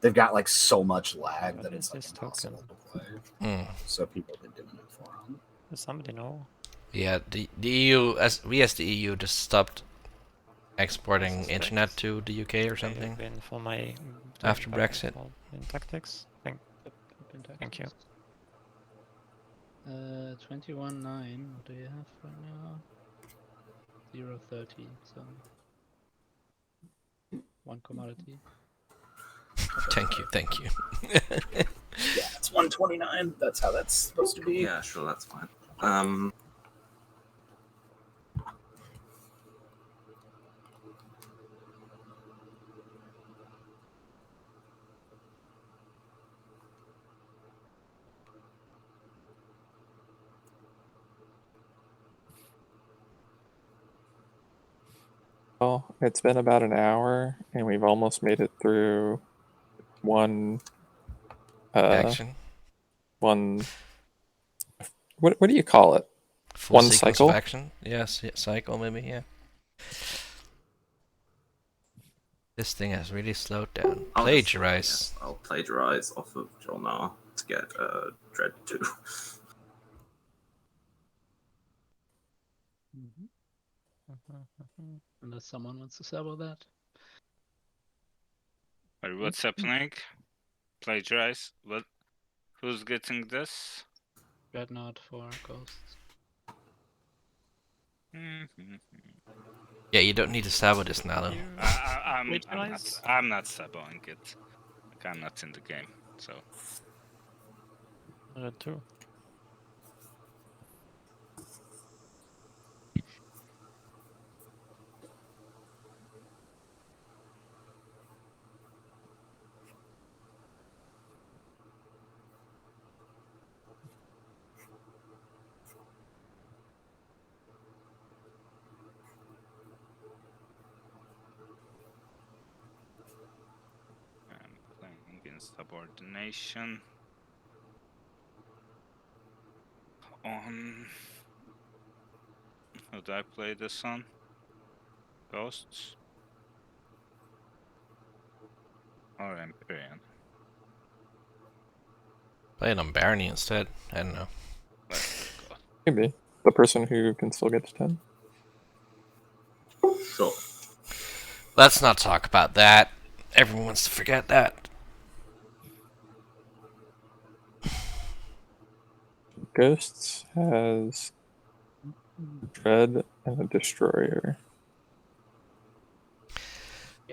they've got like so much lag that it's like impossible to play. So people have been doing it for them. Does somebody know? Yeah, the EU, as the EU, just stopped exporting internet to the UK or something Been for my after Brexit. In tactics. Thank you. 21.9. What do you have right now? 0.30. So 1 commodity. Thank you. Yeah, it's 129. That's how that's supposed to be. Yeah, sure, that's fine. Well, it's been about an hour, and we've almost made it through one Action. one What do you call it? Full One sequence cycle? of action? Yes, cycle maybe, yeah. This thing has really slowed down. Plagiarize. I'll plagiarize off of Jolnar to get Dread 2. Unless someone wants to sabo that. What's happening? Plagiarize? What? Who's getting this? Dreadnought for ghosts. Yeah, you don't need to sabo this now, though. I'm not saboing it. Like, I'm not in the game, so. True. I'm playing insubordination. On. Who did I play this on? Ghosts? Or Empyrean? Play it on Barony instead. I don't know. Maybe. The person who can still get to 10. Sure. Let's not talk about that. Everyone wants to forget that. Ghosts has Dread and a Destroyer.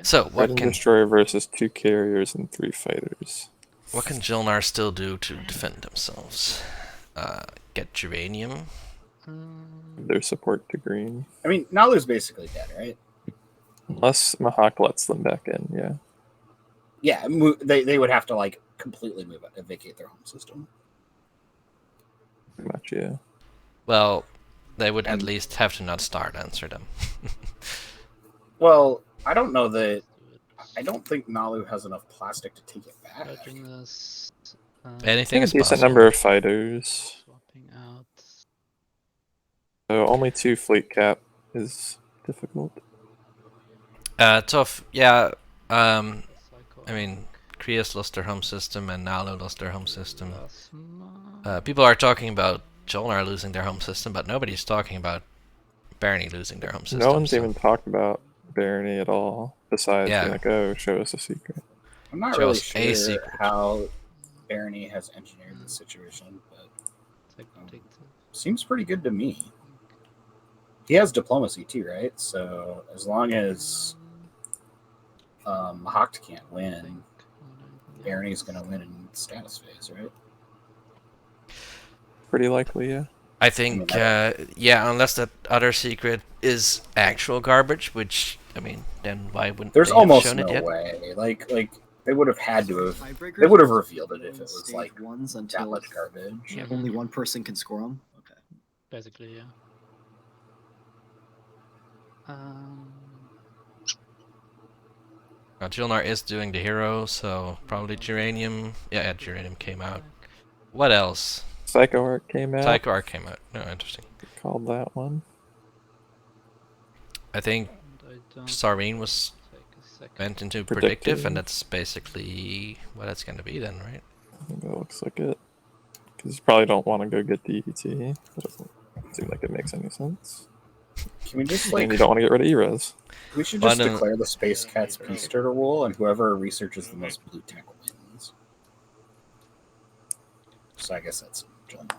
So, Dread what and can Destroyer versus 2 carriers and 3 fighters. What can Jolnar still do to defend themselves? Get Geranium? Their support to green. I mean, Nalu's basically dead, right? Unless Mahak lets them back in, yeah. Yeah, they would have to like completely move out, vacate their home system. Pretty much, yeah. Well, they would at least have to not start answer them. Well, I don't know that. I don't think Nalu has enough plastic to take it back. Anything is a decent possible. number of fighters. Swapping out. So only 2 fleet cap is difficult. Tough. Yeah. I mean, Krias lost their home system and Nalu lost their home system. People are talking about Jolnar losing their home system, but nobody's talking about Barony losing their home system. No one's even talked about Barony at all, besides being like, oh, show us a secret. I'm not really sure how Barony has engineered this situation, but seems pretty good to me. He has diplomacy too, right? So as long as Hawk can't win, Barony's going to win in status phase, right? Pretty likely, yeah. I think, yeah, unless that other secret is actual garbage, which, I mean, then why wouldn't There's they have almost shown no it yet? way. Like they would have had to have. They would have revealed it if it was like ones that until much garbage. only one person can score them. Okay. Basically, yeah. Now, Jolnar is doing the hero, so probably Geranium. Yeah, Geranium came out. What else? Psycho Arc came out. Psycho Arc came out. No, interesting. Called that one. I think Sarene went into predictive, and that's basically what it's going to be then, right? I think that looks like it. Because you probably don't want to go get DET. That doesn't seem like it makes any sense. Can we just and you don't want to get rid of ERES. We should just declare the Space Cats Peace Turtle rule, and whoever researches the most blue tech wins. So I guess that's Jolnar.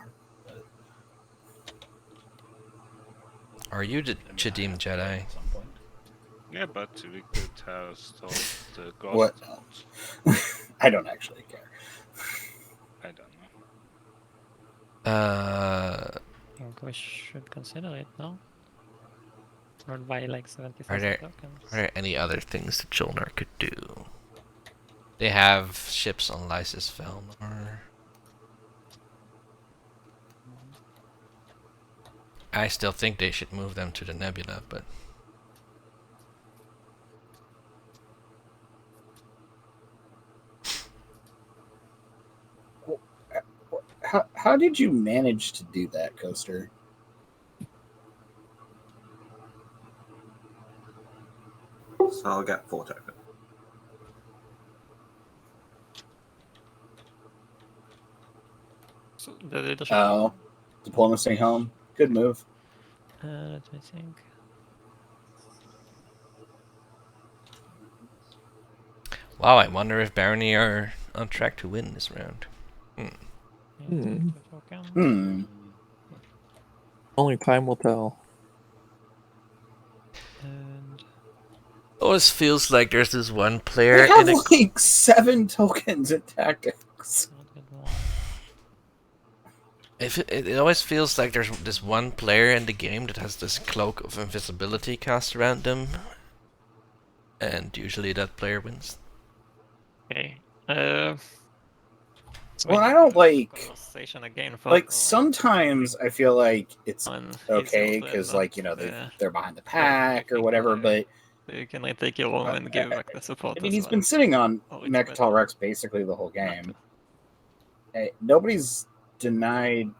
Are you the Chadim Jedi? Yeah, but we could have stole the ghost. What? I don't actually care. I don't know. I think we should consider it, no? Or buy like 70,000 tokens. Are there any other things that Jolnar could do? They have ships on Lysis Velnor. I still think they should move them to the Nebula, but... how did you manage to do that, Coaster? So I'll get 4 tokens. So the leadership. Oh, diplomacy home. Good move. Let me think. Wow, I wonder if Barony are on track to win this round. Only time will tell. And Always feels like there's this one player They have in a like 7 tokens in tactics. it always feels like there's this one player in the game that has this cloak of invisibility cast around them, and usually that player wins. Okay. Well, I don't again sometimes I feel like it's okay because like they're behind the pack or whatever, but you can like take your own and give back the support. I mean he's been sitting on Mechatol Rex basically the whole game. Nobody's denied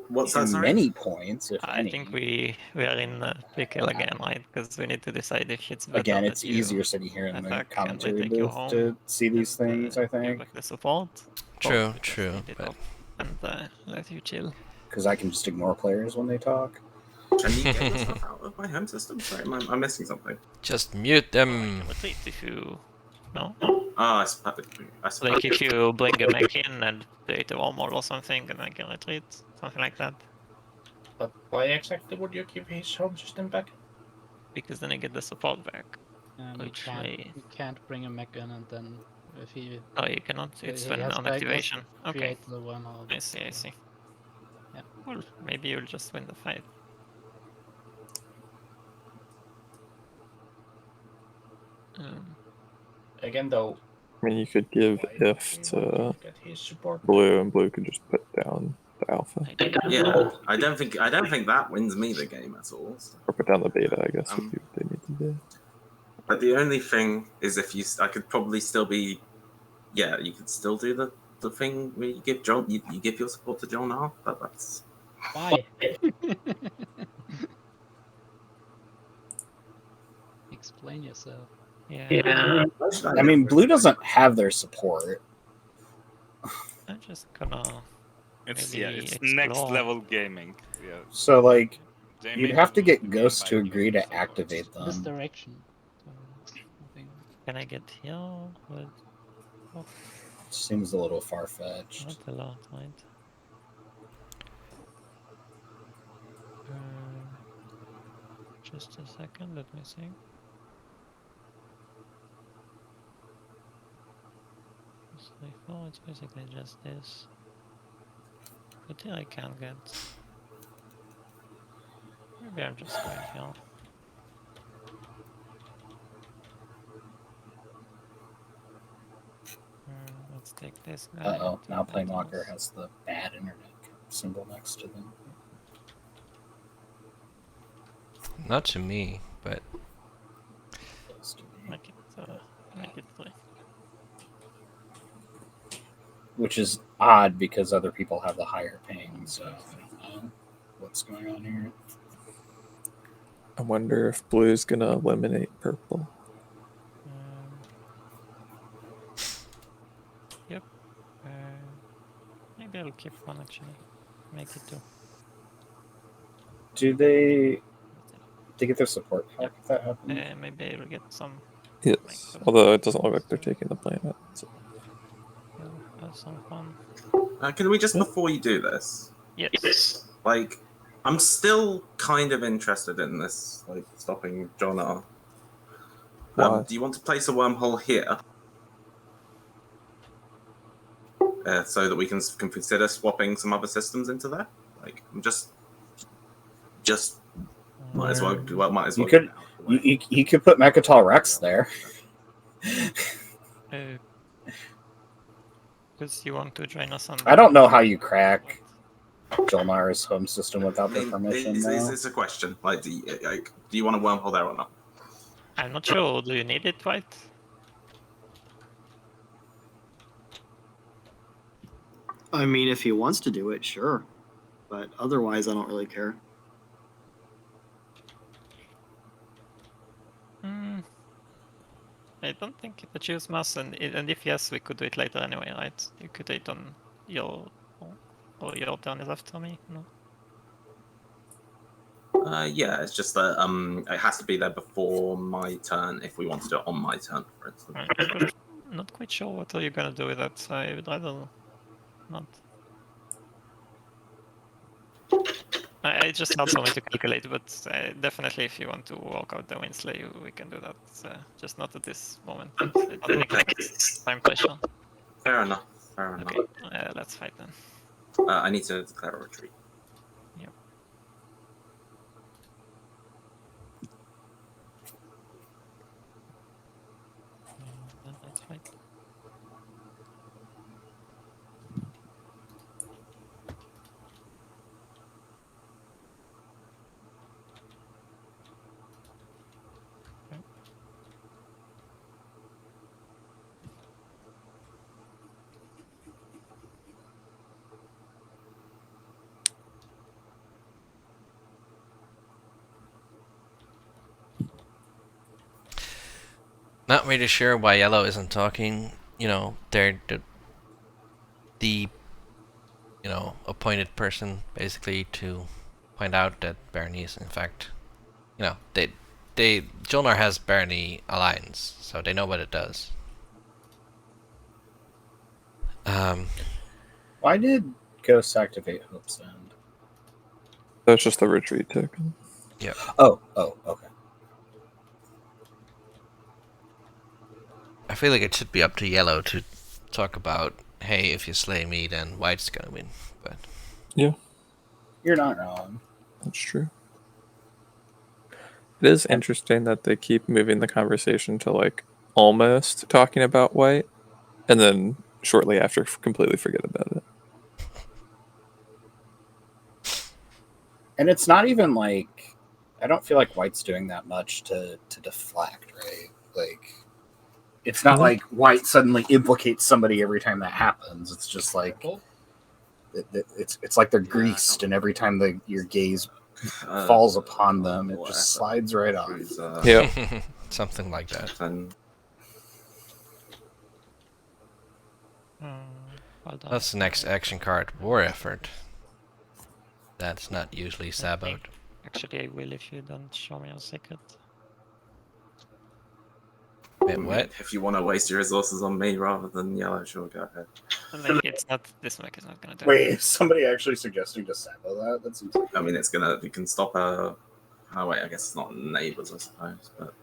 many points. If I think we are in pickle again, right? Because we need to decide if it's better. Again, it's easier sitting here in the commentary booth to see these things. I think the support. True. But... And let you chill. Because I can just ignore players when they talk. Can you get yourself out of my home system? Sorry, I'm missing something. Just mute them. Retreat if you... No? I like if you bring a mech in and create a wormhole or something and I can retreat. Something like that. But why exactly would you give his home system back? Because then I get the support back. Which you can't bring a mech in and then if he... Oh, you cannot. It's when on activation. Okay. Create the wormhole. I see. Yeah. Well, maybe you'll just win the fight. Again, though. I mean, you could give if to blue, and blue could just put down the alpha. Yeah, I don't think that wins me the game at all. So. Or put down the beta, I guess, would be what they need to do. But the only thing is, I could probably still be, you could still do the thing where you give John, you give your support to John R. But that's why. Explain yourself. Yeah. I mean, blue doesn't have their support. I'm just gonna. It's next level gaming. Yeah. So like, you'd have to get Ghost to agree to activate them. This direction. Can I get here? But... Oh. Seems a little far-fetched. Not a lot, right? Just a second, let me see. Oh, it's basically just this. But here I can get. Maybe I'm just going here. Let's take this guy. Uh-oh, now Planewalker has the bad internet symbol next to them. Not to me, but... Make it 3. Which is odd because other people have the higher ping, so I don't know what's going on here. I wonder if blue's gonna eliminate purple. Yep. Maybe I'll keep one actually. Make it 2. Do they get their support pack if that happens? Maybe I'll get some. Yes, although it doesn't look like they're taking the planet. So. Have some fun. Can we just, before you do this? Yes. Like, I'm still kind of interested in this, like, stopping John R. Do you want to place a wormhole here? So that we can consider swapping some other systems into there? Like, I'm just might as well. You could you could put Mechatol Rex there. Because you want to join us on. I don't know how you crack Jolmar's home system without their permission. It's a question. Like, do you want a wormhole there or not? I'm not sure. Do you need it, right? I mean, if he wants to do it, sure. But otherwise, I don't really care. I don't think it achieves mass, and if yes, we could do it later anyway, right? You could do it on your turn is after me. No. Yeah, it's just that it has to be there before my turn if we want to do it on my turn, for instance. Right. Not quite sure what are you gonna do with that. I would rather not. It's just hard for me to calculate, but definitely if you want to walk out the Winsley, we can do that. Just not at this moment. I don't think it's time pressure. Fair enough. Fair enough. Okay, let's fight then. I need to declare a retreat. Yep. Then let's fight. Not really sure why Yellow isn't talking. You know, they're the appointed person basically to point out that Barney is in fact, Jolnar has Barney Alliance, so they know what it does. Why did Ghost activate Hope's End? That's just a retreat token. Yeah. Oh, okay. I feel like it should be up to Yellow to talk about, hey, if you slay me, then White's gonna win. But yeah, you're not wrong. That's true. It is interesting that they keep moving the conversation to like almost talking about White, and then shortly after completely forget about it. And it's not even like, I don't feel like White's doing that much to deflect, right? Like, it's not like White suddenly implicates somebody every time that happens. It's just like, it's like they're greased, and every time your gaze falls upon them, it just slides right off. Yeah. Something like that. That's the next action card, War Effort. That's not usually Sabot. Actually, I will if you don't show me a secret. Wait, what? If you want to waste your resources on me rather than Yellow, sure, go ahead. Like, it's not, this mech is not gonna do Wait, it. is somebody actually suggesting to Sabo that? That seems. I mean, you can stop a. Oh wait, I guess it's not neighbors, I suppose, but.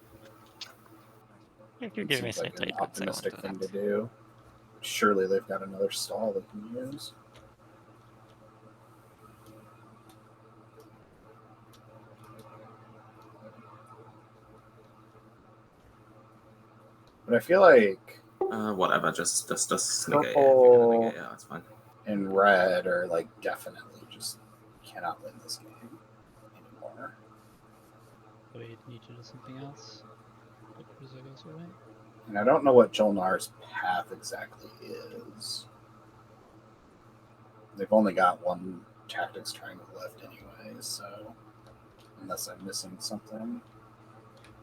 If you give me seems like something, an optimistic thing to do. Surely they've got another stall they can use. But I feel like whatever, just negate it. purple Negate it, yeah, that's fine. and red are like definitely just cannot win this game anymore. Wait, need to do something else. The cruiser goes away. And I don't know what Jolnar's path exactly is. They've only got one tactics triangle left anyway, so unless I'm missing something.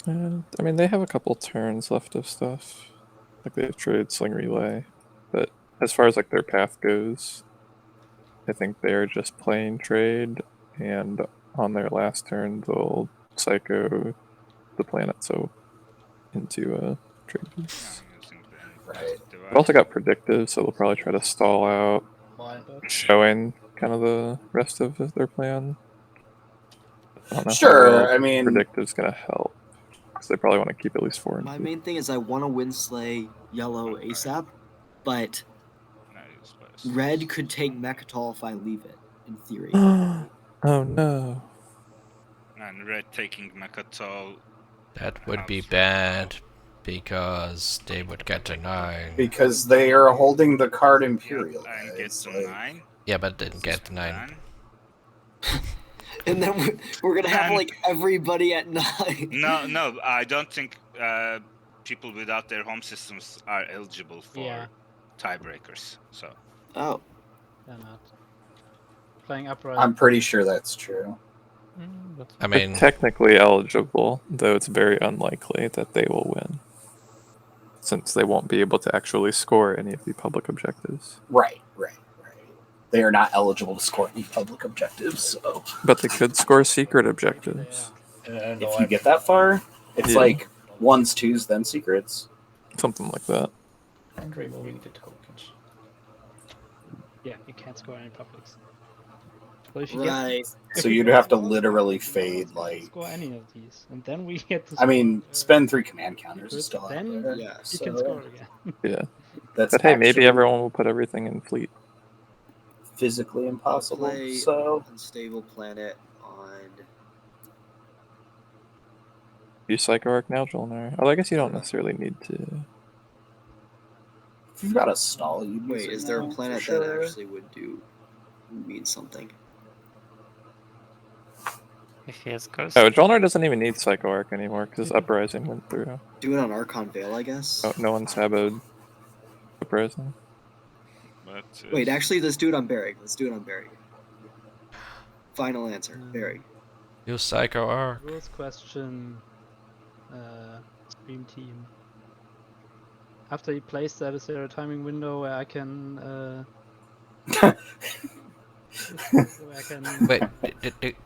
I mean, they have a couple turns left of stuff. Like, they have trade, sling, relay. But as far as, like, their path goes, I think they're just playing trade, and on their last turn, they'll psycho the planet so into a trade piece. Right. They've also got predictive, so they'll probably try to stall out, showing kind of the rest of their plan. I don't know Sure, how I mean, predictive's gonna help. So they probably want to keep at least 4 and My 2. main thing is I want to win Slay Yellow ASAP, but Red could take Mechatol if I leave it, in theory. Oh no. And Red taking Mechatol. That would be bad because they would get a 9. Because they are holding the card Imperial. And get to 9. Yeah, but didn't get the 9. And then we're gonna have like everybody at 9. No, I don't think people without their home systems are eligible for tiebreakers. So. Oh. They're not. Playing upright. I'm pretty sure that's true. I They're mean, technically eligible, though it's very unlikely that they will win, since they won't be able to actually score any of the public objectives. Right. They are not eligible to score any public objectives, so. But they could score secret objectives. If you get that far, it's Yeah. like 1s, 2s, then secrets. Something like that. And removing the tokens. Yeah, you can't score any publics. So if you Right. get, So you'd have to literally fade like. score any of these, and then we get to. I mean, spend 3 command counters is still out then there. Yeah. you can score again. Yeah. That's But hey, maybe actually everyone will put everything in fleet. physically impossible. Play So Unstable Planet on. You Psycho Arc now, Jolnar. Oh, I guess you don't necessarily need to. if you've got a stall, you'd Wait, use it is there a now, for planet sure. that actually would mean something? If he has Ghost. Oh, Jolnar doesn't even need Psycho Arc anymore because Uprising went through. Do it on Archon Vale, I guess. No one's saboed Uprising. Wait, actually, let's do it on Bering. Final answer, Bering. use Psycho Arc. Rules question. Stream team. After you place that, is there a timing window where I can? Where I can Wait,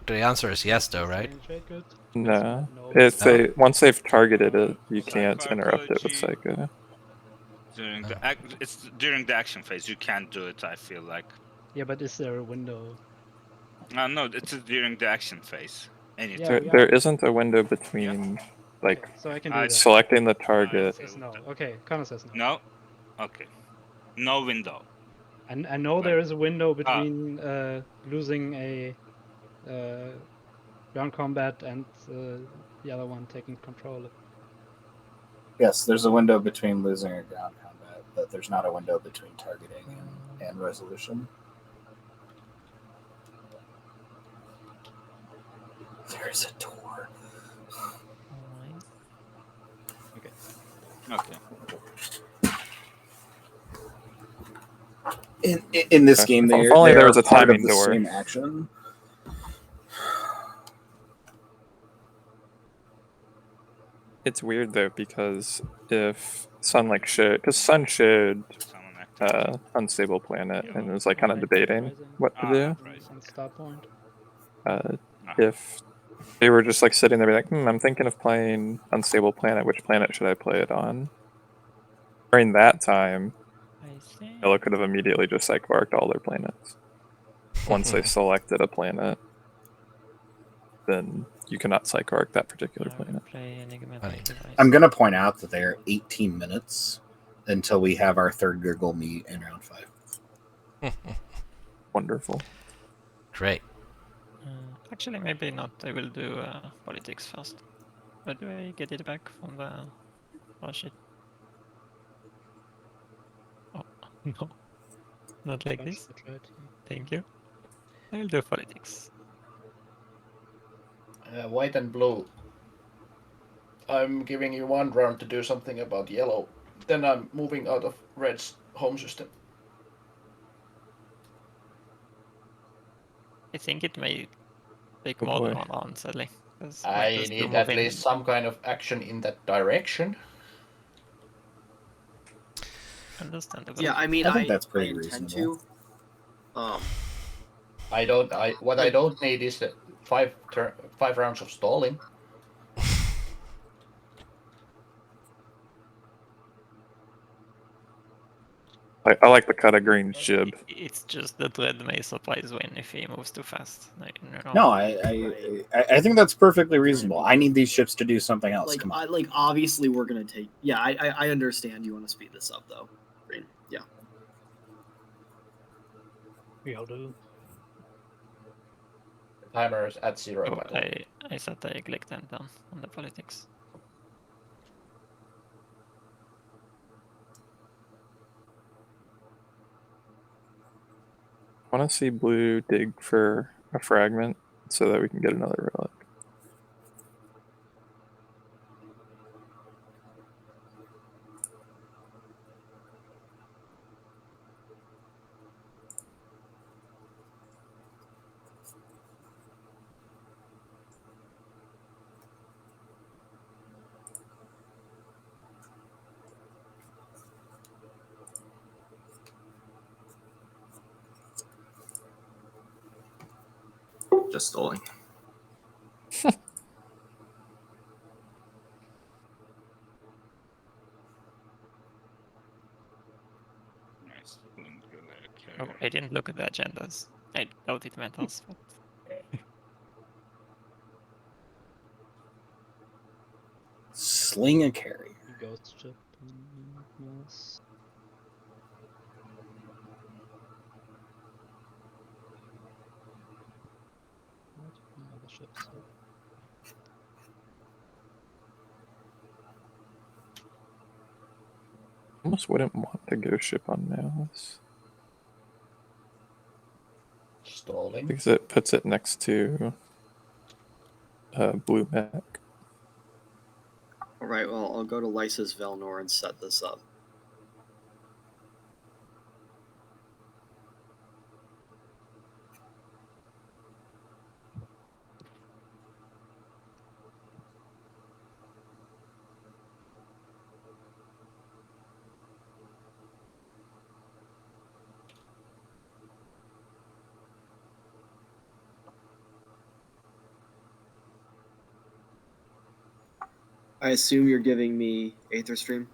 the answer is yes, though, right? trade goods? No. No. If No. they once they've targeted it, you can't Psycho interrupt it with Archaeology. Psycho. It's during the action phase. You can't do it. I feel like. Yeah, but is there a window? No, it's during the action phase. Anytime. Yeah, There, we there are- isn't a window between like Okay, so I can do I that. selecting the target. Says no. Okay, Connor says no. No. Okay. No window. And I know there is a window Ah. between losing a ground combat and the other one taking control. Yes, there's a window between losing or ground combat, but there's not a window between targeting and resolution. There's a door. Okay. In this Okay. game, If they're, only there was a part of timing the door. same action. It's weird though because if Sun because Sun showed Unstable Planet and was like kind of debating what to do. On start point. If they were just like sitting there, be like, I'm thinking of playing Unstable Planet. Which planet should I play it on? During that time, Yellow could have immediately just Psycho Arced all their planets. Once they selected a planet, then you cannot Psycho Arc that particular planet. I'm going to point out that there are 18 minutes until we have our third Gurgle meet in round 5. Wonderful. Great. Actually, maybe not. I will do politics first. But do I get it back from the... Oh shit. Oh, no. Not like this. Thank you. I will do politics. White and blue. I'm giving you 1 round to do something about yellow. Then I'm moving out of red's home system. I think it may take Oh more than boy. 1 round, sadly. 'cause I White has to need move at in. least some kind of action in that direction. Understandable. Yeah, I mean, I think that's I pretty intend reasonable. to. What I don't need is the 5 rounds of stalling. I like the cut of green jib. It's just that Red may surprise win if he moves too fast. No, I think that's perfectly reasonable. I need these ships to do something else. Like, Come on. obviously we're gonna take. Yeah, I understand you want to speed this up though. Green. Yeah. We all do. Timer is at 0. Oh, by the way. I set I clicked them down on the politics. I want to see blue dig for a fragment so that we can get another relic. Just stalling. Oh, I didn't look at the agendas. I doubt it matters. But... Sling a carrier. Ghost ship and mass. What? No other ships. Almost wouldn't want the ghost ship on Malice. Stalling. Because it puts it next to Blue Mech. Alright, well, I'll go to Lysis Velnor and set this up. I assume you're giving me Aether Stream?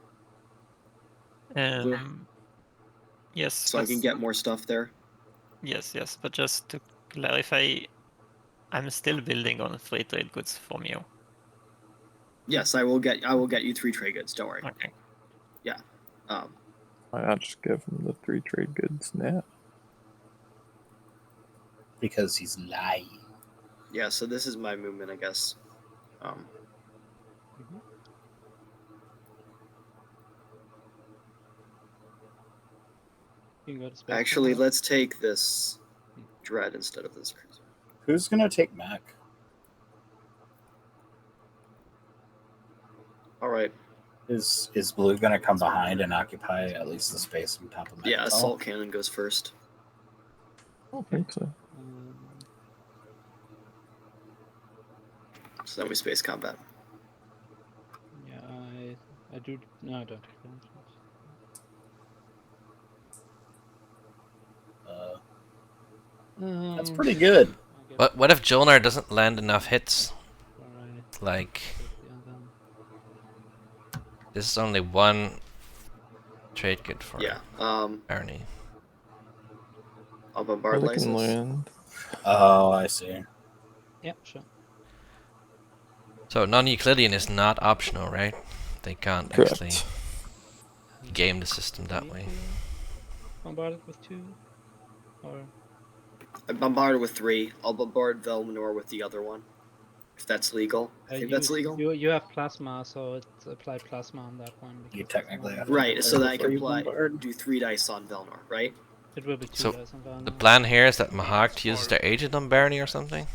Yes. So I can get more stuff there? Yes, but just to clarify, I'm still building on 3 trade goods from you. Yes, I will get you 3 trade goods, don't worry. Okay. Yeah. Why not just give him the 3 trade goods now? Because he's lying. Yeah, so this is my movement, I guess. Actually, let's take this Dread instead of this cruiser. Who's gonna take Mac? All right. Is Blue gonna come behind and occupy at least the space on top of Mac? Yeah, Assault Cannon goes first. I don't think so. So then we space combat. Yeah, I do. No, I don't. That's pretty good. What if Jolnar doesn't land enough hits? Like, this is only one trade good for Ernie. I'll bombard Lysis. Oh, I see. Yeah, sure. So non-Euclidean is not optional, right? They can't actually game the system that way. Bombarded with 2, or I bombarded with 3. I'll bombard Velmenor with the other one, if that's legal. I think that's legal. You have plasma, so it's apply plasma on that one. You technically have right, so then I can do 3 dice on Velnor, right? It will be 2 So dice on Velnor. the plan here is that Mahakt uses their agent on Barony or something?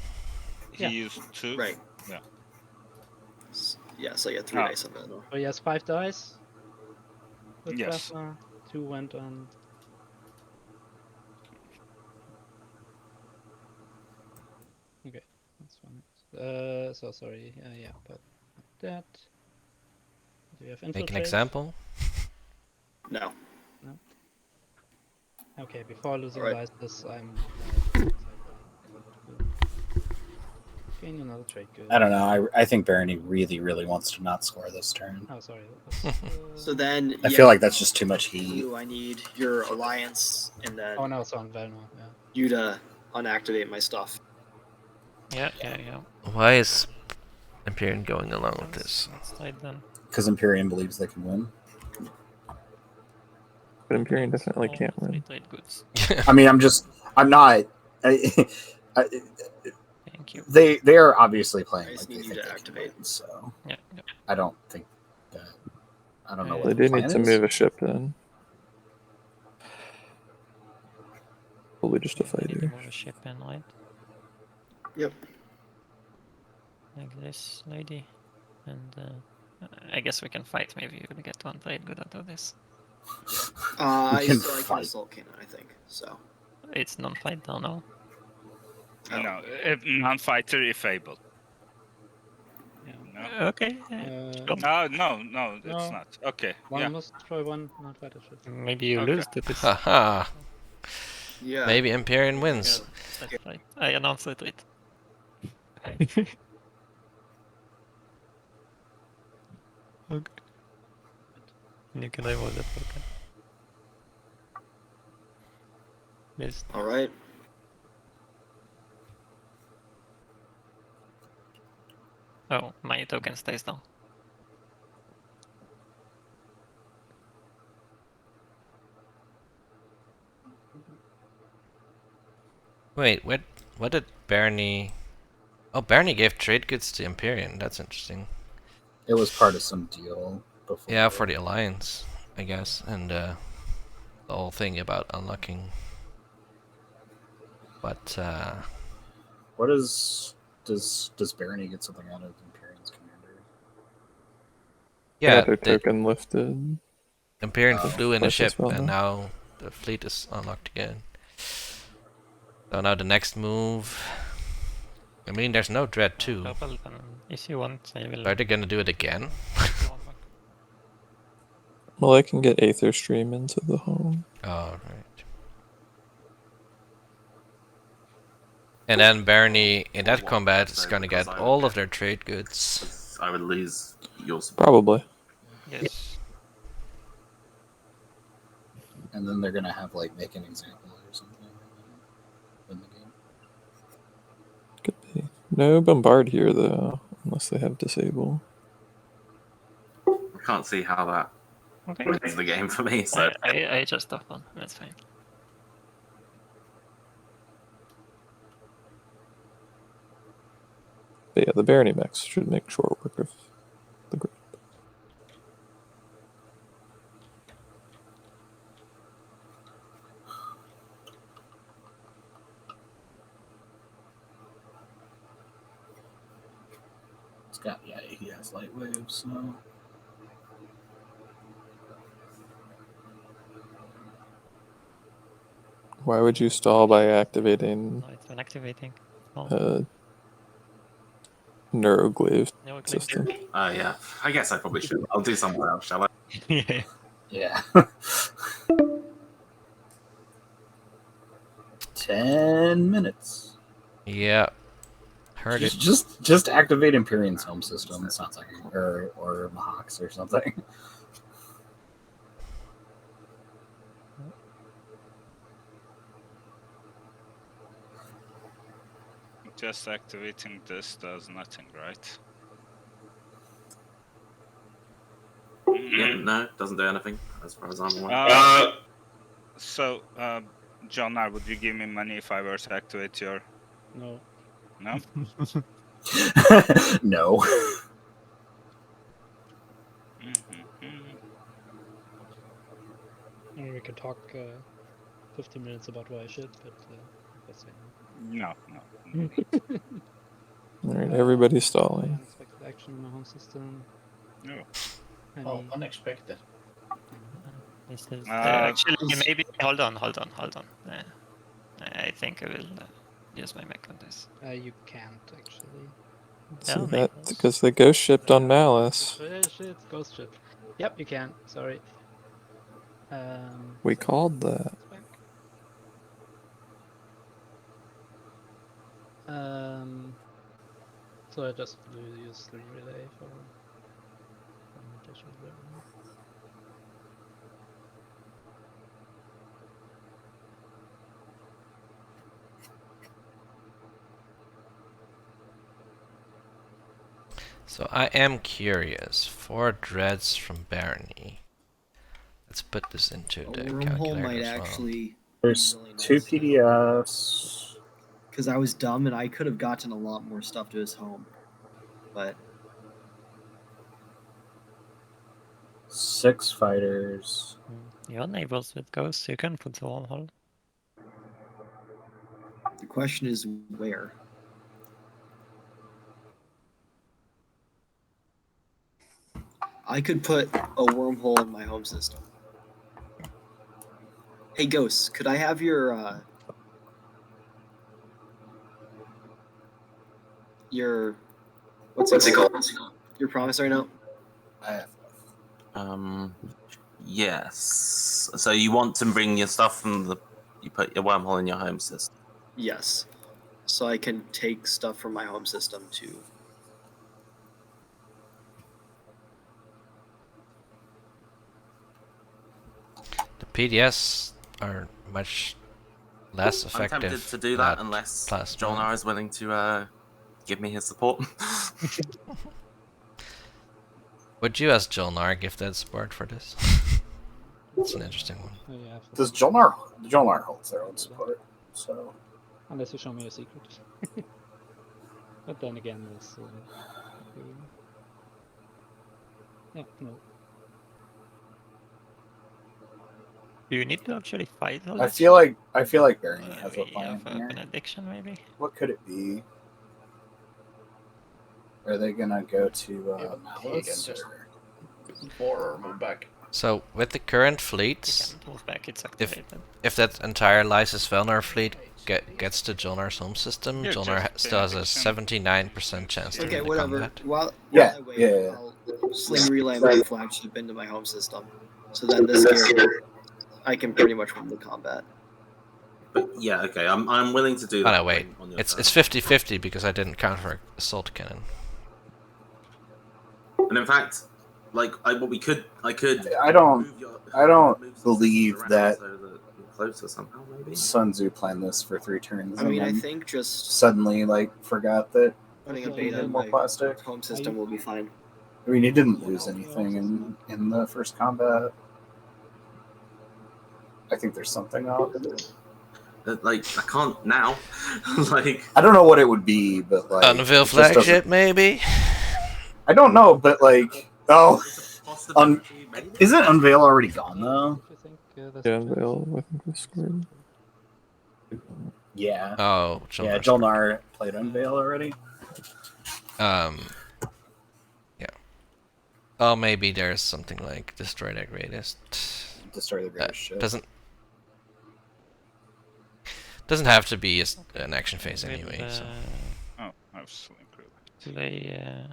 He used 2? Right. Yeah. Yeah, so yeah, 3 dice on Velnor. Oh, he has 5 dice? With yes. plasma. 2 went on... Okay, that's fine. So sorry, yeah, but that... Do you have infiltrate? Make an example? No. No? Okay, before losing Lysis, I'm... Gain another trade good. I don't know. I think Barony really wants to not score this turn. Oh, sorry. So then... I feel like that's just too much heat. I need your Alliance, and then... Oh, no, it's on Velnor, yeah. You to unactivate my stuff. Yeah. Why is Empyrean going along with this? Because Empyrean believes they can win. But Empyrean definitely can't win. I mean, I'm not... Thank you. They are obviously playing like they think they can win, so... Yeah. I don't think that... I don't know what They the do need to plan is. move a ship then. Probably just a fight here. Move a ship in, right? Yep. Like this lady. And I guess we can fight. Maybe you're gonna get one trade good out of this. I can Assault Cannon, I think, so... It's non-fight now, no? No, if non-fighter if able. No. Okay. No, it's not. Okay. One must try one non-fighter ship. Maybe you lose to this. Haha. Yeah. Maybe Empyrean wins. I announce it. Okay. You can remove the token. Missed. All right. Oh, my token stays down. Wait, what did Barney... Oh, Barney gave trade goods to Empyrean. That's interesting. It was part of some deal before. Yeah, for the Alliance, I guess. And the whole thing about unlocking. But, What does Barony get something out of Empyrean's commander? yeah, her token lifted. Empyrean flew in a twice as ship, well and now. now the fleet is unlocked again. So now the next move... I mean, there's no Dread 2. Double, if you want, I will... Are they gonna do it again? Well, I can get Aether Stream into the home. Oh, right. And then Barney, in that combat, is gonna get all of their trade goods. I would lose your support. Probably. Yes. And then they're gonna have like make an example or something in the game. Could be. No bombard here though, unless they have disable. I can't see how that Okay. is the game for me. So I just stop one. That's fine. But yeah, the Barony mechs should make short work of the group. It's got he has light waves, so Why would you stall by activating No, it's been activating. Oh. Neuroglaive Neuroglaive. system? yeah, I guess I probably should. I'll do somewhere else, shall I? Yeah. 10 minutes. Yeah. Heard it. Just activate Empyrean's home system. It sounds like, or Mahawks or something. Just activating this does nothing, right? Yeah, no, doesn't do anything as far as I'm aware. So, Johnar, would you give me money if I were to activate your... No. No? No. We can talk 15 minutes about why I should, but let's say no. Alright, everybody's stalling. Unexpected action in my home system. No. Unexpected. This is actually maybe. Hold on. I think I will use my mech on this. You can't actually. So that's because the ghost shipped on Malice. Shit, ghost ship. Yep, you can. Sorry. We called that. So I just use the relay for additional revenue. So I am curious. 4 dreads from Barony. Let's put this into the calculator might as well. actually. There's really 2 PDFs. Because I was dumb and I could have gotten a lot more stuff to his home, but 6 fighters. Your neighbors with ghosts, you can put the wormhole. The question is where. I could put a wormhole in my home system. Hey, Ghosts, could I have your what's it called? Your promissory note? Yes. So you want to bring your stuff from you put your wormhole in your home system? Yes. so I can take stuff from my home system to. The PDS are much less effective. I'm tempted to do that unless Jolnar is willing to give me his support. Would you, as Jolnar, give that support for this? It's an interesting one. Oh, yeah, Does Jolnar holds their own support? So unless you show me a secret. But then again, there's yeah, no. Do you need to actually fight all I this? feel like Barony has a We plan have here. an addiction, maybe. What could it be? Are they gonna go to Malice? just move forward or move back. So with the current fleets, Move back, it's activated. if that entire Lysis Velnar fleet gets to Jolnar's home system, Yeah, Jolnar just still has a benediction. 79% chance to Okay, win the whatever. combat. While Yeah, I wait, yeah. I'll sling relay my flagship into my home system, so then this game I can pretty much win the combat. But yeah, okay, I'm willing to do Oh that. no, wait. on your It's turn. 50-50 because I didn't counter assault cannon. And in fact, like I don't believe around that so that you're closer somehow, maybe. Sun Tzu planned this for 3 turns. I mean, and I then think just suddenly forgot that putting a he beta had in more my plastic. home system will be fine. I mean, he didn't lose anything in the first combat. I think there's something up. Like I can't now. Like I don't know what it would be, but Unveil it just doesn't- flagship, maybe? I don't know, but oh, possibility, maybe? isn't Unveil already gone though? Yeah, Unveil, I think was scored. Yeah. Oh, Yeah, Jolnar's Jolnar played Unveil already. Yeah. Oh, maybe there's something like Destroy the Greatest. Destroy the Greatest ship. Doesn't have to be an action phase anyway. So. Oh, I was incredible. Play.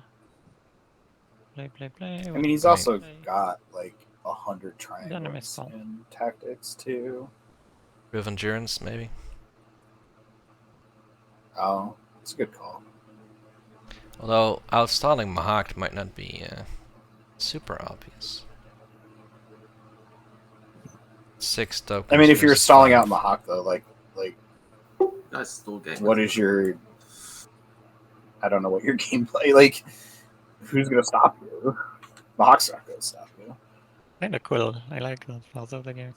I mean, he's also got 100 Dynamic triangles stall. in tactics too. Proof endurance, maybe. Oh, it's a good call. Although outstalling Mahak might not be super obvious. 6 tokens. I mean, if you're versus stalling 5. out Mahak though, Guys, stall game. what is your? I don't know what your gameplay Who's gonna stop you? Mahak's not gonna stop you. Kinda cool. I like that part of the game.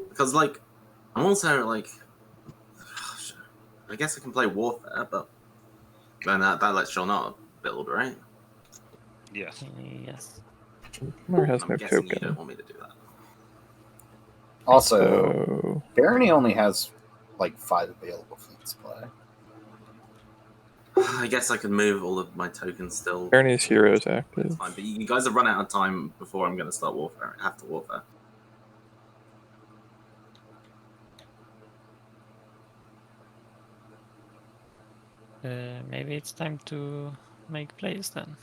Because I'm also I guess I can play Warfare, but then that lets Jolnar build, right? Yes. Yes. Jolnar has I'm no guessing you token. don't want me to do that. Also, So Barony only has 5 available fleets to play. I guess I could move all of my tokens still. Barony's hero is active. Fine, but you guys have run out of time before I'm going to start Warfare. I have to Warfare. Maybe it's time to make plays then.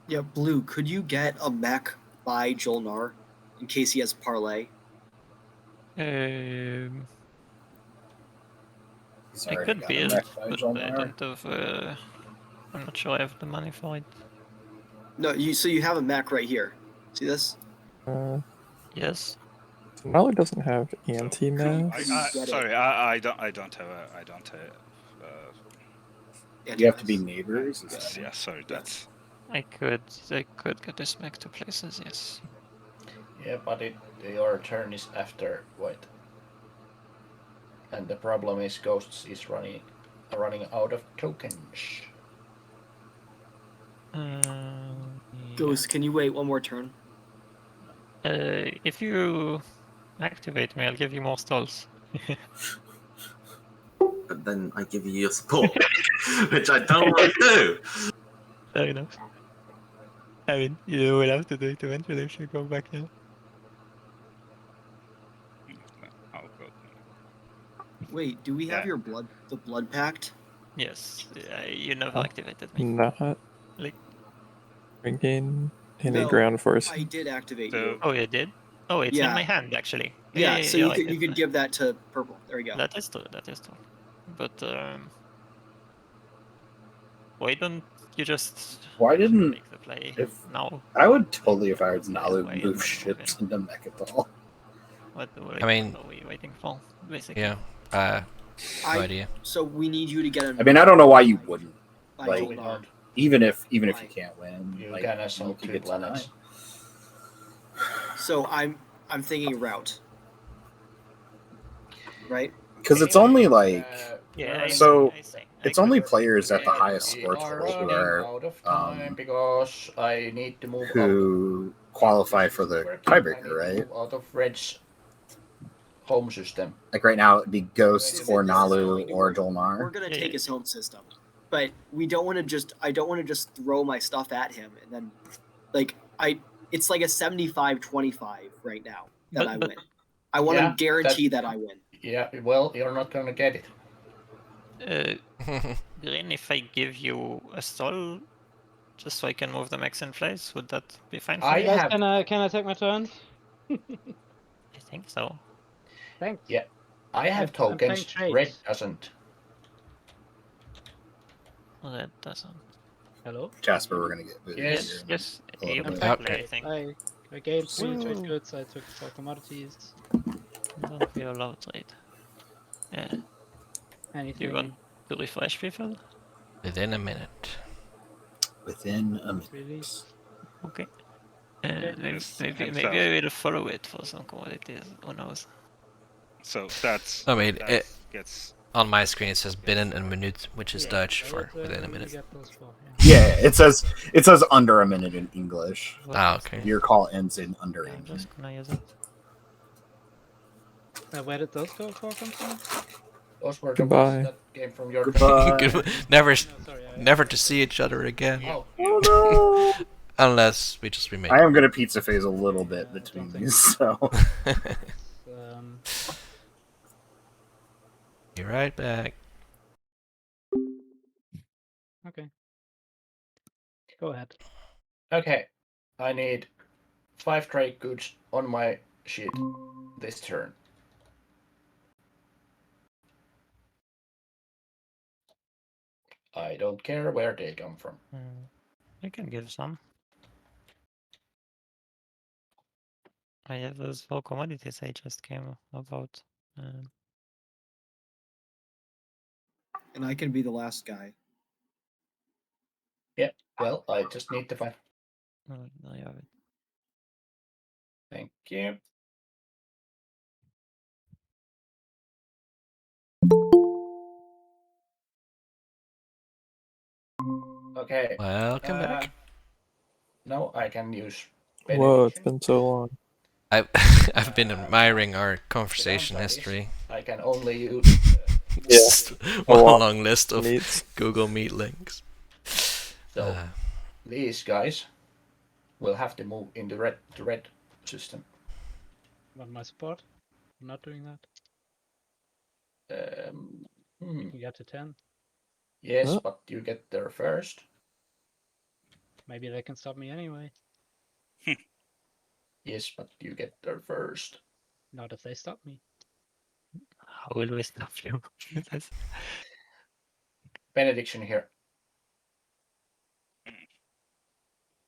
Yeah, Blue, could you get a mech by Jolnar in case he has parlay? It He's already could got be, a mech by but I Jolnar. don't have. I'm not sure I have the money for it. No, so you have a mech right here. See this? Yes. Denali doesn't have anti-mass. Sorry, I don't have. You have to be neighbors. Is that- Yeah, sorry, that's. I could get this mech to places, yes. Yeah, but your turn is after White. And the problem is Ghosts is running out of tokens. Ghost, can you wait one more turn? If you activate me, I'll give you more stalls. But then I give you your support, which I don't want to do. Fair enough. I mean, you will have to do it eventually if you go back here. I'll go. Wait, do we have Yeah. the blood pact? Yes, you never activated me. Not. Drinking any No, ground force. I did activate So- you. Oh, you did? Oh, it's in Yeah. my hand actually. Yeah, so you're you right, could it's- give that to purple. There you go. That is true. That is true. But why don't you just Why didn't make the play if now? I would totally, if I was Play Nalu, away move and ships into Mechatol. What I mean- what are we waiting for? Basically. Yeah. No idea. So we need you to get I mean, I don't know why you wouldn't. by Like, Jolnar. even if you Why? can't win, You like, can assault you 2 get planets. tonight. So I'm thinking route. Right? Because it's only like Yeah, so I see. it's only players at the highest score total who are out of time because I need to move who qualify for the tiebreaker, right? out of Red's home system. Like right now, it'd be Ghost This or is Nalu going to or work. We're Jolnar. gonna take his home system, but we don't want to just. I don't want to just throw my stuff at him and then, like it's like a 75-25 right now that I win. I want to guarantee that I win. Yeah, well, you're not gonna get it. Green, if I give you a stall, just so I can move the max in place, would that be fine for you? have. Can I take my turn? I think so. Thanks. Yeah, I have I'm playing tokens. trades. Red doesn't. That doesn't. Hello? Jasper, we're gonna get booted Yes, here. Yes, A little you bit. can Okay. play, I think. I gained 3 Woo. trade goods. I took 4 commodities. Don't be allowed trade. Yeah. Anything. You want to refresh people? Within a minute. Within a minute. Really? Okay. Okay. Maybe I will follow it for some commodities. Who knows? So that's. I mean, that it, gets. on my screen it says binnen een minuut, which is Dutch for within a minute. Get those 4, Yeah, it says under a minute in English. Ah, okay. Your call ends in under a I'm minute. just gonna use it. where did those go for come from? Those were the Goodbye. ones that came from your. never, sorry, never to see each other again. Oh, Oh no! Unless we just remake. I am gonna pizza phase a little bit between these, so. Be right back. Okay. Go ahead. Okay, I need 5 trade goods on my sheet this turn. I don't care where they come from. I can give some. I have those 4 commodities I just came about. And I can be the last guy. Yeah, well, I just need to find. No, you have it. Thank you. Okay. Welcome back. No, I can use. Whoa, it's been so long. I've been admiring our conversation downside is history. I can only use. Just A one lot long list of meets. Google Meet links. So these guys will have to move in the red system. Want my support? I'm not doing that. Hmm. You get to 10. Yes, Huh? but you get there first. Maybe they can stop me anyway. Yes, but you get there first. Not if they stop me. How will we stop you? Benediction here.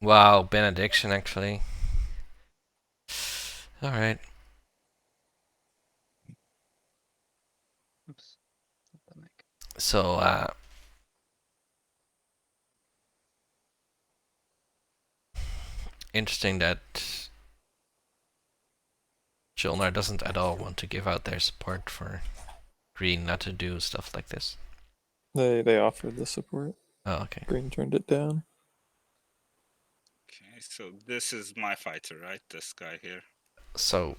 Wow, benediction actually. All right. Oops. Not the neck. So interesting that Jolnar doesn't at all want to give out their support for Green not to do stuff like this. They offered the support. Oh, okay. Green turned it down. Okay, so this is my fighter, right? This guy here. So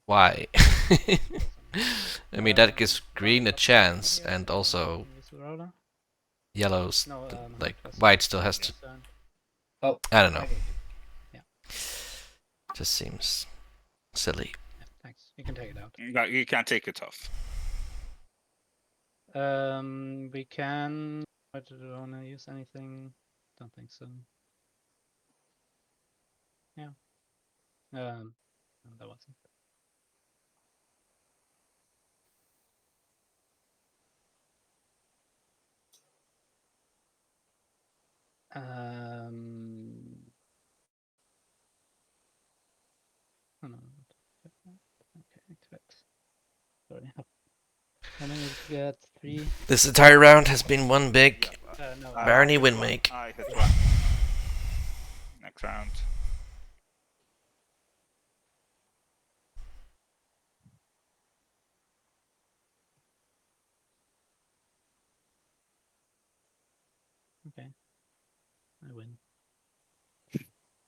why? I mean that gives Green a chance, and also yellow's like white still has to. Oh, I don't know. Yeah. Just seems silly. Yeah, thanks. You can take it out. You can't take it off. We can. Do I want to use anything? Don't think so. Yeah. That wasn't. Oh, no. Okay, activate. Sorry. How many did you get? 3? This entire round has been one big No. Barney win make. I hit 1. Next round. Okay. I win.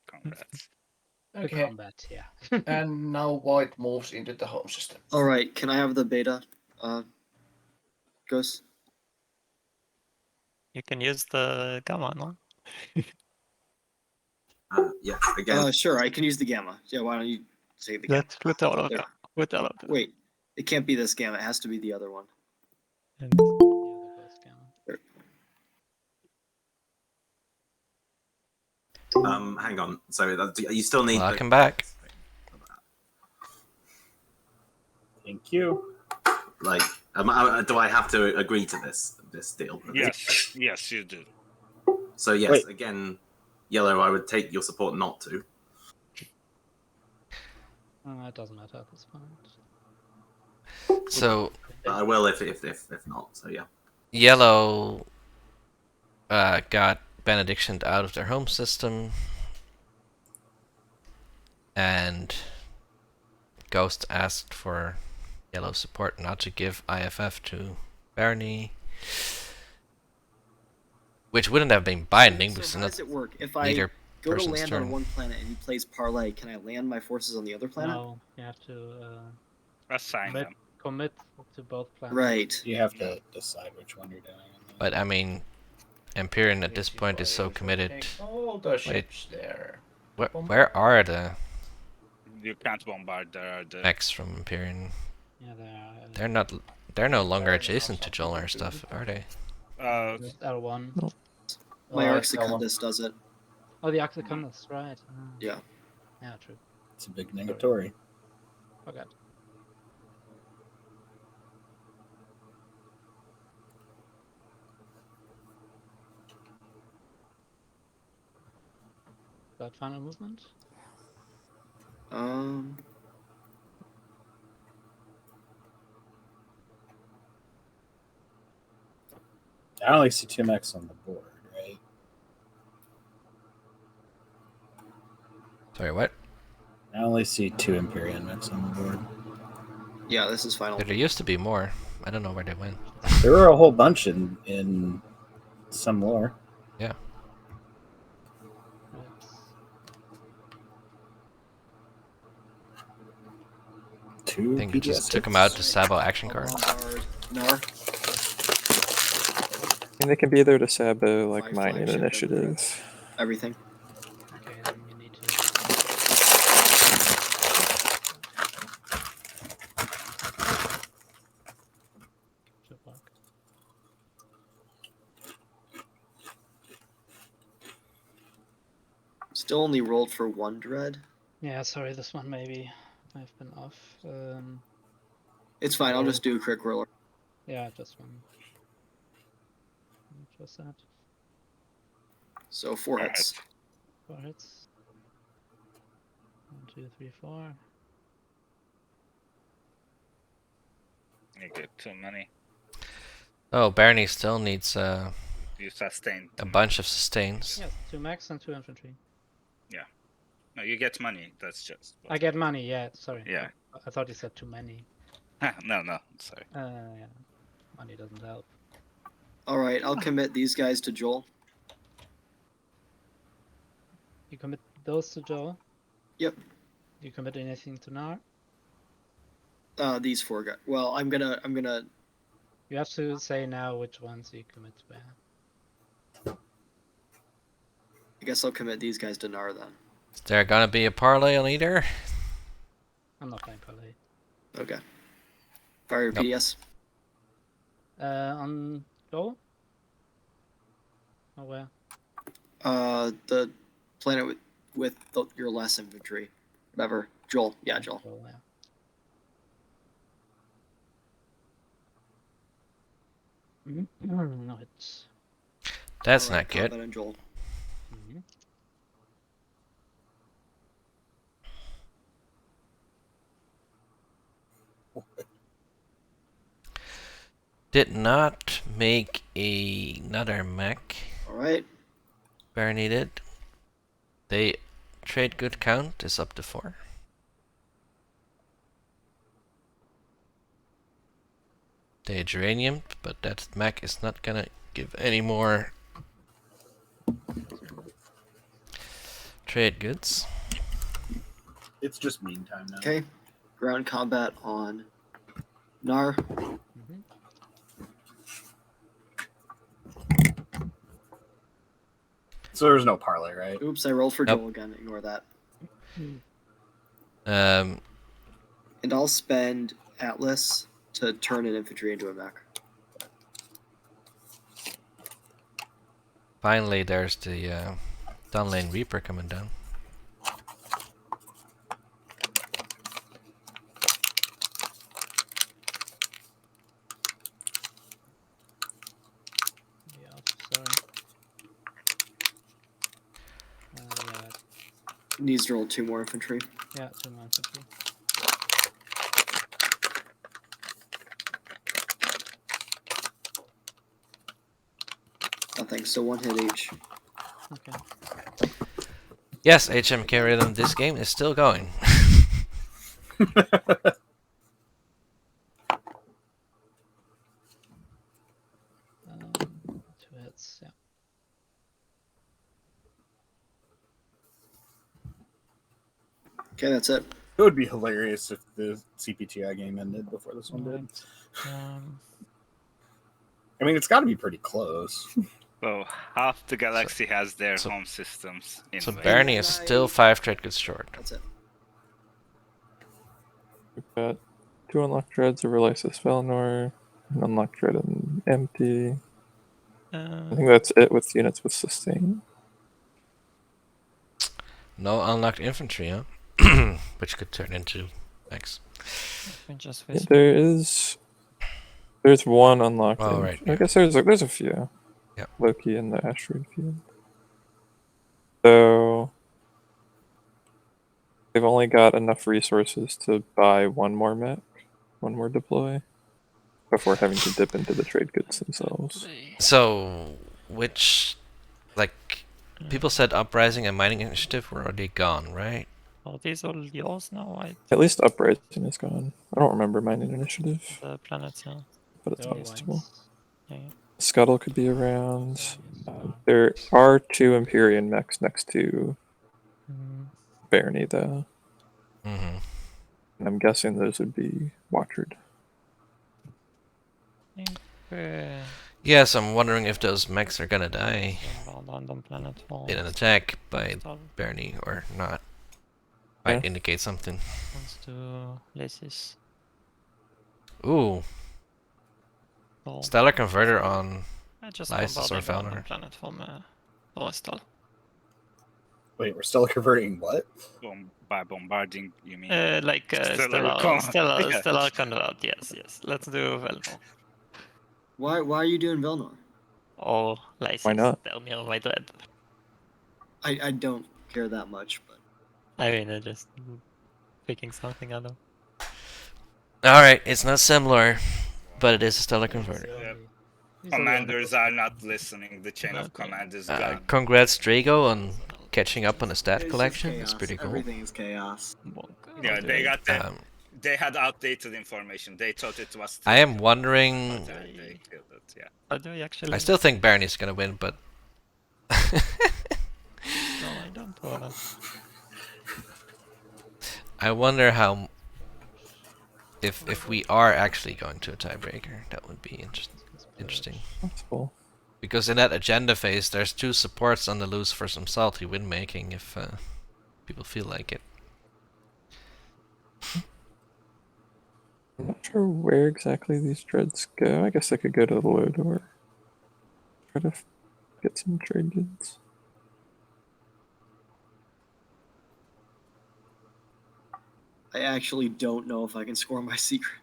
Congrats. Okay. Combat, yeah. And now Void moves into the home system. All right, can I have the beta? Ghost. You can use the gamma, no? Yeah, again. Sure, I can use the gamma. Yeah, why don't you say the gamma? Let's put all of There. them. Put all of them. Wait, it can't be this gamma. It has to be the other one. And the ghost gamma. Hang on. So you still need. Welcome back. Thank you. Like, do I have to agree to this deal? Yes, yes, you do. So yes, again, Yellow, I would take your support not to. It doesn't matter at this point. So But I will if not. So yeah. Yellow got benedictioned out of their home system, and Ghost asked for Yellow support not to give IFF to Barney, which wouldn't have been binding because So how does it work? If I neither go to person's land turn. on one planet and he plays parlay, can I land my forces on the other planet? No, you have to assign them. Commit to both planets. Right. You have to decide which one you're doing. But I mean, Empyrean at this point is so committed. Take all the ships there. Where are the You can't bombard. There are the mechs from Empyrean? Yeah, They're not. They're no longer adjacent to Jolnar stuff, are they? Just L1. No. My Oh, Arc Secundus does it. Oh, the Axicundus, right. Yeah. Yeah, true. It's a big negatory. Okay. That final movement? I only see 2 mechs on the board, right? Sorry, what? I only see 2 Empyrean mechs on the board. Yeah, this is final. There used to be more. I don't know where they went. There were a whole bunch in some lore. Yeah. I think we just took them out to Sabo action cards. Nar. And they can be there to Sabo like mining initiatives. Everything. Okay, then you need to. Still only rolled for 1 dread. Yeah, sorry, this one maybe I've been off. It's fine. I'll just do a crit roller. Yeah, just one. Just that. So 4 hits. 4 hits. 1, 2, 3, 4. You get too many. Oh, Barney still needs You sustain. a bunch of sustains. Yes, 2 mechs and 2 infantry. Yeah. No, you get money. That's just. I get money, yeah, sorry. Yeah. I thought you said too many. No, sorry. Yeah. Money doesn't help. Alright, I'll commit these guys to Joel. You commit those to Joel? Yep. You commit anything to Nar? These 4 guys. Well, I'm gonna. You have to say now which ones you commit to where. I guess I'll commit these guys to Nar then. Is there gonna be a parlay on either? I'm not playing parlay. Okay. Fire your PDS. On Joel? Or where? The planet with with your less infantry. Whatever. Joel. Yeah, Joel. No hits. That's Alright, not good. combat on Joel. Did not make another mech. Alright. Barney did. They trade good count is up to 4. They geranium, but that mech is not gonna give any more trade goods. It's just meantime now. Okay. Ground combat on Nar. So there was no parlay, right? Oops, I rolled for Nope. Joel again. Ignore that. Um, And I'll spend Atlas to turn an infantry into a mech. finally, there's the down lane Reaper coming down. Needs to roll 2 more infantry. Yeah, 2 more infantry. Nothing, so 1 hit each. Okay. Yes, HMK rhythm. This game is still going. 2 hits, yeah. Okay, that's it. It would be hilarious if the CPTI game ended before this one did. I mean, it's got to be pretty close. So half the galaxy has their home systems. So Anyway. Barney is still 5 trade goods short. That's it. We've got 2 unlocked dreads over Lysis Valinor, an unlocked dread and empty. I think that's it with units with sustain. No unlocked infantry, huh? Which could turn into X. Yeah, there's 1 unlocked. Oh, right, I guess there's a few. Yeah. Loki in the asteroid field. So they've only got enough resources to buy 1 more mech, 1 more deploy, before having to dip into the trade goods themselves. So, which, like, people said Uprising and Mining Initiative were already gone, right? Are these all yours now? At least Uprising is gone. I don't remember Mining Initiative, The planets, yeah. but it's They're all possible. Yeah. Scuttle could be around. There are 2 Empyrean mechs next to Barney, though. Mm-hmm. And I'm guessing those would be Watchered. Yes, I'm wondering if those mechs are gonna die in an attack by Barney or not. Might indicate something. Let's do Lysis. Ooh. Oh. Stellar Converter on Just Lysis or bombarding Valinor. planet from Orestal. Wait, we're still converting what? By bombarding, you mean? Stellar Yeah. Convert, yes. Let's do Valinor. Why are you doing Velnor? Or Lysis. Why not? Tell me on my dread. I don't care that much, but I mean, I'm just picking something out of. Alright, it's not similar, but it is a Stellar Converter. Commanders are not listening. The chain of command is gone. Congrats, Drago, on catching up on the stat collection. It's chaos. pretty cool. Everything is chaos. Yeah, they got they had outdated information. They thought it was. I am wondering. They killed it. Yeah. Do you actually? I still think Barney's gonna win, but. No, I don't wanna. I wonder how. If we are actually going to a tiebreaker, that would be interesting. That's cool. Because in that agenda phase, there's 2 supports on the loose for some salty win making if people feel like it. I'm not sure where exactly these dreads go. I guess I could go to the low door. Try to get some trade goods. I actually don't know if I can score my secret.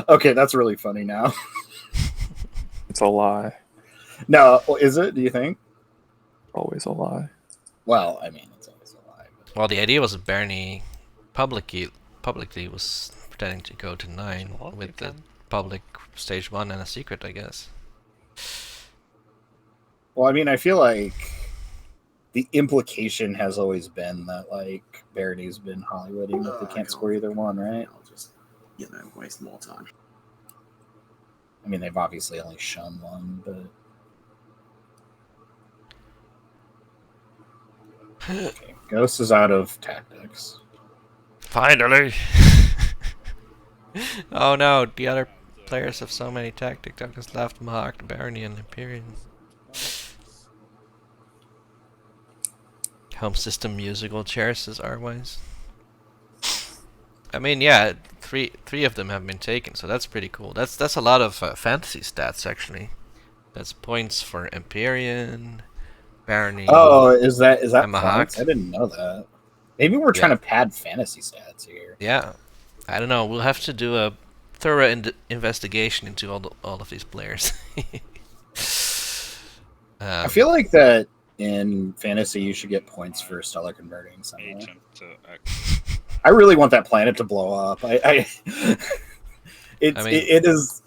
Okay, that's really funny now. It's a lie. No, is it? Do you think? Always a lie. Well, I mean, it's always a lie. But... Well, the idea was Bernie publicly was pretending to go to 9 with the public stage 1 and a secret, I guess. Well, I mean, I feel like the implication has always been that, like, Barony's been Hollywooding that they can't score either one, right? I'll just, waste more time. I mean, they've obviously only shown one, but... Okay, Ghost is out of tactics. Finally! Oh no, the other players have so many tactic tokens left, marked Barony and Empyrean. Home system musical chairs, says Arwise. I mean, yeah, three of them have been taken, so that's pretty cool. That's a lot of fantasy stats, actually. That's points for Empyrean, Barony. Oh, is that and points? Mahak. I didn't know that. Maybe we're trying to pad fantasy stats here. Yeah, I don't know. We'll have to do a thorough investigation into all of these players. I feel like that in fantasy you should get points for stellar converting somehow. I really want that planet to blow up. It is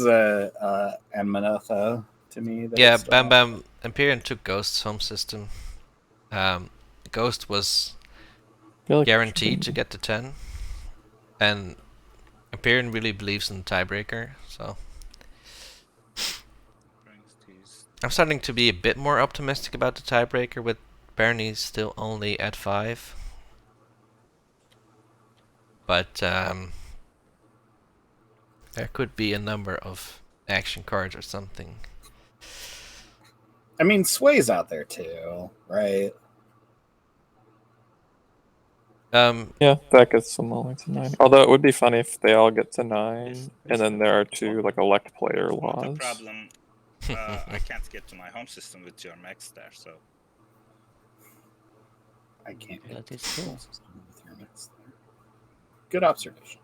a Amanatha to me. Yeah, Bam Bam Empyrean took Ghost's home system. Ghost was guaranteed to get to 10, and Empyrean really believes in the tiebreaker, so I'm starting to be a bit more optimistic about the tiebreaker with Barony still only at 5. But there could be a number of action cards or something. I mean, Sway's out there too, right? Yeah, that gets them all to 9. Although it would be funny if they all get to 9, and then there are 2 like elect player laws. The problem, I can't get to my home system with your max there, so I can't get That is cool. with your max there. Good observation.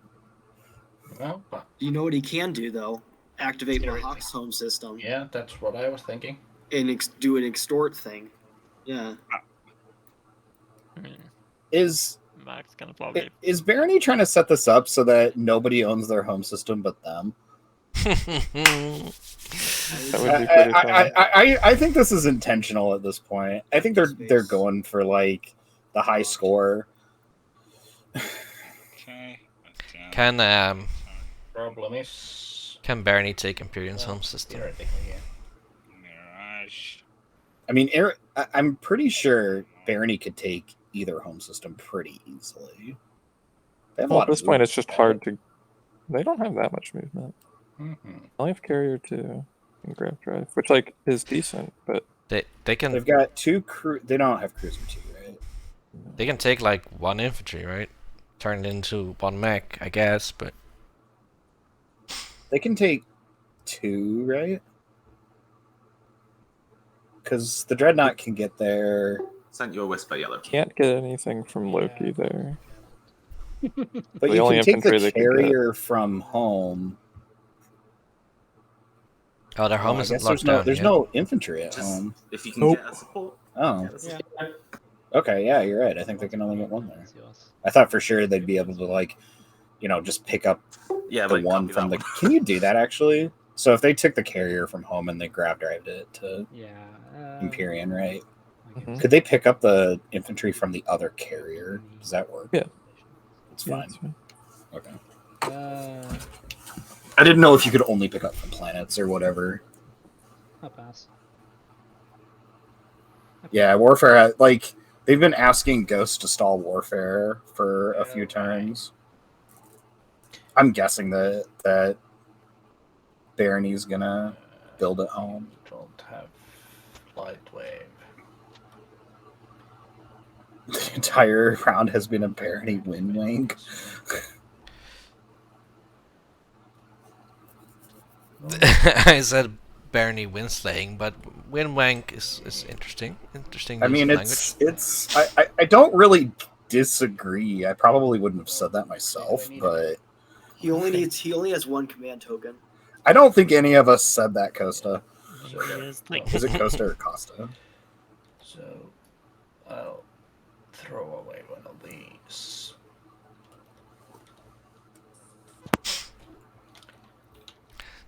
Well, You know what he can do though? Activate Mahak's home system. yeah, that's what I was thinking. And do an extort thing. Yeah. Is Max gonna probably. Is Barony trying to set this up so that nobody owns their home system but them? That would be pretty funny. I think this is intentional at this point. I think they're going for like the high score. Okay. Problem is, Can Barony take Empyrean's home system? theoretically, yeah. Mirage. I mean, I'm pretty sure Barony could take either home system pretty easily. They have a Well, lot at of this point, it's movement. just hard to. They don't have that much movement. Mm-hmm. I only have Carrier 2 and Grab Drive, which like is decent, but They can They've got 2 They don't have Cruiser 2, right? they can take like 1 infantry, right? Turn it into 1 mech, I guess, but They can take 2, right? Because the Dreadnought can get there. Sent you a whisper, Yellow. can't get anything from Loki there. But The you only can take infantry the they could get. carrier from home. oh, their home I isn't guess locked there's down. no infantry at Just home. if you can Nope. get a support. Oh, okay, yeah, you're right. I think they can only get 1 there. It's yours. I thought for sure they'd be able to like, just pick up Yeah, the like, one copy from that the. one. Can you do that actually? So if they took the carrier from home and they grab drived it to Yeah. Empyrean, right? I guess. Mhm. Could they pick up the infantry from the other carrier? Does that work? Yeah. It's Yeah, fine. that's fine. Okay. I didn't know if you could only pick up from planets or whatever. I'll pass. Yeah, Warfare, like, they've been asking Ghost to stall Warfare for a few turns. I'm guessing that Barony's gonna build at home. Don't have light wave. The entire round has been a Barony win wing. I said Barony Winslaying, but Winwank is interesting. Interesting I use mean, of language. I don't really disagree. I probably wouldn't have said that myself, but He only has one command token. I don't think any of us said that, Costa. Is Is it Costa or Costa? So I'll throw away one of these.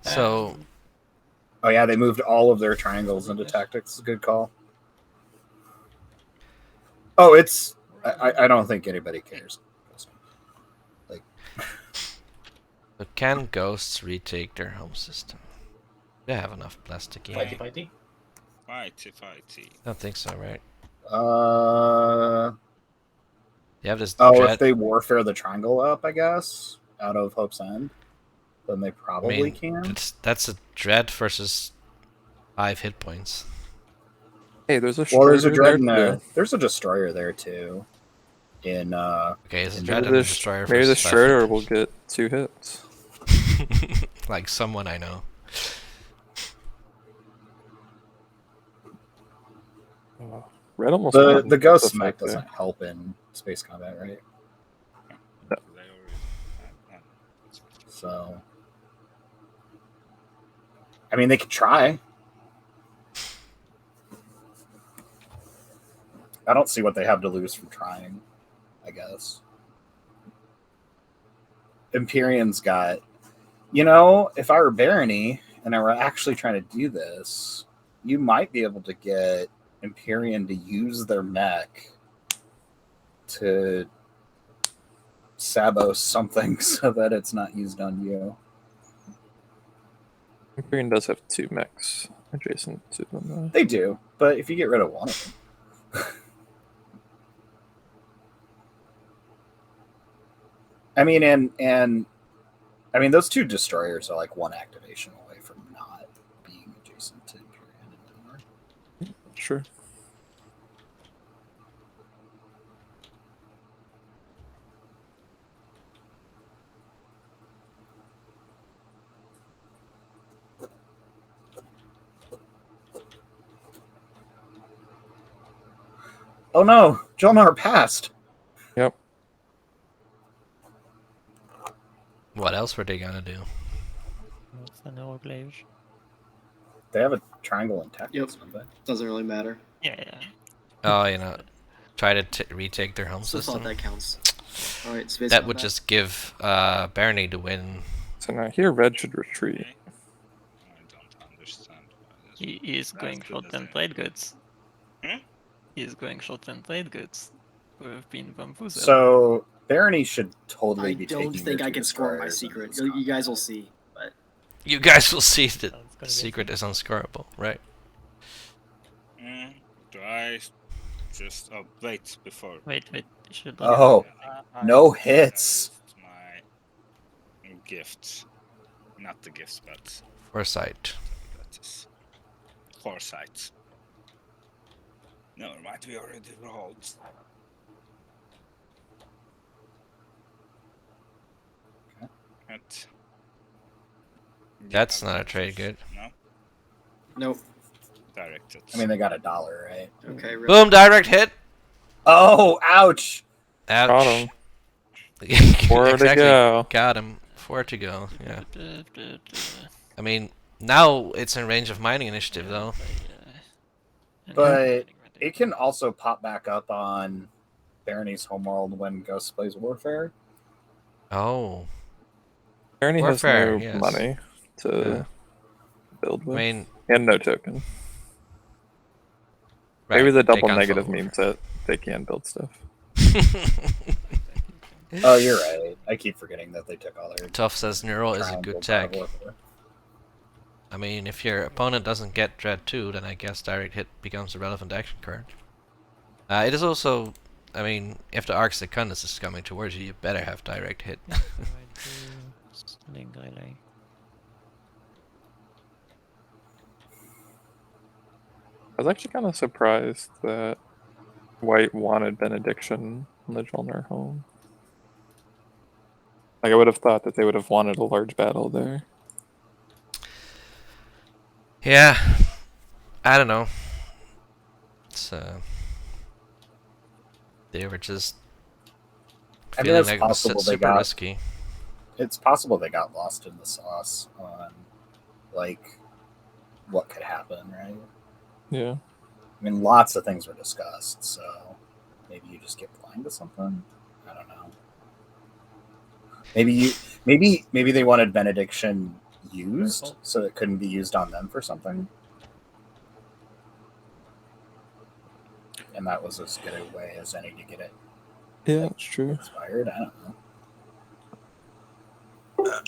So. Oh yeah, they moved all of their triangles into tactics. Good call. Oh, it's. I don't think anybody cares. Like. But can ghosts retake their home system? They have enough plastic. Fighty. Fighty. I don't think so, right? You have this. Oh, if they warfare the triangle up, I guess, out of Hope's End, then they probably can. That's a dread versus 5 hit points. Hey, there's a there's a dread there too. There's a destroyer there too. In okay, is a dread and a destroyer. Maybe the destroyer will get 2 hits. Like someone I know. Red almost the ghost mech doesn't help in space combat, right? No. So, I mean, they could try. I don't see what they have to lose from trying, I guess. Empyrean's got, if I were Barony and I were actually trying to do this, you might be able to get Empyrean to use their mech to sabot something so that it's not used on you. Empyrean does have 2 mechs adjacent to them, though. They do, but if you get rid of one of them. I mean, and I mean, those 2 destroyers are like 1 activation away from not being adjacent to Empyrean anymore. Sure. Oh no, Jolnar passed. Yep. What else were they gonna do? They have a triangle in tactics, don't they? Doesn't really matter. Yeah. Oh, try to retake their home So system. thought that counts. All right, space that would just give Barony to win. So now here, Red should retreat. I don't understand. He is going short and trade goods. Hmm? He is going short and trade goods. We've been bamboozled. So Barony should totally be taking. I don't think I can score my secret. You guys will see. But you guys will see that the secret is unscorable, right? Do I just wait before? Wait. Should Oh, no hits. My gift, not the gifts, but Foresight. that is foresight. Never mind, we already rolled. But That's not a trade good. No. Nope. Directed. I mean, they got $1, right? Okay. Boom! Direct hit. Oh, ouch! Ouch. Got him. 4 exactly. to go. Got him. 4 to go. Yeah. I mean, now it's in range of mining initiative, though. But it can also pop back up on Barony's homeworld when Ghost plays Warfare. Oh. Barony has no yes. money to build with. I mean, and no token. right, Maybe the they double can't negative follow means that they can build stuff. Oh, you're right. I keep forgetting that they took all their. Tough says Neural is a good tech. Warfare. I mean, if your opponent doesn't get Dread 2, then I guess Direct Hit becomes a relevant action card. It is also, I mean, if the Arc Secundus is coming towards you, you better have Direct Hit. I was actually kind of surprised that White wanted Benediction on the Jolnar home. Like, I would have thought that they would have wanted a large battle there. Yeah, I don't know. It's they were just I mean, feeling it's like it was possible they super got. risky. It's possible they got lost in the sauce on, like, what could happen, right? Yeah. I mean, lots of things were discussed, so maybe you just get blind to something. I don't know. Maybe they wanted benediction used, so it couldn't be used on them for something, and that was as good a way as any to get it. Yeah, that's true. Expired. I don't know.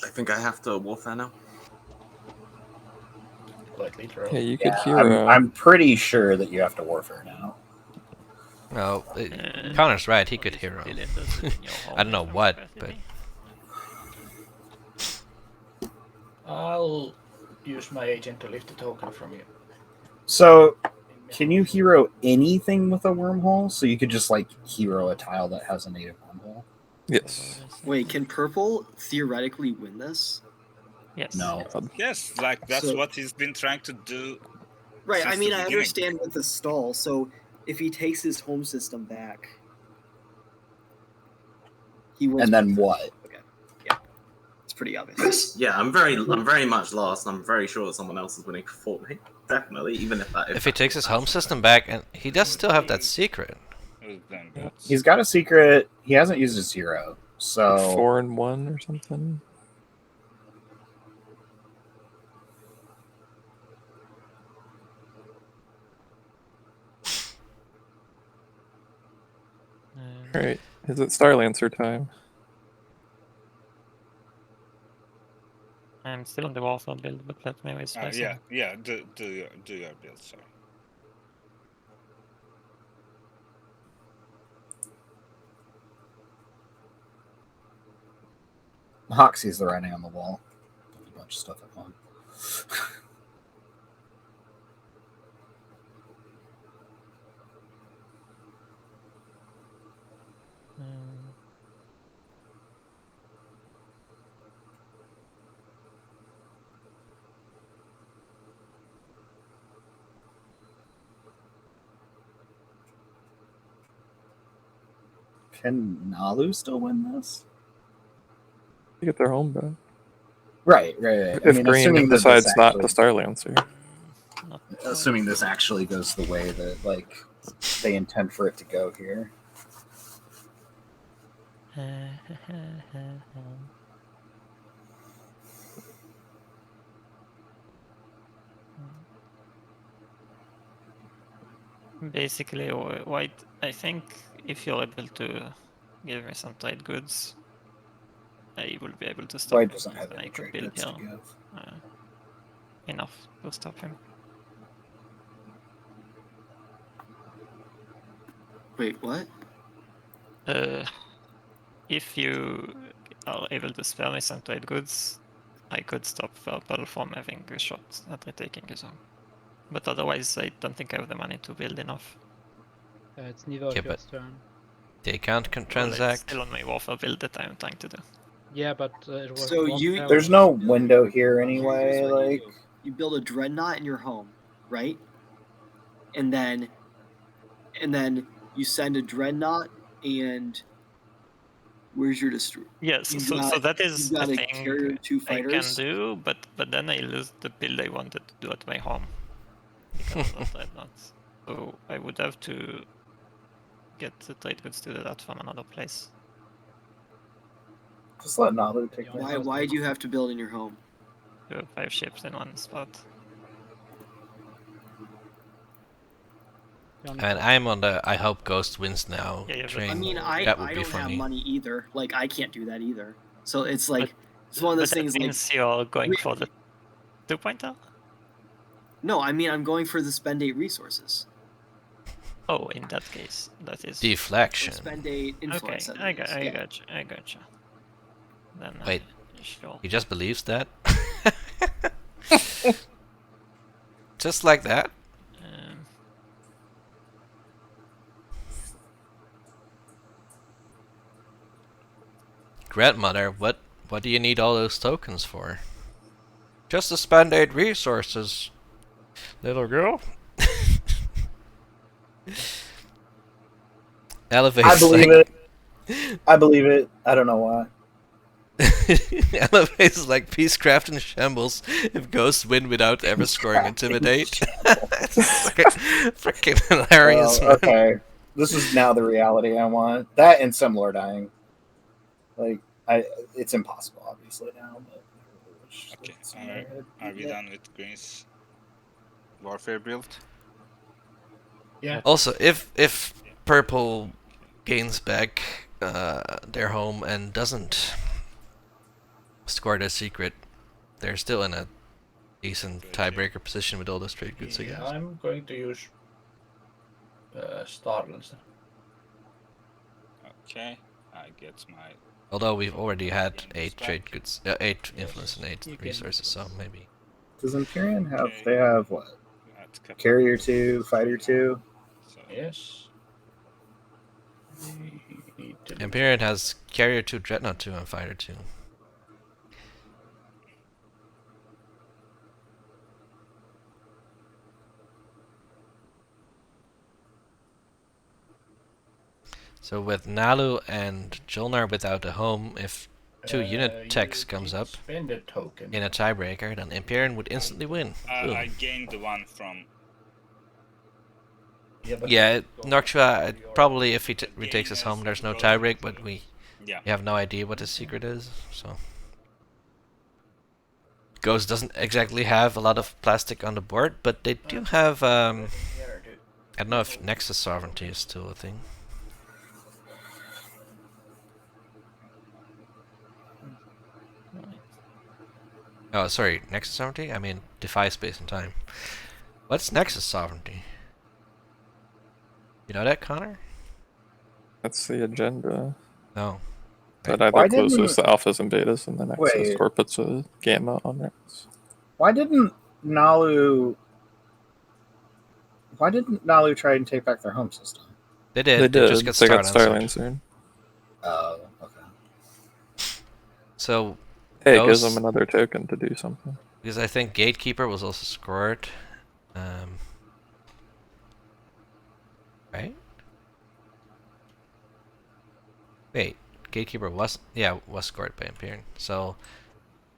I think I have to warfare now. Yeah, you could Yeah, hero. I'm pretty sure that you have to warfare now. No, Connor's right. He could hero. I don't know what, but I'll use my agent to lift the token from you. So, can you hero anything with a wormhole? So you could just like hero a tile that has a native wormhole? Yes. Wait, can purple theoretically win this? Yes. No. Yes, like that's So- what he's been trying to do. Right, since I mean, the I beginning. understand with the stall, so if he takes his home system back, he wins. And then what? Okay, yeah, it's pretty obvious. Yeah, I'm very much lost, and I'm very sure someone else is winning before me. Definitely, even if that. if he takes his home system back, and he does still have that secret. He's got a secret. He hasn't used his hero, so 4-1 or something. Alright, is it Starlancer time? I'm still on the Warsaw build, but let me waste my Yeah. Do your build. Sorry. Hawk sees the writing on the wall. A bunch of stuff at home. Can Nalu still win this? You get their home back. Right. If I mean, Green assuming that decides this not to actually, Starlancer. assuming this actually goes the way that like they intend for it to go here. Basically, White, I think if you're able to give me some trade goods, I will be able to stop White him, doesn't have and any I could trade build goods to here give. enough to stop him. Wait, what? If you are able to spare me some trade goods, I could stop Purple from having a shot at retaking his home. But otherwise, I don't think I have the money to build enough. It's neither of yours turn. They can't Well, it's transact. still on my Warfare build that I'm trying to do. Yeah, but it was. So There's no window here anyway. Here's what Like you build a dreadnought in your home, right? And then you send a dreadnought, and where's your destroyer? Yes, so that is you got a a thing carrier, 2 I can fighters. do, but then I lose the build I wanted to do at my home because of dreadnoughts. So I would have to get the trade goods to do that from another place. just let Nalu take that. Why do you have to build in your home? You have 5 ships in one spot. And I'm on the I hope Ghost wins now train. I mean, I that would be don't have funny. money either. Like, I can't do that either. So it's like it's one of those But things. that Like, means you're going for the 2-pointer? no, I mean I'm going for the spend 8 resources. Oh, in that case, that is Deflection. Spend 8 influence. Okay, I gotcha. Then Wait, sure. he just believes that? Just like that? Grandmother, what do you need all those tokens for? Just to spend 8 resources. Little girl? Elevate. I believe it. I believe it. I don't know why. Elevate is like Peacecraft in shambles if ghosts win without ever scoring Intimidate. It's freaking hilarious, man. Okay. This is now the reality I want. That and Simlar dying. Like, it's impossible, obviously, now. But Okay, are we done with Green's Warfare build? Yeah. Also, if purple gains back their home and doesn't score their secret, they're still in a decent tiebreaker position with all those trade goods, I guess. I'm going to use Starlands. Okay, I get my. Although we've already had 8 trade goods, 8 influence and 8 resources, so maybe. Does Empyrean have? They have what? Carrier 2, Fighter 2. Yes. Empyrean has Carrier 2, Dreadnought 2, and Fighter 2. So with Nalu and Jolnar without a home, if 2 unit techs comes up spend a token in a tiebreaker, then Empyrean would instantly win. I gained the one from. Yeah, Noctua, probably if he retakes us home, there's no tiebreak, but we have no idea what his secret is, so. Ghost doesn't exactly have a lot of plastic on the board, but they do have, I don't know if Nexus Sovereignty is still a thing. Oh, sorry, Nexus Sovereignty? I mean, defy space and time. What's Nexus Sovereignty? You know that, Connor? That's the agenda. No. That either closes the alphas and betas, and then Nexus, or puts a gamma on it. Why didn't Nalu try and take back their home system? They did. They did. Just got they got Star Starland soon. Oh, okay. So, hey, it gives them another token to do something. Because I think Gatekeeper was also scored. Right? Wait, Gatekeeper was scored by Empyrean. So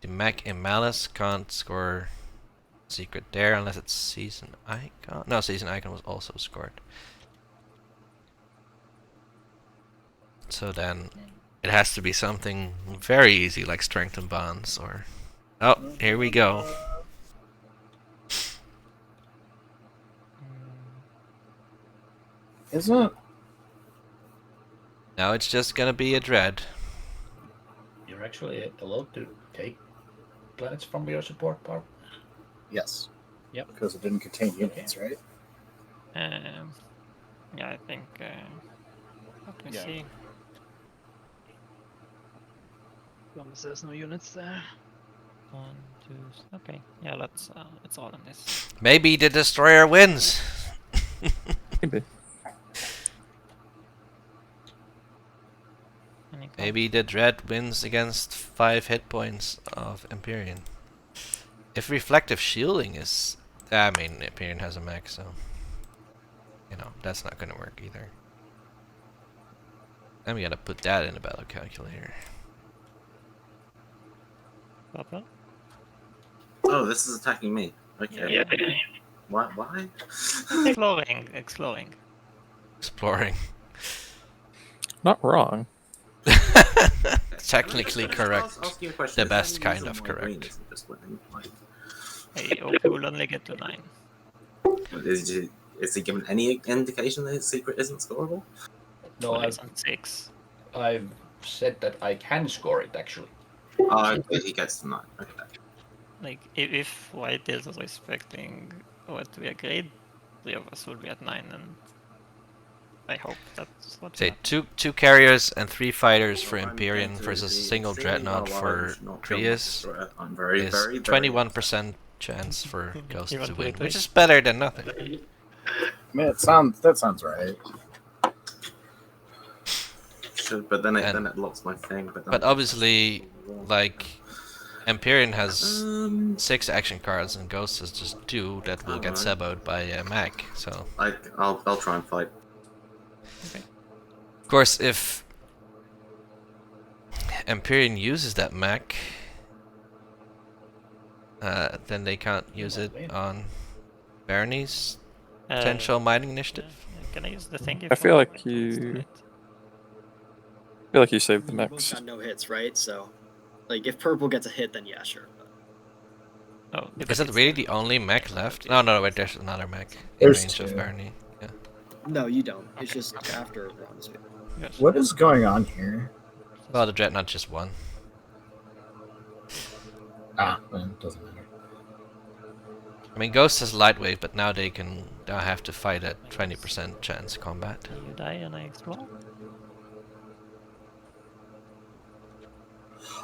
the mech in Malice can't score secret there unless it's Season Icon. No, Season Icon was also scored. So then it has to be something very easy like Strength and Bonds or... Oh, here we go. Isn't... Now it's just gonna be a Dread. You're actually allowed to take planets from your support power? Yes. Yep. Because it didn't contain units, right? Yeah, I think. Let me see. As long as there's no units there. 1, 2. Okay, yeah, let's all in this. Maybe the Destroyer wins. Maybe. Maybe the Dread wins against 5 hit points of Empyrean. If Reflective Shielding is... I mean, Empyrean has a mech, so... You know, that's not gonna work either. Then we gotta put that in the battle calculator. Papa? Oh, this is attacking me. Okay. Yeah. Why? Exploring. Not wrong. Technically correct. Ask you a question. The best kind of correct. Hey, okay, we'll only get to 9. Is he given any indication that his secret isn't scoreable? No, Well, it's on 6. I've said that I can score it actually. Oh, he gets to 9. Okay. Like, if White is also expecting what to be a grade, 3 of us will be at 9, and I hope that's what. Say two carriers and 3 fighters for Empyrean versus a single dreadnought for Trias is 21% chance for Ghost to win, which is better than nothing. I mean, that sounds right. But then it locks my thing. But obviously, like Empyrean has 6 action cards and Ghost has just 2 that will get saboed by Mac. So I'll try and fight. Okay. Of course, if Empyrean uses that Mac, then they can't use it on Barony's potential mining initiative. Can I use the thingy? I feel like you saved the You both mix. got no hits, right? So, like, if purple gets a hit, then yeah, sure. Oh, is that really the only mech left? No, wait, there's another mech in There's range 2. of Barony. Yeah. No, you don't. It's just after round 2. Yes. What is going on here? Well, the Dreadnought just won. Well, it doesn't matter. I mean, Ghost has lightweight, but now they have to fight at 20% chance combat. You die and I explode.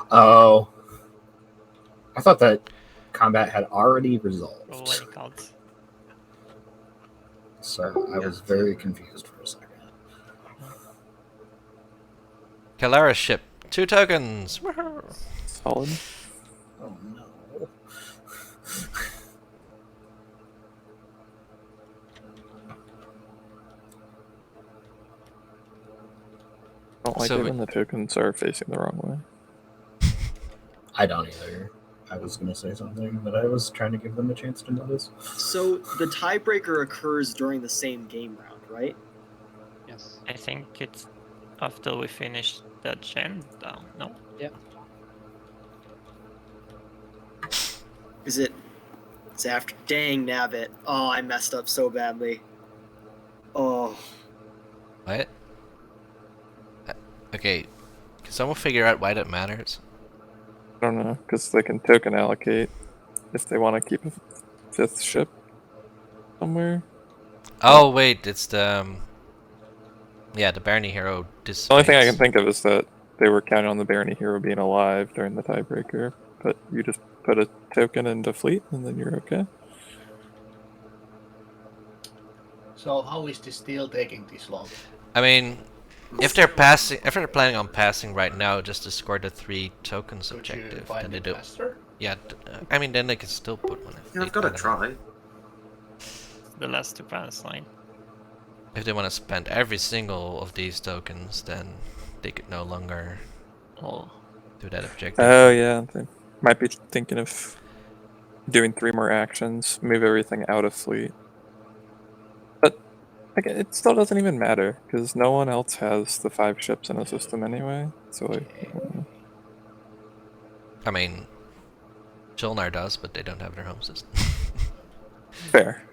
Oh. I thought that combat had already resolved. Roll any cards. So I was very confused for a second. Kalara ship, 2 tokens. Woohoo! Solid. Oh no. I don't like it when the tokens are facing the wrong way. I don't either. I was going to say something, but I was trying to give them a chance to notice. So the tiebreaker occurs during the same game round, right? Yes. I think it's after we finish the agenda. No? Yeah. Is it? It's after. Dang, Nabbit. Oh, I messed up so badly. Oh. What? Okay, can someone figure out why that matters? I don't know, because they can token allocate if they want to keep a 5th ship somewhere. Oh wait, it's the the Barony hero. The only thing I can think of is that they were counting on the Barony hero being alive during the tiebreaker, but you just put a token into fleet and then you're okay. So how is this deal taking this long? I mean, if they're planning on passing right now, just to score the 3 tokens objective, then they do. Faster? Yeah, I mean, then they can still put one. Yeah, I've got to try. The last 2 pass line. If they want to spend every single of these tokens, then they could no longer do that objective. Oh yeah, they might be thinking of doing 3 more actions, move everything out of fleet. But again, it still doesn't even matter, because no one else has the 5 ships in a system anyway, so like... I mean, Jolnar does, but they don't have their home system. Fair.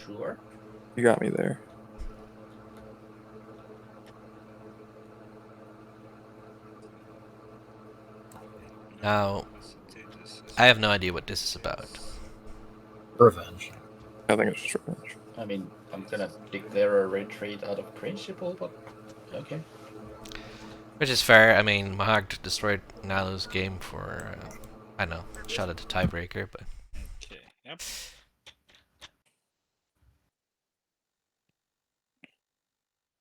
Sure. You got me there. Now, I have no idea what this is about. Revenge. I think it's just revenge. I mean, I'm gonna declare a retreat out of principle, but okay. Which is fair. I mean, Mahag destroyed Nalu's game for, I don't know, shot at the tiebreaker, but... Okay, yep.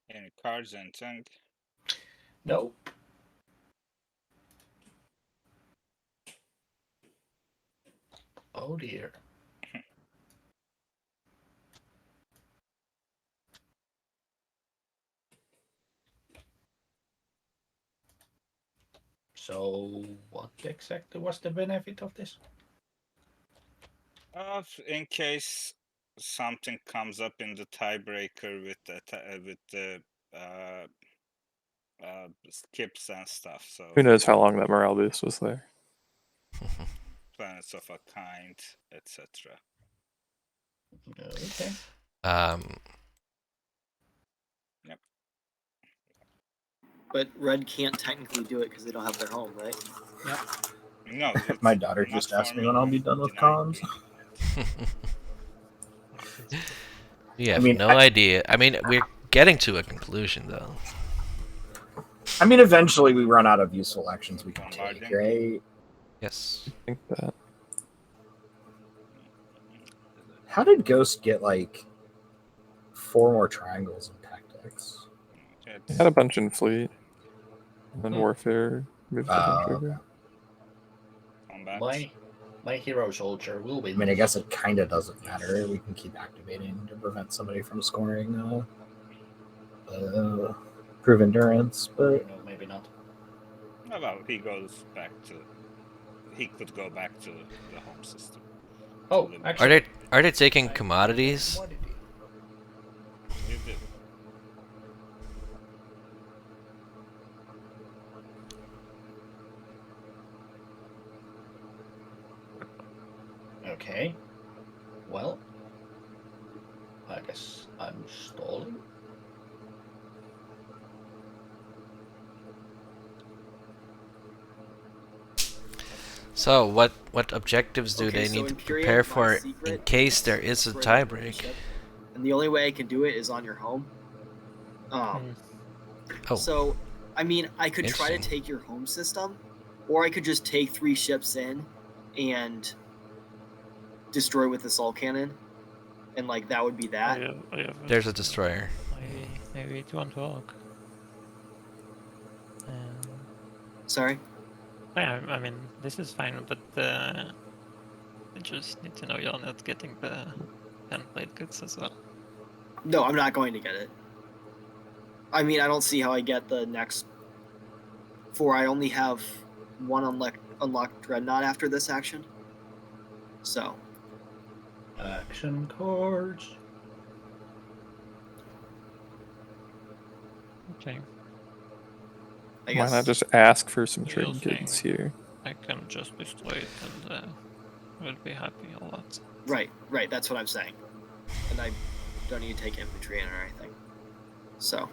Any cards and tank? No. Oh dear. So, what exactly was the benefit of this? In case something comes up in the tiebreaker with the skips and stuff. So Who knows how long that morale boost was there? planets of a kind, etc. Okay. Yep. But Red can't technically do it because they don't have their home, right? Yep. No. My daughter just asked me when I'll be done with comms. We have no idea. I mean, we're getting to a conclusion, though. I mean, eventually we run out of useful actions we can take, right? Yes. I think that. How did Ghost get, like, 4 more triangles in tactics? He had a bunch in fleet. And then warfare moved to trigger. combat. My hero soldier will win. I mean, I guess it kind of doesn't matter. We can keep activating to prevent somebody from scoring prove endurance, but no, maybe not. Oh, well, he goes back to. He could go back to the home system. Oh, actually, are they taking commodities? You do. Okay. Well, I guess I'm stalling. So what objectives do they need to prepare for in case there is a tiebreak? And the only way I can do it is on your home. So, I mean, I could try to take your home system, or I could just take 3 ships in and destroy with the Soul Cannon, and like that would be that. There's a destroyer. Maybe it won't work. Sorry? Yeah, I mean, this is fine, but I just need to know you're not getting the 10-plate goods as well. No, I'm not going to get it. I mean, I don't see how I get the next 4. I only have 1 unlocked Dreadnought after this action. So. Action cards. Okay. Why not just ask for some trade goods here? I can just destroy it and we'll be happy a lot. Right, that's what I'm saying. And I don't need to take infantry in or anything. So.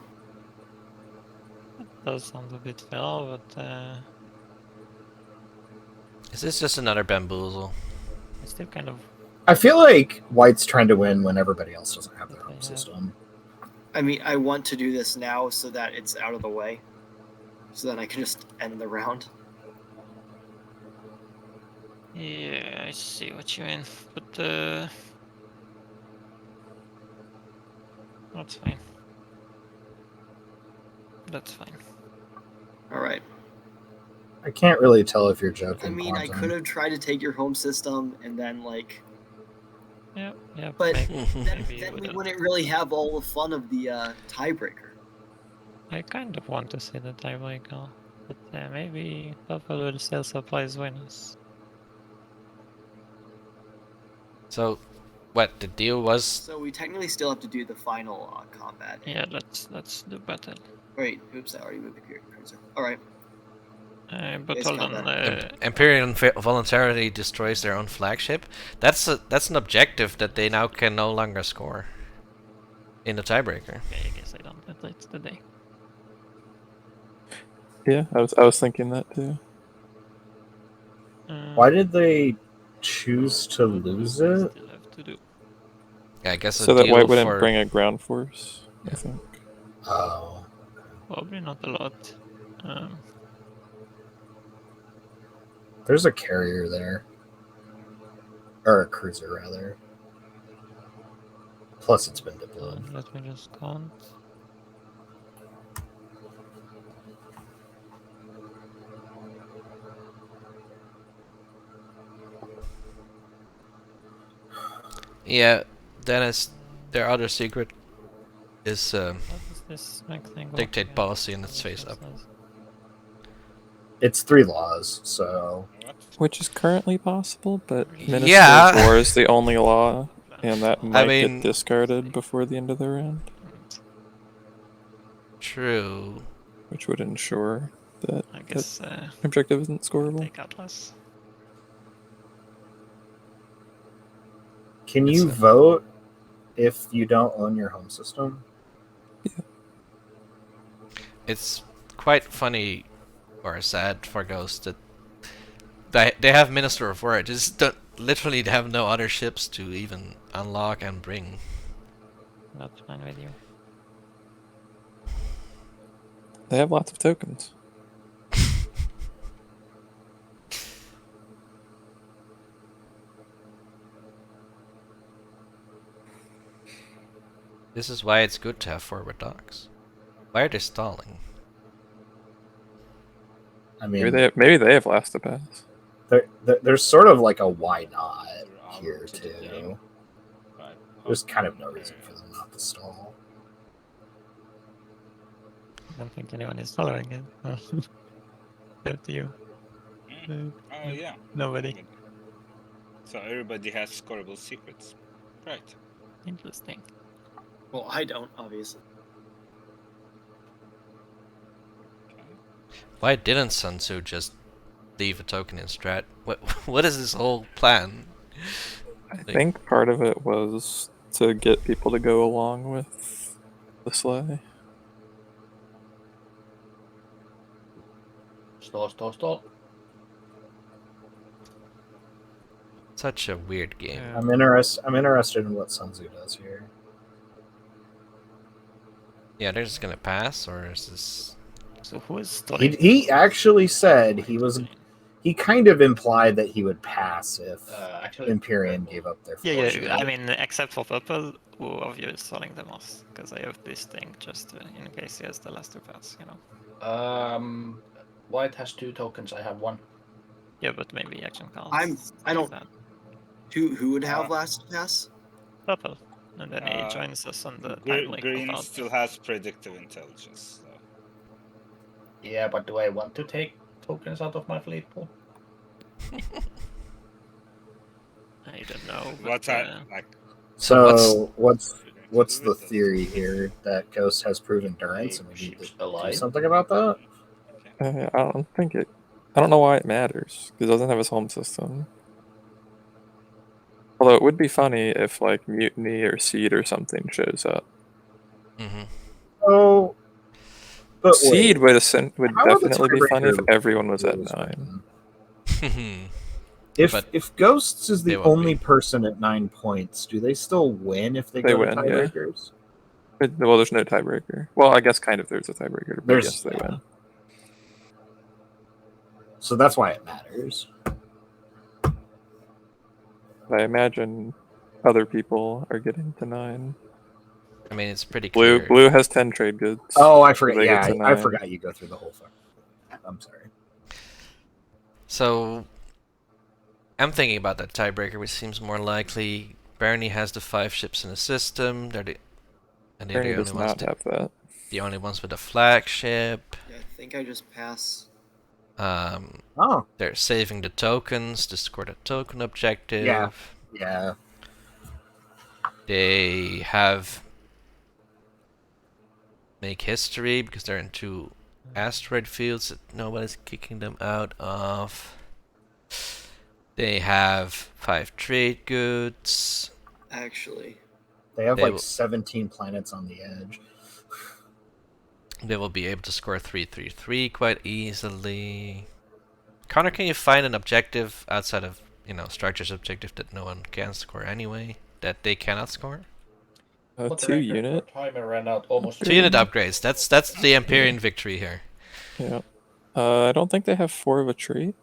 It does sound a bit fair, but Is this just another bamboozle? it's still kind of... I feel like White's trying to win when everybody else doesn't have their home system. I mean, I want to do this now so that it's out of the way. So then I can just end the round. Yeah, I see what you mean, but that's fine. That's fine. Alright. I can't really tell if you're joking. I mean, Quantum. I could have tried to take your home system and then, like... Yeah. But then we wouldn't really have all the fun of the tiebreaker. I kind of want to see the tiebreaker, but maybe Purple will sell supplies winners. So, what the deal was? So we technically still have to do the final combat. Yeah, let's do battle. Wait, oops, I already moved the cruiser. Alright. But hold on. Imperial voluntarily destroys their own flagship. That's an objective that they now can no longer score in the tiebreaker. Okay, I guess I don't. It's the day. Yeah, I was thinking that too. Why did they choose to lose it? Yeah, I guess so that White wouldn't bring a ground force. Yeah. I think. Oh. Probably not a lot. There's a carrier there. Or a cruiser, rather. Plus, it's been deployed. Let me just count. Yeah, Dennis, their other secret is dictate policy and it's face up. It's 3 laws, so... Which is currently possible, but Minister of War is the only law, and that might get discarded before the end of the round. True. Which would ensure that, I guess, that objective isn't scoreable. Take Atlas. Can you vote if you don't own your home system? Yeah. It's quite funny or sad for Ghost that they have Minister of War, just literally they have no other ships to even unlock and bring. That's fine with you. They have lots of tokens. This is why it's good to have forward docks. Why are they stalling? I mean, maybe they have last to pass. there's sort of like a why not here too. There's kind of no reason for them not to stall. I don't think anyone is following it. Up to you. Oh yeah. Nobody. So everybody has scoreable secrets. Right. Interesting. Well, I don't, obviously. Why didn't Sun Tzu just leave a token in strat? What is this whole plan? I think part of it was to get people to go along with the sleigh. Stall. Such a weird game. I'm interested in what Sun Tzu does here. Yeah, they're just gonna pass, or is this? So who is stalling? He actually said he kind of implied that he would pass if Empyrean gave up their first. Yeah. I mean, except for purple, who of you is stalling the most? Because I have this thing just in case he has the last two pass, you know. White has 2 tokens. I have 1. Yeah, but maybe action counts. I don't. Who would have last pass? Purple, and then he joins us on the time link. Green still has predictive intelligence. So. Yeah, but do I want to take tokens out of my fleet pool? I don't know. But, So what's the theory here that Ghost has proven endurance and we need to do something about that? I don't know why it matters because it doesn't have his home system. Although it would be funny if like Mutiny or Seed or something shows up. Mm-hmm. Oh, but Seed would definitely be funny if tiebreaker everyone was at 9. If Ghosts is the only person at 9 points, do they still win if they go win, to tiebreakers? Yeah. Well, there's no tiebreaker. Well, I guess kind of there's a tiebreaker, but yes, they win. So that's why it matters. I imagine other people are getting to 9. I mean, it's pretty clear. Blue has 10 trade goods. Oh, I forgot. They Yeah, get to I 9. forgot you go through the whole thing. I'm sorry. So, I'm thinking about that tiebreaker, which seems more likely. Barney has the 5 ships in the system. Barney does not have that. The only ones with a flagship. Yeah, I think I just pass. They're saving the tokens to score the token objective. Yeah. They have make history because they're in 2 asteroid fields that nobody's kicking them out of. They have 5 trade goods. Actually, they have 17 planets on the edge. They will be able to score 3-3-3 quite easily. Connor, can you find an objective outside of, Structure's objective that no one can score anyway? That they cannot score? 2 unit. Timer ran out almost. 2 unit upgrades. That's the Empyrean victory here. Yeah. I don't think they have 4 of a trait.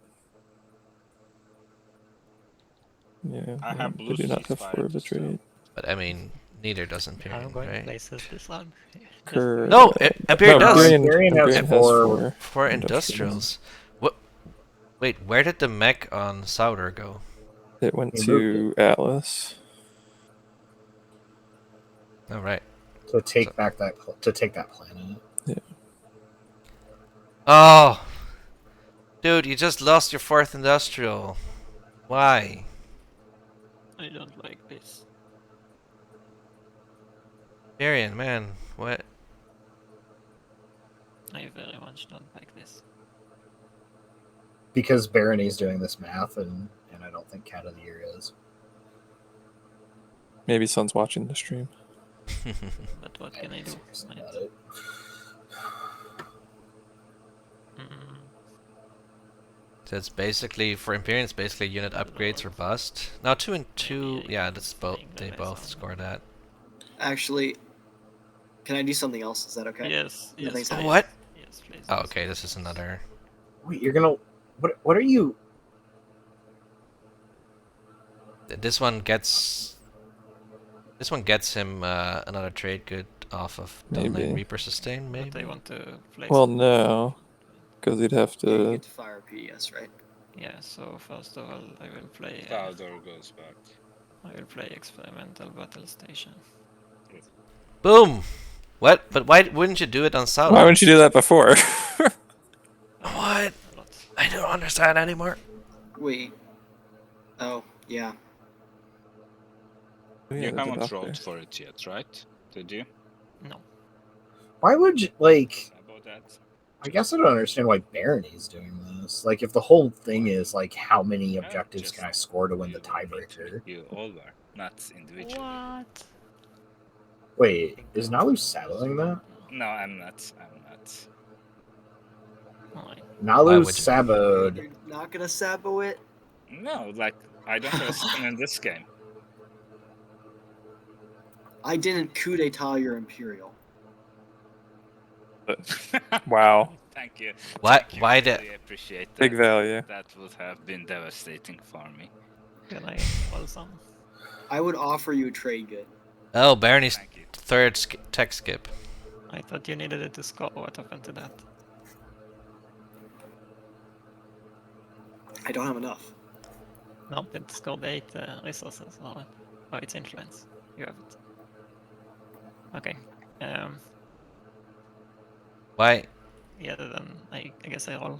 Yeah, I have they do not have 4 of a trait. But I mean, neither does Empyrean, I'm going right? places this one. No, Empyrean does. Empyrean has 4. 4 industrials. What? Wait, where did the mech on Souter go? It went to Atlas. Oh, right. To take that planet. Yeah. Oh, dude, you just lost your 4th industrial. Why? I don't like this. Empyrean, man, what? I very much don't like this. Because Barony's doing this math, and I don't think Cat of the Year is. Maybe Sun's watching the stream. But what can I do? So it's basically, for Empyrean, it's basically unit upgrades or bust. Now 2 and 2, yeah, that's both. They both score that. Actually, can I do something else? Is that okay? Yes. What? Yes, please. Oh, okay, this is another. Wait, you're gonna. What are you? This one gets him another trade good off of Downlane Reaper Sustain, maybe? But they want to flex. Well, no. Because he'd have to... You get to fire PDS, right? Yeah, so first of all, I will play. Theodore goes back. I will play experimental battle station. Boom! What? But why wouldn't you do it on Sauron? Why wouldn't you do that before? What? I don't understand anymore. Wait. Oh, yeah. You haven't rolled for it yet, right? Did you? No. Why would you, like... About that. I guess I don't understand why Barony's doing this. Like, if the whole thing is, like, how many objectives can I score to win the tiebreaker? You all were, not individually. What? Wait, is Nalu saboing that? No, I'm not. I'm not. Nalu's saboed. You're not gonna sabo it? No, like, I don't have a skin in this game. I didn't coup d'etat your Imperial. Wow. Thank you. What? Thank you. Why I did? really appreciate that. Big value. That would have been devastating for me. Can I roll some? I would offer you a trade good. Oh, Barney's third tech skip. I thought you needed it to score. What happened to that? I don't have enough. No, it scored 8 resources. Oh, it's influence. You have it. Okay. Why? Yeah, then I guess I roll.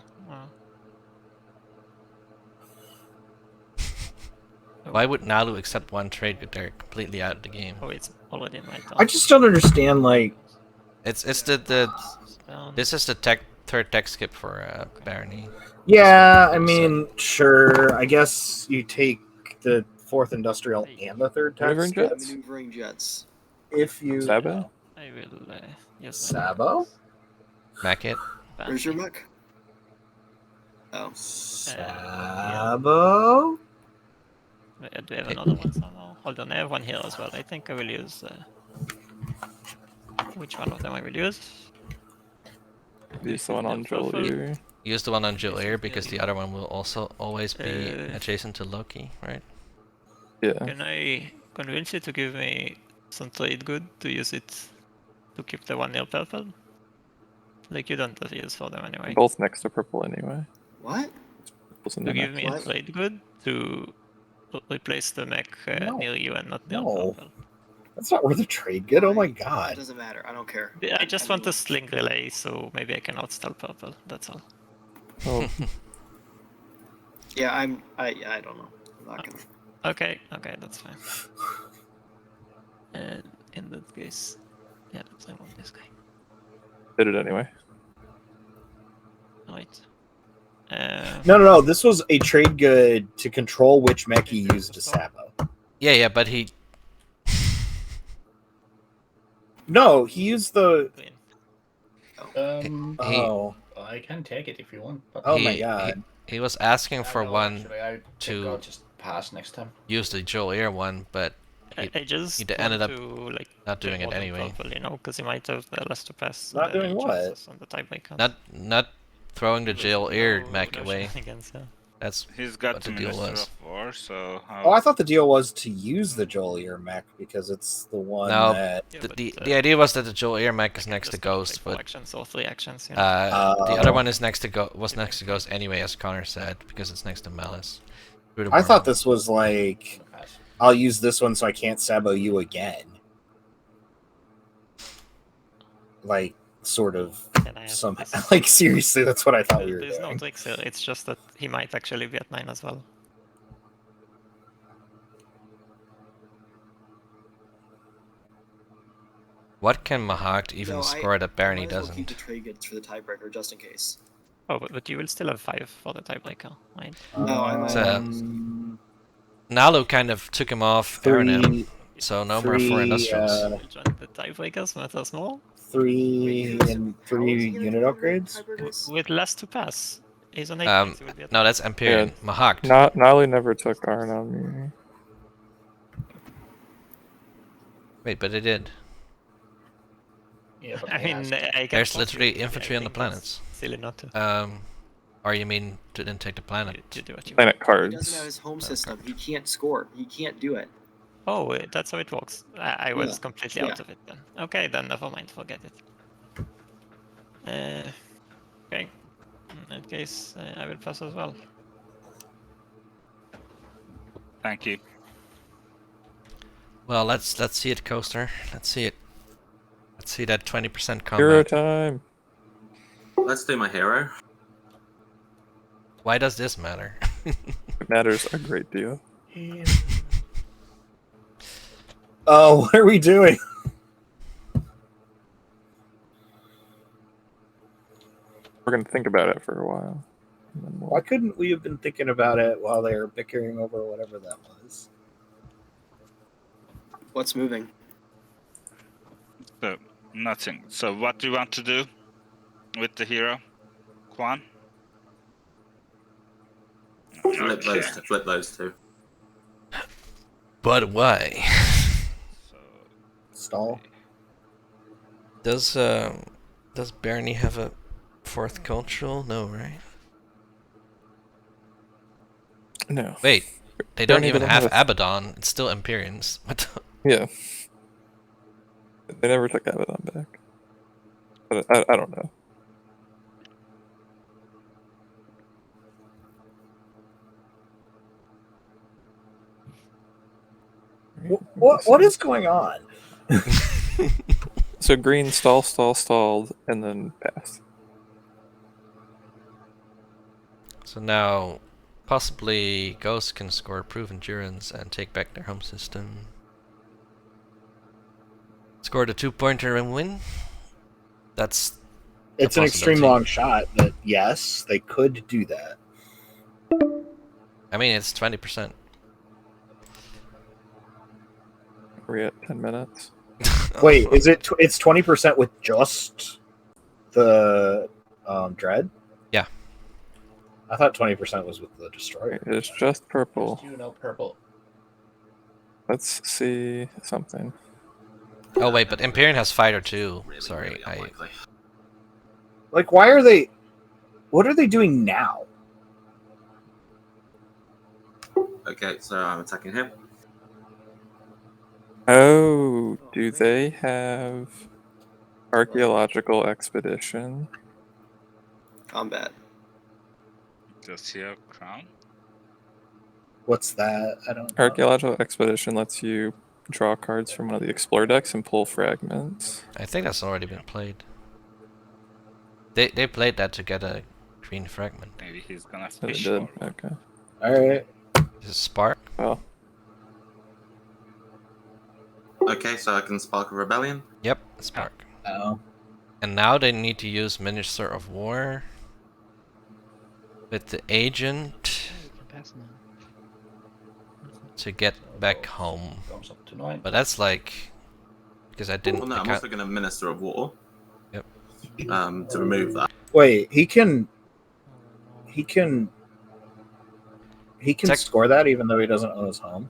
Why would Nalu accept one trade if they're completely out of the game? Oh, it's already in my turn. I just don't understand, like... It's the this is the third tech skip for Barony. Yeah, I mean, sure. I guess you take the 4th Industrial and the 3rd tech Maneuvering skip. jets? Maneuvering jets. If you... Sabo? I will use Sabo? Mac it. Where's your mech? Oh. Sabo? Do you have another one somehow? Hold on, I have one here as well. I think I will use... which one of them I will use? Use the one on Joel. Use the one on Joel because the other one will also always be adjacent to Loki, right? Yeah. Can I convince you to give me some trade good to use it to keep the one near purple? Like, you don't have use for them anyway. Both next to purple anyway. What? To give me a trade good to replace the mech near you and not near purple. That's not worth a trade good, oh my It god. doesn't matter. I don't care. I just want a sling relay, so maybe I can outstall purple. That's all. Oh. Yeah, I don't know. I'm not gonna. Okay, that's fine. In that case, yeah, let's remove this guy. Did it anyway. Right. No, this was a trade good to control which mech he used to Sabo. Yeah, but he... No, he used the... I can take it if you want. But... Oh my god. He was asking for one actually, I think I'll just pass next time. use the Joel Ear one, but I just he ended up to, like, not doing it anyway. Purple, you know, because he might have less to pass. Not doing what? On the tiebreaker. Not throwing the Joel Ear mech away. That's He's got what the the deal Minister was. of War, so... Oh, I thought the deal was to use the Joel Ear mech because it's the one No, that... the idea was that the Joel Ear mech is next to Ghost, but actions or 3 actions. the other one is next to Ghost anyway, as Connor said, because it's next to Malice. I thought this was like, I'll use this one so I can't Sabo you again. Like, sort of, somehow. Like, seriously, that's what I thought we were There's no doing. tricks here, it's just that he might actually be at 9 as well. What can Mahakt even score that Barony Might as well doesn't? keep the trade goods for the tiebreaker just in case. Oh, but you will still have 5 for the tiebreaker, right? No, I might. Nalu kind of took him off Aranim, so no more 4 industrials. The tiebreakers matters more? 3 unit upgrades? With less to pass. He's on 8 he will be at No, that's Empyrean. Mahakt. Nali never took Iron on me. Wait, but it did. Yeah, but I mean, I can There's talk literally to you. infantry I on the think planets. it's silly not to. Or you mean didn't take the planet? You do what you Planet He cards. doesn't have his home system. He can't score. He can't do it. Oh, wait, that's how it works. I was Yeah. completely out of it then. Okay, then never mind, forget it. Okay. In that case, I will pass as well. Thank you. Well, let's see it, Coaster. Let's see it. Let's see that 20% combat. Hero time. Let's do my hero. Why does this matter? It matters a great deal. Oh, what are we doing? We're gonna think about it for a while. Why couldn't we have been thinking about it while they were bickering over whatever that was? What's moving? So, nothing. So what do you want to do with the hero, Quan? Flip those two. But why? Stall. Does Bernie have a fourth cultural? No, right? No. Wait, they don't Bernie even doesn't have have Abaddon. It's still Empyreans. What the... Yeah. They never took Abaddon back. But I don't know. What is going on? So green stalled, and then passed. So now, possibly Ghosts can score Prove Endurance and take back their home system. Score the 2-pointer and win? That's It's an extreme long shot, but yes, they could do that. I mean, it's 20%. We're at 10 minutes. Wait, is it? It's 20% with just the dread? Yeah. I thought 20% was with the destroyer. It's just purple. You know, purple. Let's see something. Oh wait, but Empyrean has fighter too. Sorry, Like, why are they? What are they doing now? Okay, so I'm attacking him. Oh, do they have archaeological expedition? Combat. Does he have crown? What's that? I don't know. Archaeological expedition lets you draw cards from one of the explore decks and pull fragments. I think that's already been played. They played that to get a green fragment. Maybe he's gonna Oh, they fish. did. Okay. Alright. Is it Spark? Well. Okay, so I can spark a rebellion. Yep, Spark. Oh. And now they need to use Minister of War with the agent to get back home. But that's like because I didn't. Well, no, I'm also going to Minister of War. Yep. To remove that. Wait, he can score that even though he doesn't own his home.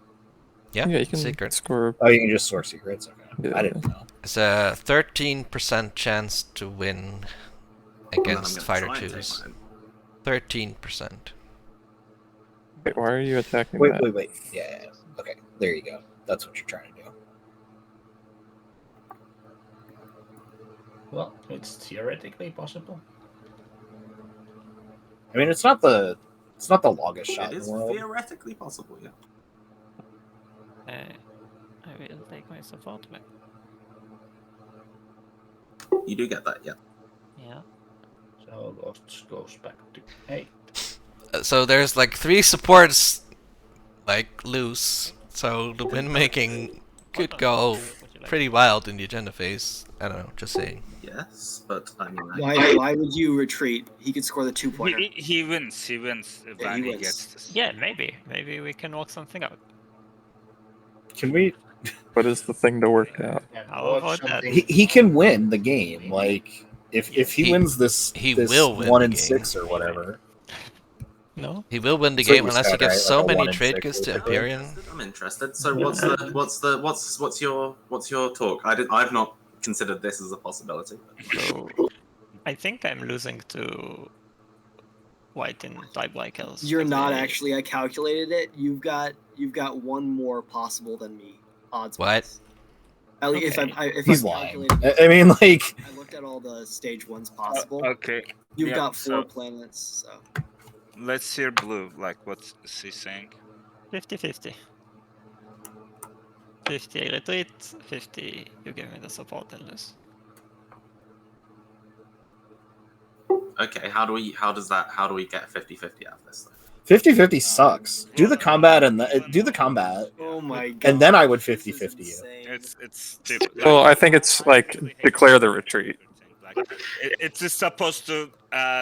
Yeah, you can secret. score. Oh, you can just score secrets. Okay, Yeah. I didn't know. It's a 13% chance to win against fighter twos. 13%. Wait, why are you attacking Wait, that? wait. Yeah. Okay, there you go. That's what you're trying to do. Well, it's theoretically possible. I mean, it's not the longest shot It in is the world. theoretically possible, yeah. I will take my support back. You do get that, yeah. Yeah. So Ghosts goes back to 8. So there's like 3 supports like loose. So the win making could go pretty wild in the agenda phase. I don't know, just saying. Yes, but I mean... Why would you retreat? He could score the 2-pointer. He wins. He wins when he wins. gets this. Yeah, maybe we can work something out. Can we? What is the thing to work out? How about that? He can win the game. Like if he wins this, he this will win 1 the in game. 6 or whatever. No. He will win the That's what game you unless he said, gets right? so Like a many 1 in trade 6 goods to or whatever. Empyrean. I'm interested. So what's your talk? I've not considered this as a possibility. So I think I'm losing to white in type-like elves. You're not They- actually. I calculated it. You've got one more possible than me. Odds. What? At least Okay. if He's I'm lying. calculating, I mean, like, I looked at all the stage ones possible. Okay. You've yeah, got 4 so planets. So let's hear Blue. Like, what's he saying? 50-50. 50 I retreat, 50 you give me the support and lose. Okay, how do we get 50-50 out of this? 50-50 sucks. Do the combat and do the combat. Oh my god. And then I would 50-50 you. It's stupid. Well, I think it's like declare the retreat. Like, it's just supposed to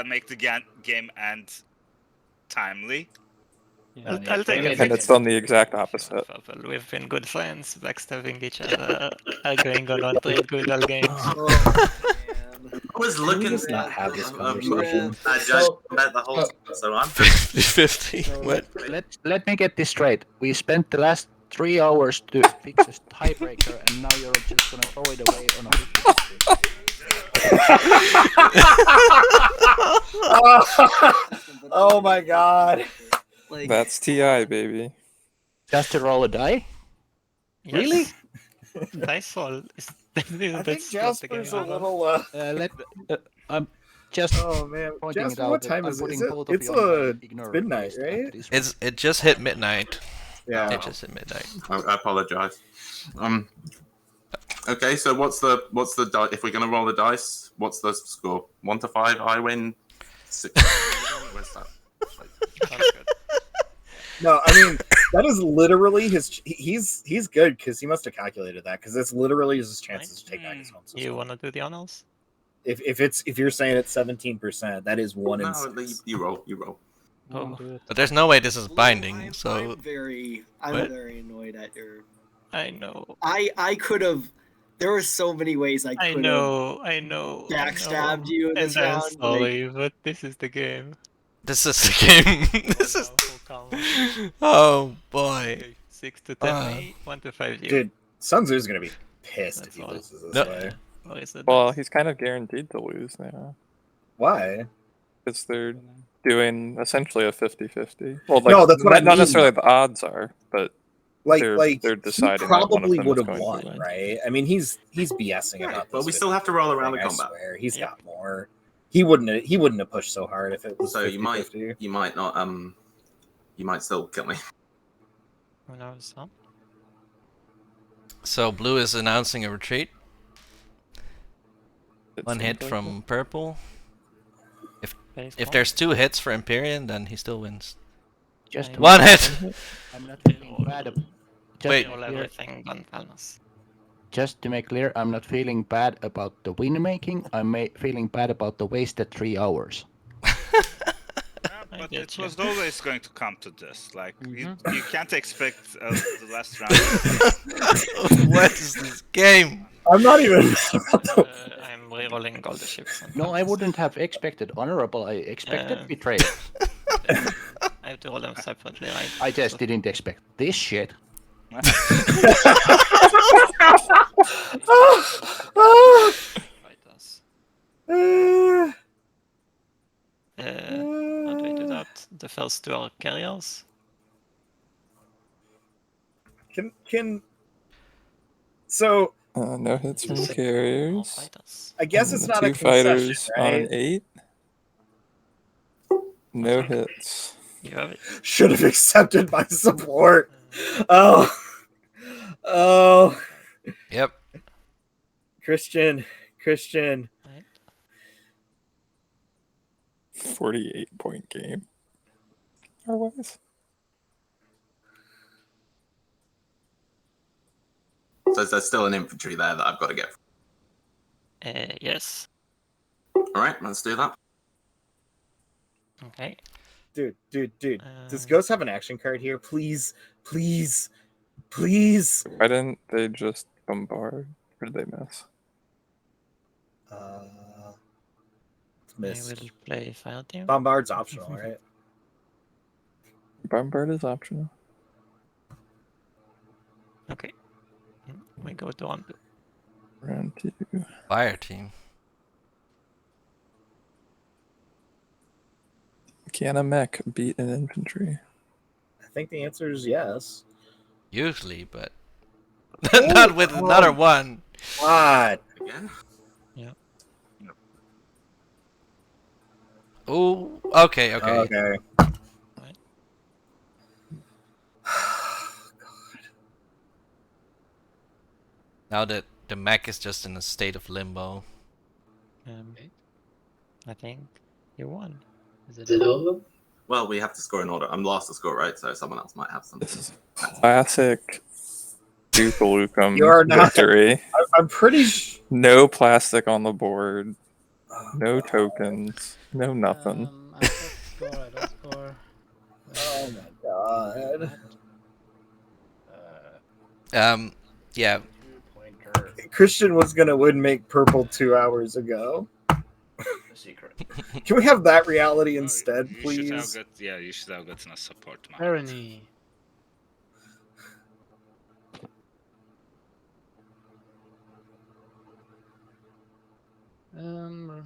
make the game end timely. I'll take it. And it's done the exact opposite. We've been good friends, backstabbing each other, arguing on trade good all games. I was looking just not have this conversation? I judged the whole time, so I'm 50-50. What? Let me get this straight. We spent the last 3 hours to fix a tiebreaker, and now you're just gonna throw it away on a 50-50. Oh my god. Like, That's TI, baby. Just to roll a die? Yes. Really? Dice roll. I think Jasper's a little I'm just oh man, pointing Jasper, it out. what time I'm is putting it? both of It's you on the it's ignore midnight, list after right? this. It just hit midnight. Yeah. It just hit midnight. I apologize. Okay, so what's the die? If we're gonna roll the dice, what's the score? 1 to 5, I win. 6. Where's that? No, I mean that is literally his. He's good because he must have calculated that because it's literally his chances to take back his home system. You wanna do the honors? If you're saying it's 17%, that is 1 in 6. You roll. Oh. But there's no way this is binding, so... I'm very annoyed at your... I know. I could have... There were so many ways I could have... I know. Backstabbed you in this and I'm round. sorry, but this is the game. This is the game. This is... Oh, boy. 6 to 10 1 to 5 you. Dude, Sun Tzu's gonna be pissed if he loses this way. Well, he's kind of guaranteed to lose now. Why? Because they're doing essentially a 50-50. Well, like, no, that's what I mean. Not necessarily the odds are, but they're deciding. He probably would have won, right? I mean, he's BSing about this. But we still have to roll around the I combat. swear, he's got more. He wouldn't have pushed so hard if it was. So 50-50. you might not you might still kill me. Who knows, huh? So blue is announcing a retreat. It's 1 hit simple. from purple. If there's 2 hits for Empyrean, then he still wins. Just 1 hit. I'm not feeling bad. Wait. Roll everything on Thanos. Just to make clear, I'm not feeling bad about the win making. I'm feeling bad about the wasted 3 hours. But it was always going to come to this. Like you can't expect the last round. What is this game? I'm not even. I'm rerolling all the ships. No, I wouldn't have expected honorable. I expected betrayal. I have to roll them separately, right? I just didn't expect this shit. How do I do that? The first 2 are carriers. Can so no hits from carriers. I guess it's not a 2 concession, fighters on right? an 8. No hits. You have it. Should have accepted my support. Oh. Yep. Christian. 48-point game. Otherwise. So there's still an infantry there that I've got to get. Yes. All right, let's do that. Okay. Dude. Does Ghost have an action card here? Please. Why didn't they just bombard? Or did they miss? Missed. I will play Fire Team. Bombard's optional, right? Bombard is optional. Okay. We go to round 2. Round 2. Fire team. Can a mech beat an infantry? I think the answer is yes. Usually, but not with another one. What? Again? Yeah. Oh, okay. Okay. Now that the mech is just in a state of limbo. I think you won. Is it over? Well, we have to score in order. I'm last to score, right? So someone else might have something. This is classic Duke Lukem You are not- victory. I'm pretty. No plastic on the board. No tokens. No nothing. I just score. I don't score. Oh my god. Yeah. Christian was gonna win make purple 2 hours ago. Secret. Can we have that reality instead, You please? you should have gotten a support mount. Irony.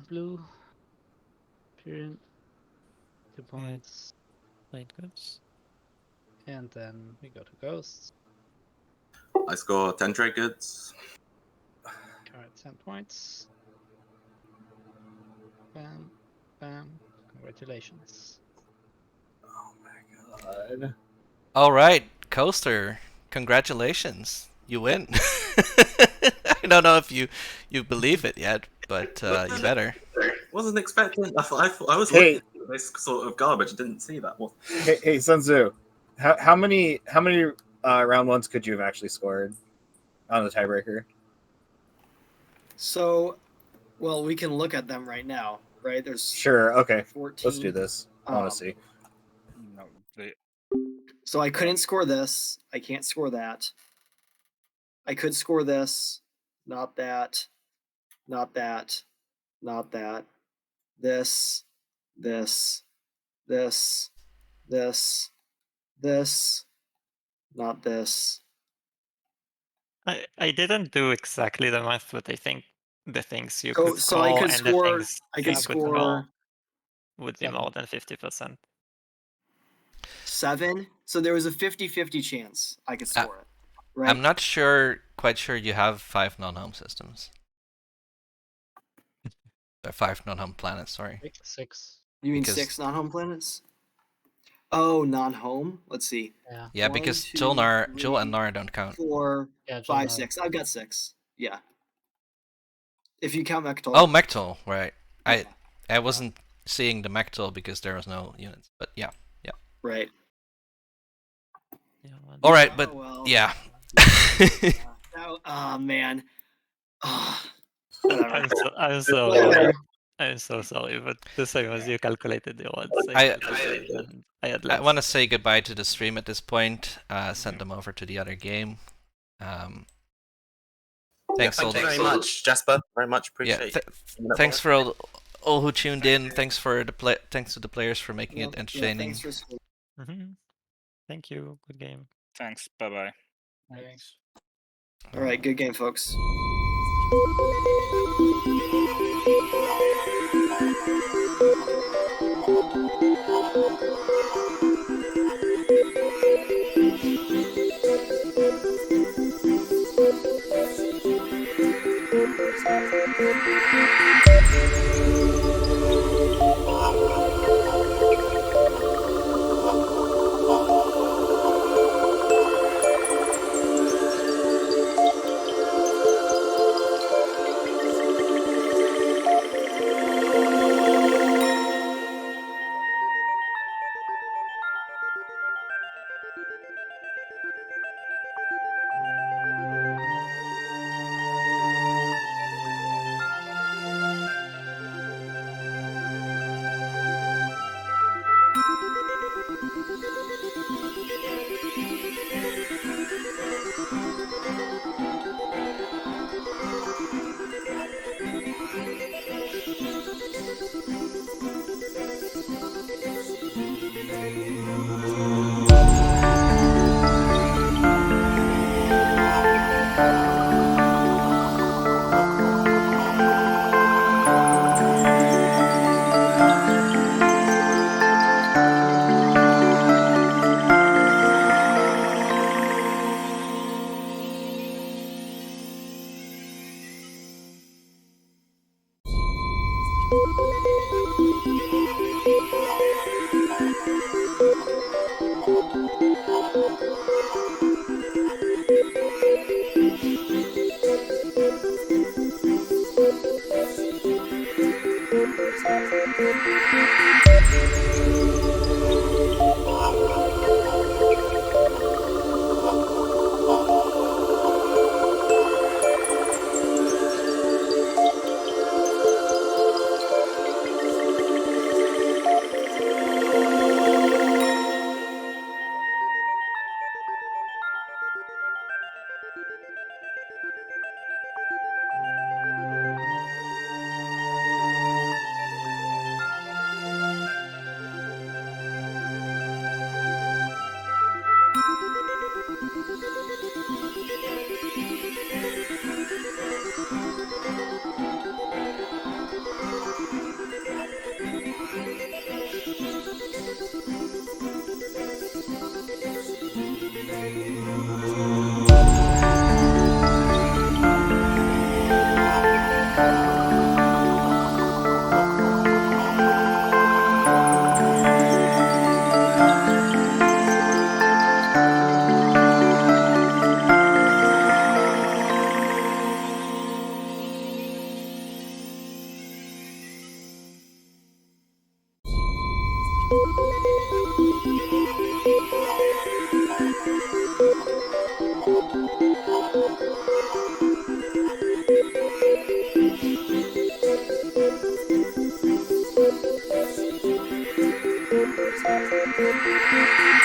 Blue. Period. 2 points. Played goods. And then we go to ghosts. I score 10 trade goods. Alright, 10 points. Bam. Bam. Congratulations. Oh my god. All right, Coaster. Congratulations. You win. I don't know if you believe it yet, but you better. Wasn't expecting. I was Hey. looking at this sort of garbage. Didn't see that one. Hey, Sun Tzu. How many round ones could you have actually scored on the tiebreaker? So, well, we can look at them right now, right? There's Sure. Okay. 14. Let's do this. I want to see. No, So I couldn't score this. I can't score that. I could score this. Not that. Not that. Not that. This. This. This. This. This. Not this. I didn't do exactly the math, but I think the things you So- could so I call could and score- the things I could you score call would be 7. more than 50%. 7. So there was a 50-50 chance I could score it. Right? I'm not quite sure you have 5 non-home systems. Or 5 non-home planets, sorry. 6. You mean because- 6 non-home planets? Oh, non-home. Let's see. Yeah, 1, because 2, Joel and 3, Nara don't count. 4, Yeah, 5, Joel 6. I've got 6. Yeah. If you count Mechatol. Oh, Mechatol, right. I wasn't seeing the Mechatol because there was no units, but yeah. Right. All right, but well. yeah. Oh man. I'm so Whatever. I'm so sorry, but the same as you calculated the odds. I had I want to say goodbye to the stream at this point. Send them over to the other game. Thanks Thank you very much, Jasper. Very much appreciate it. Thanks for all who tuned in. Thanks for thanks to the players for making it entertaining. Thank you. Good game. Thanks. Bye bye. Thanks. All right. Good game, folks. Bye.